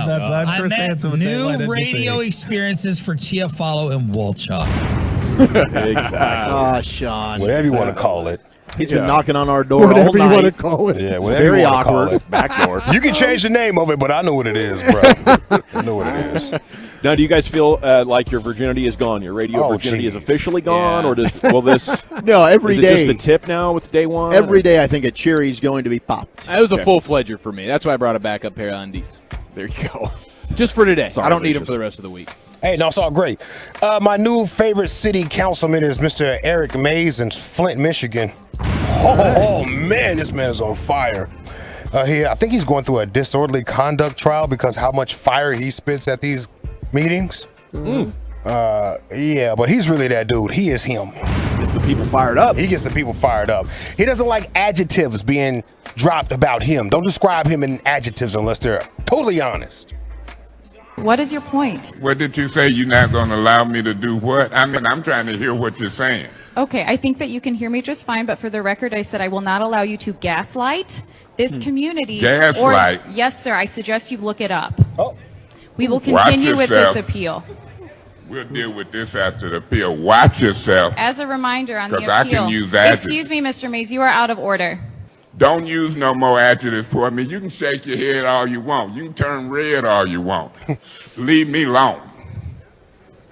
That's I'm Chris Hansen with new Daylight radio NBC. experiences for Chiafalo and Wolchuk. Exactly. Ah, Sean. Whatever you want to call it. He's been knocking on our door all Whatever night. you want to call it. Yeah, whatever Very you want to call awkward. it. Backdoor. You can change the name of it, but I know what it is, bro. I know what it is. Now, do you guys feel like your virginity is gone? Your radio virginity is officially gone, or will this? No, every is it day. just the tip now with day one. Every day, I think a cherry's going to be popped. That was a full-fledger for me. That's why I brought a backup pair of undies. There you go. Just for today. Sorry, I don't need them Lucius. for the rest of the week. Hey, no, it's all great. My new favorite city councilman is Mr. Eric Mays in Flint, Michigan. Oh, man, this man is on fire. I think he's going through a disorderly conduct trial because how much fire he spits at these meetings. Yeah, but he's really that dude. He is him. Gets the people fired up. He gets the people fired up. He doesn't like adjectives being dropped about him. Don't describe him in adjectives unless they're totally honest. What is your point? What did you say? You're not going to allow me to do what? I mean, I'm trying to hear what you're saying. Okay, I think that you can hear me just fine, but for the record, I said I will not allow you to gaslight this community. Gaslight? Yes, sir. I suggest you look it up. Oh. We will Watch continue with this yourself. appeal. We'll deal with this after the appeal. Watch yourself. As a reminder on the 'Cause I appeal. can use adjectives. Excuse me, Mr. Mays, you are out of order. Don't use no more adjectives for me. You can shake your head all you want. You can turn red all you want. Leave me alone.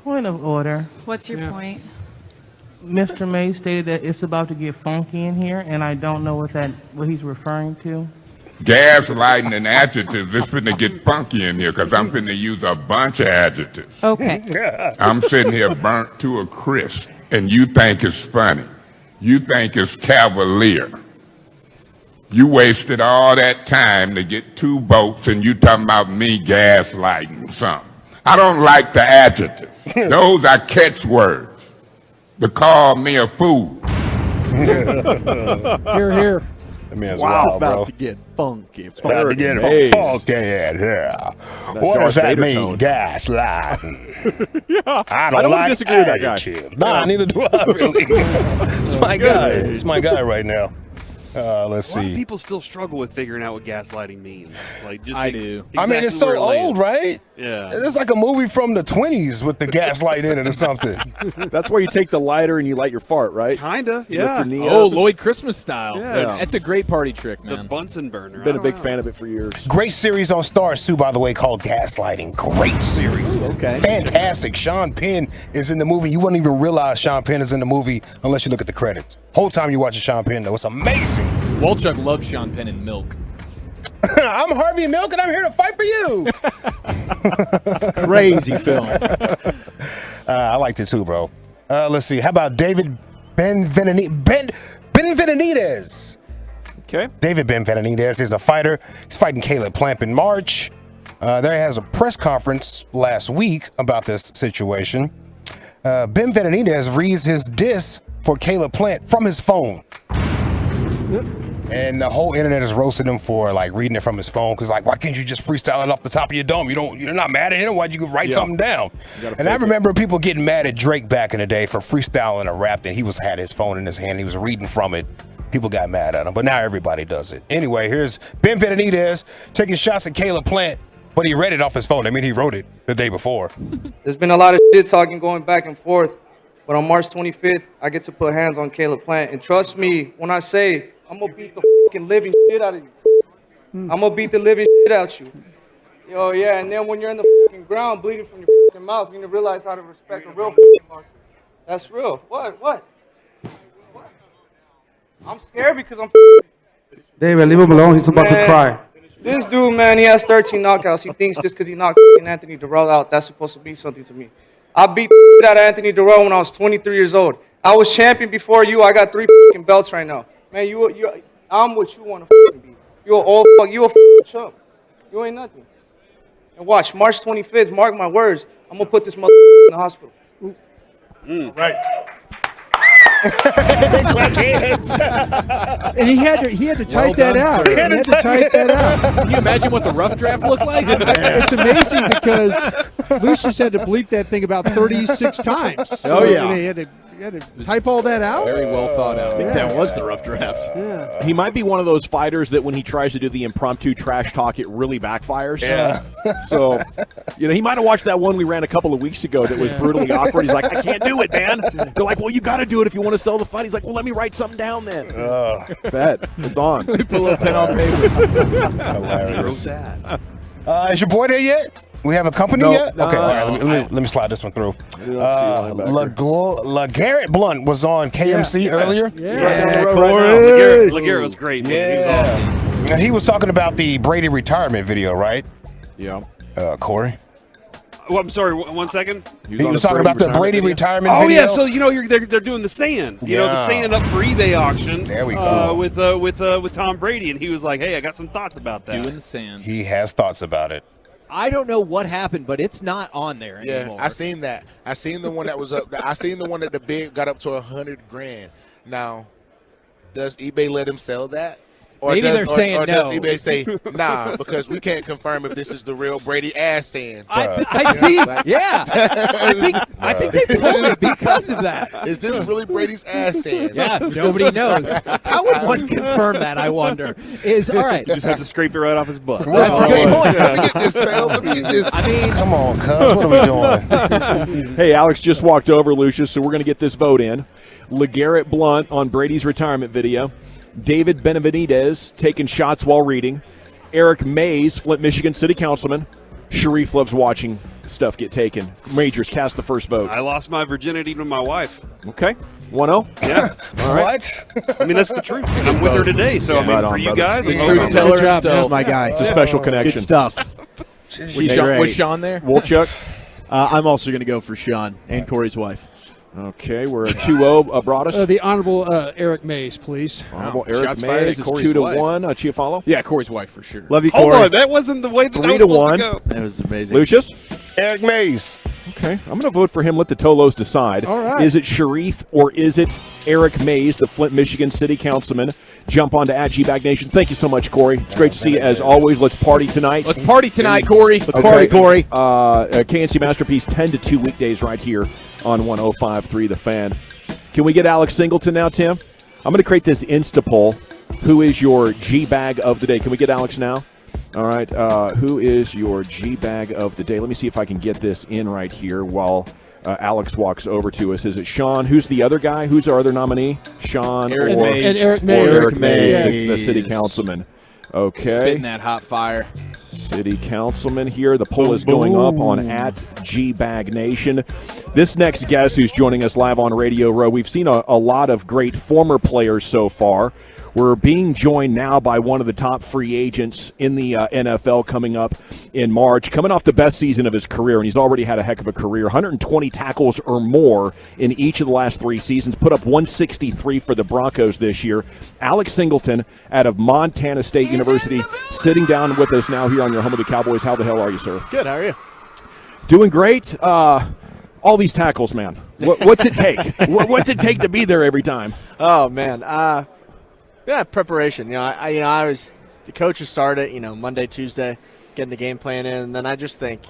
Point of order. What's your point? Mr. May stated that it's about to get funky in here, and I don't know what he's referring to. Gaslighting and adjectives. It's finna get funky in here because I'm finna use a bunch of adjectives. Okay. I'm sitting here burnt to a crisp, and you think it's funny. You think it's cavalier. You wasted all that time to get 2 votes, and you talking about me gaslighting something. I don't like the adjectives. Those are catchwords. To call me a fool. Hear, hear. That man's Wow, wild, bro. about to get funky. About to get Hey. funky in here. What Darth does that Vader mean, tone. gaslighting? I I don't don't like disagree with that guy. adjectives. Nah, neither do I, really. It's my guy. It's my guy right now. Let's A lot of see. people still struggle with figuring out what gaslighting means. Like, just I do. I mean, it's so exactly where it old, lands. right? Yeah. It's like a movie from the 20s with the gaslight in it or something. That's where you take the lighter and you light your fart, right? Kinda, You lift yeah. your knee Oh, up. Lloyd Christmas style. Yeah. That's a great party trick, The man. Bunsen burner. Been a big fan of it for years. Great series on Stars, too, by the way, called Gaslighting. Great series. Okay. Fantastic. Sean Penn is in the movie. You wouldn't even realize Sean Penn is in the movie unless you look at the credits. Whole time you're watching Sean Penn, though. It's amazing. Wolchuk loves Sean Penn and milk. I'm Harvey Milk, and I'm here to fight for you. Crazy film. I liked it, too, bro. Let's see. How about David Benavidez? Okay. David Benavidez is a fighter. He's fighting Caleb Plamp in March. There has a press conference last week about this situation. Ben Benavidez reads his diss for Caleb Plant from his phone. And the whole internet is roasting him for like reading it from his phone because like, why can't you just freestyle it off the top of your dome? You're not mad at him. Why'd you write something down? And I remember people getting mad at Drake back in the day for freestyling a rap that he had his phone in his hand. He was reading from it. People got mad at him, but now everybody does it. Anyway, here's Ben Benavidez taking shots at Caleb Plant, but he read it off his phone. I mean, he wrote it the day before. There's been a lot of shit talking going back and forth, but on March 25th, I get to put hands on Caleb Plant. And trust me when I say I'm going to beat the fucking living shit out of you. I'm going to beat the living shit out you. Yo, yeah, and then when you're in the fucking ground bleeding from your fucking mouth, you're going to realize how to respect a real fucking boxer. That's real. What? I'm scared because I'm David, leave him alone. He's about to cry. This dude, man, he has 13 knockouts. He thinks just because he knocked Anthony Durrell out, that's supposed to be something to me. I beat the shit out of Anthony Durrell when I was 23 years old. I was champion before you. I got 3 fucking belts right now. Man, I'm what you want to fucking be. You a fucking chump. You ain't nothing. And watch, March 25th, mark my words, I'm going to put this motherfucker in the hospital. Right. And he had to type that out. He had to type that out. Can you imagine what the rough draft looked like? It's amazing because Lucius had to bleep that thing about 36 times. Oh, yeah. He had to type all that out. Very well thought out. I think that was the rough draft. Yeah. He might be one of those fighters that when he tries to do the impromptu trash talk, it really backfires. Yeah. So, he might have watched that one we ran a couple of weeks ago that was brutally awkward. He's like, I can't do it, man. They're like, well, you got to do it if you want to sell the fight. He's like, well, let me write something down then. Bet. It's on. Put a little pen on paper. Hilarious. Is your boy there yet? We have a company yet? Okay, all right, let me slide this one through. LeGarrette Blunt was on KMC earlier. LeGarrette was great, man. He was awesome. And he was talking about the Brady retirement video, right? Yeah. Corey? Oh, I'm sorry, 1 second. He was talking about the Brady retirement video. Oh, yeah, so, they're doing the sand. The sand up for eBay auction. There we go. With Tom Brady, and he was like, hey, I got some thoughts about that. Doing the sand. He has thoughts about it. I don't know what happened, but it's not on there anymore. Yeah, I seen that. I seen the one that was up. I seen the one that the bid got up to $100,000. Now, does eBay let him sell that? Or Maybe they're saying or no. does eBay say nah because we can't confirm if this is the real Brady ass sand? I see. Yeah, I think they pulled it because of that. Is this really Brady's ass sand? Yeah, nobody knows. How would one confirm that? I wonder. All right? He just has to scrape it right off his butt. That's a great point. Let me get this, Tail. Let me get this. I mean, come on, cuz. What are we doing? Hey, Alex just walked over, Lucius, so we're going to get this vote in. LeGarrette Blunt on Brady's retirement video. David Benavidez taking shots while reading. Eric Mays, Flint, Michigan City Councilman. Sharif loves watching stuff get taken. Majors, cast the first vote. I lost my virginity to my wife. Okay. 1-0? Yeah. All right. I mean, that's the truth. And I'm with her today, so Yeah, right on, for you brother. guys. The I'm truth teller Good job, himself. my guy. It's a special connection. Good stuff. Was Sean there? Wolchuk? I'm also going to go for Sean and Corey's wife. Okay, we're at 2-0. Broadus? The Honorable Eric Mays, please. Honorable Eric Shots fired Mays at is Corey's 2-1. Chiafalo? Yeah, Corey's wife for sure. Love you, Hold Corey. on, that wasn't the way that was supposed to go. That was amazing. Lucius? Eric Mays. Okay, I'm going to vote for him. Let the Tolos decide. All right. Is it Sharif or is it Eric Mays, the Flint, Michigan City Councilman? Jump on to @GBag Nation. Thank you so much, Corey. It's great to see you as always. Let's party tonight. Let's party tonight, Corey. Let's party, Corey. KNC Masterpiece 10 to 2 weekdays right here on 105.3 The Fan. Can we get Alex Singleton now, Tim? I'm going to create this Insta poll. Who is your G-Bag of the day? Can we get Alex now? All right. Who is your G-Bag of the day? Let me see if I can get this in right here while Alex walks over to us. Is it Sean? Who's the other guy? Who's our other nominee? Sean Eric or Mays. And Eric Mays. Eric Mays, the city councilman. Okay. Spitting that hot fire. City councilman here. The poll is going up on @GBag Nation. This next guest who's joining us live on Radio Row, we've seen a lot of great former players so far. We're being joined now by one of the top free agents in the NFL coming up in March, coming off the best season of his career, and he's already had a heck of a career. 120 tackles or more in each of the last 3 seasons, put up 163 for the Broncos this year. Alex Singleton out of Montana State University sitting down with us now here on your home of the Cowboys. How the hell are you, sir? Good, how are you? Doing great. all these tackles, man. What's it take? What's it take to be there every time? Oh man, yeah, preparation. I was the coaches started. Monday, Tuesday, getting the game plan in, and then I just think,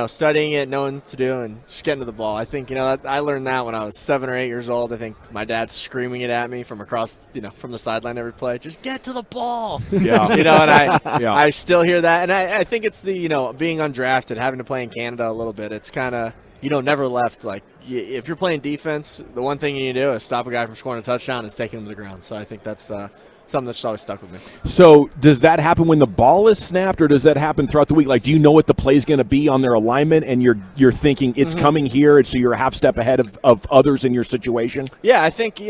studying it, knowing what to do, and just getting to the ball. I think I learned that when I was 7 or 8 years old. I think my dad's screaming it at me from across, from the sideline every play. Just get to the ball. Yeah. And I still hear that, and I think it's the being undrafted, having to play in Canada a little bit. It's kind of never left. Like if you're playing defense, the one thing you need to do is stop a guy from scoring a touchdown and taking him to the ground. So I think that's something that's always stuck with me. So does that happen when the ball is snapped, or does that happen throughout the week? Like, do you know what the play is going to be on their alignment, and you're thinking it's coming here, and so you're a half step ahead of others in your situation? Yeah, I think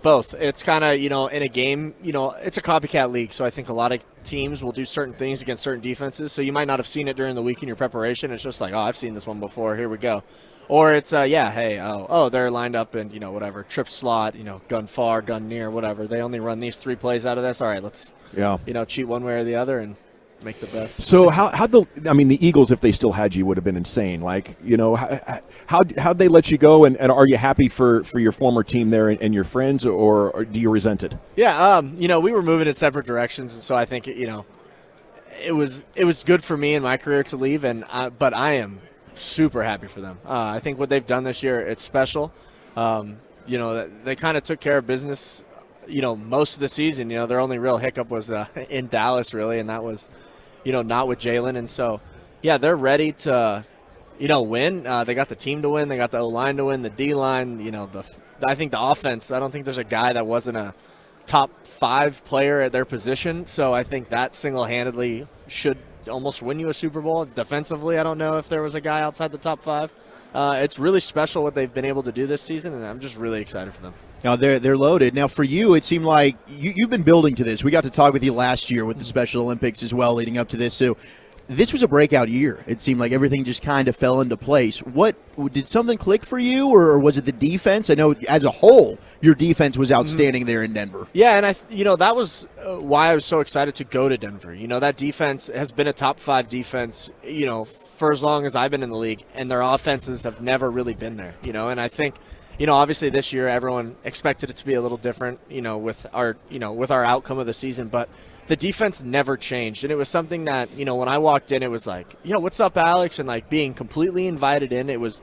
both. It's kind of in a game, it's a copycat league, so I think a lot of teams will do certain things against certain defenses. So you might not have seen it during the week in your preparation. It's just like, oh, I've seen this one before. Here we go. Or it's they're lined up in whatever trip slot, gun far, gun near, whatever. They only run these 3 plays out of this. All right, let's cheat one way or the other and make the best. So the Eagles, if they still had you, would have been insane. Like, how'd they let you go, and are you happy for your former team there and your friends, or do you resent it? Yeah, we were moving in separate directions, and so I think it was good for me in my career to leave, but I am super happy for them. I think what they've done this year, it's special. They kind of took care of business, most of the season. Their only real hiccup was in Dallas, really, and that was, not with Jalen. And so, yeah, they're ready to, win. They got the team to win. They got the O-line to win, the D-line. I think the offense, I don't think there's a guy that wasn't a top 5 player at their position. So I think that single-handedly should almost win you a Super Bowl. Defensively, I don't know if there was a guy outside the top 5. It's really special what they've been able to do this season, and I'm just really excited for them. Now they're loaded. Now for you, it seemed like you've been building to this. We got to talk with you last year with the Special Olympics as well, leading up to this. So this was a breakout year. It seemed like everything just kind of fell into place. What did something click for you, or was it the defense? I know as a whole, your defense was outstanding there in Denver. Yeah, and that was why I was so excited to go to Denver. That defense has been a top 5 defense, for as long as I've been in the league, and their offenses have never really been there. And I think, obviously this year everyone expected it to be a little different, with our outcome of the season, but the defense never changed. And it was something that, when I walked in, it was like, what's up, Alex? And like being completely invited in, it was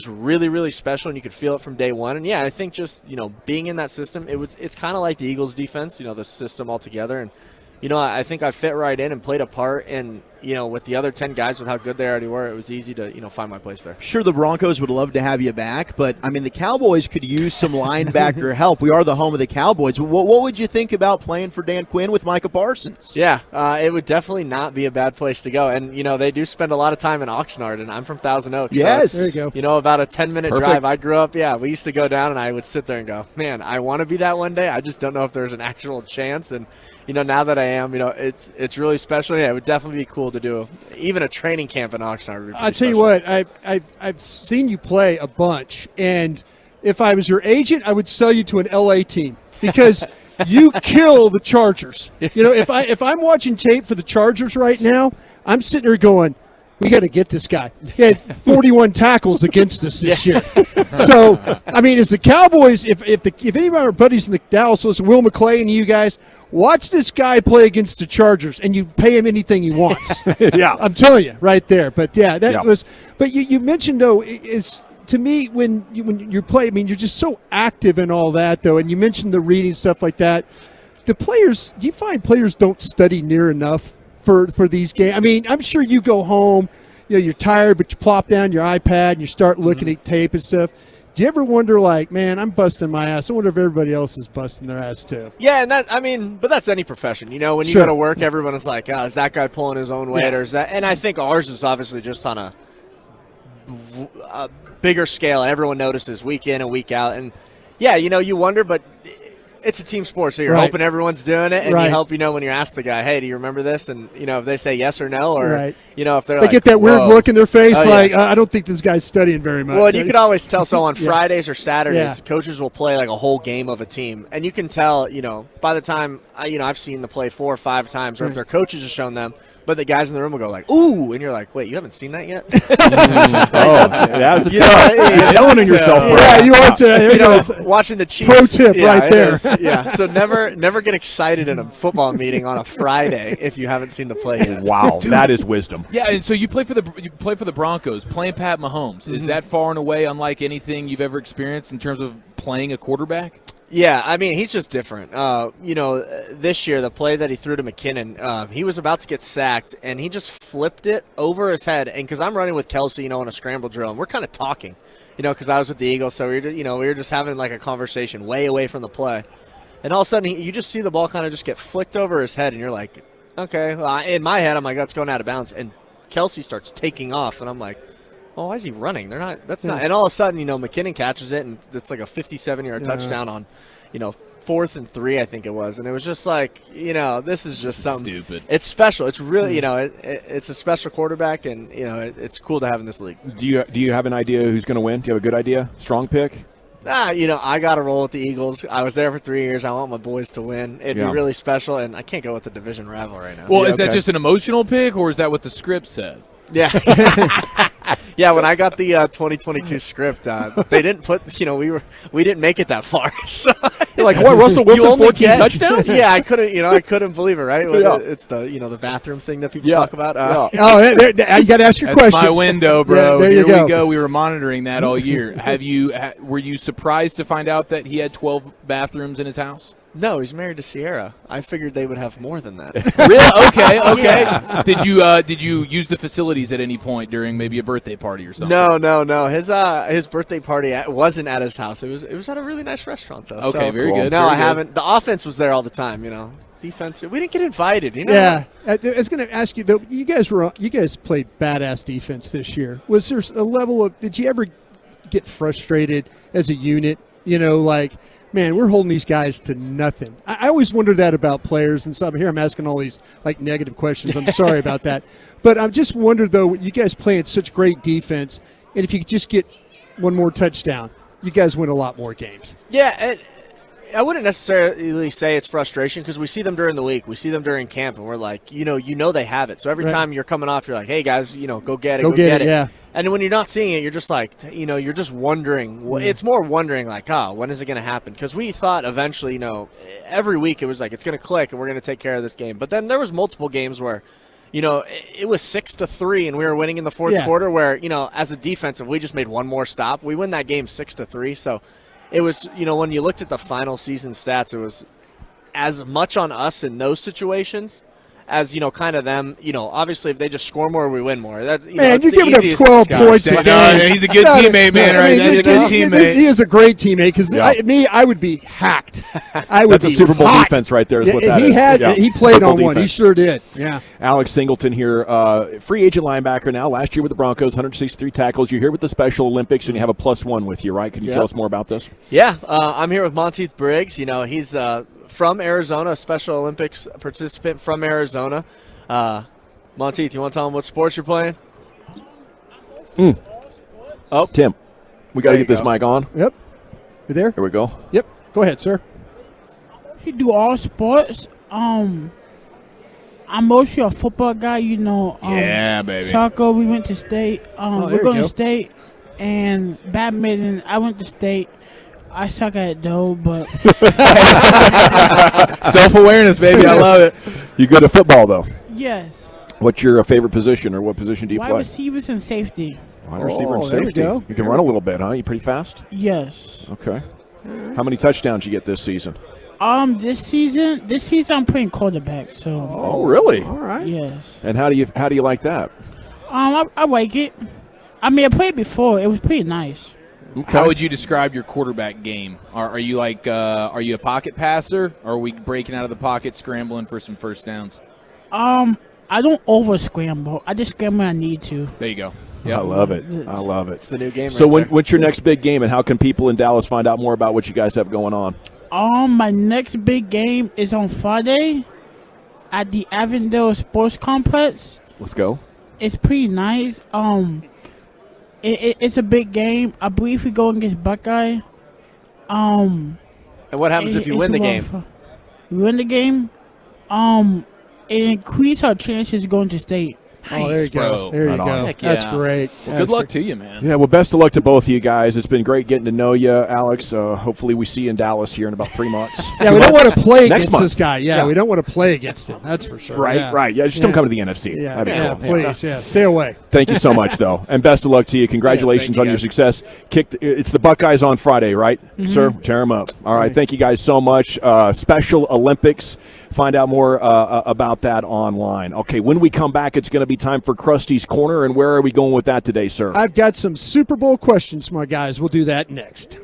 really, really special, and you could feel it from day one. And yeah, I think just, being in that system, it's kind of like the Eagles defense, the system altogether. And, I think I fit right in and played a part. And, with the other 10 guys, with how good they already were, it was easy to, find my place there. Sure, the Broncos would love to have you back, but, the Cowboys could use some linebacker help. We are the home of the Cowboys. What would you think about playing for Dan Quinn with Micah Parsons? Yeah, it would definitely not be a bad place to go. And, they do spend a lot of time in Oxnard, and I'm from Thousand Oaks. Yes. So there you go. About a 10-minute drive. I grew up, we used to go down, and I would sit there and go, man, I want to be that one day. I just don't know if there's an actual chance. And, now that I am, it's really special. Yeah, it would definitely be cool to do even a training camp in Oxnard. I'll tell you what, I've seen you play a bunch, and if I was your agent, I would sell you to an LA team because you kill the Chargers. If I'm watching tape for the Chargers right now, I'm sitting there going, we got to get this guy. He had 41 tackles against us this year. So, as the Cowboys, if any of our buddies in the Dallas listen, Will McClay and you guys, watch this guy play against the Chargers, and you pay him anything he wants. Yeah. I'm telling you right there. But, was – but you mentioned, though, is to me when you play, you're just so active and all that, though, and you mentioned the reading, stuff like that. The players – do you find players don't study near enough for these games? I'm sure you go home, you're tired, but you plop down your iPad and you start looking at tape and stuff. Do you ever wonder, like, man, I'm busting my ass. I wonder if everybody else is busting their ass too. Yeah, and but that's any profession. When you go to work, everyone is like, is that guy pulling his own weight, or is that? And I think ours is obviously just on a bigger scale. Everyone notices week in and week out, and you wonder, but it's a team sport, so you're hoping everyone's doing it, and you hope, when you're asked the guy, hey, do you remember this? And, if they say yes or no, or, if they're they get that weird look in their face, I don't think this guy's studying very much. Well, and you could always tell, so on Fridays or Saturdays, coaches will play like a whole game of a team, and you can tell, by the time, I've seen the play 4 or 5 times, or if their coaches have shown them, But the guys in the room will go like, "Ooh," and you're like, "Wait, you haven't seen that yet?" That's a tough. Yelling on yourself. Yeah, you want to. Watching the Chiefs. Pro tip right there. Yeah, so never get excited in a football meeting on a Friday if you haven't seen the play yet. Wow, that is wisdom. Yeah, and so you play for the Broncos, playing Pat Mahomes. Is that far and away unlike anything you've ever experienced in terms of playing a quarterback? Yeah, I mean, he's just different. This year, the play that he threw to McKinnon, he was about to get sacked, and he just flipped it over his head. And because I'm running with Kelsey, in a scramble drill, and we're kind of talking, because I was with the Eagles, so we were just having like a conversation way away from the play. And all of a sudden, you just see the ball kind of just get flicked over his head, and you're like, okay. Well, in my head, I'm like, that's going out of bounds. And Kelsey starts taking off, and I'm like, well, why is he running? They're not. That's not. And all of a sudden, McKinnon catches it, and it's like a 57-yard touchdown on, 4th and 3, I think it was. And it was just like, this is just something stupid. It's special. It's really, it's a special quarterback, and it's cool to have in this league. Do you have an idea who's going to win? Do you have a good idea? Strong pick? I got to roll with the Eagles. I was there for 3 years. I want my boys to win. It'd be really special, and I can't go with the division rival right now. Well, is that just an emotional pick, or is that what the script said? Yeah. Yeah, when I got the 2022 script, they didn't put, we didn't make it that far. So you're like, what, Russell Wilson, 14 touchdowns? Yeah, I couldn't believe it, right? Yeah. It's the bathroom thing that people talk about. You got to ask your question. That's my window, bro. Yeah, Here we go. We were monitoring that all year. Were you surprised to find out that he had 12 bathrooms in his house? No, he's married to Sierra. I figured they would have more than that. Really? Okay. Yeah. Did you use the facilities at any point during maybe a birthday party or something? No. His birthday party wasn't at his house. It was at a really nice restaurant though. Okay, very good. No, very I good. haven't. The offense was there all the time. Defense. We didn't get invited. Yeah, I was going to ask you though. You guys played badass defense this year. Was there a level of? Did you ever get frustrated as a unit? Man, we're holding these guys to nothing. I always wonder that about players and stuff. Here I'm asking all these negative questions. I'm sorry about that. But I'm just wondering, though, you guys playing such great defense, and if you could just get one more touchdown, you guys win a lot more games. Yeah, I wouldn't necessarily say it's frustration because we see them during the week. We see them during camp, and we're like, they have it. So every time you're coming off, you're like, hey, guys, go get it. Go get it. Yeah. And when you're not seeing it, you're just like, you're just wondering. Yeah. It's more wondering like, when is it going to happen? Because we thought eventually, every week it was like, it's going to click and we're going to take care of this game. But then there was multiple games where, it was 6-3 and we were winning in the fourth quarter where, as a defensive, we just made one more stop. We win that game 6-3. So it was, when you looked at the final season stats, it was as much on us in those situations as, kind of them. Obviously, if they just score more, we win more. That's man, you're giving him 12 points a game. He's a good teammate, man. He's a good teammate. He is a great teammate because I would be hacked. That's a Super Bowl defense right there is what that is. He played on one. He sure did. Yeah. Alex Singleton here, free agent linebacker now. Last year with the Broncos, 163 tackles. You're here with the Special Olympics, and you have a +1 with you, right? Can you tell us more about this? Yeah. I'm here with Monteith Briggs. He's from Arizona, a Special Olympics participant from Arizona. Monteith, you want to tell him what sports you're playing? Oh, Tim, we got to get this mic on. Yep. You there? Here we go. Yep. Go ahead, sir. You do all sports. I'm mostly a football guy, yeah, baby. Soccer, we went to state. We're going to state. And badminton, I went to state. I suck at it though, but self-awareness, baby. I love it. You good at football though? Yes. What's your favorite position, or what position do you play? Wide receivers and safety. Wide receiver and there safety. We go. You can run a little bit, huh? You pretty fast? Yes. Okay. How many touchdowns you get this season? This season I'm playing quarterback. So. Oh, really? All right. Yes. And how do you like that? I like it. I mean, I played before. It was pretty nice. Okay. How would you describe your quarterback game? Are you are you a pocket passer, or are we breaking out of the pocket, scrambling for some first downs? I don't over scramble. I just scramble when I need to. There you go. Yeah, I love it. I love it. It's the new game. So what's your next big game, and how can people in Dallas find out more about what you guys have going on? My next big game is on Friday at the Avondale Sports Complex. Let's go. It's pretty nice. It's a big game. I believe we go against Buckeye. And what happens if you win the game? We win the game. increase our chances of going to state. Oh, there you go. There you Right on. go. Heck That's yeah. great. Well, That's Good luck great. to you, man. Yeah, well, best of luck to both of you guys. It's been great getting to know you, Alex. Hopefully we see you in Dallas here in about 3 months. Yeah, we don't want to play Next against month. this guy. Yeah, we don't want to play against him. That's for sure. Right, Yeah. right. Yeah, just don't come to the NFC. Yeah, That'd be yeah, cool. please. Yeah, stay away. Thank you so much, though, and best of luck to you. Congratulations you, on your guys. success. It's the Buckeyes on Friday, right, sir? Tear them up. All right, thank you guys so much. Special Olympics. Find out more about that online. Okay, when we come back, it's going to be time for Krusty's Corner, and where are we going with that today, sir? I've got some Super Bowl questions, my guys. We'll do that next.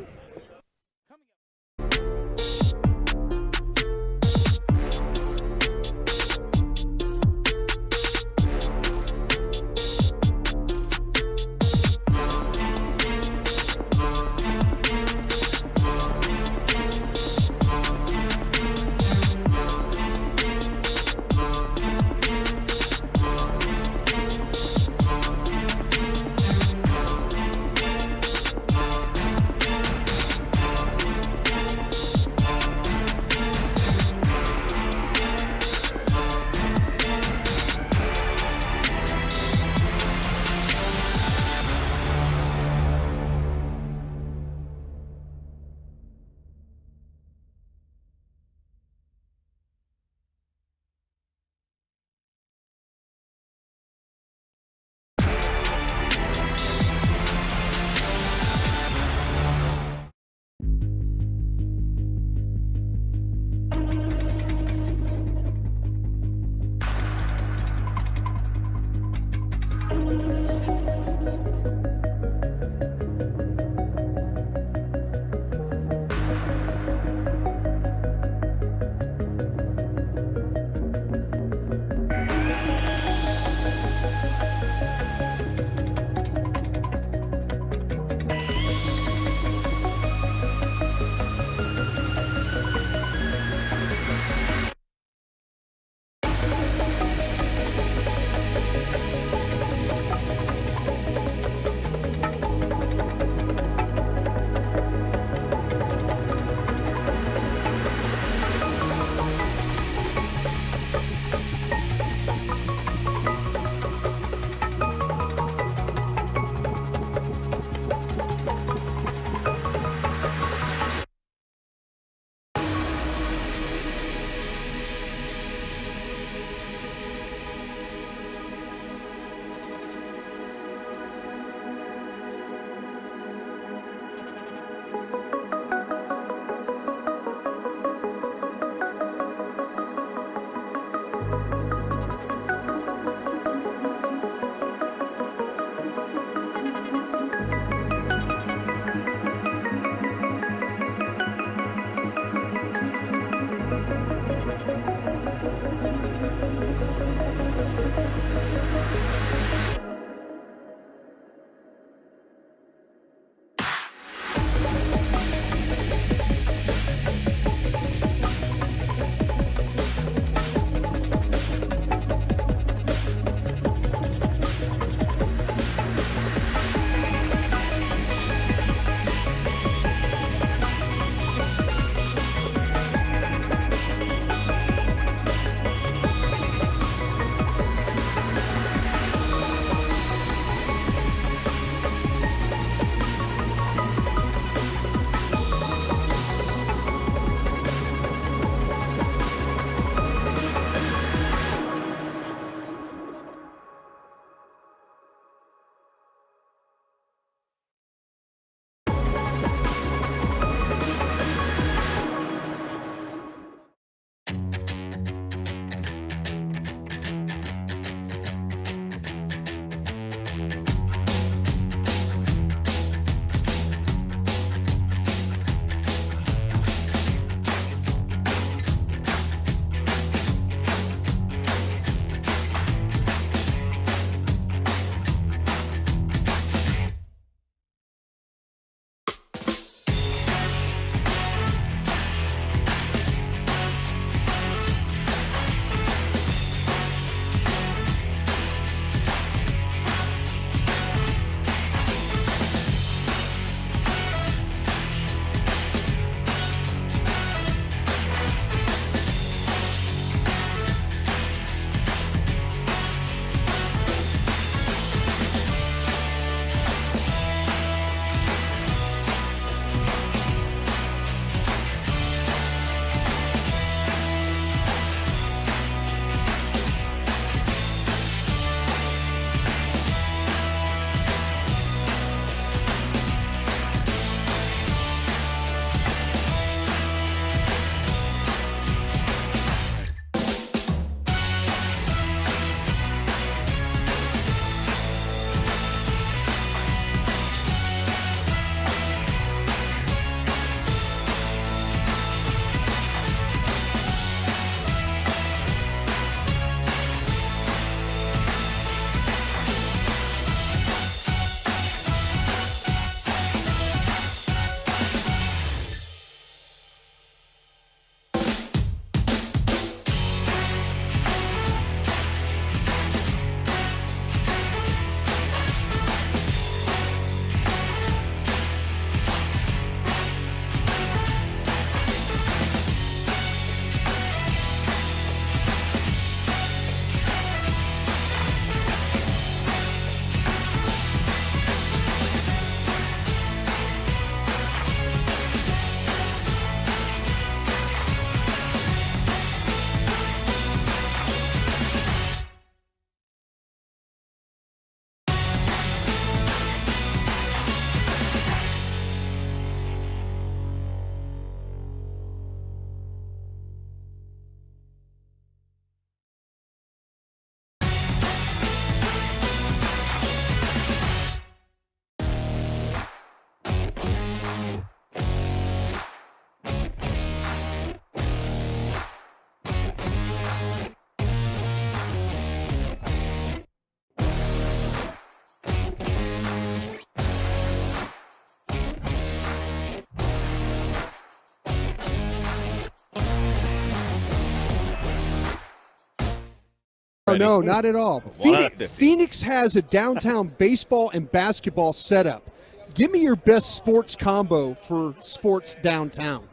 Oh, no, not at all. One out of 50. Phoenix has a downtown baseball and basketball setup. Give me your best sports combo for sports downtown.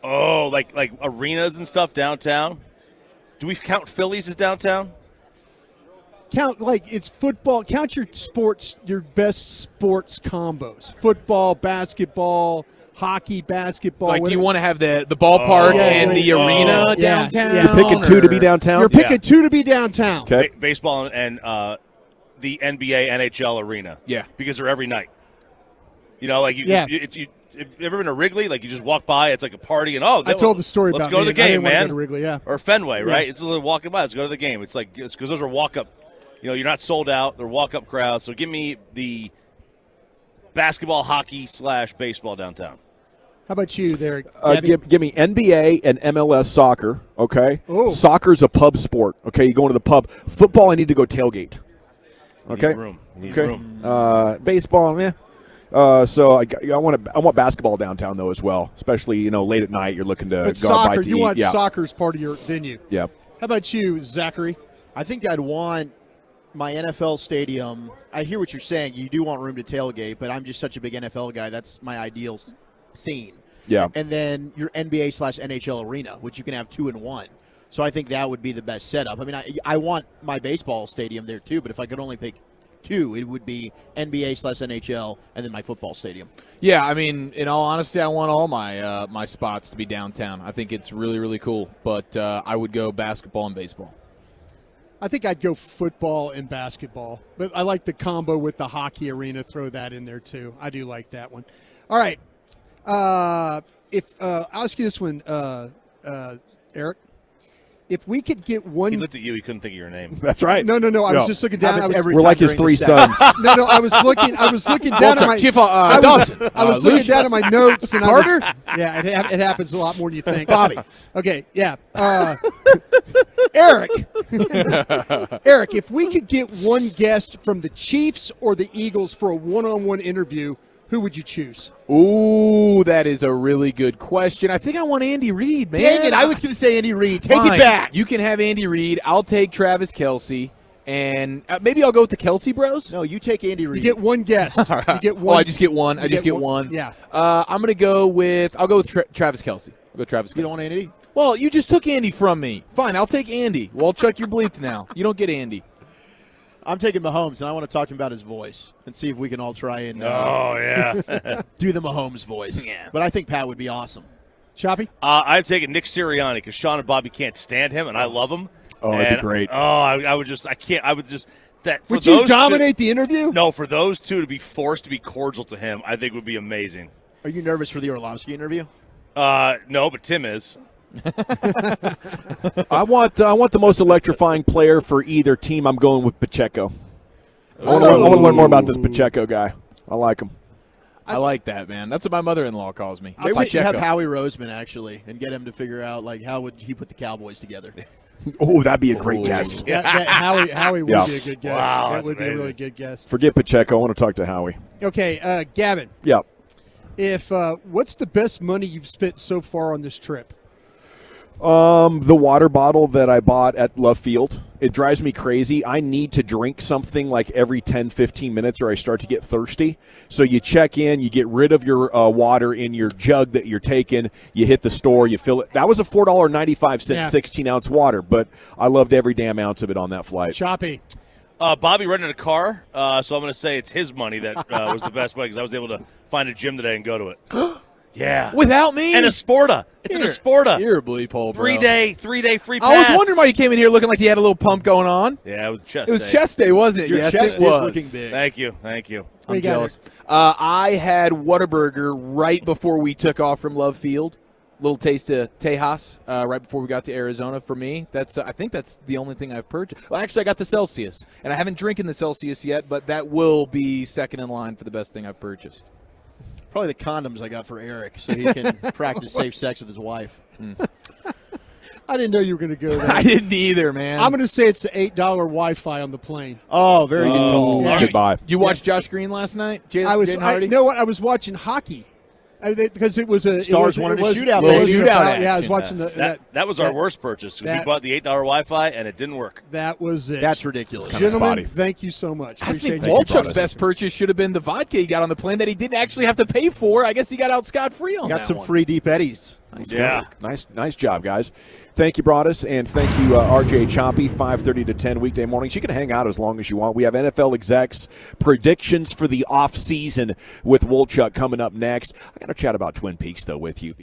Oh, like arenas and stuff downtown. Do we count Phillies as downtown? Count like it's football. Count your sports, your best sports combos: football, basketball, hockey, basketball. Like, do you want to have the ballpark and the arena downtown? You're picking two to be downtown? You're picking two to be downtown. Okay. Baseball and the NBA, NHL arena. Yeah. Because they're every night. You know, like you ever been to Wrigley? Like you just walk by, it's like a party, and I told the story let's about go to the I game, didn't want to man. go to Wrigley, yeah. Or Fenway, Yeah. right? It's a little walking by. Let's go to the game. It's like because those are walk up. You know, you're not sold out. They're walk up crowds. So give me the basketball, hockey / baseball downtown. How about you there? Give me NBA and MLS soccer, okay? Oh. Soccer's a pub sport, okay? You go into the pub. Football, I need to go tailgate. Okay? You need room. You need okay. room. Baseball, so I want basketball downtown, though, as well, especially, late at night you're looking to But go out soccer, to you eat. want Yeah. soccer as part of your venue. Yeah. How about you, Zachary? I think I'd want my NFL stadium. I hear what you're saying. You do want room to tailgate, but I'm just such a big NFL guy. That's my ideal scene. Yeah. And then your NBA / NHL arena, which you can have 2 in 1. So I think that would be the best setup. I mean, I want my baseball stadium there too, but if I could only pick 2, it would be NBA / NHL and then my football stadium. Yeah, I mean, in all honesty, I want all my my spots to be downtown. I think it's really, really cool. But I would go basketball and baseball. I think I'd go football and basketball, but I like the combo with the hockey arena. Throw that in there too. I do like that one. All right, I'll ask you this one, Eric. If we could get one, He looked at you. He couldn't think of your name. That's right. No. I was just looking down. We're like his 3 sons. No. I was looking down at my. Dawson. I was looking down at my notes and Carter. Yeah, it happens a lot more than you think. Bobby. Okay. Yeah. Eric. Eric, if we could get one guest from the Chiefs or the Eagles for a one-on-one interview, who would you choose? Ooh, that is a really good question. I think I want Andy Reid, man. Dang it, I was going to say Andy Reid. Take Fine. it back. You can have Andy Reid. I'll take Travis Kelce. And maybe I'll go with the Kelce Bros. No, you take Andy Reid. You get one guest. You get one. Oh, I just get one. I just get one. Yeah. I'm gonna go with. I'll go with Travis Kelce. I'll go Travis Kelce. You don't want Andy? Well, you just took Andy from me. Fine, I'll take Andy. Well, Chuck, you're bleeped now. You don't get Andy. I'm taking Mahomes, and I want to talk to him about his voice and see if we can all try and Oh, yeah. do the Mahomes voice. Yeah. But I think Pat would be awesome. Choppy? I'm taking Nick Sirianni because Sean and Bobby can't stand him, and I love him. Oh, that'd be great. Oh, I would just – I can't – I would just – that. For Would you those dominate the interview? No, for those two to be forced to be cordial to him, I think would be amazing. Are you nervous for the Orlovsky interview? No, but Tim is. I want the most electrifying player for either team. I'm going with Pacheco. I want to learn more about this Pacheco guy. I like him. I like that, man. That's what my mother-in-law calls me. Maybe we should have Howie Roseman, actually, and get him to figure out, how would he put the Cowboys together. Oh, that'd be a great guest. Howie would Yeah. be a good guest. Wow, that that's would be a amazing. really good guest. Forget Pacheco. I want to talk to Howie. Okay, Gavin. Yeah. If what's the best money you've spent so far on this trip? The water bottle that I bought at Love Field. It drives me crazy. I need to drink something like every 10, 15 minutes or I start to get thirsty. So you check in, you get rid of your water in your jug that you're taking, you hit the store, you fill it. That was a $4.95 16-ounce water, but I loved every damn ounce of it on that flight. Choppy. Bobby rented a car, so I'm going to say it's his money that was the best way because I was able to find a gym today and go to it. Yeah. Without me? And a Sporta. It's an Sporta. You're a bleep hole, bro. 3-day free pass. I was wondering why you came in here looking like you had a little pump going on. Yeah, it was chest It was day. chest day, wasn't it? Your yes, chest it was. is looking big. Thank you. I'm jealous. I had Whataburger right before we took off from Love Field. Little taste of Tejas right before we got to Arizona for me. That's I think that's the only thing I've purchased. Well, actually, I got the Celsius, and I haven't drinking the Celsius yet, but that will be second in line for the best thing I've purchased. Probably the condoms I got for Eric so he can practice safe sex with his wife. I didn't know you were going to go there. I didn't either, man. I'm going to say it's the $8 Wi-Fi on the plane. Oh, very good call. Yeah. Goodbye. You watched Josh Green last night? You know what? I was watching hockey. Because it was a Stars it was, wanted it was, a shootout. it was Shootout about- Yeah, I was action. watching that was our worst purchase. We bought the $8 Wi-Fi and it didn't work. That was it. That's ridiculous. Gentlemen, thank you so much. I Appreciate think you. Walchuk's best purchase should have been the vodka he got on the plane that he didn't actually have to pay for. I guess he got out scot-free on Got that some one. free deep eddies. Nice work. Nice job, guys. Thank you, Broadus, and thank you, RJ Choppy, 5:30 to 10 weekday mornings. You can hang out as long as you want. We have NFL execs predictions for the offseason with Wolchuk coming up next. I got to chat about Twin Peaks, though, with you.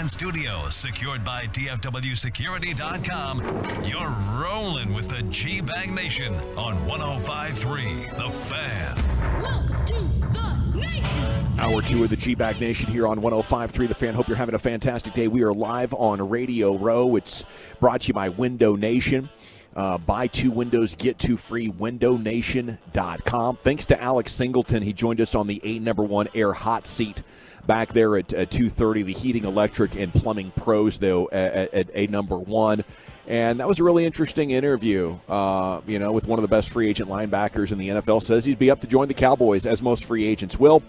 fan studios, secured by DFWsecurity.com, you're rolling with the G-Bag Nation on 105.3 The Fan. Welcome to the Nation. Hour 2 of the G-Bag Nation here on 105.3 The Fan. Hope you're having a fantastic day. We are live on Radio Row. It's brought to you by Window Nation. Buy 2 windows, get 2 free, windownation.com. Thanks to Alex Singleton. He joined us on the A1 Air Hot Seat back there at 2:30. The heating, electric, and plumbing pros, though, at A1. And that was a really interesting interview, with one of the best free agent linebackers in the NFL. Says he'd be up to join the Cowboys, as most free agents will.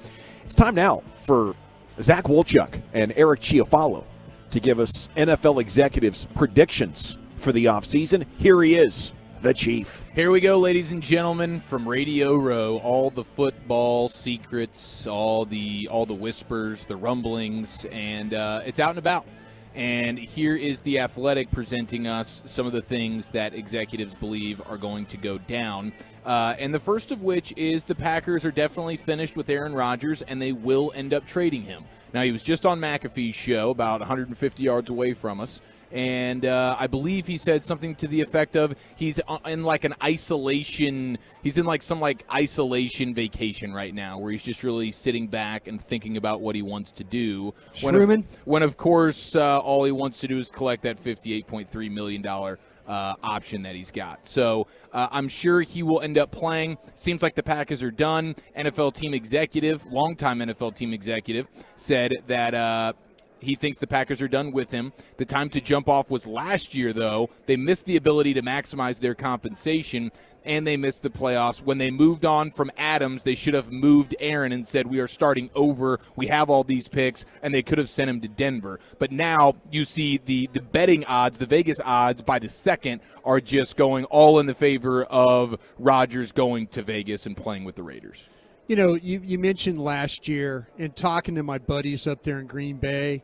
It's time now for Zach Wolchuk and Eric Chiafalo to give us NFL executives' predictions for the offseason. Here he is, the Chief. Here we go, ladies and gentlemen, from Radio Row. All the football secrets, all the whispers, the rumblings, and it's out and about. And here is The Athletic presenting us some of the things that executives believe are going to go down. And the first of which is the Packers are definitely finished with Aaron Rodgers, and they will end up trading him. Now, he was just on McAfee's show, about 150 yards away from us. And I believe he said something to the effect of he's in like an isolation. He's in like some isolation vacation right now, where he's just really sitting back and thinking about what he wants to do. When of course all he wants to do is collect that $58.3 million option that he's got. So I'm sure he will end up playing. Seems like the Packers are done. NFL team executive, longtime NFL team executive, said that he thinks the Packers are done with him. The time to jump off was last year, though. They missed the ability to maximize their compensation, and they missed the playoffs. When they moved on from Adams, they should have moved Aaron and said, we are starting over. We have all these picks, and they could have sent him to Denver. But now you see the betting odds, the Vegas odds by the second, are just going all in the favor of Rodgers going to Vegas and playing with the Raiders. You know, you mentioned last year, and talking to my buddies up there in Green Bay,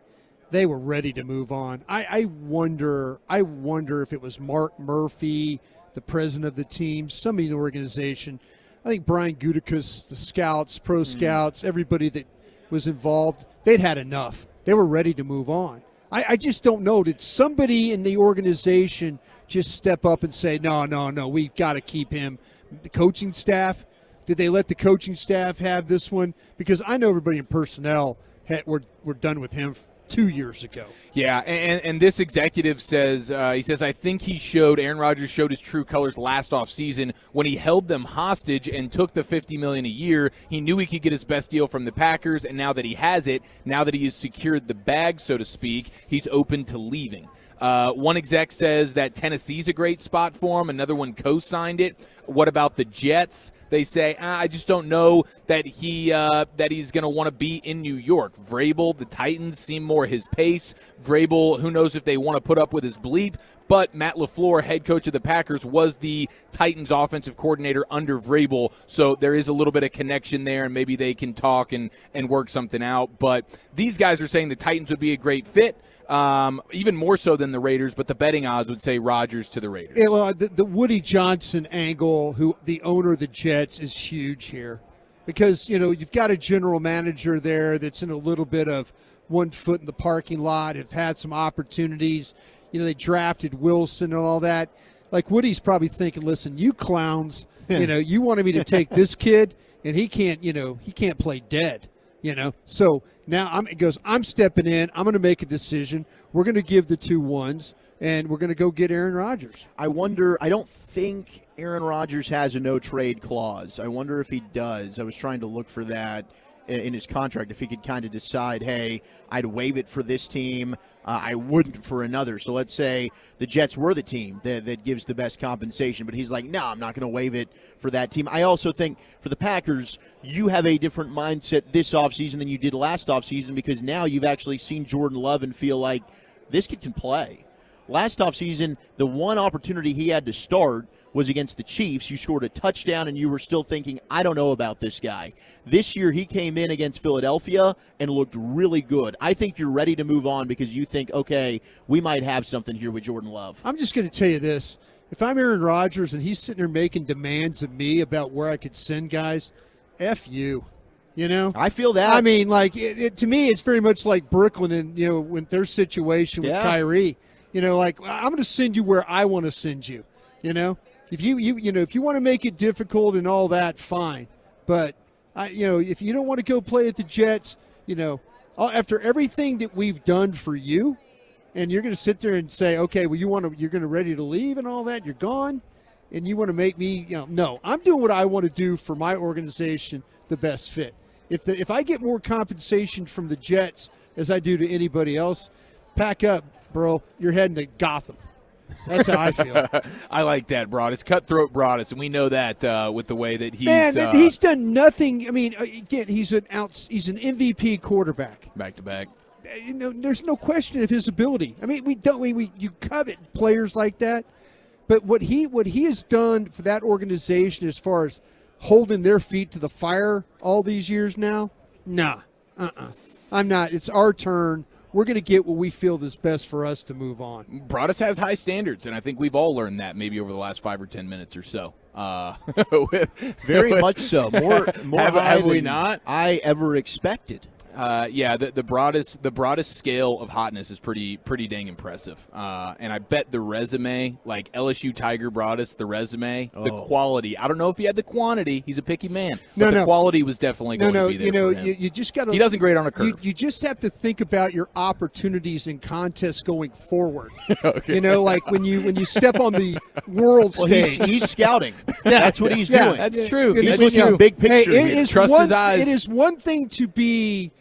they were ready to move on. I wonder if it was Mark Murphy, the president of the team, somebody in the organization. I think Brian Gutekunst, the scouts, pro scouts, everybody that was involved, they'd had enough. They were ready to move on. I just don't know. Did somebody in the organization just step up and say, no, we've got to keep him? The coaching staff? Did they let the coaching staff have this one? Because I know everybody in personnel were done with him 2 years ago. Yeah, and this executive says, I think Aaron Rodgers showed his true colors last offseason when he held them hostage and took the $50 million a year. He knew he could get his best deal from the Packers, and now that he has it, now that he has secured the bag, so to speak, he's open to leaving. One exec says that Tennessee's a great spot for him. Another one co-signed it. What about the Jets? They say, I just don't know that he's going to want to be in New York. Vrabel, the Titans seem more his pace. Vrabel, who knows if they want to put up with his bleep. But Matt LaFleur, head coach of the Packers, was the Titans offensive coordinator under Vrabel. So there is a little bit of connection there, and maybe they can talk and work something out. But these guys are saying the Titans would be a great fit. Even more so than the Raiders, but the betting odds would say Rodgers to the Raiders. Yeah, well, the Woody Johnson angle, who the owner of the Jets, is huge here. Because, you've got a general manager there that's in a little bit of one foot in the parking lot, have had some opportunities. They drafted Wilson and all that. Like, Woody's probably thinking, listen, you clowns, you wanted me to take this kid, and he can't play dead. So now I'm stepping in. I'm going to make a decision. We're going to give the 2 ones, and we're going to go get Aaron Rodgers. I don't think Aaron Rodgers has a no-trade clause. I wonder if he does. I was trying to look for that in his contract, if he could kind of decide, hey, I'd waive it for this team, I wouldn't for another. So let's say the Jets were the team that gives the best compensation, but he's like, no, I'm not going to waive it for that team. I also think for the Packers, you have a different mindset this offseason than you did last offseason, because now you've actually seen Jordan Love and feel like this kid can play. Last offseason, the one opportunity he had to start was against the Chiefs. You scored a touchdown, and you were still thinking, I don't know about this guy. This year, he came in against Philadelphia and looked really good. I think you're ready to move on because you think, okay, we might have something here with Jordan Love. I'm just going to tell you this. If I'm Aaron Rodgers and he's sitting there making demands of me about where I could send guys, F you. You know, I feel that. I mean, like to me, it's very much like Brooklyn and with their situation with Kyrie. Like I'm going to send you where I want to send you. If if you want to make it difficult and all that, fine. But if you don't want to go play at the Jets, after everything that we've done for you, and you're going to sit there and say, okay, well, you're going to ready to leave and all that, you're gone, and you want to make me, no, I'm doing what I want to do for my organization, the best fit. If I get more compensation from the Jets as I do to anybody else, pack up, bro. You're heading to Gotham. That's how I feel. I like that, Broadus. Cutthroat Broadus, and we know that with the way that he's. Man, he's done nothing. I mean, again, he's an MVP quarterback. Back to back. There's no question of his ability. I mean, you covet players like that, but what he has done for that organization as far as holding their feet to the fire all these years now, nah, I'm not. It's our turn. We're going to get what we feel is best for us to move on. Broadus has high standards, and I think we've all learned that maybe over the last 5 or 10 minutes or so. Very much so. More have we not? I ever expected. The broadest scale of hotness is pretty dang impressive. And I bet the resume, like LSU Tiger Broadus, the resume, the quality. I don't know if he had the quantity. He's a picky man. But the quality was definitely going to be there for him. You just got to. He doesn't grade on a curve. You just have to think about your opportunities in contests going forward. Okay. Like when you step on the world stage. He's scouting. That's what he's doing. That's true. He's looking at big picture. Trust his eyes. It is one thing to be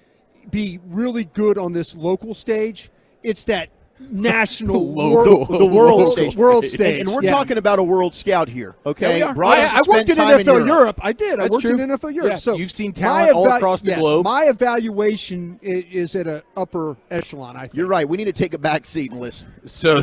really good on this local stage. It's that national world stage. And we're talking about a world scout here, okay? Yeah, I worked in NFL Europe. I did. I worked in NFL Europe. Yeah, so you've seen talent all across the globe. My evaluation is at an upper echelon, I think. You're right. We need to take a back seat and listen. So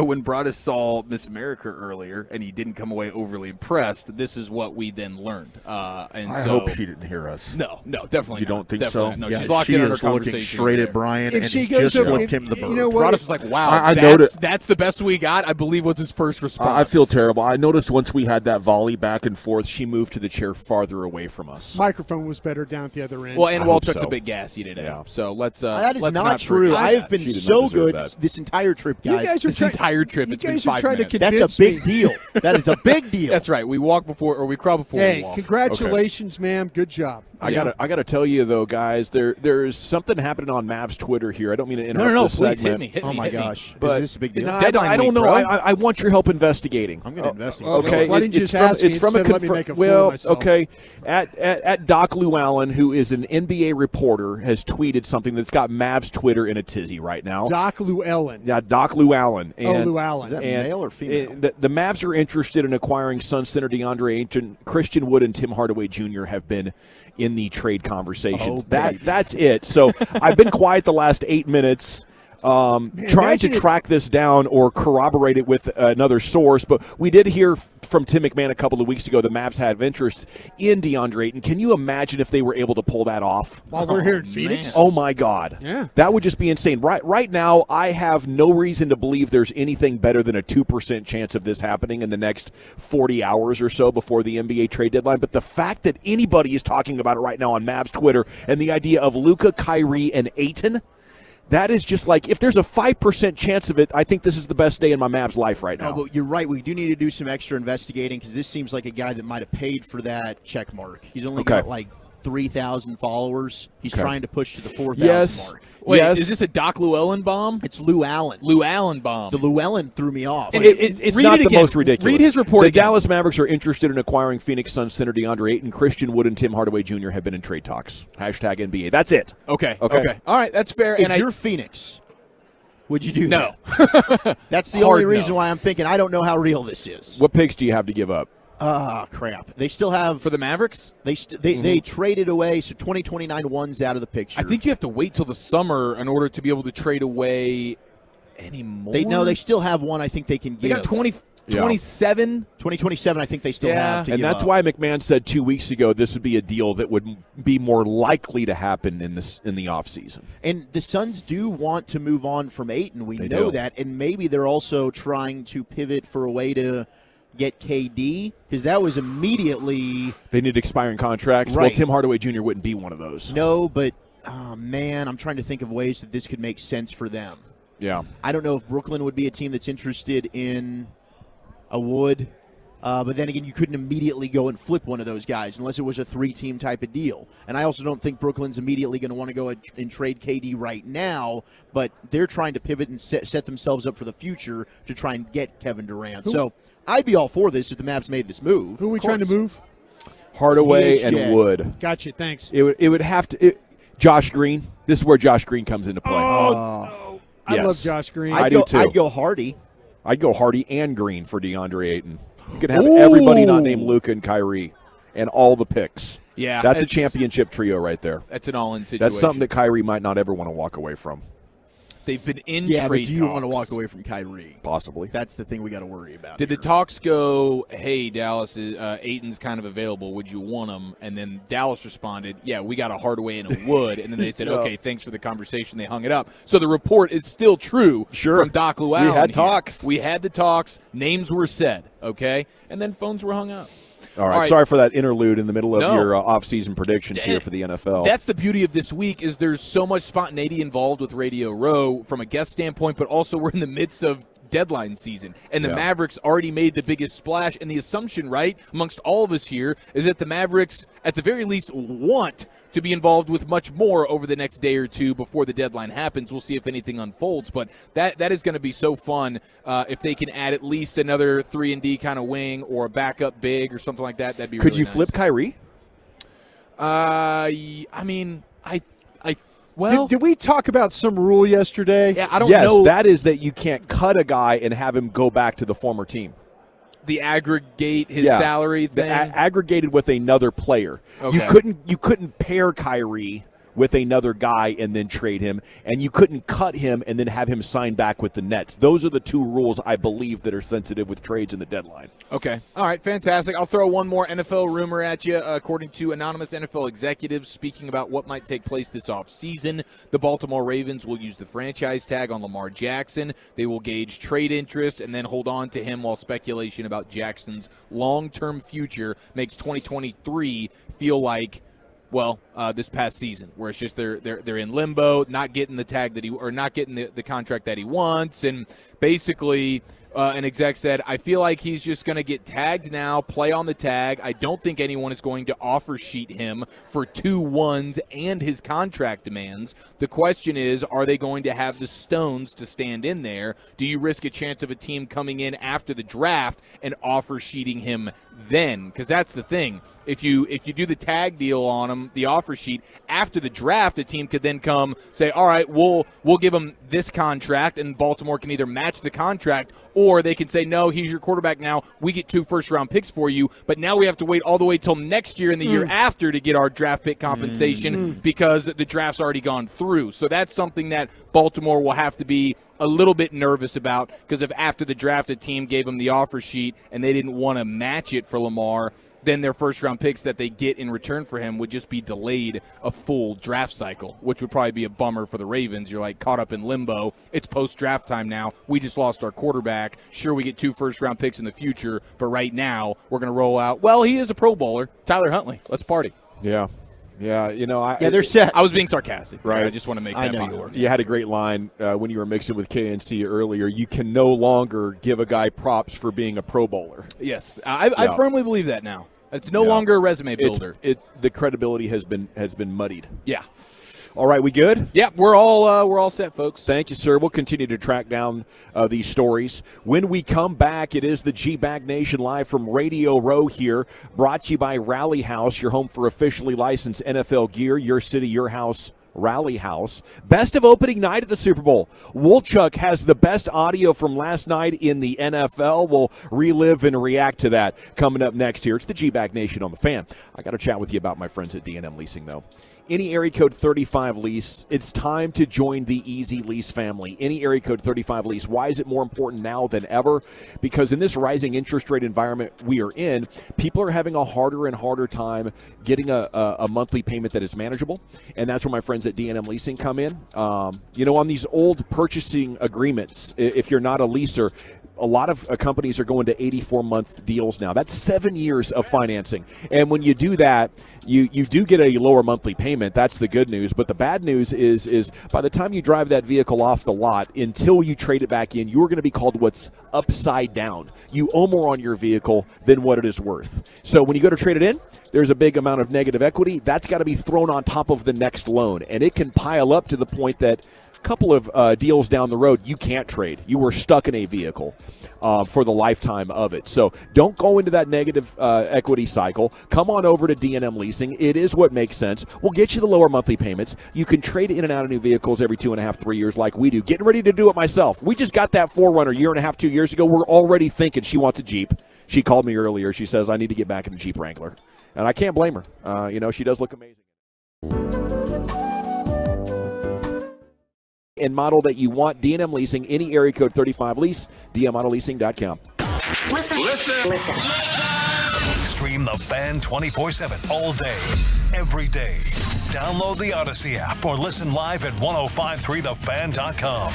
when Broadus saw Miss America earlier and he didn't come away overly impressed, this is what we then learned. I hope she didn't hear us. No, definitely You not. don't think Definitely so? not. No, Yeah, she's locked she in on her is looking conversation. straight at Brian, If and she he goes just over, flipped him the bird. you know what? Broadus was like, wow, I that's noticed- the best we got, I believe, was his first response. I feel terrible. I noticed once we had that volley back and forth, she moved to the chair farther away from us. Microphone was better down at the other end. Well, and Walchuk's so. a bit gassy today. Yeah. So let's. That is let's not true. forget I have that. been She did not so deserve good that. this entire trip, guys. This entire trip, it's been 5 minutes. That's a big deal. That is a big deal. That's right. We walk before, or we crawl before we Hey, walk. congratulations, ma'am. Good job. I gotta tell you though, guys, there's something happening on Mavs Twitter here. I don't mean to interrupt No, this please segment. hit me. Oh my gosh, But is this a big deal? No, I don't know. I want your help investigating. I'm going to investigate. Okay, Why didn't you just ask me instead of let me make a fool of myself? Okay, at Doc Llewellyn, who is an NBA reporter, has tweeted something that's got Mavs Twitter in a tizzy right now. Doc Llewellyn. Yeah, Doc Llewellyn. And, Llewellyn. Is that and male or female? The Mavs are interested in acquiring Sun center DeAndre Ayton. Christian Wood and Tim Hardaway Jr. have been in the trade conversations. That's it. So I've been quiet the last 8 minutes. Trying to track this down or corroborate it with another source, but we did hear from Tim McMahon a couple of weeks ago the Mavs had interest in DeAndre Ayton. Can you imagine if they were able to pull that off? While we're here in Phoenix? Oh, my God. Yeah. That would just be insane. Right now, I have no reason to believe there's anything better than a 2% chance of this happening in the next 40 hours or so before the NBA trade deadline. But the fact that anybody is talking about it right now on Mavs Twitter and the idea of Luka, Kyrie, and Ayton, that is just like, if there's a 5% chance of it, I think this is the best day in my Mavs life right now. No, but you're right. We do need to do some extra investigating because this seems like a guy that might have paid for that check mark. He's only got like 3,000 followers. He's trying to push to the 4,000 mark. Wait, is this a Doc Llewellyn bomb? It's Lou Allen. Lou Allen bomb. The Llewellyn threw me off. It's not the most ridiculous. Read his report The again. Dallas Mavericks are interested in acquiring Phoenix Suns center DeAndre Ayton. Christian Wood and Tim Hardaway Jr. have been in trade talks. Hashtag NBA. That's it. Okay. All right, that's fair. If you're Phoenix, would you do No. that? That's the Hard only no. reason why I'm thinking I don't know how real this is. What picks do you have to give up? Crap. They still have for the Mavericks. They traded away, so 2029 one's out of the picture. I think you have to wait till the summer in order to be able to trade away any more. They still have one. I think they can They give. got 27. 2027. I think they still have. To And give that's up. why McMahon said 2 weeks ago this would be a deal that would be more likely to happen in the offseason. And the Suns do want to move on from Ayton. We They know do. that, and maybe they're also trying to pivot for a way to get KD, because that was immediately They need expiring contracts. Right. Well, Tim Hardaway Jr. wouldn't be one of those. no, but oh man, I'm trying to think of ways that this could make sense for them. Yeah. I don't know if Brooklyn would be a team that's interested in a Wood. But then again, you couldn't immediately go and flip one of those guys unless it was a 3-team type of deal. And I also don't think Brooklyn's immediately going to want to go and trade KD right now, but they're trying to pivot and set themselves up for the future to try and get Kevin Durant. So I'd be all for this if the Mavs made this move. Who are we trying to move? Hardaway THJ. and Wood. Gotcha, thanks. It would have to Josh Green. This is where Josh Green comes into play. Oh, I Yes. love Josh Green. I do too. I'd go Hardy. I'd go Hardy and Green for DeAndre Ayton. You can have everybody not named Luka and Kyrie and all the picks. Yeah, That's a it's- championship trio right there. That's an all-in situation. That's something that Kyrie might not ever want to walk away from. They've been in Yeah, but trade do you talks. want to walk away from Kyrie? Possibly. That's the thing we got to worry about. Did the talks go, hey, Dallas, Ayton's kind of available. Would you want him? And then Dallas responded, yeah, we got a Hardaway and a Wood. And then they said, Yeah. okay, thanks for the conversation. They hung it up. So the report is still true from Doc Llewellyn. We had here. talks. We had the talks. Names were said, okay? And then phones were hung up. All right. Sorry for that interlude in the middle of No. your off-season predictions here for the NFL. That's the beauty of this week is there's so much spontaneity involved with Radio Row from a guest standpoint, but also we're in the midst of deadline season. And the Yeah. Mavericks already made the biggest splash. And the assumption, right, amongst all of us here is that the Mavericks, at the very least, want to be involved with much more over the next day or two before the deadline happens. We'll see if anything unfolds. But that is going to be so fun if they can add at least another 3-and-D kind of wing or a backup big or something like that. That'd be Could really you nice. flip Kyrie? I mean, well, did we talk about some rule yesterday? Yeah, I don't yes, know. that is that you can't cut a guy and have him go back to the former team. The aggregate his Yeah. salary thing. Aggregated with another player. Okay. You couldn't pair Kyrie with another guy and then trade him, and you couldn't cut him and then have him sign back with the Nets. Those are the two rules I believe that are sensitive with trades in the deadline. Okay. All right. Fantastic. I'll throw one more NFL rumor at you. According to anonymous NFL executives speaking about what might take place this offseason, the Baltimore Ravens will use the franchise tag on Lamar Jackson. They will gauge trade interest and then hold on to him while speculation about Jackson's long-term future makes 2023 feel like this past season, where it's just they're in limbo, not getting the tag that not getting the contract that he wants, and basically an exec said, I feel like he's just going to get tagged now, play on the tag. I don't think anyone is going to offer sheet him for 2 1s and his contract demands. The question is, are they going to have the stones to stand in there? Do you risk a chance of a team coming in after the draft and offer sheeting him then? Because that's the thing. If you do the tag deal on him, the offer sheet, after the draft, a team could then come say, all right, we'll give him this contract, and Baltimore can either match the contract, or they can say, no, he's your quarterback now. We get 2 first-round picks for you, but now we have to wait all the way till next year and the year after to get our draft pick compensation because the draft's already gone through. So that's something that Baltimore will have to be a little bit nervous about, because if after the draft a team gave them the offer sheet and they didn't want to match it for Lamar, then their first-round picks that they get in return for him would just be delayed a full draft cycle, which would probably be a bummer for the Ravens. You're like caught up in limbo. It's post-draft time now. We just lost our quarterback. Sure, we get 2 first-round picks in the future, but right now we're going to roll out, well, he is a Pro Bowler, Tyler Huntley. Let's party. Yeah. Yeah, they're set. I was being sarcastic. Right. I just want to make that clear. You had a great line when you were mixing with KNC earlier. You can no longer give a guy props for being a Pro Bowler. Yes, I firmly believe that now. It's no longer a resume builder. The credibility has been muddied. Yeah. All right, we good? Yeah, we're all set, folks. Thank you, sir. We'll continue to track down these stories. When we come back, it is the G-Bag Nation live from Radio Row here, brought to you by Rally House, your home for officially licensed NFL gear, your city, your house. Rally House. Best of opening night at the Super Bowl. Woolchuck has the best audio from last night in the NFL. We'll relive and react to that coming up next here. It's the G-Bag Nation on the Fan. I got to chat with you about my friends at D&M Leasing, though. Any area code 35 lease, it's time to join the Easy Lease family. Any area code 35 lease. Why is it more important now than ever? Because in this rising interest rate environment we are in, people are having a harder and harder time getting a monthly payment that is manageable, and that's where my friends at D&M Leasing come in. On these old purchasing agreements, if you're not a leaser, a lot of companies are going to 84-month deals now. That's 7 years of financing. And when you do that, you do get a lower monthly payment. That's the good news. But the bad news is by the time you drive that vehicle off the lot, until you trade it back in, you're going to be called what's upside down. You owe more on your vehicle than what it is worth. So when you go to trade it in, there's a big amount of negative equity. That's got to be thrown on top of the next loan. And it can pile up to the point that a couple of deals down the road, you can't trade. You were stuck in a vehicle for the lifetime of it. So don't go into that negative equity cycle. Come on over to D&M Leasing. It is what makes sense. We'll get you the lower monthly payments. You can trade in and out of new vehicles every 2.5, 3 years like we do. Getting ready to do it myself. We just got that 4Runner 1.5, 2 years ago. We're already thinking she wants a Jeep. She called me earlier. She says, I need to get back in a Jeep Wrangler. And I can't blame her. She does look amazing. And model that you want, D&M Leasing, any area code 35 lease, dmautoleasing.com. Listen. Stream the Fan 24/7 all day, every day. Download the Odyssey app or listen live at 1053thefan.com.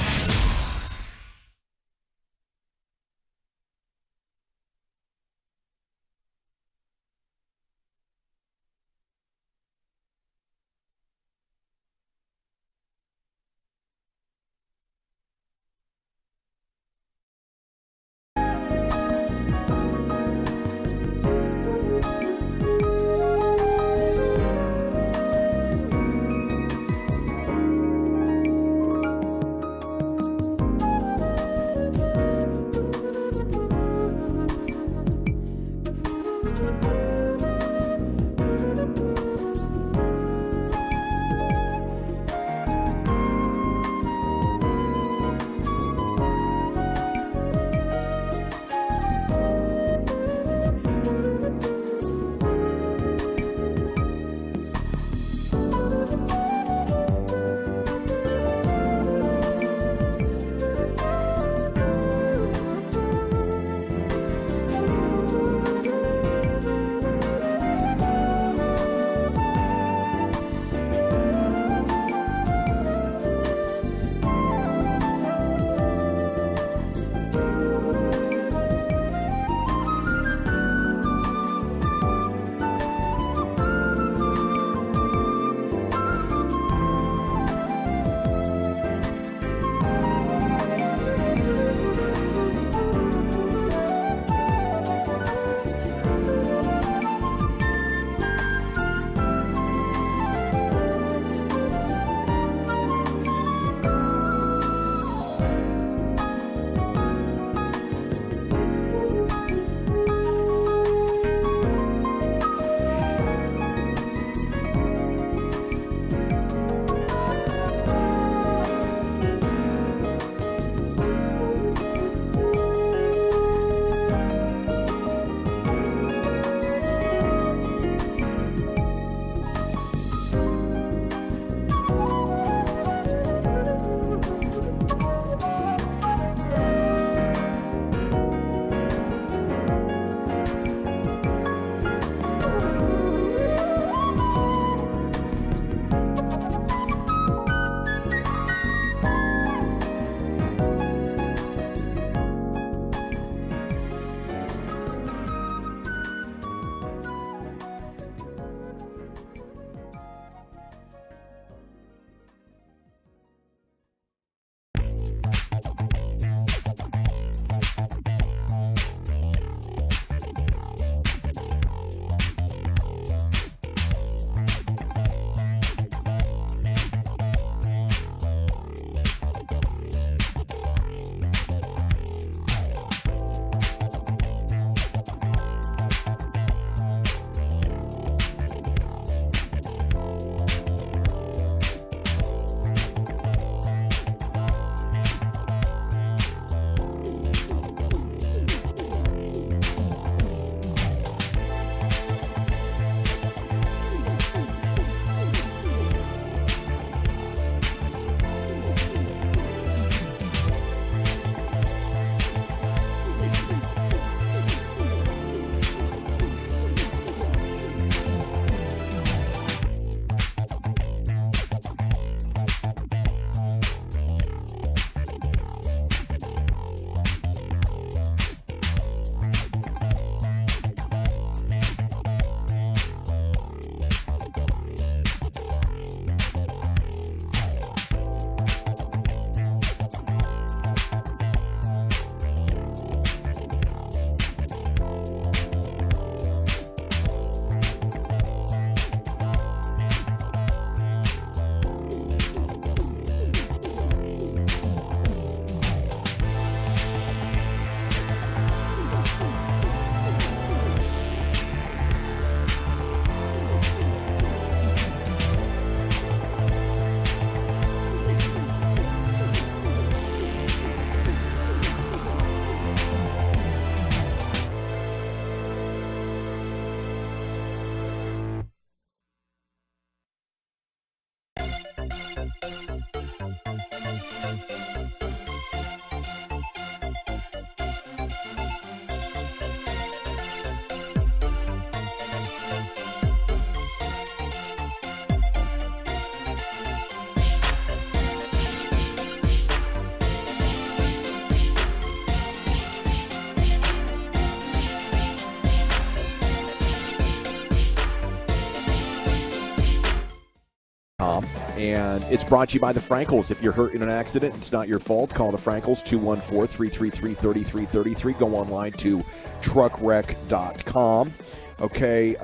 And it's brought to you by the Frankels. If you're hurt in an accident, it's not your fault. Call the Frankels, 214-333-3333. Go online to truckwreck.com. Okay,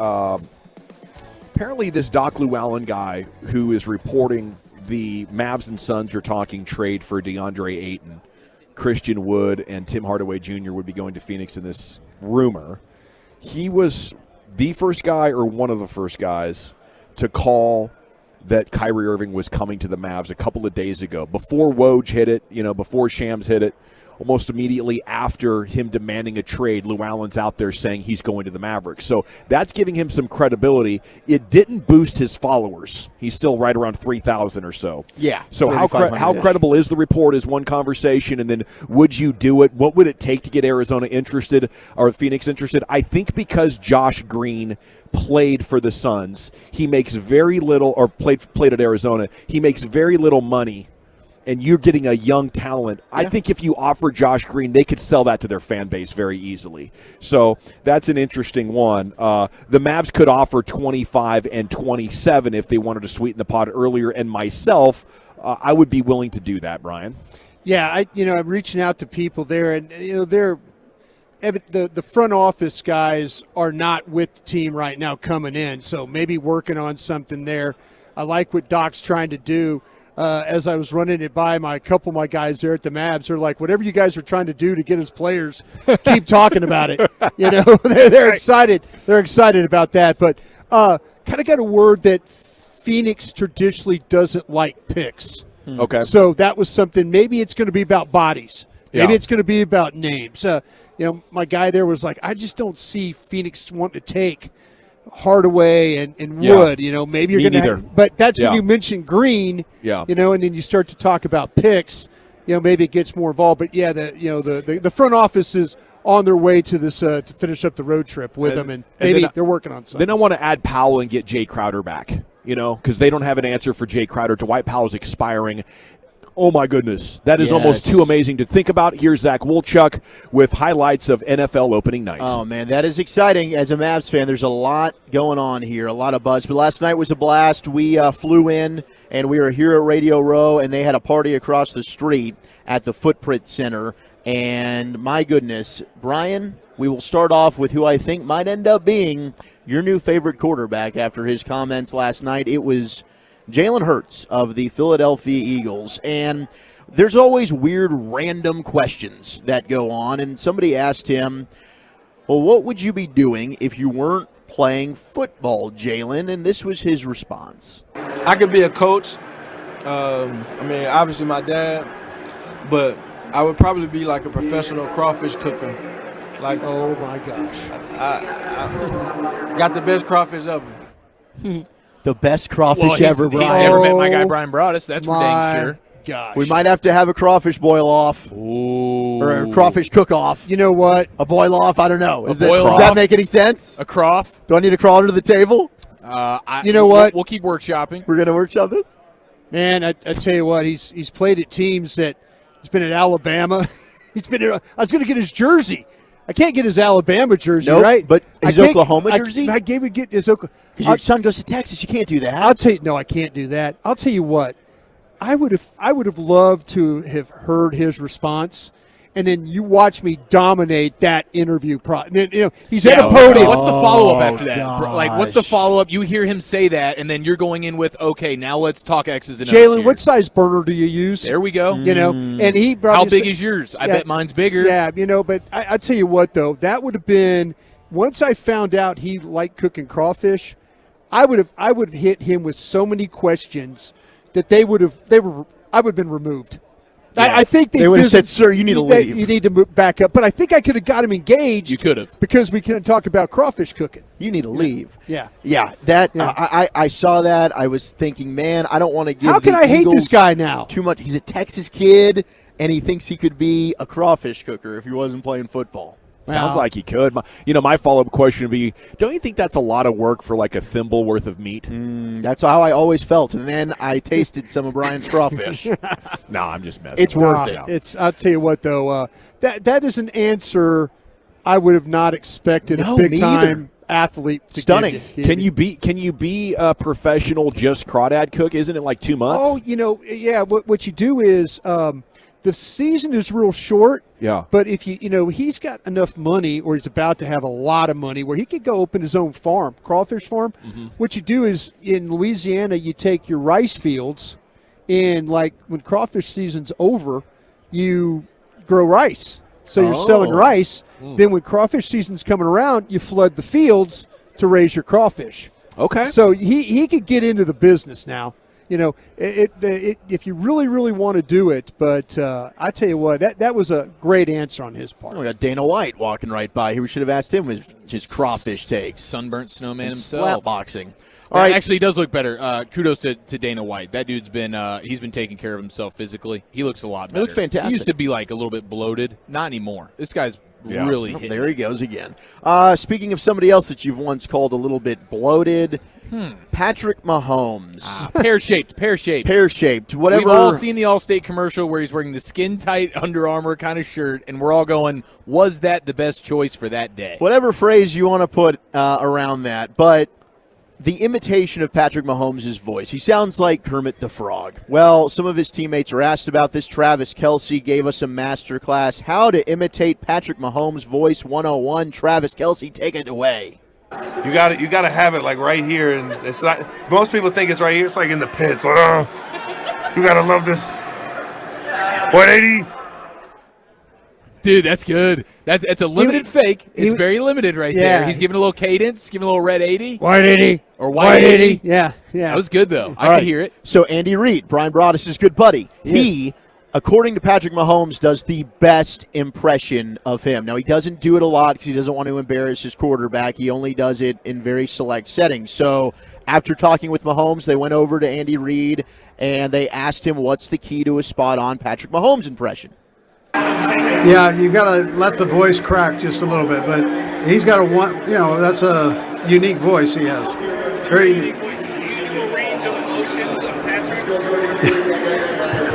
apparently this Doc Llewellyn guy who is reporting the Mavs and Suns are talking trade for DeAndre Ayton, Christian Wood, and Tim Hardaway Jr. would be going to Phoenix in this rumor. He was the first guy or one of the first guys to call that Kyrie Irving was coming to the Mavs a couple of days ago. Before Woj hit it, before Shams hit it, almost immediately after him demanding a trade, Llewellyn's out there saying he's going to the Mavericks. So that's giving him some credibility. It didn't boost his followers. He's still right around 3,000 or so. Yeah. So how credible is the report is one conversation, and then would you do it? What would it take to get Arizona interested or Phoenix interested? I think because Josh Green played for the Suns, he makes very little, or played at Arizona, he makes very little money, and you're getting a young talent. I think if you offer Josh Green, they could sell that to their fan base very easily. So that's an interesting one. The Mavs could offer 25 and 27 if they wanted to sweeten the pot earlier, and myself, I would be willing to do that, Brian. Yeah, I'm reaching out to people there, and the front office guys are not with the team right now coming in, so maybe working on something there. I like what Doc's trying to do. As I was running it by a couple of my guys there at the Mavs, they're like, whatever you guys are trying to do to get his players, keep talking about it. They're excited. They're excited about that. But kind of got a word that Phoenix traditionally doesn't like picks. Okay. So that was something. Maybe it's going to be about bodies. Maybe it's going to be about names. My guy there was like, I just don't see Phoenix wanting to take Hardaway and Wood, maybe you're going to, but that's when you mention Green, and then you start to talk about picks, maybe it gets more involved. But the front office is on their way to this to finish up the road trip with them, and maybe they're working on something. Then I want to add Powell and get Jay Crowder back, because they don't have an answer for Jay Crowder. Dwight Powell's expiring. Oh, my goodness. That is almost too amazing to think about. Here's Zach Wolchuk with highlights of NFL opening night. Oh, man, that is exciting. As a Mavs fan, there's a lot going on here, a lot of buzz. But last night was a blast. We flew in, and we were here at Radio Row, and they had a party across the street at the Footprint Center. And, my goodness, Brian, we will start off with who I think might end up being your new favorite quarterback after his comments last night. It was Jalen Hurts of the Philadelphia Eagles. And there's always weird random questions that go on. And somebody asked him, well, what would you be doing if you weren't playing football, Jalen? And this was his response. I could be a coach. Obviously my dad. But I would probably be like a professional crawfish cooker. Like, oh, my gosh. I got the best crawfish ever. The best crawfish ever, Brian. He's never met my guy Brian Broaddus, that's for dang sure. Gosh. We might have to have a crawfish boil-off. Or a crawfish cook-off. You know what? A boil-off? I don't know. Does boil-off? that make any sense? A croff? Do I need to crawl under the table? You know what? We'll keep workshopping. We're going to workshop this? Man, I tell you what, he's played at teams that he's been at Alabama. I was going to get his jersey. I can't get his Alabama jersey, right? But his Oklahoma jersey? I gave it get his Oklahoma. Because your son goes to Texas, you can't do that. I'll tell you, no, I can't do that. I'll tell you what, I would have loved to have heard his response, and then you watch me dominate that interview. He's at a podium. What's the follow-up after that? Gosh. Like, what's the follow-up? You hear him say that, and then you're going in with, okay, now let's talk X's and O's Jalen, here. what size burner do you use? There we go. And he brought how big is yours? I bet mine's bigger. Yeah, but I tell you what, though, that would have been, once I found out he liked cooking crawfish, I would have hit him with so many questions that I would have been removed. Yeah. I think they would have said, sir, you need to leave. You need to move back up. But I think I could have got him engaged. You could have. Because we couldn't talk about crawfish cooking. You need to leave. Yeah. Yeah, I saw that. I was thinking, man, I don't want to give How can the I hate Eagles this guy now? too much. He's a Texas kid, and he thinks he could be a crawfish cooker if he wasn't playing football. Sounds like he could. My follow-up question would be, don't you think that's a lot of work for like a thimble worth of meat? That's how I always felt. And then I tasted some of Brian's crawfish. No, I'm just messing. It's worth it. I'll tell you what, though, that is an answer I would have not expected. No, a big me time. either. athlete. To Stunning. give you. Can you be a professional just crawdad cook? Isn't it like 2 months? Oh, yeah. What you do is the season is real short. Yeah. But if he's got enough money, or he's about to have a lot of money, where he could go open his own farm, crawfish farm. Mm-hmm. What you do is in Louisiana, you take your rice fields, and like when crawfish season's over, you grow rice. So you're selling rice. Then when crawfish season's coming around, you flood the fields to raise your crawfish. Okay. So he could get into the business now. If you really, really want to do it. But I tell you what, that was a great answer on his part. We got Dana White walking right by. We should have asked him his crawfish takes. Sunburnt snowman and himself. Slapboxing. All right. Actually, he does look better. Kudos to Dana White. That dude's been he's been taking care of himself physically. He looks a lot better. He looks fantastic. He used to be like a little bit bloated. Not anymore. This guy's really hitting. There he goes again. Speaking of somebody else that you've once called a little bit bloated, Patrick Mahomes. Pear-shaped. Pear-shaped. Whatever. We've all seen the Allstate commercial where he's wearing the skin-tight Under Armour kind of shirt, and we're all going, was that the best choice for that day? Whatever phrase you want to put around that, but the imitation of Patrick Mahomes' voice. He sounds like Kermit the Frog. Well, some of his teammates are asked about this. Travis Kelce gave us a master class, How to Imitate Patrick Mahomes' Voice 101. Travis Kelce, take it away. You got to have it like right here, and it's not. Most people think it's right here. It's like in the pits. You got to love this. 180. Dude, that's good. That's a limited fake. It's very limited right there. He's giving a little cadence, giving a little red 80. White 80. Or white 80. Yeah. That was good, though. I could hear it. So Andy Reid, Brian Broaddus' good buddy, he, according to Patrick Mahomes, does the best impression of him. Now, he doesn't do it a lot because he doesn't want to embarrass his quarterback. He only does it in very select settings. So after talking with Mahomes, they went over to Andy Reid, and they asked him what's the key to a spot-on Patrick Mahomes impression. Yeah, you got to let the voice crack just a little bit, but he's got that's a unique voice he has. Very unique.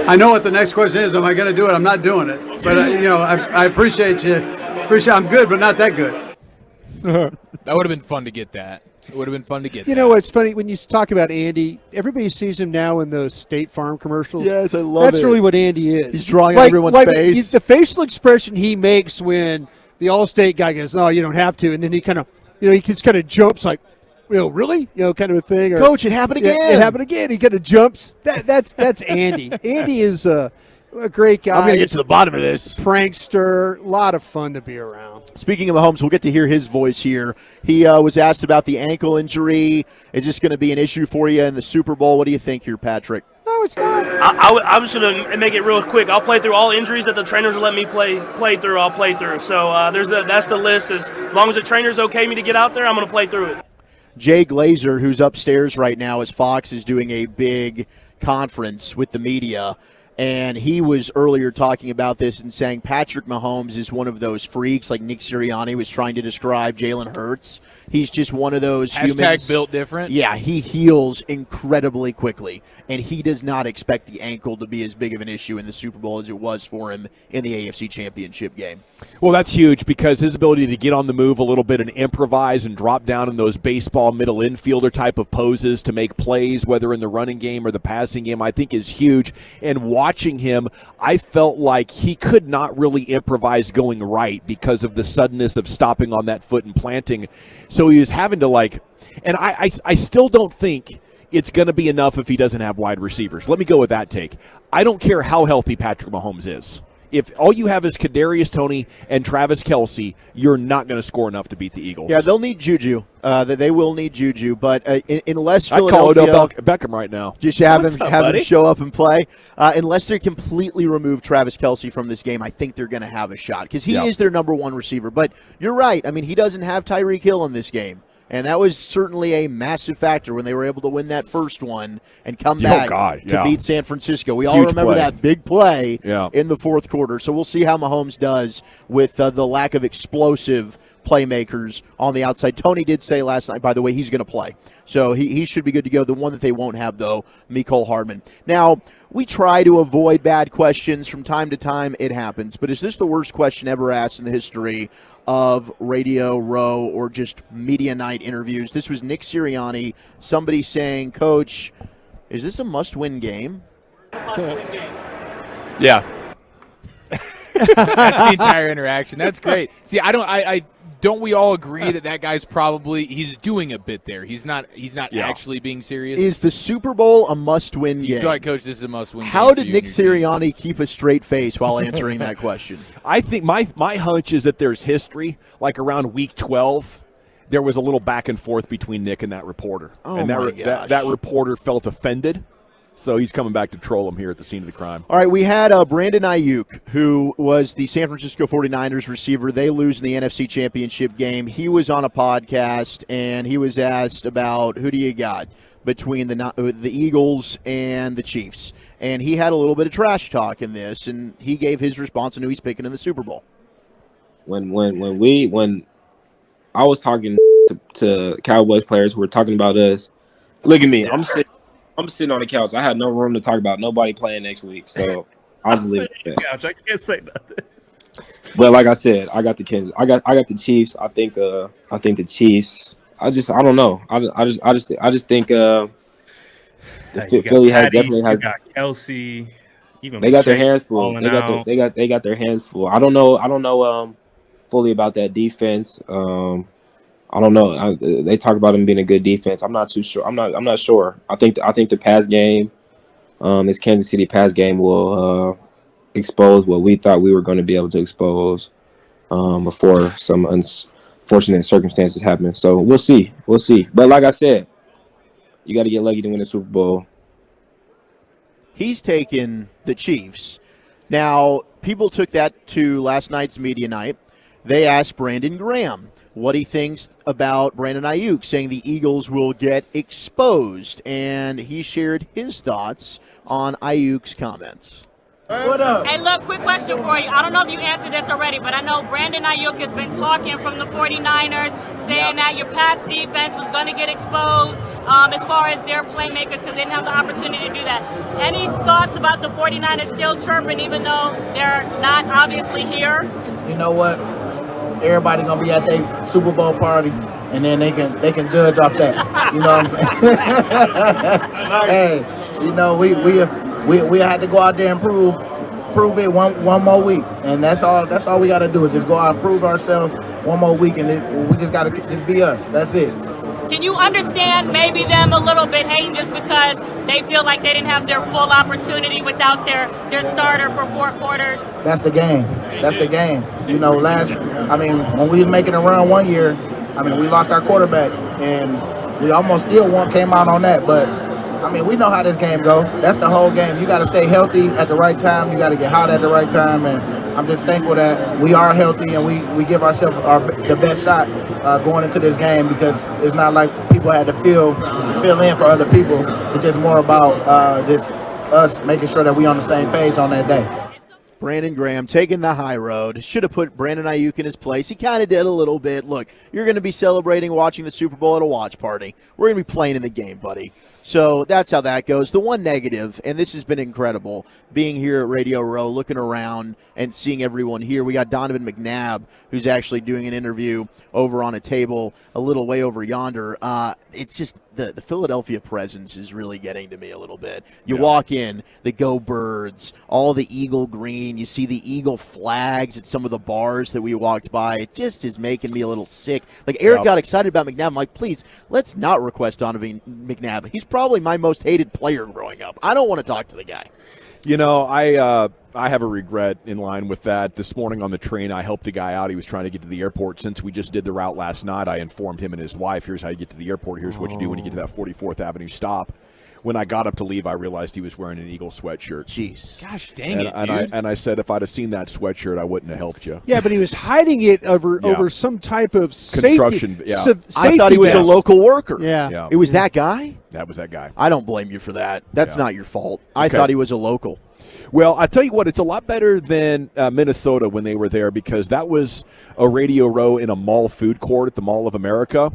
I know what the next question is. Am I going to do it? I'm not doing it. But, I appreciate you. I'm good, but not that good. That would have been fun to get that. It would have been fun to get that. You know what's funny? When you talk about Andy, everybody sees him now in those State Farm commercials. Yes, I love That's it. really what Andy is. He's drawing on everyone's face. The facial expression he makes when the All-State guy goes, "No, you don't have to," and then he kind of, he just kind of jumps like, really? Kind of a thing. Or, Coach, it happened again. It happened again. He kind of jumps. That's Andy. Andy is a great guy. I'm going to get to the bottom of this. Prankster. A lot of fun to be around. Speaking of Mahomes, we'll get to hear his voice here. He was asked about the ankle injury. Is this going to be an issue for you in the Super Bowl? What do you think here, Patrick? No, it's not. I'm just going to make it real quick. I'll play through all injuries that the trainers will let me play through. I'll play through. So that's the list. As long as the trainers okay me to get out there, I'm going to play through it. Jay Glazer, who's upstairs right now as Fox is doing a big conference with the media, and he was earlier talking about this and saying Patrick Mahomes is one of those freaks like Nick Sirianni was trying to describe Jalen Hurts. He's just one of those humans. Built different. Yeah, he heals incredibly quickly, and he does not expect the ankle to be as big of an issue in the Super Bowl as it was for him in the AFC Championship game. Well, that's huge because his ability to get on the move a little bit and improvise and drop down in those baseball middle infielder type of poses to make plays, whether in the running game or the passing game, I think is huge. And watching him, I felt like he could not really improvise going right because of the suddenness of stopping on that foot and planting. So he was having to and I still don't think it's going to be enough if he doesn't have wide receivers. Let me go with that take. I don't care how healthy Patrick Mahomes is. If all you have is Kadarius Toney and Travis Kelce, you're not going to score enough to beat the Eagles. Yeah, they'll need Juju. They will need Juju, but unless I'd call Odell Beckham right now. Just have him show up and play. Unless they completely remove Travis Kelce from this game, I think they're going to have a shot because he is their number one receiver. But you're right. I mean, he doesn't have Tyreek Hill in this game. And that was certainly a massive factor when they were able to win that first one and come back to beat San Francisco. We all remember that big play in the fourth quarter. So we'll see how Mahomes does with the lack of explosive playmakers on the outside. Tony did say last night, by the way, he's going to play. So he should be good to go. The one that they won't have, though, Mecole Hardman. Now, we try to avoid bad questions from time to time. It happens. But is this the worst question ever asked in the history of Radio Row or just media night interviews? This was Nick Sirianni, somebody saying, Coach, is this a must-win game? Yeah. That's the entire interaction. That's great. See, don't we all agree that guy's he's doing a bit there. He's not actually being serious. Is the Super Bowl a must-win game? You feel like, Coach, this is a must-win game. How did Nick Sirianni keep a straight face while answering that question? I think my hunch is that there's history. Like around week 12, there was a little back and forth between Nick and that reporter. Oh, and my gosh. that reporter felt offended. So he's coming back to troll him here at the scene of the crime. All right, we had Brandon Ayuk, who was the San Francisco 49ers receiver. They lose in the NFC Championship game. He was on a podcast, and he was asked about who do you got between the Eagles and the Chiefs. And he had a little bit of trash talk in this, and he gave his response on who he's picking in the Super Bowl. When I was talking to Cowboys players who were talking about us, look at me, I'm sitting on the couch. I had no room to talk about nobody playing next week, so I'll just leave it at that. Couch. I can't say nothing. But like I said, I got the Kansas. I got the Chiefs. I think the Chiefs. I don't know. I just think Philly definitely has. You got Kelsey. Even they got their hands full. They got their hands full. I don't know fully about that defense. I don't know. They talk about him being a good defense. I'm not too sure. I'm not sure. I think the pass game, this Kansas City pass game, will expose what we thought we were going to be able to expose before some unfortunate circumstances happen. So we'll see. But like I said, you got to get lucky to win the Super Bowl. He's taken the Chiefs. Now, people took that to last night's media night. They asked Brandon Graham what he thinks about Brandon Ayuk, saying the Eagles will get exposed. And he shared his thoughts on Ayuk's comments. What up? Hey, look, quick question for you. I don't know if you answered this already, but I know Brandon Ayuk has been talking from the 49ers, saying that your pass defense was going to get exposed as far as their playmakers because they didn't have the opportunity to do that. Any thoughts about the 49ers still chirping even though they're not obviously here? You know what? Everybody gonna be at their Super Bowl party, and then they can judge off that. You know what I'm saying? Hey, you know we had to go out there and prove it one more week, and that's all we got to do is just go out and prove ourselves one more week, and we just got to just be us. That's it. Can you understand maybe them a little bit hating just because they feel like they didn't have their full opportunity without their starter for 4 quarters? That's the game. You know, when we was making a run one year, we lost our quarterback, and we almost still came out on that, but we know how this game goes. That's the whole game. You got to stay healthy at the right time. You got to get hot at the right time, and I'm just thankful that we are healthy and we give ourselves the best shot going into this game, because it's not like people had to fill in for other people. It's just more about just us making sure that we on the same page on that day. Brandon Graham taking the high road. Should have put Brandon Ayuk in his place. He kind of did a little bit. Look, you're going to be celebrating watching the Super Bowl at a watch party. We're going to be playing in the game, buddy. So that's how that goes. The one negative, and this has been incredible, being here at Radio Row, looking around and seeing everyone here. We got Donovan McNabb, who's actually doing an interview over on a table a little way over yonder. It's just the Philadelphia presence is really getting to me a little bit. You walk in, the Go Birds, all the Eagle green. You see the Eagle flags at some of the bars that we walked by. It just is making me a little sick. Like, Eric got excited about McNabb. I'm like, please, let's not request Donovan McNabb. He's probably my most hated player growing up. I don't want to talk to the guy. You know, I have a regret in line with that. This morning on the train, I helped a guy out. He was trying to get to the airport. Since we just did the route last night, I informed him and his wife, here's how you get to the airport. Here's what you do when you get to that 44th Avenue stop. When I got up to leave, I realized he was wearing an Eagle sweatshirt. Jeez. Gosh dang it, dude. I said if I'd have seen that sweatshirt, I wouldn't have helped you. Yeah, but he was hiding it over some type of construction. Safety I thought he was a local worker. Yeah. It was that guy? That was that guy. I don't blame you for that. That's not your fault. I thought he was a local. Well, I tell you what, it's a lot better than Minnesota when they were there, because that was a Radio Row in a mall food court at the Mall of America,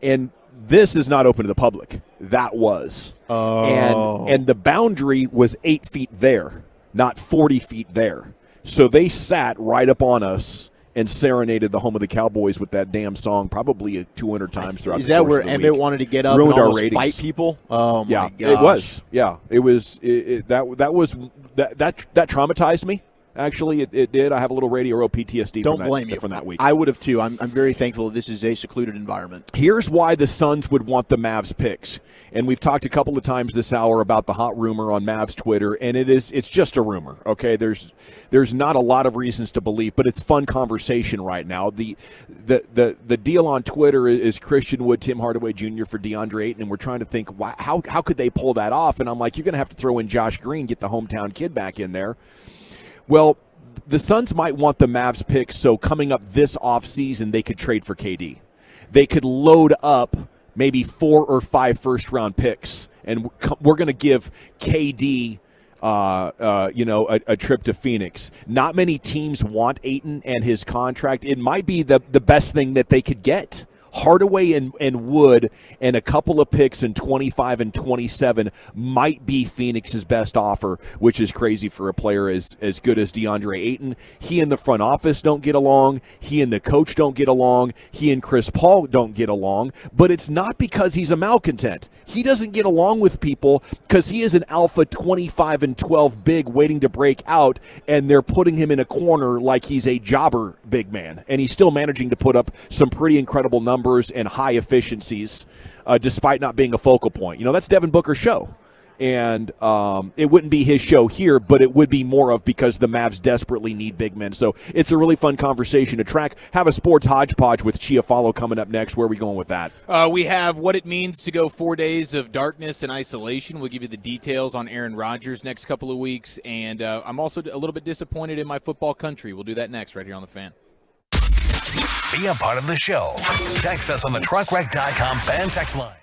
and this is not open to the public. That was. And the boundary was 8 feet there, not 40 feet there. So they sat right up on us and serenaded the home of the Cowboys with that damn song probably 200 times throughout the course of the week. Is that where Emmett wanted to get up Ruined and our almost ratings. fight people? Oh, my gosh. It was. Yeah, it was. That traumatized me. Actually, it did. I have a little Radio Row PTSD Don't blame you from that week. I would have, too. I'm very thankful this is a secluded environment. Here's why the Suns would want the Mavs picks. And we've talked a couple of times this hour about the hot rumor on Mavs Twitter, and it's just a rumor, okay? There's not a lot of reasons to believe, but it's fun conversation right now. The deal on Twitter is Christian Wood, Tim Hardaway Jr. for DeAndre Ayton, and we're trying to think, how could they pull that off? And I'm like, you're going to have to throw in Josh Green, get the hometown kid back in there. Well, the Suns might want the Mavs pick, so coming up this offseason, they could trade for KD. They could load up maybe 4 or 5 first-round picks, and we're going to give KD a trip to Phoenix. Not many teams want Ayton and his contract. It might be the best thing that they could get. Hardaway and Wood and a couple of picks in 25 and 27 might be Phoenix's best offer, which is crazy for a player as good as DeAndre Ayton. He and the front office don't get along. He and the coach don't get along. He and Chris Paul don't get along. But it's not because he's a malcontent. He doesn't get along with people because he is an alpha 25 and 12 big waiting to break out, and they're putting him in a corner like he's a jobber big man. And he's still managing to put up some pretty incredible numbers and high efficiencies despite not being a focal point. That's Devin Booker's show. And it wouldn't be his show here, but it would be more of because the Mavs desperately need big men. So it's a really fun conversation to track. Have a sports hodgepodge with Chiafalo coming up next. Where are we going with that? We have what it means to go 4 days of darkness and isolation. We'll give you the details on Aaron Rodgers next couple of weeks. And I'm also a little bit disappointed in my football country. We'll do that next right here on The Fan. Be a part of the show. Text us on the truckwreck.com fan text line.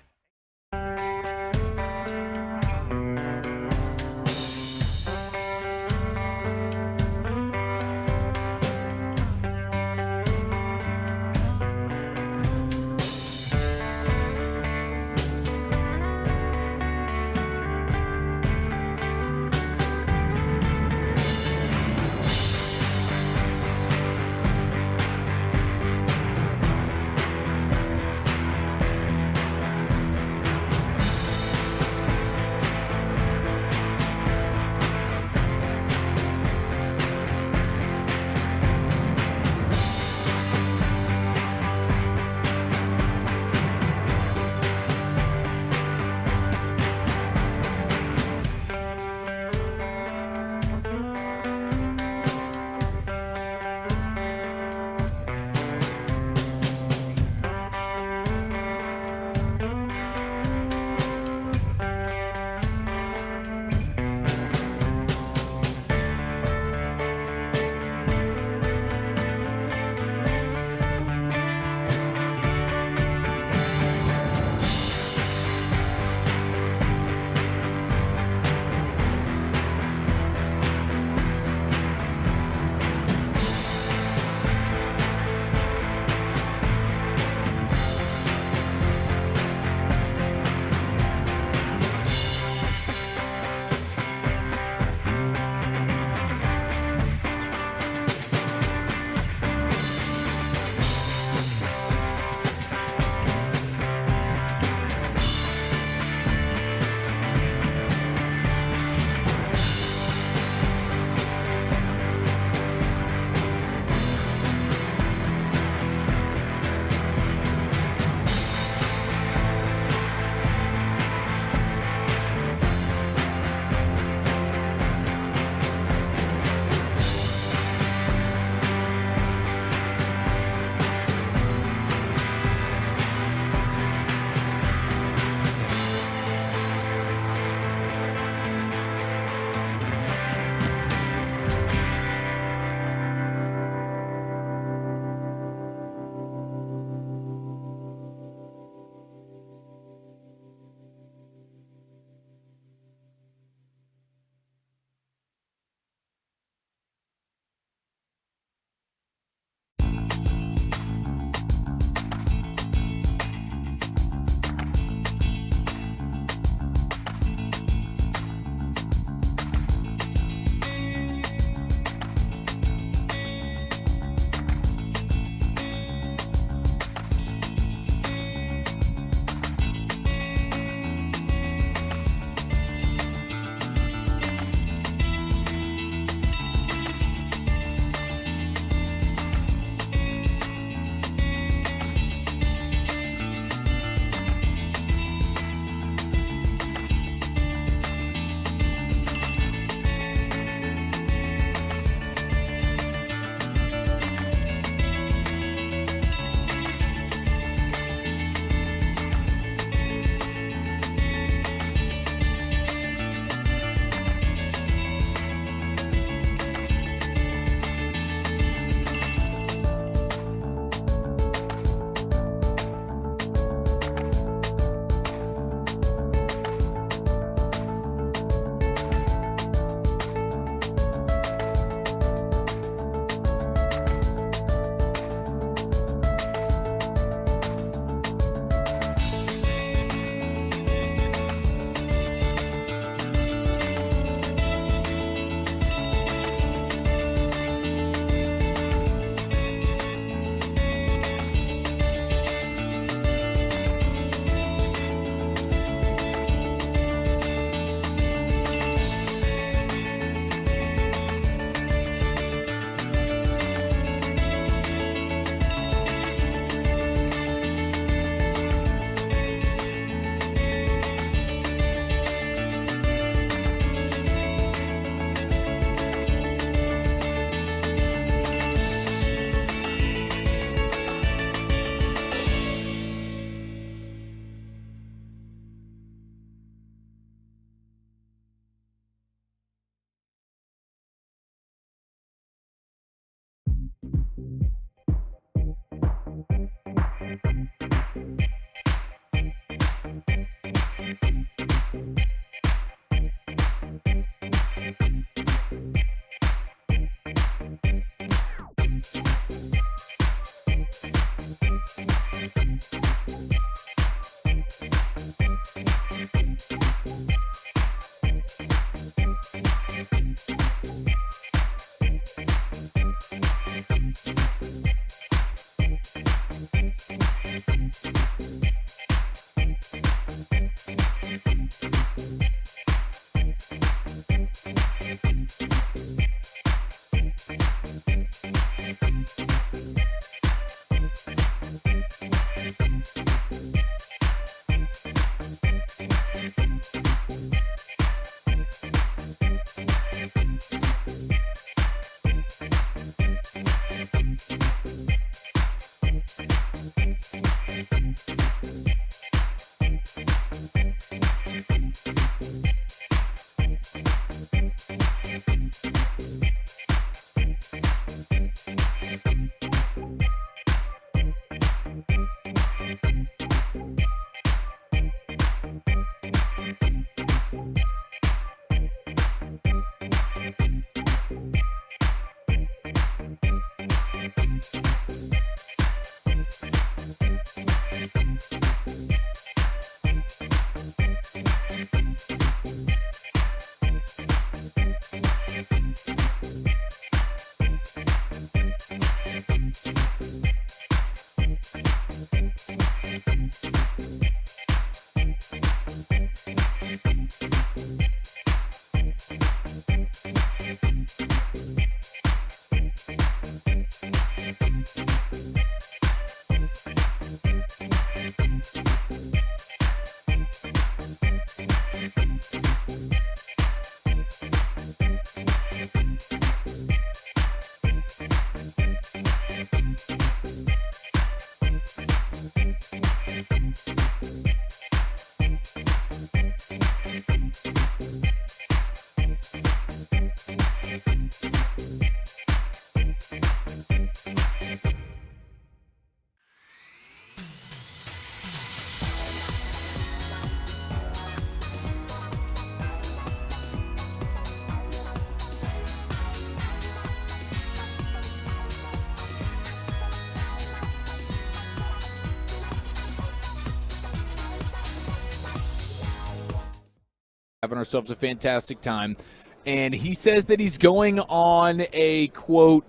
Having ourselves a fantastic time. And he says that he's going on a, quote,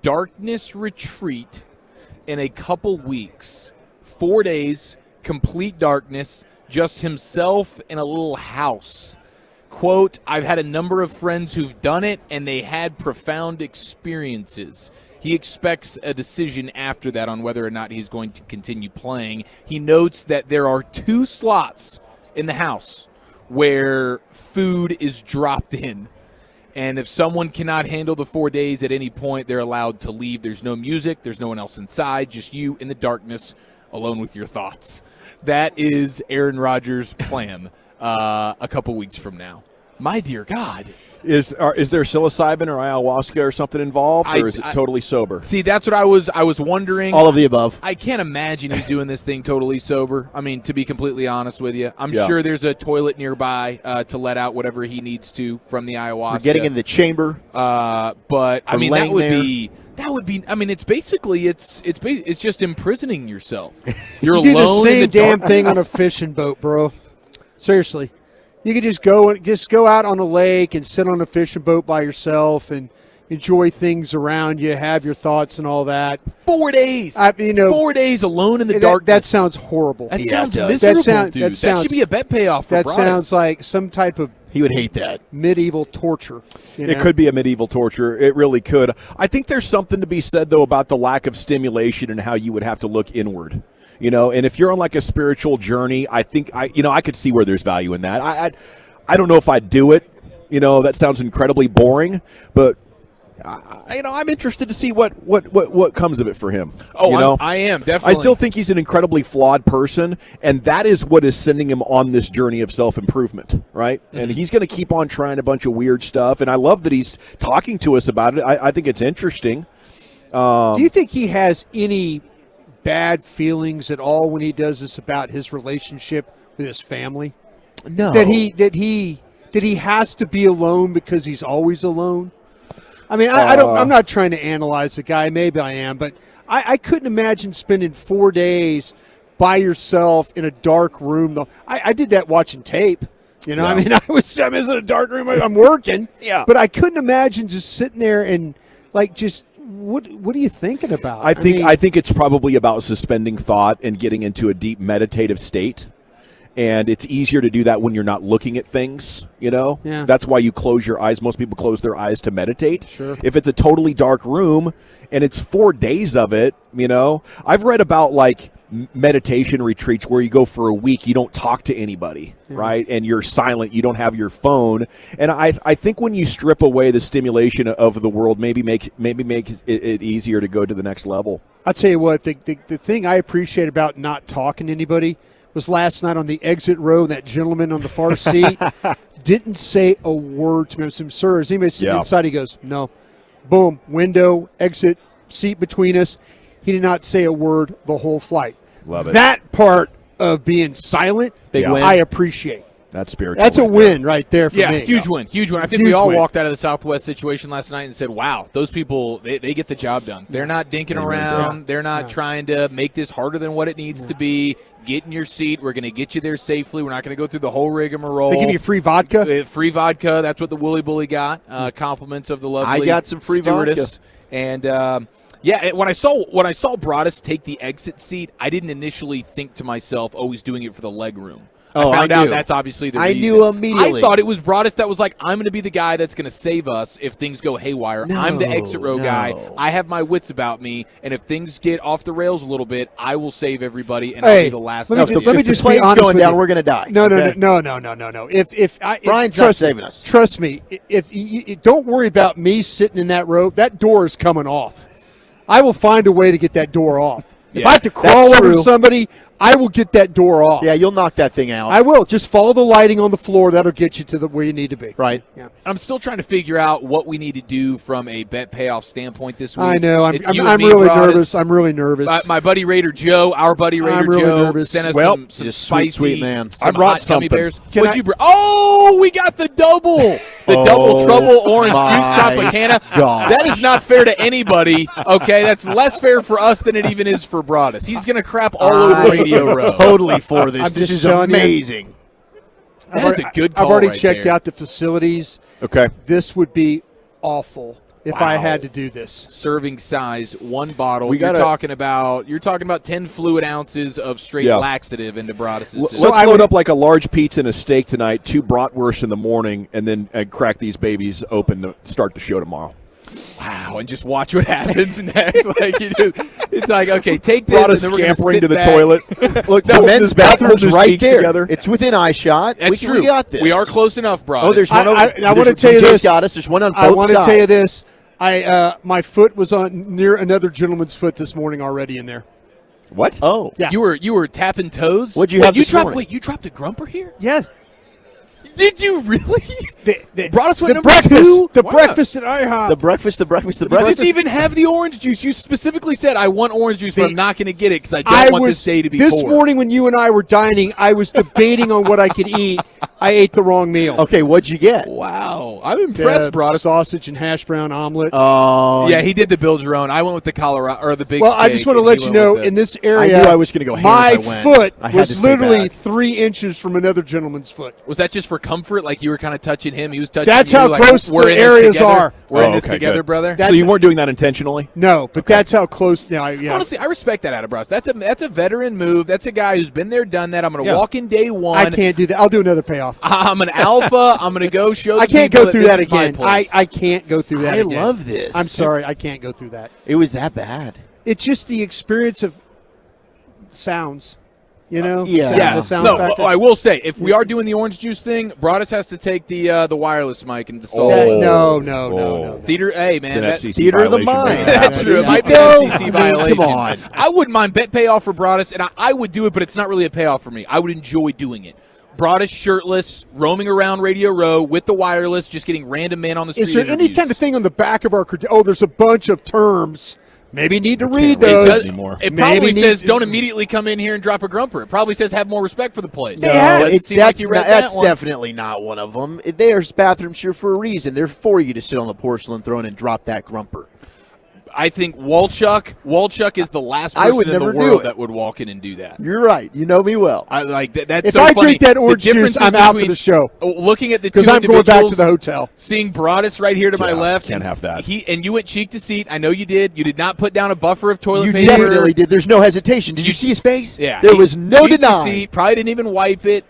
darkness retreat in a couple weeks. 4 days, complete darkness, just himself in a little house. Quote, I've had a number of friends who've done it, and they had profound experiences. He expects a decision after that on whether or not he's going to continue playing. He notes that there are 2 slots in the house where food is dropped in. And if someone cannot handle the 4 days at any point, they're allowed to leave. There's no music. There's no one else inside. Just you in the darkness, alone with your thoughts. That is Aaron Rodgers' plan a couple weeks from now. My dear God. Is there psilocybin or ayahuasca or something involved, or is it totally sober? See, that's what I was wondering. All of the above. I can't imagine he's doing this thing totally sober. I mean, to be completely honest with you, I'm sure there's a toilet nearby to let out whatever he needs to from the ayahuasca. You're getting in the chamber. But I mean, that would be. I mean, it's basically it's just imprisoning yourself. You're you alone do the same in the damn darkness. thing on a fishing boat, bro. Seriously. You could just go out on a lake and sit on a fishing boat by yourself and enjoy things around you, have your thoughts and all that. 4 days. 4 days alone in the darkness. That sounds horrible. That sounds miserable, dude. That should be a bet payoff for That Bryce. sounds like some type of He would hate that. medieval torture. It could be a medieval torture. It really could. I think there's something to be said, though, about the lack of stimulation and how you would have to look inward. And if you're on like a spiritual journey, I think I could see where there's value in that. I don't know if I'd do it. That sounds incredibly boring, but I'm interested to see what comes of it for him. I am definitely. I still think he's an incredibly flawed person, and that is what is sending him on this journey of self-improvement, right? Mm-hmm. And he's going to keep on trying a bunch of weird stuff, and I love that he's talking to us about it. I think it's interesting. Do you think he has any bad feelings at all when he does this about his relationship with his family? No. That he has to be alone because he's always alone? I mean, I'm not trying to analyze the guy. Maybe I am, but I couldn't imagine spending 4 days by yourself in a dark room. Though I did that watching tape. I mean, I was in a dark room. I'm working. Yeah. But I couldn't imagine just sitting there and just what are you thinking about? I think it's probably about suspending thought and getting into a deep meditative state. And it's easier to do that when you're not looking at things, Yeah. That's why you close your eyes. Most people close their eyes to meditate. Sure. If it's a totally dark room and it's 4 days of it, I've read about like meditation retreats where you go for a week, you don't talk to anybody, right? And you're silent, you don't have your phone. And I think when you strip away the stimulation of the world, maybe make it easier to go to the next level. I'll tell you what, the thing I appreciate about not talking to anybody was last night on the exit row, that gentleman on the far seat didn't say a word to me. I said, sir, is anybody sitting inside? He goes, no. Boom, window, exit, seat between us. He did not say a word the whole flight. Love it. That part of being silent, Big win. I appreciate. That's spiritual. That's a win right there for me. Yeah, huge win. I think we all walked out of the Southwest situation last night and said, wow, those people, they get the job done. They're not dinking around. They're not trying to make this harder than what it needs to be. Get in your seat. We're going to get you there safely. We're not going to go through the whole rigmarole. They give you free vodka? Free vodka. That's what the Wooly Bully got. Compliments of the lovely I got some free stewardess. And yeah, when I saw Broadus take the exit seat, I didn't initially think to myself, oh, he's doing it for the leg room. Oh, I found I out knew. that's obviously the I reason. knew immediately. I thought it was Broadus that was like, I'm going to be the guy that's going to save us if things go haywire. I'm the exit row guy. I have my wits about me, and if things get off the rails a little bit, I will save everybody, and I'll be the last. Let me just plane's be honest going with down, you. we're going to die. No. If Brian's not trust me, saving us. Trust me. If you don't worry about me sitting in that row, that door is coming off. I will find a way to get that door off. If I have to crawl over somebody, I will get that door off. Yeah, you'll knock that thing out. I will. Just follow the lighting on the floor. That'll get you to where you need to be. Right. Yeah. I'm still trying to figure out what we need to do from a bet payoff standpoint this week. I know. I'm me, really Broadus. nervous. I'm really nervous. My buddy Raider Joe, our buddy Raider really Joe, nervous. sent us Well, some just spicy, sweet man. some I brought hot gummy something. bears. What'd you bring? Oh, we got the double. The double trouble orange juice Tropicana. gosh. That is not fair to anybody. Okay, that's less fair for us than it even is for Broadus. He's going to crap all over Radio Row. Totally for this. I'm This just is telling you. amazing. That is a good call. I've already right checked there. out the facilities. Okay. This would be awful if I had to do this. Serving size, one bottle. We You're gotta- talking about 10 fluid ounces of straight laxative into Broadus's system. Let's load up like a large pizza and a steak tonight, 2 bratwursts in the morning, and then crack these babies open to start the show tomorrow. Wow, and just watch what happens next. It's like, okay, take this, Brought and us then we're going to scampering sit to the back. toilet. Look, the Hold men's his back, hold bathroom's his right cheeks there. together. It's within eye shot. That's true. We got this. We are close enough, bro. Oh, there's one over. I want to tell you this. Got us. There's one on both I want to sides. tell you this. My foot was on near another gentleman's foot this morning already in there. What? Oh, yeah. You were tapping toes. What'd you have this morning? Wait, you dropped a grumper here? Yes. Did you really? Broadus went The number breakfast. 2? The Wow. breakfast at IHOP. The breakfast. You didn't even have the orange juice. You specifically said, I want orange juice, but I'm not going to get it because I don't want this day to be This poor. morning when you and I were dining, I was debating on what I could eat. I ate the wrong meal. Okay, what'd you get? Wow. I'm impressed, Broadus. Sausage and hash brown omelet. Oh, Yeah, he did the Bill Jerome. I went with the Colorado or the big Well, I steak, just want to and let he you went know, with the- in this I area, knew I was going to go ham my if I went. foot I had to was stay literally back. 3 inches from another gentleman's foot. Was that just for comfort? Like you were kind of touching him, he was touching That's you? how like, close we're the in this areas together? are. We're in this okay, together, good. brother. So you weren't doing that intentionally? No, but that's how close. Yeah. Honestly, I respect that out of Broadus. That's a veteran move. That's a guy who's been there, done that. I'm going to Yeah. walk in day one. I can't do that. I'll do another payoff. I'm an alpha. I'm going to go show the I can't people go through this that is my again. place. I can't go through that I again. love this. I'm sorry. I can't go through that. It was that bad. It's just the experience of sounds. You know? Yeah. Yeah. The sound No, factor. I will say, if we are doing the orange juice thing, Broadus has to take the wireless mic and install That- it. no. Theater, hey, man. It's an FCC Theater of the violation, mind. man. That's true. It Easy might be go. an FCC I mean, violation. come on. I wouldn't mind bet payoff for Broadus, and I would do it, but it's not really a payoff for me. I would enjoy doing it. Broadus shirtless, roaming around Radio Row with the wireless, just getting random men on the street. Is there any interviews. kind of thing on the back of our Oh, there's a bunch of terms. Maybe need to read read those. those anymore. It Maybe probably need says to- don't immediately come in here and drop a grumper. It probably says have more respect for the place. No, Doesn't seem like you read that that's one. definitely not one of them. There's bathrooms here for a reason. They're for you to sit on the porcelain throne and drop that grumper. I think Walchuk is the last I person would in never the do world it. that would walk in and do that. You're right. You know me well. I like that's If so I funny. drink that The orange juice, differences I'm out for between- the show. Looking at the two Because I'm going back to individuals, the hotel. seeing Broadus right here to my Yeah, left, can't have that. And you went cheek to seat. I know you did. You did not put down a buffer of toilet You paper. definitely did. There's no hesitation. Did you see his face? Yeah, There he- was no cheek to denying. seat, probably didn't even wipe it.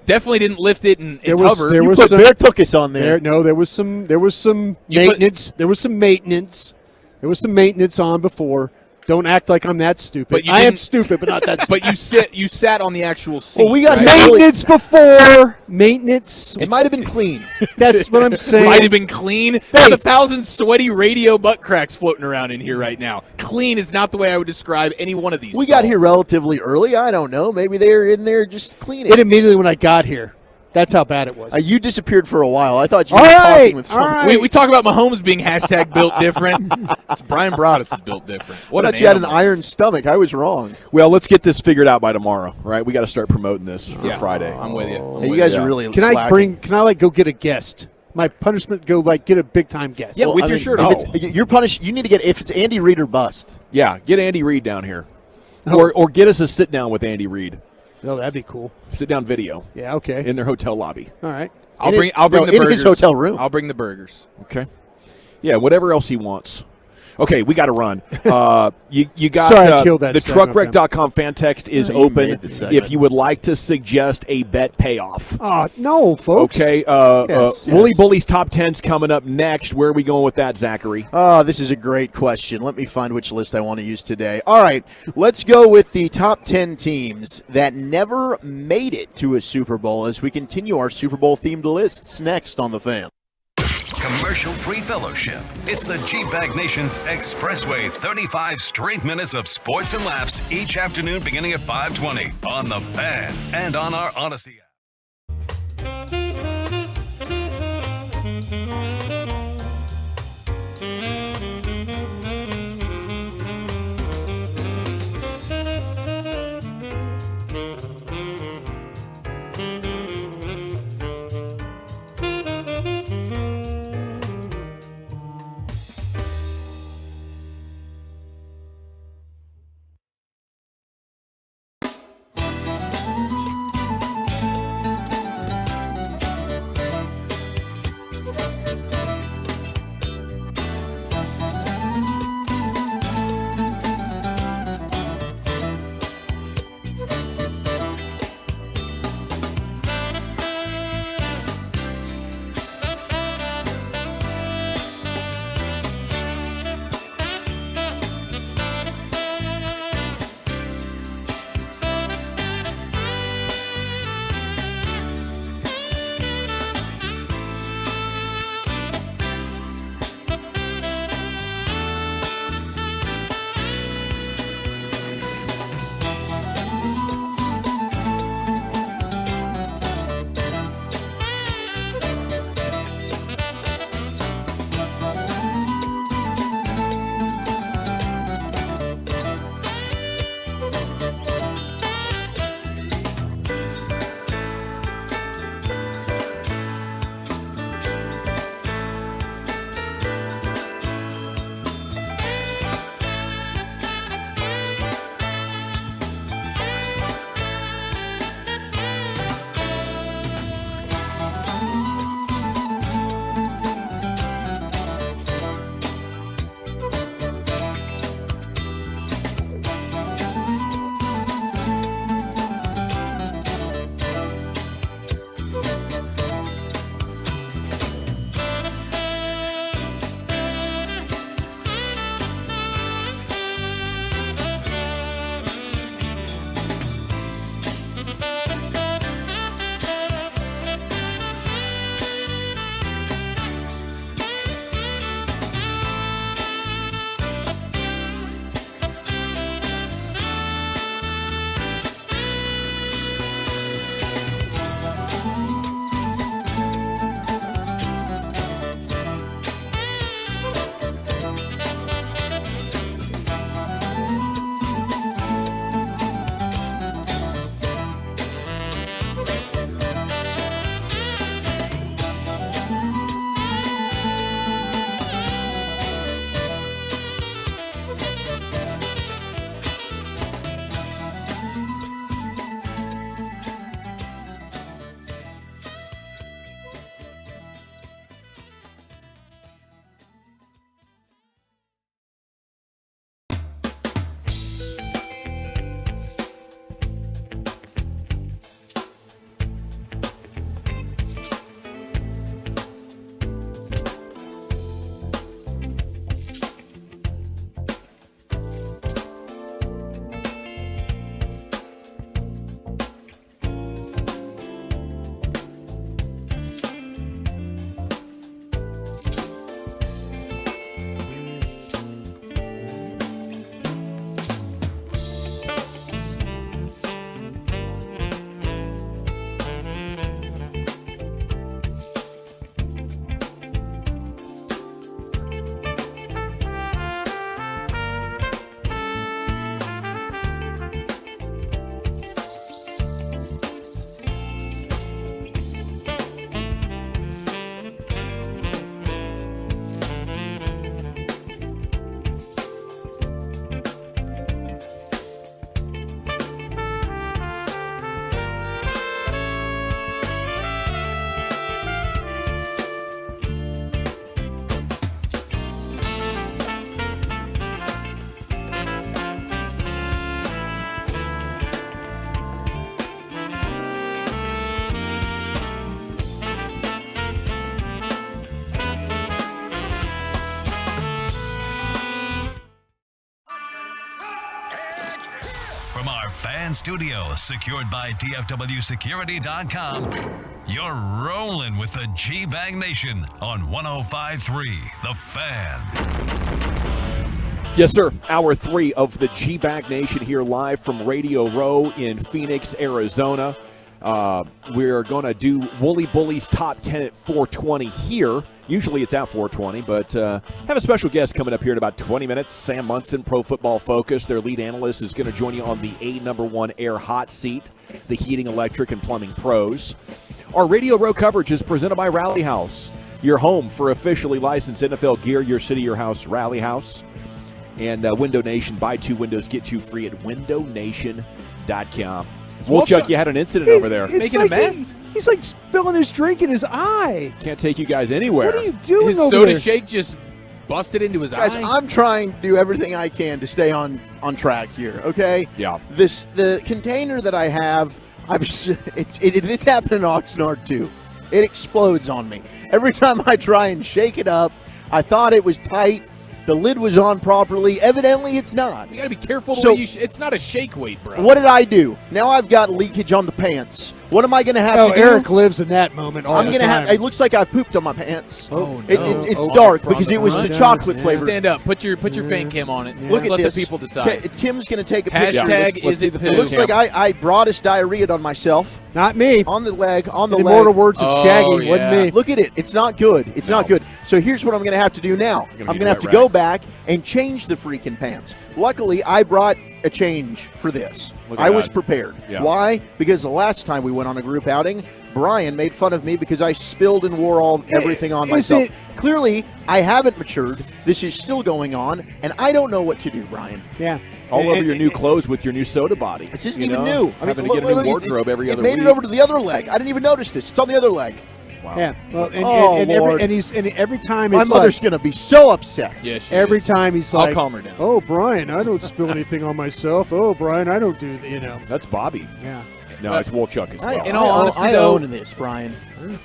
Definitely didn't lift it and There was cover. there You was put some Bear Tookus on there. there was some You put- maintenance. There was some maintenance. There was some maintenance on before. Don't act like I'm that stupid. But you I am didn't- stupid, but not that stupid. But you sat on the actual seat. Well, we got right? Maintenance before maintenance. It might have been clean. That's what I'm saying. Might have been clean. There's 1,000 sweaty radio butt cracks floating around in here right now. Clean is not the way I would describe any one of these. We got stalls. here relatively early. I don't know. Maybe they're in there just cleaning. It immediately when I got here. That's how bad it was. You disappeared for a while. I thought you All were right, talking with all someone. right. We talk about Mahomes being hashtag built different. It's Brian Broaddus is built different. What What thought you had an iron stomach. I was wrong. Well, let's get this figured out by tomorrow, right? We got to start promoting this for Friday. I'm with you. Hey, you guys are really Can slacking. Can I go get a guest? My punishment go get a big time guest. Yeah, with I your mean, shirt if on. it's- You're punished. You need to get if it's Andy Reid or bust. Yeah, get Andy Reid down here. Or get us a sit down with Andy Reid. Oh, that'd be cool. Sit down video. Yeah, okay. In their hotel lobby. All right. I'll bring the in burgers. his hotel room. I'll bring the burgers. Okay. Yeah, whatever else he wants. Okay, we got to run. You got Sorry, I killed that the segment, truckwreck.com fan text is You open made the segment. if you would like to suggest a bet payoff. No, folks. Okay, Yes, Wooly yes. Bully's top 10's coming up next. Where are we going with that, Zachary? Oh, this is a great question. Let me find which list I want to use today. All right, let's go with the top 10 teams that never made it to a Super Bowl as we continue our Super Bowl-themed lists next on The Fan. Commercial-free fellowship. It's the G-Bag Nation's Expressway. 35 straight minutes of sports and laughs each afternoon beginning at 5:20 on The Fan and on our Odyssey app. Fan Studios, secured by DFWsecurity.com. You're rolling with the G-Bag Nation on 105.3 The Fan. Yes, sir. Hour 3 of the G-Bag Nation here live from Radio Row in Phoenix, Arizona. We're going to do Wooly Bully's Top 10 at 4:20 here. Usually it's at 4:20, but have a special guest coming up here in about 20 minutes. Sam Munson, Pro Football Focus. Their lead analyst is going to join you on the A1 Air Hot Seat, the heating, electric, and plumbing pros. Our Radio Row coverage is presented by Rally House, your home for officially licensed NFL gear, your city, your house, Rally House. And Window Nation, buy 2 windows, get 2 free at windownation.com. Well, Chuck, you had an incident over there. Making like a mess? He's like spilling his drink in his eye. Can't take you guys anywhere. What are you doing his over soda there? shake just busted into his Guys, eye. I'm trying to do everything I can to stay on track here, okay? Yeah. The container that I have, it's happened in Oxnard too. It explodes on me. Every time I try and shake it up, I thought it was tight. The lid was on properly. Evidently, it's not. You got to be careful. It's not a shake weight, bro. What did I do? Now I've got leakage on the pants. What am I going to have to do? Eric lives in that moment all the time. It looks like I pooped on my pants. Oh, no. It's dark because it was the chocolate flavor. Stand up. Put your fan cam on it. Look at Let this. the people decide. Tim's going to take a picture. Hashtag is it It looks like I brought us diarrhea on myself. Not me. On the leg, on the In leg. immortal words of Shaggy, wasn't me. Look at it. It's not good. It's not good. So here's what I'm going to have to do now. I'm going to have to go back and change the freaking pants. Luckily, I brought a change for this. I was prepared. Yeah. Why? Because the last time we went on a group outing, Brian made fun of me because I spilled and wore everything on myself. Clearly, I haven't matured. This is still going on, and I don't know what to do, Brian. Yeah. All over your new clothes with your new soda body. This isn't even new. Having to get a new wardrobe every other week. It made it over to the other leg. I didn't even notice this. It's on the other leg. Wow. Yeah. Well, Lord. every time My it's mother's like, going to be so upset. Yeah, every time he's like, I'll calm her down. Oh, Brian, I don't spill anything on myself. Oh, Brian, I don't do That's Bobby. Yeah. No, it's Wolchuk as well. In all honesty, I though, own this, Brian.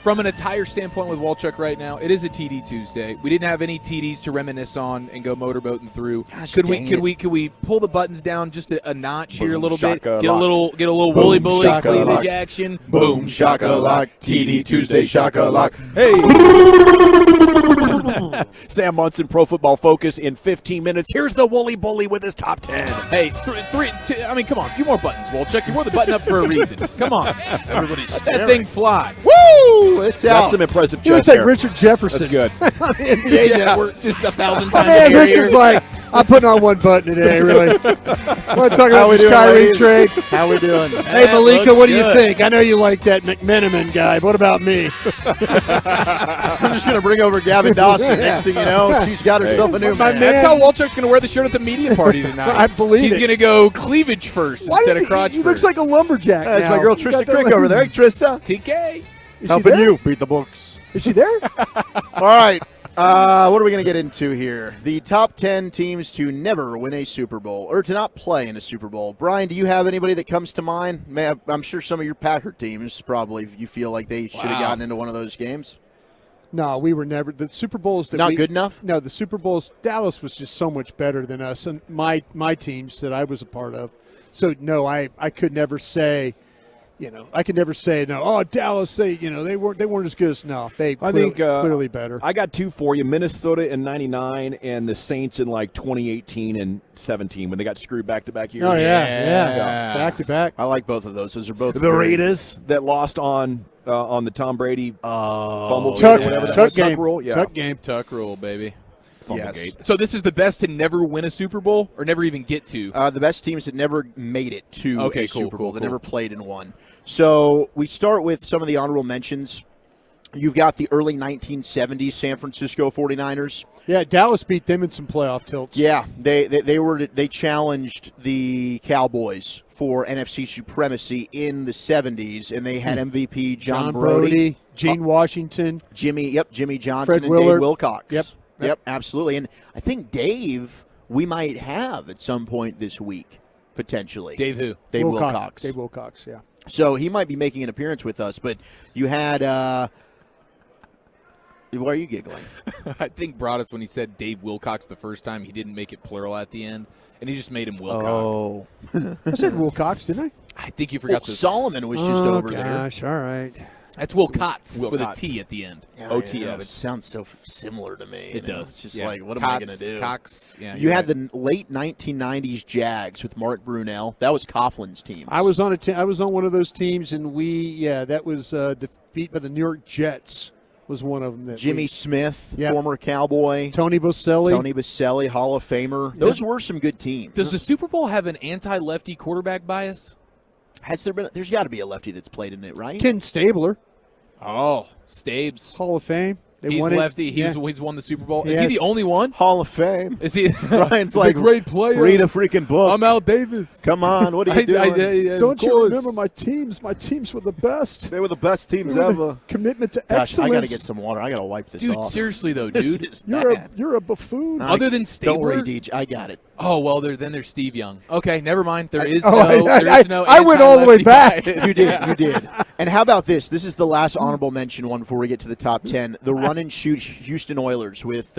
From an attire standpoint with Wolchuk right now, it is a TD Tuesday. We didn't have any TDs to reminisce on and go motorboating through. Gosh, Could dang we pull the buttons down just a notch here a little bit? shaka Get a lock. little Boom, woolly bully shaka cleavage lock. action. Boom, shaka lock. TD Tuesday, shaka lock. Hey. Sam Munson, Pro Football Focus in 15 minutes. Here's the Wooly Bully with his top 10. Hey, I mean, come on, a few more buttons, Wolchuk. You wore the button up for a reason. Come on. Everybody's Let that thing fly. Woo! It's That's out. some impressive He looks chest like hair. Richard Jefferson. That's good. on the NBA Network. Just 1,000 Oh, times man, scarier. Richard's like, I'm putting on one button today, really. Want to talk about we this doing, Kyrie ladies? trade? How we doing? Hey, That Malika, looks what do you good. think? I know you like that McMenamin guy. What about me? I'm just going to bring over Gavin Dawson. Next thing you know, she's got herself a new My man. man- That's how Wolchuk's going to wear the shirt at the media party tonight. I believe He's it. going to go cleavage first Why instead does of crotch he looks first. like a lumberjack That's now. my girl He Trista got that Crick little- over there. Hey, Trista. TK. Is she Helping there? you beat the books. Is she there? All right. What are we going to get into here? The top 10 teams to never win a Super Bowl or to not play in a Super Bowl. Brian, do you have anybody that comes to mind? I'm sure some of your Packer teams probably you feel like they should have gotten into one of those games. No, we were never. The Super Bowls that Not good enough? No, the Super Bowls, Dallas was just so much better than us and my teams that I was a part of. So, no, I could never say, I could never say, no, oh, Dallas, they weren't as good as, no, they clearly better. I got 2 for you, Minnesota in 99 and the Saints in like 2018 and 17 when they got screwed back-to-back years. Oh, yeah. Back to back. I like both of those. Those are both The Raiders that lost on the Tom Brady fumble. Tuck Tuck rule. Yeah. Tuck game. Tuck rule, baby. Yes. So this is the best to never win a Super Bowl or never even get to? The best teams that never made it to a Super Bowl, that cool. never played in one. So we start with some of the honorable mentions. You've got the early 1970s San Francisco 49ers. Yeah, Dallas beat them in some playoff tilts. Yeah, they challenged the Cowboys for NFC supremacy in the 70s, and they had MVP John Brody, Gene Washington, Jimmy Johnson, Fred and Willard. Dave Wilcox. Yep, absolutely. And I think Dave we might have at some point this week, potentially. Dave who? Dave Wilcox. Dave Wilcox, yeah. So he might be making an appearance with us, but you had Why are you giggling? I think Broadus, when he said Dave Wilcox the first time, he didn't make it plural at the end, and he just made him Wilcox. Oh. I said Wilcox, didn't I? I think you forgot Solomon was just over there. Gosh, all right. That's Wilcox with a T at the end. Yeah, OTS. It sounds so similar to me. It does. It's just Yeah. like, what Cox, am I going to do? Cox. Yeah, you had the late 1990s Jags with Mark Brunell. That was Coughlin's team. I was on I was on one of those teams, and that was defeat by the New York Jets. Was one of them. Jimmy Smith, former Cowboy. Tony Boselli, Hall of Famer. Those were some good teams. Does the Super Bowl have an anti-lefty quarterback bias? Has there been? There's got to be a lefty that's played in it, right? Ken Stabler. Oh, Stabes. Hall of Fame. He's won it. lefty. He's won the Super Bowl. Is he the only one? Hall of Fame. Is he? Ryan's like, a great player. Read a freaking book. I'm Al Davis. Come on, what are you doing? Don't you remember my teams? My teams were the best. They were the best teams ever. Commitment to Gosh, excellence. I got to get some water. I got to wipe this Dude, off. seriously though, dude. You're a buffoon. Other than Stabler? Don't worry, DJ. I got it. Oh, well, then there's Steve Young. Okay, never mind. There is no I went all the way back. You did. And how about this? This is the last honorable mention one before we get to the top 10. The run and shoot Houston Oilers with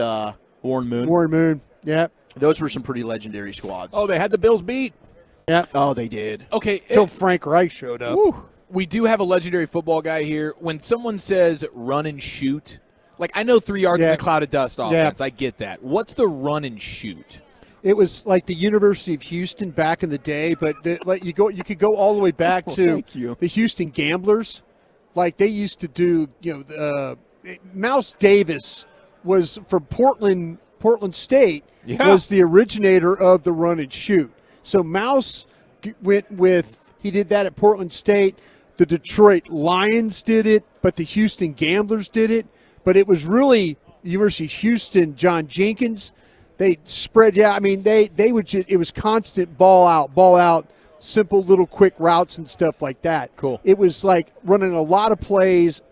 Warren Moon. Warren Moon, yeah. Those were some pretty legendary squads. Oh, they had the Bills beat. Yeah. Oh, they did. Okay. Until Frank Reich showed up. We do have a legendary football guy here. When someone says run and shoot, like I know 3 yards in the cloud of dust offense. I get that. What's the run and shoot? It was like the University of Houston back in the day, but you could go all the way back to the Houston Gamblers. Like they used to do, Mouse Davis was from Portland State. Was the originator of the run and shoot. So Mouse he did that at Portland State. The Detroit Lions did it, but the Houston Gamblers did it. But it was really University of Houston, John Jenkins. They spread out. I mean, they would just, it was constant ball out, simple little quick routes and stuff like that. Cool. It was like running a lot of plays,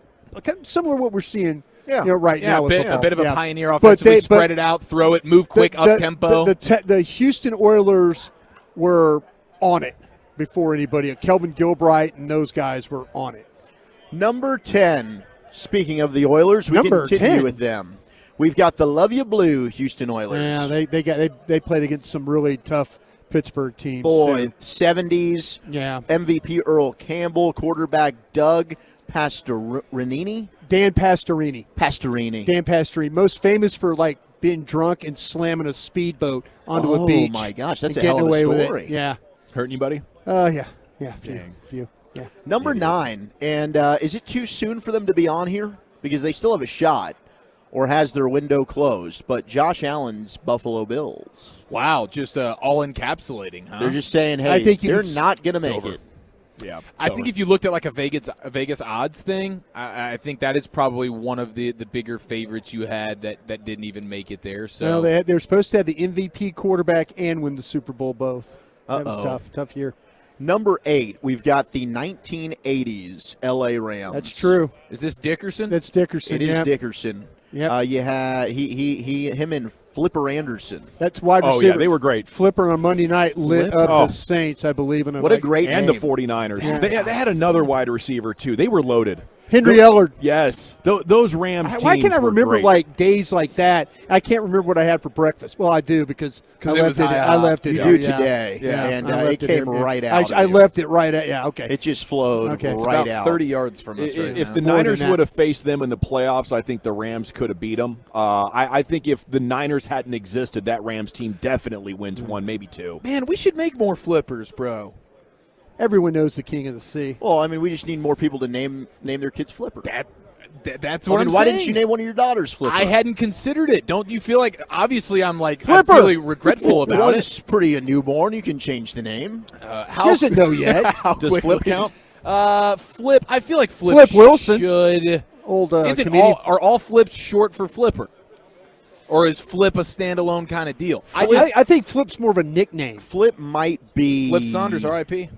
similar to what we're seeing right now with football. A bit of a pioneer offensively, spread it out, throw it, move quick, up-tempo. The Houston Oilers were on it before anybody. Kelvin Gilbride and those guys were on it. Number 10, speaking of the Oilers, we continue with them. We've got the Love You Blue Houston Oilers. Yeah, they played against some really tough Pittsburgh teams. Boy, 70s. Yeah. MVP Earl Campbell, quarterback Doug Pastorini. Dan Pastorini. Dan Pastorini. Most famous for like being drunk and slamming a speedboat onto a beach. Oh my gosh, that's a getting hell of a away story. With it. Yeah. Hurt anybody? Yeah, few. Yeah. Number 9, and is it too soon for them to be on here? Because they still have a shot. Or has their window closed, but Josh Allen's Buffalo Bills. Wow, just all encapsulating, huh? They're just saying, hey, I think they're not going to make it. Yeah, I think if you looked at like a Vegas odds thing, I think that is probably one of the bigger favorites you had that didn't even make it there. So they're supposed to have the MVP quarterback and win the Super Bowl both. That was tough year. Number 8, we've got the 1980s LA Rams. That's true. Is this Dickerson? That's Dickerson. It is Dickerson. Yep. You had him and Flipper Anderson. That's wide receiver. Oh, yeah, they were great. Flipper on Monday night lit up the Saints, I believe. What a great and name. the 49ers. Yeah. They had another wide receiver, too. They were loaded. Henry Ellard. Yes. Those Rams teams Why can't I remember great. like days like that? I can't remember what I had for breakfast. Well, I do because I left it. You do today. Yeah. And it came right out. I left it right out. Yeah, okay. It just flowed right about out. 30 yards from us right If now. the Niners would have faced them in the playoffs, I think the Rams could have beat them. I think if the Niners hadn't existed, that Rams team definitely wins one, maybe two. Man, we should make more flippers, bro. Everyone knows the King of the Sea. Well, I mean, we just need more people to name their kids Flipper. That's what I'm why saying. didn't you name one of your daughters Flipper? I hadn't considered it. Don't you feel like, obviously, I'm Flipper! really regretful about it. It's pretty a newborn. You can change the name. She doesn't know yet. Does Flip count? Flip. I feel like Flip Wilson should. Old Isn't comedian. are all flips short for Flipper? Or is Flip a standalone kind of deal? I think Flip's more of a nickname. Flip might be Flip Saunders, R.I.P.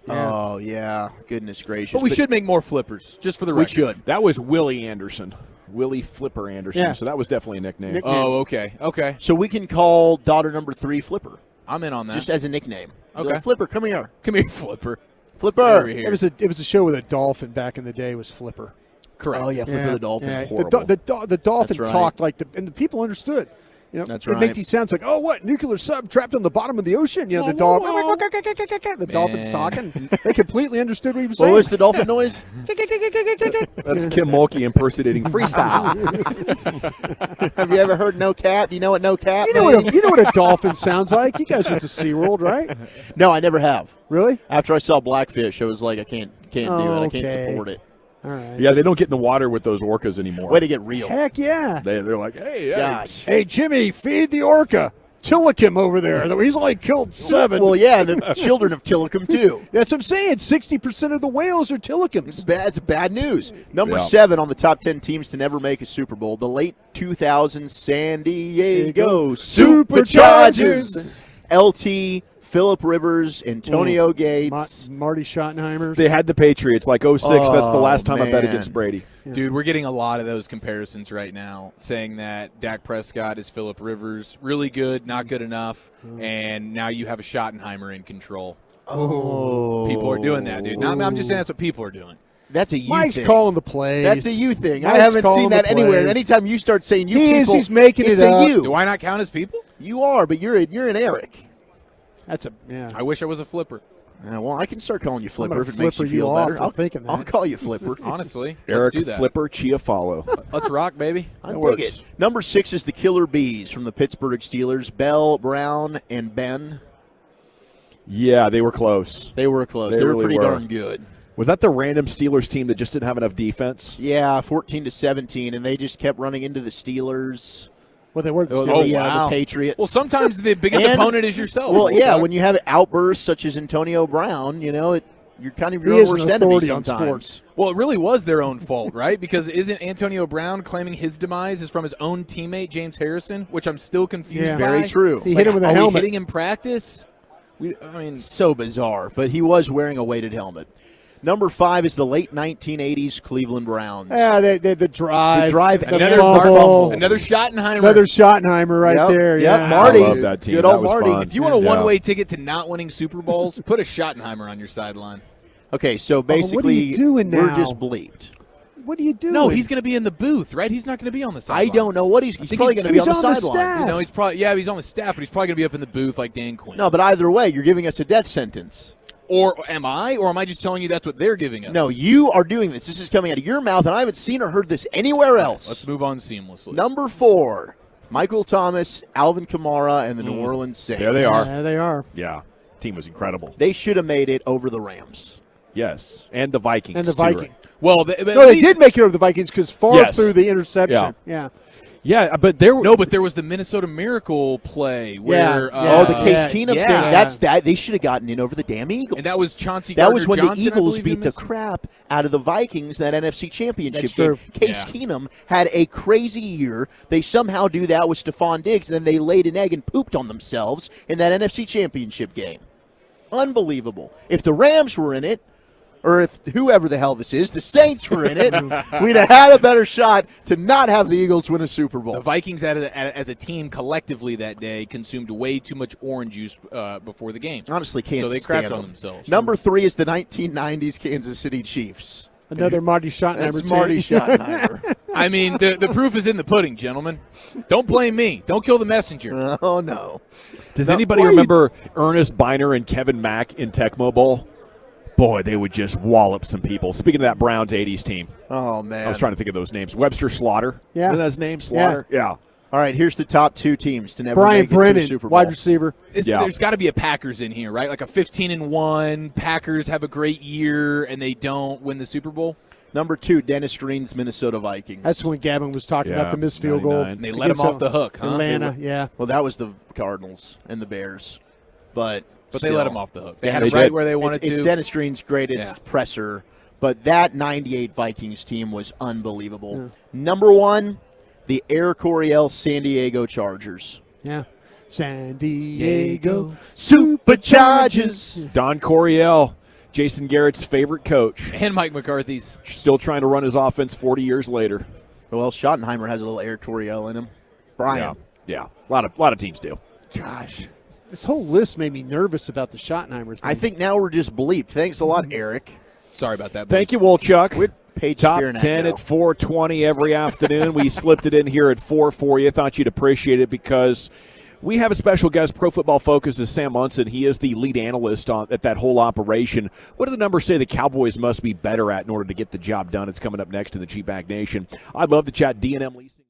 Yeah. Oh, yeah. Goodness gracious. But we should make more flippers, just for the record. We should. That was Willie Anderson. Willie Flipper Anderson. Yeah. So that was definitely a nickname. Oh, okay. Okay. So we can call daughter number 3 Flipper. I'm in on that. Just as a nickname. Okay. Like, Flipper, come here. Come here, Flipper. Flipper. Over here. It was a show with a dolphin back in the day. Was Flipper. Correct. Oh, yeah, Flipper the Dolphin. Yeah. Horrible. The Dolphin That's right. talked and the people understood. That's They right. make these sounds like, oh, what, nuclear sub trapped on the bottom of the ocean? The Dolphin's talking. They completely understood what he was saying. What was the dolphin noise? That's Kim Mulkey impersonating freestyle. Have you ever heard no cap? Do you know what no cap You know means? what a dolphin sounds like? You guys went to SeaWorld, right? No, I never have. Really? After I saw Blackfish, I was like, I can't do it. I can't Okay. support it. All right. Yeah, they don't get in the water with those orcas anymore. Way to get real. Heck yeah. They're like, hey, Gosh. Hey, Jimmy, feed the orca. Tillicum over there. He's only killed 7. Well, yeah, the children of Tillicum, too. That's what I'm saying. 60% of the whales are Tillicums. It's bad news. Number Yeah. 7 on the top 10 teams to never make a Super Bowl. The late 2000 San Diego Superchargers. LT, Phillip Rivers, Antonio Gates. Marty Schottenheimer. They had the Patriots like 06. That's the last time I bet man. against Brady. Dude, we're getting a lot of those comparisons right now, saying that Dak Prescott is Phillip Rivers, really good, not good enough, and now you have a Schottenheimer in control. Oh. People are doing that, dude. Now, I'm just saying that's what people are doing. That's a you Mike's thing. calling the plays. That's a you thing. Mike's I haven't calling seen the that anywhere. And plays. anytime you start saying you He is. people, He's making it's it a up. you. Do I not count as people? You are, but you're an Eric. That's a yeah. I wish I was a flipper. Well, I can start calling you Flipper gonna if it makes you flipper you feel off better. for thinking that. I'll call you Flipper. Honestly, Eric let's do that. Flipper Chiafalo. Let's rock, baby. I dig it. Number 6 is the Killer Bees from the Pittsburgh Steelers. Bell, Brown, and Ben. Yeah, they were close. They were close. They were really pretty darn good. Was that the random Steelers team that just didn't have enough defense? Yeah, 14-17, and they just kept running into the Steelers. Well, they were the Patriots. Well, sometimes the biggest opponent is yourself. Well, yeah, when you have outbursts such as Antonio Brown, you're kind of your He own is worst an enemy authority on sometimes. sports. Well, it really was their own fault, right? Because isn't Antonio Brown claiming his demise is from his own teammate, James Harrison, which I'm still confused Yeah. by. Very true. He hit him with a are helmet. we hitting in practice? So bizarre, but he was wearing a weighted helmet. Number 5 is the late 1980s Cleveland Browns. Yeah, the drive. The drive, the another fumble. Another Schottenheimer. Another Schottenheimer right there. Yep, Yeah. Marty. I love that team. Good That old was Marty. fun. If you want a Yeah. one-way ticket to not winning Super Bowls, put a Schottenheimer on your sideline. Okay, so what are basically you doing we're now? just bleeped. What are you doing? No, he's going to be in the booth, right? He's not going to be on the I sidelines. don't know what he's probably going to be on the sideline. staff. No, he's probably he's on the staff, but he's probably going to be up in the booth like Dan Quinn. No, but either way, you're giving us a death sentence. Or am I? Or am I just telling you that's what they're giving us? No, you are doing this. This is coming out of your mouth, and I haven't seen or heard this anywhere else. Let's move on seamlessly. Number 4, Michael Thomas, Alvin Kamara, and the New Orleans Saints. There they are. Yeah, they are. Yeah, team was incredible. They should have made it over the Rams. Yes, and the Vikings. And the too, Vikings. right? Well, No, they did make it over the Vikings because Favre Yes. threw the interception. Yeah. Yeah. Yeah, but there were No, but there was the Minnesota Miracle play where the Case Keenum yeah. thing. That's that. They should have gotten in over the damn Eagles. And that was Chauncey That was when Gardner-Johnson, the I Eagles believe, beat in the this. crap out of the Vikings in that NFC Championship That's game. true. Case Yeah. Keenum had a crazy year. They somehow do that with Stephon Diggs, and then they laid an egg and pooped on themselves in that NFC Championship game. Unbelievable. If the Rams were in it, or if whoever the hell this is, the Saints were in it, we'd have had a better shot to not have the Eagles win a Super Bowl. The Vikings, as a team, collectively that day consumed way too much orange juice before the game. Honestly, can't So they stand crapped on them. themselves. Number 3 is the 1990s Kansas City Chiefs. Another Marty Schottenheimer. That's team. Marty Schottenheimer. I mean, the proof is in the pudding, gentlemen. Don't blame me. Don't kill the messenger. Oh, no. Does anybody remember Ernest Biner and Kevin Mack in Tecmo Bowl? Boy, they would just wallop some people. Speaking of that Browns 80s team. Oh, man. I was trying to think of those names. Webster Slaughter. Yeah. Isn't that his name? Slaughter? Yeah. All right, here's the top 2 teams to never Brian make it to a Brennan, Super Bowl. wide receiver. There's got to be a Packers in here, right? Like a 15-1. Packers have a great year, and they don't win the Super Bowl. Number 2, Dennis Green's Minnesota Vikings. That's when Gavin was talking about the missed field goal. 99. And they let him off the hook, huh? Atlanta, yeah. Well, that was the Cardinals and the Bears. But they still, let him off the hook. They Dennis- had him right where they wanted it's to. Dennis Green's greatest presser. But that 98 Vikings team was unbelievable. Yeah. Number 1, the Air Coryell San Diego Chargers. Yeah. San Diego Superchargers. Don Coryell, Jason Garrett's favorite coach. And Mike McCarthy's. Still trying to run his offense 40 years later. Well, Schottenheimer has a little Air Coryell in him. Brian. Yeah. A lot of teams do. Gosh. This whole list made me nervous about the Schottenheimer thing. I think now we're just bleeped. Thanks a lot, Eric. Sorry about that. Thank you, Wolchuk. Top Spear and 10 Echo. at 4:20 every afternoon. We slipped it in here at 4 for you. Thought you'd appreciate it because we have a special guest. Pro Football Focus is Sam Munson. He is the lead analyst at that whole operation. What do the numbers say the Cowboys must be better at in order to get the job done? It's coming up next in the Cheap Bag Nation. I'd love to chat D&M Leasing.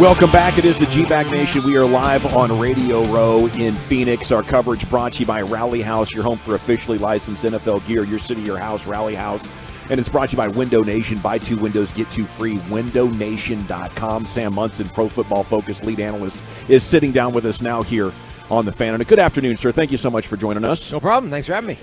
Welcome back. It is the G-Bag Nation. We are live on Radio Row in Phoenix. Our coverage brought to you by Rally House, your home for officially licensed NFL gear, your city, your house, Rally House. And it's brought to you by Window Nation. Buy 2 windows, get 2 free. WindowNation.com. Sam Munson, Pro Football Focus lead analyst, is sitting down with us now here on the Fan. And a good afternoon, sir. Thank you so much for joining us. No problem. Thanks for having me.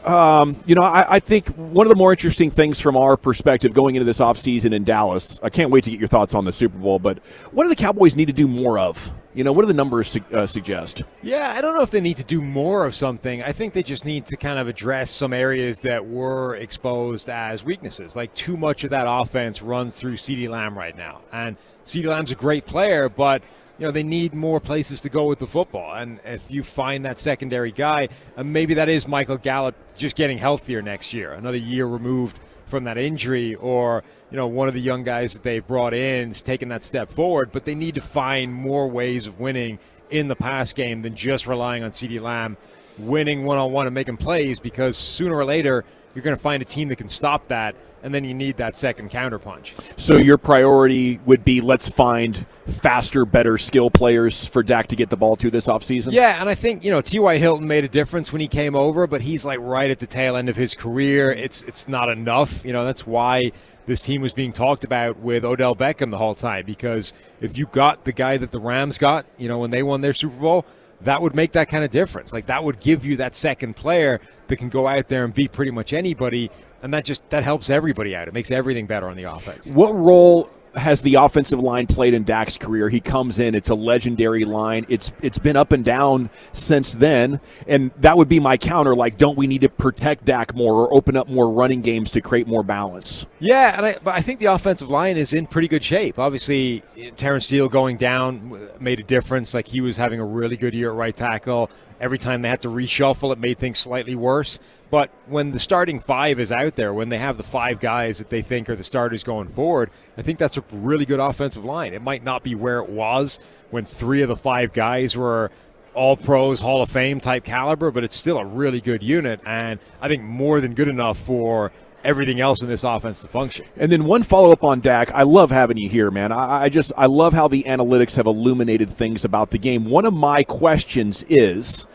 I think one of the more interesting things from our perspective going into this offseason in Dallas, I can't wait to get your thoughts on the Super Bowl, but what do the Cowboys need to do more of? What do the numbers suggest? Yeah, I don't know if they need to do more of something. I think they just need to kind of address some areas that were exposed as weaknesses. Like too much of that offense runs through CeeDee Lamb right now. And CeeDee Lamb's a great player, but they need more places to go with the football. And if you find that secondary guy, maybe that is Michael Gallup just getting healthier next year, another year removed from that injury, or one of the young guys that they've brought in is taking that step forward. But they need to find more ways of winning in the pass game than just relying on CeeDee Lamb winning one-on-one and making plays, because sooner or later you're going to find a team that can stop that, and then you need that second counterpunch. So your priority would be, let's find faster, better skill players for Dak to get the ball to this offseason? Yeah, and I think, T.Y. Hilton made a difference when he came over, but he's like right at the tail end of his career. It's not enough. That's why this team was being talked about with Odell Beckham the whole time, because if you got the guy that the Rams got, when they won their Super Bowl, that would make that kind of difference. Like, that would give you that second player that can go out there and beat pretty much anybody, and that helps everybody out. It makes everything better on the offense. What role has the offensive line played in Dak's career? He comes in, it's a legendary line. It's been up and down since then, and that would be my counter. Like, don't we need to protect Dak more or open up more running games to create more balance? Yeah, but I think the offensive line is in pretty good shape. Obviously, Terrence Steele going down made a difference. Like, he was having a really good year at right tackle. Every time they had to reshuffle, it made things slightly worse. But when the starting 5 is out there, when they have the 5 guys that they think are the starters going forward, I think that's a really good offensive line. It might not be where it was when 3 of the 5 guys were all pros, Hall of Fame type caliber, but it's still a really good unit, and I think more than good enough for everything else in this offense to function. And then one follow-up on Dak. I love having you here, man. I love how the analytics have illuminated things about the game. One of my questions is,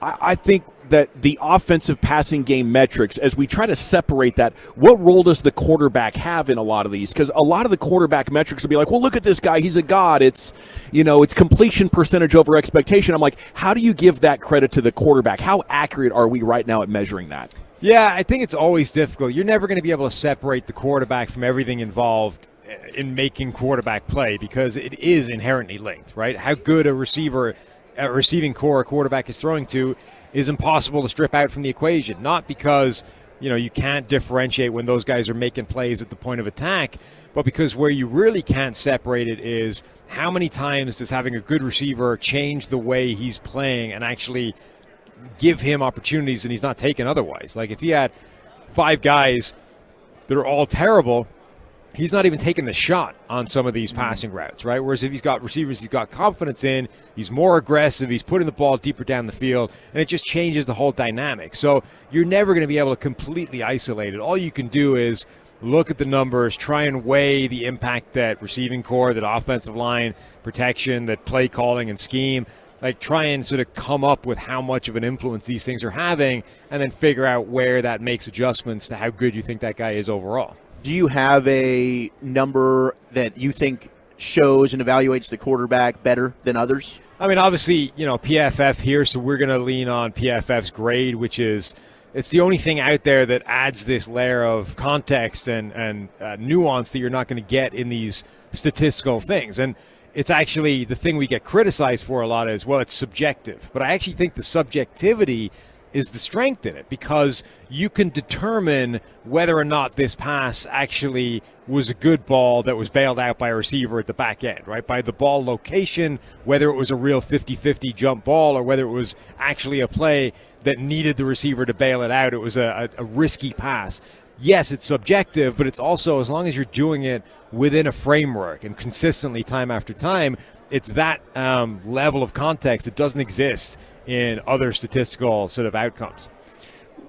I think that the offensive passing game metrics, as we try to separate that, what role does the quarterback have in a lot of these? Because a lot of the quarterback metrics will be like, well, look at this guy, he's a god. It's completion percentage over expectation. I'm like, how do you give that credit to the quarterback? How accurate are we right now at measuring that? Yeah, I think it's always difficult. You're never going to be able to separate the quarterback from everything involved in making quarterback play, because it is inherently linked, right? How good a receiving core a quarterback is throwing to is impossible to strip out from the equation. Not because, you can't differentiate when those guys are making plays at the point of attack, but because where you really can't separate it is how many times does having a good receiver change the way he's playing and actually give him opportunities and he's not taking otherwise. Like, if he had 5 guys that are all terrible, he's not even taking the shot on some of these passing routes, right? Whereas if he's got receivers he's got confidence in, he's more aggressive, he's putting the ball deeper down the field, and it just changes the whole dynamic. So you're never going to be able to completely isolate it. All you can do is look at the numbers, try and weigh the impact that receiving core, that offensive line protection, that play calling and scheme, like, try and sort of come up with how much of an influence these things are having, and then figure out where that makes adjustments to how good you think that guy is overall. Do you have a number that you think shows and evaluates the quarterback better than others? I mean, obviously, PFF here, so we're going to lean on PFF's grade, which is, it's the only thing out there that adds this layer of context and nuance that you're not going to get in these statistical things. And it's actually the thing we get criticized for a lot is, well, it's subjective. But I actually think the subjectivity is the strength in it, because you can determine whether or not this pass actually was a good ball that was bailed out by a receiver at the back end, right? By the ball location, whether it was a real 50-50 jump ball or whether it was actually a play that needed the receiver to bail it out. It was a risky pass. Yes, it's subjective, but it's also, as long as you're doing it within a framework and consistently time after time, it's that level of context that doesn't exist in other statistical sort of outcomes.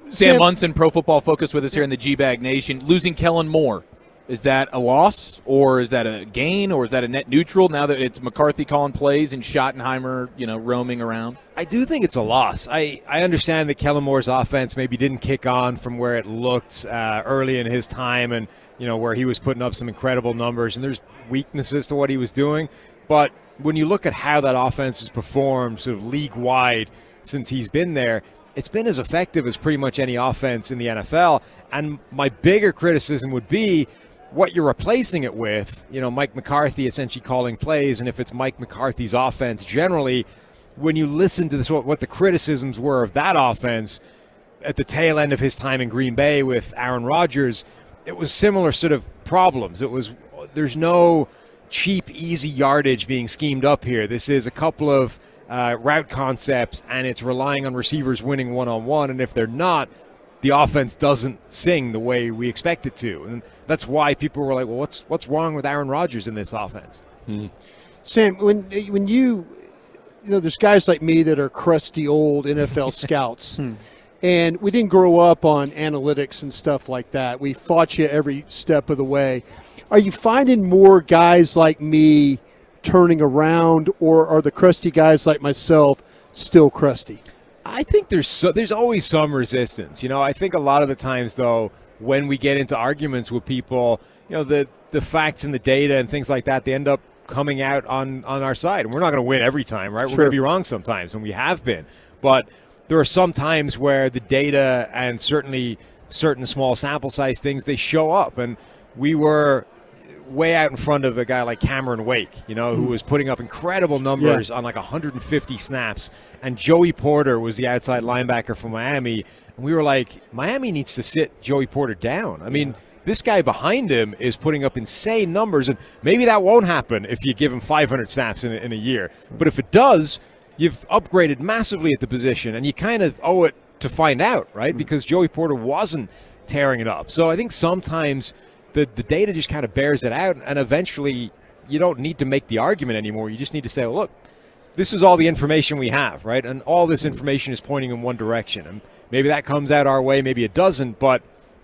Sam Munson, Pro Football Focus, with us here in the G-Bag Nation. Losing Kellen Moore Is that a loss, or is that a gain, or is that a net neutral now that it's McCarthy calling plays and Schottenheimer, roaming around? I do think it's a loss. I understand that Kellen Moore's offense maybe didn't kick on from where it looked early in his time, and where he was putting up some incredible numbers, and there's weaknesses to what he was doing. But when you look at how that offense has performed sort of league-wide since he's been there, it's been as effective as pretty much any offense in the NFL. And my bigger criticism would be what you're replacing it with. Mike McCarthy essentially calling plays, and if it's Mike McCarthy's offense generally, when you listen to this, what the criticisms were of that offense at the tail end of his time in Green Bay with Aaron Rodgers, it was similar sort of problems. There's no cheap, easy yardage being schemed up here. This is a couple of route concepts, and it's relying on receivers winning one-on-one, and if they're not, the offense doesn't sing the way we expect it to. And that's why people were like, well, what's wrong with Aaron Rodgers in this offense? Sam, when you there's guys like me that are crusty old NFL scouts, and we didn't grow up on analytics and stuff like that. We fought you every step of the way. Are you finding more guys like me turning around, or are the crusty guys like myself still crusty? I think there's always some resistance. I think a lot of the times, though, when we get into arguments with people, the facts and the data and things like that, they end up coming out on our side. And we're not going to win every time, right? We're going to be wrong sometimes, and we have been. But there are some times where the data and certainly certain small sample size things, they show up. And we were way out in front of a guy like Cameron Wake, who was putting up incredible numbers on like 150 snaps. And Joey Porter was the outside linebacker for Miami. And we were like, Miami needs to sit Joey Porter down. I mean, this guy behind him is putting up insane numbers. And maybe that won't happen if you give him 500 snaps in a year. But if it does, you've upgraded massively at the position. And you kind of owe it to find out, right? Because Joey Porter wasn't tearing it up. So I think sometimes the data just kind of bears it out, and eventually you don't need to make the argument anymore. You just need to say, well, look, this is all the information we have, right? And all this information is pointing in one direction. And maybe that comes out our way, maybe it doesn't, but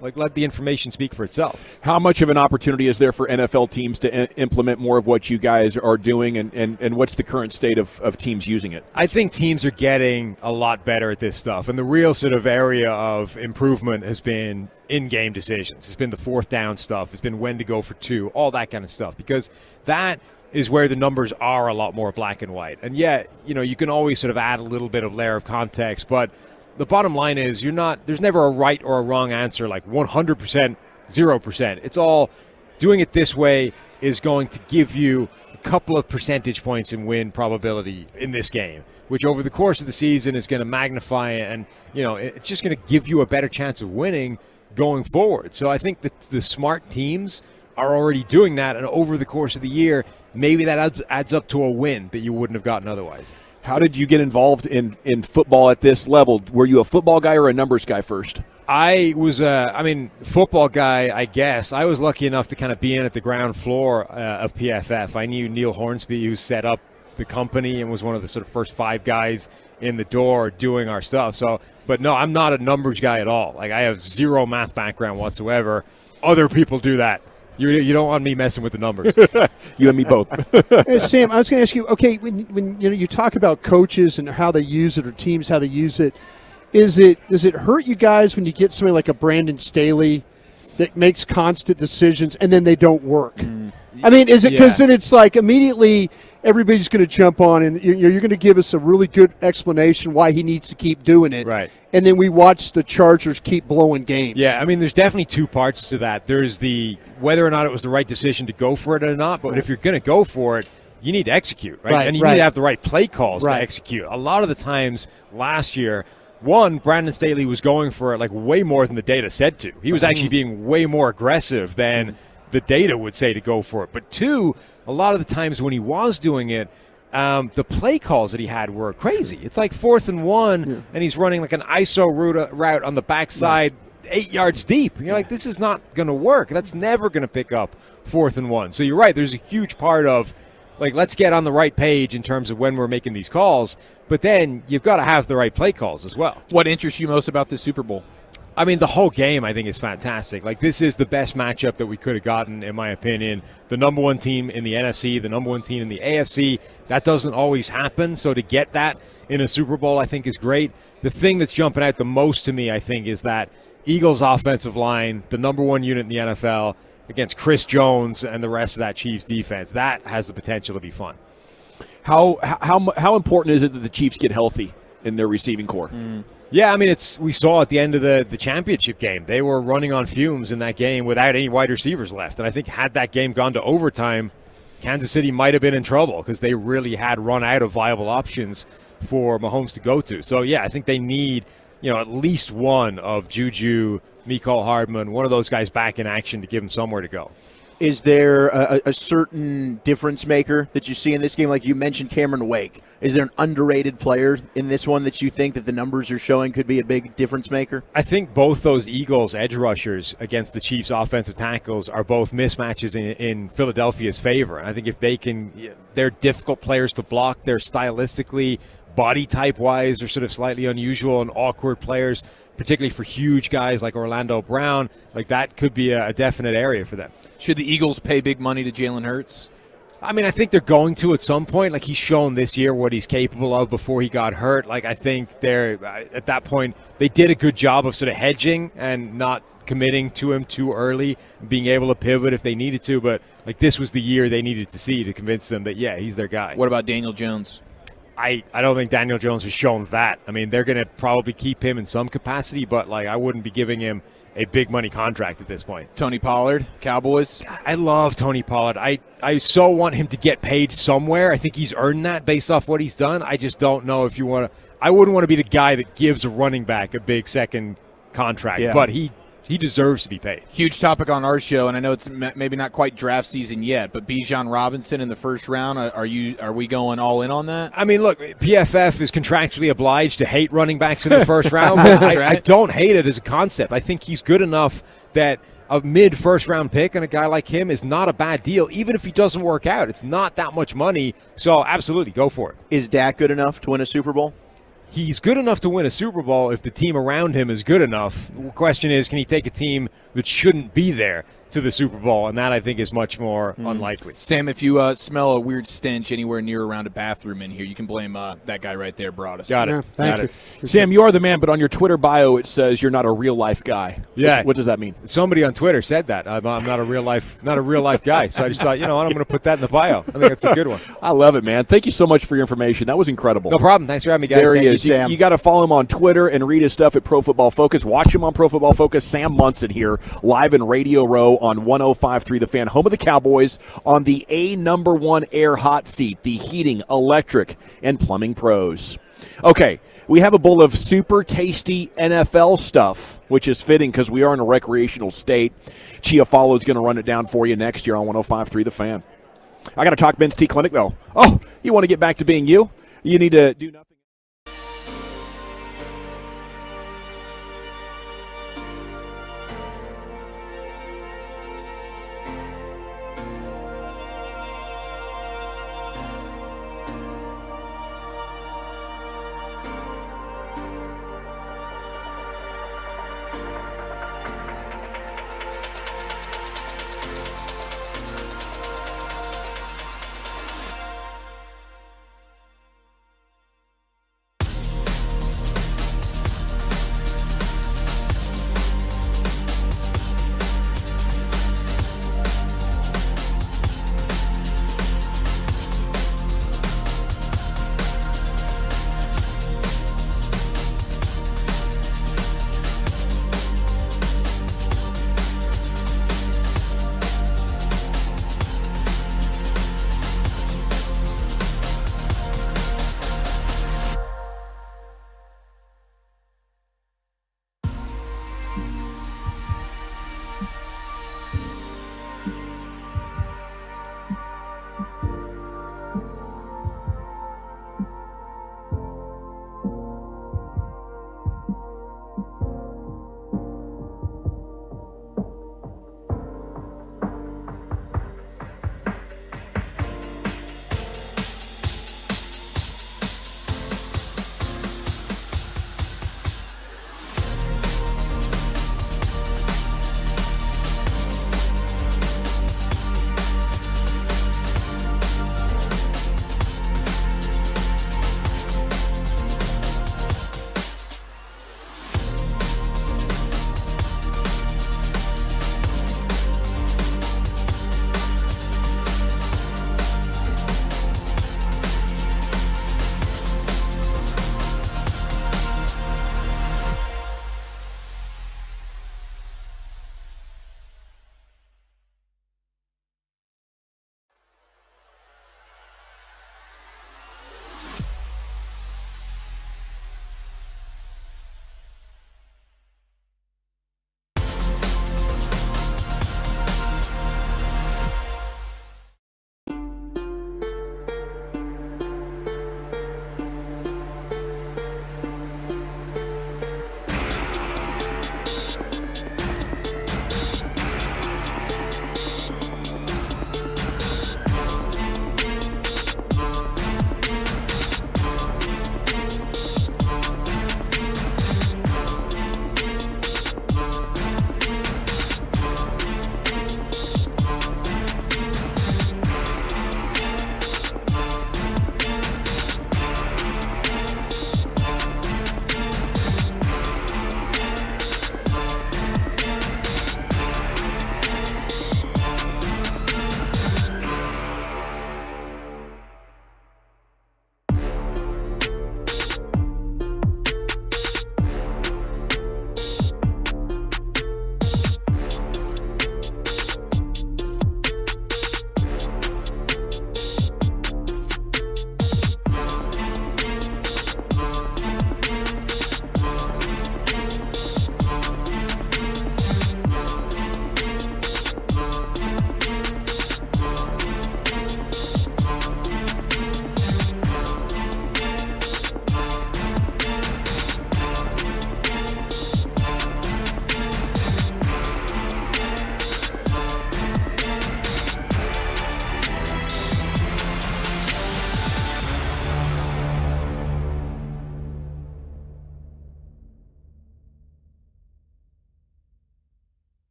let the information speak for itself. How much of an opportunity is there for NFL teams to implement more of what you guys are doing, and what's the current state of teams using it? I think teams are getting a lot better at this stuff, and the real sort of area of improvement has been in-game decisions. It's been the fourth down stuff. It's been when to go for two, all that kind of stuff, because that is where the numbers are a lot more black and white. And yet, you can always sort of add a little bit of layer of context, but the bottom line is there's never a right or a wrong answer, like 100%, 0%. It's all doing it this way is going to give you a couple of percentage points in win probability in this game, which over the course of the season is going to magnify it, and it's just going to give you a better chance of winning going forward. So I think that the smart teams are already doing that, and over the course of the year, maybe that adds up to a win that you wouldn't have gotten otherwise. How did you get involved in football at this level? Were you a football guy or a numbers guy first? I was football guy, I guess. I was lucky enough to kind of be in at the ground floor of PFF. I knew Neil Hornsby, who set up the company and was one of the sort of first 5 guys in the door doing our stuff. But no, I'm not a numbers guy at all. Like, I have zero math background whatsoever. Other people do that. You don't want me messing with the numbers. You and me both. Hey, Sam, I was going to ask you, okay, when you talk about coaches and how they use it, or teams how they use it, does it hurt you guys when you get somebody like a Brandon Staley that makes constant decisions and then they don't work? I mean, is it because then it's like immediately everybody's going to jump on and you're going to give us a really good explanation why he needs to keep doing it. Right. And then we watch the Chargers keep blowing games. Yeah, I mean, there's definitely two parts to that. There's the whether or not it was the right decision to go for it or not, but if you're going to go for it, you need to execute, right? And you need to have the right play calls to execute. A lot of the times last year, Brandon Staley was going for it like way more than the data said to. He was actually being way more aggressive than the data would say to go for it. But 2, a lot of the times when he was doing it, the play calls that he had were crazy. It's like 4th and 1, and he's running like an ISO route on the backside, 8 yards deep. And you're like, this is not going to work. That's never going to pick up 4th and 1. So you're right. There's a huge part of, like, let's get on the right page in terms of when we're making these calls. But then you've got to have the right play calls as well. What interests you most about this Super Bowl? I mean, the whole game, I think, is fantastic. Like, this is the best matchup that we could have gotten, in my opinion. The number one team in the NFC, the number one team in the AFC. That doesn't always happen. So to get that in a Super Bowl, I think, is great. The thing that's jumping out the most to me, I think, is that Eagles offensive line, the number one unit in the NFL, against Chris Jones and the rest of that Chiefs defense. That has the potential to be fun. How important is it that the Chiefs get healthy in their receiving core? Yeah, I mean, we saw at the end of the championship game, they were running on fumes in that game without any wide receivers left. And I think had that game gone to overtime, Kansas City might have been in trouble because they really had run out of viable options for Mahomes to go to. So, yeah, I think they need, at least one of Juju, Mecole Hardman, one of those guys back in action to give him somewhere to go. Is there a certain difference maker that you see in this game? Like you mentioned Cameron Wake. Is there an underrated player in this one that you think that the numbers are showing could be a big difference maker? I think both those Eagles edge rushers against the Chiefs offensive tackles are both mismatches in Philadelphia's favor. And I think if they can, they're difficult players to block. They're stylistically, body type-wise, they're sort of slightly unusual and awkward players, particularly for huge guys like Orlando Brown. Like, that could be a definite area for them. Should the Eagles pay big money to Jalen Hurts? I mean, I think they're going to at some point. Like, he's shown this year what he's capable of before he got hurt. Like, I think they're at that point, they did a good job of sort of hedging and not committing to him too early, being able to pivot if they needed to. But, like, this was the year they needed to see to convince them that, yeah, he's their guy. What about Daniel Jones? I don't think Daniel Jones has shown that. I mean, they're going to probably keep him in some capacity, but, like, I wouldn't be giving him a big money contract at this point. Tony Pollard, Cowboys. I love Tony Pollard. I so want him to get paid somewhere. I think he's earned that based off what he's done. I just don't know if you want to. I wouldn't want to be the guy that gives a running back a big second contract, but he deserves to be paid. Huge topic on our show, and I know it's maybe not quite draft season yet, but Bijan Robinson in the first round, are we going all in on that? I mean, look, PFF is contractually obliged to hate running backs in the first round, but I don't hate it as a concept. I think he's good enough that a mid-first round pick and a guy like him is not a bad deal, even if he doesn't work out. It's not that much money, so absolutely, go for it. Is Dak good enough to win a Super Bowl? He's good enough to win a Super Bowl if the team around him is good enough. The question is, can he take a team that shouldn't be there to the Super Bowl? And that, I think, is much more unlikely. Sam, if you smell a weird stench anywhere near around a bathroom in here, you can blame that guy right there, Broadus. Got it. Thank you. Sam, you are the man, but on your Twitter bio it says you're not a real-life guy. Yeah. What does that mean? Somebody on Twitter said that. I'm not a real-life guy, so I just thought, I'm going to put that in the bio. I think that's a good one. I love it, man. Thank you so much for your information. That was incredible. No problem. Thanks for having me, guys. There he Thank is. you, Sam. You got to follow him on Twitter and read his stuff at Pro Football Focus. Watch him on Pro Football Focus. Sam Munson here, live in Radio Row on 105.3 The Fan, home of the Cowboys, on the #1 air hot seat, the heating, electric, and plumbing pros. Okay, we have a bowl of super tasty NFL stuff, which is fitting because we are in a recreational state. Chia Follow is going to run it down for you next year on 105.3 The Fan. I got to talk Men's T Clinic, though. Oh, you want to get back to being you? You need to do nothing.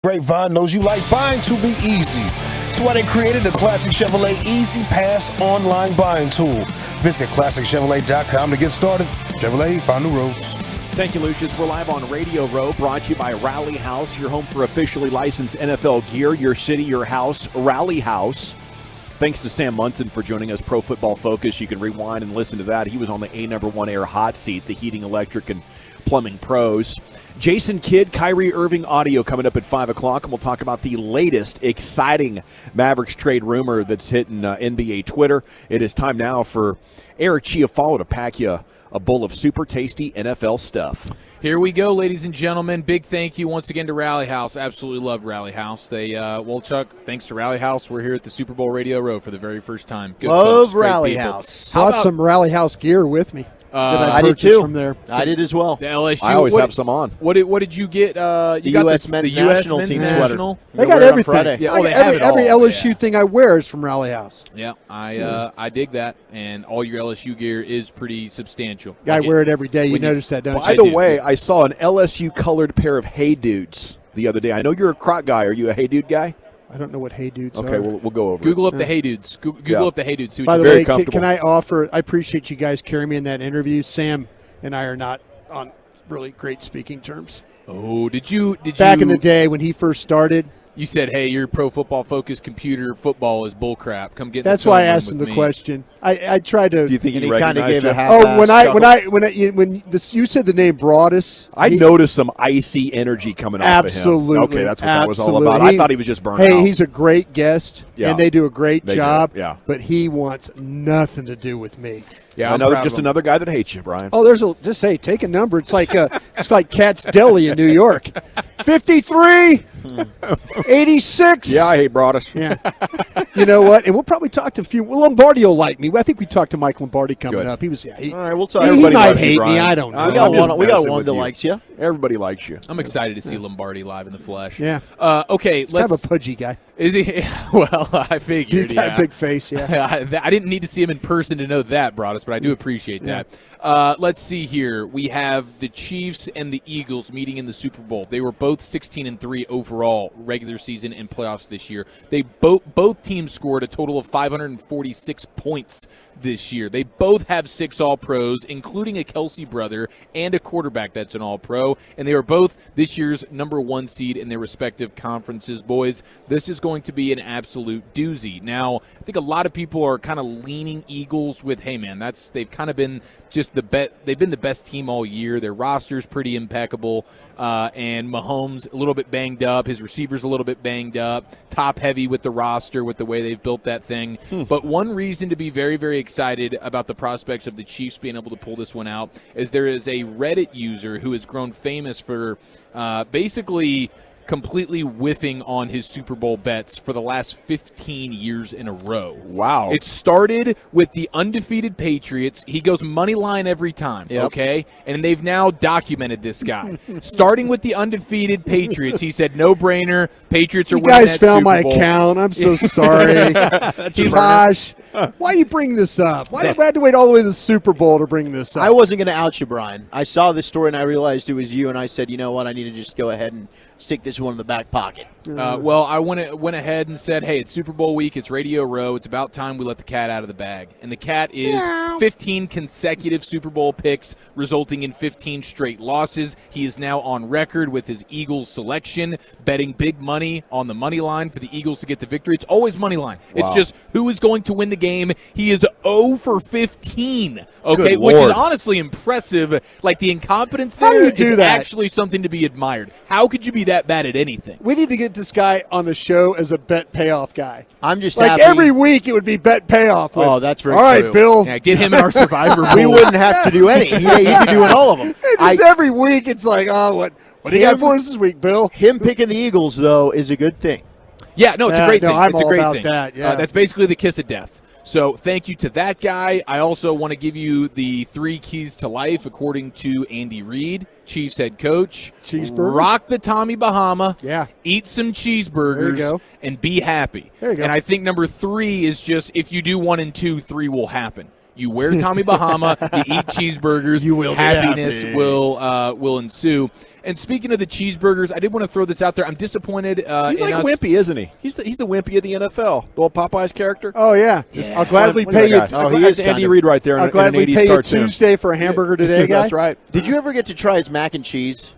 Grapevine knows you like buying to be easy. That's why they created the Classic Chevrolet Easy Pass online buying tool. Visit ClassicChevrolet.com to get started. Chevrolet, find new roads. Thank you, Lucius. We're live on Radio Row, brought to you by Rally House, your home for officially licensed NFL gear, your city, your house, Rally House. Thanks to Sam Munson for joining us, Pro Football Focus. You can rewind and listen to that. He was on the A1 Air Hot Seat, the heating, electric, and plumbing pros. Jason Kidd, Kyrie Irving audio coming up at 5 o'clock, and we'll talk about the latest exciting Mavericks trade rumor that's hitting NBA Twitter. It is time now for Eric Chiafalo to pack you a bowl of super tasty NFL stuff. Here we go, ladies and gentlemen. Big thank you once again to Rally House. Absolutely love Rally House. They, Chuck, thanks to Rally House, we're here at the Super Bowl Radio Row for the very first time. Good love folks, great Rally people. House. Brought some Rally House gear with me. I did too. From there. I did as well. The LSU. I always have some on. What did you get? The got U.S. men's national team sweater. They got everything. Yeah, they have it all. Every LSU thing I wear is from Rally House. Yeah, I dig that, and all your LSU gear is pretty substantial. I wear it every day. You notice that, don't you? By the way, I saw an LSU-colored pair of Hey Dudes the other day. I know you're a Croc guy. Are you a Hey Dude guy? I don't know what Hey Dudes are. Okay, we'll go over Google it. up the Hey Dudes. Google up the Hey Dudes. See what By the you way, can I offer? I appreciate you guys carrying me in that interview. Sam and I are not on really great speaking terms. Oh, did you back in the day when he first started? You said, "Hey, your Pro Football Focus computer football is bullcrap. Come get." That's in the why I film room asked him with the me." question. I tried to. Do you think he kind of gave a half? Oh, when you said the name Broadus, I noticed some icy energy coming off of him. Absolutely. Okay, that's what that was all about. I thought he was just burnt out. Hey, he's a great guest, and they do a great job. Yeah. But he wants nothing to do with me. Yeah, another guy that hates you, Brian. Oh, just say take a number. It's like Cat's Deli in New York. 53, 86. Yeah, I hate Broadus. Yeah. You know what? And we'll probably talk to a few. Well, Lombardi will like me. I think we talked to Mike Lombardi coming up. He was. Yeah, all right, we'll talk. He might hate me. I don't know. We got one that likes you. Everybody likes you. I'm excited to see Lombardi live in the flesh. Yeah. Okay, let's have a pudgy guy. Is he? Well, I figured. He's got a big face. Yeah. I didn't need to see him in person to know that, Broadus, but I do appreciate that. Let's see here. We have the Chiefs and the Eagles meeting in the Super Bowl. They were both 16-3 overall regular season and playoffs this year. They both teams scored a total of 546 points this year. They both have 6 All-Pros, including a Kelsey brother and a quarterback that's an All-Pro, and they were both this year's number 1 seed in their respective conferences. Boys, this is going to be an absolute doozy. Now, I think a lot of people are kind of leaning Eagles with, hey man, they've kind of been just they've been the best team all year. Their roster's pretty impeccable, and Mahomes a little bit banged up, his receivers a little bit banged up, top heavy with the roster with the way they've built that thing. But one reason to be very, very excited about the prospects of the Chiefs being able to pull this one out is there is a Reddit user who has grown famous for basically completely whiffing on his Super Bowl bets for the last 15 years in a row. Wow. It started with the undefeated Patriots. He goes money line every time, okay? And they've now documented this guy. Starting with the undefeated Patriots, he said, no-brainer, Patriots are winning that Super Bowl. You guys found my account. I'm so sorry. Gosh, why you bring this up? Why did we have to wait all the way to the Super Bowl to bring this up? I wasn't going to out you, Brian. I saw this story and I realized it was you, and I said, you know what, I need to just go ahead and stick this one in the back pocket. Well, I went ahead and said, hey, it's Super Bowl week, it's Radio Row, it's about time we let the cat out of the bag. And the cat is 15 consecutive Super Bowl picks, resulting in 15 straight losses. He is now on record with his Eagles selection, betting big money on the money line for the Eagles to get the victory. It's always money line. It's just who is going to win the game. He is 0 for 15, okay, which is honestly impressive. Like, the incompetence there is actually something to be admired. How could you be that bad at anything? We need to get this guy on the show as a bet payoff guy. I'm just like happy. Every week it would be bet payoff. Oh, that's very all right, true. Bill. Yeah, get him in our Survivor pool. We wouldn't have to do any. He'd be doing all of them. Just every week it's like, oh, what do you got for us this week, Bill? Him picking the Eagles, though, is a good thing. Yeah, no, it's a great thing. I'm it's a all great about thing. that. Yeah. That's basically the kiss of death. So thank you to that guy. I also want to give you the 3 keys to life according to Andy Reid, Chiefs head coach. Cheeseburgers. Rock the Tommy Bahama. Yeah. Eat some cheeseburgers. There you go. And be happy. There you go. And I think number 3 is just if you do 1 and 2, 3 will happen. You wear Tommy Bahama, you eat cheeseburgers, happiness will ensue. And speaking of the cheeseburgers, I did want to throw this out there. I'm disappointed. He's like Wimpy, isn't he? He's the Wimpy of the NFL, the old Popeyes character. Oh yeah, I'll gladly pay you. He is Andy Reid right there. I'll gladly pay you Tuesday for a hamburger today, guy. That's right. Did you ever get to try his mac and cheese?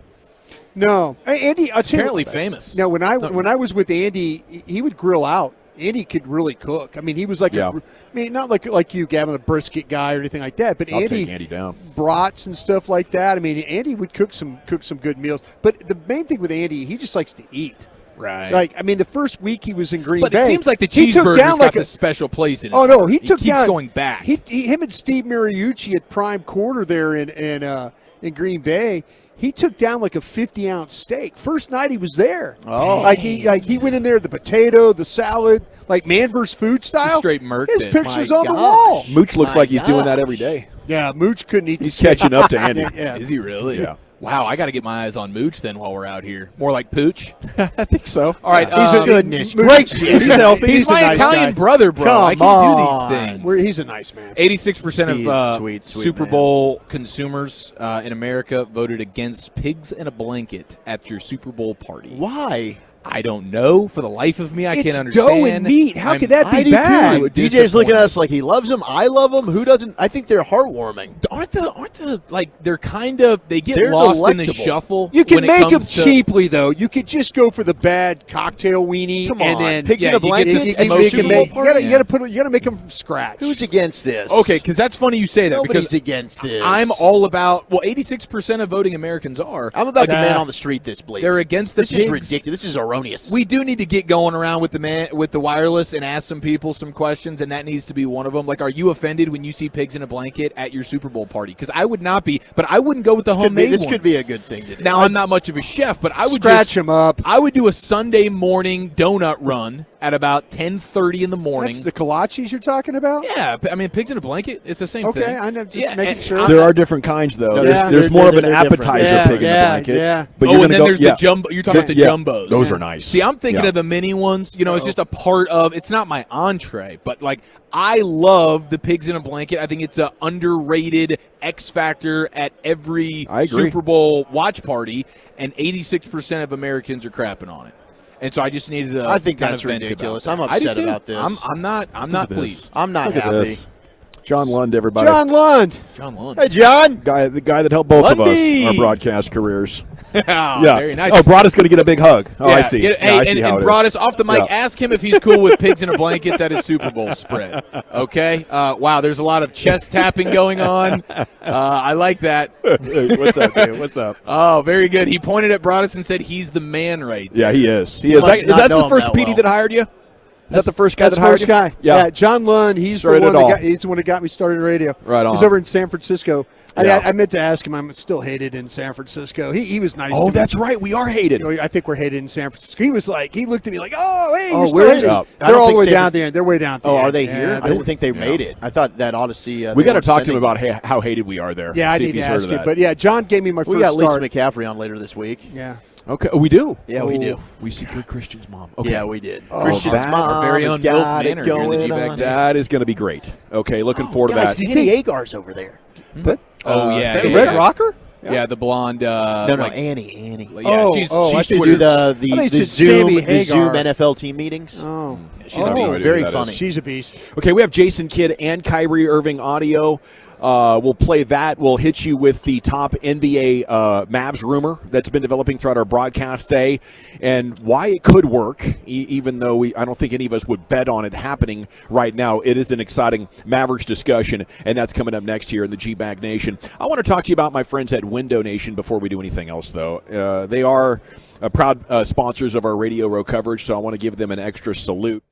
No, hey, Andy. It's apparently famous. No, when I was with Andy, he would grill out. Andy could really cook. I mean, he was like, not like you, Gavin, a brisket guy or anything like that. But I'll take Andy down. Brats and stuff like that. I mean, Andy would cook some good meals. But the main thing with Andy, he just likes to eat. Right. Like, I mean, the first week he was in Green Bay. But it seems like the cheeseburger's got a special place in his heart. He keeps going back. Him and Steve Mariucci at prime quarter there in Green Bay. He took down like a 50-ounce steak. First night he was there. Oh. Like he went in there, the potato, the salad, like man versus food style. Straight murked His it. picture's on the wall. Mooch looks like he's doing that every day. Yeah, Mooch couldn't eat. He's catching up to Andy. Yeah. Is he really? Yeah. Wow, I got to get my eyes on Mooch then while we're out here. More like Pooch. I think so. All right. He's a goodness gracious. He's healthy. He's my nice Italian guy. brother, bro. Come I can do these things. He's a nice man. 86% of sweet Super man. Bowl consumers in America voted against pigs in a blanket at your Super Bowl party. Why? I don't know. For the life of me, I It's can't understand. dough and meat. How could that I be do bad? too. DJ's looking at us like he loves them. I love them. Who doesn't? I think they're heartwarming. Aren't the like they're kind of they get They're lost in the delectable. shuffle. You can when it make them comes to- cheaply, though. You could just go for the bad cocktail weenie, Come and on. then Pigs in a you get blanket. the you smoked can Super make. Bowl You gotta make them from scratch. Who's against this? Okay, because that's funny you say that. Nobody's because against this. I'm all about. Well, 86% of voting Americans are. I'm about to man on the street this bleep. They're against the This pigs. is ridiculous. This is erroneous. We do need to get going around with the wireless and ask some people some questions, and that needs to be one of them. Like, are you offended when you see pigs in a blanket at your Super Bowl party? Because I would not be, but I wouldn't go with the homemade This ones. could be a good thing to do. Now, I'm not much of a chef, but I would Scratch them up. I would do a Sunday morning donut run at about 10:30 in the morning. That's the kolaches you're talking about? Yeah, I mean, pigs in a blanket, it's the same Okay, thing. I know. Just making sure. There are different kinds, though. No, There's more of an they're appetizer different. pig in the blanket. Yeah. But Oh, you're and gonna then go, there's the jumbo. You're talking about the jumbos. Those are nice. See, I'm thinking of the mini ones. You know, it's just a part of. It's not my entree, but like I love the pigs in a blanket. I think it's a underrated X factor at every I agree. Super Bowl watch party, and 86% of Americans are crapping on it. And so I just needed to. I think kind that's of vent ridiculous. about I'm that. I do upset too. about this. I'm not pleased. I'm not Look at happy. this. John Lund, everybody. John Lund. John Lund. Hey, John. The guy that helped both Lundy. of us our broadcast careers. Yeah, Yeah. very nice. Oh, Broadus going to get a big hug. Oh, I Yeah, see. Hey, Yeah, I see how and it is. Broadus, off the mic, Yeah. ask him if he's cool with pigs in a blankets at his Super Bowl spread. Okay? Wow, there's a lot of chest tapping going on. I like that. What's up, dude? What's up? Oh, very good. He pointed at Broadus and said he's the man right there. Yeah, he is. He is. must Is not that know the him first that PD well. that hired you? Is that the first guy That's that the hired first you? guy. Yeah, John Lund. He's Started the one it all. he's the one that got me started in radio. Right on. He's over in San Francisco. Yeah. I meant to ask him. I'm still hated in San Francisco. He was nice. Oh, to me. that's right. We are hated. You know, I think we're hated in San Francisco. He was like, he looked at me like, oh, hey, Oh, you're still where is hated. he? I They're don't all the think way San down there. They're way down at the Oh, end. are they Yeah, here? I didn't think they made it. I thought that Odyssey. We got to talk to him about how hated we are there. Yeah, I See need if to he's heard ask of you. that. But yeah, John gave me my We first got Lisa start. McCaffrey on later this week. Yeah. Okay, we do. Yeah, we do. We secured Christian's mom. Okay. Yeah, we did. Christian's that- mom, our very own has Milf got it Manor here in the going G-Bag on. Day. That is going to be great. Okay, looking forward to Guys, that. Annie Agar's over there. But Oh, yeah. the yeah, Red yeah. Rocker? Yeah, the blonde. No, like- Annie. Yeah, she's I She thought do you the said Zoom Sammy the Zoom Hagar. NFL team meetings. Oh. She's I have no idea very who that funny. is. She's a beast. Okay, we have Jason Kidd and Kyrie Irving audio. We'll play that. We'll hit you with the top NBA Mavs rumor that's been developing throughout our broadcast day and why it could work, even though I don't think any of us would bet on it happening right now. It is an exciting Mavericks discussion, and that's coming up next here in the G-Bag Nation. I want to talk to you about my friends at Window Nation before we do anything else, though. They are proud sponsors of our Radio Row coverage, so I want to give them an extra salute.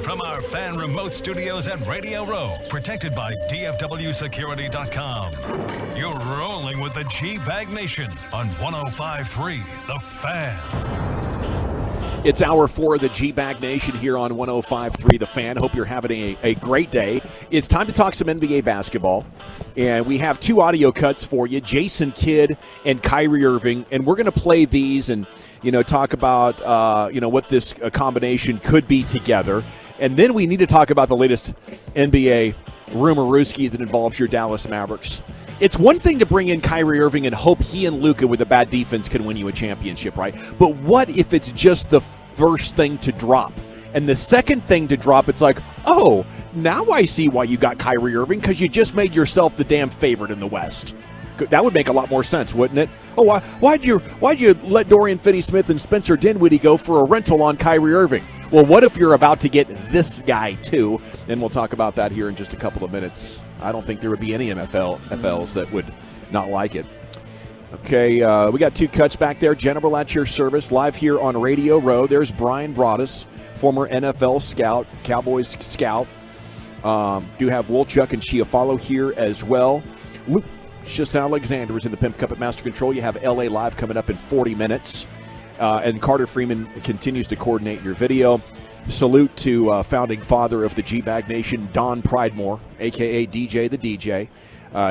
from our fan remote studios at Radio Row, protected by DFWSecurity.com. You're rolling with the G-Bag Nation on 105.3 The Fan. It's hour 4 of the G-Bag Nation here on 105.3 The Fan. Hope you're having a great day. It's time to talk some NBA basketball. And we have 2 audio cuts for you, Jason Kidd and Kyrie Irving. And we're going to play these and, talk about, what this combination could be together. And then we need to talk about the latest NBA rumor-rooski that involves your Dallas Mavericks. It's one thing to bring in Kyrie Irving and hope he and Luka with a bad defense can win you a championship, right? But what if it's just the first thing to drop? And the second thing to drop, it's like, oh, now I see why you got Kyrie Irving, because you just made yourself the damn favorite in the West. That would make a lot more sense, wouldn't it? Oh, why'd you let Dorian Finney-Smith and Spencer Dinwiddie go for a rental on Kyrie Irving? Well, what if you're about to get this guy too? And we'll talk about that here in just a couple of minutes. I don't think there would be any FLs that would not like it. Okay, we got 2 cuts back there. General at your service, live here on Radio Row. There's Brian Broaddus, former NFL scout, Cowboys scout. Do have Wolchuk and Chiafalo here as well. Lucius Alexander is in the Pimp Cup at Master Control. You have LA Live coming up in 40 minutes. And Carter Freeman continues to coordinate your video. Salute to founding father of the G-Bag Nation, Don Pridemore, a.k.a. DJ the DJ.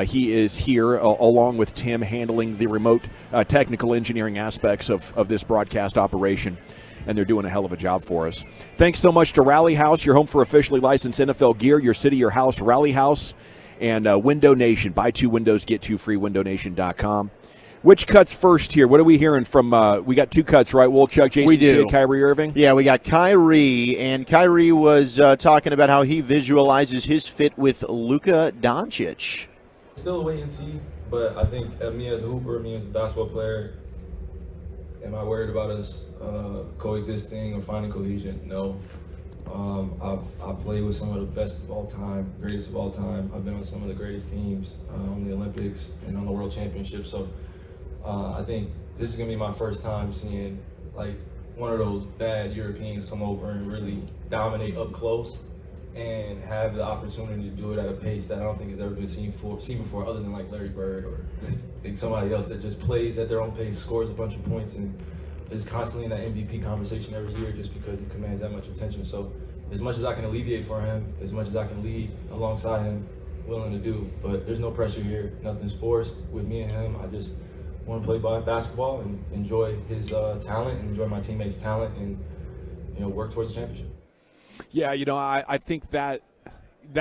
He is here along with Tim handling the remote technical engineering aspects of this broadcast operation, and they're doing a hell of a job for us. Thanks so much to Rally House, your home for officially licensed NFL gear, your city, your house, Rally House, and Window Nation. Buy 2 windows, get 2 free, windownation.com. Which cuts first here? What are we hearing from? We got 2 cuts, right? Wolchuk, Jason Kidd, Kyrie Irving? Yeah, we got Kyrie, and Kyrie was talking about how he visualizes his fit with Luka Doncic. Still a wait and see, but I think me as a hooper, me as a basketball player, am I worried about us coexisting or finding cohesion? No. I've played with some of the best of all time, greatest of all time. I've been on some of the greatest teams on the Olympics and on the World Championship. So I think this is going to be my first time seeing like one of those bad Europeans come over and really dominate up close and have the opportunity to do it at a pace that I don't think has ever been seen before, other than like Larry Bird or I think somebody else that just plays at their own pace, scores a bunch of points, and is constantly in that MVP conversation every year just because he commands that much attention. So as much as I can alleviate for him, as much as I can lead alongside him, willing to do. But there's no pressure here. Nothing's forced with me and him. I just want to play basketball and enjoy his talent, and enjoy my teammates' talent, and work towards the championship. Yeah, I think that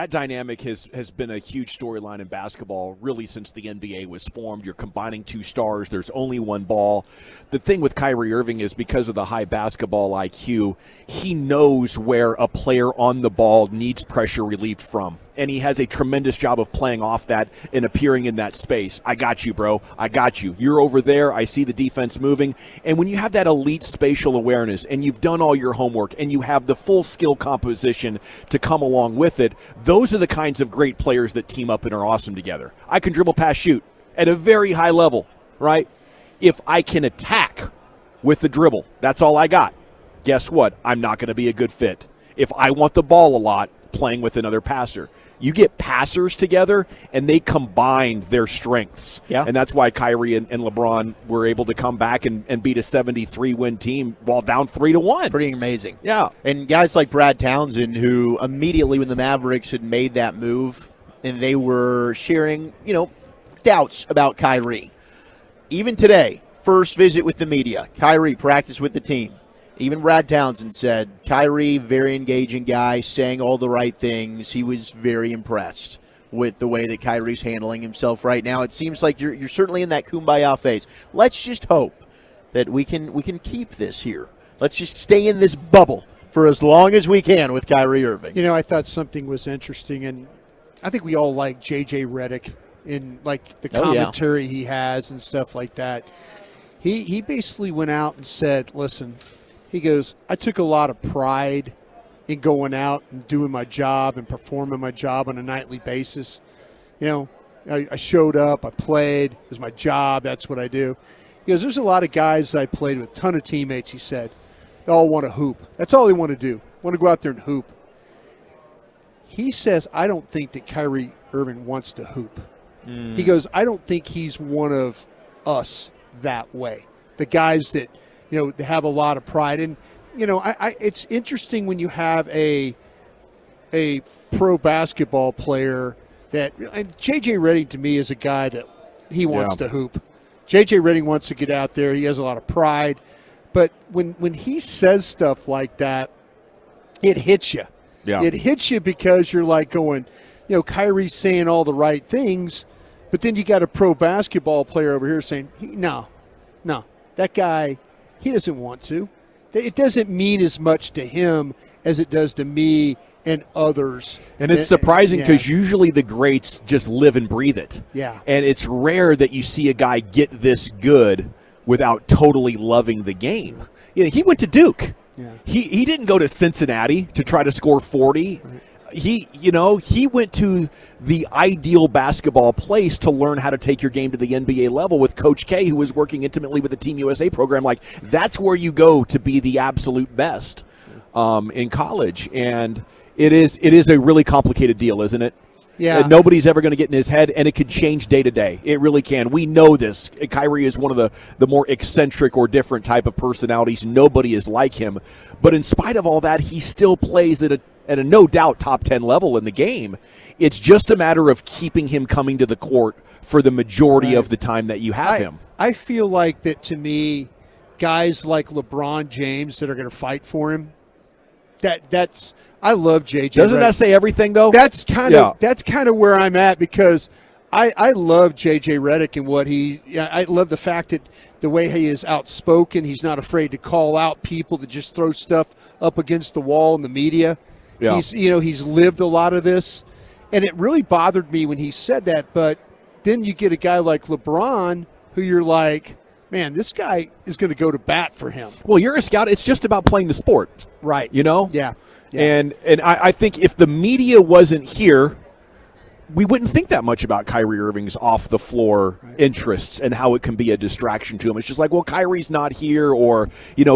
dynamic has been a huge storyline in basketball really since the NBA was formed. You're combining 2 stars. There's only one ball. The thing with Kyrie Irving is because of the high basketball IQ, he knows where a player on the ball needs pressure relieved from. And he has a tremendous job of playing off that and appearing in that space. I got you, bro. I got you. You're over there. I see the defense moving. And when you have that elite spatial awareness and you've done all your homework and you have the full skill composition to come along with it, those are the kinds of great players that team up and are awesome together. I can dribble, pass, shoot at a very high level, right? If I can attack with the dribble, that's all I got. Guess what? I'm not going to be a good fit. If I want the ball a lot, playing with another passer. You get passers together, and they combine their strengths. Yeah. And that's why Kyrie and LeBron were able to come back and beat a 73-win team while down 3-1. Pretty amazing. Yeah. And guys like Brad Townsend, who immediately when the Mavericks had made that move, and they were sharing, doubts about Kyrie. Even today, first visit with the media, Kyrie practiced with the team. Even Brad Townsend said, Kyrie, very engaging guy, saying all the right things. He was very impressed with the way that Kyrie's handling himself right now. It seems like you're certainly in that kumbaya phase. Let's just hope that we can keep this here. Let's just stay in this bubble for as long as we can with Kyrie Irving. I thought something was interesting, and I think we all like J.J. Redick in like the commentary he has and stuff like that. He basically went out and said, listen, he goes, I took a lot of pride in going out and doing my job and performing my job on a nightly basis. I showed up, I played, it was my job, that's what I do. He goes, there's a lot of guys I played with, a ton of teammates, he said. They all want to hoop. That's all they want to do. Want to go out there and hoop. he says, I don't think that Kyrie Irving wants to hoop. He goes, I don't think he's one of us that way. The guys that, they have a lot of pride. And, it's interesting when you have a pro basketball player and J.J. Redick to me is a guy that he wants to hoop. J.J. Redick wants to get out there. He has a lot of pride. But when he says stuff like that, it hits you. Yeah. It hits you because you're like going, Kyrie's saying all the right things, but then you got a pro basketball player over here saying, no, that guy, he doesn't want to. It doesn't mean as much to him as it does to me and others. And it's surprising because usually the greats just live and breathe it. Yeah. And it's rare that you see a guy get this good without totally loving the game. He went to Duke. Yeah. He didn't go to Cincinnati to try to score 40. Right. He went to the ideal basketball place to learn how to take your game to the NBA level with Coach K, who was working intimately with the Team USA program. Like, that's where you go to be the absolute best in college. And it is a really complicated deal, isn't it? Yeah. And nobody's ever going to get in his head, and it could change day to day. It really can. We know this. Kyrie is one of the more eccentric or different type of personalities. Nobody is like him. But in spite of all that, he still plays at a no doubt top 10 level in the game. It's just a matter of keeping him coming to the court for the majority of the time that you have him. I feel like that, to me, guys like LeBron James that are going to fight for him, that's – I love JJ. Doesn't that say everything, though? That's kind of where I'm at, because I love JJ Redick and what I love the fact that the way he is outspoken. He's not afraid to call out people that just throw stuff up against the wall in the media. Yeah. He's lived a lot of this, and it really bothered me when he said that. But then you get a guy like LeBron who you're like, man, this guy is going to go to bat for him. Well, you're a scout. It's just about playing the sport. Right. Yeah. And I think if the media wasn't here, we wouldn't think that much about Kyrie Irving's off-the-floor interests and how it can be a distraction to him. It's just like, well, Kyrie's not here, or,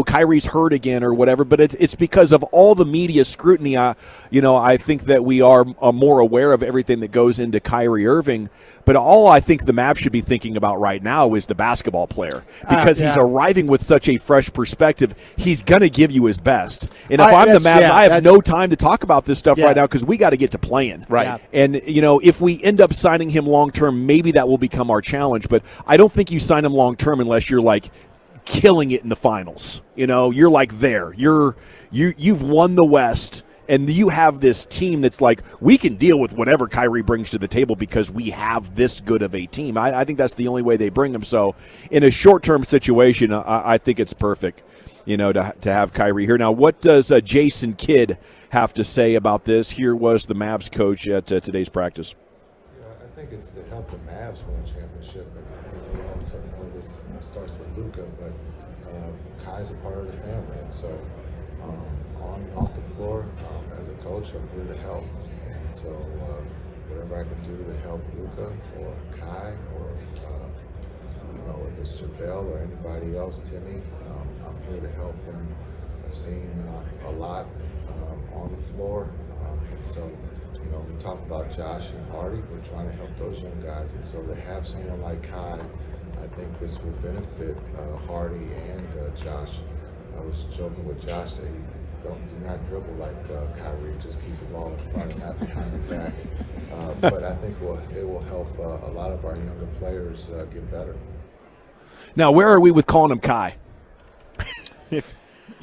Kyrie's hurt again or whatever. But it's because of all the media scrutiny. I think that we are more aware of everything that goes into Kyrie Irving. But all I think the Mavs should be thinking about right now is the basketball player, because he's arriving with such a fresh perspective. He's going to give you his best. And if I'm the Mavs, I have no time to talk about this stuff right now, because we got to get to playing. Right. Yeah. And, if we end up signing him long-term, maybe that will become our challenge. But I don't think you sign him long-term unless you're, like, killing it in the finals. You're, like, there. You've won the West. And you have this team that's like, we can deal with whatever Kyrie brings to the table because we have this good of a team. I think that's the only way they bring him. So in a short-term situation, I think it's perfect, to have Kyrie here. Now, what does Jason Kidd have to say about this? Here was the Mavs coach at today's practice. I think it's to help the Mavs win a championship. And we all know this starts with Luka, but Kai's a part of the family. And so on and off the floor, as a coach, I'm here to help. And so whatever I can do to help Luka or Kai, or if it's JaVale or anybody else, Timmy, I'm here to help them. I've seen a lot on the floor. So we talk about Josh and Hardy. We're trying to help those young guys, and so to have someone like Kai, I think this will benefit Hardy and Josh. I was joking with Josh that do not dribble like Kyrie. Just keep the ball in front and not behind the back. But I think it will help a lot of our younger players get better. Now, where are we with calling him Kai?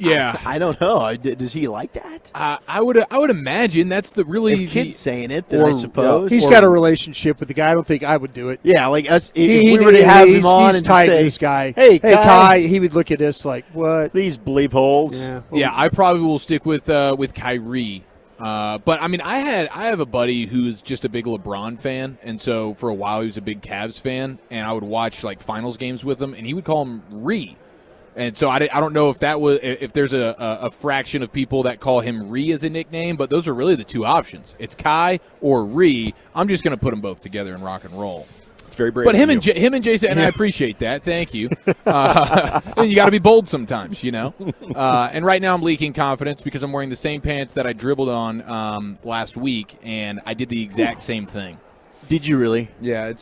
Yeah, I don't know. Does he like that? I would imagine that's the really kid saying it. Then I suppose he's got a relationship with the guy. I don't think I would do it. Yeah, like us. If we were to have him on and tight say, this guy, "Hey, Kai," he would look at us like, "What? These bleep holes." Yeah, I probably will stick with Kyrie. But I mean, I have a buddy who's just a big LeBron fan, and so for a while he was a big Cavs fan, and I would watch like finals games with him, and he would call him Ree. And so I don't know if there's a fraction of people that call him Ree as a nickname, but those are really the two options. It's Kai or Ree. I'm just going to put them both together and rock and roll. It's very brave. But him of you. him and Jason, and I appreciate that. Thank you. You got to be bold sometimes, you know. And right now I'm leaking confidence because I'm wearing the same pants that I dribbled on last week, and I did the exact same thing. Did you really? Yeah,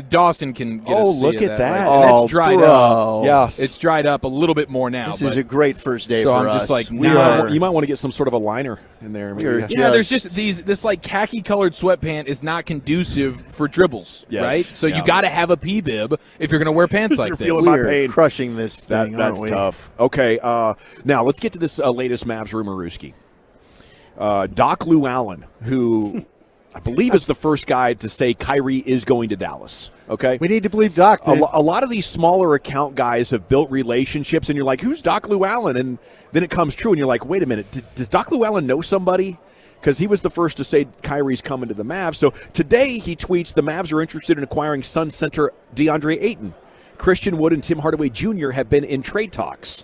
Dawson can get Oh, a see look of at that. Right. Oh, It's dried bro. up. Yes. It's dried up a little bit more now. This is a great first day so for I'm us. just like, We nah. are- You might want to get some sort of a liner in there. Maybe. Yeah, there's just this like khaki colored sweatpant is not conducive for dribbles, Yes. right? So Yeah. you got to have a P bib if you're going to wear pants like You're this. feeling my We're pain. crushing this thing, aren't That's we? tough. Okay, now let's get to this latest Mavs rumorooski. Doc Lou Allen, who I believe is the first guy to say Kyrie is going to Dallas. Okay, We need to believe Doc. a lot of these smaller account guys have built relationships, and you're like, who's Doc Lou Allen? And then it comes true, and you're like, wait a minute, does Doc Lou Allen know somebody? Because he was the first to say Kyrie's coming to the Mavs. So today he tweets the Mavs are interested in acquiring Sun center DeAndre Ayton. Christian Wood and Tim Hardaway Jr. have been in trade talks.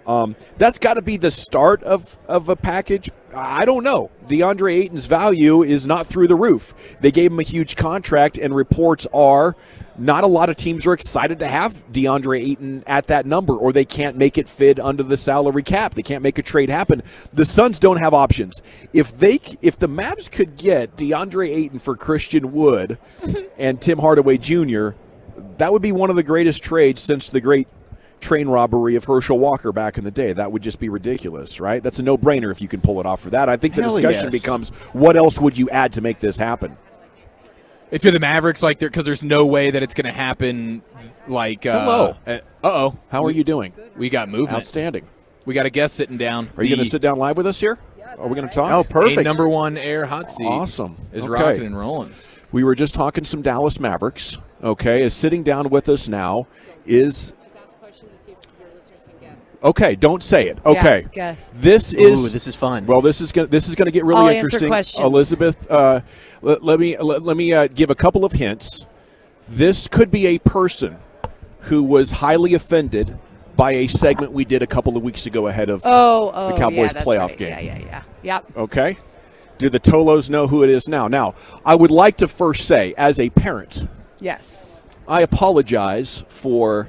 That's got to be the start of a package. I don't know. DeAndre Ayton's value is not through the roof. They gave him a huge contract, and reports are not a lot of teams are excited to have DeAndre Ayton at that number, or they can't make it fit under the salary cap. They can't make a trade happen. The Suns don't have options. If the Mavs could get DeAndre Ayton for Christian Wood and Tim Hardaway Jr., that would be one of the greatest trades since the great train robbery of Herschel Walker back in the day. That would just be ridiculous, right? That's a no-brainer if you can pull it off for that. I think the Hell discussion yes. becomes, what else would you add to make this happen? If you're the Mavericks, like, because there's no way that it's going to happen. Like, Hello. Uh-oh. How are you doing? We got movement. Outstanding. We got a guest sitting down. Are you going to sit down live with us here? Are we going to talk? Oh, perfect. A number one air hot seat. Awesome. Is Okay. rocking and rolling. We were just talking some Dallas Mavericks. Okay, is sitting down with us now is. Okay, don't say it. Okay, Yeah, guess. This Ooh, this is fun. Well, this is going to get really I'll answer interesting. questions. Elizabeth, let me give a couple of hints. This could be a person who was highly offended by a segment we did a couple of weeks ago ahead of the Cowboys yeah, that's playoff right. game. Yeah. Yep. Okay. Do the Tolos know who it is now? Now, I would like to first say, as a parent, Yes. I apologize for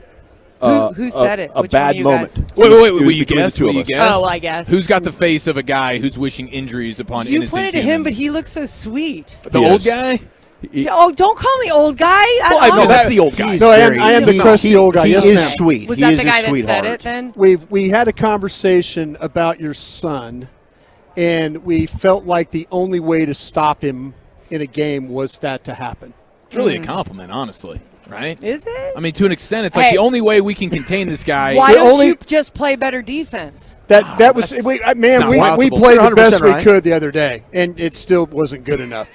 Who said it? a Which bad one of you moment. guys? Wait, It will was you between the guess? two Will of you us. guess? Oh, I guess. Who's got the face of a guy who's wishing injuries upon You innocent pointed at him, humans? but he looks so sweet. The old guy? Oh, don't call me old guy. Well, I know that's the old guy. No, I am the crusty old guy. He Yes, is ma'am. sweet. Was He that is the a guy that sweetheart. said it then? We had a conversation about your son, and we felt like the only way to stop him in a game was that to happen. It's really a compliment, honestly, right? Is it? I mean, to an extent, it's like Hey. the only way we can contain this guy. Why don't only- you just play better defense? That was that's- we not we possible. played the 100% best we right. could the other day, and it still wasn't good enough.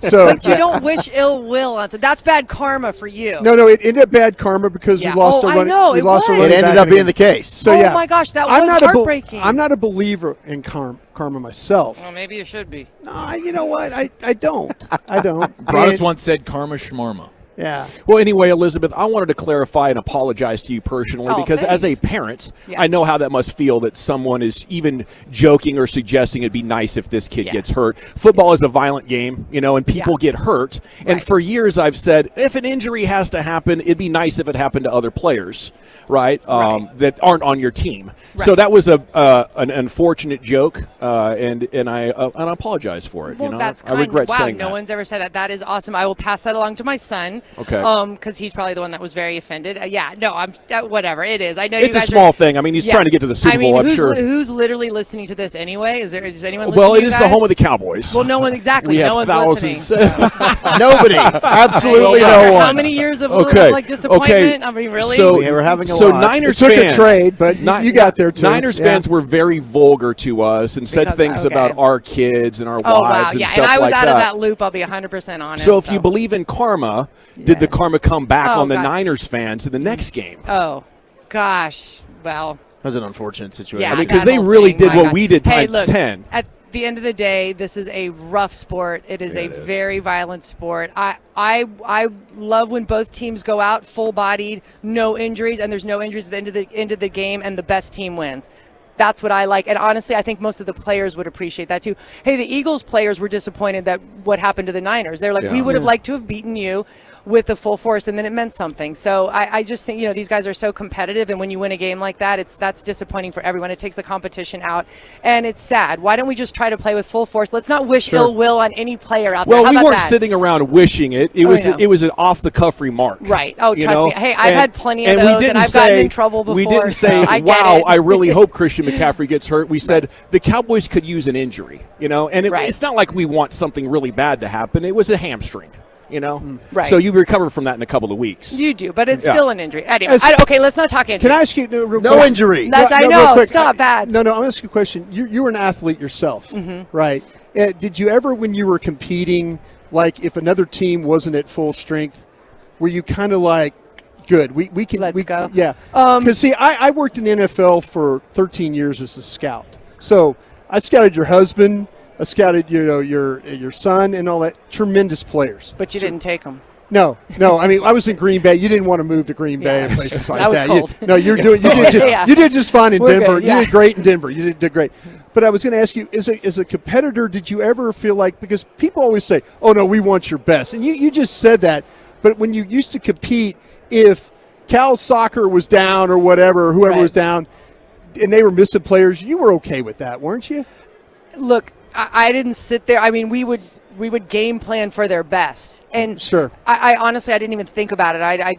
So But you don't wish ill will on it. That's bad karma for you. no, it ended up bad karma because Yeah. we lost Oh, our I running. know, we it lost our was. running It ended back up in being game. the case. So Oh yeah, my gosh, that I'm was not a heartbreaking. I'm not a believer in karma myself. Well, maybe you should be. No, you know what? I don't. I don't. Brothers And- once said karma shmarma. Yeah. Well, anyway, Elizabeth, I wanted to clarify and apologize to you personally Oh, because as a thanks. parent, Yes. I know how that must feel that someone is even joking or suggesting it'd be nice if this kid Yeah. gets hurt. Football is a violent game, and people get hurt. And Right. for years I've said, if an injury has to happen, it'd be nice if it happened to other players, right? That aren't on your team. So Right. that was an unfortunate joke, and I apologize for it. Well, that's I kind. regret Wow, saying no that. one's ever said that. That is awesome. I will pass that along to my son. Okay. Because he's probably the one that was very offended. I'm whatever it is. I know It's you a guys small are, thing. I mean, he's Yeah. trying to get to the Super I mean, Bowl, I'm who's, sure. Who's literally listening to this anyway? Is anyone listening? Well, to it you is guys? the home of the Cowboys. Well, no one exactly. We have no one's thousands. listening. Nobody. Absolutely Hey, no one. How many years of Okay. disappointment? I mean, really? So, We were having a so lot. Niners It took fans, a trade, but you got there too. Niners Yeah. fans were very vulgar to us and said Because- things okay. about our kids and our Oh wives wow, and yeah. stuff And I was like out that. of that loop. I'll be 100% honest. So if you believe in karma, did the karma come back Oh, on the God. Niners fans in the next game? Oh, gosh. Well. That was an unfortunate situation. Yeah, I mean, because that they whole really thing, did my what God. we did Hey, times look, 10. At the end of the day, this is a rough sport. It is a very violent sport. I love when both teams go out full bodied, no injuries, and there's no injuries at the end of the game, and the best team wins. That's what I like. And honestly, I think most of the players would appreciate that too. Hey, the Eagles players were disappointed that what happened to the Niners. They're like, we would have liked to have beaten you with the full force, and then it meant something. So I just think, these guys are so competitive, and when you win a game like that, that's disappointing for everyone. It takes the competition out, and it's sad. Why don't we just try to play with full force? Let's not wish ill will on any player out there. Well, How we about weren't that? sitting around wishing it. It was an off-the-cuff remark. Right. Oh, trust me. Hey, I've had plenty of and those, and I've gotten in trouble before. We didn't say, I wow, I really hope Christian McCaffrey gets hurt. We said the Cowboys could use an injury, and it's not like we want something really bad to happen. It was a hamstring. Right. So you recover from that in a couple of weeks. You do, but it's still an injury. Anyway, okay, let's not talk injury. Can I ask you real No quick? injury. I know. Stop bad. No, I'm going to ask you a question. You were an athlete yourself, right? Did you ever, when you were competing, like if another team wasn't at full strength, were you kind of like, good, we can Let's go. Yeah. Because see, I worked in the NFL for 13 years as a scout. So I scouted your husband. I scouted, your son and all that. Tremendous players. But you didn't take them. No. I mean, I was in Green Bay. You didn't want to move to Green Bay and places like that. Was that. cold. You did just fine in We're Denver. good, yeah. You did great in Denver. You did great. But I was going to ask you, as a competitor, did you ever feel like, because people always say, oh, no, we want your best. And you just said that. But when you used to compete, if Cal Soccer was down or whatever, whoever was down, and they were missing players, you were okay with that, weren't you? Look, I didn't sit there. I mean, we would game plan for their best. And sure. I honestly, I didn't even think about it. I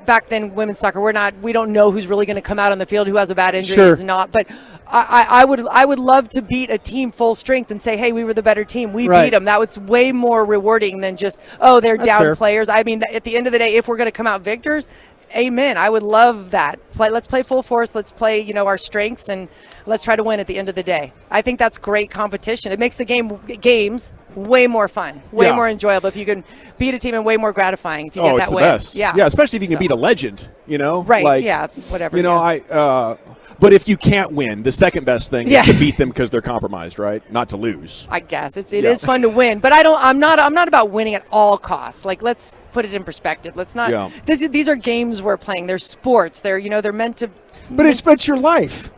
back then, women's soccer, we don't know who's really going to come out on the field, who has a bad injury, who's not. But I would love to beat a team full strength and say, hey, we were the better team. We beat them. That was way more rewarding than just, they're That's down fair. players. I mean, at the end of the day, if we're going to come out victors, amen. I would love that. Let's play full force. Let's play, our strengths, and let's try to win at the end of the day. I think that's great competition. It makes the games way more fun, way more enjoyable if you can beat a team, and way more gratifying if you get that it's way. the best. Yeah, especially if you can beat a legend. Right. Like, Whatever. But if you can't win, the second best thing is to beat them because they're compromised, right? Not to lose. I guess it is fun to win, but I'm not about winning at all costs. Like, let's put it in perspective. Let's not. Yeah. These are games we're playing. They're sports. They're meant to. But your life.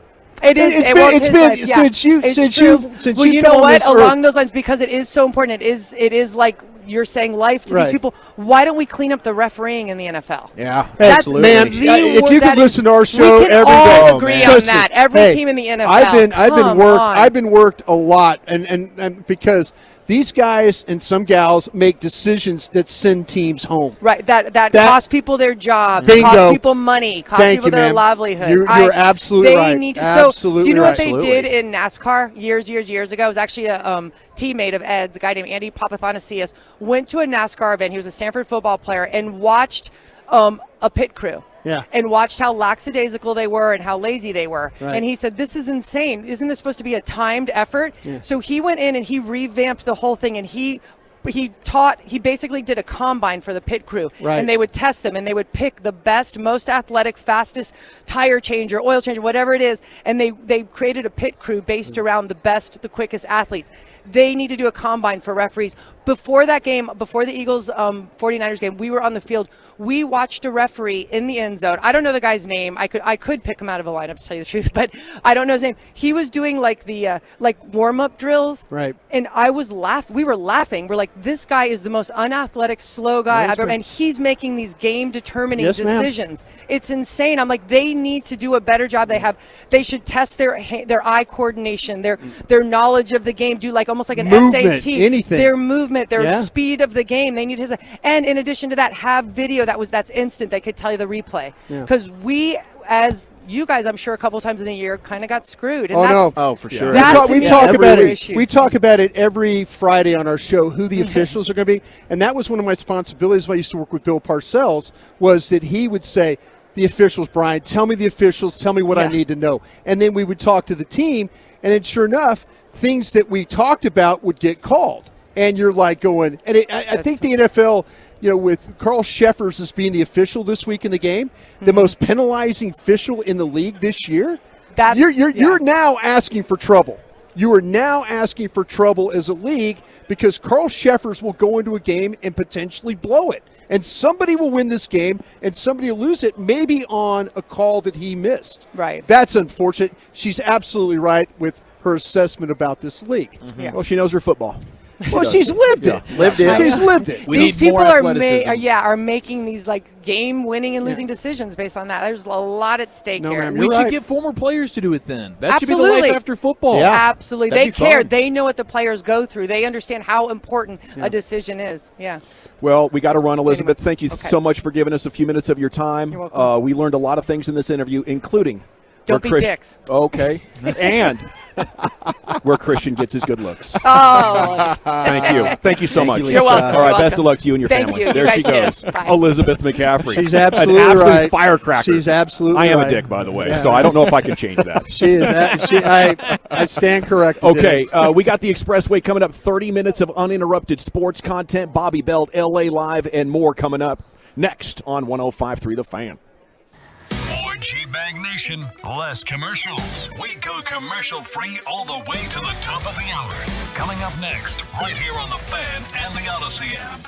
It is. It's his been life, yeah. since you It's since true. you Well, you know what? Along those lines, because it is so important. It is like you're saying life to these people. Why don't we clean up the refereeing in the NFL? Yeah, That's absolutely. Man, if you could listen to our show we can every all day, agree on that. Every team in the NFL. I've been worked a lot, and because these guys and some gals make decisions that send teams home. Right, that cost people their jobs, Bingo. cost people money, cost people their livelihood. You're absolutely right. Need to, absolutely do you know right. what they did in NASCAR years ago? It was actually a teammate of Ed's, a guy named Andy Papathanassius, went to a NASCAR event. He was a Stanford football player and watched a pit crew. Yeah. And watched how lackadaisical they were and how lazy they were. Right. And he said, this is insane. Isn't this supposed to be a timed effort? Yeah. So he went in and he revamped the whole thing, and he basically did a combine for the pit crew. Right. And they would test them, and they would pick the best, most athletic, fastest tire changer, oil changer, whatever it is. And they created a pit crew based around the best, the quickest athletes. They need to do a combine for referees. Before that game, before the Eagles 49ers game, we were on the field. We watched a referee in the end zone. I don't know the guy's name. I could pick him out of a lineup, to tell you the truth, but I don't know his name. He was doing like the warm-up drills. Right. And I was laughing. We were laughing. We're like, this guy is the most unathletic, slow guy I've ever. And he's making these game-determining decisions. It's insane. I'm like, they need to do a better job. They should test their eye coordination, their knowledge of the game. Do almost like an Movement, SAT. anything. Their movement, their speed of the game. They need to, and in addition to that, have video that's instant. That could tell you the replay. Because we, as you guys, I'm sure a couple times in the year, kind of got screwed. And for sure. We talk about it. We talk about it every Friday on our show, who the officials are going to be. And that was one of my responsibilities when I used to work with Bill Parcells, was that he would say, the officials, Brian, tell me the officials, tell me what I need to know. And then we would talk to the team, and then sure enough, things that we talked about would get called. And you're like going, and I think the NFL, with Carl Sheffers as being the official this week in the game, the most penalizing official in the league this year, you're now asking for trouble. You are now asking for trouble as a league because Carl Sheffers will go into a game and potentially blow it. And somebody will win this game and somebody will lose it, maybe on a call that he missed. Right. That's unfortunate. She's absolutely right with her assessment about this league. Yeah. Well, she knows her football. Well, she's lived it. Lived it. She's lived it. These people are making these like game-winning and losing decisions based on that. There's a lot at stake here. We should get former players to do it then. That Absolutely. should be the life after football. Absolutely. That'd They be care. fun. They know what the players go through. They understand how important a decision is. Yeah. Well, we got to run, Elizabeth. Thank you so much for giving us a few minutes of your time. You're welcome. We learned a lot of things in this interview, including Don't be dicks. Okay. And where Christian gets his good looks. Oh. Thank you. Thank you so much. You're welcome. All right, You're best of welcome. luck to you and your Thank family. you. You There she guys goes. too. Bye. Elizabeth McCaffrey. She's absolutely an absolute right. firecracker. She's absolutely I am right. a dick, by the way, Yeah. so I don't know if I can change that. She is. I stand corrected. Okay, we got the Expressway coming up. 30 minutes of uninterrupted sports content. Bobby Belt, LA Live, and more coming up next on 105.3 The Fan. More G-Bag Nation, less commercials. We go commercial-free all the way to the top of the hour. Coming up next, right here on The Fan and the Odyssey app.